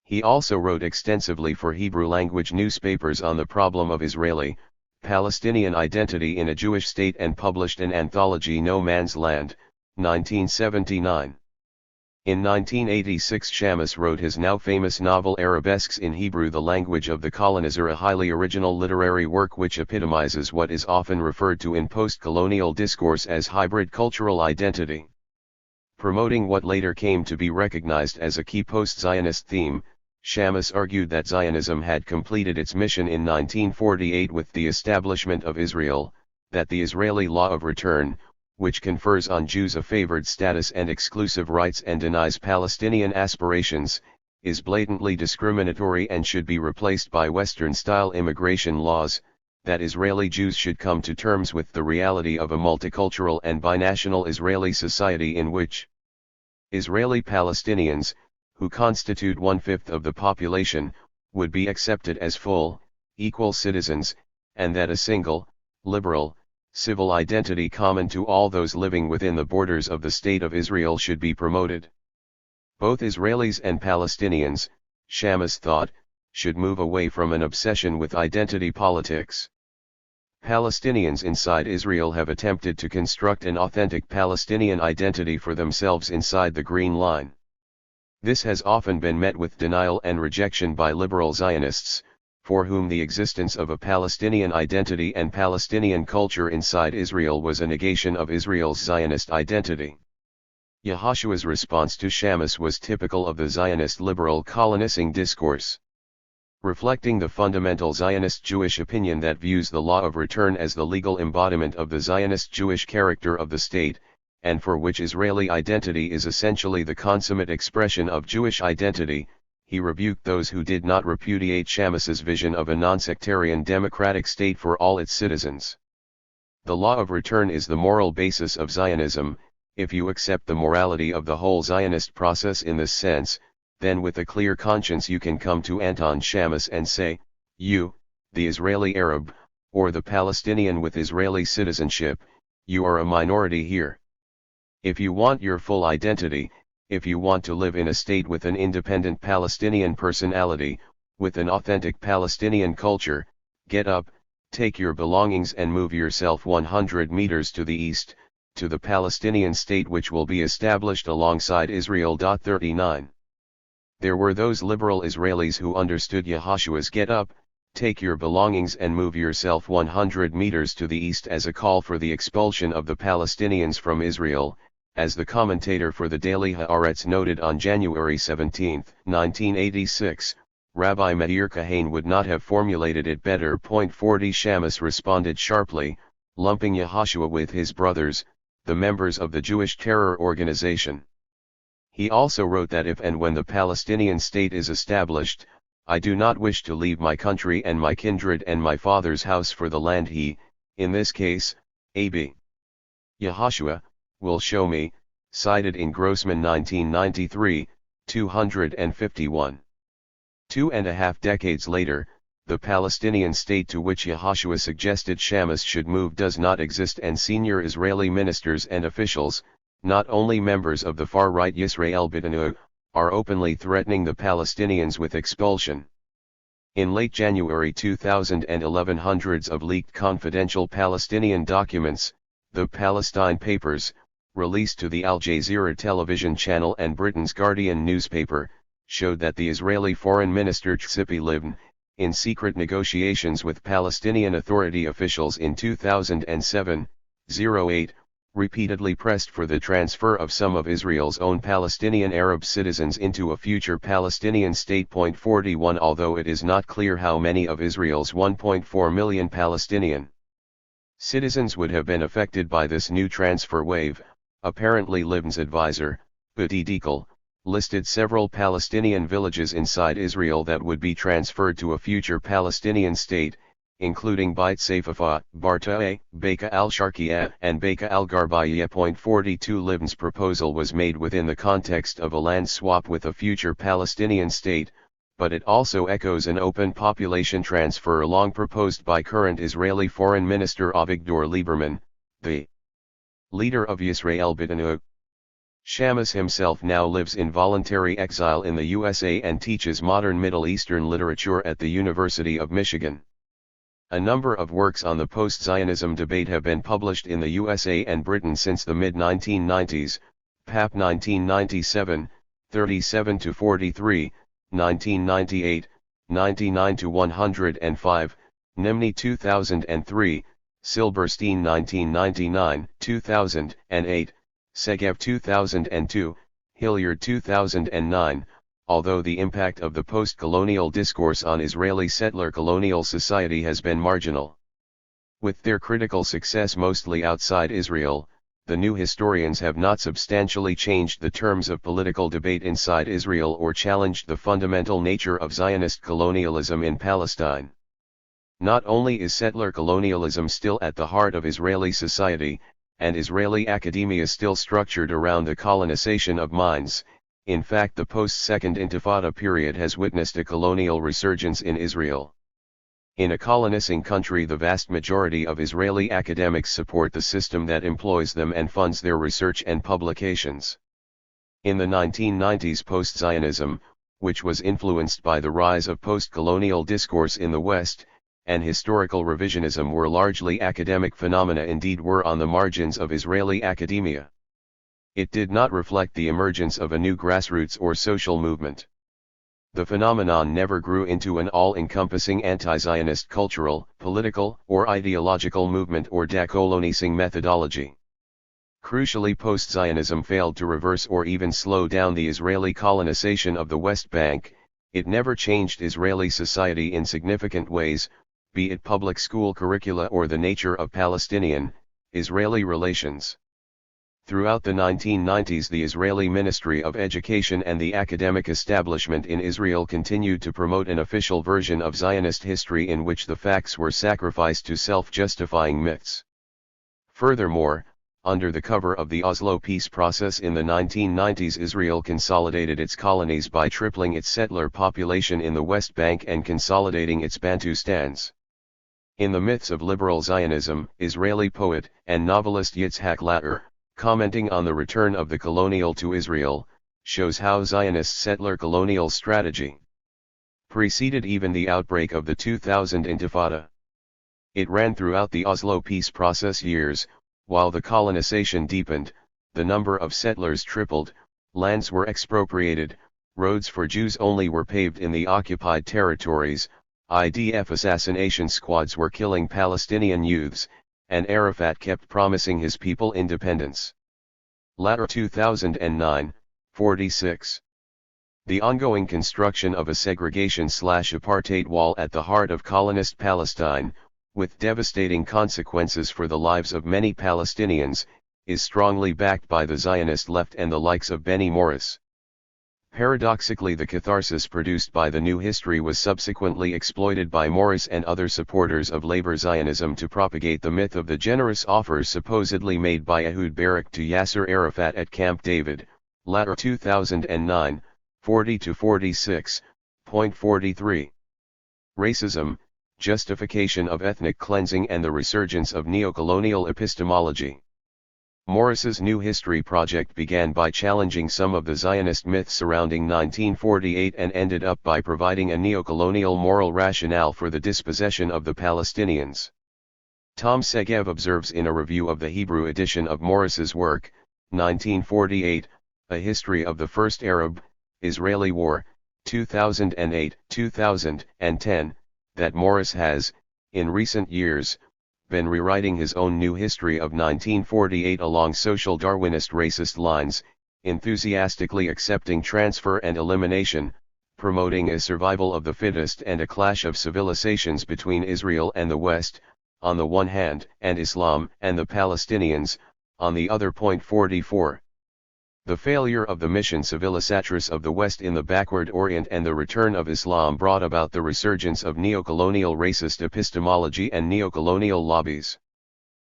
He also wrote extensively for Hebrew-language newspapers on the problem of Israeli, Palestinian identity in a Jewish state and published an anthology No Man's Land, 1979. In 1986 Shamus wrote his now famous novel Arabesques in Hebrew, the language of the colonizer, a highly original literary work which epitomizes what is often referred to in post-colonial discourse as hybrid cultural identity. Promoting what later came to be recognized as a key post-Zionist theme, Shamus argued that Zionism had completed its mission in 1948 with the establishment of Israel, that the Israeli law of return, which confers on Jews a favored status and exclusive rights and denies Palestinian aspirations, is blatantly discriminatory and should be replaced by Western-style immigration laws, that Israeli Jews should come to terms with the reality of a multicultural and binational Israeli society in which Israeli Palestinians, who constitute 1/5 of the population, would be accepted as full, equal citizens, and that a single, liberal, civil identity common to all those living within the borders of the State of Israel should be promoted. Both Israelis and Palestinians, Shamus thought, should move away from an obsession with identity politics. Palestinians inside Israel have attempted to construct an authentic Palestinian identity for themselves inside the Green Line. This has often been met with denial and rejection by liberal Zionists, for whom the existence of a Palestinian identity and Palestinian culture inside Israel was a negation of Israel's Zionist identity. Yehoshua's response to Shamus was typical of the Zionist liberal colonizing discourse. Reflecting the fundamental Zionist Jewish opinion that views the law of return as the legal embodiment of the Zionist Jewish character of the state, and for which Israeli identity is essentially the consummate expression of Jewish identity, he rebuked those who did not repudiate Shamus's vision of a non-sectarian democratic state for all its citizens. The law of return is the moral basis of Zionism. If you accept the morality of the whole Zionist process in this sense, then with a clear conscience you can come to Anton Shamus and say, you, the Israeli Arab, or the Palestinian with Israeli citizenship, you are a minority here. If you want your full identity, if you want to live in a state with an independent Palestinian personality, with an authentic Palestinian culture, get up, take your belongings and move yourself 100 meters to the east, to the Palestinian state which will be established alongside Israel. 39. There were those liberal Israelis who understood Yehoshua's get up, take your belongings and move yourself 100 meters to the east as a call for the expulsion of the Palestinians from Israel, as the commentator for the Daily Haaretz noted on January 17, 1986, Rabbi Meir Kahane would not have formulated it better. 40 Shamus responded sharply, lumping Yehoshua with his brothers, the members of the Jewish terror organization. He also wrote that if and when the Palestinian state is established, I do not wish to leave my country and my kindred and my father's house for the land he, in this case, A.B. Yehoshua, will show me, cited in Grossman 1993, 251. 2.5 decades later, the Palestinian state to which Yehoshua suggested Shamus should move does not exist, and senior Israeli ministers and officials, not only members of the far-right Yisrael B'tanu, are openly threatening the Palestinians with expulsion. In late January 2011, hundreds of leaked confidential Palestinian documents, the Palestine Papers, released to the Al Jazeera television channel and Britain's Guardian newspaper, showed that the Israeli Foreign Minister Tzipi Livni, in secret negotiations with Palestinian Authority officials in 2007-08, repeatedly pressed for the transfer of some of Israel's own Palestinian Arab citizens into a future Palestinian state. 41 Although it is not clear how many of Israel's 1.4 million Palestinian citizens would have been affected by this new transfer wave, apparently Livni's advisor, Udi Dekol, listed several Palestinian villages inside Israel that would be transferred to a future Palestinian state, including Beit Safafah, Barta'eh, Bekaa al-Sharqiyah, and Bekaa al-Gharbiyah. 42 Livni's proposal was made within the context of a land swap with a future Palestinian state, but it also echoes an open population transfer long proposed by current Israeli Foreign Minister Avigdor Lieberman, the leader of Yisrael Beiteinu. Shamas himself now lives in voluntary exile in the USA and teaches modern Middle Eastern literature at the University of Michigan. A number of works on the post-Zionism debate have been published in the USA and Britain since the mid-1990s, PAP 1997, 37-43, 1998, 99-105, Nimni 2003, Silberstein 1999, 2008, Segev 2002, Hilliard 2009, although the impact of the post-colonial discourse on Israeli settler colonial society has been marginal. With their critical success mostly outside Israel, the new historians have not substantially changed the terms of political debate inside Israel or challenged the fundamental nature of Zionist colonialism in Palestine. Not only is settler colonialism still at the heart of Israeli society, and Israeli academia still structured around the colonization of minds, in fact the post-Second Intifada period has witnessed a colonial resurgence in Israel. In a colonizing country, the vast majority of Israeli academics support the system that employs them and funds their research and publications. In the 1990s, post-Zionism, which was influenced by the rise of post-colonial discourse in the West, and historical revisionism were largely academic phenomena, indeed were on the margins of Israeli academia. It did not reflect the emergence of a new grassroots or social movement. The phenomenon never grew into an all-encompassing anti-Zionist cultural, political, or ideological movement or decolonising methodology. Crucially, post-Zionism failed to reverse or even slow down the Israeli colonization of the West Bank. It never changed Israeli society in significant ways, be it public school curricula or the nature of Palestinian-Israeli relations. Throughout the 1990s, the Israeli Ministry of Education and the academic establishment in Israel continued to promote an official version of Zionist history in which the facts were sacrificed to self-justifying myths. Furthermore, under the cover of the Oslo peace process in the 1990s, Israel consolidated its colonies by tripling its settler population in the West Bank and consolidating its Bantustans. In the Myths of Liberal Zionism, Israeli poet and novelist Yitzhak Latter, commenting on the return of the colonial to Israel, shows how Zionist settler colonial strategy preceded even the outbreak of the 2000 Intifada. It ran throughout the Oslo peace process years. While the colonization deepened, the number of settlers tripled, lands were expropriated, roads for Jews only were paved in the occupied territories, IDF assassination squads were killing Palestinian youths, and Arafat kept promising his people independence. Latter 2009, 46. The ongoing construction of a segregation/apartheid wall at the heart of colonist Palestine, with devastating consequences for the lives of many Palestinians, is strongly backed by the Zionist left and the likes of Benny Morris. Paradoxically, the catharsis produced by the new history was subsequently exploited by Morris and other supporters of labor Zionism to propagate the myth of the generous offers supposedly made by Ehud Barak to Yasser Arafat at Camp David, Latter 2009, 40-46, point 43. Racism, justification of ethnic cleansing and the resurgence of neocolonial epistemology. Morris's New History project began by challenging some of the Zionist myths surrounding 1948 and ended up by providing a neocolonial moral rationale for the dispossession of the Palestinians. Tom Segev observes in a review of the Hebrew edition of Morris's work, 1948, A History of the First Arab-Israeli War, 2008, 2010, that Morris has, in recent years, been rewriting his own new history of 1948 along social Darwinist racist lines, enthusiastically accepting transfer and elimination, promoting a survival of the fittest and a clash of civilizations between Israel and the West, on the one hand, and Islam and the Palestinians, on the other. 44. The failure of the mission civilisatris of the West in the backward Orient and the return of Islam brought about the resurgence of neocolonial racist epistemology and neocolonial lobbies.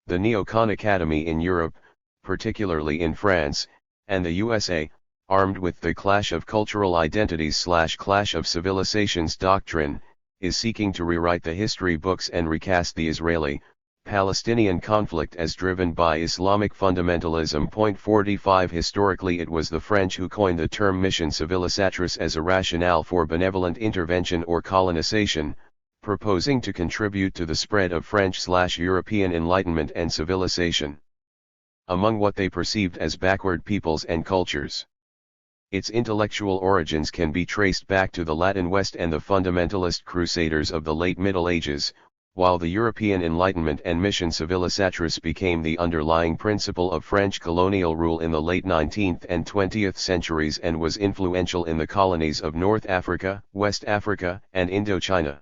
The neocon academy in Europe, particularly in France, and the USA, armed with the clash of cultural identities / clash of civilizations doctrine, is seeking to rewrite the history books and recast the Israeli-Palestinian conflict as driven by Islamic fundamentalism. 45 Historically it was the French who coined the term mission civilisatris as a rationale for benevolent intervention or colonization, proposing to contribute to the spread of French/European enlightenment and civilization among what they perceived as backward peoples and cultures. Its intellectual origins can be traced back to the Latin West and the fundamentalist crusaders of the late Middle Ages, while the European Enlightenment and mission civilisatris became the underlying principle of French colonial rule in the late 19th and 20th centuries and was influential in the colonies of North Africa, West Africa, and Indochina.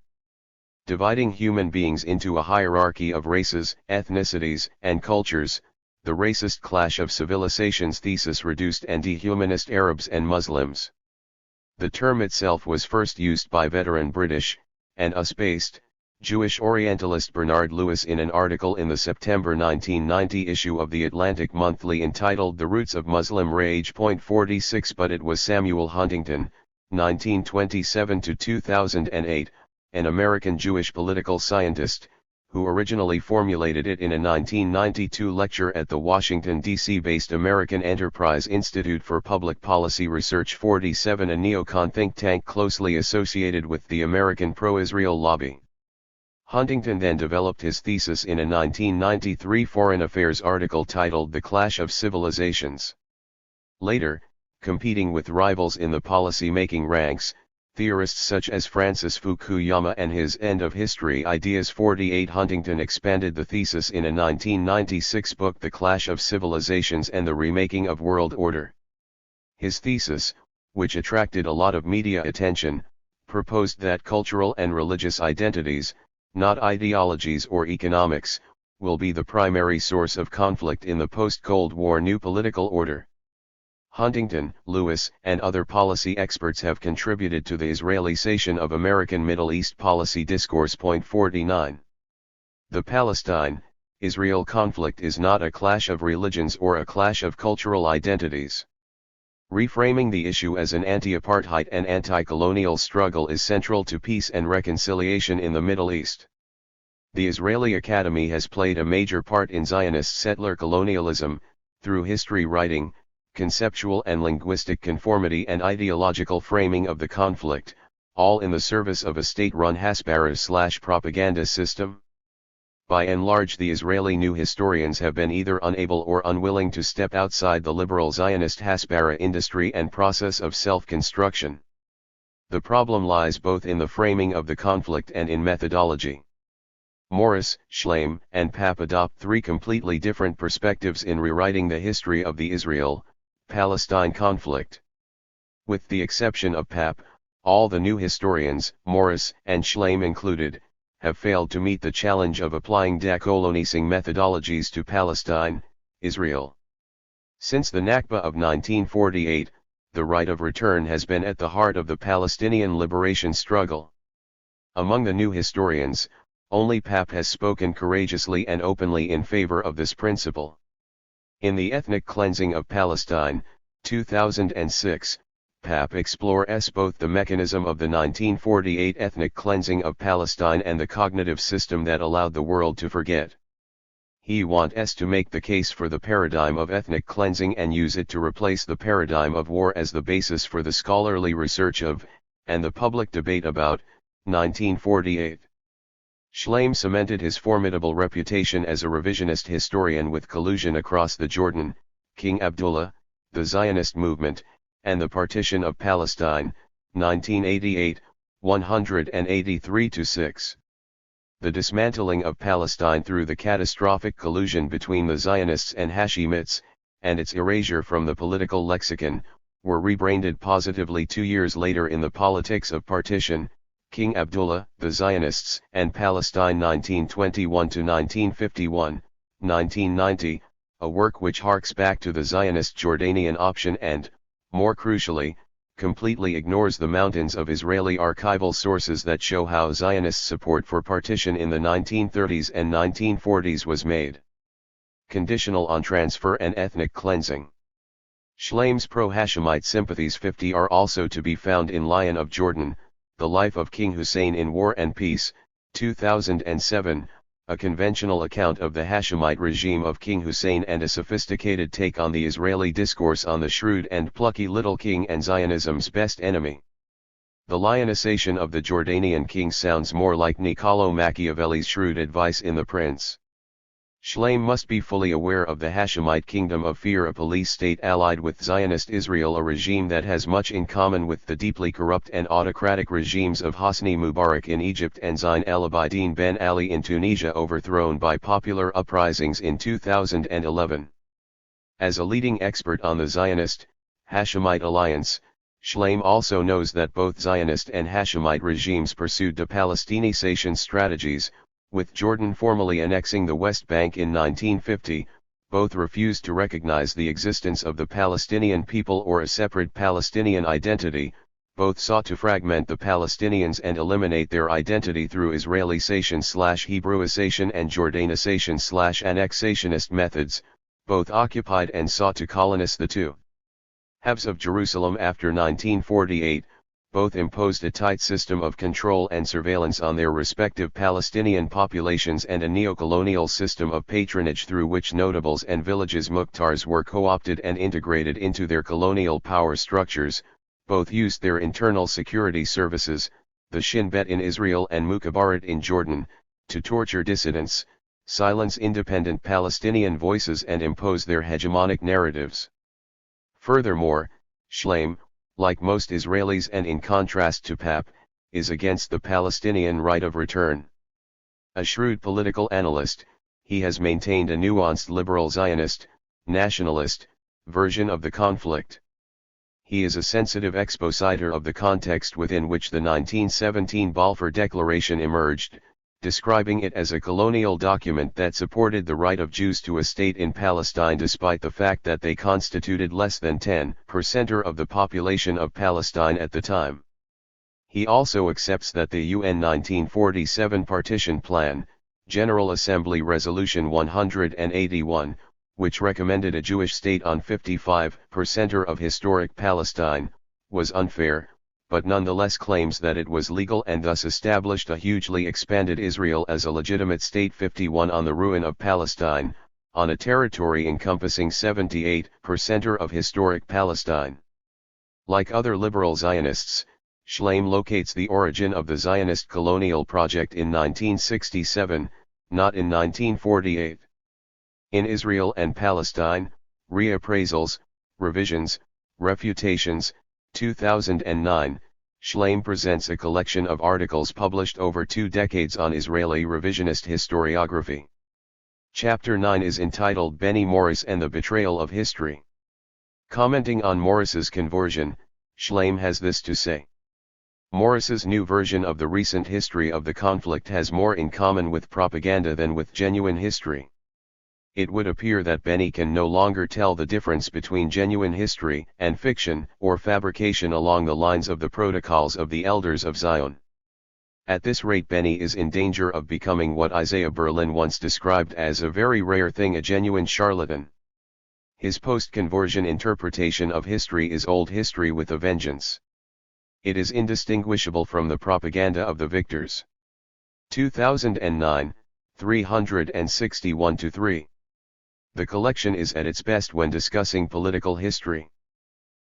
Dividing human beings into a hierarchy of races, ethnicities, and cultures, the racist clash of civilizations thesis reduced and dehumanist Arabs and Muslims. The term itself was first used by veteran British, and US-based, Jewish Orientalist Bernard Lewis in an article in the September 1990 issue of The Atlantic Monthly entitled The Roots of Muslim Rage. 46 But it was Samuel Huntington, 1927–2008, an American Jewish political scientist, who originally formulated it in a 1992 lecture at the Washington, D.C.-based American Enterprise Institute for Public Policy Research. 47 A neocon think tank closely associated with the American pro-Israel lobby. Huntington then developed his thesis in a 1993 Foreign Affairs article titled The Clash of Civilizations. Later, competing with rivals in the policy-making ranks, theorists such as Francis Fukuyama and his End of History Ideas. 48 Huntington expanded the thesis in a 1996 book The Clash of Civilizations and the Remaking of World Order. His thesis, which attracted a lot of media attention, proposed that cultural and religious identities, not ideologies or economics, will be the primary source of conflict in the post-Cold War new political order. Huntington, Lewis, and other policy experts have contributed to the Israelization of American Middle East policy discourse. 49. The Palestine-Israel conflict is not a clash of religions or a clash of cultural identities. Reframing the issue as an anti-apartheid and anti-colonial struggle is central to peace and reconciliation in the Middle East. The Israeli Academy has played a major part in Zionist settler colonialism, through history writing, conceptual and linguistic conformity and ideological framing of the conflict, all in the service of a state-run Hasbara/propaganda system. By and large, the Israeli new historians have been either unable or unwilling to step outside the liberal Zionist Hasbara industry and process of self-construction. The problem lies both in the framing of the conflict and in methodology. Morris, Schleim, and Papp adopt three completely different perspectives in rewriting the history of the Israel-Palestine conflict. With the exception of Papp, all the new historians, Morris and Schleim included, have failed to meet the challenge of applying decolonising methodologies to Palestine, Israel. Since the Nakba of 1948, the right of return has been at the heart of the Palestinian liberation struggle. Among the new historians, only Papp has spoken courageously and openly in favor of this principle. In The Ethnic Cleansing of Palestine, 2006, Papp explores both the mechanism of the 1948 ethnic cleansing of Palestine and the cognitive system that allowed the world to forget. He wants to make the case for the paradigm of ethnic cleansing and use it to replace the paradigm of war as the basis for the scholarly research of, and the public debate about, 1948. Schleim cemented his formidable reputation as a revisionist historian with collusion across the Jordan, King Abdullah, the Zionist movement, and the partition of Palestine, 1988, 183-6. The dismantling of Palestine through the catastrophic collusion between the Zionists and Hashemites, and its erasure from the political lexicon, were rebranded positively 2 years later in The Politics of Partition, King Abdullah, the Zionists, and Palestine 1921-1951, 1990, a work which harks back to the Zionist Jordanian option and, more crucially, completely ignores the mountains of Israeli archival sources that show how Zionist support for partition in the 1930s and 1940s was made conditional on transfer and ethnic cleansing. Schleim's pro-Hashemite sympathies 50 are also to be found in Lion of Jordan, The Life of King Hussein in War and Peace, 2007, a conventional account of the Hashemite regime of King Hussein and a sophisticated take on the Israeli discourse on the shrewd and plucky little king and Zionism's best enemy. The lionization of the Jordanian king sounds more like Niccolò Machiavelli's shrewd advice in The Prince. Schleim must be fully aware of the Hashemite kingdom of fear, a police state allied with Zionist Israel, a regime that has much in common with the deeply corrupt and autocratic regimes of Hosni Mubarak in Egypt and Zayn El Abidine Ben Ali in Tunisia, overthrown by popular uprisings in 2011. As a leading expert on the Zionist-Hashemite alliance, Schleim also knows that both Zionist and Hashemite regimes pursued de-Palestinization strategies, with Jordan formally annexing the West Bank in 1950, both refused to recognize the existence of the Palestinian people or a separate Palestinian identity, both sought to fragment the Palestinians and eliminate their identity through Israelization/Hebraization and Jordanization/annexationist methods, both occupied and sought to colonize the two halves of Jerusalem after 1948, both imposed a tight system of control and surveillance on their respective Palestinian populations and a neocolonial system of patronage through which notables and villages Mukhtars were co-opted and integrated into their colonial power structures. Both used their internal security services, the Shin Bet in Israel and Mukhabarat in Jordan, to torture dissidents, silence independent Palestinian voices and impose their hegemonic narratives. Furthermore, Schleim, like most Israelis and in contrast to PAP, is against the Palestinian right of return. A shrewd political analyst, he has maintained a nuanced liberal Zionist, nationalist, version of the conflict. He is a sensitive expositor of the context within which the 1917 Balfour Declaration emerged, describing it as a colonial document that supported the right of Jews to a state in Palestine despite the fact that they constituted less than 10% of the population of Palestine at the time. He also accepts that the UN 1947 Partition Plan, General Assembly Resolution 181, which recommended a Jewish state on 55% of historic Palestine, was unfair, but nonetheless claims that it was legal and thus established a hugely expanded Israel as a legitimate state 51 on the ruin of Palestine, on a territory encompassing 78% of historic Palestine. Like other liberal Zionists, Schleim locates the origin of the Zionist colonial project in 1967, not in 1948. In Israel and Palestine, Reappraisals, Revisions, Refutations, 2009, Schleim presents a collection of articles published over 2 decades on Israeli revisionist historiography. Chapter 9 is entitled Benny Morris and the Betrayal of History. Commenting on Morris's conversion, Schleim has this to say. Morris's new version of the recent history of the conflict has more in common with propaganda than with genuine history. It would appear that Benny can no longer tell the difference between genuine history and fiction or fabrication along the lines of the protocols of the elders of Zion. At this rate, Benny is in danger of becoming what Isaiah Berlin once described as a very rare thing, a genuine charlatan. His post-conversion interpretation of history is old history with a vengeance. It is indistinguishable from the propaganda of the victors. 2009, 361-3. The collection is at its best when discussing political history.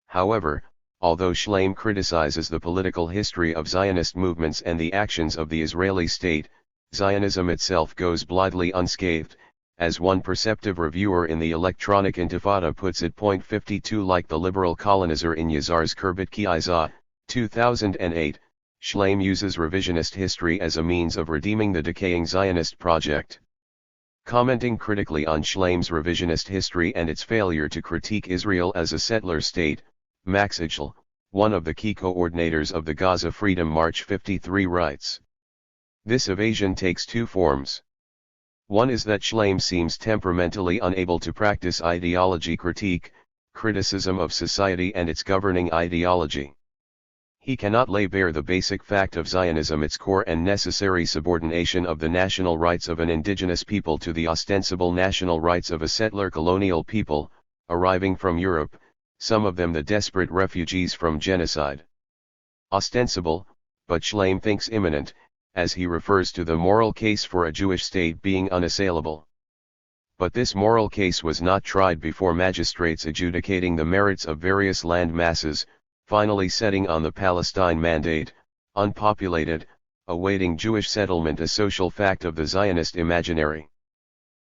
However, although Schleim criticizes the political history of Zionist movements and the actions of the Israeli state, Zionism itself goes blithely unscathed, as one perceptive reviewer in the Electronic Intifada puts it. 52 Like the liberal colonizer in Yazar's Kurbit Ki Izah, 2008, Schleim uses revisionist history as a means of redeeming the decaying Zionist project. Commenting critically on Schleim's revisionist history and its failure to critique Israel as a settler state, Max Ichel, one of the key coordinators of the Gaza Freedom March 53, writes, "This evasion takes two forms. One is that Schleim seems temperamentally unable to practice ideology critique, criticism of society and its governing ideology. He cannot lay bare the basic fact of Zionism, its core and necessary subordination of the national rights of an indigenous people to the ostensible national rights of a settler colonial people, arriving from Europe, some of them the desperate refugees from genocide. Ostensible, but Schleim thinks imminent, as he refers to the moral case for a Jewish state being unassailable. But this moral case was not tried before magistrates adjudicating the merits of various land masses, finally setting on the Palestine mandate, unpopulated, awaiting Jewish settlement, a social fact of the Zionist imaginary.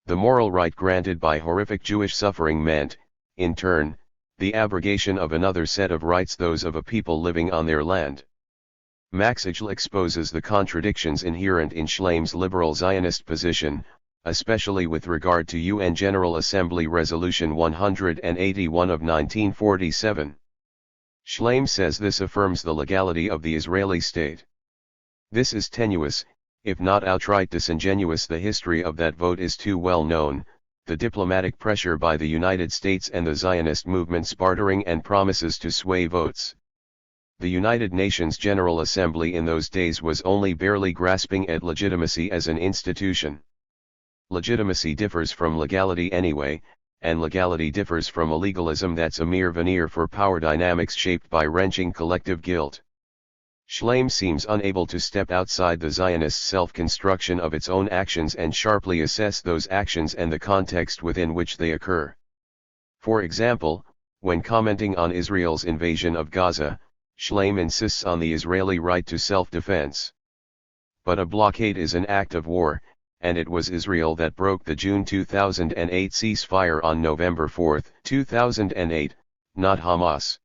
The moral right granted by horrific Jewish suffering meant, in turn, the abrogation of another set of rights, those of a people living on their land." Max Ichel exposes the contradictions inherent in Schleim's liberal Zionist position, especially with regard to UN General Assembly Resolution 181 of 1947. Schleim says this affirms the legality of the Israeli state. This is tenuous, if not outright disingenuous. The history of that vote is too well known, the diplomatic pressure by the United States and the Zionist movement's bartering and promises to sway votes. The United Nations General Assembly in those days was only barely grasping at legitimacy as an institution. Legitimacy differs from legality anyway, and legality differs from illegalism that's a mere veneer for power dynamics shaped by wrenching collective guilt. Schleim seems unable to step outside the Zionist self-construction of its own actions and sharply assess those actions and the context within which they occur. For example, when commenting on Israel's invasion of Gaza, Schleim insists on the Israeli right to self-defense. But a blockade is an act of war, and it was Israel that broke the June 2008 ceasefire on November 4, 2008, not Hamas.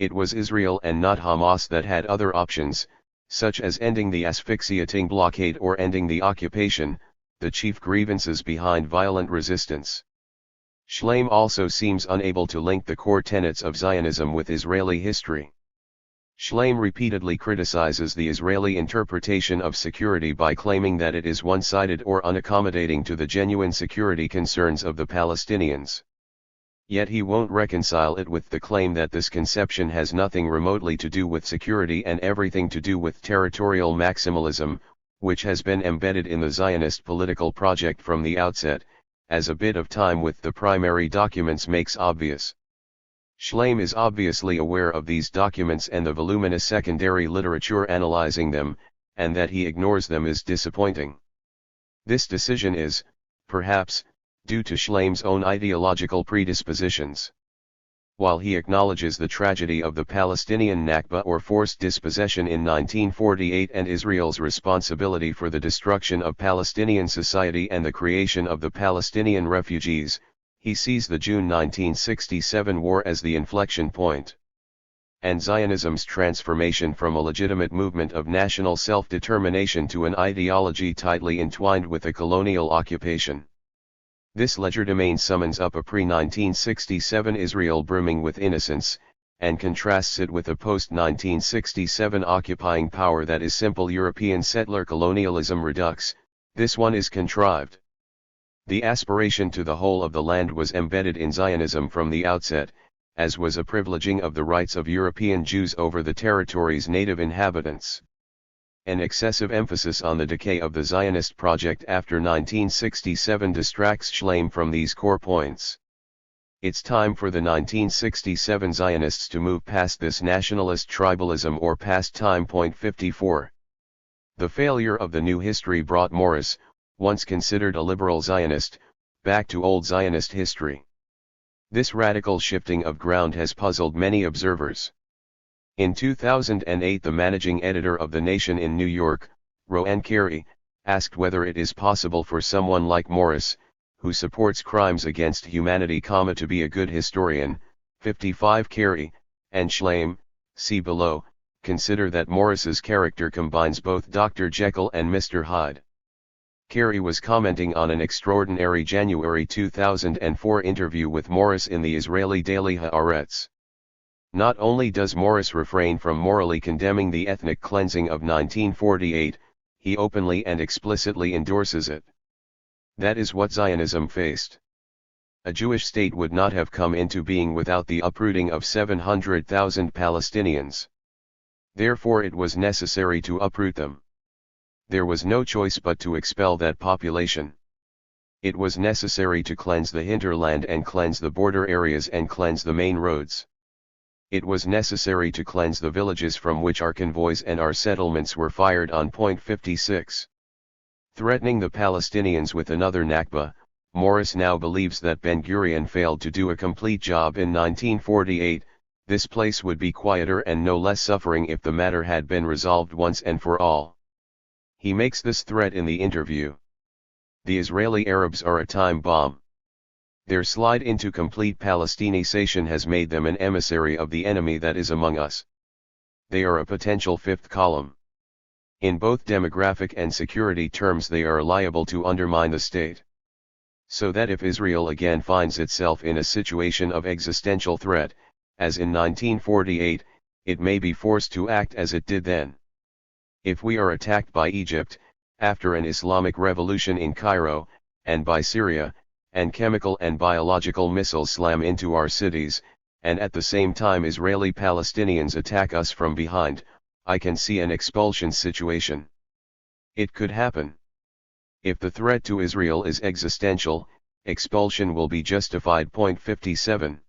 It was Israel and not Hamas that had other options, such as ending the asphyxiating blockade or ending the occupation, the chief grievances behind violent resistance. Schleim also seems unable to link the core tenets of Zionism with Israeli history. Schleim repeatedly criticizes the Israeli interpretation of security by claiming that it is one-sided or unaccommodating to the genuine security concerns of the Palestinians. Yet he won't reconcile it with the claim that this conception has nothing remotely to do with security and everything to do with territorial maximalism, which has been embedded in the Zionist political project from the outset, as a bit of time with the primary documents makes obvious. Schleim is obviously aware of these documents and the voluminous secondary literature analyzing them, and that he ignores them is disappointing. This decision is, perhaps, due to Schleim's own ideological predispositions. While he acknowledges the tragedy of the Palestinian Nakba or forced dispossession in 1948 and Israel's responsibility for the destruction of Palestinian society and the creation of the Palestinian refugees, he sees the June 1967 war as the inflection point. And Zionism's transformation from a legitimate movement of national self-determination to an ideology tightly entwined with a colonial occupation. This legerdemain summons up a pre-1967 Israel brimming with innocence, and contrasts it with a post-1967 occupying power that is simple European settler colonialism redux. This one is contrived. The aspiration to the whole of the land was embedded in Zionism from the outset, as was a privileging of the rights of European Jews over the territory's native inhabitants. An excessive emphasis on the decay of the Zionist project after 1967 distracts Schleim from these core points. It's time for the 1967 Zionists to move past this nationalist tribalism or past time point 54. The failure of the new history brought Morris, once considered a liberal Zionist, back to old Zionist history. This radical shifting of ground has puzzled many observers. In 2008, the managing editor of The Nation in New York, Roanne Carey, asked whether it is possible for someone like Morris, who supports crimes against humanity, to be a good historian. 55 Carey, and Schleim, see below, Consider that Morris's character combines both Dr. Jekyll and Mr. Hyde. Carey was commenting on an extraordinary January 2004 interview with Morris in the Israeli daily Haaretz. Not only does Morris refrain from morally condemning the ethnic cleansing of 1948, he openly and explicitly endorses it. That is what Zionism faced. A Jewish state would not have come into being without the uprooting of 700,000 Palestinians. Therefore it was necessary to uproot them. There was no choice but to expel that population. It was necessary to cleanse the hinterland and cleanse the border areas and cleanse the main roads. It was necessary to cleanse the villages from which our convoys and our settlements were fired on Point 56. Threatening the Palestinians with another Nakba, Morris now believes that Ben-Gurion failed to do a complete job in 1948, this place would be quieter and no less suffering if the matter had been resolved once and for all. He makes this threat in the interview. The Israeli Arabs are a time bomb. Their slide into complete Palestinization has made them an emissary of the enemy that is among us. They are a potential fifth column. In both demographic and security terms they are liable to undermine the state. So that if Israel again finds itself in a situation of existential threat, as in 1948, it may be forced to act as it did then. If we are attacked by Egypt, after an Islamic revolution in Cairo, and by Syria, and chemical and biological missiles slam into our cities, and at the same time Israeli Palestinians attack us from behind, I can see an expulsion situation. It could happen. If the threat to Israel is existential, expulsion will be justified. Point 57.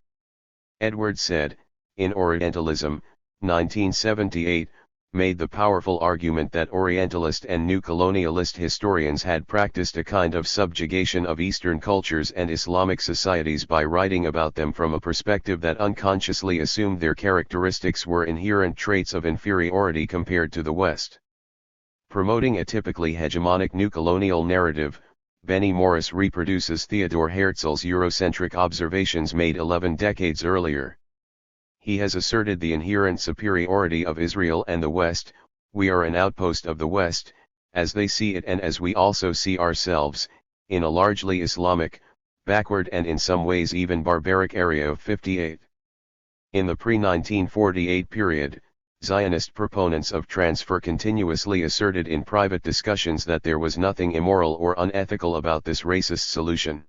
Edwards said, in Orientalism, 1978, made the powerful argument that Orientalist and New Colonialist historians had practiced a kind of subjugation of Eastern cultures and Islamic societies by writing about them from a perspective that unconsciously assumed their characteristics were inherent traits of inferiority compared to the West. Promoting a typically hegemonic new colonial narrative, Benny Morris reproduces Theodor Herzl's Eurocentric observations made 11 decades earlier. He has asserted the inherent superiority of Israel and the West. We are an outpost of the West, as they see it and as we also see ourselves, in a largely Islamic, backward and in some ways even barbaric area of 58. In the pre-1948 period, Zionist proponents of transfer continuously asserted in private discussions that there was nothing immoral or unethical about this racist solution.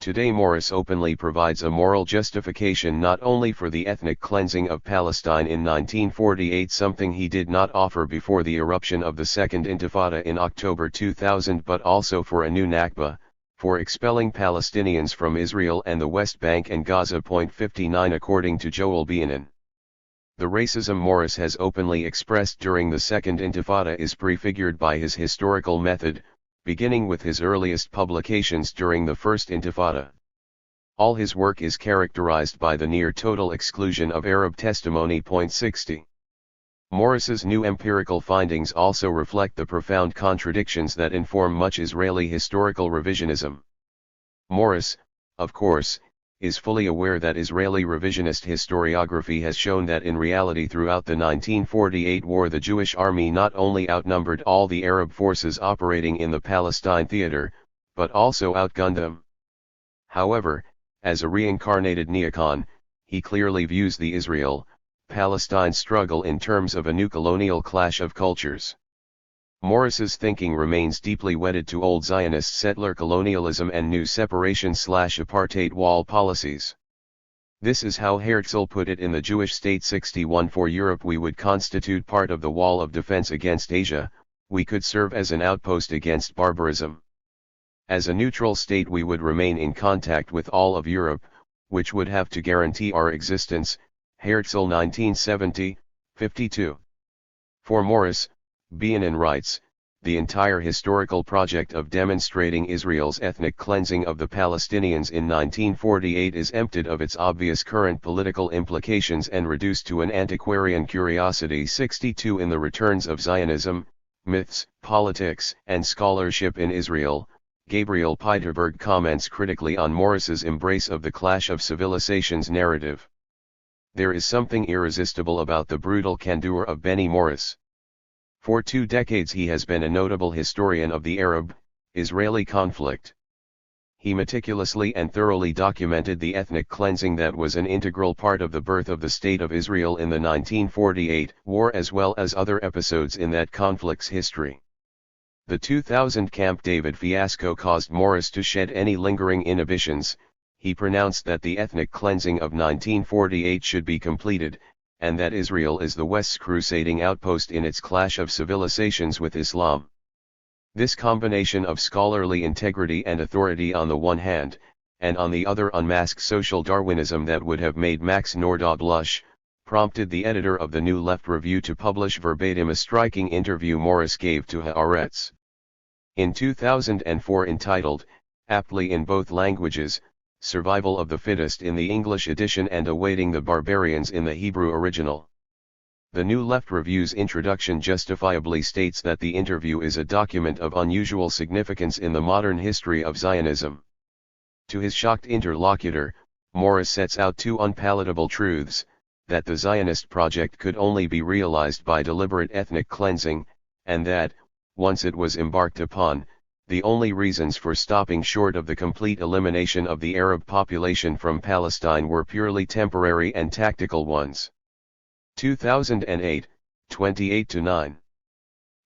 Today Morris openly provides a moral justification not only for the ethnic cleansing of Palestine in 1948, something he did not offer before the eruption of the Second Intifada in October 2000, but also for a new Nakba, for expelling Palestinians from Israel and the West Bank and Gaza. Point 59. According to Joel Bienan, the racism Morris has openly expressed during the Second Intifada is prefigured by his historical method, beginning with his earliest publications during the First Intifada. All his work is characterized by the near-total exclusion of Arab testimony. Point 60. Morris's new empirical findings also reflect the profound contradictions that inform much Israeli historical revisionism. Morris, of course, is fully aware that Israeli revisionist historiography has shown that in reality throughout the 1948 war the Jewish army not only outnumbered all the Arab forces operating in the Palestine theater, but also outgunned them. However, as a reincarnated neocon, he clearly views the Israel-Palestine struggle in terms of a new colonial clash of cultures. Morris's thinking remains deeply wedded to old Zionist settler colonialism and new separation/apartheid wall policies. This is how Herzl put it in the Jewish State 61: for Europe we would constitute part of the wall of defense against Asia, we could serve as an outpost against barbarism. As a neutral state we would remain in contact with all of Europe, which would have to guarantee our existence. Herzl 1970, 52. For Morris, Bienan writes, the entire historical project of demonstrating Israel's ethnic cleansing of the Palestinians in 1948 is emptied of its obvious current political implications and reduced to an antiquarian curiosity. 62. In the Returns of Zionism, Myths, Politics, and Scholarship in Israel, Gabriel Peiterberg comments critically on Morris's embrace of the clash of civilizations narrative. There is something irresistible about the brutal candor of Benny Morris. For 2 decades he has been a notable historian of the Arab-Israeli conflict. He meticulously and thoroughly documented the ethnic cleansing that was an integral part of the birth of the State of Israel in the 1948 war, as well as other episodes in that conflict's history. The 2000 Camp David fiasco caused Morris to shed any lingering inhibitions. He pronounced that the ethnic cleansing of 1948 should be completed, and that Israel is the West's crusading outpost in its clash of civilizations with Islam. This combination of scholarly integrity and authority on the one hand, and on the other unmasked social Darwinism that would have made Max Nordau blush, prompted the editor of the New Left Review to publish verbatim a striking interview Morris gave to Haaretz. In 2004, entitled, aptly in both languages, Survival of the Fittest in the English edition and Awaiting the Barbarians in the Hebrew original. The New Left Review's introduction justifiably states that the interview is a document of unusual significance in the modern history of Zionism. To his shocked interlocutor, Morris sets out 2 unpalatable truths: that the Zionist project could only be realized by deliberate ethnic cleansing, and that, once it was embarked upon, the only reasons for stopping short of the complete elimination of the Arab population from Palestine were purely temporary and tactical ones. 2008, 28-9.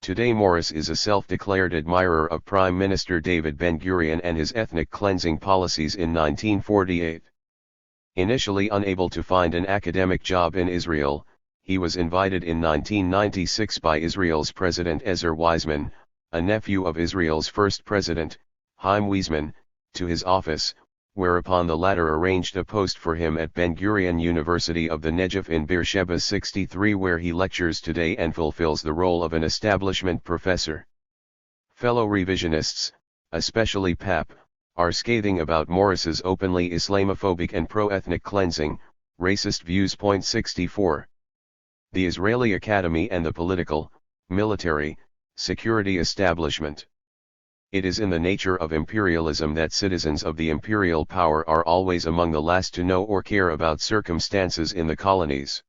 Today Morris is a self-declared admirer of Prime Minister David Ben-Gurion and his ethnic cleansing policies in 1948. Initially unable to find an academic job in Israel, he was invited in 1996 by Israel's President Ezer Weizmann, a nephew of Israel's first president, Chaim Weizmann, to his office, whereupon the latter arranged a post for him at Ben-Gurion University of the Negev in Beersheba 63, where he lectures today and fulfills the role of an establishment professor. Fellow revisionists, especially Pap, are scathing about Morris's openly Islamophobic and pro-ethnic cleansing, racist views. 64. The Israeli Academy and the political, military, security establishment. It is in the nature of imperialism that citizens of the imperial power are always among the last to know or care about circumstances in the colonies.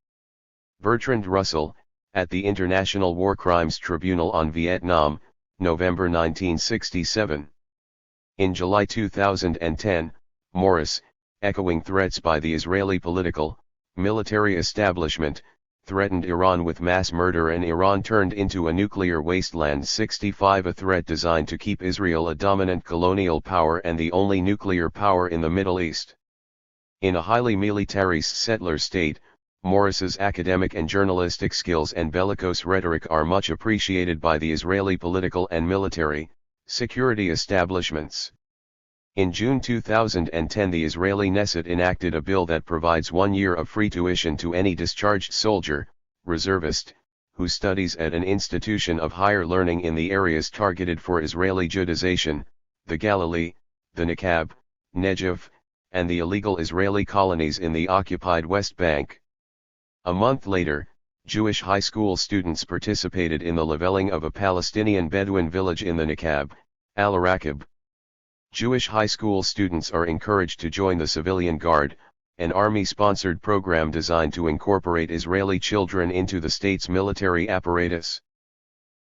Bertrand Russell, at the International War Crimes Tribunal on Vietnam, November 1967. In July 2010, Morris, echoing threats by the Israeli political, military establishment, threatened Iran with mass murder, and Iran turned into a nuclear wasteland. 65. A threat designed to keep Israel a dominant colonial power and the only nuclear power in the Middle East. In a highly militarist settler state, Morris's academic and journalistic skills and bellicose rhetoric are much appreciated by the Israeli political and military, security establishments. In June 2010, the Israeli Knesset enacted a bill that provides 1 year of free tuition to any discharged soldier, reservist, who studies at an institution of higher learning in the areas targeted for Israeli Judaization, the Galilee, the Nakba, Negev, and the illegal Israeli colonies in the occupied West Bank. A month later, Jewish high school students participated in the leveling of a Palestinian Bedouin village in the Nakba, Al-Araqib. Jewish high school students are encouraged to join the Civilian Guard, an army-sponsored program designed to incorporate Israeli children into the state's military apparatus.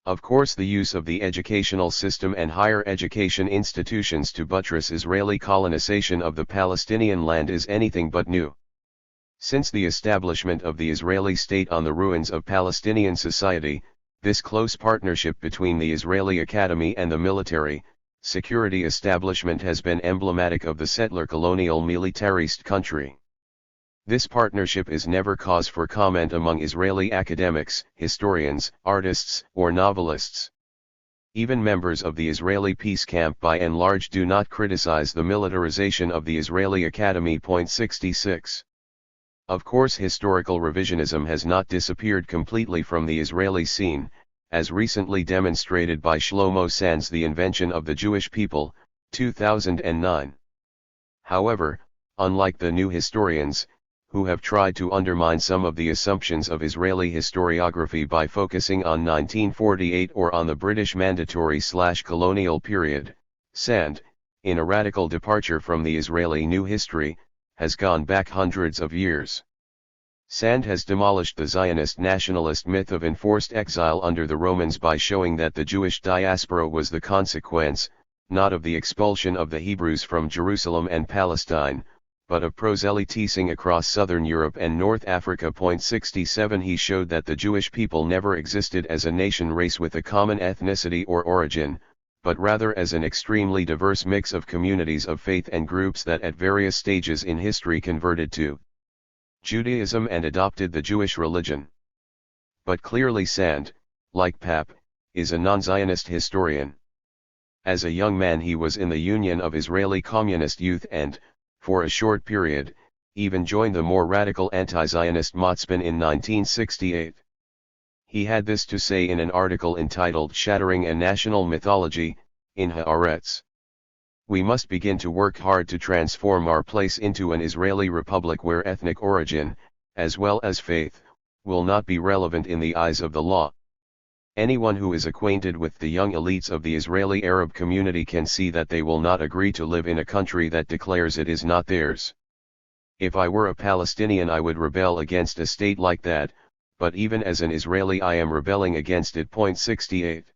Of course, the use of the educational system and higher education institutions to buttress Israeli colonization of the Palestinian land is anything but new. Since the establishment of the Israeli state on the ruins of Palestinian society, this close partnership between the Israeli Academy and the military, security establishment has been emblematic of the settler colonial militarist country. This partnership is never cause for comment among Israeli academics, historians, artists, or novelists. Even members of the Israeli peace camp by and large do not criticize the militarization of the Israeli Academy. 66. Of course, historical revisionism has not disappeared completely from the Israeli scene, as recently demonstrated by Shlomo Sand's The Invention of the Jewish People, 2009. However, unlike the new historians, who have tried to undermine some of the assumptions of Israeli historiography by focusing on 1948 or on the British mandatory/colonial period, Sand, in a radical departure from the Israeli new history, has gone back hundreds of years. Sand has demolished the Zionist nationalist myth of enforced exile under the Romans by showing that the Jewish diaspora was the consequence, not of the expulsion of the Hebrews from Jerusalem and Palestine, but of proselytizing across southern Europe and North Africa. 67 He showed that the Jewish people never existed as a nation race with a common ethnicity or origin, but rather as an extremely diverse mix of communities of faith and groups that at various stages in history converted to Judaism and adopted the Jewish religion. But clearly Sand, like Papp, is a non-Zionist historian. As a young man he was in the Union of Israeli Communist Youth and, for a short period, even joined the more radical anti-Zionist Motzpin in 1968. He had this to say in an article entitled Shattering a National Mythology, in Haaretz. We must begin to work hard to transform our place into an Israeli republic where ethnic origin, as well as faith, will not be relevant in the eyes of the law. Anyone who is acquainted with the young elites of the Israeli Arab community can see that they will not agree to live in a country that declares it is not theirs. If I were a Palestinian I would rebel against a state like that, but even as an Israeli I am rebelling against it. 68.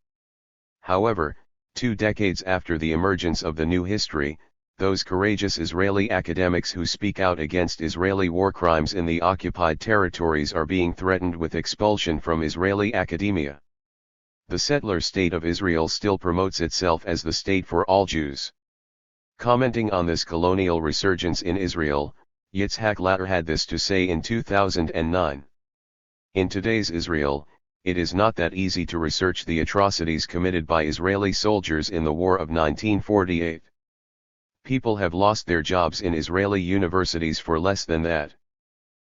However, 2 decades after the emergence of the new history, those courageous Israeli academics who speak out against Israeli war crimes in the occupied territories are being threatened with expulsion from Israeli academia. The settler state of Israel still promotes itself as the state for all Jews. Commenting on this colonial resurgence in Israel, Yitzhak Latter had this to say in 2009. In today's Israel, it is not that easy to research the atrocities committed by Israeli soldiers in the War of 1948. People have lost their jobs in Israeli universities for less than that.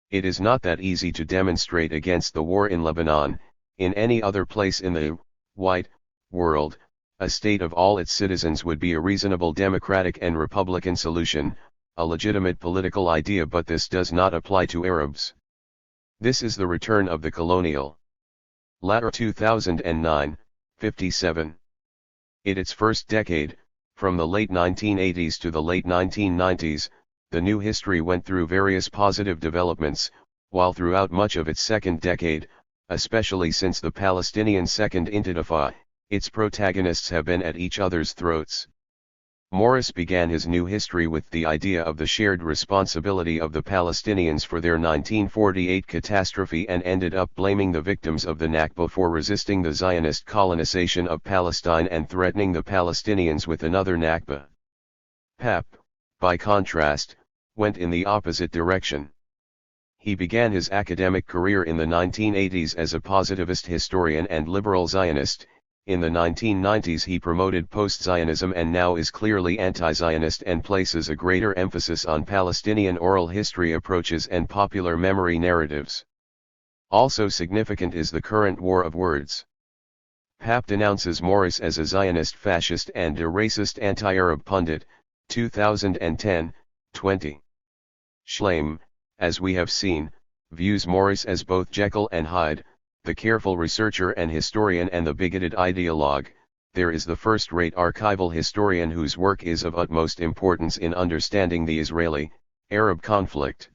It is not that easy to demonstrate against the war in Lebanon. In any other place in the white world, a state of all its citizens would be a reasonable democratic and republican solution, a legitimate political idea, but this does not apply to Arabs. This is the return of the colonial. Latter 2009, 57. In its first decade, from the late 1980s to the late 1990s, the new history went through various positive developments, while throughout much of its second decade, especially since the Palestinian Second Intifada, its protagonists have been at each other's throats. Morris began his new history with the idea of the shared responsibility of the Palestinians for their 1948 catastrophe and ended up blaming the victims of the Nakba for resisting the Zionist colonization of Palestine and threatening the Palestinians with another Nakba. Papp, by contrast, went in the opposite direction. He began his academic career in the 1980s as a positivist historian and liberal Zionist. In the 1990s he promoted post-Zionism and now is clearly anti-Zionist and places a greater emphasis on Palestinian oral history approaches and popular memory narratives. Also significant is the current war of words. Papp denounces Morris as a Zionist fascist and a racist anti-Arab pundit, 2010, 20. Schleim, as we have seen, views Morris as both Jekyll and Hyde, the careful researcher and historian and the bigoted ideologue. There is the first-rate archival historian whose work is of utmost importance in understanding the Israeli-Arab conflict.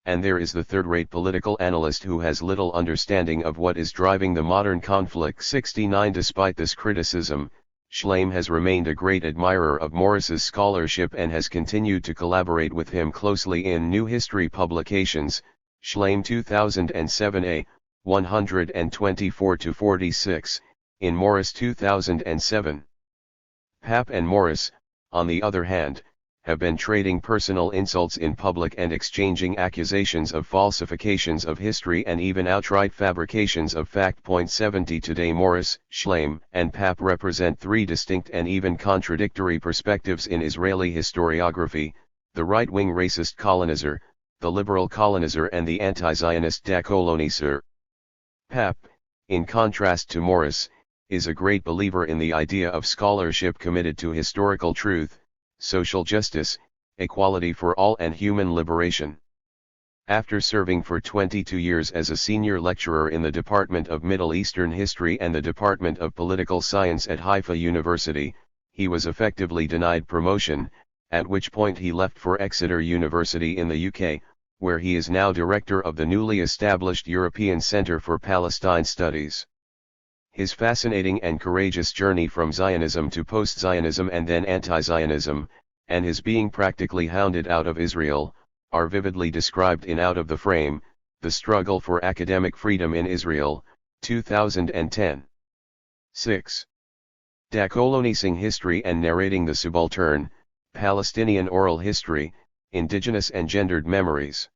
And there is the third-rate political analyst who has little understanding of what is driving the modern conflict. 69 Despite this criticism, Schleim has remained a great admirer of Morris's scholarship and has continued to collaborate with him closely in new history publications. Schleim 2007a, 124-46, in Morris 2007. Papp and Morris, on the other hand, have been trading personal insults in public and exchanging accusations of falsifications of history and even outright fabrications of fact. 70 Today Morris, Schleim, and Papp represent three distinct and even contradictory perspectives in Israeli historiography: the right-wing racist colonizer, the liberal colonizer, and the anti-Zionist decolonizer. Papp, in contrast to Morris, is a great believer in the idea of scholarship committed to historical truth, social justice, equality for all and human liberation. After serving for 22 years as a senior lecturer in the Department of Middle Eastern History and the Department of Political Science at Haifa University, he was effectively denied promotion, at which point he left for Exeter University in the UK, where he is now director of the newly established European Center for Palestine Studies. His fascinating and courageous journey from Zionism to post-Zionism and then anti-Zionism, and his being practically hounded out of Israel, are vividly described in Out of the Frame, The Struggle for Academic Freedom in Israel, 2010. 6. Decolonising History and Narrating the Subaltern, Palestinian Oral History, Indigenous and Gendered Memories.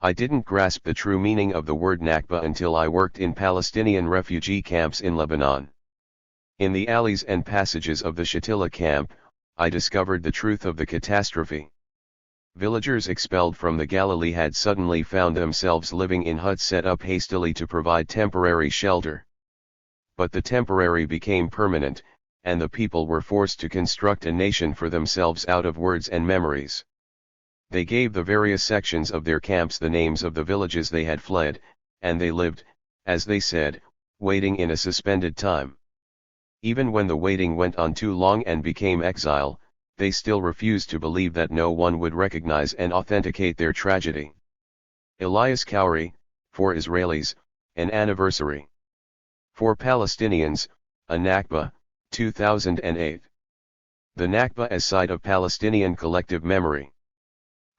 I didn't grasp the true meaning of the word Nakba until I worked in Palestinian refugee camps in Lebanon. In the alleys and passages of the Shatila camp, I discovered the truth of the catastrophe. Villagers expelled from the Galilee had suddenly found themselves living in huts set up hastily to provide temporary shelter. But the temporary became permanent, and the people were forced to construct a nation for themselves out of words and memories. They gave the various sections of their camps the names of the villages they had fled, and they lived, as they said, waiting in a suspended time. Even when the waiting went on too long and became exile, they still refused to believe that no one would recognize and authenticate their tragedy. Elias Khoury, for Israelis, an anniversary. For Palestinians, a Nakba, 2008. The Nakba as site of Palestinian collective memory.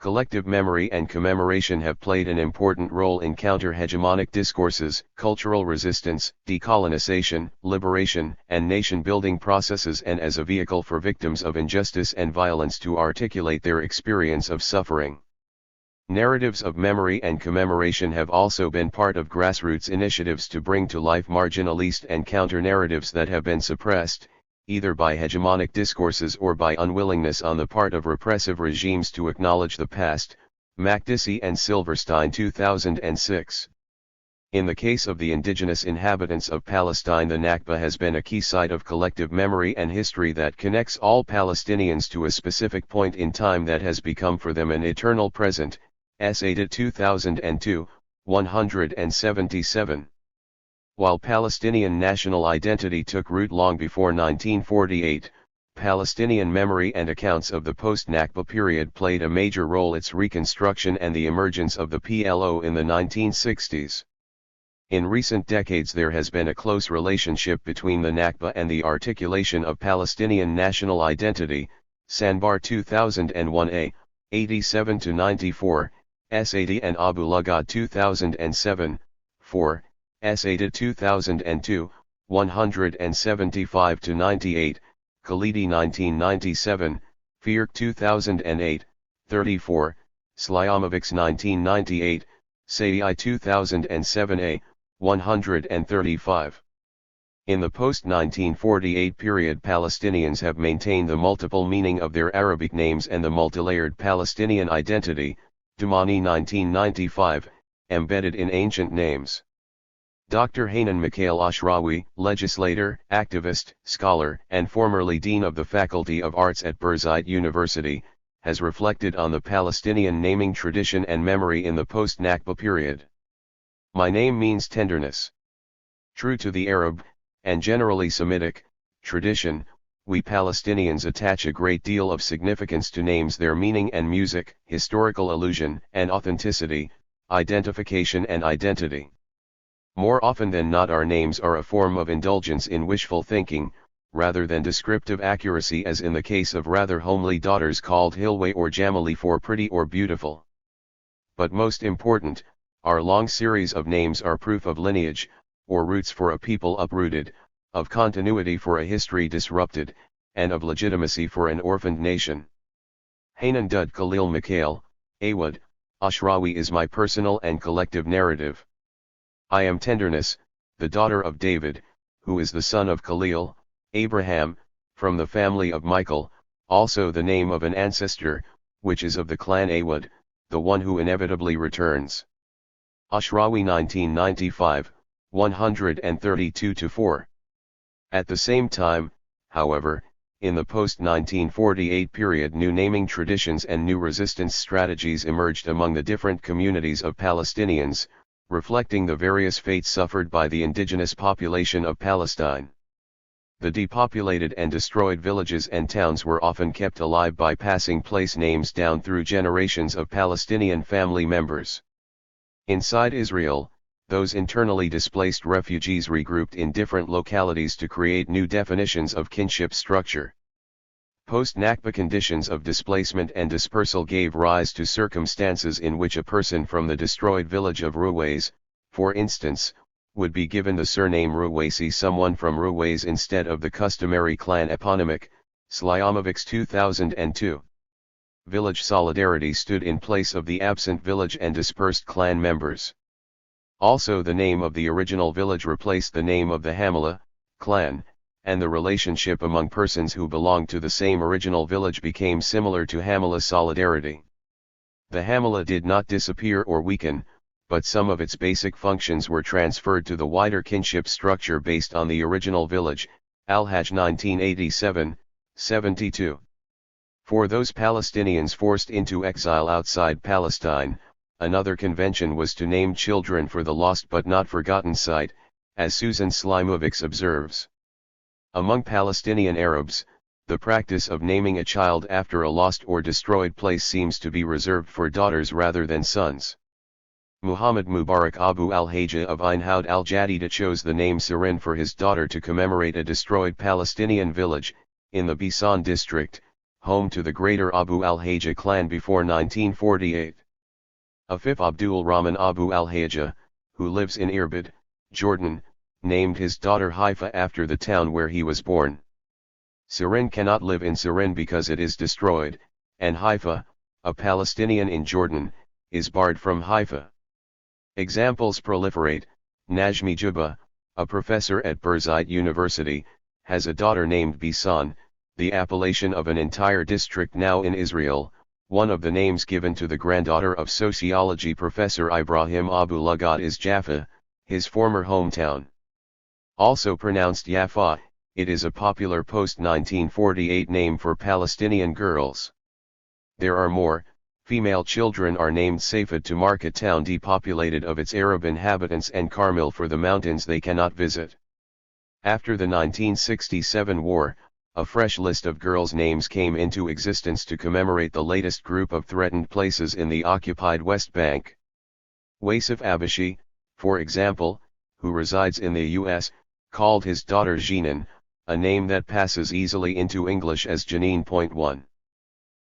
Collective memory and commemoration have played an important role in counter-hegemonic discourses, cultural resistance, decolonization, liberation, and nation-building processes, and as a vehicle for victims of injustice and violence to articulate their experience of suffering. Narratives of memory and commemoration have also been part of grassroots initiatives to bring to life marginalist and counter-narratives that have been suppressed, either by hegemonic discourses or by unwillingness on the part of repressive regimes to acknowledge the past, Makdisi and Silverstein 2006. In the case of the indigenous inhabitants of Palestine, the Nakba has been a key site of collective memory and history that connects all Palestinians to a specific point in time that has become for them an eternal present, Saida 2002, 177. While Palestinian national identity took root long before 1948, Palestinian memory and accounts of the post-Nakba period played a major role in its reconstruction and the emergence of the PLO in the 1960s. In recent decades there has been a close relationship between the Nakba and the articulation of Palestinian national identity, Sanbar 2001a, 87-94, Saidi and Abu Lugad 2007, 4, Saida 2002, 175-98, Khalidi 1997, Fierk 2008, 34, Slyamovics 1998, Saidi 2007a, 135. In the post-1948 period, Palestinians have maintained the multiple meaning of their Arabic names and the multilayered Palestinian identity, Dumani 1995, embedded in ancient names. Dr. Hanan Mikhail Ashrawi, legislator, activist, scholar, and formerly dean of the Faculty of Arts at Birzeit University, has reflected on the Palestinian naming tradition and memory in the post-Nakba period. My name means tenderness. True to the Arab, and generally Semitic, tradition, we Palestinians attach a great deal of significance to names, their meaning and music, historical allusion and authenticity, identification and identity. More often than not, our names are a form of indulgence in wishful thinking, rather than descriptive accuracy, as in the case of rather homely daughters called Hilwe or Jamali for pretty or beautiful. But most important, our long series of names are proof of lineage, or roots for a people uprooted, of continuity for a history disrupted, and of legitimacy for an orphaned nation. Hanan Dud Khalil Mikhail, Awad, Ashrawi is my personal and collective narrative. I am tenderness, the daughter of David, who is the son of Khalil, Abraham, from the family of Michael, also the name of an ancestor, which is of the clan Awad, the one who inevitably returns. Ashrawi 1995, 132-4. At the same time, however, in the post-1948 period, new naming traditions and new resistance strategies emerged among the different communities of Palestinians, reflecting the various fates suffered by the indigenous population of Palestine. The depopulated and destroyed villages and towns were often kept alive by passing place names down through generations of Palestinian family members. Inside Israel, those internally displaced refugees regrouped in different localities to create new definitions of kinship structure. Post-Nakba conditions of displacement and dispersal gave rise to circumstances in which a person from the destroyed village of Ruwais, for instance, would be given the surname Ruwaisi, someone from Ruwais instead of the customary clan eponymic, Slyamovics 2002. Village solidarity stood in place of the absent village and dispersed clan members. Also, the name of the original village replaced the name of the Hamala, clan, and the relationship among persons who belonged to the same original village became similar to Hamala solidarity. The Hamala did not disappear or weaken, but some of its basic functions were transferred to the wider kinship structure based on the original village, Al-Hajj 1987, 72. For those Palestinians forced into exile outside Palestine, another convention was to name children for the lost but not forgotten site, as Susan Slimovics observes. Among Palestinian Arabs, the practice of naming a child after a lost or destroyed place seems to be reserved for daughters rather than sons. Muhammad Mubarak Abu al-Hajjah of Ain Houd al-Jadida chose the name Sirin for his daughter to commemorate a destroyed Palestinian village, in the Bisan district, home to the greater Abu al-Hajjah clan before 1948. Afif Abdul Rahman Abu al-Hajjah, who lives in Irbid, Jordan, named his daughter Haifa after the town where he was born. Sirin cannot live in Sirin because it is destroyed, and Haifa, a Palestinian in Jordan, is barred from Haifa. Examples proliferate. Najmi Juba, a professor at Birzeit University, has a daughter named Bisan, the appellation of an entire district now in Israel, one of the names given to the granddaughter of sociology professor Ibrahim Abu Lugad is Jaffa, his former hometown. Also pronounced Yafa, it is a popular post-1948 name for Palestinian girls. There are more. Female children are named Safed to mark a town depopulated of its Arab inhabitants and Carmel for the mountains they cannot visit. After the 1967 war, a fresh list of girls' names came into existence to commemorate the latest group of threatened places in the occupied West Bank. Wasif Abashi, for example, who resides in the U.S., called his daughter Jeanine, a name that passes easily into English as Janine.1.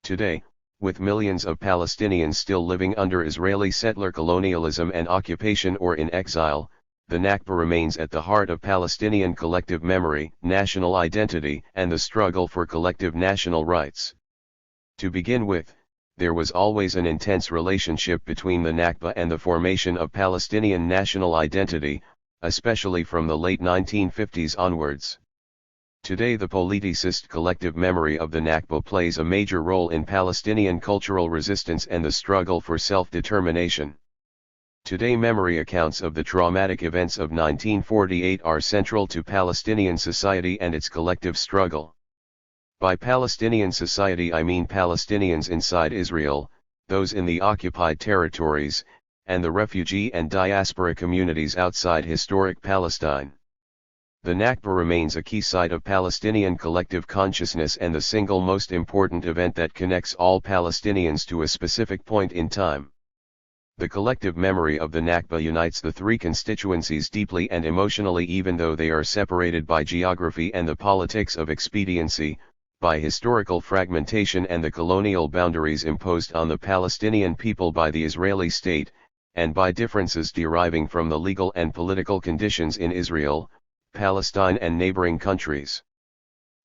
Today, with millions of Palestinians still living under Israeli settler colonialism and occupation or in exile, the Nakba remains at the heart of Palestinian collective memory, national identity, and the struggle for collective national rights. To begin with, there was always an intense relationship between the Nakba and the formation of Palestinian national identity, especially from the late 1950s onwards. Today the politicist collective memory of the Nakba plays a major role in Palestinian cultural resistance and the struggle for self-determination. Today memory accounts of the traumatic events of 1948 are central to Palestinian society and its collective struggle. By Palestinian society I mean Palestinians inside Israel, those in the occupied territories, and the refugee and diaspora communities outside historic Palestine. The Nakba remains a key site of Palestinian collective consciousness and the single most important event that connects all Palestinians to a specific point in time. The collective memory of the Nakba unites the three constituencies deeply and emotionally even though they are separated by geography and the politics of expediency, by historical fragmentation and the colonial boundaries imposed on the Palestinian people by the Israeli state, and by differences deriving from the legal and political conditions in Israel, Palestine and neighboring countries.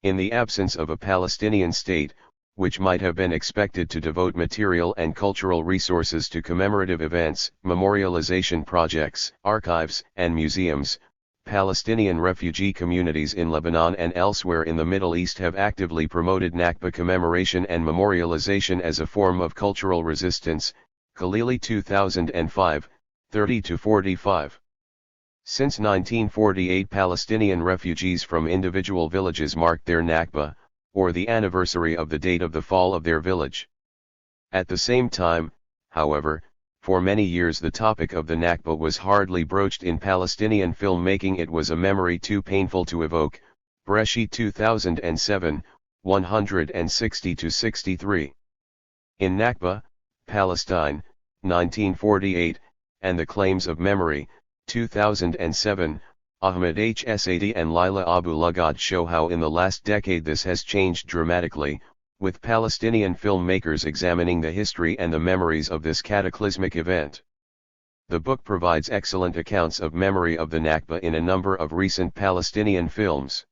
In the absence of a Palestinian state, which might have been expected to devote material and cultural resources to commemorative events, memorialization projects, archives, and museums, Palestinian refugee communities in Lebanon and elsewhere in the Middle East have actively promoted Nakba commemoration and memorialization as a form of cultural resistance. Khalili 2005, 30-45. Since 1948 Palestinian refugees from individual villages marked their Nakba, or the anniversary of the date of the fall of their village. At the same time, however, for many years the topic of the Nakba was hardly broached in Palestinian filmmaking. It was a memory too painful to evoke, Bresci 2007, 160-63. In Nakba, Palestine, 1948, and the Claims of Memory, 2007, Ahmed H. Saadi and Laila Abu Lughod show how in the last decade this has changed dramatically, with Palestinian filmmakers examining the history and the memories of this cataclysmic event. The book provides excellent accounts of memory of the Nakba in a number of recent Palestinian films.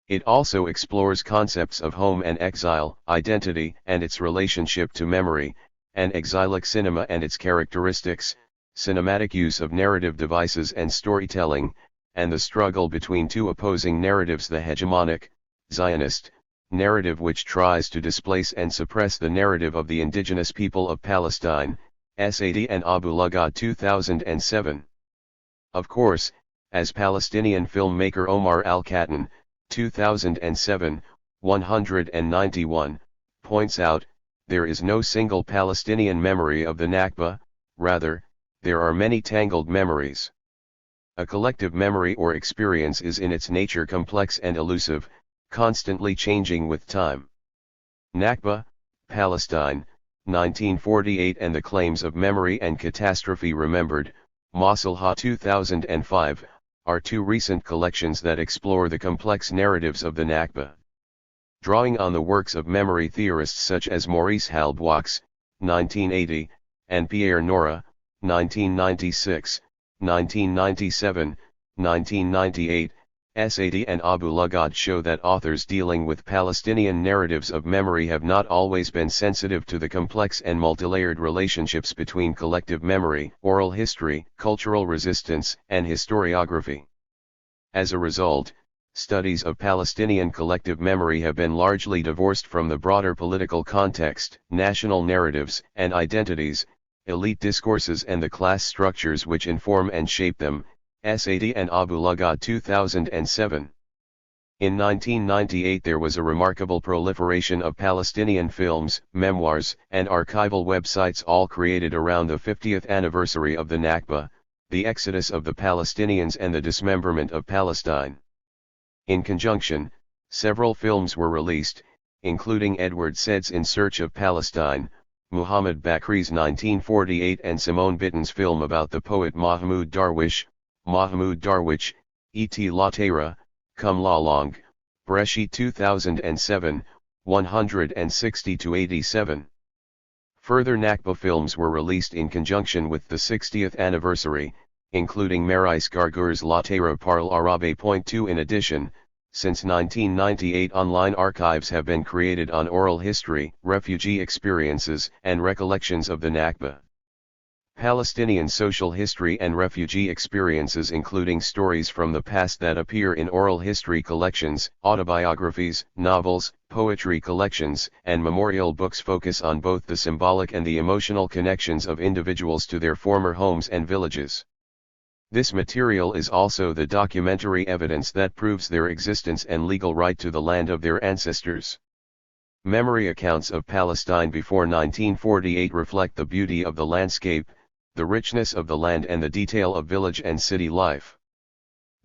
It also explores concepts of home and exile, identity and its relationship to memory, and exilic cinema and its characteristics, cinematic use of narrative devices and storytelling, and the struggle between two opposing narratives: the hegemonic, Zionist, narrative which tries to displace and suppress the narrative of the indigenous people of Palestine, Saadi and Abu Lughod 2007. Of course, as Palestinian filmmaker Omar Al-Khattan, 2007, 191, points out, there is no single Palestinian memory of the Nakba, rather, there are many tangled memories. A collective memory or experience is in its nature complex and elusive, constantly changing with time. Nakba, Palestine, 1948 and the Claims of Memory and Catastrophe Remembered, Masalha 2005, are two recent collections that explore the complex narratives of the Nakba. Drawing on the works of memory theorists such as Maurice Halbwachs, 1980, and Pierre Nora, 1996, 1997, 1998, Saadi and Abu Lughod show that authors dealing with Palestinian narratives of memory have not always been sensitive to the complex and multilayered relationships between collective memory, oral history, cultural resistance, and historiography. As a result, studies of Palestinian collective memory have been largely divorced from the broader political context, national narratives and identities, elite discourses and the class structures which inform and shape them. Saadi and Abu Lughod 2007. In 1998 there was a remarkable proliferation of Palestinian films, memoirs, and archival websites all created around the 50th anniversary of the Nakba, the exodus of the Palestinians and the dismemberment of Palestine. In conjunction, several films were released, including Edward Said's In Search of Palestine, Muhammad Bakri's 1948 and Simone Bitten's film about the poet Mahmoud Darwish, Et La Terre, Come La Longue, Bresci 2007, 160-87. Further Nakba films were released in conjunction with the 60th anniversary, including Maurice Gargour's La Terre Parle Arabe. 2 In addition, since 1998 online archives have been created on oral history, refugee experiences, and recollections of the Nakba. Palestinian social history and refugee experiences, including stories from the past that appear in oral history collections, autobiographies, novels, poetry collections, and memorial books, focus on both the symbolic and the emotional connections of individuals to their former homes and villages. This material is also the documentary evidence that proves their existence and legal right to the land of their ancestors. Memory accounts of Palestine before 1948 reflect the beauty of the landscape, the richness of the land, and the detail of village and city life.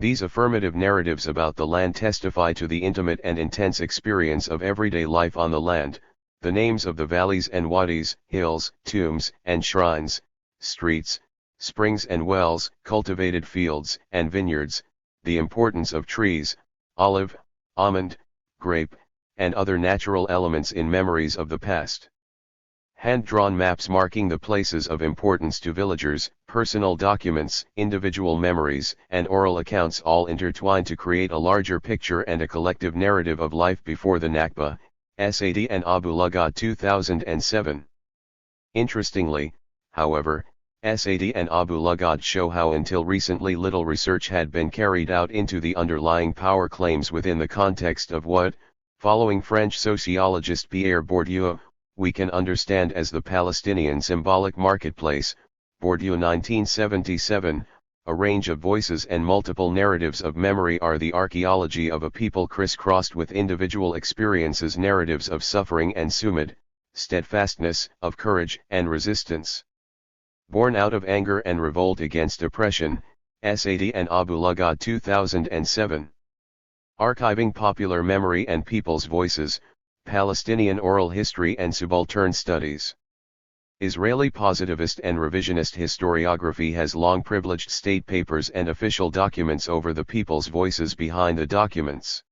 These affirmative narratives about the land testify to the intimate and intense experience of everyday life on the land, the names of the valleys and wadis, hills, tombs and shrines, streets, springs and wells, cultivated fields and vineyards, the importance of trees, olive, almond, grape, and other natural elements in memories of the past. Hand-drawn maps marking the places of importance to villagers, personal documents, individual memories, and oral accounts all intertwine to create a larger picture and a collective narrative of life before the Nakba. Saadi and Abu Lughod 2007. Interestingly, however, Saadi and Abu Lughod show how until recently little research had been carried out into the underlying power claims within the context of what, following French sociologist Pierre Bourdieu, we can understand as the Palestinian symbolic marketplace. Bourdieu 1977, a range of voices and multiple narratives of memory are the archaeology of a people crisscrossed with individual experiences, narratives of suffering and sumud, steadfastness, of courage and resistance. Born out of anger and revolt against oppression, Saadi and Abu Lughod 2007. Archiving Popular Memory and People's Voices, Palestinian Oral History and Subaltern Studies. Israeli positivist and revisionist historiography has long privileged state papers and official documents over the people's voices behind the documents.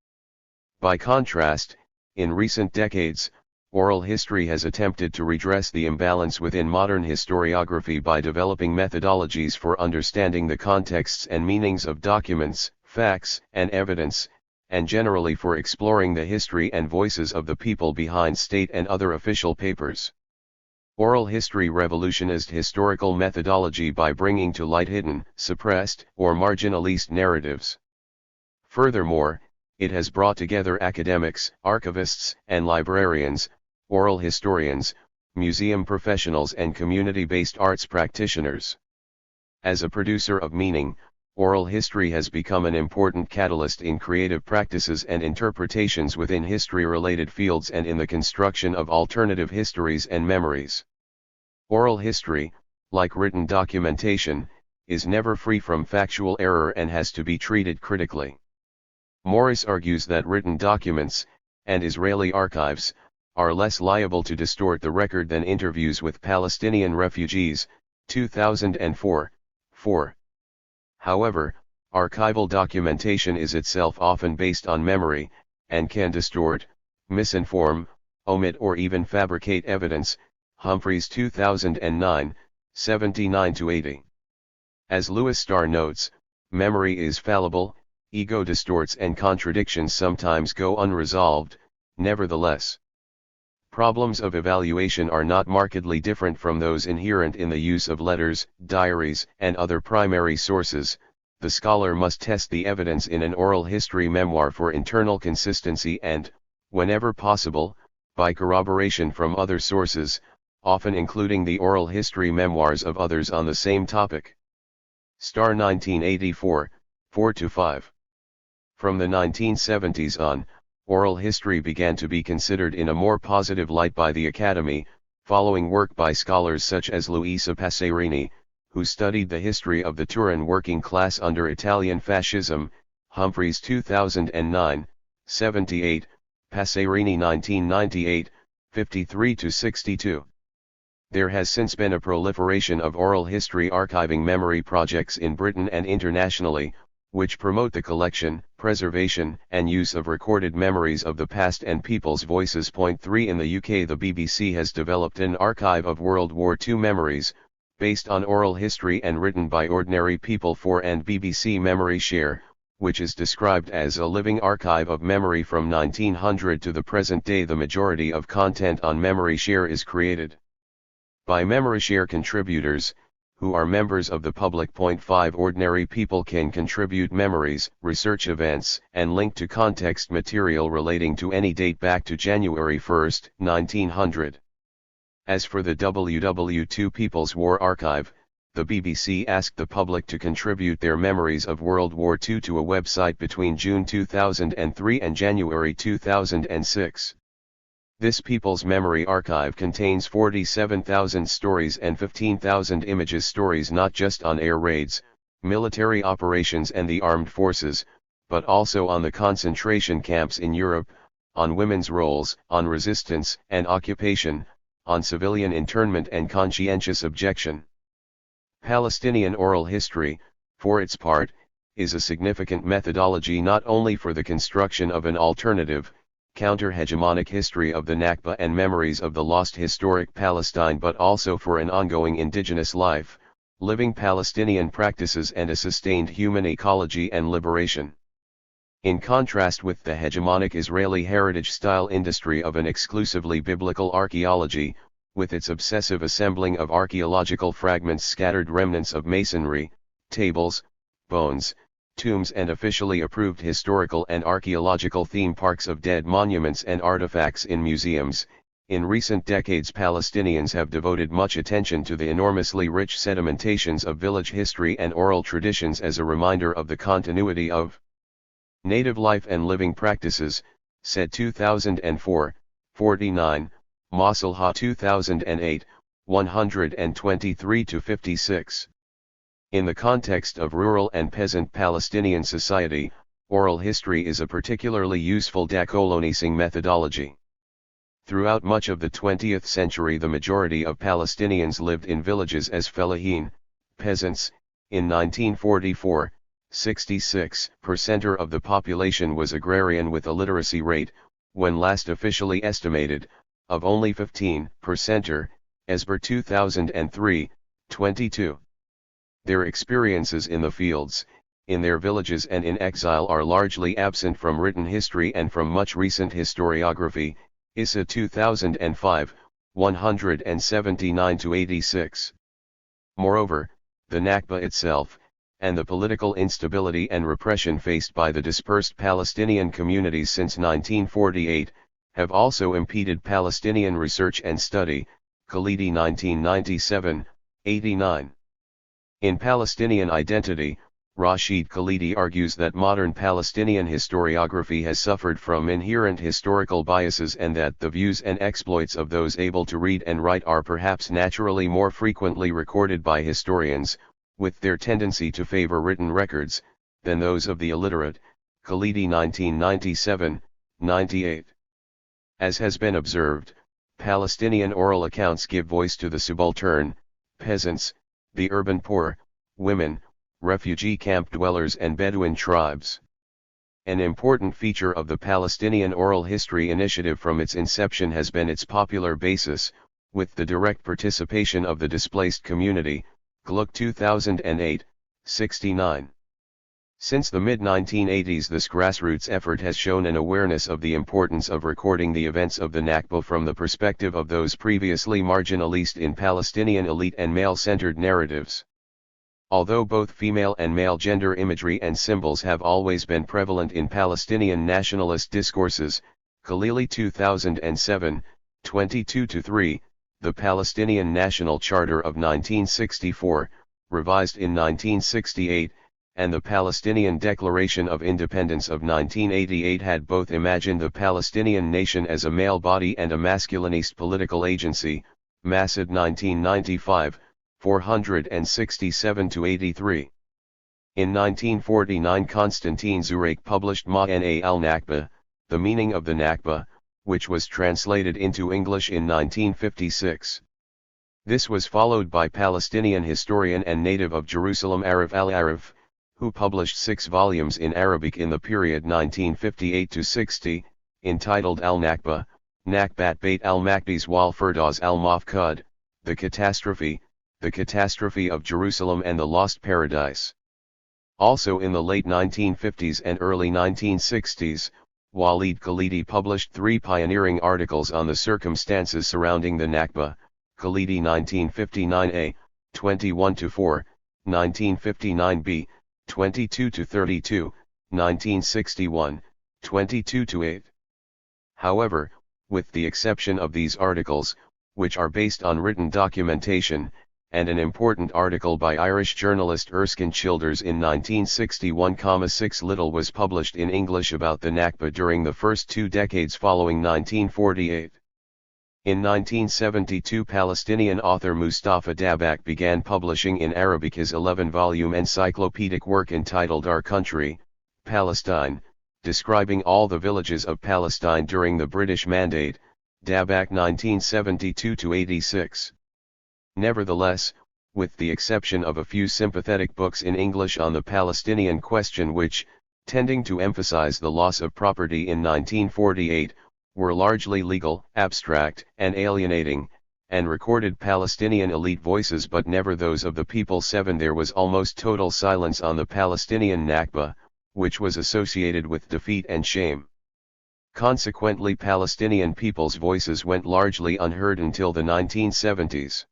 By contrast, in recent decades, oral history has attempted to redress the imbalance within modern historiography by developing methodologies for understanding the contexts and meanings of documents, facts, and evidence, and generally for exploring the history and voices of the people behind state and other official papers. Oral history revolutionized historical methodology by bringing to light hidden, suppressed, or marginalized narratives. Furthermore, it has brought together academics, archivists, and librarians, oral historians, museum professionals and community-based arts practitioners. As a producer of meaning, oral history has become an important catalyst in creative practices and interpretations within history-related fields and in the construction of alternative histories and memories. Oral history, like written documentation, is never free from factual error and has to be treated critically. Morris argues that written documents, and Israeli archives, are less liable to distort the record than interviews with Palestinian refugees, 2004, 4. However, archival documentation is itself often based on memory, and can distort, misinform, omit or even fabricate evidence, Humphreys 2009, 79-80. As Lewis Starr notes, memory is fallible, ego distorts and contradictions sometimes go unresolved. Nevertheless, problems of evaluation are not markedly different from those inherent in the use of letters, diaries, and other primary sources. The scholar must test the evidence in an oral history memoir for internal consistency and, whenever possible, by corroboration from other sources, often including the oral history memoirs of others on the same topic. Starr 1984, 4-5. From the 1970s on, oral history began to be considered in a more positive light by the Academy, following work by scholars such as Luisa Passerini, who studied the history of the Turin working class under Italian fascism, Humphreys 2009, 78, Passerini 1998, 53-62. There has since been a proliferation of oral history archiving memory projects in Britain and internationally, which promote the collection, preservation, and use of recorded memories of the past and people's voices. Point 3. In the UK, the BBC has developed an archive of World War II memories, based on oral history and written by ordinary people for and BBC Memory Share, which is described as a living archive of memory from 1900 to the present day. The majority of content on Memory Share is created by Memory Share contributors, who are members of the public. Point 5. Ordinary people can contribute memories, research events, and link to context material relating to any date back to January 1, 1900. As for the WW2 People's War Archive, the BBC asked the public to contribute their memories of World War II to a website between June 2003 and January 2006. This People's Memory Archive contains 47,000 stories and 15,000 images. Stories not just on air raids, military operations and the armed forces, but also on the concentration camps in Europe, on women's roles, on resistance and occupation, on civilian internment and conscientious objection. Palestinian oral history, for its part, is a significant methodology not only for the construction of an alternative, counter-hegemonic history of the Nakba and memories of the lost historic Palestine, but also for an ongoing indigenous life, living Palestinian practices and a sustained human ecology and liberation. In contrast with the hegemonic Israeli heritage-style industry of an exclusively biblical archaeology, with its obsessive assembling of archaeological fragments, scattered remnants of masonry, tables, bones, tombs and officially approved historical and archaeological theme parks of dead monuments and artifacts in museums, in recent decades Palestinians have devoted much attention to the enormously rich sedimentations of village history and oral traditions as a reminder of the continuity of native life and living practices, said 2004, 49, Masalha 2008, 123-56. In the context of rural and peasant Palestinian society, Oral history is a particularly useful decolonising methodology. Throughout much of the 20th century, the majority of Palestinians lived in villages as fellahin, peasants. In 1944, 66% of the population was agrarian with a literacy rate, when last officially estimated, of only 15%, as per 2003, 22. Their experiences in the fields, in their villages and in exile are largely absent from written history and from much recent historiography, ISA 2005, 179-86. Moreover, the Nakba itself, and the political instability and repression faced by the dispersed Palestinian communities since 1948, have also impeded Palestinian research and study, Khalidi 1997, 89. In Palestinian Identity, Rashid Khalidi argues that modern Palestinian historiography has suffered from inherent historical biases and that the views and exploits of those able to read and write are perhaps naturally more frequently recorded by historians, with their tendency to favor written records, than those of the illiterate, Khalidi 1997, 98. As has been observed, Palestinian oral accounts give voice to the subaltern, peasants, the urban poor, women, refugee camp dwellers and Bedouin tribes. An important feature of the Palestinian Oral History Initiative from its inception has been its popular basis, with the direct participation of the displaced community, Gluck 2008, 69. Since the mid-1980s, this grassroots effort has shown an awareness of the importance of recording the events of the Nakba from the perspective of those previously marginalized in Palestinian elite and male-centered narratives. Although both female and male gender imagery and symbols have always been prevalent in Palestinian nationalist discourses, Khalili 2007, 22-3, the Palestinian National Charter of 1964, revised in 1968, and the Palestinian Declaration of Independence of 1988 had both imagined the Palestinian nation as a male body and a masculinist political agency, Masad 1995, 467-83. In 1949, Konstantin Zurek published Ma'ana al-Nakba, The Meaning of the Nakba, which was translated into English in 1956. This was followed by Palestinian historian and native of Jerusalem Arif al-Arif, who published 6 volumes in Arabic in the period 1958-60, entitled Al-Nakba, Nakbat Beit al-Makdis wal Firdaus al-Mafqud, The Catastrophe of Jerusalem and the Lost Paradise. Also in the late 1950s and early 1960s, Walid Khalidi published 3 pioneering articles on the circumstances surrounding the Nakba, Khalidi 1959a, 21-4, 1959b, 22-32, 1961, 22-8. However, with the exception of these articles, which are based on written documentation, and an important article by Irish journalist Erskine Childers in 1961, little was published in English about the Nakba during the first 2 decades following 1948. In 1972, Palestinian author Mustafa Dabak began publishing in Arabic his 11-volume encyclopedic work entitled Our Country, Palestine, describing all the villages of Palestine during the British Mandate, Dabak 1972-86. Nevertheless, with the exception of a few sympathetic books in English on the Palestinian question which, tending to emphasize the loss of property in 1948, were largely legal, abstract, and alienating, and recorded Palestinian elite voices but never those of the people. 7. There was almost total silence on the Palestinian Nakba, which was associated with defeat and shame. Consequently, Palestinian people's voices went largely unheard until the 1970s.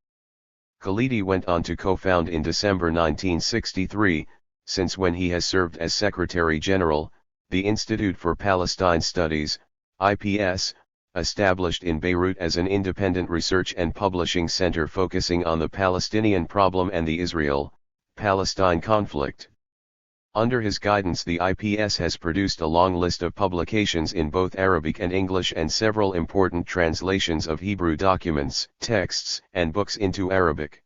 Khalidi went on to co-found in December 1963, since when he has served as Secretary General, the Institute for Palestine Studies, IPS, established in Beirut as an independent research and publishing center focusing on the Palestinian problem and the Israel-Palestine conflict. Under his guidance, the IPS has produced a long list of publications in both Arabic and English and several important translations of Hebrew documents, texts, and books into Arabic.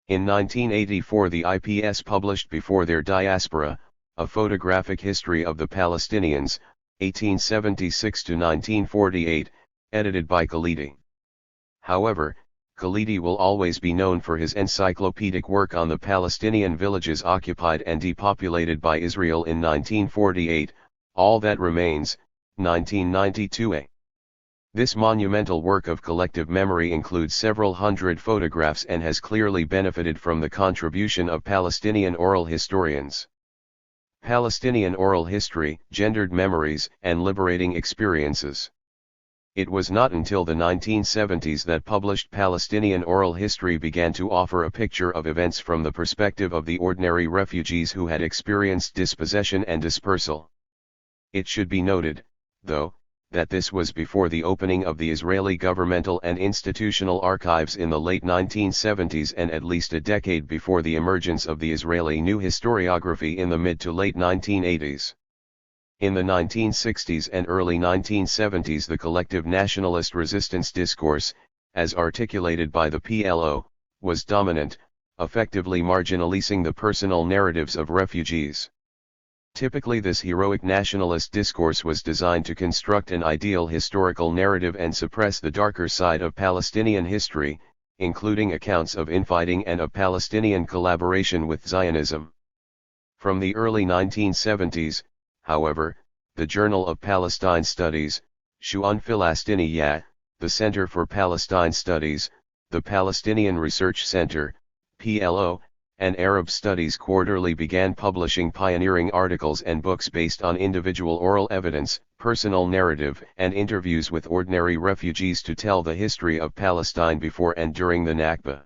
In 1984, the IPS published Before Their Diaspora, A Photographic History of the Palestinians, 1876–1948, edited by Khalidi. However, Khalidi will always be known for his encyclopedic work on the Palestinian villages occupied and depopulated by Israel in 1948, All That Remains, 1992a. This monumental work of collective memory includes several hundred photographs and has clearly benefited from the contribution of Palestinian oral historians. Palestinian Oral History, Gendered Memories and Liberating Experiences. It was not until the 1970s that published Palestinian oral history began to offer a picture of events from the perspective of the ordinary refugees who had experienced dispossession and dispersal. It should be noted, though, that this was before the opening of the Israeli governmental and institutional archives in the late 1970s and at least a decade before the emergence of the Israeli new historiography in the mid to late 1980s. In the 1960s and early 1970s, the collective nationalist resistance discourse, as articulated by the PLO, was dominant, effectively marginalizing the personal narratives of refugees. Typically, this heroic nationalist discourse was designed to construct an ideal historical narrative and suppress the darker side of Palestinian history, including accounts of infighting and of Palestinian collaboration with Zionism. From the early 1970s, however, the Journal of Palestine Studies, Shu'un Filastiniya, the Center for Palestine Studies, the Palestinian Research Center, PLO, and Arab Studies Quarterly began publishing pioneering articles and books based on individual oral evidence, personal narrative, and interviews with ordinary refugees to tell the history of Palestine before and during the Nakba.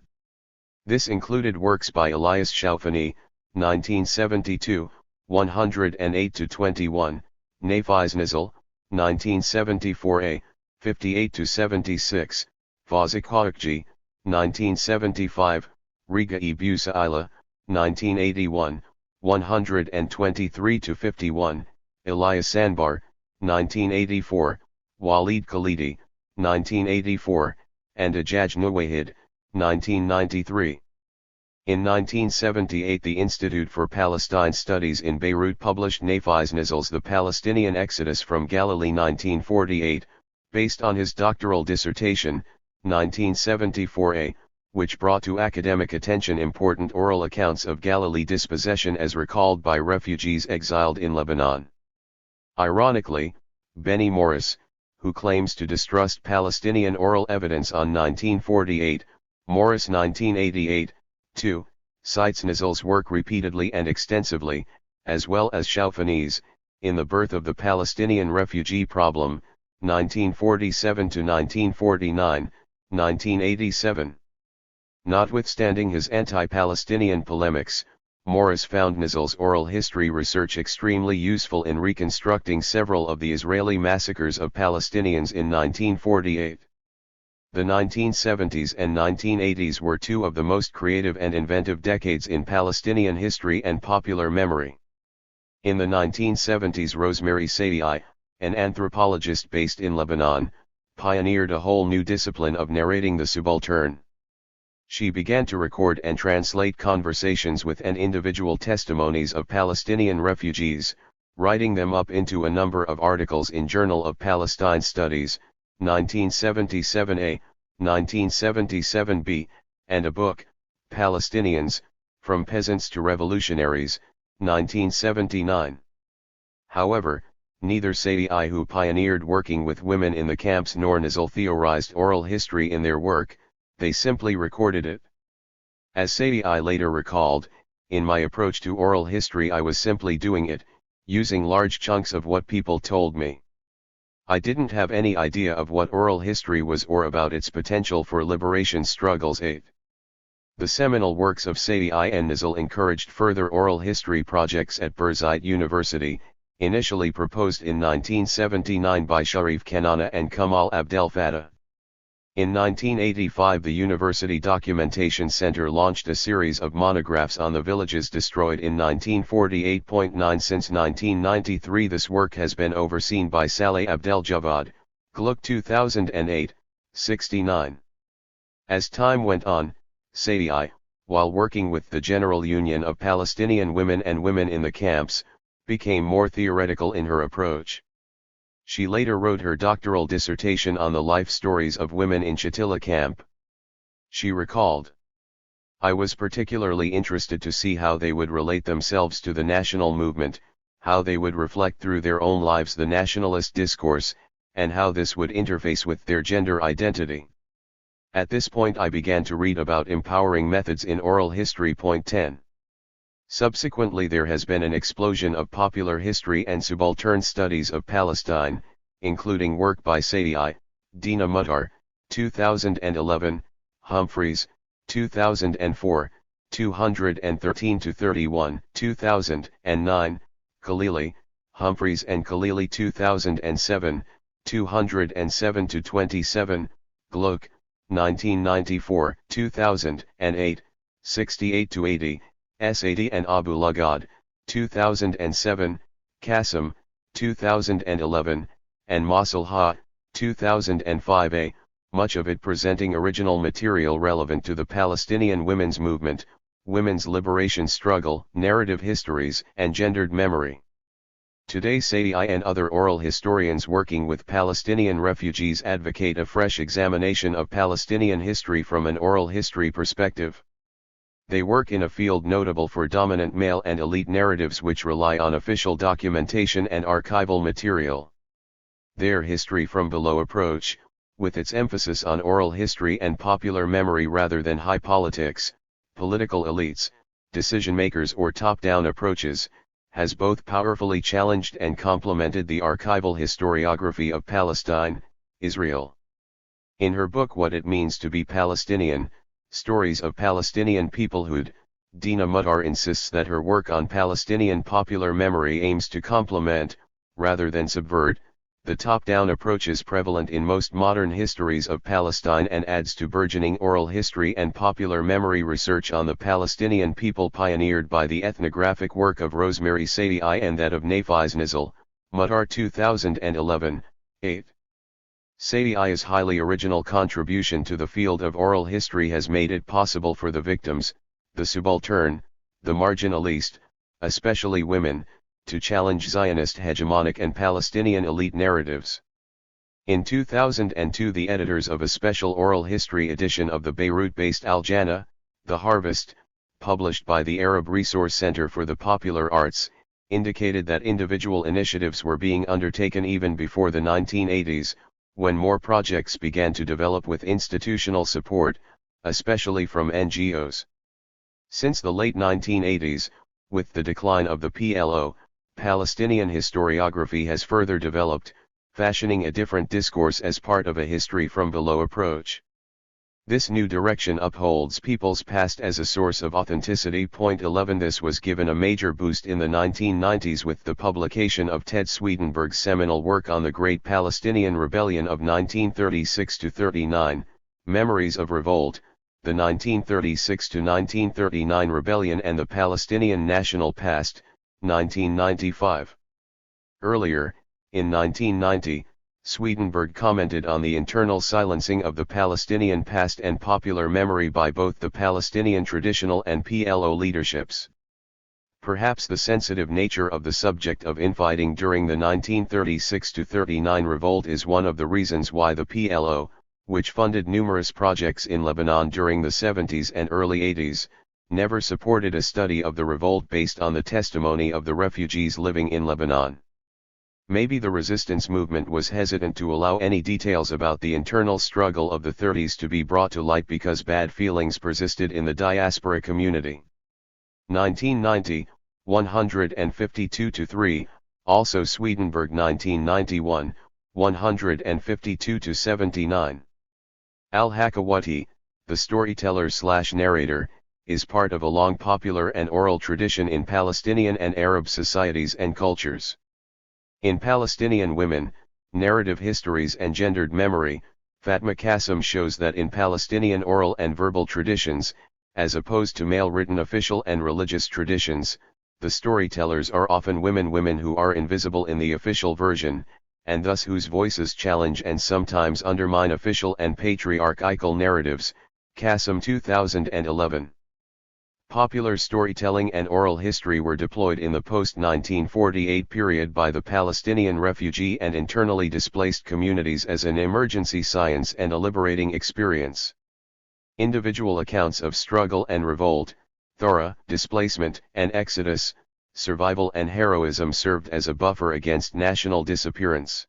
This included works by Elias Shaufani, 1972, 108–21, Nafiz Nizal, 1974a, 58–76, Fawzi Khawakji, 1975, Riga e Busa'ila, 1981, 123–51, Elias Sanbar, 1984, Walid Khalidi, 1984, and Ajaj Nuwayhid, 1993. In 1978, the Institute for Palestine Studies in Beirut published Nafiz Nizal's The Palestinian Exodus from Galilee 1948, based on his doctoral dissertation, 1974a, which brought to academic attention important oral accounts of Galilee dispossession as recalled by refugees exiled in Lebanon. Ironically, Benny Morris, who claims to distrust Palestinian oral evidence on 1948, Morris 1988, too, cites Nizal's work repeatedly and extensively, as well as Shaufani's, in The Birth of the Palestinian Refugee Problem, 1947–1949, 1987. Notwithstanding his anti-Palestinian polemics, Morris found Nizal's oral history research extremely useful in reconstructing several of the Israeli massacres of Palestinians in 1948. The 1970s and 1980s were two of the most creative and inventive decades in Palestinian history and popular memory. In the 1970s, Rosemary Saidii, an anthropologist based in Lebanon, pioneered a whole new discipline of narrating the Subaltern. She began to record and translate conversations with and individual testimonies of Palestinian refugees, writing them up into a number of articles in Journal of Palestine Studies, 1977a, 1977b, and a book, Palestinians, From Peasants to Revolutionaries, 1979. However, neither Saidii, who pioneered working with women in the camps, nor Nizal theorized oral history in their work. They simply recorded it. As Saidii later recalled, in my approach to oral history I was simply doing it, using large chunks of what people told me. I didn't have any idea of what oral history was or about its potential for liberation struggles. 8. The seminal works of Saidii and Nizal encouraged further oral history projects at Birzeit University, initially proposed in 1979 by Sharif Kanana and Kamal Abdel Fattah. In 1985, the University Documentation Center launched a series of monographs on the villages destroyed in 1948.9. Since 1993, this work has been overseen by Saleh Abdeljavad, Gluck 2008, 69. As time went on, Saidii, while working with the General Union of Palestinian Women and Women in the Camps, became more theoretical in her approach. She later wrote her doctoral dissertation on the life stories of women in Shatila camp. She recalled, "I was particularly interested to see how they would relate themselves to the national movement, how they would reflect through their own lives the nationalist discourse, and how this would interface with their gender identity. At this point I began to read about empowering methods in oral history. 10. Subsequently there has been an explosion of popular history and subaltern studies of Palestine, including work by Sadie, Dina Muttar, 2011, Humphreys, 2004, 213-31, 2009, Khalili, Humphreys and Khalili 2007, 207-27, Gluck, 1994, 2008, 68-80, Sadie and Abu Lagad, 2007, Qasim, 2011, and Masalha, 2005a, much of it presenting original material relevant to the Palestinian women's movement, women's liberation struggle, narrative histories, and gendered memory. Today Sadie and other oral historians working with Palestinian refugees advocate a fresh examination of Palestinian history from an oral history perspective. They work in a field notable for dominant male and elite narratives which rely on official documentation and archival material. Their history from below approach, with its emphasis on oral history and popular memory rather than high politics, political elites, decision-makers or top-down approaches, has both powerfully challenged and complemented the archival historiography of Palestine, Israel. In her book What It Means to be Palestinian, Stories of Palestinian Peoplehood, Dina Muttar insists that her work on Palestinian popular memory aims to complement, rather than subvert, the top-down approaches prevalent in most modern histories of Palestine and adds to burgeoning oral history and popular memory research on the Palestinian people pioneered by the ethnographic work of Rosemary Sadie and that of Nafis Nizal, Muttar 2011, 8. Sadie's highly original contribution to the field of oral history has made it possible for the victims, the subaltern, the marginalist, especially women, to challenge Zionist hegemonic and Palestinian elite narratives. In 2002 the editors of a special oral history edition of the Beirut-based Al-Jannah, The Harvest, published by the Arab Resource Center for the Popular Arts, indicated that individual initiatives were being undertaken even before the 1980s, when more projects began to develop with institutional support, especially from NGOs. Since the late 1980s, with the decline of the PLO, Palestinian historiography has further developed, fashioning a different discourse as part of a history from below approach. This new direction upholds people's past as a source of authenticity. 11 This was given a major boost in the 1990s with the publication of Ted Swedenborg's seminal work on the Great Palestinian Rebellion of 1936-39, Memories of Revolt, the 1936-1939 Rebellion and the Palestinian National Past, 1995. Earlier, in 1990, Swedenborg commented on the internal silencing of the Palestinian past and popular memory by both the Palestinian traditional and PLO leaderships. Perhaps the sensitive nature of the subject of infighting during the 1936-39 revolt is one of the reasons why the PLO, which funded numerous projects in Lebanon during the 70s and early 80s, never supported a study of the revolt based on the testimony of the refugees living in Lebanon. Maybe the resistance movement was hesitant to allow any details about the internal struggle of the 30s to be brought to light because bad feelings persisted in the diaspora community. 1990, 152-3, also Swedenborg 1991, 152-79. Al-Hakawati, the storyteller/narrator, is part of a long popular and oral tradition in Palestinian and Arab societies and cultures. In Palestinian Women, Narrative Histories and Gendered Memory, Fatma Qasim shows that in Palestinian oral and verbal traditions, as opposed to male written official and religious traditions, the storytellers are often women who are invisible in the official version, and thus whose voices challenge and sometimes undermine official and patriarchal narratives. Qasim 2011. Popular storytelling and oral history were deployed in the post-1948 period by the Palestinian refugee and internally displaced communities as an emergency science and a liberating experience. Individual accounts of struggle and revolt, thora, displacement and exodus, survival and heroism served as a buffer against national disappearance.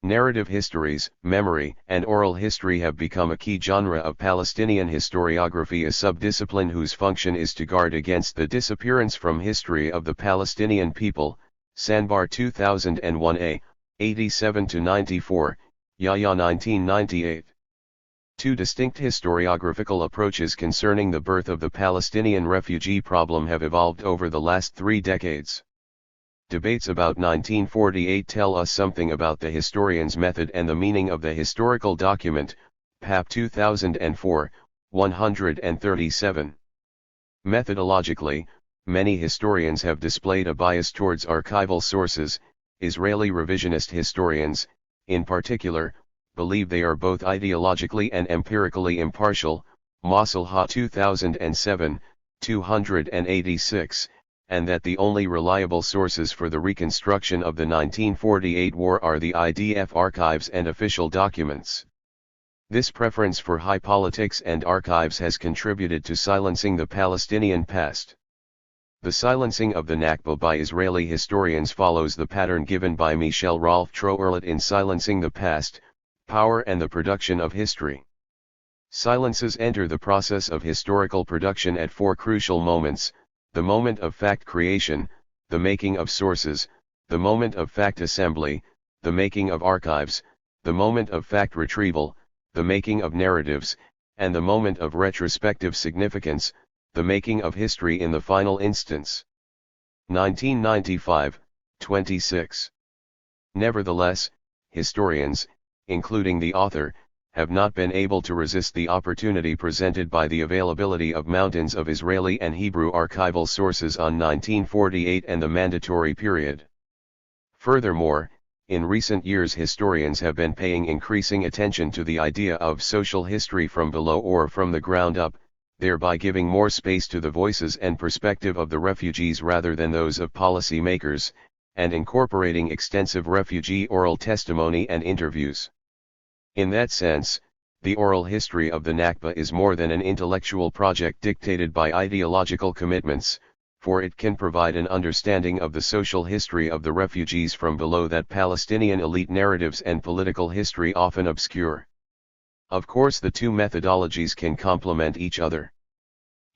Narrative histories, memory, and oral history have become a key genre of Palestinian historiography, a subdiscipline whose function is to guard against the disappearance from history of the Palestinian people. Sandbar 2001a, 87-94, Yahya 1998. Two distinct historiographical approaches concerning the birth of the Palestinian refugee problem have evolved over the last 3 decades. Debates about 1948 tell us something about the historian's method and the meaning of the historical document. Pap 2004, 137. Methodologically, many historians have displayed a bias towards archival sources. Israeli revisionist historians, in particular, believe they are both ideologically and empirically impartial. Masalha 2007, 286. And that the only reliable sources for the reconstruction of the 1948 war are the IDF archives and official documents. This preference for high politics and archives has contributed to silencing the Palestinian past. The silencing of the Nakba by Israeli historians follows the pattern given by Michel Rolf Troerlet in Silencing the Past, Power and the Production of History. Silences enter the process of historical production at 4 crucial moments: the moment of fact creation, the making of sources, the moment of fact assembly, the making of archives, the moment of fact retrieval, the making of narratives, and the moment of retrospective significance, the making of history in the final instance. 1995, 26. Nevertheless, historians, including the author, have not been able to resist the opportunity presented by the availability of mountains of Israeli and Hebrew archival sources on 1948 and the mandatory period. Furthermore, in recent years historians have been paying increasing attention to the idea of social history from below or from the ground up, thereby giving more space to the voices and perspective of the refugees rather than those of policy makers, and incorporating extensive refugee oral testimony and interviews. In that sense, the oral history of the Nakba is more than an intellectual project dictated by ideological commitments, for it can provide an understanding of the social history of the refugees from below that Palestinian elite narratives and political history often obscure. Of course, the two methodologies can complement each other.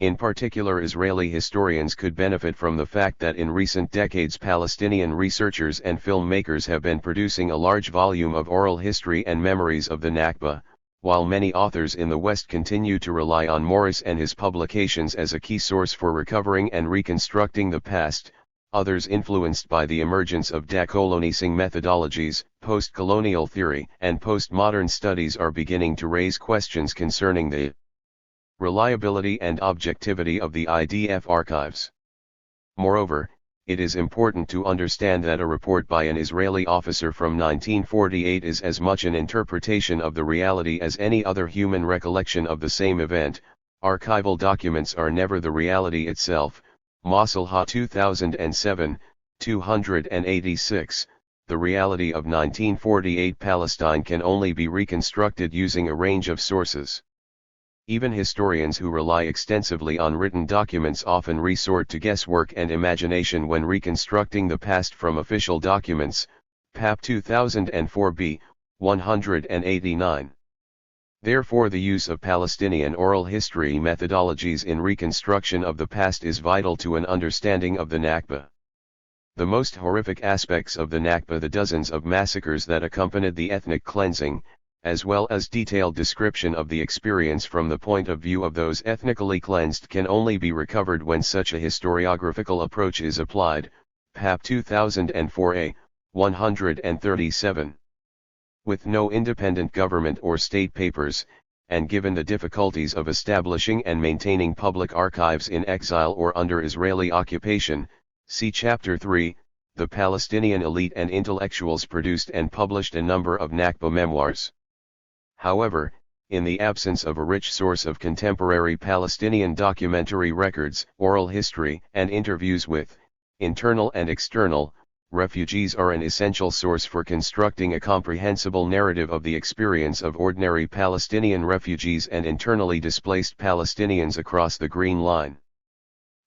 In particular, Israeli historians could benefit from the fact that in recent decades Palestinian researchers and filmmakers have been producing a large volume of oral history and memories of the Nakba, while many authors in the West continue to rely on Morris and his publications as a key source for recovering and reconstructing the past. Others, influenced by the emergence of decolonising methodologies, post-colonial theory and postmodern studies, are beginning to raise questions concerning the reliability and objectivity of the IDF archives. Moreover, it is important to understand that a report by an Israeli officer from 1948 is as much an interpretation of the reality as any other human recollection of the same event. Archival documents are never the reality itself. Masalha 2007, 286. The reality of 1948 Palestine can only be reconstructed using a range of sources. Even historians who rely extensively on written documents often resort to guesswork and imagination when reconstructing the past from official documents. Pap 2004b, 189. Therefore, the use of Palestinian oral history methodologies in reconstruction of the past is vital to an understanding of the Nakba. The most horrific aspects of the Nakba, the dozens of massacres that accompanied the ethnic cleansing, as well as detailed description of the experience from the point of view of those ethnically cleansed, can only be recovered when such a historiographical approach is applied. Pap 2004a, 137. With no independent government or state papers, and given the difficulties of establishing and maintaining public archives in exile or under Israeli occupation, see Chapter 3, the Palestinian elite and intellectuals produced and published a number of Nakba memoirs. However, in the absence of a rich source of contemporary Palestinian documentary records, oral history, and interviews with, internal and external, refugees are an essential source for constructing a comprehensible narrative of the experience of ordinary Palestinian refugees and internally displaced Palestinians across the Green Line.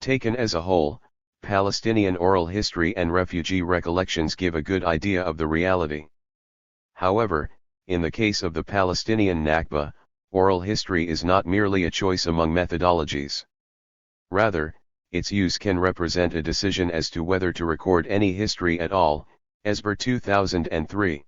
Taken as a whole, Palestinian oral history and refugee recollections give a good idea of the reality. However, in the case of the Palestinian Nakba, oral history is not merely a choice among methodologies. Rather, its use can represent a decision as to whether to record any history at all, Esber 2003.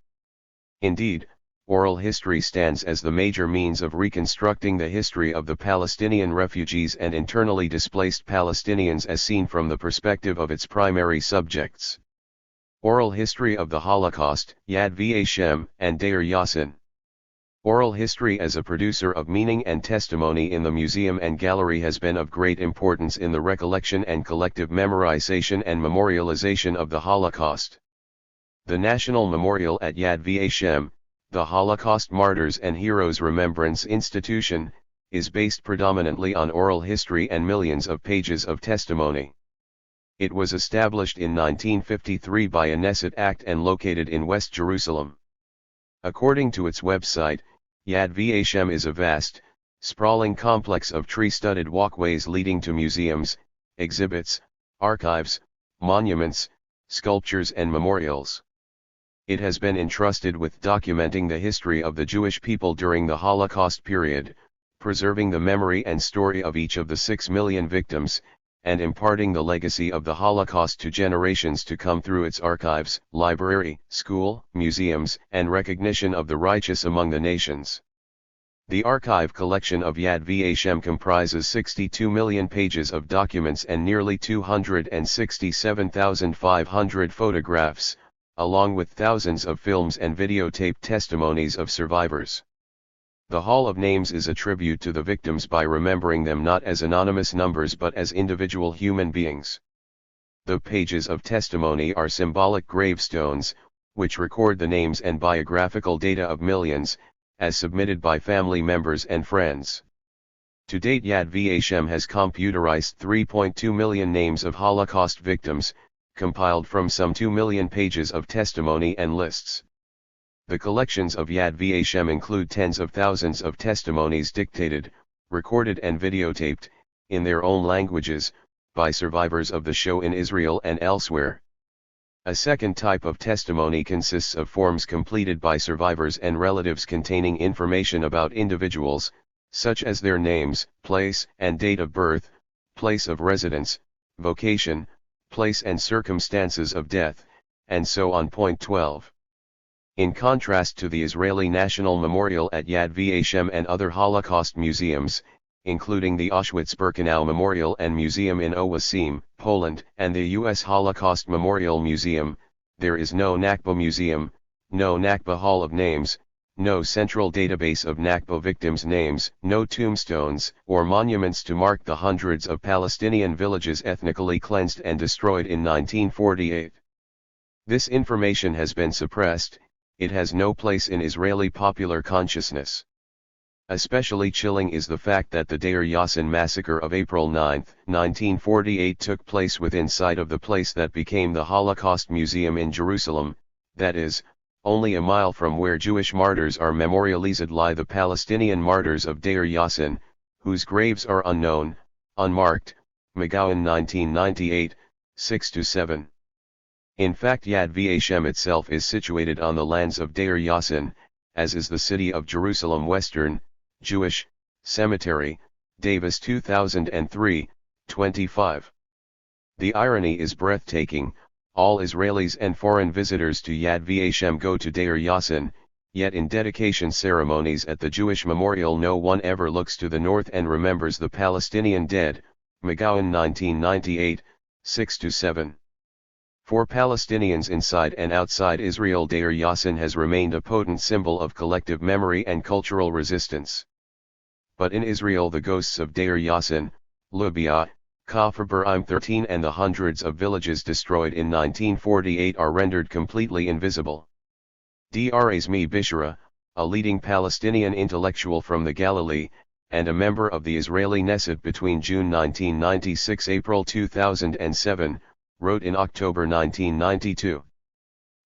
Indeed, oral history stands as the major means of reconstructing the history of the Palestinian refugees and internally displaced Palestinians as seen from the perspective of its primary subjects. Oral History of the Holocaust, Yad Vashem, and Deir Yassin. Oral history as a producer of meaning and testimony in the museum and gallery has been of great importance in the recollection and collective memorization and memorialization of the Holocaust. The National Memorial at Yad Vashem, the Holocaust Martyrs and Heroes Remembrance Institution, is based predominantly on oral history and millions of pages of testimony. It was established in 1953 by a Knesset Act and located in West Jerusalem. According to its website, Yad Vashem is a vast, sprawling complex of tree-studded walkways leading to museums, exhibits, archives, monuments, sculptures and memorials. It has been entrusted with documenting the history of the Jewish people during the Holocaust period, preserving the memory and story of each of the 6 million victims, and imparting the legacy of the Holocaust to generations to come through its archives, library, school, museums, and recognition of the righteous among the nations. The archive collection of Yad Vashem comprises 62 million pages of documents and nearly 267,500 photographs, along with thousands of films and videotape testimonies of survivors. The Hall of Names is a tribute to the victims by remembering them not as anonymous numbers but as individual human beings. The pages of testimony are symbolic gravestones, which record the names and biographical data of millions, as submitted by family members and friends. To date, Yad Vashem has computerized 3.2 million names of Holocaust victims, compiled from some 2 million pages of testimony and lists. The collections of Yad Vashem include tens of thousands of testimonies dictated, recorded and videotaped, in their own languages, by survivors of the show in Israel and elsewhere. A second type of testimony consists of forms completed by survivors and relatives containing information about individuals, such as their names, place and date of birth, place of residence, vocation, place and circumstances of death, and so on. Point 12. In contrast to the Israeli National Memorial at Yad Vashem and other Holocaust museums, including the Auschwitz-Birkenau Memorial and Museum in Owasim, Poland, and the U.S. Holocaust Memorial Museum, there is no Nakba Museum, no Nakba Hall of Names, no central database of Nakba victims' names, no tombstones or monuments to mark the hundreds of Palestinian villages ethnically cleansed and destroyed in 1948. This information has been suppressed. It has no place in Israeli popular consciousness. Especially chilling is the fact that the Deir Yassin massacre of April 9, 1948 took place within sight of the place that became the Holocaust Museum in Jerusalem, that is, only a mile from where Jewish martyrs are memorialized lie the Palestinian martyrs of Deir Yassin, whose graves are unknown, unmarked, McGowan 1998, 6-7. In fact, Yad Vashem itself is situated on the lands of Deir Yassin, as is the city of Jerusalem Western, Jewish, Cemetery, Davis 2003, 25. The irony is breathtaking. All Israelis and foreign visitors to Yad Vashem go to Deir Yassin, yet in dedication ceremonies at the Jewish Memorial no one ever looks to the north and remembers the Palestinian dead, McGowan 1998, 6-7. For Palestinians inside and outside Israel, Deir Yassin has remained a potent symbol of collective memory and cultural resistance. But in Israel the ghosts of Deir Yassin, Lubia, Kafr 13 and the hundreds of villages destroyed in 1948 are rendered completely invisible. Dras mi Bishara, a leading Palestinian intellectual from the Galilee, and a member of the Israeli Knesset between June 1996–April 2007, wrote in October 1992.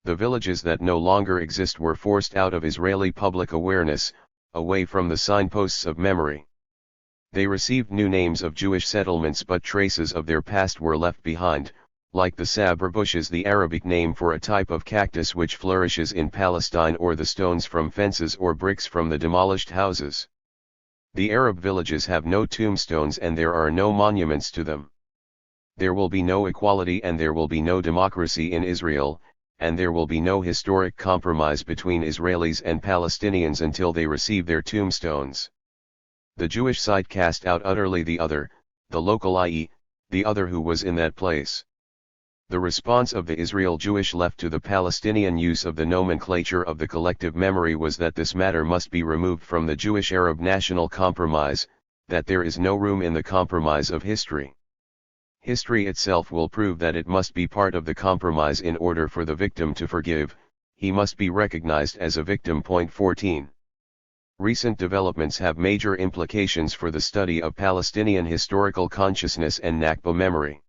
The villages that no longer exist were forced out of Israeli public awareness, away from the signposts of memory. They received new names of Jewish settlements, but traces of their past were left behind, like the sabra bushes, the Arabic name for a type of cactus which flourishes in Palestine, or the stones from fences or bricks from the demolished houses. The Arab villages have no tombstones and there are no monuments to them. There will be no equality and there will be no democracy in Israel, and there will be no historic compromise between Israelis and Palestinians until they receive their tombstones. The Jewish side cast out utterly the other, the local, i.e., the other who was in that place. The response of the Israel Jewish left to the Palestinian use of the nomenclature of the collective memory was that this matter must be removed from the Jewish-Arab national compromise, that there is no room in the compromise of history. History itself will prove that it must be part of the compromise in order for the victim to forgive, he must be recognized as a victim. Point 14. Recent developments have major implications for the study of Palestinian historical consciousness and Nakba memory.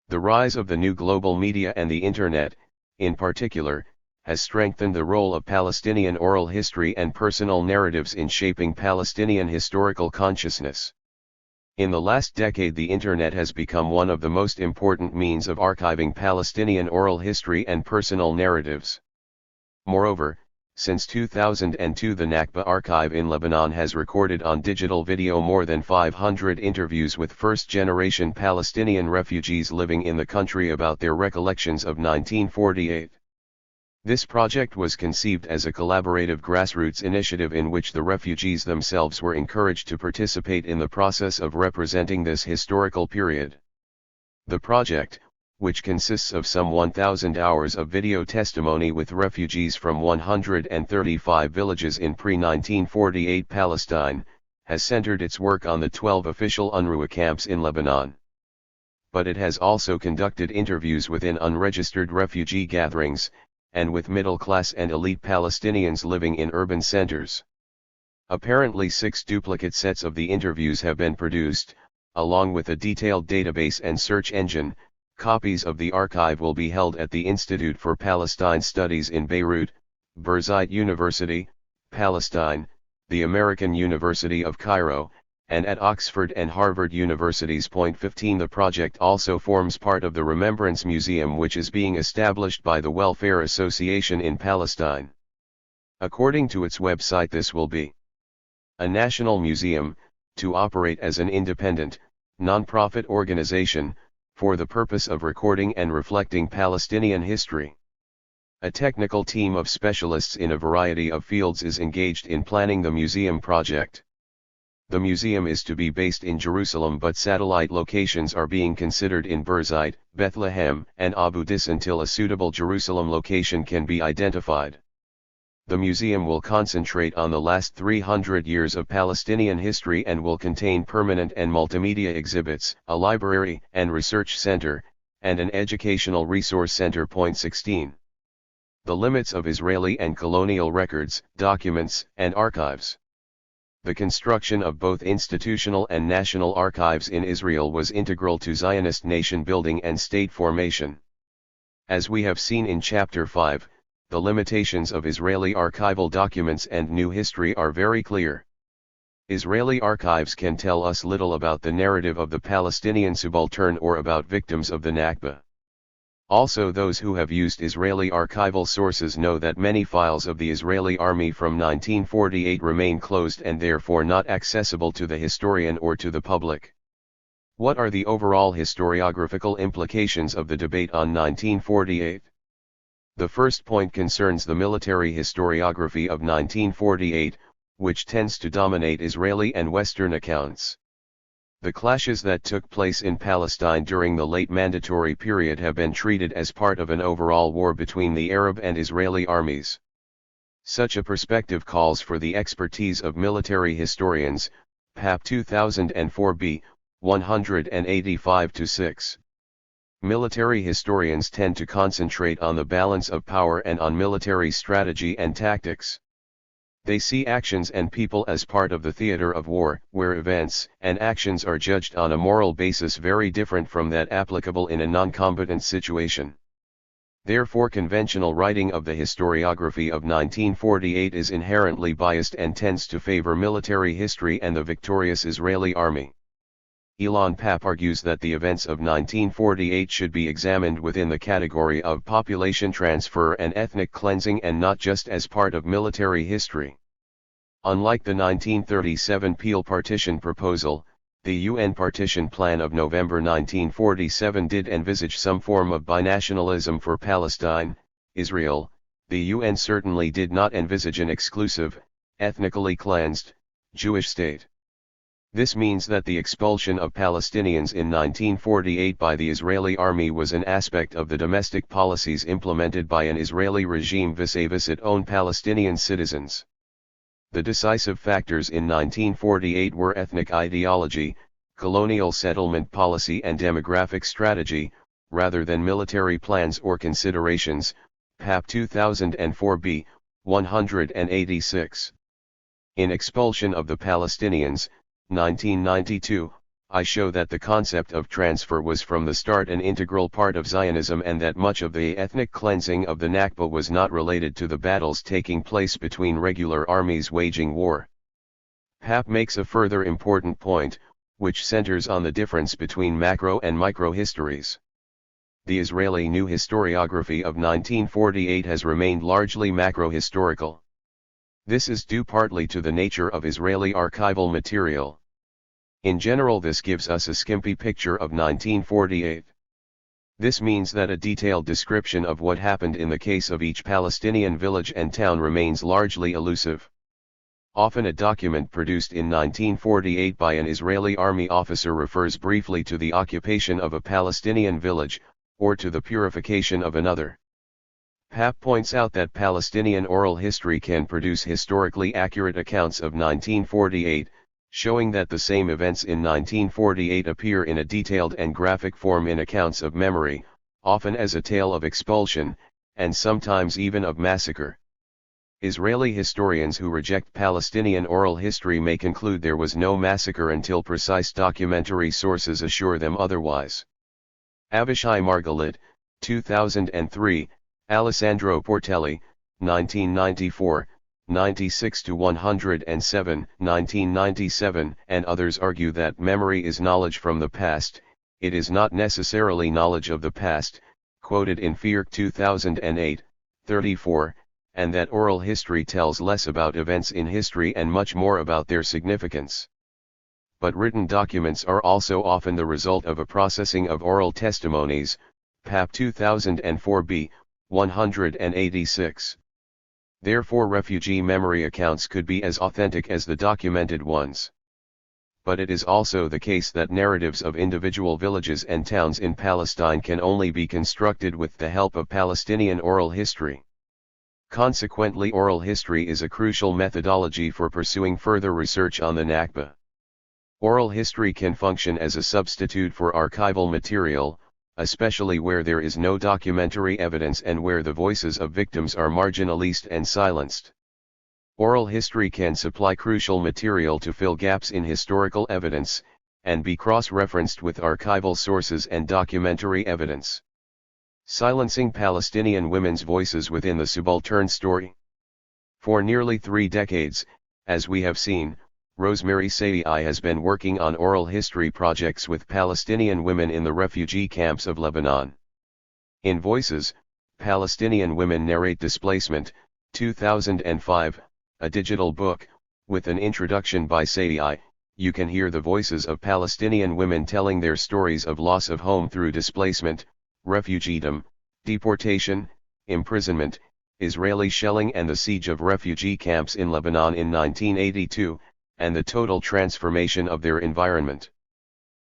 The rise of the new global media and the Internet, in particular, has strengthened the role of Palestinian oral history and personal narratives in shaping Palestinian historical consciousness. In the last decade, the Internet has become one of the most important means of archiving Palestinian oral history and personal narratives. Moreover, since 2002, the Nakba archive in Lebanon has recorded on digital video more than 500 interviews with first-generation Palestinian refugees living in the country about their recollections of 1948. This project was conceived as a collaborative grassroots initiative in which the refugees themselves were encouraged to participate in the process of representing this historical period. The project, which consists of some 1,000 hours of video testimony with refugees from 135 villages in pre-1948 Palestine, has centered its work on the 12 official UNRWA camps in Lebanon. But it has also conducted interviews within unregistered refugee gatherings, and with middle-class and elite Palestinians living in urban centers. Apparently 6 duplicate sets of the interviews have been produced, along with a detailed database and search engine. Copies of the archive will be held at the Institute for Palestine Studies in Beirut, Birzeit University, Palestine, the American University of Cairo, and at Oxford and Harvard Universities. Point 15. The project also forms part of the Remembrance Museum, which is being established by the Welfare Association in Palestine. According to its website, this will be a national museum, to operate as an independent, non-profit organization, for the purpose of recording and reflecting Palestinian history. A technical team of specialists in a variety of fields is engaged in planning the museum project. The museum is to be based in Jerusalem, but satellite locations are being considered in Birzeit, Bethlehem, and Abu Dis until a suitable Jerusalem location can be identified. The museum will concentrate on the last 300 years of Palestinian history and will contain permanent and multimedia exhibits, a library and research center, and an educational resource center. Point 16. The limits of Israeli and colonial records, documents, and archives. The construction of both institutional and national archives in Israel was integral to Zionist nation building and state formation. As we have seen in Chapter 5, the limitations of Israeli archival documents and new history are very clear. Israeli archives can tell us little about the narrative of the Palestinian Subaltern or about victims of the Nakba. Also, those who have used Israeli archival sources know that many files of the Israeli army from 1948 remain closed and therefore not accessible to the historian or to the public. What are the overall historiographical implications of the debate on 1948? The first point concerns the military historiography of 1948, which tends to dominate Israeli and Western accounts. The clashes that took place in Palestine during the late mandatory period have been treated as part of an overall war between the Arab and Israeli armies. Such a perspective calls for the expertise of military historians, PAP 2004b, 185-6. Military historians tend to concentrate on the balance of power and on military strategy and tactics. They see actions and people as part of the theater of war, where events and actions are judged on a moral basis very different from that applicable in a non-combatant situation. Therefore, conventional writing of the historiography of 1948 is inherently biased and tends to favor military history and the victorious Israeli army. Elon Papp argues that the events of 1948 should be examined within the category of population transfer and ethnic cleansing and not just as part of military history. Unlike the 1937 Peel partition proposal, the UN partition plan of November 1947 did envisage some form of binationalism for Palestine, Israel. The UN certainly did not envisage an exclusive, ethnically cleansed, Jewish state. This means that the expulsion of Palestinians in 1948 by the Israeli army was an aspect of the domestic policies implemented by an Israeli regime vis-a-vis its own Palestinian citizens. The decisive factors in 1948 were ethnic ideology, colonial settlement policy and demographic strategy, rather than military plans or considerations. Papp 2004b, 186. In Expulsion of the Palestinians, 1992, I show that the concept of transfer was from the start an integral part of Zionism and that much of the ethnic cleansing of the Nakba was not related to the battles taking place between regular armies waging war. Papp makes a further important point, which centers on the difference between macro and micro histories. The Israeli new historiography of 1948 has remained largely macro-historical. This is due partly to the nature of Israeli archival material. In general, this gives us a skimpy picture of 1948. This means that a detailed description of what happened in the case of each Palestinian village and town remains largely elusive. Often a document produced in 1948 by an Israeli army officer refers briefly to the occupation of a Palestinian village, or to the purification of another. Papp points out that Palestinian oral history can produce historically accurate accounts of 1948, showing that the same events in 1948 appear in a detailed and graphic form in accounts of memory, often as a tale of expulsion, and sometimes even of massacre. Israeli historians who reject Palestinian oral history may conclude there was no massacre until precise documentary sources assure them otherwise. Avishai Margalit, 2003, Alessandro Portelli, 1994, 96-107, 1997, and others argue that memory is knowledge from the past, it is not necessarily knowledge of the past, quoted in Fierk 2008, 34, and that oral history tells less about events in history and much more about their significance. But written documents are also often the result of a processing of oral testimonies. Papp 2004b, 186. Therefore, refugee memory accounts could be as authentic as the documented ones. But it is also the case that narratives of individual villages and towns in Palestine can only be constructed with the help of Palestinian oral history. Consequently, oral history is a crucial methodology for pursuing further research on the Nakba. Oral history can function as a substitute for archival material, especially where there is no documentary evidence and where the voices of victims are marginalized and silenced. Oral history can supply crucial material to fill gaps in historical evidence, and be cross-referenced with archival sources and documentary evidence. Silencing Palestinian women's voices within the Subaltern story. For nearly 3 decades, as we have seen, Rosemary Saei has been working on oral history projects with Palestinian women in the refugee camps of Lebanon. In Voices, Palestinian Women Narrate Displacement, 2005, a digital book, with an introduction by Saei, you can hear the voices of Palestinian women telling their stories of loss of home through displacement, refugeedom, deportation, imprisonment, Israeli shelling and the siege of refugee camps in Lebanon in 1982, and the total transformation of their environment.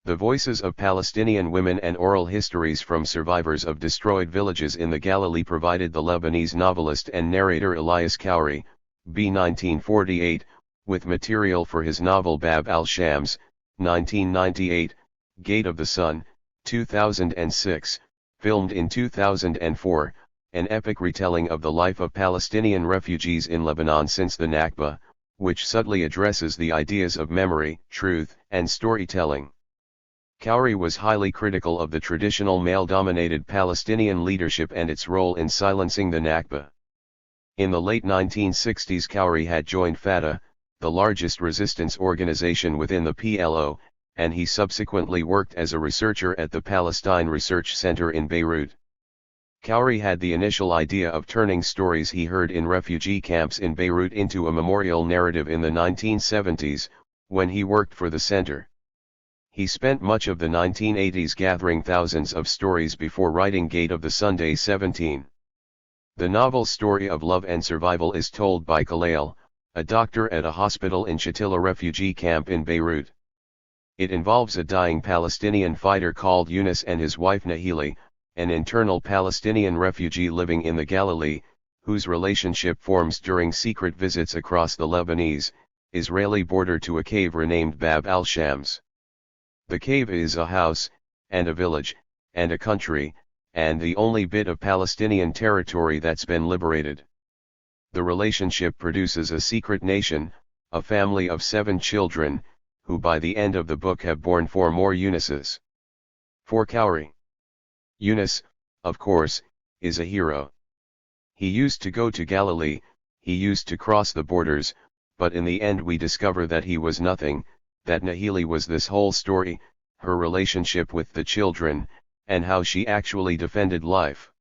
The Voices of Palestinian Women and Oral Histories from Survivors of Destroyed Villages in the Galilee provided the Lebanese novelist and narrator Elias Khoury, b. 1948, with material for his novel Bab al-Shams, 1998, Gate of the Sun, 2006, filmed in 2004, an epic retelling of the life of Palestinian refugees in Lebanon since the Nakba, which subtly addresses the ideas of memory, truth, and storytelling. Khoury was highly critical of the traditional male-dominated Palestinian leadership and its role in silencing the Nakba. In the late 1960s, Khoury had joined Fatah, the largest resistance organization within the PLO, and he subsequently worked as a researcher at the Palestine Research Center in Beirut. Khoury had the initial idea of turning stories he heard in refugee camps in Beirut into a memorial narrative in the 1970s, when he worked for the center. He spent much of the 1980s gathering thousands of stories before writing Gate of the Sunday 17. The novel's story of love and survival is told by Khalil, a doctor at a hospital in Shatila refugee camp in Beirut. It involves a dying Palestinian fighter called Yunus and his wife Nahili, an internal Palestinian refugee living in the Galilee, whose relationship forms during secret visits across the Lebanese-Israeli border to a cave renamed Bab al-Shams. The cave is a house, and a village, and a country, and the only bit of Palestinian territory that's been liberated. The relationship produces a secret nation, a family of 7 children, who by the end of the book have borne 4 more Yunuses. For Khoury, Yunus, of course, is a hero. He used to go to Galilee, he used to cross the borders, but in the end we discover that he was nothing, that Nahili was this whole story, her relationship with the children, and how she actually defended life.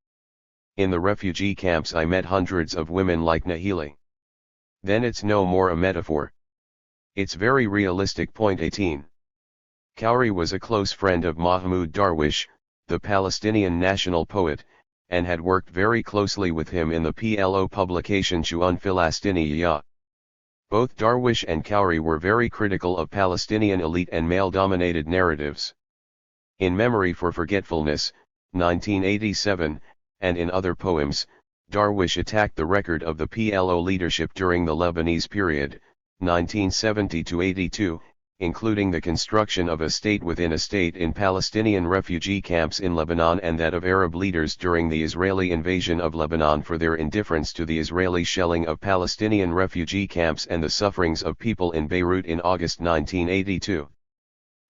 In the refugee camps I met hundreds of women like Nahili. Then it's no more a metaphor. It's very realistic. Point 18. Khoury was a close friend of Mahmoud Darwish, the Palestinian national poet, and had worked very closely with him in the PLO publication Shu'un Filastiniya. Both Darwish and Khoury were very critical of Palestinian elite and male-dominated narratives. In Memory for Forgetfulness, 1987, and in other poems, Darwish attacked the record of the PLO leadership during the Lebanese period, 1970–82, including the construction of a state within a state in Palestinian refugee camps in Lebanon and that of Arab leaders during the Israeli invasion of Lebanon for their indifference to the Israeli shelling of Palestinian refugee camps and the sufferings of people in Beirut in August 1982.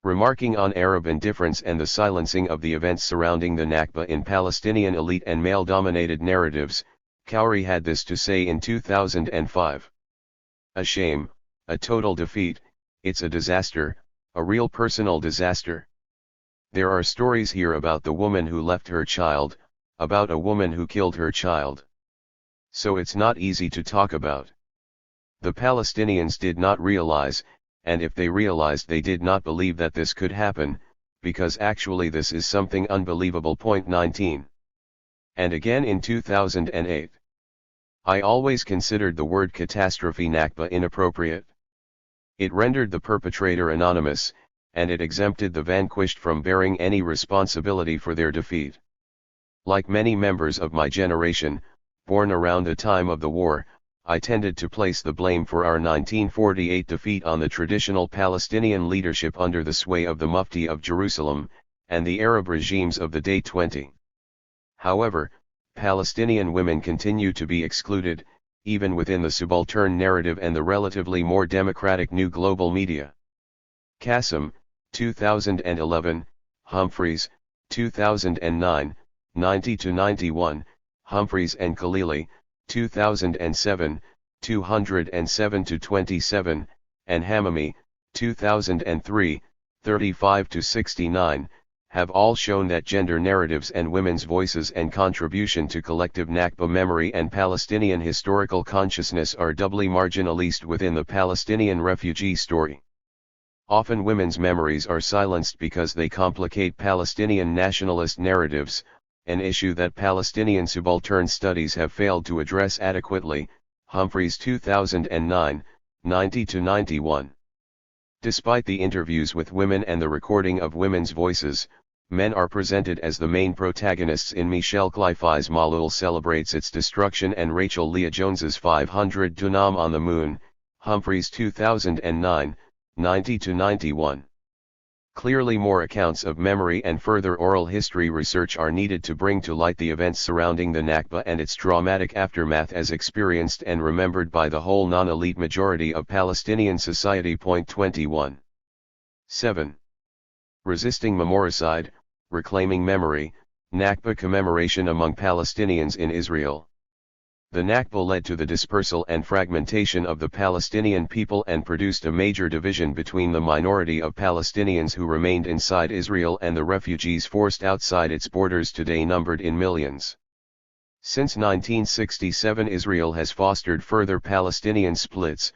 Remarking on Arab indifference and the silencing of the events surrounding the Nakba in Palestinian elite and male-dominated narratives, Khoury had this to say in 2005. A shame, a total defeat, it's a disaster, a real personal disaster. There are stories here about the woman who left her child, about a woman who killed her child. So it's not easy to talk about. The Palestinians did not realize, and if they realized they did not believe that this could happen, because actually this is something unbelievable. Point 19. And again in 2008. I always considered the word catastrophe Nakba inappropriate. It rendered the perpetrator anonymous, and it exempted the vanquished from bearing any responsibility for their defeat. Like many members of my generation, born around the time of the war, I tended to place the blame for our 1948 defeat on the traditional Palestinian leadership under the sway of the Mufti of Jerusalem, and the Arab regimes of the day 20. However, Palestinian women continue to be excluded, even within the Subaltern narrative and the relatively more democratic new global media. Qasim, 2011, Humphreys, 2009, 90–91, Humphreys and Khalili, 2007, 207–27, and Hamami, 2003, 35–69, have all shown that gender narratives and women's voices and contribution to collective Nakba memory and Palestinian historical consciousness are doubly marginalized within the Palestinian refugee story. Often women's memories are silenced because they complicate Palestinian nationalist narratives, an issue that Palestinian subaltern studies have failed to address adequately. Humphreys 2009, 90–91. Despite the interviews with women and the recording of women's voices, men are presented as the main protagonists in Michel Clife's Malul Celebrates Its Destruction and Rachel Leah Jones's 500 Dunam on the Moon, Humphreys 2009, 90–91. Clearly more accounts of memory and further oral history research are needed to bring to light the events surrounding the Nakba and its dramatic aftermath as experienced and remembered by the whole non-elite majority of Palestinian society. 21. 7. Resisting memoricide, reclaiming memory, Nakba commemoration among Palestinians in Israel. The Nakba led to the dispersal and fragmentation of the Palestinian people and produced a major division between the minority of Palestinians who remained inside Israel and the refugees forced outside its borders, today numbered in millions. Since 1967, Israel has fostered further Palestinian splits,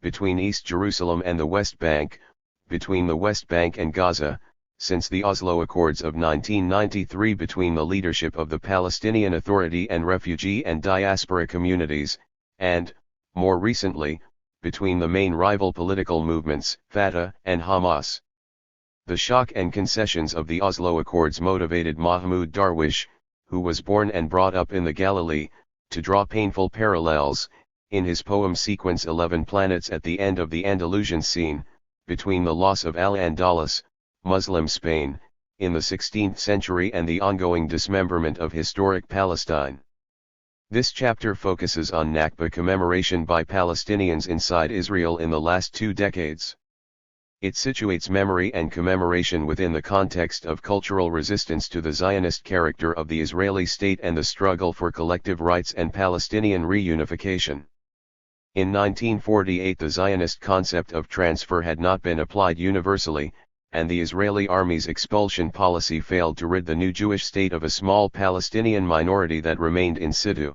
between East Jerusalem and the West Bank, between the West Bank and Gaza, since the Oslo Accords of 1993 between the leadership of the Palestinian Authority and refugee and diaspora communities, and, more recently, between the main rival political movements, Fatah and Hamas. The shock and concessions of the Oslo Accords motivated Mahmoud Darwish, who was born and brought up in the Galilee, to draw painful parallels, in his poem Sequence 11 Planets at the End of the Andalusian Scene, between the loss of Al-Andalus, Muslim Spain, in the 16th century and the ongoing dismemberment of historic Palestine. This chapter focuses on Nakba commemoration by Palestinians inside Israel in the last 2 decades. It situates memory and commemoration within the context of cultural resistance to the Zionist character of the Israeli state and the struggle for collective rights and Palestinian reunification. In 1948, the Zionist concept of transfer had not been applied universally, and the Israeli army's expulsion policy failed to rid the new Jewish state of a small Palestinian minority that remained in situ.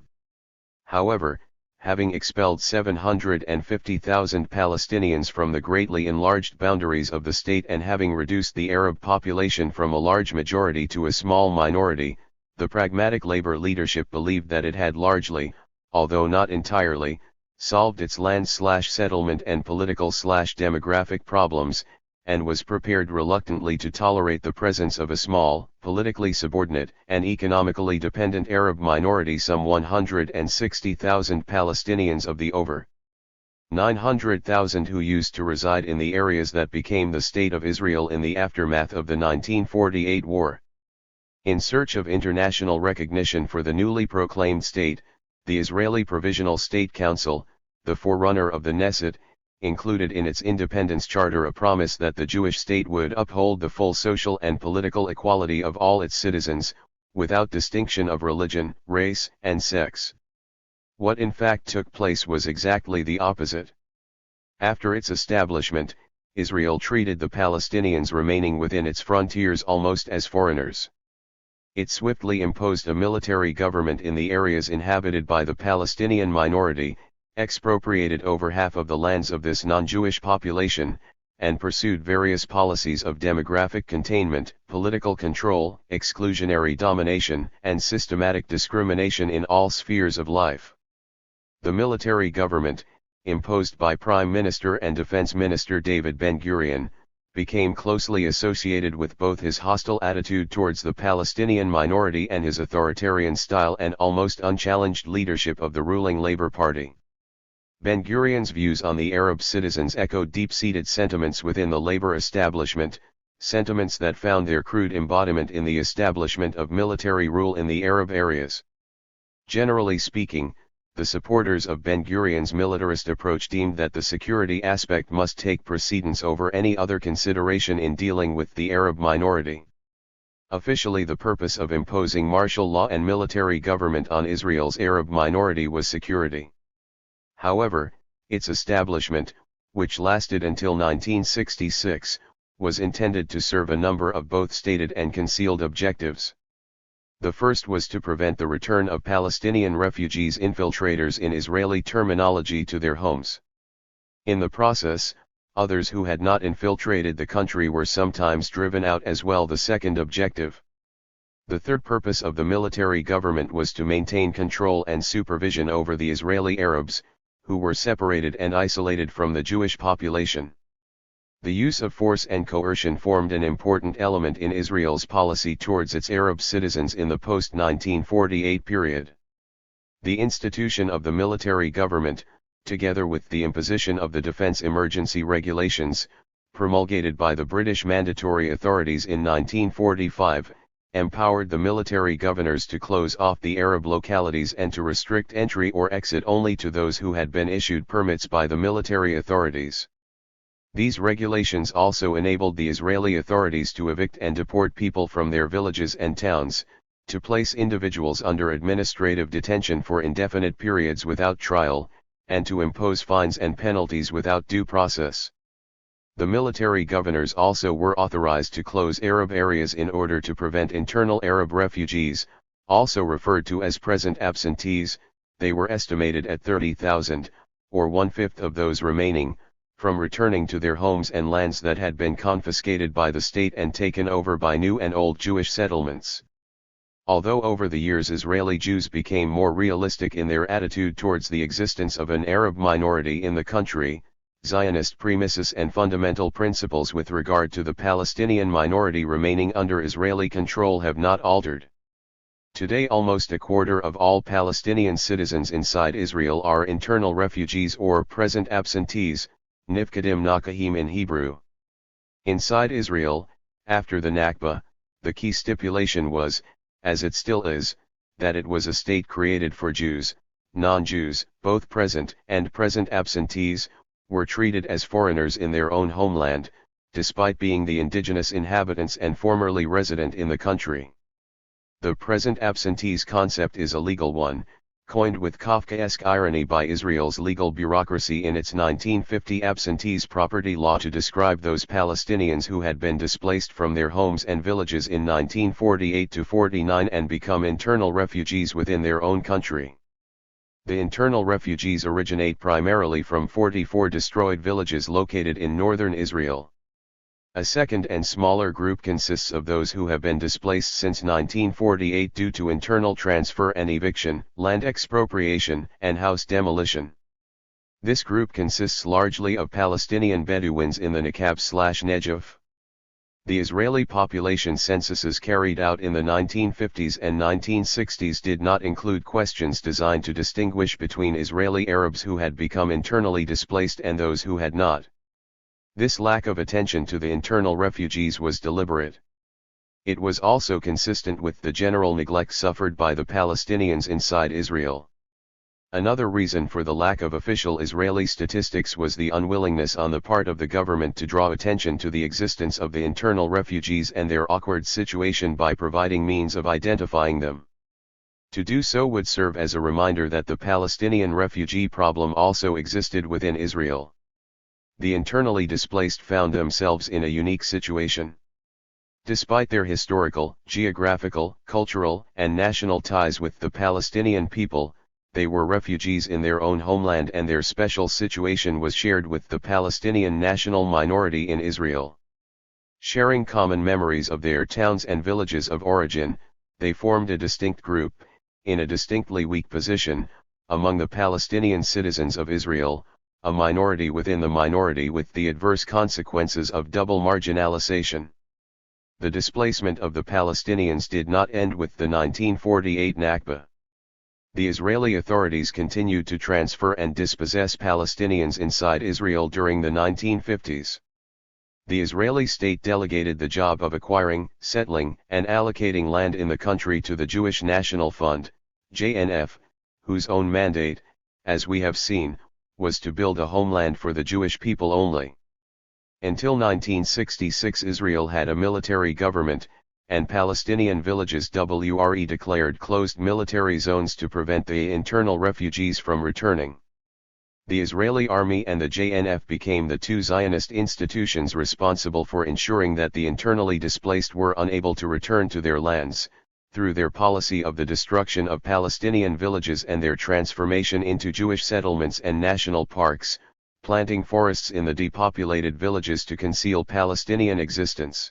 However, having expelled 750,000 Palestinians from the greatly enlarged boundaries of the state and having reduced the Arab population from a large majority to a small minority, the pragmatic labor leadership believed that it had largely, although not entirely, solved its land/settlement and political/demographic problems, and was prepared reluctantly to tolerate the presence of a small, politically subordinate, and economically dependent Arab minority. Some 160,000 Palestinians of the over 900,000 who used to reside in the areas that became the State of Israel in the aftermath of the 1948 war. In search of international recognition for the newly proclaimed state, the Israeli Provisional State Council, the forerunner of the Knesset, included in its independence charter a promise that the Jewish state would uphold the full social and political equality of all its citizens, without distinction of religion, race, and sex. What in fact took place was exactly the opposite. After its establishment, Israel treated the Palestinians remaining within its frontiers almost as foreigners. It swiftly imposed a military government in the areas inhabited by the Palestinian minority, expropriated over half of the lands of this non-Jewish population, and pursued various policies of demographic containment, political control, exclusionary domination, and systematic discrimination in all spheres of life. The military government, imposed by Prime Minister and Defense Minister David Ben-Gurion, became closely associated with both his hostile attitude towards the Palestinian minority and his authoritarian style and almost unchallenged leadership of the ruling Labour Party. Ben-Gurion's views on the Arab citizens echoed deep-seated sentiments within the labor establishment, sentiments that found their crude embodiment in the establishment of military rule in the Arab areas. Generally speaking, the supporters of Ben-Gurion's militarist approach deemed that the security aspect must take precedence over any other consideration in dealing with the Arab minority. Officially, the purpose of imposing martial law and military government on Israel's Arab minority was security. However, its establishment, which lasted until 1966, was intended to serve a number of both stated and concealed objectives. The first was to prevent the return of Palestinian refugees, infiltrators in Israeli terminology, to their homes. In the process, others who had not infiltrated the country were sometimes driven out as well. The second objective. The third purpose of the military government was to maintain control and supervision over the Israeli Arabs, who were separated and isolated from the Jewish population. The use of force and coercion formed an important element in Israel's policy towards its Arab citizens in the post-1948 period. The institution of the military government, together with the imposition of the defense emergency regulations, promulgated by the British Mandatory Authorities in 1945, empowered the military governors to close off the Arab localities and to restrict entry or exit only to those who had been issued permits by the military authorities. These regulations also enabled the Israeli authorities to evict and deport people from their villages and towns, to place individuals under administrative detention for indefinite periods without trial, and to impose fines and penalties without due process. The military governors also were authorized to close Arab areas in order to prevent internal Arab refugees, also referred to as present absentees. They were estimated at 30,000, or one-fifth of those remaining, from returning to their homes and lands that had been confiscated by the state and taken over by new and old Jewish settlements. Although over the years Israeli Jews became more realistic in their attitude towards the existence of an Arab minority in the country, Zionist premises and fundamental principles with regard to the Palestinian minority remaining under Israeli control have not altered. Today almost a quarter of all Palestinian citizens inside Israel are internal refugees or present absentees, Nifkadim Nakahim in Hebrew. Inside Israel, after the Nakba, the key stipulation was, as it still is, that it was a state created for Jews. Non-Jews, both present and present absentees, were treated as foreigners in their own homeland, despite being the indigenous inhabitants and formerly resident in the country. The present absentees concept is a legal one, coined with Kafkaesque irony by Israel's legal bureaucracy in its 1950 absentees property law to describe those Palestinians who had been displaced from their homes and villages in 1948-49 and become internal refugees within their own country. The internal refugees originate primarily from 44 destroyed villages located in northern Israel. A second and smaller group consists of those who have been displaced since 1948 due to internal transfer and eviction, land expropriation, and house demolition. This group consists largely of Palestinian Bedouins in the Nakab/Negev. The Israeli population censuses carried out in the 1950s and 1960s did not include questions designed to distinguish between Israeli Arabs who had become internally displaced and those who had not. This lack of attention to the internal refugees was deliberate. It was also consistent with the general neglect suffered by the Palestinians inside Israel. Another reason for the lack of official Israeli statistics was the unwillingness on the part of the government to draw attention to the existence of the internal refugees and their awkward situation by providing means of identifying them. To do so would serve as a reminder that the Palestinian refugee problem also existed within Israel. The internally displaced found themselves in a unique situation. Despite their historical, geographical, cultural, and national ties with the Palestinian people, they were refugees in their own homeland and their special situation was shared with the Palestinian national minority in Israel. Sharing common memories of their towns and villages of origin, they formed a distinct group, in a distinctly weak position, among the Palestinian citizens of Israel, a minority within the minority with the adverse consequences of double marginalization. The displacement of the Palestinians did not end with the 1948 Nakba. The Israeli authorities continued to transfer and dispossess Palestinians inside Israel during the 1950s. The Israeli state delegated the job of acquiring, settling, and allocating land in the country to the Jewish National Fund, JNF, whose own mandate, as we have seen, was to build a homeland for the Jewish people only. Until 1966 Israel had a military government, and Palestinian villages were declared closed military zones to prevent the internal refugees from returning. The Israeli army and the JNF became the two Zionist institutions responsible for ensuring that the internally displaced were unable to return to their lands, through their policy of the destruction of Palestinian villages and their transformation into Jewish settlements and national parks, planting forests in the depopulated villages to conceal Palestinian existence.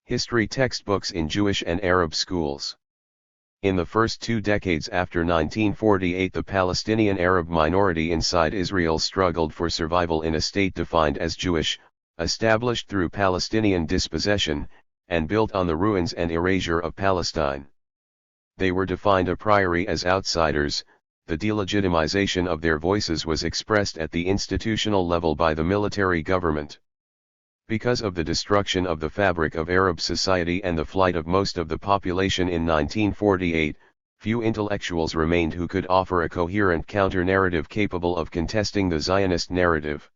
History textbooks in Jewish and Arab schools. In the first 2 decades after 1948, the Palestinian Arab minority inside Israel struggled for survival in a state defined as Jewish, established through Palestinian dispossession, and built on the ruins and erasure of Palestine. They were defined a priori as outsiders. The delegitimization of their voices was expressed at the institutional level by the military government. Because of the destruction of the fabric of Arab society and the flight of most of the population in 1948, few intellectuals remained who could offer a coherent counter-narrative capable of contesting the Zionist narrative.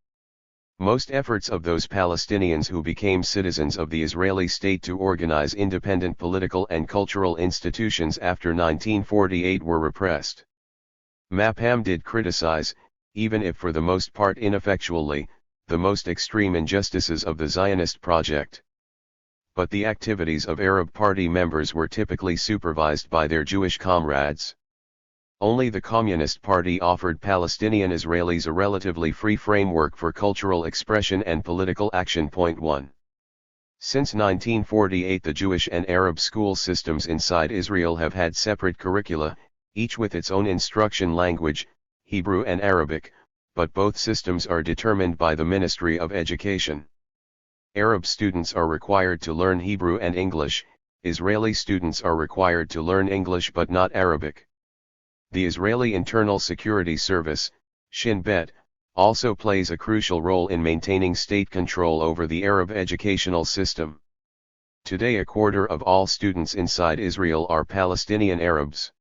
Most efforts of those Palestinians who became citizens of the Israeli state to organize independent political and cultural institutions after 1948 were repressed. Mapham did criticize, even if for the most part ineffectually, the most extreme injustices of the Zionist project. But the activities of Arab Party members were typically supervised by their Jewish comrades. Only the Communist Party offered Palestinian Israelis a relatively free framework for cultural expression and political action. Point 1. Since 1948, the Jewish and Arab school systems inside Israel have had separate curricula, each with its own instruction language, Hebrew and Arabic, but both systems are determined by the Ministry of Education. Arab students are required to learn Hebrew and English, Israeli students are required to learn English but not Arabic. The Israeli Internal Security Service, Shin Bet, also plays a crucial role in maintaining state control over the Arab educational system. Today, a quarter of all students inside Israel are Palestinian Arabs.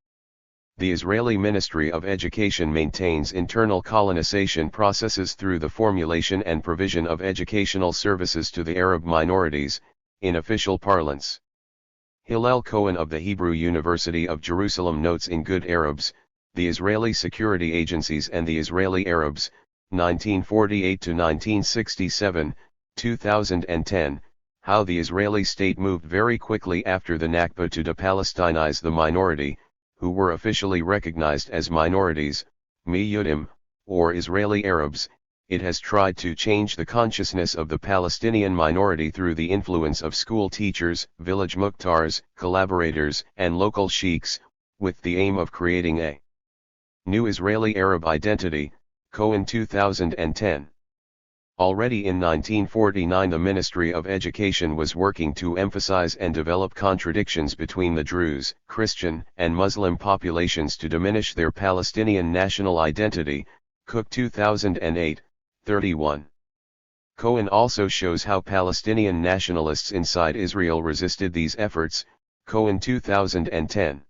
The Israeli Ministry of Education maintains internal colonization processes through the formulation and provision of educational services to the Arab minorities, in official parlance. Hillel Cohen of the Hebrew University of Jerusalem notes in Good Arabs, the Israeli Security Agencies and the Israeli Arabs, 1948 to 1967, 2010, how the Israeli state moved very quickly after the Nakba to de-Palestinize the minority, who were officially recognized as minorities, Miyudim, or Israeli Arabs. It has tried to change the consciousness of the Palestinian minority through the influence of school teachers, village muhtars, collaborators, and local sheikhs, with the aim of creating a new Israeli Arab identity. Cohen 2010. Already in 1949 the Ministry of Education was working to emphasize and develop contradictions between the Druze, Christian, and Muslim populations to diminish their Palestinian national identity. Cook 2008. 31. Cohen also shows how Palestinian nationalists inside Israel resisted these efforts. Cohen 2010.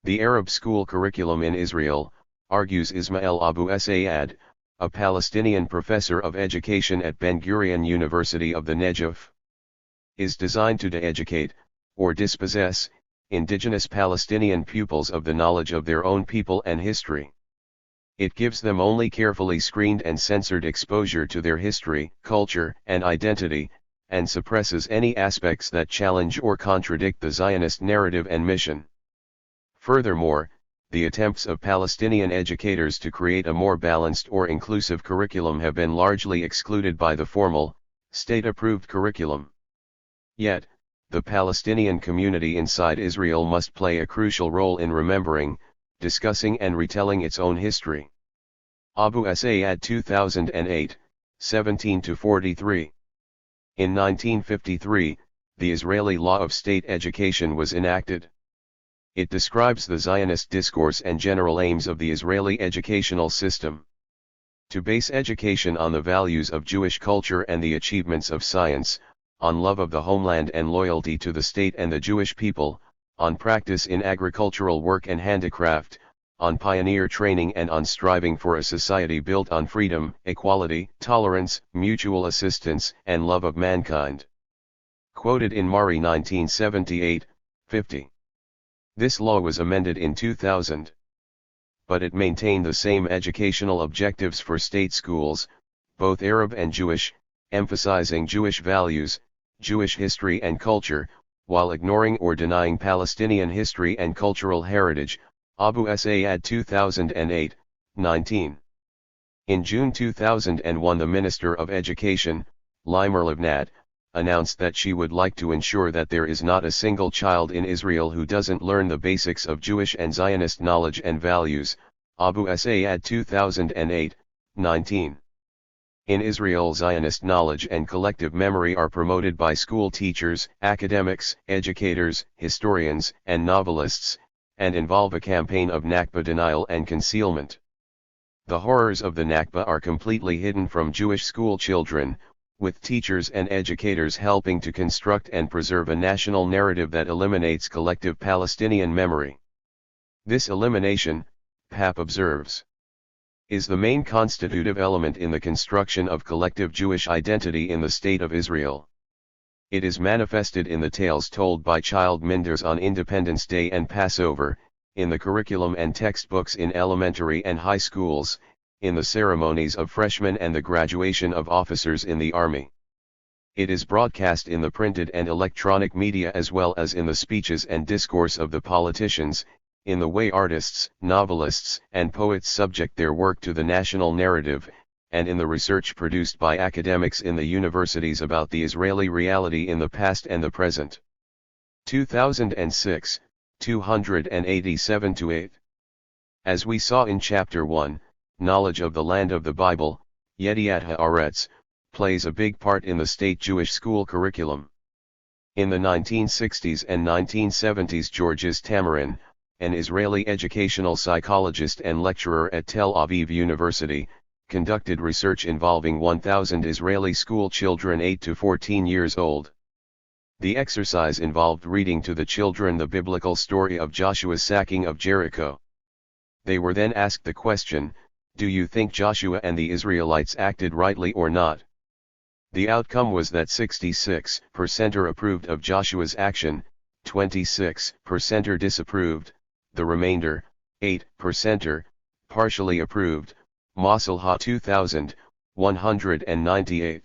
The Arab school curriculum in Israel, argues Ismail Abu Sayyad, a Palestinian professor of education at Ben-Gurion University of the Negev, is designed to de-educate, or dispossess, indigenous Palestinian pupils of the knowledge of their own people and history. It gives them only carefully screened and censored exposure to their history, culture, and identity, and suppresses any aspects that challenge or contradict the Zionist narrative and mission. Furthermore, the attempts of Palestinian educators to create a more balanced or inclusive curriculum have been largely excluded by the formal, state-approved curriculum. Yet, the Palestinian community inside Israel must play a crucial role in remembering, discussing and retelling its own history. Abu Sayyad 2008, 17-43. In 1953, the Israeli Law of State Education was enacted. It describes the Zionist discourse and general aims of the Israeli educational system. To base education on the values of Jewish culture and the achievements of science, on love of the homeland and loyalty to the state and the Jewish people, on practice in agricultural work and handicraft, on pioneer training and on striving for a society built on freedom, equality, tolerance, mutual assistance, and love of mankind. Quoted in Mari 1978, 50. This law was amended in 2000. But it maintained the same educational objectives for state schools, both Arab and Jewish, emphasizing Jewish values, Jewish history and culture, while ignoring or denying Palestinian history and cultural heritage. Abu Sayyad 2008, 19. In June 2001 the Minister of Education, Limer Livnat, announced that she would like to ensure that there is not a single child in Israel who doesn't learn the basics of Jewish and Zionist knowledge and values. Abu Sayyad 2008, 19. In Israel, Zionist knowledge and collective memory are promoted by school teachers, academics, educators, historians, and novelists, and involve a campaign of Nakba denial and concealment. The horrors of the Nakba are completely hidden from Jewish school children, with teachers and educators helping to construct and preserve a national narrative that eliminates collective Palestinian memory. This elimination, Papp observes, is the main constitutive element in the construction of collective Jewish identity in the State of Israel. It is manifested in the tales told by child minders on Independence Day and Passover, in the curriculum and textbooks in elementary and high schools, in the ceremonies of freshmen and the graduation of officers in the Army. It is broadcast in the printed and electronic media as well as in the speeches and discourse of the politicians, in the way artists, novelists, and poets subject their work to the national narrative, and in the research produced by academics in the universities about the Israeli reality in the past and the present. 2006, 287-8. As we saw in Chapter 1, knowledge of the land of the Bible, Yediat Haaretz, plays a big part in the state Jewish school curriculum. In the 1960s and 1970s, Georges Tamarin, an Israeli educational psychologist and lecturer at Tel Aviv University, conducted research involving 1,000 Israeli school children 8 to 14 years old. The exercise involved reading to the children the biblical story of Joshua's sacking of Jericho. They were then asked the question, "Do you think Joshua and the Israelites acted rightly or not?" The outcome was that 66% approved of Joshua's action, 26% disapproved, the remainder, 8%, partially approved. Masalha 2198.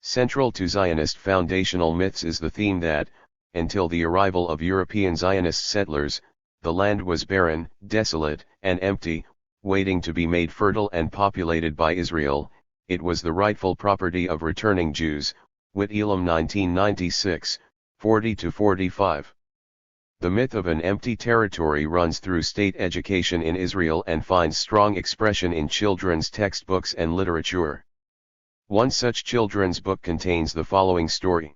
Central to Zionist foundational myths is the theme that, until the arrival of European Zionist settlers, the land was barren, desolate, and empty, waiting to be made fertile and populated by Israel. It was the rightful property of returning Jews. Witt Elam 1996, 40-45. The myth of an empty territory runs through state education in Israel and finds strong expression in children's textbooks and literature. One such children's book contains the following story.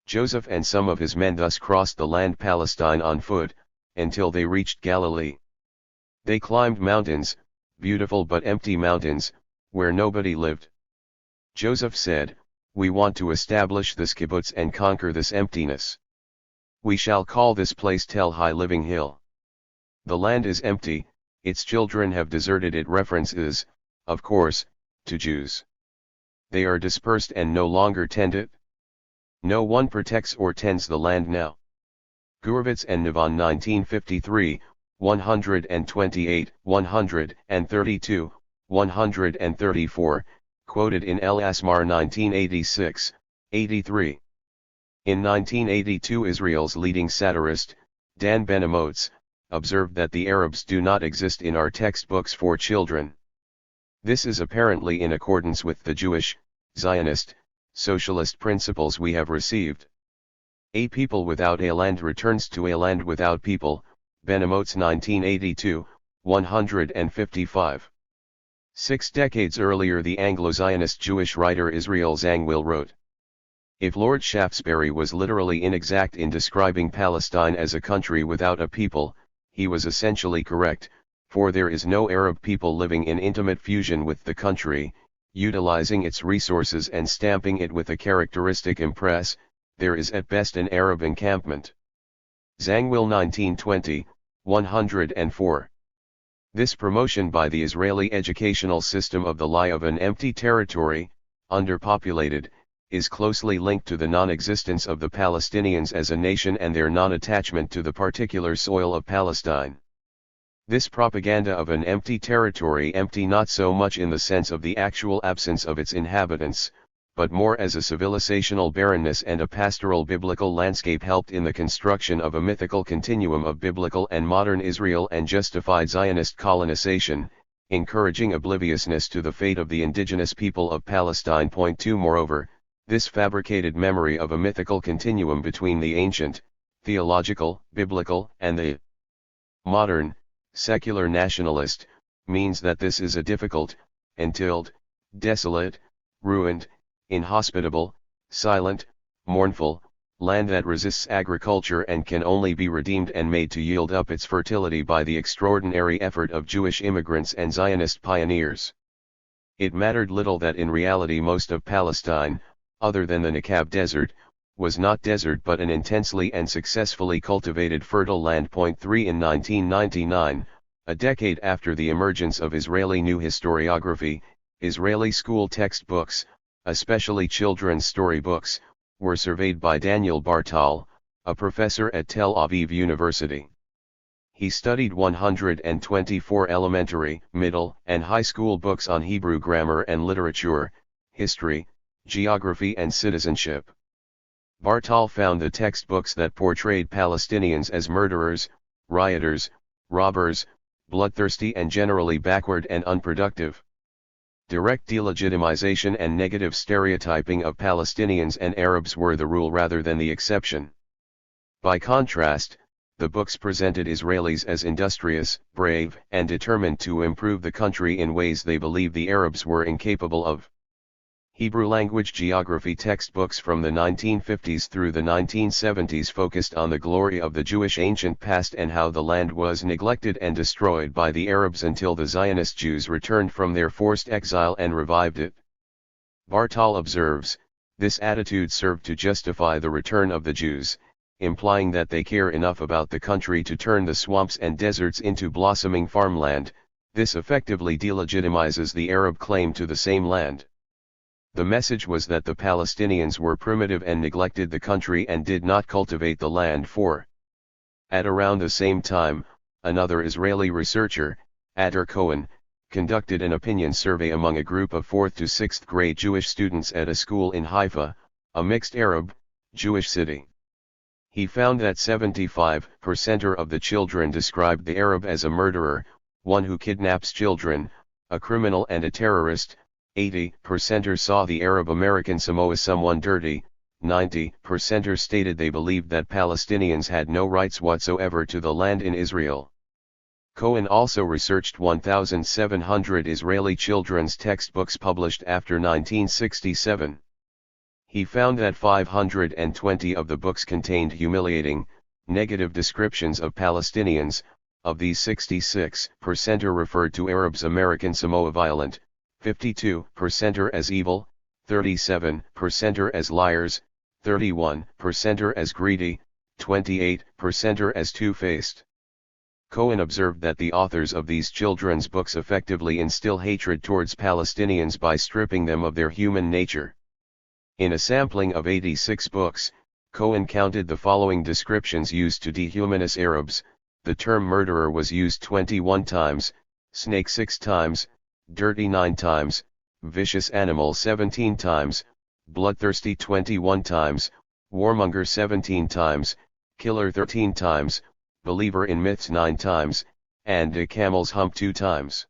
Joseph and some of his men thus crossed the land Palestine on foot, until they reached Galilee. They climbed mountains, beautiful but empty mountains, where nobody lived. Joseph said, "We want to establish this kibbutz and conquer this emptiness. We shall call this place Tel Hai Living Hill. The land is empty, its children have deserted it." Reference is, of course, to Jews. They are dispersed and no longer tend it. No one protects or tends the land now. Gurevitz and Navon 1953, 128, 132, 134, quoted in El Asmar 1986, 83. In 1982, Israel's leading satirist, Dan Ben-Amotz, observed that the Arabs do not exist in our textbooks for children. This is apparently in accordance with the Jewish, Zionist, socialist principles we have received. A people without a land returns to a land without people, Ben-Amotz 1982, 155. 6 decades earlier, the Anglo-Zionist Jewish writer Israel Zangwill wrote, "If Lord Shaftesbury was literally inexact in describing Palestine as a country without a people, he was essentially correct, for there is no Arab people living in intimate fusion with the country, utilizing its resources and stamping it with a characteristic impress. There is at best an Arab encampment." Zangwill 1920, 104. This promotion by the Israeli educational system of the lie of an empty territory, underpopulated, is closely linked to the non-existence of the Palestinians as a nation and their non-attachment to the particular soil of Palestine. This propaganda of an empty territory, empty not so much in the sense of the actual absence of its inhabitants, but more as a civilizational barrenness and a pastoral biblical landscape, helped in the construction of a mythical continuum of biblical and modern Israel and justified Zionist colonization, encouraging obliviousness to the fate of the indigenous people of Palestine. Point 2. Moreover, this fabricated memory of a mythical continuum between the ancient, theological, biblical, and the modern, secular nationalist, means that this is a difficult, untilled, desolate, ruined, inhospitable, silent, mournful, land that resists agriculture and can only be redeemed and made to yield up its fertility by the extraordinary effort of Jewish immigrants and Zionist pioneers. It mattered little that in reality most of Palestine, other than the Nakba desert, was not desert but an intensely and successfully cultivated fertile land. 3 In 1999, a decade after the emergence of Israeli new historiography, Israeli school textbooks, especially children's storybooks, were surveyed by Daniel Bartal, a professor at Tel Aviv University. He studied 124 elementary, middle, and high school books on Hebrew grammar and literature, history, geography and citizenship. Bartal found the textbooks that portrayed Palestinians as murderers, rioters, robbers, bloodthirsty and generally backward and unproductive. Direct delegitimization and negative stereotyping of Palestinians and Arabs were the rule rather than the exception. By contrast, the books presented Israelis as industrious, brave, and determined to improve the country in ways they believed the Arabs were incapable of. Hebrew language geography textbooks from the 1950s through the 1970s focused on the glory of the Jewish ancient past and how the land was neglected and destroyed by the Arabs until the Zionist Jews returned from their forced exile and revived it. Bartal observes, this attitude served to justify the return of the Jews, implying that they care enough about the country to turn the swamps and deserts into blossoming farmland. This effectively delegitimizes the Arab claim to the same land. The message was that the Palestinians were primitive and neglected the country and did not cultivate the land for. At around the same time, another Israeli researcher, Adar Cohen, conducted an opinion survey among a group of 4th to 6th grade Jewish students at a school in Haifa, a mixed Arab, Jewish city. He found that 75% of the children described the Arab as a murderer, one who kidnaps children, a criminal and a terrorist. 80% saw the Arab American Samoa as someone dirty. 90% stated they believed that Palestinians had no rights whatsoever to the land in Israel. Cohen also researched 1,700 Israeli children's textbooks published after 1967. He found that 520 of the books contained humiliating, negative descriptions of Palestinians. Of these, 66% are referred to Arabs American Samoa violent, 52% as evil, 37% as liars, 31% as greedy, 28% as two-faced. Cohen observed that the authors of these children's books effectively instill hatred towards Palestinians by stripping them of their human nature. In a sampling of 86 books, Cohen counted the following descriptions used to dehumanize Arabs. The term murderer was used 21 times, snake 6 times, dirty 9 times, vicious animal 17 times, bloodthirsty 21 times, warmonger 17 times, killer 13 times, believer in myths 9 times, and a camel's hump 2 times.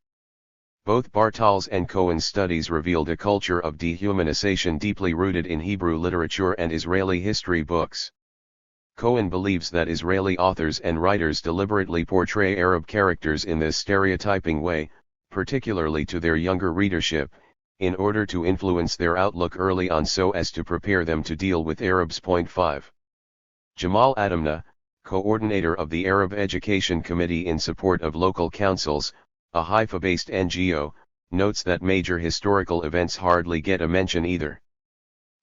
Both Bartal's and Cohen's studies revealed a culture of dehumanization deeply rooted in Hebrew literature and Israeli history books. Cohen believes that Israeli authors and writers deliberately portray Arab characters in this stereotyping way, particularly to their younger readership, in order to influence their outlook early on so as to prepare them to deal with Arabs. 5. Jamal Adamna, coordinator of the Arab Education Committee in support of local councils, a Haifa-based NGO, notes that major historical events hardly get a mention either.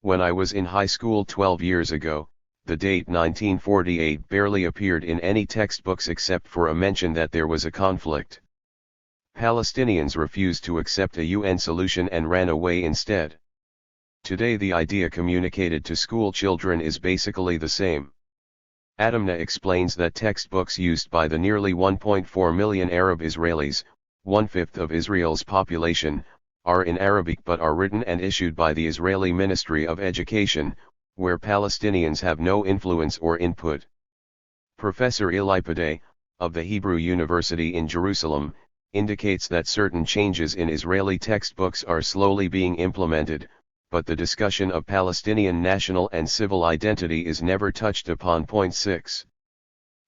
When I was in high school 12 years ago, the date 1948 barely appeared in any textbooks except for a mention that there was a conflict. Palestinians refused to accept a UN solution and ran away instead. Today the idea communicated to school children is basically the same. Adamna explains that textbooks used by the nearly 1.4 million Arab Israelis, 1/5 of Israel's population, are in Arabic but are written and issued by the Israeli Ministry of Education, where Palestinians have no influence or input. Professor Ilipade, of the Hebrew University in Jerusalem, indicates that certain changes in Israeli textbooks are slowly being implemented, but the discussion of Palestinian national and civil identity is never touched upon. 6.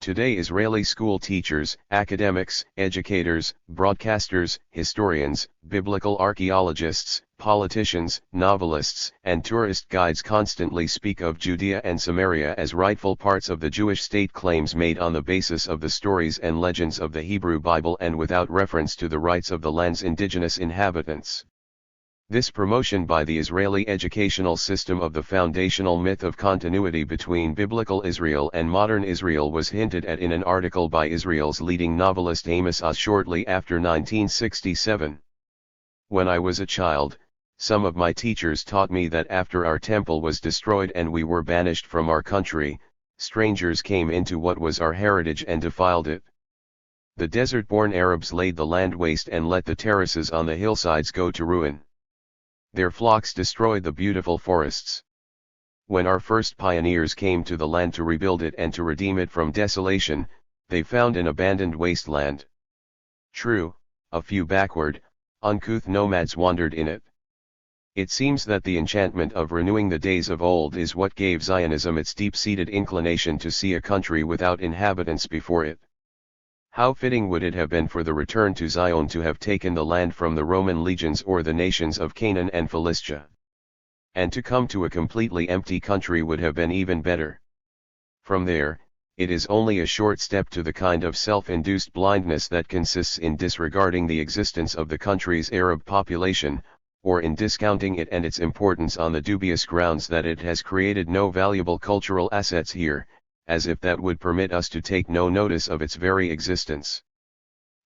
Today Israeli school teachers, academics, educators, broadcasters, historians, biblical archaeologists, politicians, novelists, and tourist guides constantly speak of Judea and Samaria as rightful parts of the Jewish state, claims made on the basis of the stories and legends of the Hebrew Bible and without reference to the rights of the land's indigenous inhabitants. This promotion by the Israeli educational system of the foundational myth of continuity between biblical Israel and modern Israel was hinted at in an article by Israel's leading novelist Amos Oz shortly after 1967. When I was a child, some of my teachers taught me that after our temple was destroyed and we were banished from our country, strangers came into what was our heritage and defiled it. The desert-born Arabs laid the land waste and let the terraces on the hillsides go to ruin. Their flocks destroyed the beautiful forests. When our first pioneers came to the land to rebuild it and to redeem it from desolation, they found an abandoned wasteland. True, a few backward, uncouth nomads wandered in it. It seems that the enchantment of renewing the days of old is what gave Zionism its deep-seated inclination to see a country without inhabitants before it. How fitting would it have been for the return to Zion to have taken the land from the Roman legions or the nations of Canaan and Philistia. And to come to a completely empty country would have been even better. From there, it is only a short step to the kind of self-induced blindness that consists in disregarding the existence of the country's Arab population, or in discounting it and its importance on the dubious grounds that it has created no valuable cultural assets here, as if that would permit us to take no notice of its very existence.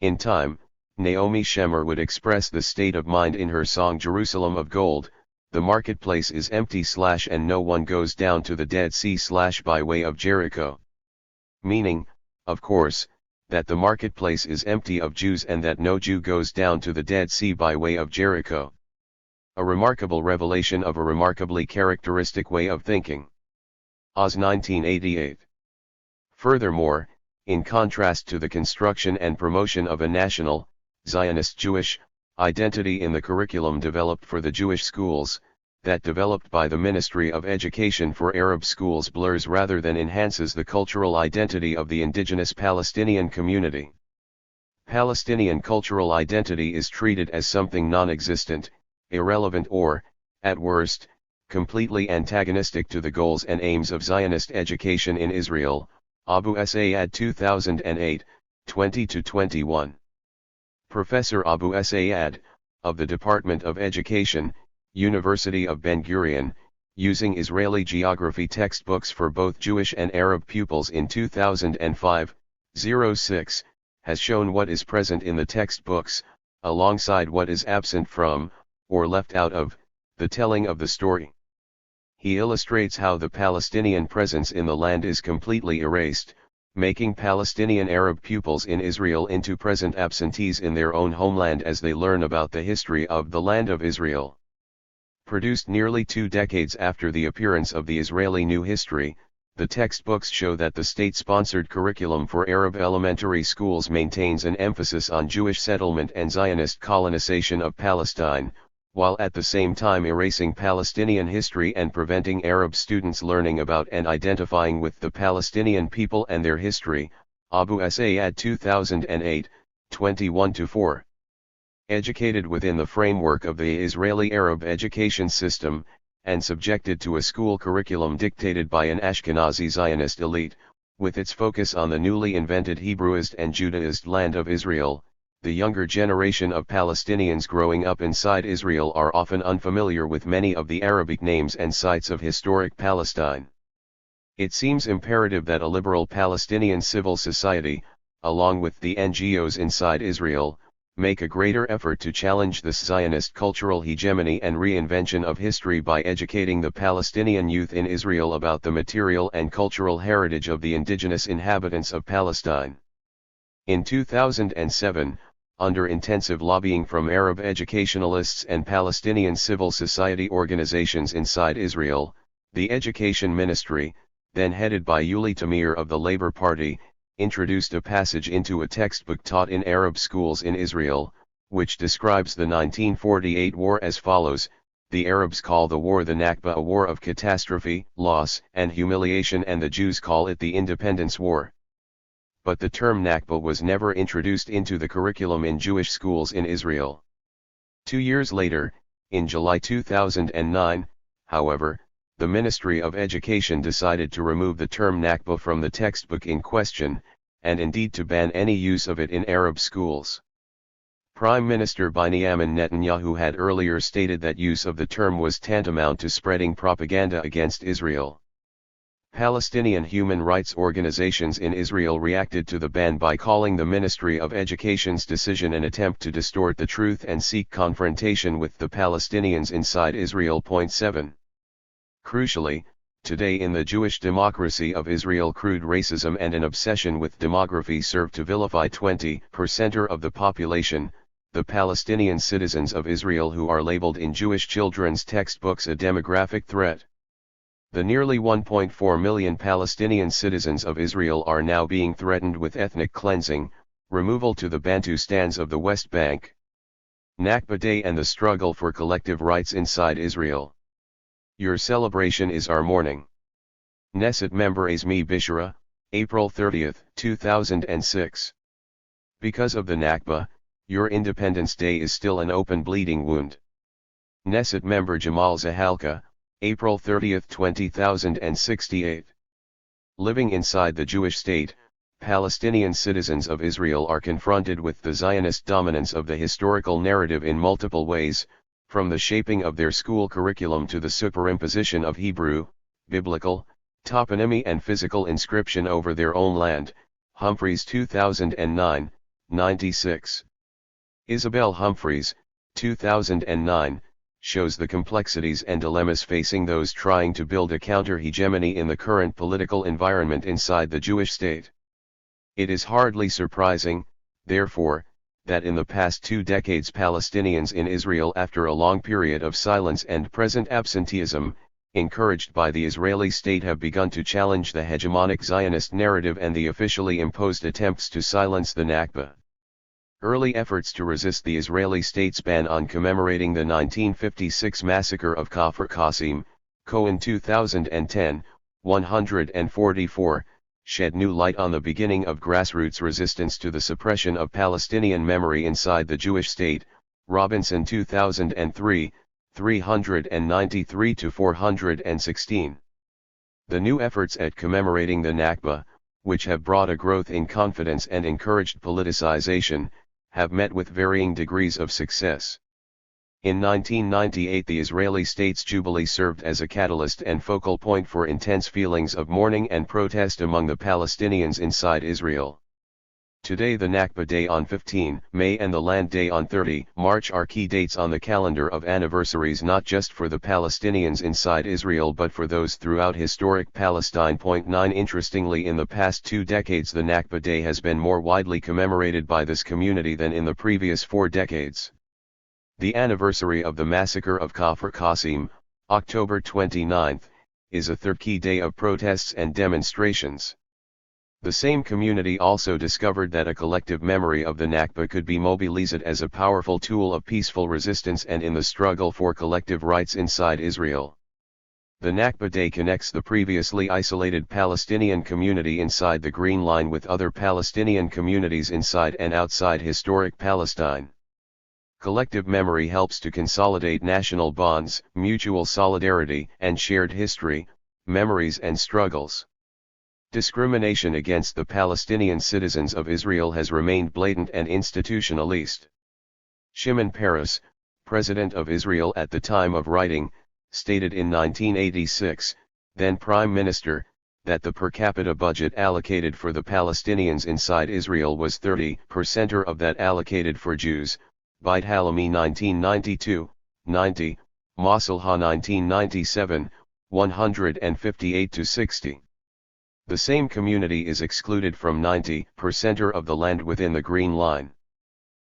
In time, Naomi Shemer would express the state of mind in her song Jerusalem of Gold, "The marketplace is empty / and no one goes down to the Dead Sea / by way of Jericho." Meaning, of course, that the marketplace is empty of Jews and that no Jew goes down to the Dead Sea by way of Jericho. A remarkable revelation of a remarkably characteristic way of thinking. Oz 1988. Furthermore, in contrast to the construction and promotion of a national, Zionist Jewish, identity in the curriculum developed for the Jewish schools, that developed by the Ministry of Education for Arab schools blurs rather than enhances the cultural identity of the indigenous Palestinian community. Palestinian cultural identity is treated as something non-existent, irrelevant or, at worst, completely antagonistic to the goals and aims of Zionist education in Israel. Abu Sayyad 2008, 20-21. Professor Abu Sayyad, of the Department of Education, University of Ben Gurion, using Israeli geography textbooks for both Jewish and Arab pupils in 2005-06, has shown what is present in the textbooks, alongside what is absent from, or left out of, the telling of the story. He illustrates how the Palestinian presence in the land is completely erased, making Palestinian Arab pupils in Israel into present absentees in their own homeland as they learn about the history of the land of Israel. Produced nearly 2 decades after the appearance of the Israeli New History, the textbooks show that the state-sponsored curriculum for Arab elementary schools maintains an emphasis on Jewish settlement and Zionist colonization of Palestine, while at the same time erasing Palestinian history and preventing Arab students learning about and identifying with the Palestinian people and their history. Abu Sayyad 2008, 21-4. Educated within the framework of the Israeli Arab education system, and subjected to a school curriculum dictated by an Ashkenazi Zionist elite, with its focus on the newly invented Hebraist and Judaist land of Israel, the younger generation of Palestinians growing up inside Israel are often unfamiliar with many of the Arabic names and sites of historic Palestine. It seems imperative that a liberal Palestinian civil society, along with the NGOs inside Israel, make a greater effort to challenge this Zionist cultural hegemony and reinvention of history by educating the Palestinian youth in Israel about the material and cultural heritage of the indigenous inhabitants of Palestine. In 2007, under intensive lobbying from Arab educationalists and Palestinian civil society organizations inside Israel, the Education Ministry, then headed by Yuli Tamir of the Labour Party, introduced a passage into a textbook taught in Arab schools in Israel, which describes the 1948 war as follows: "The Arabs call the war the Nakba, a war of catastrophe, loss, and humiliation, and the Jews call it the Independence War." But the term Nakba was never introduced into the curriculum in Jewish schools in Israel. 2 years later, in July 2009, however, the Ministry of Education decided to remove the term Nakba from the textbook in question, and indeed to ban any use of it in Arab schools. Prime Minister Benjamin Netanyahu had earlier stated that use of the term was tantamount to spreading propaganda against Israel. Palestinian human rights organizations in Israel reacted to the ban by calling the Ministry of Education's decision an attempt to distort the truth and seek confrontation with the Palestinians inside Israel. 7. Crucially, today in the Jewish democracy of Israel, crude racism and an obsession with demography serve to vilify 20% of the population, the Palestinian citizens of Israel, who are labeled in Jewish children's textbooks a demographic threat. The nearly 1.4 million Palestinian citizens of Israel are now being threatened with ethnic cleansing, removal to the Bantustans of the West Bank. Nakba Day and the struggle for collective rights inside Israel. Your celebration is our mourning. Knesset member Azmi Bishara, April 30, 2006. Because of the Nakba, your Independence Day is still an open bleeding wound. Knesset member Jamal Zahalka, April 30, 2068. Living inside the Jewish state, Palestinian citizens of Israel are confronted with the Zionist dominance of the historical narrative in multiple ways, from the shaping of their school curriculum to the superimposition of Hebrew, biblical, toponymy and physical inscription over their own land. Humphreys 2009, 96. Isabel Humphreys, 2009, shows the complexities and dilemmas facing those trying to build a counter-hegemony in the current political environment inside the Jewish state. It is hardly surprising, therefore, that in the past 2 decades Palestinians in Israel, after a long period of silence and present absenteeism, encouraged by the Israeli state, have begun to challenge the hegemonic Zionist narrative and the officially imposed attempts to silence the Nakba. Early efforts to resist the Israeli state's ban on commemorating the 1956 massacre of Kfar Qasim, Cohen 2010, 144, shed new light on the beginning of grassroots resistance to the suppression of Palestinian memory inside the Jewish state. Robinson 2003, 393-416. The new efforts at commemorating the Nakba, which have brought a growth in confidence and encouraged politicization, have met with varying degrees of success. In 1998, the Israeli state's jubilee served as a catalyst and focal point for intense feelings of mourning and protest among the Palestinians inside Israel. Today, the Nakba Day on 15 May and the Land Day on 30 March are key dates on the calendar of anniversaries, not just for the Palestinians inside Israel but for those throughout historic Palestine. 9 Interestingly, in the past 2 decades the Nakba Day has been more widely commemorated by this community than in the previous 4 decades. The anniversary of the massacre of Kfar Qasim, October 29, is a third key day of protests and demonstrations. The same community also discovered that a collective memory of the Nakba could be mobilized as a powerful tool of peaceful resistance and in the struggle for collective rights inside Israel. The Nakba Day connects the previously isolated Palestinian community inside the Green Line with other Palestinian communities inside and outside historic Palestine. Collective memory helps to consolidate national bonds, mutual solidarity, and shared history, memories and struggles. Discrimination against the Palestinian citizens of Israel has remained blatant and institutionalist. Shimon Peres, President of Israel at the time of writing, stated in 1986, then Prime Minister, that the per capita budget allocated for the Palestinians inside Israel was 30% of that allocated for Jews. Beit Halami 1992, 90, Masalha 1997, 158-60. The same community is excluded from 90% of the land within the Green Line.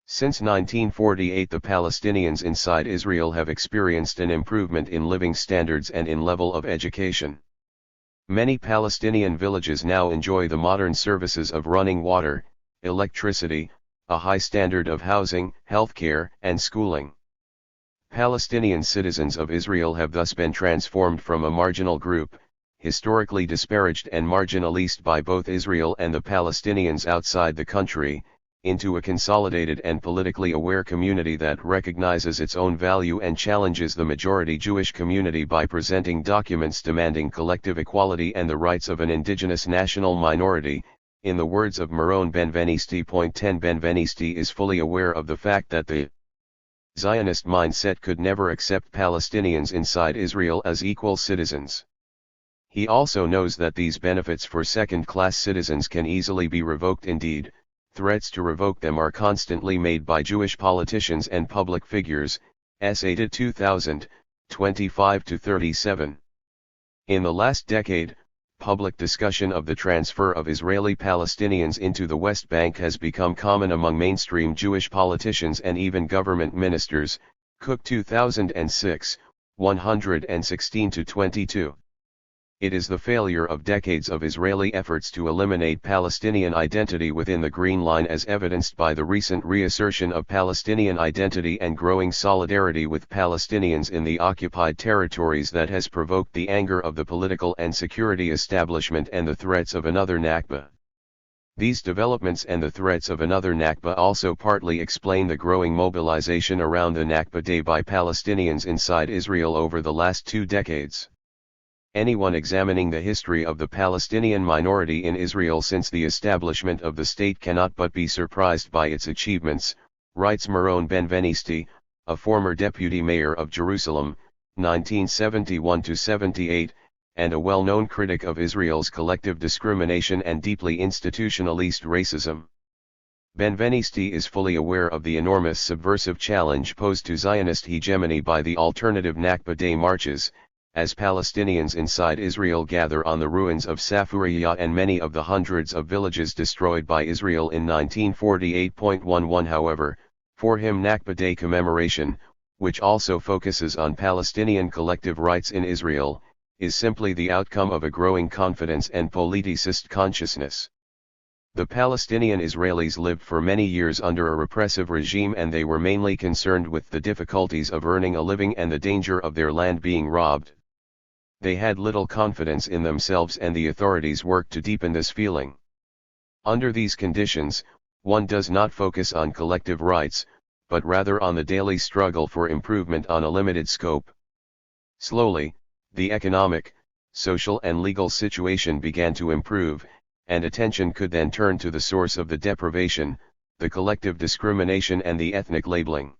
Since 1948, the Palestinians inside Israel have experienced an improvement in living standards and in level of education. Many Palestinian villages now enjoy the modern services of running water, electricity, a high standard of housing, healthcare, and schooling. Palestinian citizens of Israel have thus been transformed from a marginal group, historically disparaged and marginalized by both Israel and the Palestinians outside the country, into a consolidated and politically aware community that recognizes its own value and challenges the majority Jewish community by presenting documents demanding collective equality and the rights of an indigenous national minority, In the words of Marone Benvenisti. 10 Benvenisti is fully aware of the fact that the Zionist mindset could never accept Palestinians inside Israel as equal citizens. He also knows that these benefits for second-class citizens can easily be revoked. Indeed, threats to revoke them are constantly made by Jewish politicians and public figures. SA 2000, 25-37. In the last decade, public discussion of the transfer of Israeli Palestinians into the West Bank has become common among mainstream Jewish politicians and even government ministers. Cook 2006, 116-22. It is the failure of decades of Israeli efforts to eliminate Palestinian identity within the Green Line, as evidenced by the recent reassertion of Palestinian identity and growing solidarity with Palestinians in the occupied territories, that has provoked the anger of the political and security establishment and the threats of another Nakba. These developments and the threats of another Nakba also partly explain the growing mobilization around the Nakba Day by Palestinians inside Israel over the last 2 decades. Anyone examining the history of the Palestinian minority in Israel since the establishment of the state cannot but be surprised by its achievements, writes Marone Benvenisti, a former deputy mayor of Jerusalem, 1971-78, and a well-known critic of Israel's collective discrimination and deeply institutionalist racism. Benvenisti is fully aware of the enormous subversive challenge posed to Zionist hegemony by the alternative Nakba Day marches, as Palestinians inside Israel gather on the ruins of Safuriya and many of the hundreds of villages destroyed by Israel in 1948.11. However, for him Nakba Day commemoration, which also focuses on Palestinian collective rights in Israel, is simply the outcome of a growing confidence and politicist consciousness. The Palestinian Israelis lived for many years under a repressive regime, and they were mainly concerned with the difficulties of earning a living and the danger of their land being robbed. They had little confidence in themselves, and the authorities worked to deepen this feeling. Under these conditions, one does not focus on collective rights, but rather on the daily struggle for improvement on a limited scope. Slowly, the economic, social and legal situation began to improve, and attention could then turn to the source of the deprivation, the collective discrimination and the ethnic labeling.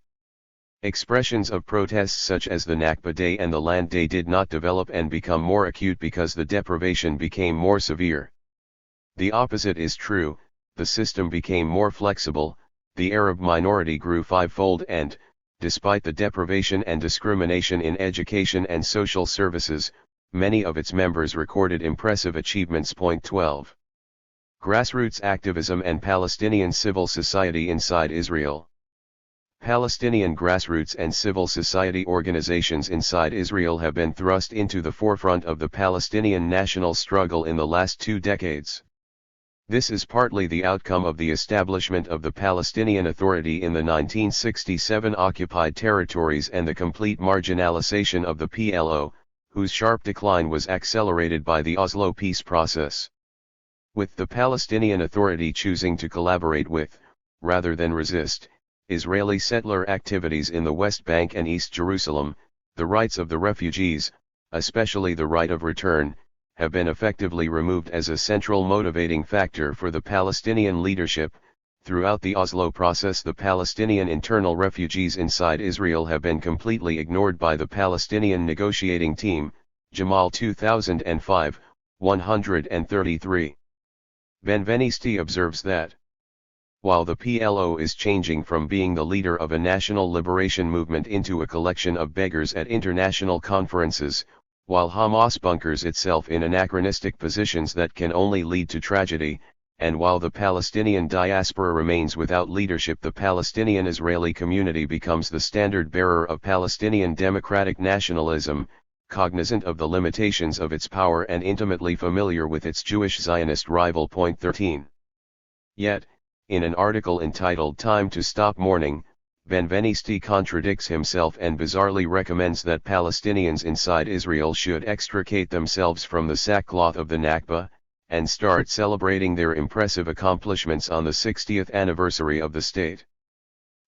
Expressions of protests such as the Nakba Day and the Land Day did not develop and become more acute because the deprivation became more severe. The opposite is true, the system became more flexible, the Arab minority grew fivefold, and, despite the deprivation and discrimination in education and social services, many of its members recorded impressive achievements. 12. Grassroots activism and Palestinian civil society inside Israel. Palestinian grassroots and civil society organizations inside Israel have been thrust into the forefront of the Palestinian national struggle in the last 2 decades. This is partly the outcome of the establishment of the Palestinian Authority in the 1967 occupied territories and the complete marginalization of the PLO, whose sharp decline was accelerated by the Oslo peace process. With the Palestinian Authority choosing to collaborate with, rather than resist, Israeli settler activities in the West Bank and East Jerusalem, the rights of the refugees, especially the right of return, have been effectively removed as a central motivating factor for the Palestinian leadership. Throughout the Oslo process, the Palestinian internal refugees inside Israel have been completely ignored by the Palestinian negotiating team. Jamal 2005, 133. Benvenisti observes that, while the PLO is changing from being the leader of a national liberation movement into a collection of beggars at international conferences, while Hamas bunkers itself in anachronistic positions that can only lead to tragedy, and while the Palestinian diaspora remains without leadership, the Palestinian-Israeli community becomes the standard bearer of Palestinian democratic nationalism, cognizant of the limitations of its power and intimately familiar with its Jewish Zionist rival. 13. Yet, in an article entitled Time to Stop Mourning, Benvenisti contradicts himself and bizarrely recommends that Palestinians inside Israel should extricate themselves from the sackcloth of the Nakba, and start celebrating their impressive accomplishments on the 60th anniversary of the state.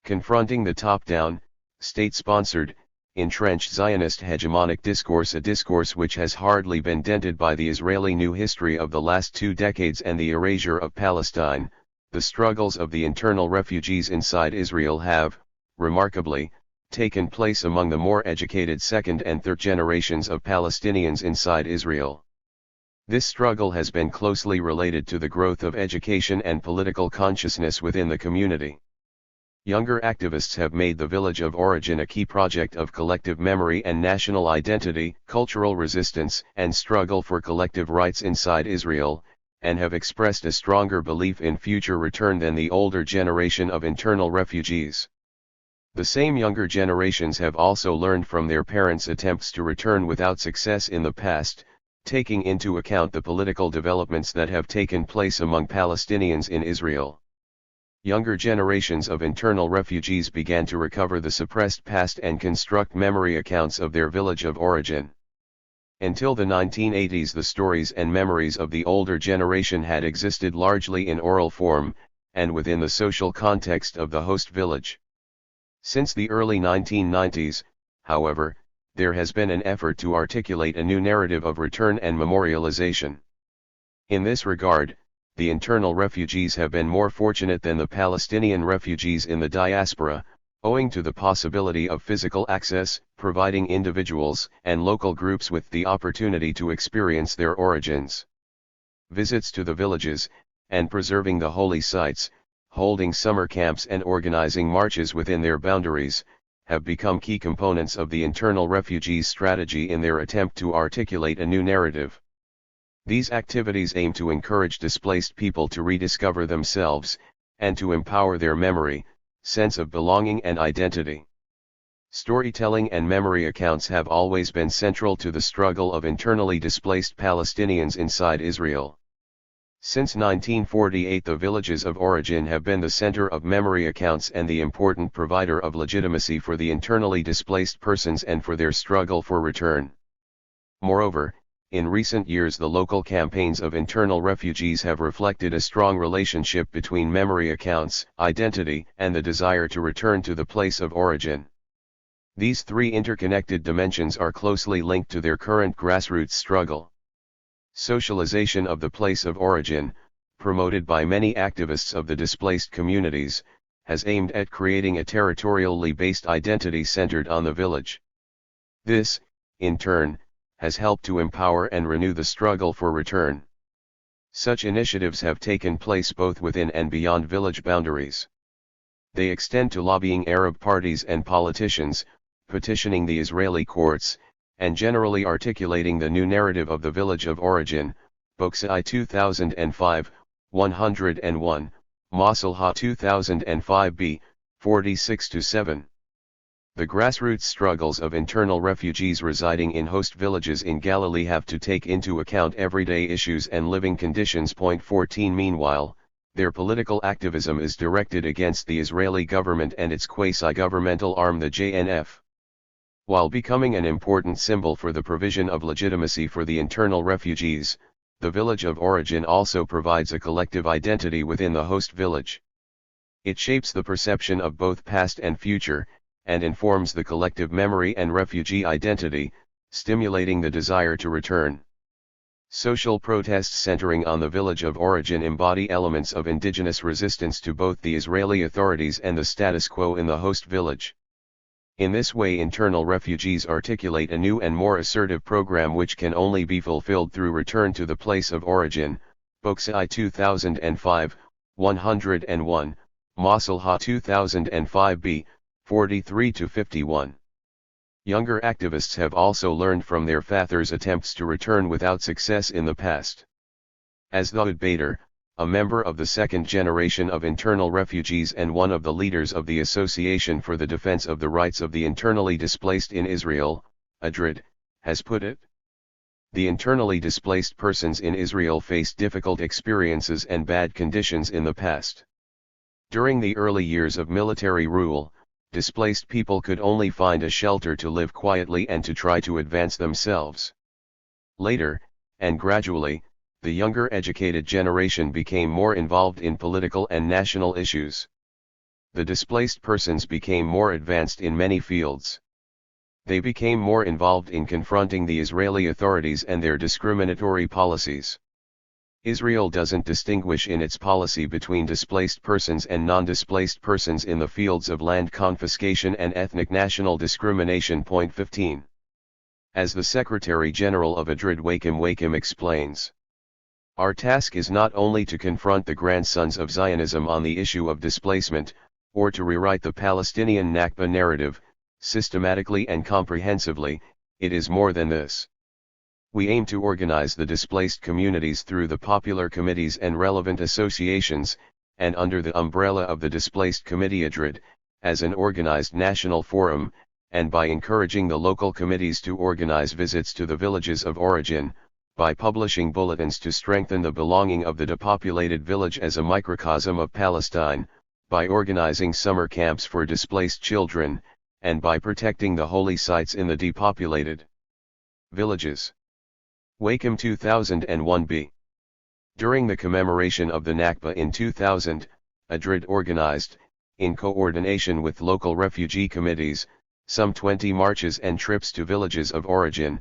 Confronting the top-down, state-sponsored, entrenched Zionist hegemonic discourse, a discourse which has hardly been dented by the Israeli new history of the last 2 decades and the erasure of Palestine. The struggles of the internal refugees inside Israel have, remarkably, taken place among the more educated second and third generations of Palestinians inside Israel. This struggle has been closely related to the growth of education and political consciousness within the community. Younger activists have made the village of origin a key project of collective memory and national identity, cultural resistance, and struggle for collective rights inside Israel, and have expressed a stronger belief in future return than the older generation of internal refugees. The same younger generations have also learned from their parents' attempts to return without success in the past, taking into account the political developments that have taken place among Palestinians in Israel. Younger generations of internal refugees began to recover the suppressed past and construct memory accounts of their village of origin. Until the 1980s, the stories and memories of the older generation had existed largely in oral form, and within the social context of the host village. Since the early 1990s, however, there has been an effort to articulate a new narrative of return and memorialization. In this regard, the internal refugees have been more fortunate than the Palestinian refugees in the diaspora, owing to the possibility of physical access, providing individuals and local groups with the opportunity to experience their origins. Visits to the villages, and preserving the holy sites, holding summer camps and organizing marches within their boundaries, have become key components of the internal refugees' strategy in their attempt to articulate a new narrative. These activities aim to encourage displaced people to rediscover themselves, and to empower their memory, sense of belonging and identity. Storytelling and memory accounts have always been central to the struggle of internally displaced Palestinians inside Israel. Since 1948, the villages of origin have been the center of memory accounts and the important provider of legitimacy for the internally displaced persons and for their struggle for return. Moreover, in recent years the local campaigns of internal refugees have reflected a strong relationship between memory accounts, identity, and the desire to return to the place of origin. These three interconnected dimensions are closely linked to their current grassroots struggle. Socialization of the place of origin, promoted by many activists of the displaced communities, has aimed at creating a territorially based identity centered on the village. This, in turn, has helped to empower and renew the struggle for return. Such initiatives have taken place both within and beyond village boundaries. They extend to lobbying Arab parties and politicians, petitioning the Israeli courts, and generally articulating the new narrative of the village of origin. Boxai 2005, 101, Masalha 2005b, 46-7. The grassroots struggles of internal refugees residing in host villages in Galilee have to take into account everyday issues and living conditions. 14 Meanwhile, their political activism is directed against the Israeli government and its quasi-governmental arm, the JNF. While becoming an important symbol for the provision of legitimacy for the internal refugees, the village of origin also provides a collective identity within the host village. It shapes the perception of both past and future, and informs the collective memory and refugee identity, stimulating the desire to return. Social protests centering on the village of origin embody elements of indigenous resistance to both the Israeli authorities and the status quo in the host village. In this way, internal refugees articulate a new and more assertive program which can only be fulfilled through return to the place of origin. Boxai 2005, 101, Masalha 2005b, 43-51. Younger activists have also learned from their fathers' attempts to return without success in the past. As Thoud Bader, a member of the second generation of internal refugees and one of the leaders of the Association for the Defense of the Rights of the Internally Displaced in Israel, ADRID, has put it, the internally displaced persons in Israel faced difficult experiences and bad conditions in the past. During the early years of military rule, displaced people could only find a shelter to live quietly and to try to advance themselves. Later, and gradually, the younger educated generation became more involved in political and national issues. The displaced persons became more advanced in many fields. They became more involved in confronting the Israeli authorities and their discriminatory policies. Israel doesn't distinguish in its policy between displaced persons and non-displaced persons in the fields of land confiscation and ethnic national discrimination. Point 15. As the Secretary-General of THIRD Wakam explains, our task is not only to confront the grandsons of Zionism on the issue of displacement, or to rewrite the Palestinian Nakba narrative, systematically and comprehensively, it is more than this. We aim to organize the displaced communities through the popular committees and relevant associations, and under the umbrella of the Displaced Committee THIRD, as an organized national forum, and by encouraging the local committees to organize visits to the villages of origin, by publishing bulletins to strengthen the belonging of the depopulated village as a microcosm of Palestine, by organizing summer camps for displaced children, and by protecting the holy sites in the depopulated villages. Wakam 2001b. During the commemoration of the Nakba in 2000, THIRD organized, in coordination with local refugee committees, some 20 marches and trips to villages of origin.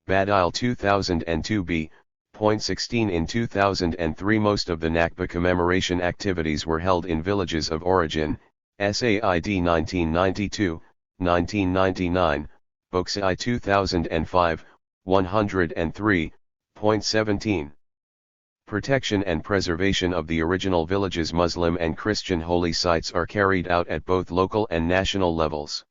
Badile 2002b. Point 16. In 2003 most of the Nakba commemoration activities were held in villages of origin. SAID 1992, 1999, Books I 2005, 103.17. Protection and preservation of the original villages' Muslim and Christian holy sites are carried out at both local and national levels.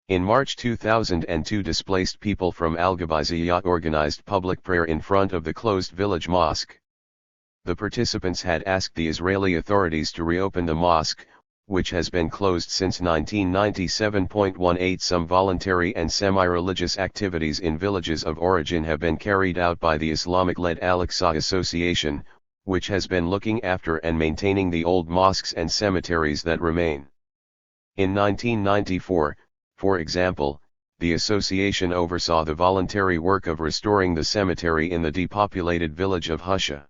In March 2002 displaced people from Al-Gabiziyah organized public prayer in front of the closed village mosque. The participants had asked the Israeli authorities to reopen the mosque, which has been closed since 1997.18. Some voluntary and semi-religious activities in villages of origin have been carried out by the Islamic-led Al-Aqsa Association, which has been looking after and maintaining the old mosques and cemeteries that remain. In 1994, for example, the association oversaw the voluntary work of restoring the cemetery in the depopulated village of Husha.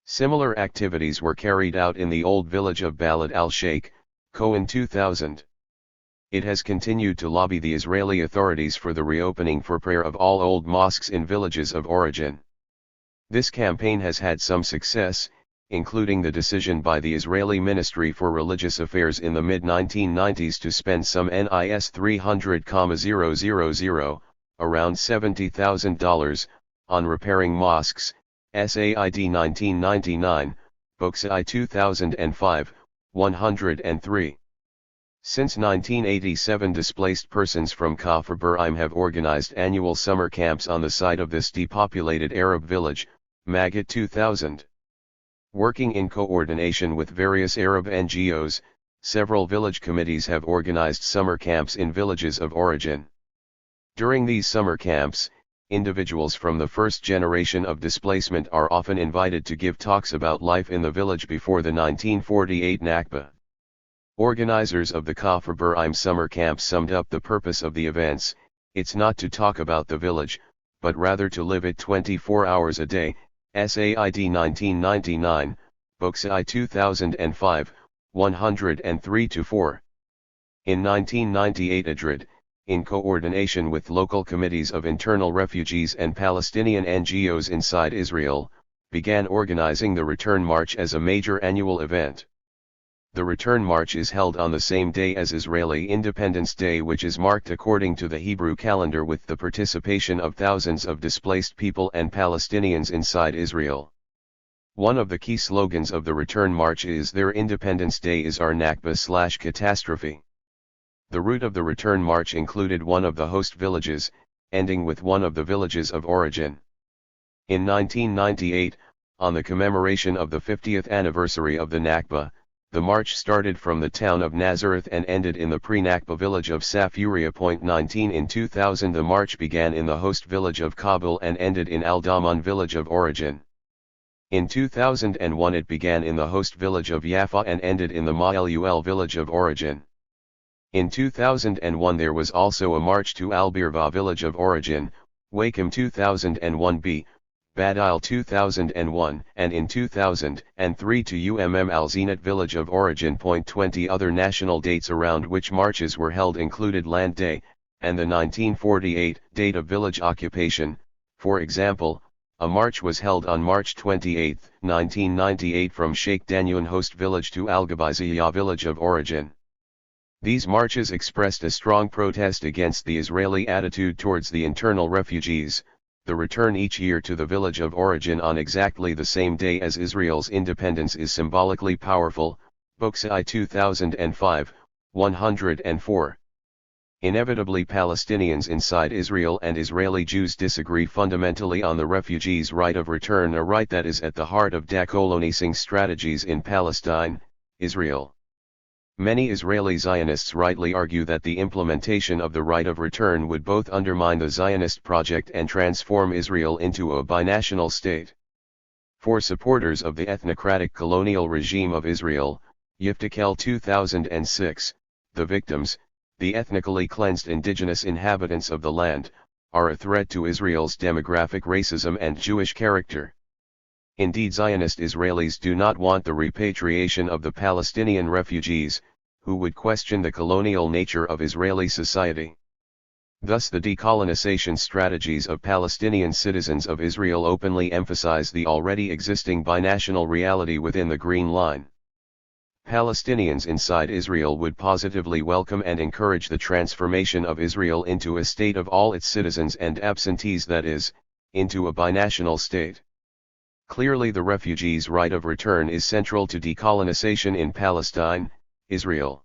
Similar activities were carried out in the old village of Balad al-Sheikh, Co in 2000. It has continued to lobby the Israeli authorities for the reopening for prayer of all old mosques in villages of origin. This campaign has had some success, including the decision by the Israeli Ministry for Religious Affairs in the mid-1990s to spend some NIS 300,000, around $70,000, on repairing mosques. SAID 1999, Books I 2005, 103. Since 1987 displaced persons from Kafr Bur'im have organized annual summer camps on the site of this depopulated Arab village, Magat 2000. Working in coordination with various Arab NGOs, several village committees have organized summer camps in villages of origin. During these summer camps, individuals from the first generation of displacement are often invited to give talks about life in the village before the 1948 Nakba. Organizers of the Kafr Bur'im summer camp summed up the purpose of the events: it's not to talk about the village, but rather to live it 24 hours a day. SAID 1999, Books I 2005, 103-4. In 1998 THIRD, in coordination with local committees of internal refugees and Palestinian NGOs inside Israel, began organizing the Return March as a major annual event. The Return March is held on the same day as Israeli Independence Day, which is marked according to the Hebrew calendar with the participation of thousands of displaced people and Palestinians inside Israel. One of the key slogans of the Return March is "Their Independence Day is our Nakba/catastrophe." The route of the Return March included one of the host villages, ending with one of the villages of origin. In 1998, on the commemoration of the 50th anniversary of the Nakba, the march started from the town of Nazareth and ended in the pre-Nakba village of Safuria. 19. In 2000 the march began in the host village of Kabul and ended in Al-Daman village of origin. In 2001 it began in the host village of Yafa and ended in the Ma'alul village of origin. In 2001 there was also a march to Al-Birva village of origin, Wakam 2001b, Badile 2001, and in 2003 to Al-Zinat village of origin. 20 Other national dates around which marches were held included Land Day, and the 1948 date of village occupation. For example, a march was held on March 28, 1998 from Sheikh Danyun host village to Al-Gabaiziyah village of origin. These marches expressed a strong protest against the Israeli attitude towards the internal refugees. The return each year to the village of origin on exactly the same day as Israel's independence is symbolically powerful. Boksai 2005, 104. Inevitably, Palestinians inside Israel and Israeli Jews disagree fundamentally on the refugees' right of return, a right that is at the heart of decolonising strategies in Palestine, Israel. Many Israeli Zionists rightly argue that the implementation of the right of return would both undermine the Zionist project and transform Israel into a binational state. For supporters of the ethnocratic colonial regime of Israel, Yiftikel 2006, the victims, the ethnically cleansed indigenous inhabitants of the land, are a threat to Israel's demographic racism and Jewish character. Indeed, Zionist Israelis do not want the repatriation of the Palestinian refugees, who would question the colonial nature of Israeli society. Thus, the decolonization strategies of Palestinian citizens of Israel openly emphasize the already existing binational reality within the Green Line. Palestinians inside Israel would positively welcome and encourage the transformation of Israel into a state of all its citizens and absentees, that is, into a binational state. Clearly, the refugees' right of return is central to decolonization in Palestine, Israel.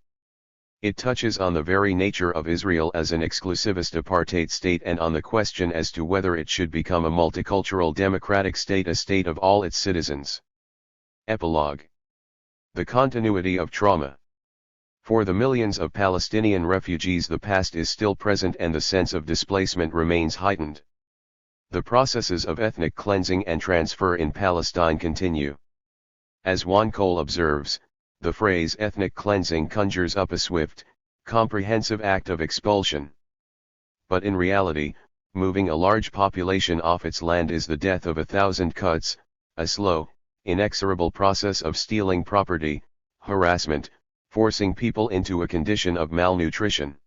It touches on the very nature of Israel as an exclusivist apartheid state and on the question as to whether it should become a multicultural democratic state, a state of all its citizens. Epilogue. The continuity of trauma. For the millions of Palestinian refugees, the past is still present and the sense of displacement remains heightened. The processes of ethnic cleansing and transfer in Palestine continue. As Juan Cole observes, the phrase ethnic cleansing conjures up a swift, comprehensive act of expulsion. But in reality, moving a large population off its land is the death of 1,000 cuts, a slow, inexorable process of stealing property, harassment, forcing people into a condition of malnutrition.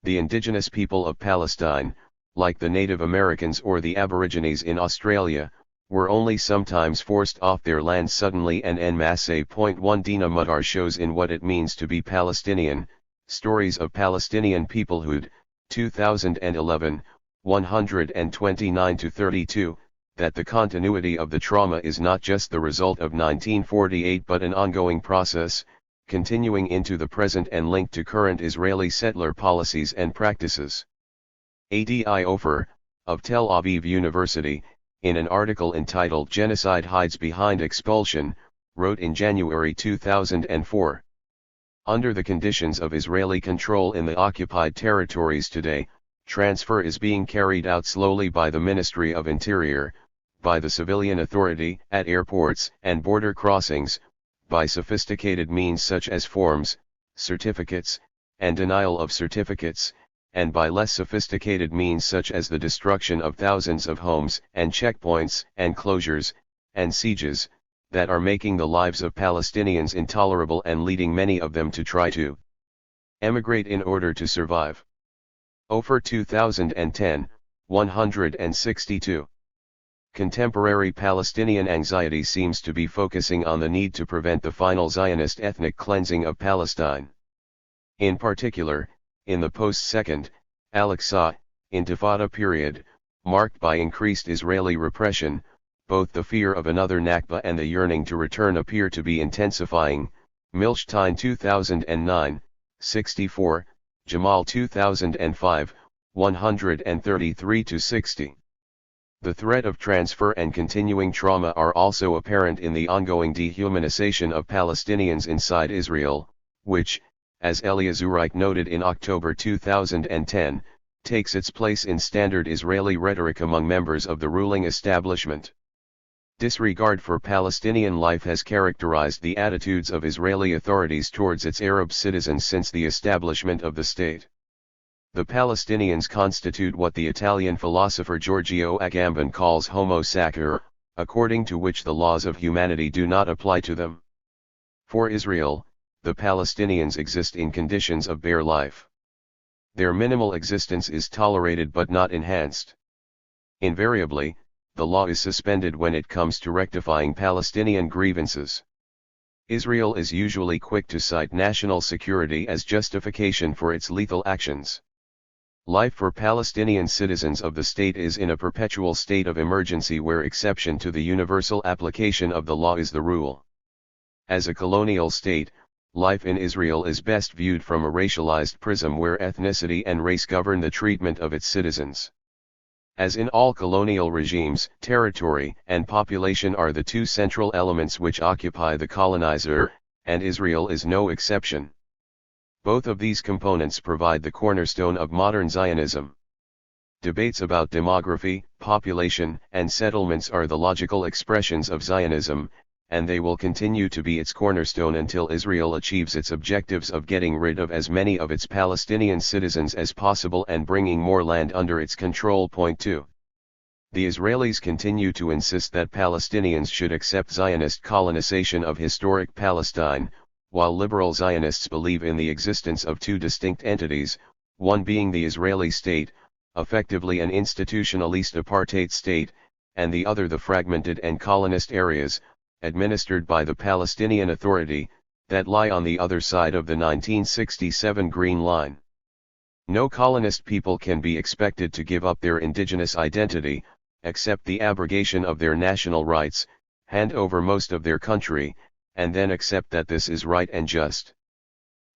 The indigenous people of Palestine, like the Native Americans or the Aborigines in Australia, were only sometimes forced off their land suddenly and en masse. 1 Dina Mudar shows in What It Means to Be Palestinian, Stories of Palestinian Peoplehood, 2011, 129-32, that the continuity of the trauma is not just the result of 1948 but an ongoing process, continuing into the present and linked to current Israeli settler policies and practices. Adi Ofer, of Tel Aviv University, in an article entitled Genocide Hides Behind Expulsion, wrote in January 2004. Under the conditions of Israeli control in the occupied territories today, transfer is being carried out slowly by the Ministry of Interior, by the civilian authority at airports and border crossings, by sophisticated means such as forms, certificates, and denial of certificates, and by less sophisticated means such as the destruction of thousands of homes and checkpoints and closures and sieges, that are making the lives of Palestinians intolerable and leading many of them to try to emigrate in order to survive. Ofer 2010, 162. Contemporary Palestinian anxiety seems to be focusing on the need to prevent the final Zionist ethnic cleansing of Palestine. In particular, in the post-Second Al-Aqsa Intifada period, marked by increased Israeli repression, both the fear of another Nakba and the yearning to return appear to be intensifying. Milstein 2009, 64, Jamal 2005, 133-60. The threat of transfer and continuing trauma are also apparent in the ongoing dehumanization of Palestinians inside Israel, which, as Eliazurike noted in October 2010, takes its place in standard Israeli rhetoric among members of the ruling establishment. Disregard for Palestinian life has characterized the attitudes of Israeli authorities towards its Arab citizens since the establishment of the state. The Palestinians constitute what the Italian philosopher Giorgio Agamben calls homo sacer, according to which the laws of humanity do not apply to them. For Israel, the Palestinians exist in conditions of bare life. Their minimal existence is tolerated but not enhanced. Invariably, the law is suspended when it comes to rectifying Palestinian grievances. Israel is usually quick to cite national security as justification for its lethal actions. Life for Palestinian citizens of the state is in a perpetual state of emergency where exception to the universal application of the law is the rule. As a colonial state, life in Israel is best viewed from a racialized prism where ethnicity and race govern the treatment of its citizens. As in all colonial regimes, territory and population are the two central elements which occupy the colonizer, and Israel is no exception. Both of these components provide the cornerstone of modern Zionism. Debates about demography, population, and settlements are the logical expressions of Zionism, and they will continue to be its cornerstone until Israel achieves its objectives of getting rid of as many of its Palestinian citizens as possible and bringing more land under its control. Point 2. The Israelis continue to insist that Palestinians should accept Zionist colonization of historic Palestine, while liberal Zionists believe in the existence of two distinct entities, one being the Israeli state, effectively an institutionalist apartheid state, and the other the fragmented and colonist areas, administered by the Palestinian Authority, that lie on the other side of the 1967 Green Line. No colonist people can be expected to give up their indigenous identity, accept the abrogation of their national rights, hand over most of their country, and then accept that this is right and just.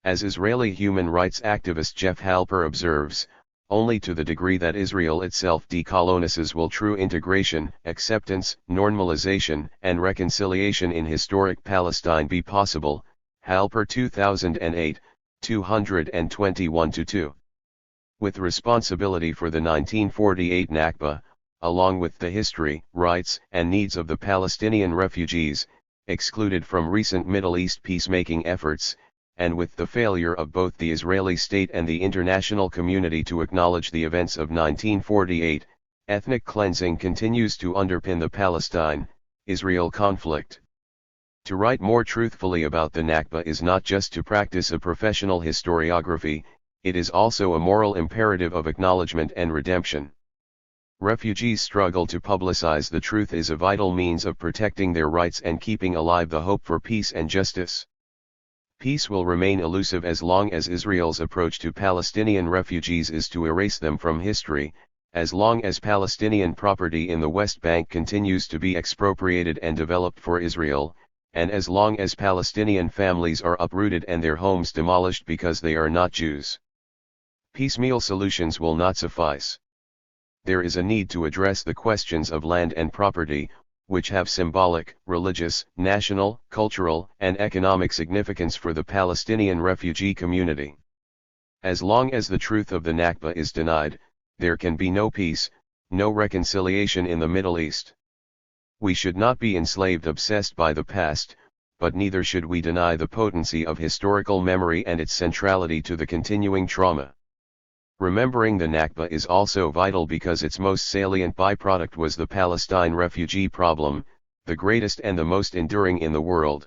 As Israeli human rights activist Jeff Halper observes, only to the degree that Israel itself decolonizes will true integration, acceptance, normalization, and reconciliation in historic Palestine be possible. Halper 2008, 221-2. With responsibility for the 1948 Nakba, along with the history, rights, and needs of the Palestinian refugees, excluded from recent Middle East peacemaking efforts, and with the failure of both the Israeli state and the international community to acknowledge the events of 1948, ethnic cleansing continues to underpin the Palestine-Israel conflict. To write more truthfully about the Nakba is not just to practice a professional historiography, it is also a moral imperative of acknowledgement and redemption. Refugees' struggle to publicize the truth is a vital means of protecting their rights and keeping alive the hope for peace and justice. Peace will remain elusive as long as Israel's approach to Palestinian refugees is to erase them from history, as long as Palestinian property in the West Bank continues to be expropriated and developed for Israel, and as long as Palestinian families are uprooted and their homes demolished because they are not Jews. Piecemeal solutions will not suffice. There is a need to address the questions of land and property, which have symbolic, religious, national, cultural, and economic significance for the Palestinian refugee community. As long as the truth of the Nakba is denied, there can be no peace, no reconciliation in the Middle East. We should not be enslaved obsessed by the past, but neither should we deny the potency of historical memory and its centrality to the continuing trauma. Remembering the Nakba is also vital because its most salient byproduct was the Palestine refugee problem, the greatest and the most enduring in the world.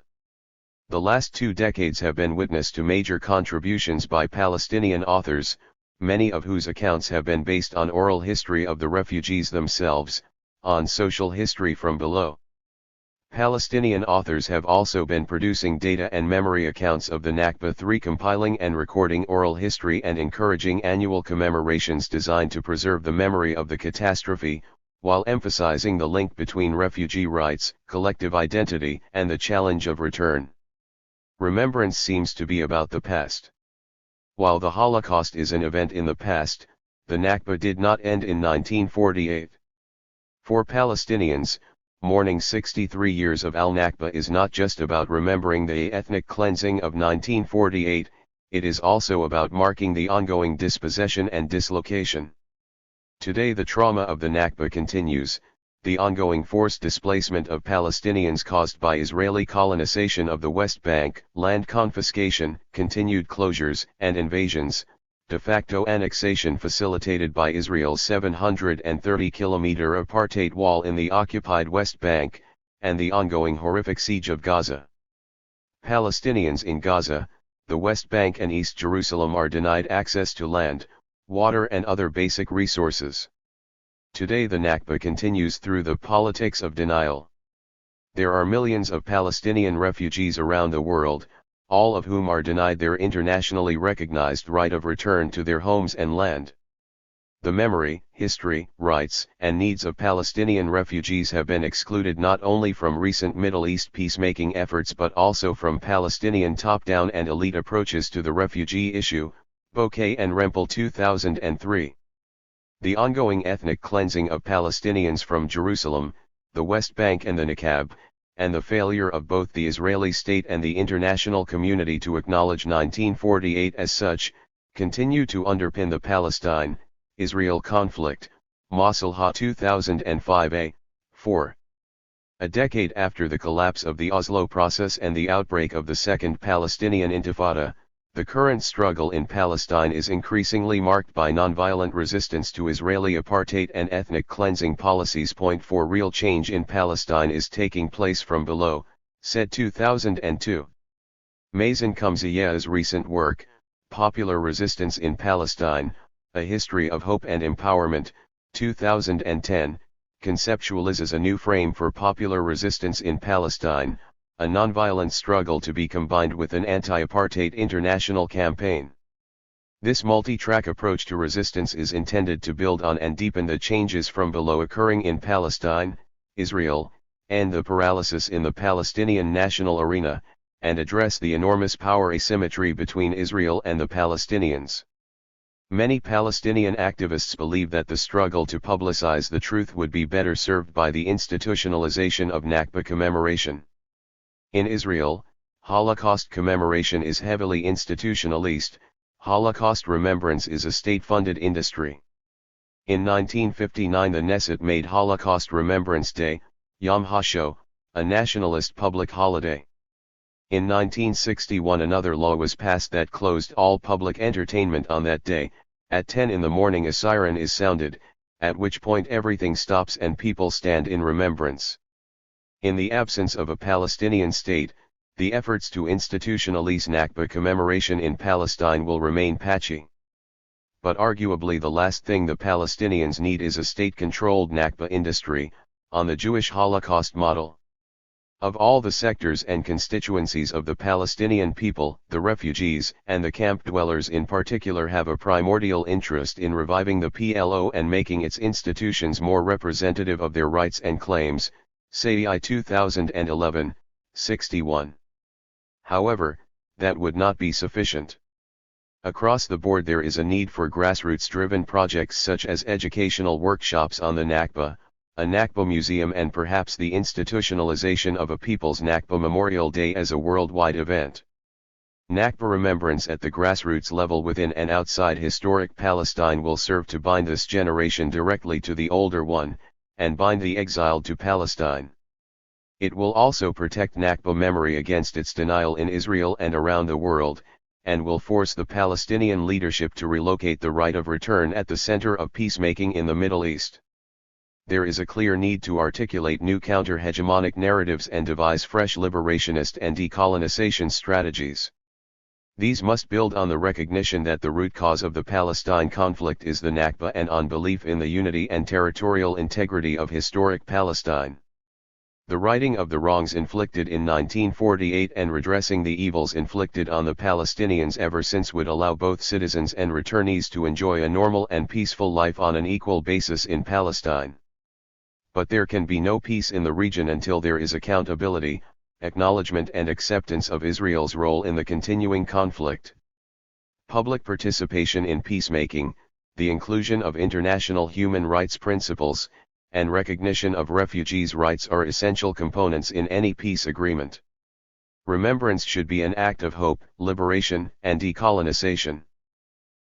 The last 2 decades have been witness to major contributions by Palestinian authors, many of whose accounts have been based on oral history of the refugees themselves, on social history from below. Palestinian authors have also been producing data and memory accounts of the Nakba through compiling and recording oral history and encouraging annual commemorations designed to preserve the memory of the catastrophe, while emphasizing the link between refugee rights, collective identity, and the challenge of return. Remembrance seems to be about the past. While the Holocaust is an event in the past, the Nakba did not end in 1948. For Palestinians, mourning 63 years of al-Nakba is not just about remembering the ethnic cleansing of 1948, it is also about marking the ongoing dispossession and dislocation. Today the trauma of the Nakba continues, the ongoing forced displacement of Palestinians caused by Israeli colonization of the West Bank, land confiscation, continued closures and invasions, de facto annexation facilitated by Israel's 730-kilometer apartheid wall in the occupied West Bank, and the ongoing horrific siege of Gaza. Palestinians in Gaza, the West Bank and East Jerusalem are denied access to land, water and other basic resources. Today the Nakba continues through the politics of denial. There are millions of Palestinian refugees around the world, all of whom are denied their internationally recognized right of return to their homes and land. The memory, history, rights, and needs of Palestinian refugees have been excluded not only from recent Middle East peacemaking efforts but also from Palestinian top-down and elite approaches to the refugee issue, Bouquet and Rempel 2003. The ongoing ethnic cleansing of Palestinians from Jerusalem, the West Bank and the Nakba, and the failure of both the Israeli state and the international community to acknowledge 1948 as such, continue to underpin the Palestine-Israel conflict, Masalha 2005a, 4. A decade after the collapse of the Oslo process and the outbreak of the Second Palestinian Intifada, the current struggle in Palestine is increasingly marked by nonviolent resistance to Israeli apartheid and ethnic cleansing policies. For real change in Palestine is taking place from below, said 2002. Mazen Kumziya's recent work, Popular Resistance in Palestine, A History of Hope and Empowerment, 2010, conceptualizes a new frame for popular resistance in Palestine, a nonviolent struggle to be combined with an anti-apartheid international campaign. This multi-track approach to resistance is intended to build on and deepen the changes from below occurring in Palestine, Israel, and the paralysis in the Palestinian national arena, and address the enormous power asymmetry between Israel and the Palestinians. Many Palestinian activists believe that the struggle to publicize the truth would be better served by the institutionalization of Nakba commemoration. In Israel, Holocaust commemoration is heavily institutionalized. Holocaust remembrance is a state-funded industry. In 1959 the Knesset made Holocaust Remembrance Day, Yom HaShoah, a nationalist public holiday. In 1961 another law was passed that closed all public entertainment on that day. At 10 in the morning a siren is sounded, at which point everything stops and people stand in remembrance. In the absence of a Palestinian state, the efforts to institutionalize Nakba commemoration in Palestine will remain patchy. But arguably the last thing the Palestinians need is a state-controlled Nakba industry, on the Jewish Holocaust model. Of all the sectors and constituencies of the Palestinian people, the refugees and the camp dwellers in particular have a primordial interest in reviving the PLO and making its institutions more representative of their rights and claims, Say 2011, 61. However, that would not be sufficient. Across the board there is a need for grassroots-driven projects such as educational workshops on the Nakba, a Nakba museum and perhaps the institutionalization of a People's Nakba Memorial Day as a worldwide event. Nakba remembrance at the grassroots level within and outside historic Palestine will serve to bind this generation directly to the older one, and bind the exiled to Palestine. It will also protect Nakba memory against its denial in Israel and around the world, and will force the Palestinian leadership to relocate the right of return at the center of peacemaking in the Middle East. There is a clear need to articulate new counter-hegemonic narratives and devise fresh liberationist and decolonization strategies. These must build on the recognition that the root cause of the Palestine conflict is the Nakba and on belief in the unity and territorial integrity of historic Palestine. The righting of the wrongs inflicted in 1948 and redressing the evils inflicted on the Palestinians ever since would allow both citizens and returnees to enjoy a normal and peaceful life on an equal basis in Palestine. But there can be no peace in the region until there is accountability, acknowledgement and acceptance of Israel's role in the continuing conflict. Public participation in peacemaking, the inclusion of international human rights principles, and recognition of refugees' rights are essential components in any peace agreement. Remembrance should be an act of hope, liberation, and decolonization.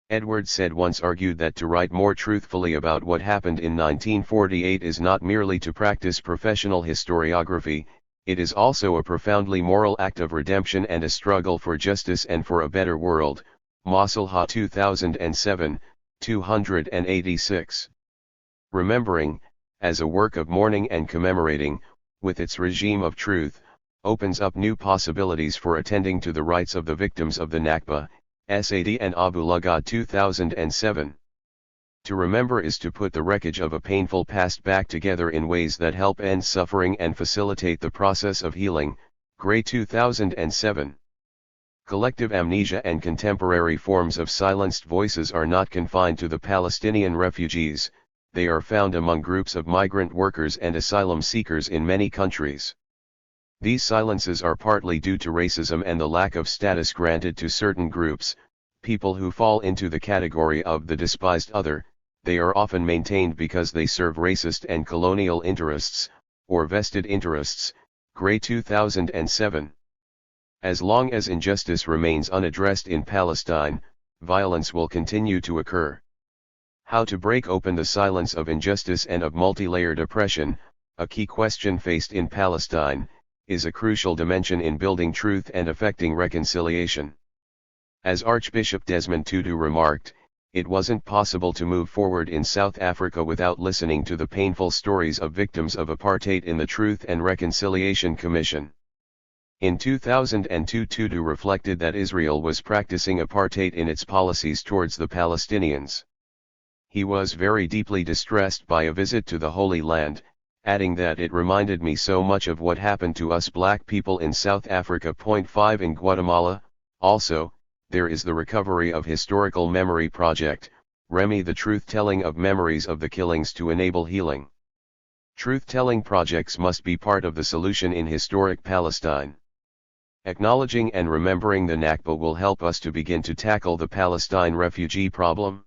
Edward Said once argued that to write more truthfully about what happened in 1948 is not merely to practice professional historiography, it is also a profoundly moral act of redemption and a struggle for justice and for a better world. Masalha 2007, 286. Remembering, as a work of mourning and commemorating, with its regime of truth, opens up new possibilities for attending to the rights of the victims of the Nakba, Sad and Abu Lughod 2007. To remember is to put the wreckage of a painful past back together in ways that help end suffering and facilitate the process of healing. Gray 2007. Collective amnesia and contemporary forms of silenced voices are not confined to the Palestinian refugees, they are found among groups of migrant workers and asylum seekers in many countries. These silences are partly due to racism and the lack of status granted to certain groups, people who fall into the category of the despised other. They are often maintained because they serve racist and colonial interests, or vested interests. Gray 2007. As long as injustice remains unaddressed in Palestine, violence will continue to occur. How to break open the silence of injustice and of multi-layered oppression, a key question faced in Palestine, is a crucial dimension in building truth and effecting reconciliation. As Archbishop Desmond Tutu remarked, it wasn't possible to move forward in South Africa without listening to the painful stories of victims of apartheid in the Truth and Reconciliation Commission. In 2002, Tutu reflected that Israel was practicing apartheid in its policies towards the Palestinians. He was very deeply distressed by a visit to the Holy Land, adding that it reminded me so much of what happened to us black people in South Africa. 5 In Guatemala, also, there is the Recovery of Historical Memory Project, REMI, the truth-telling of memories of the killings to enable healing. Truth-telling projects must be part of the solution in historic Palestine. Acknowledging and remembering the Nakba will help us to begin to tackle the Palestine refugee problem.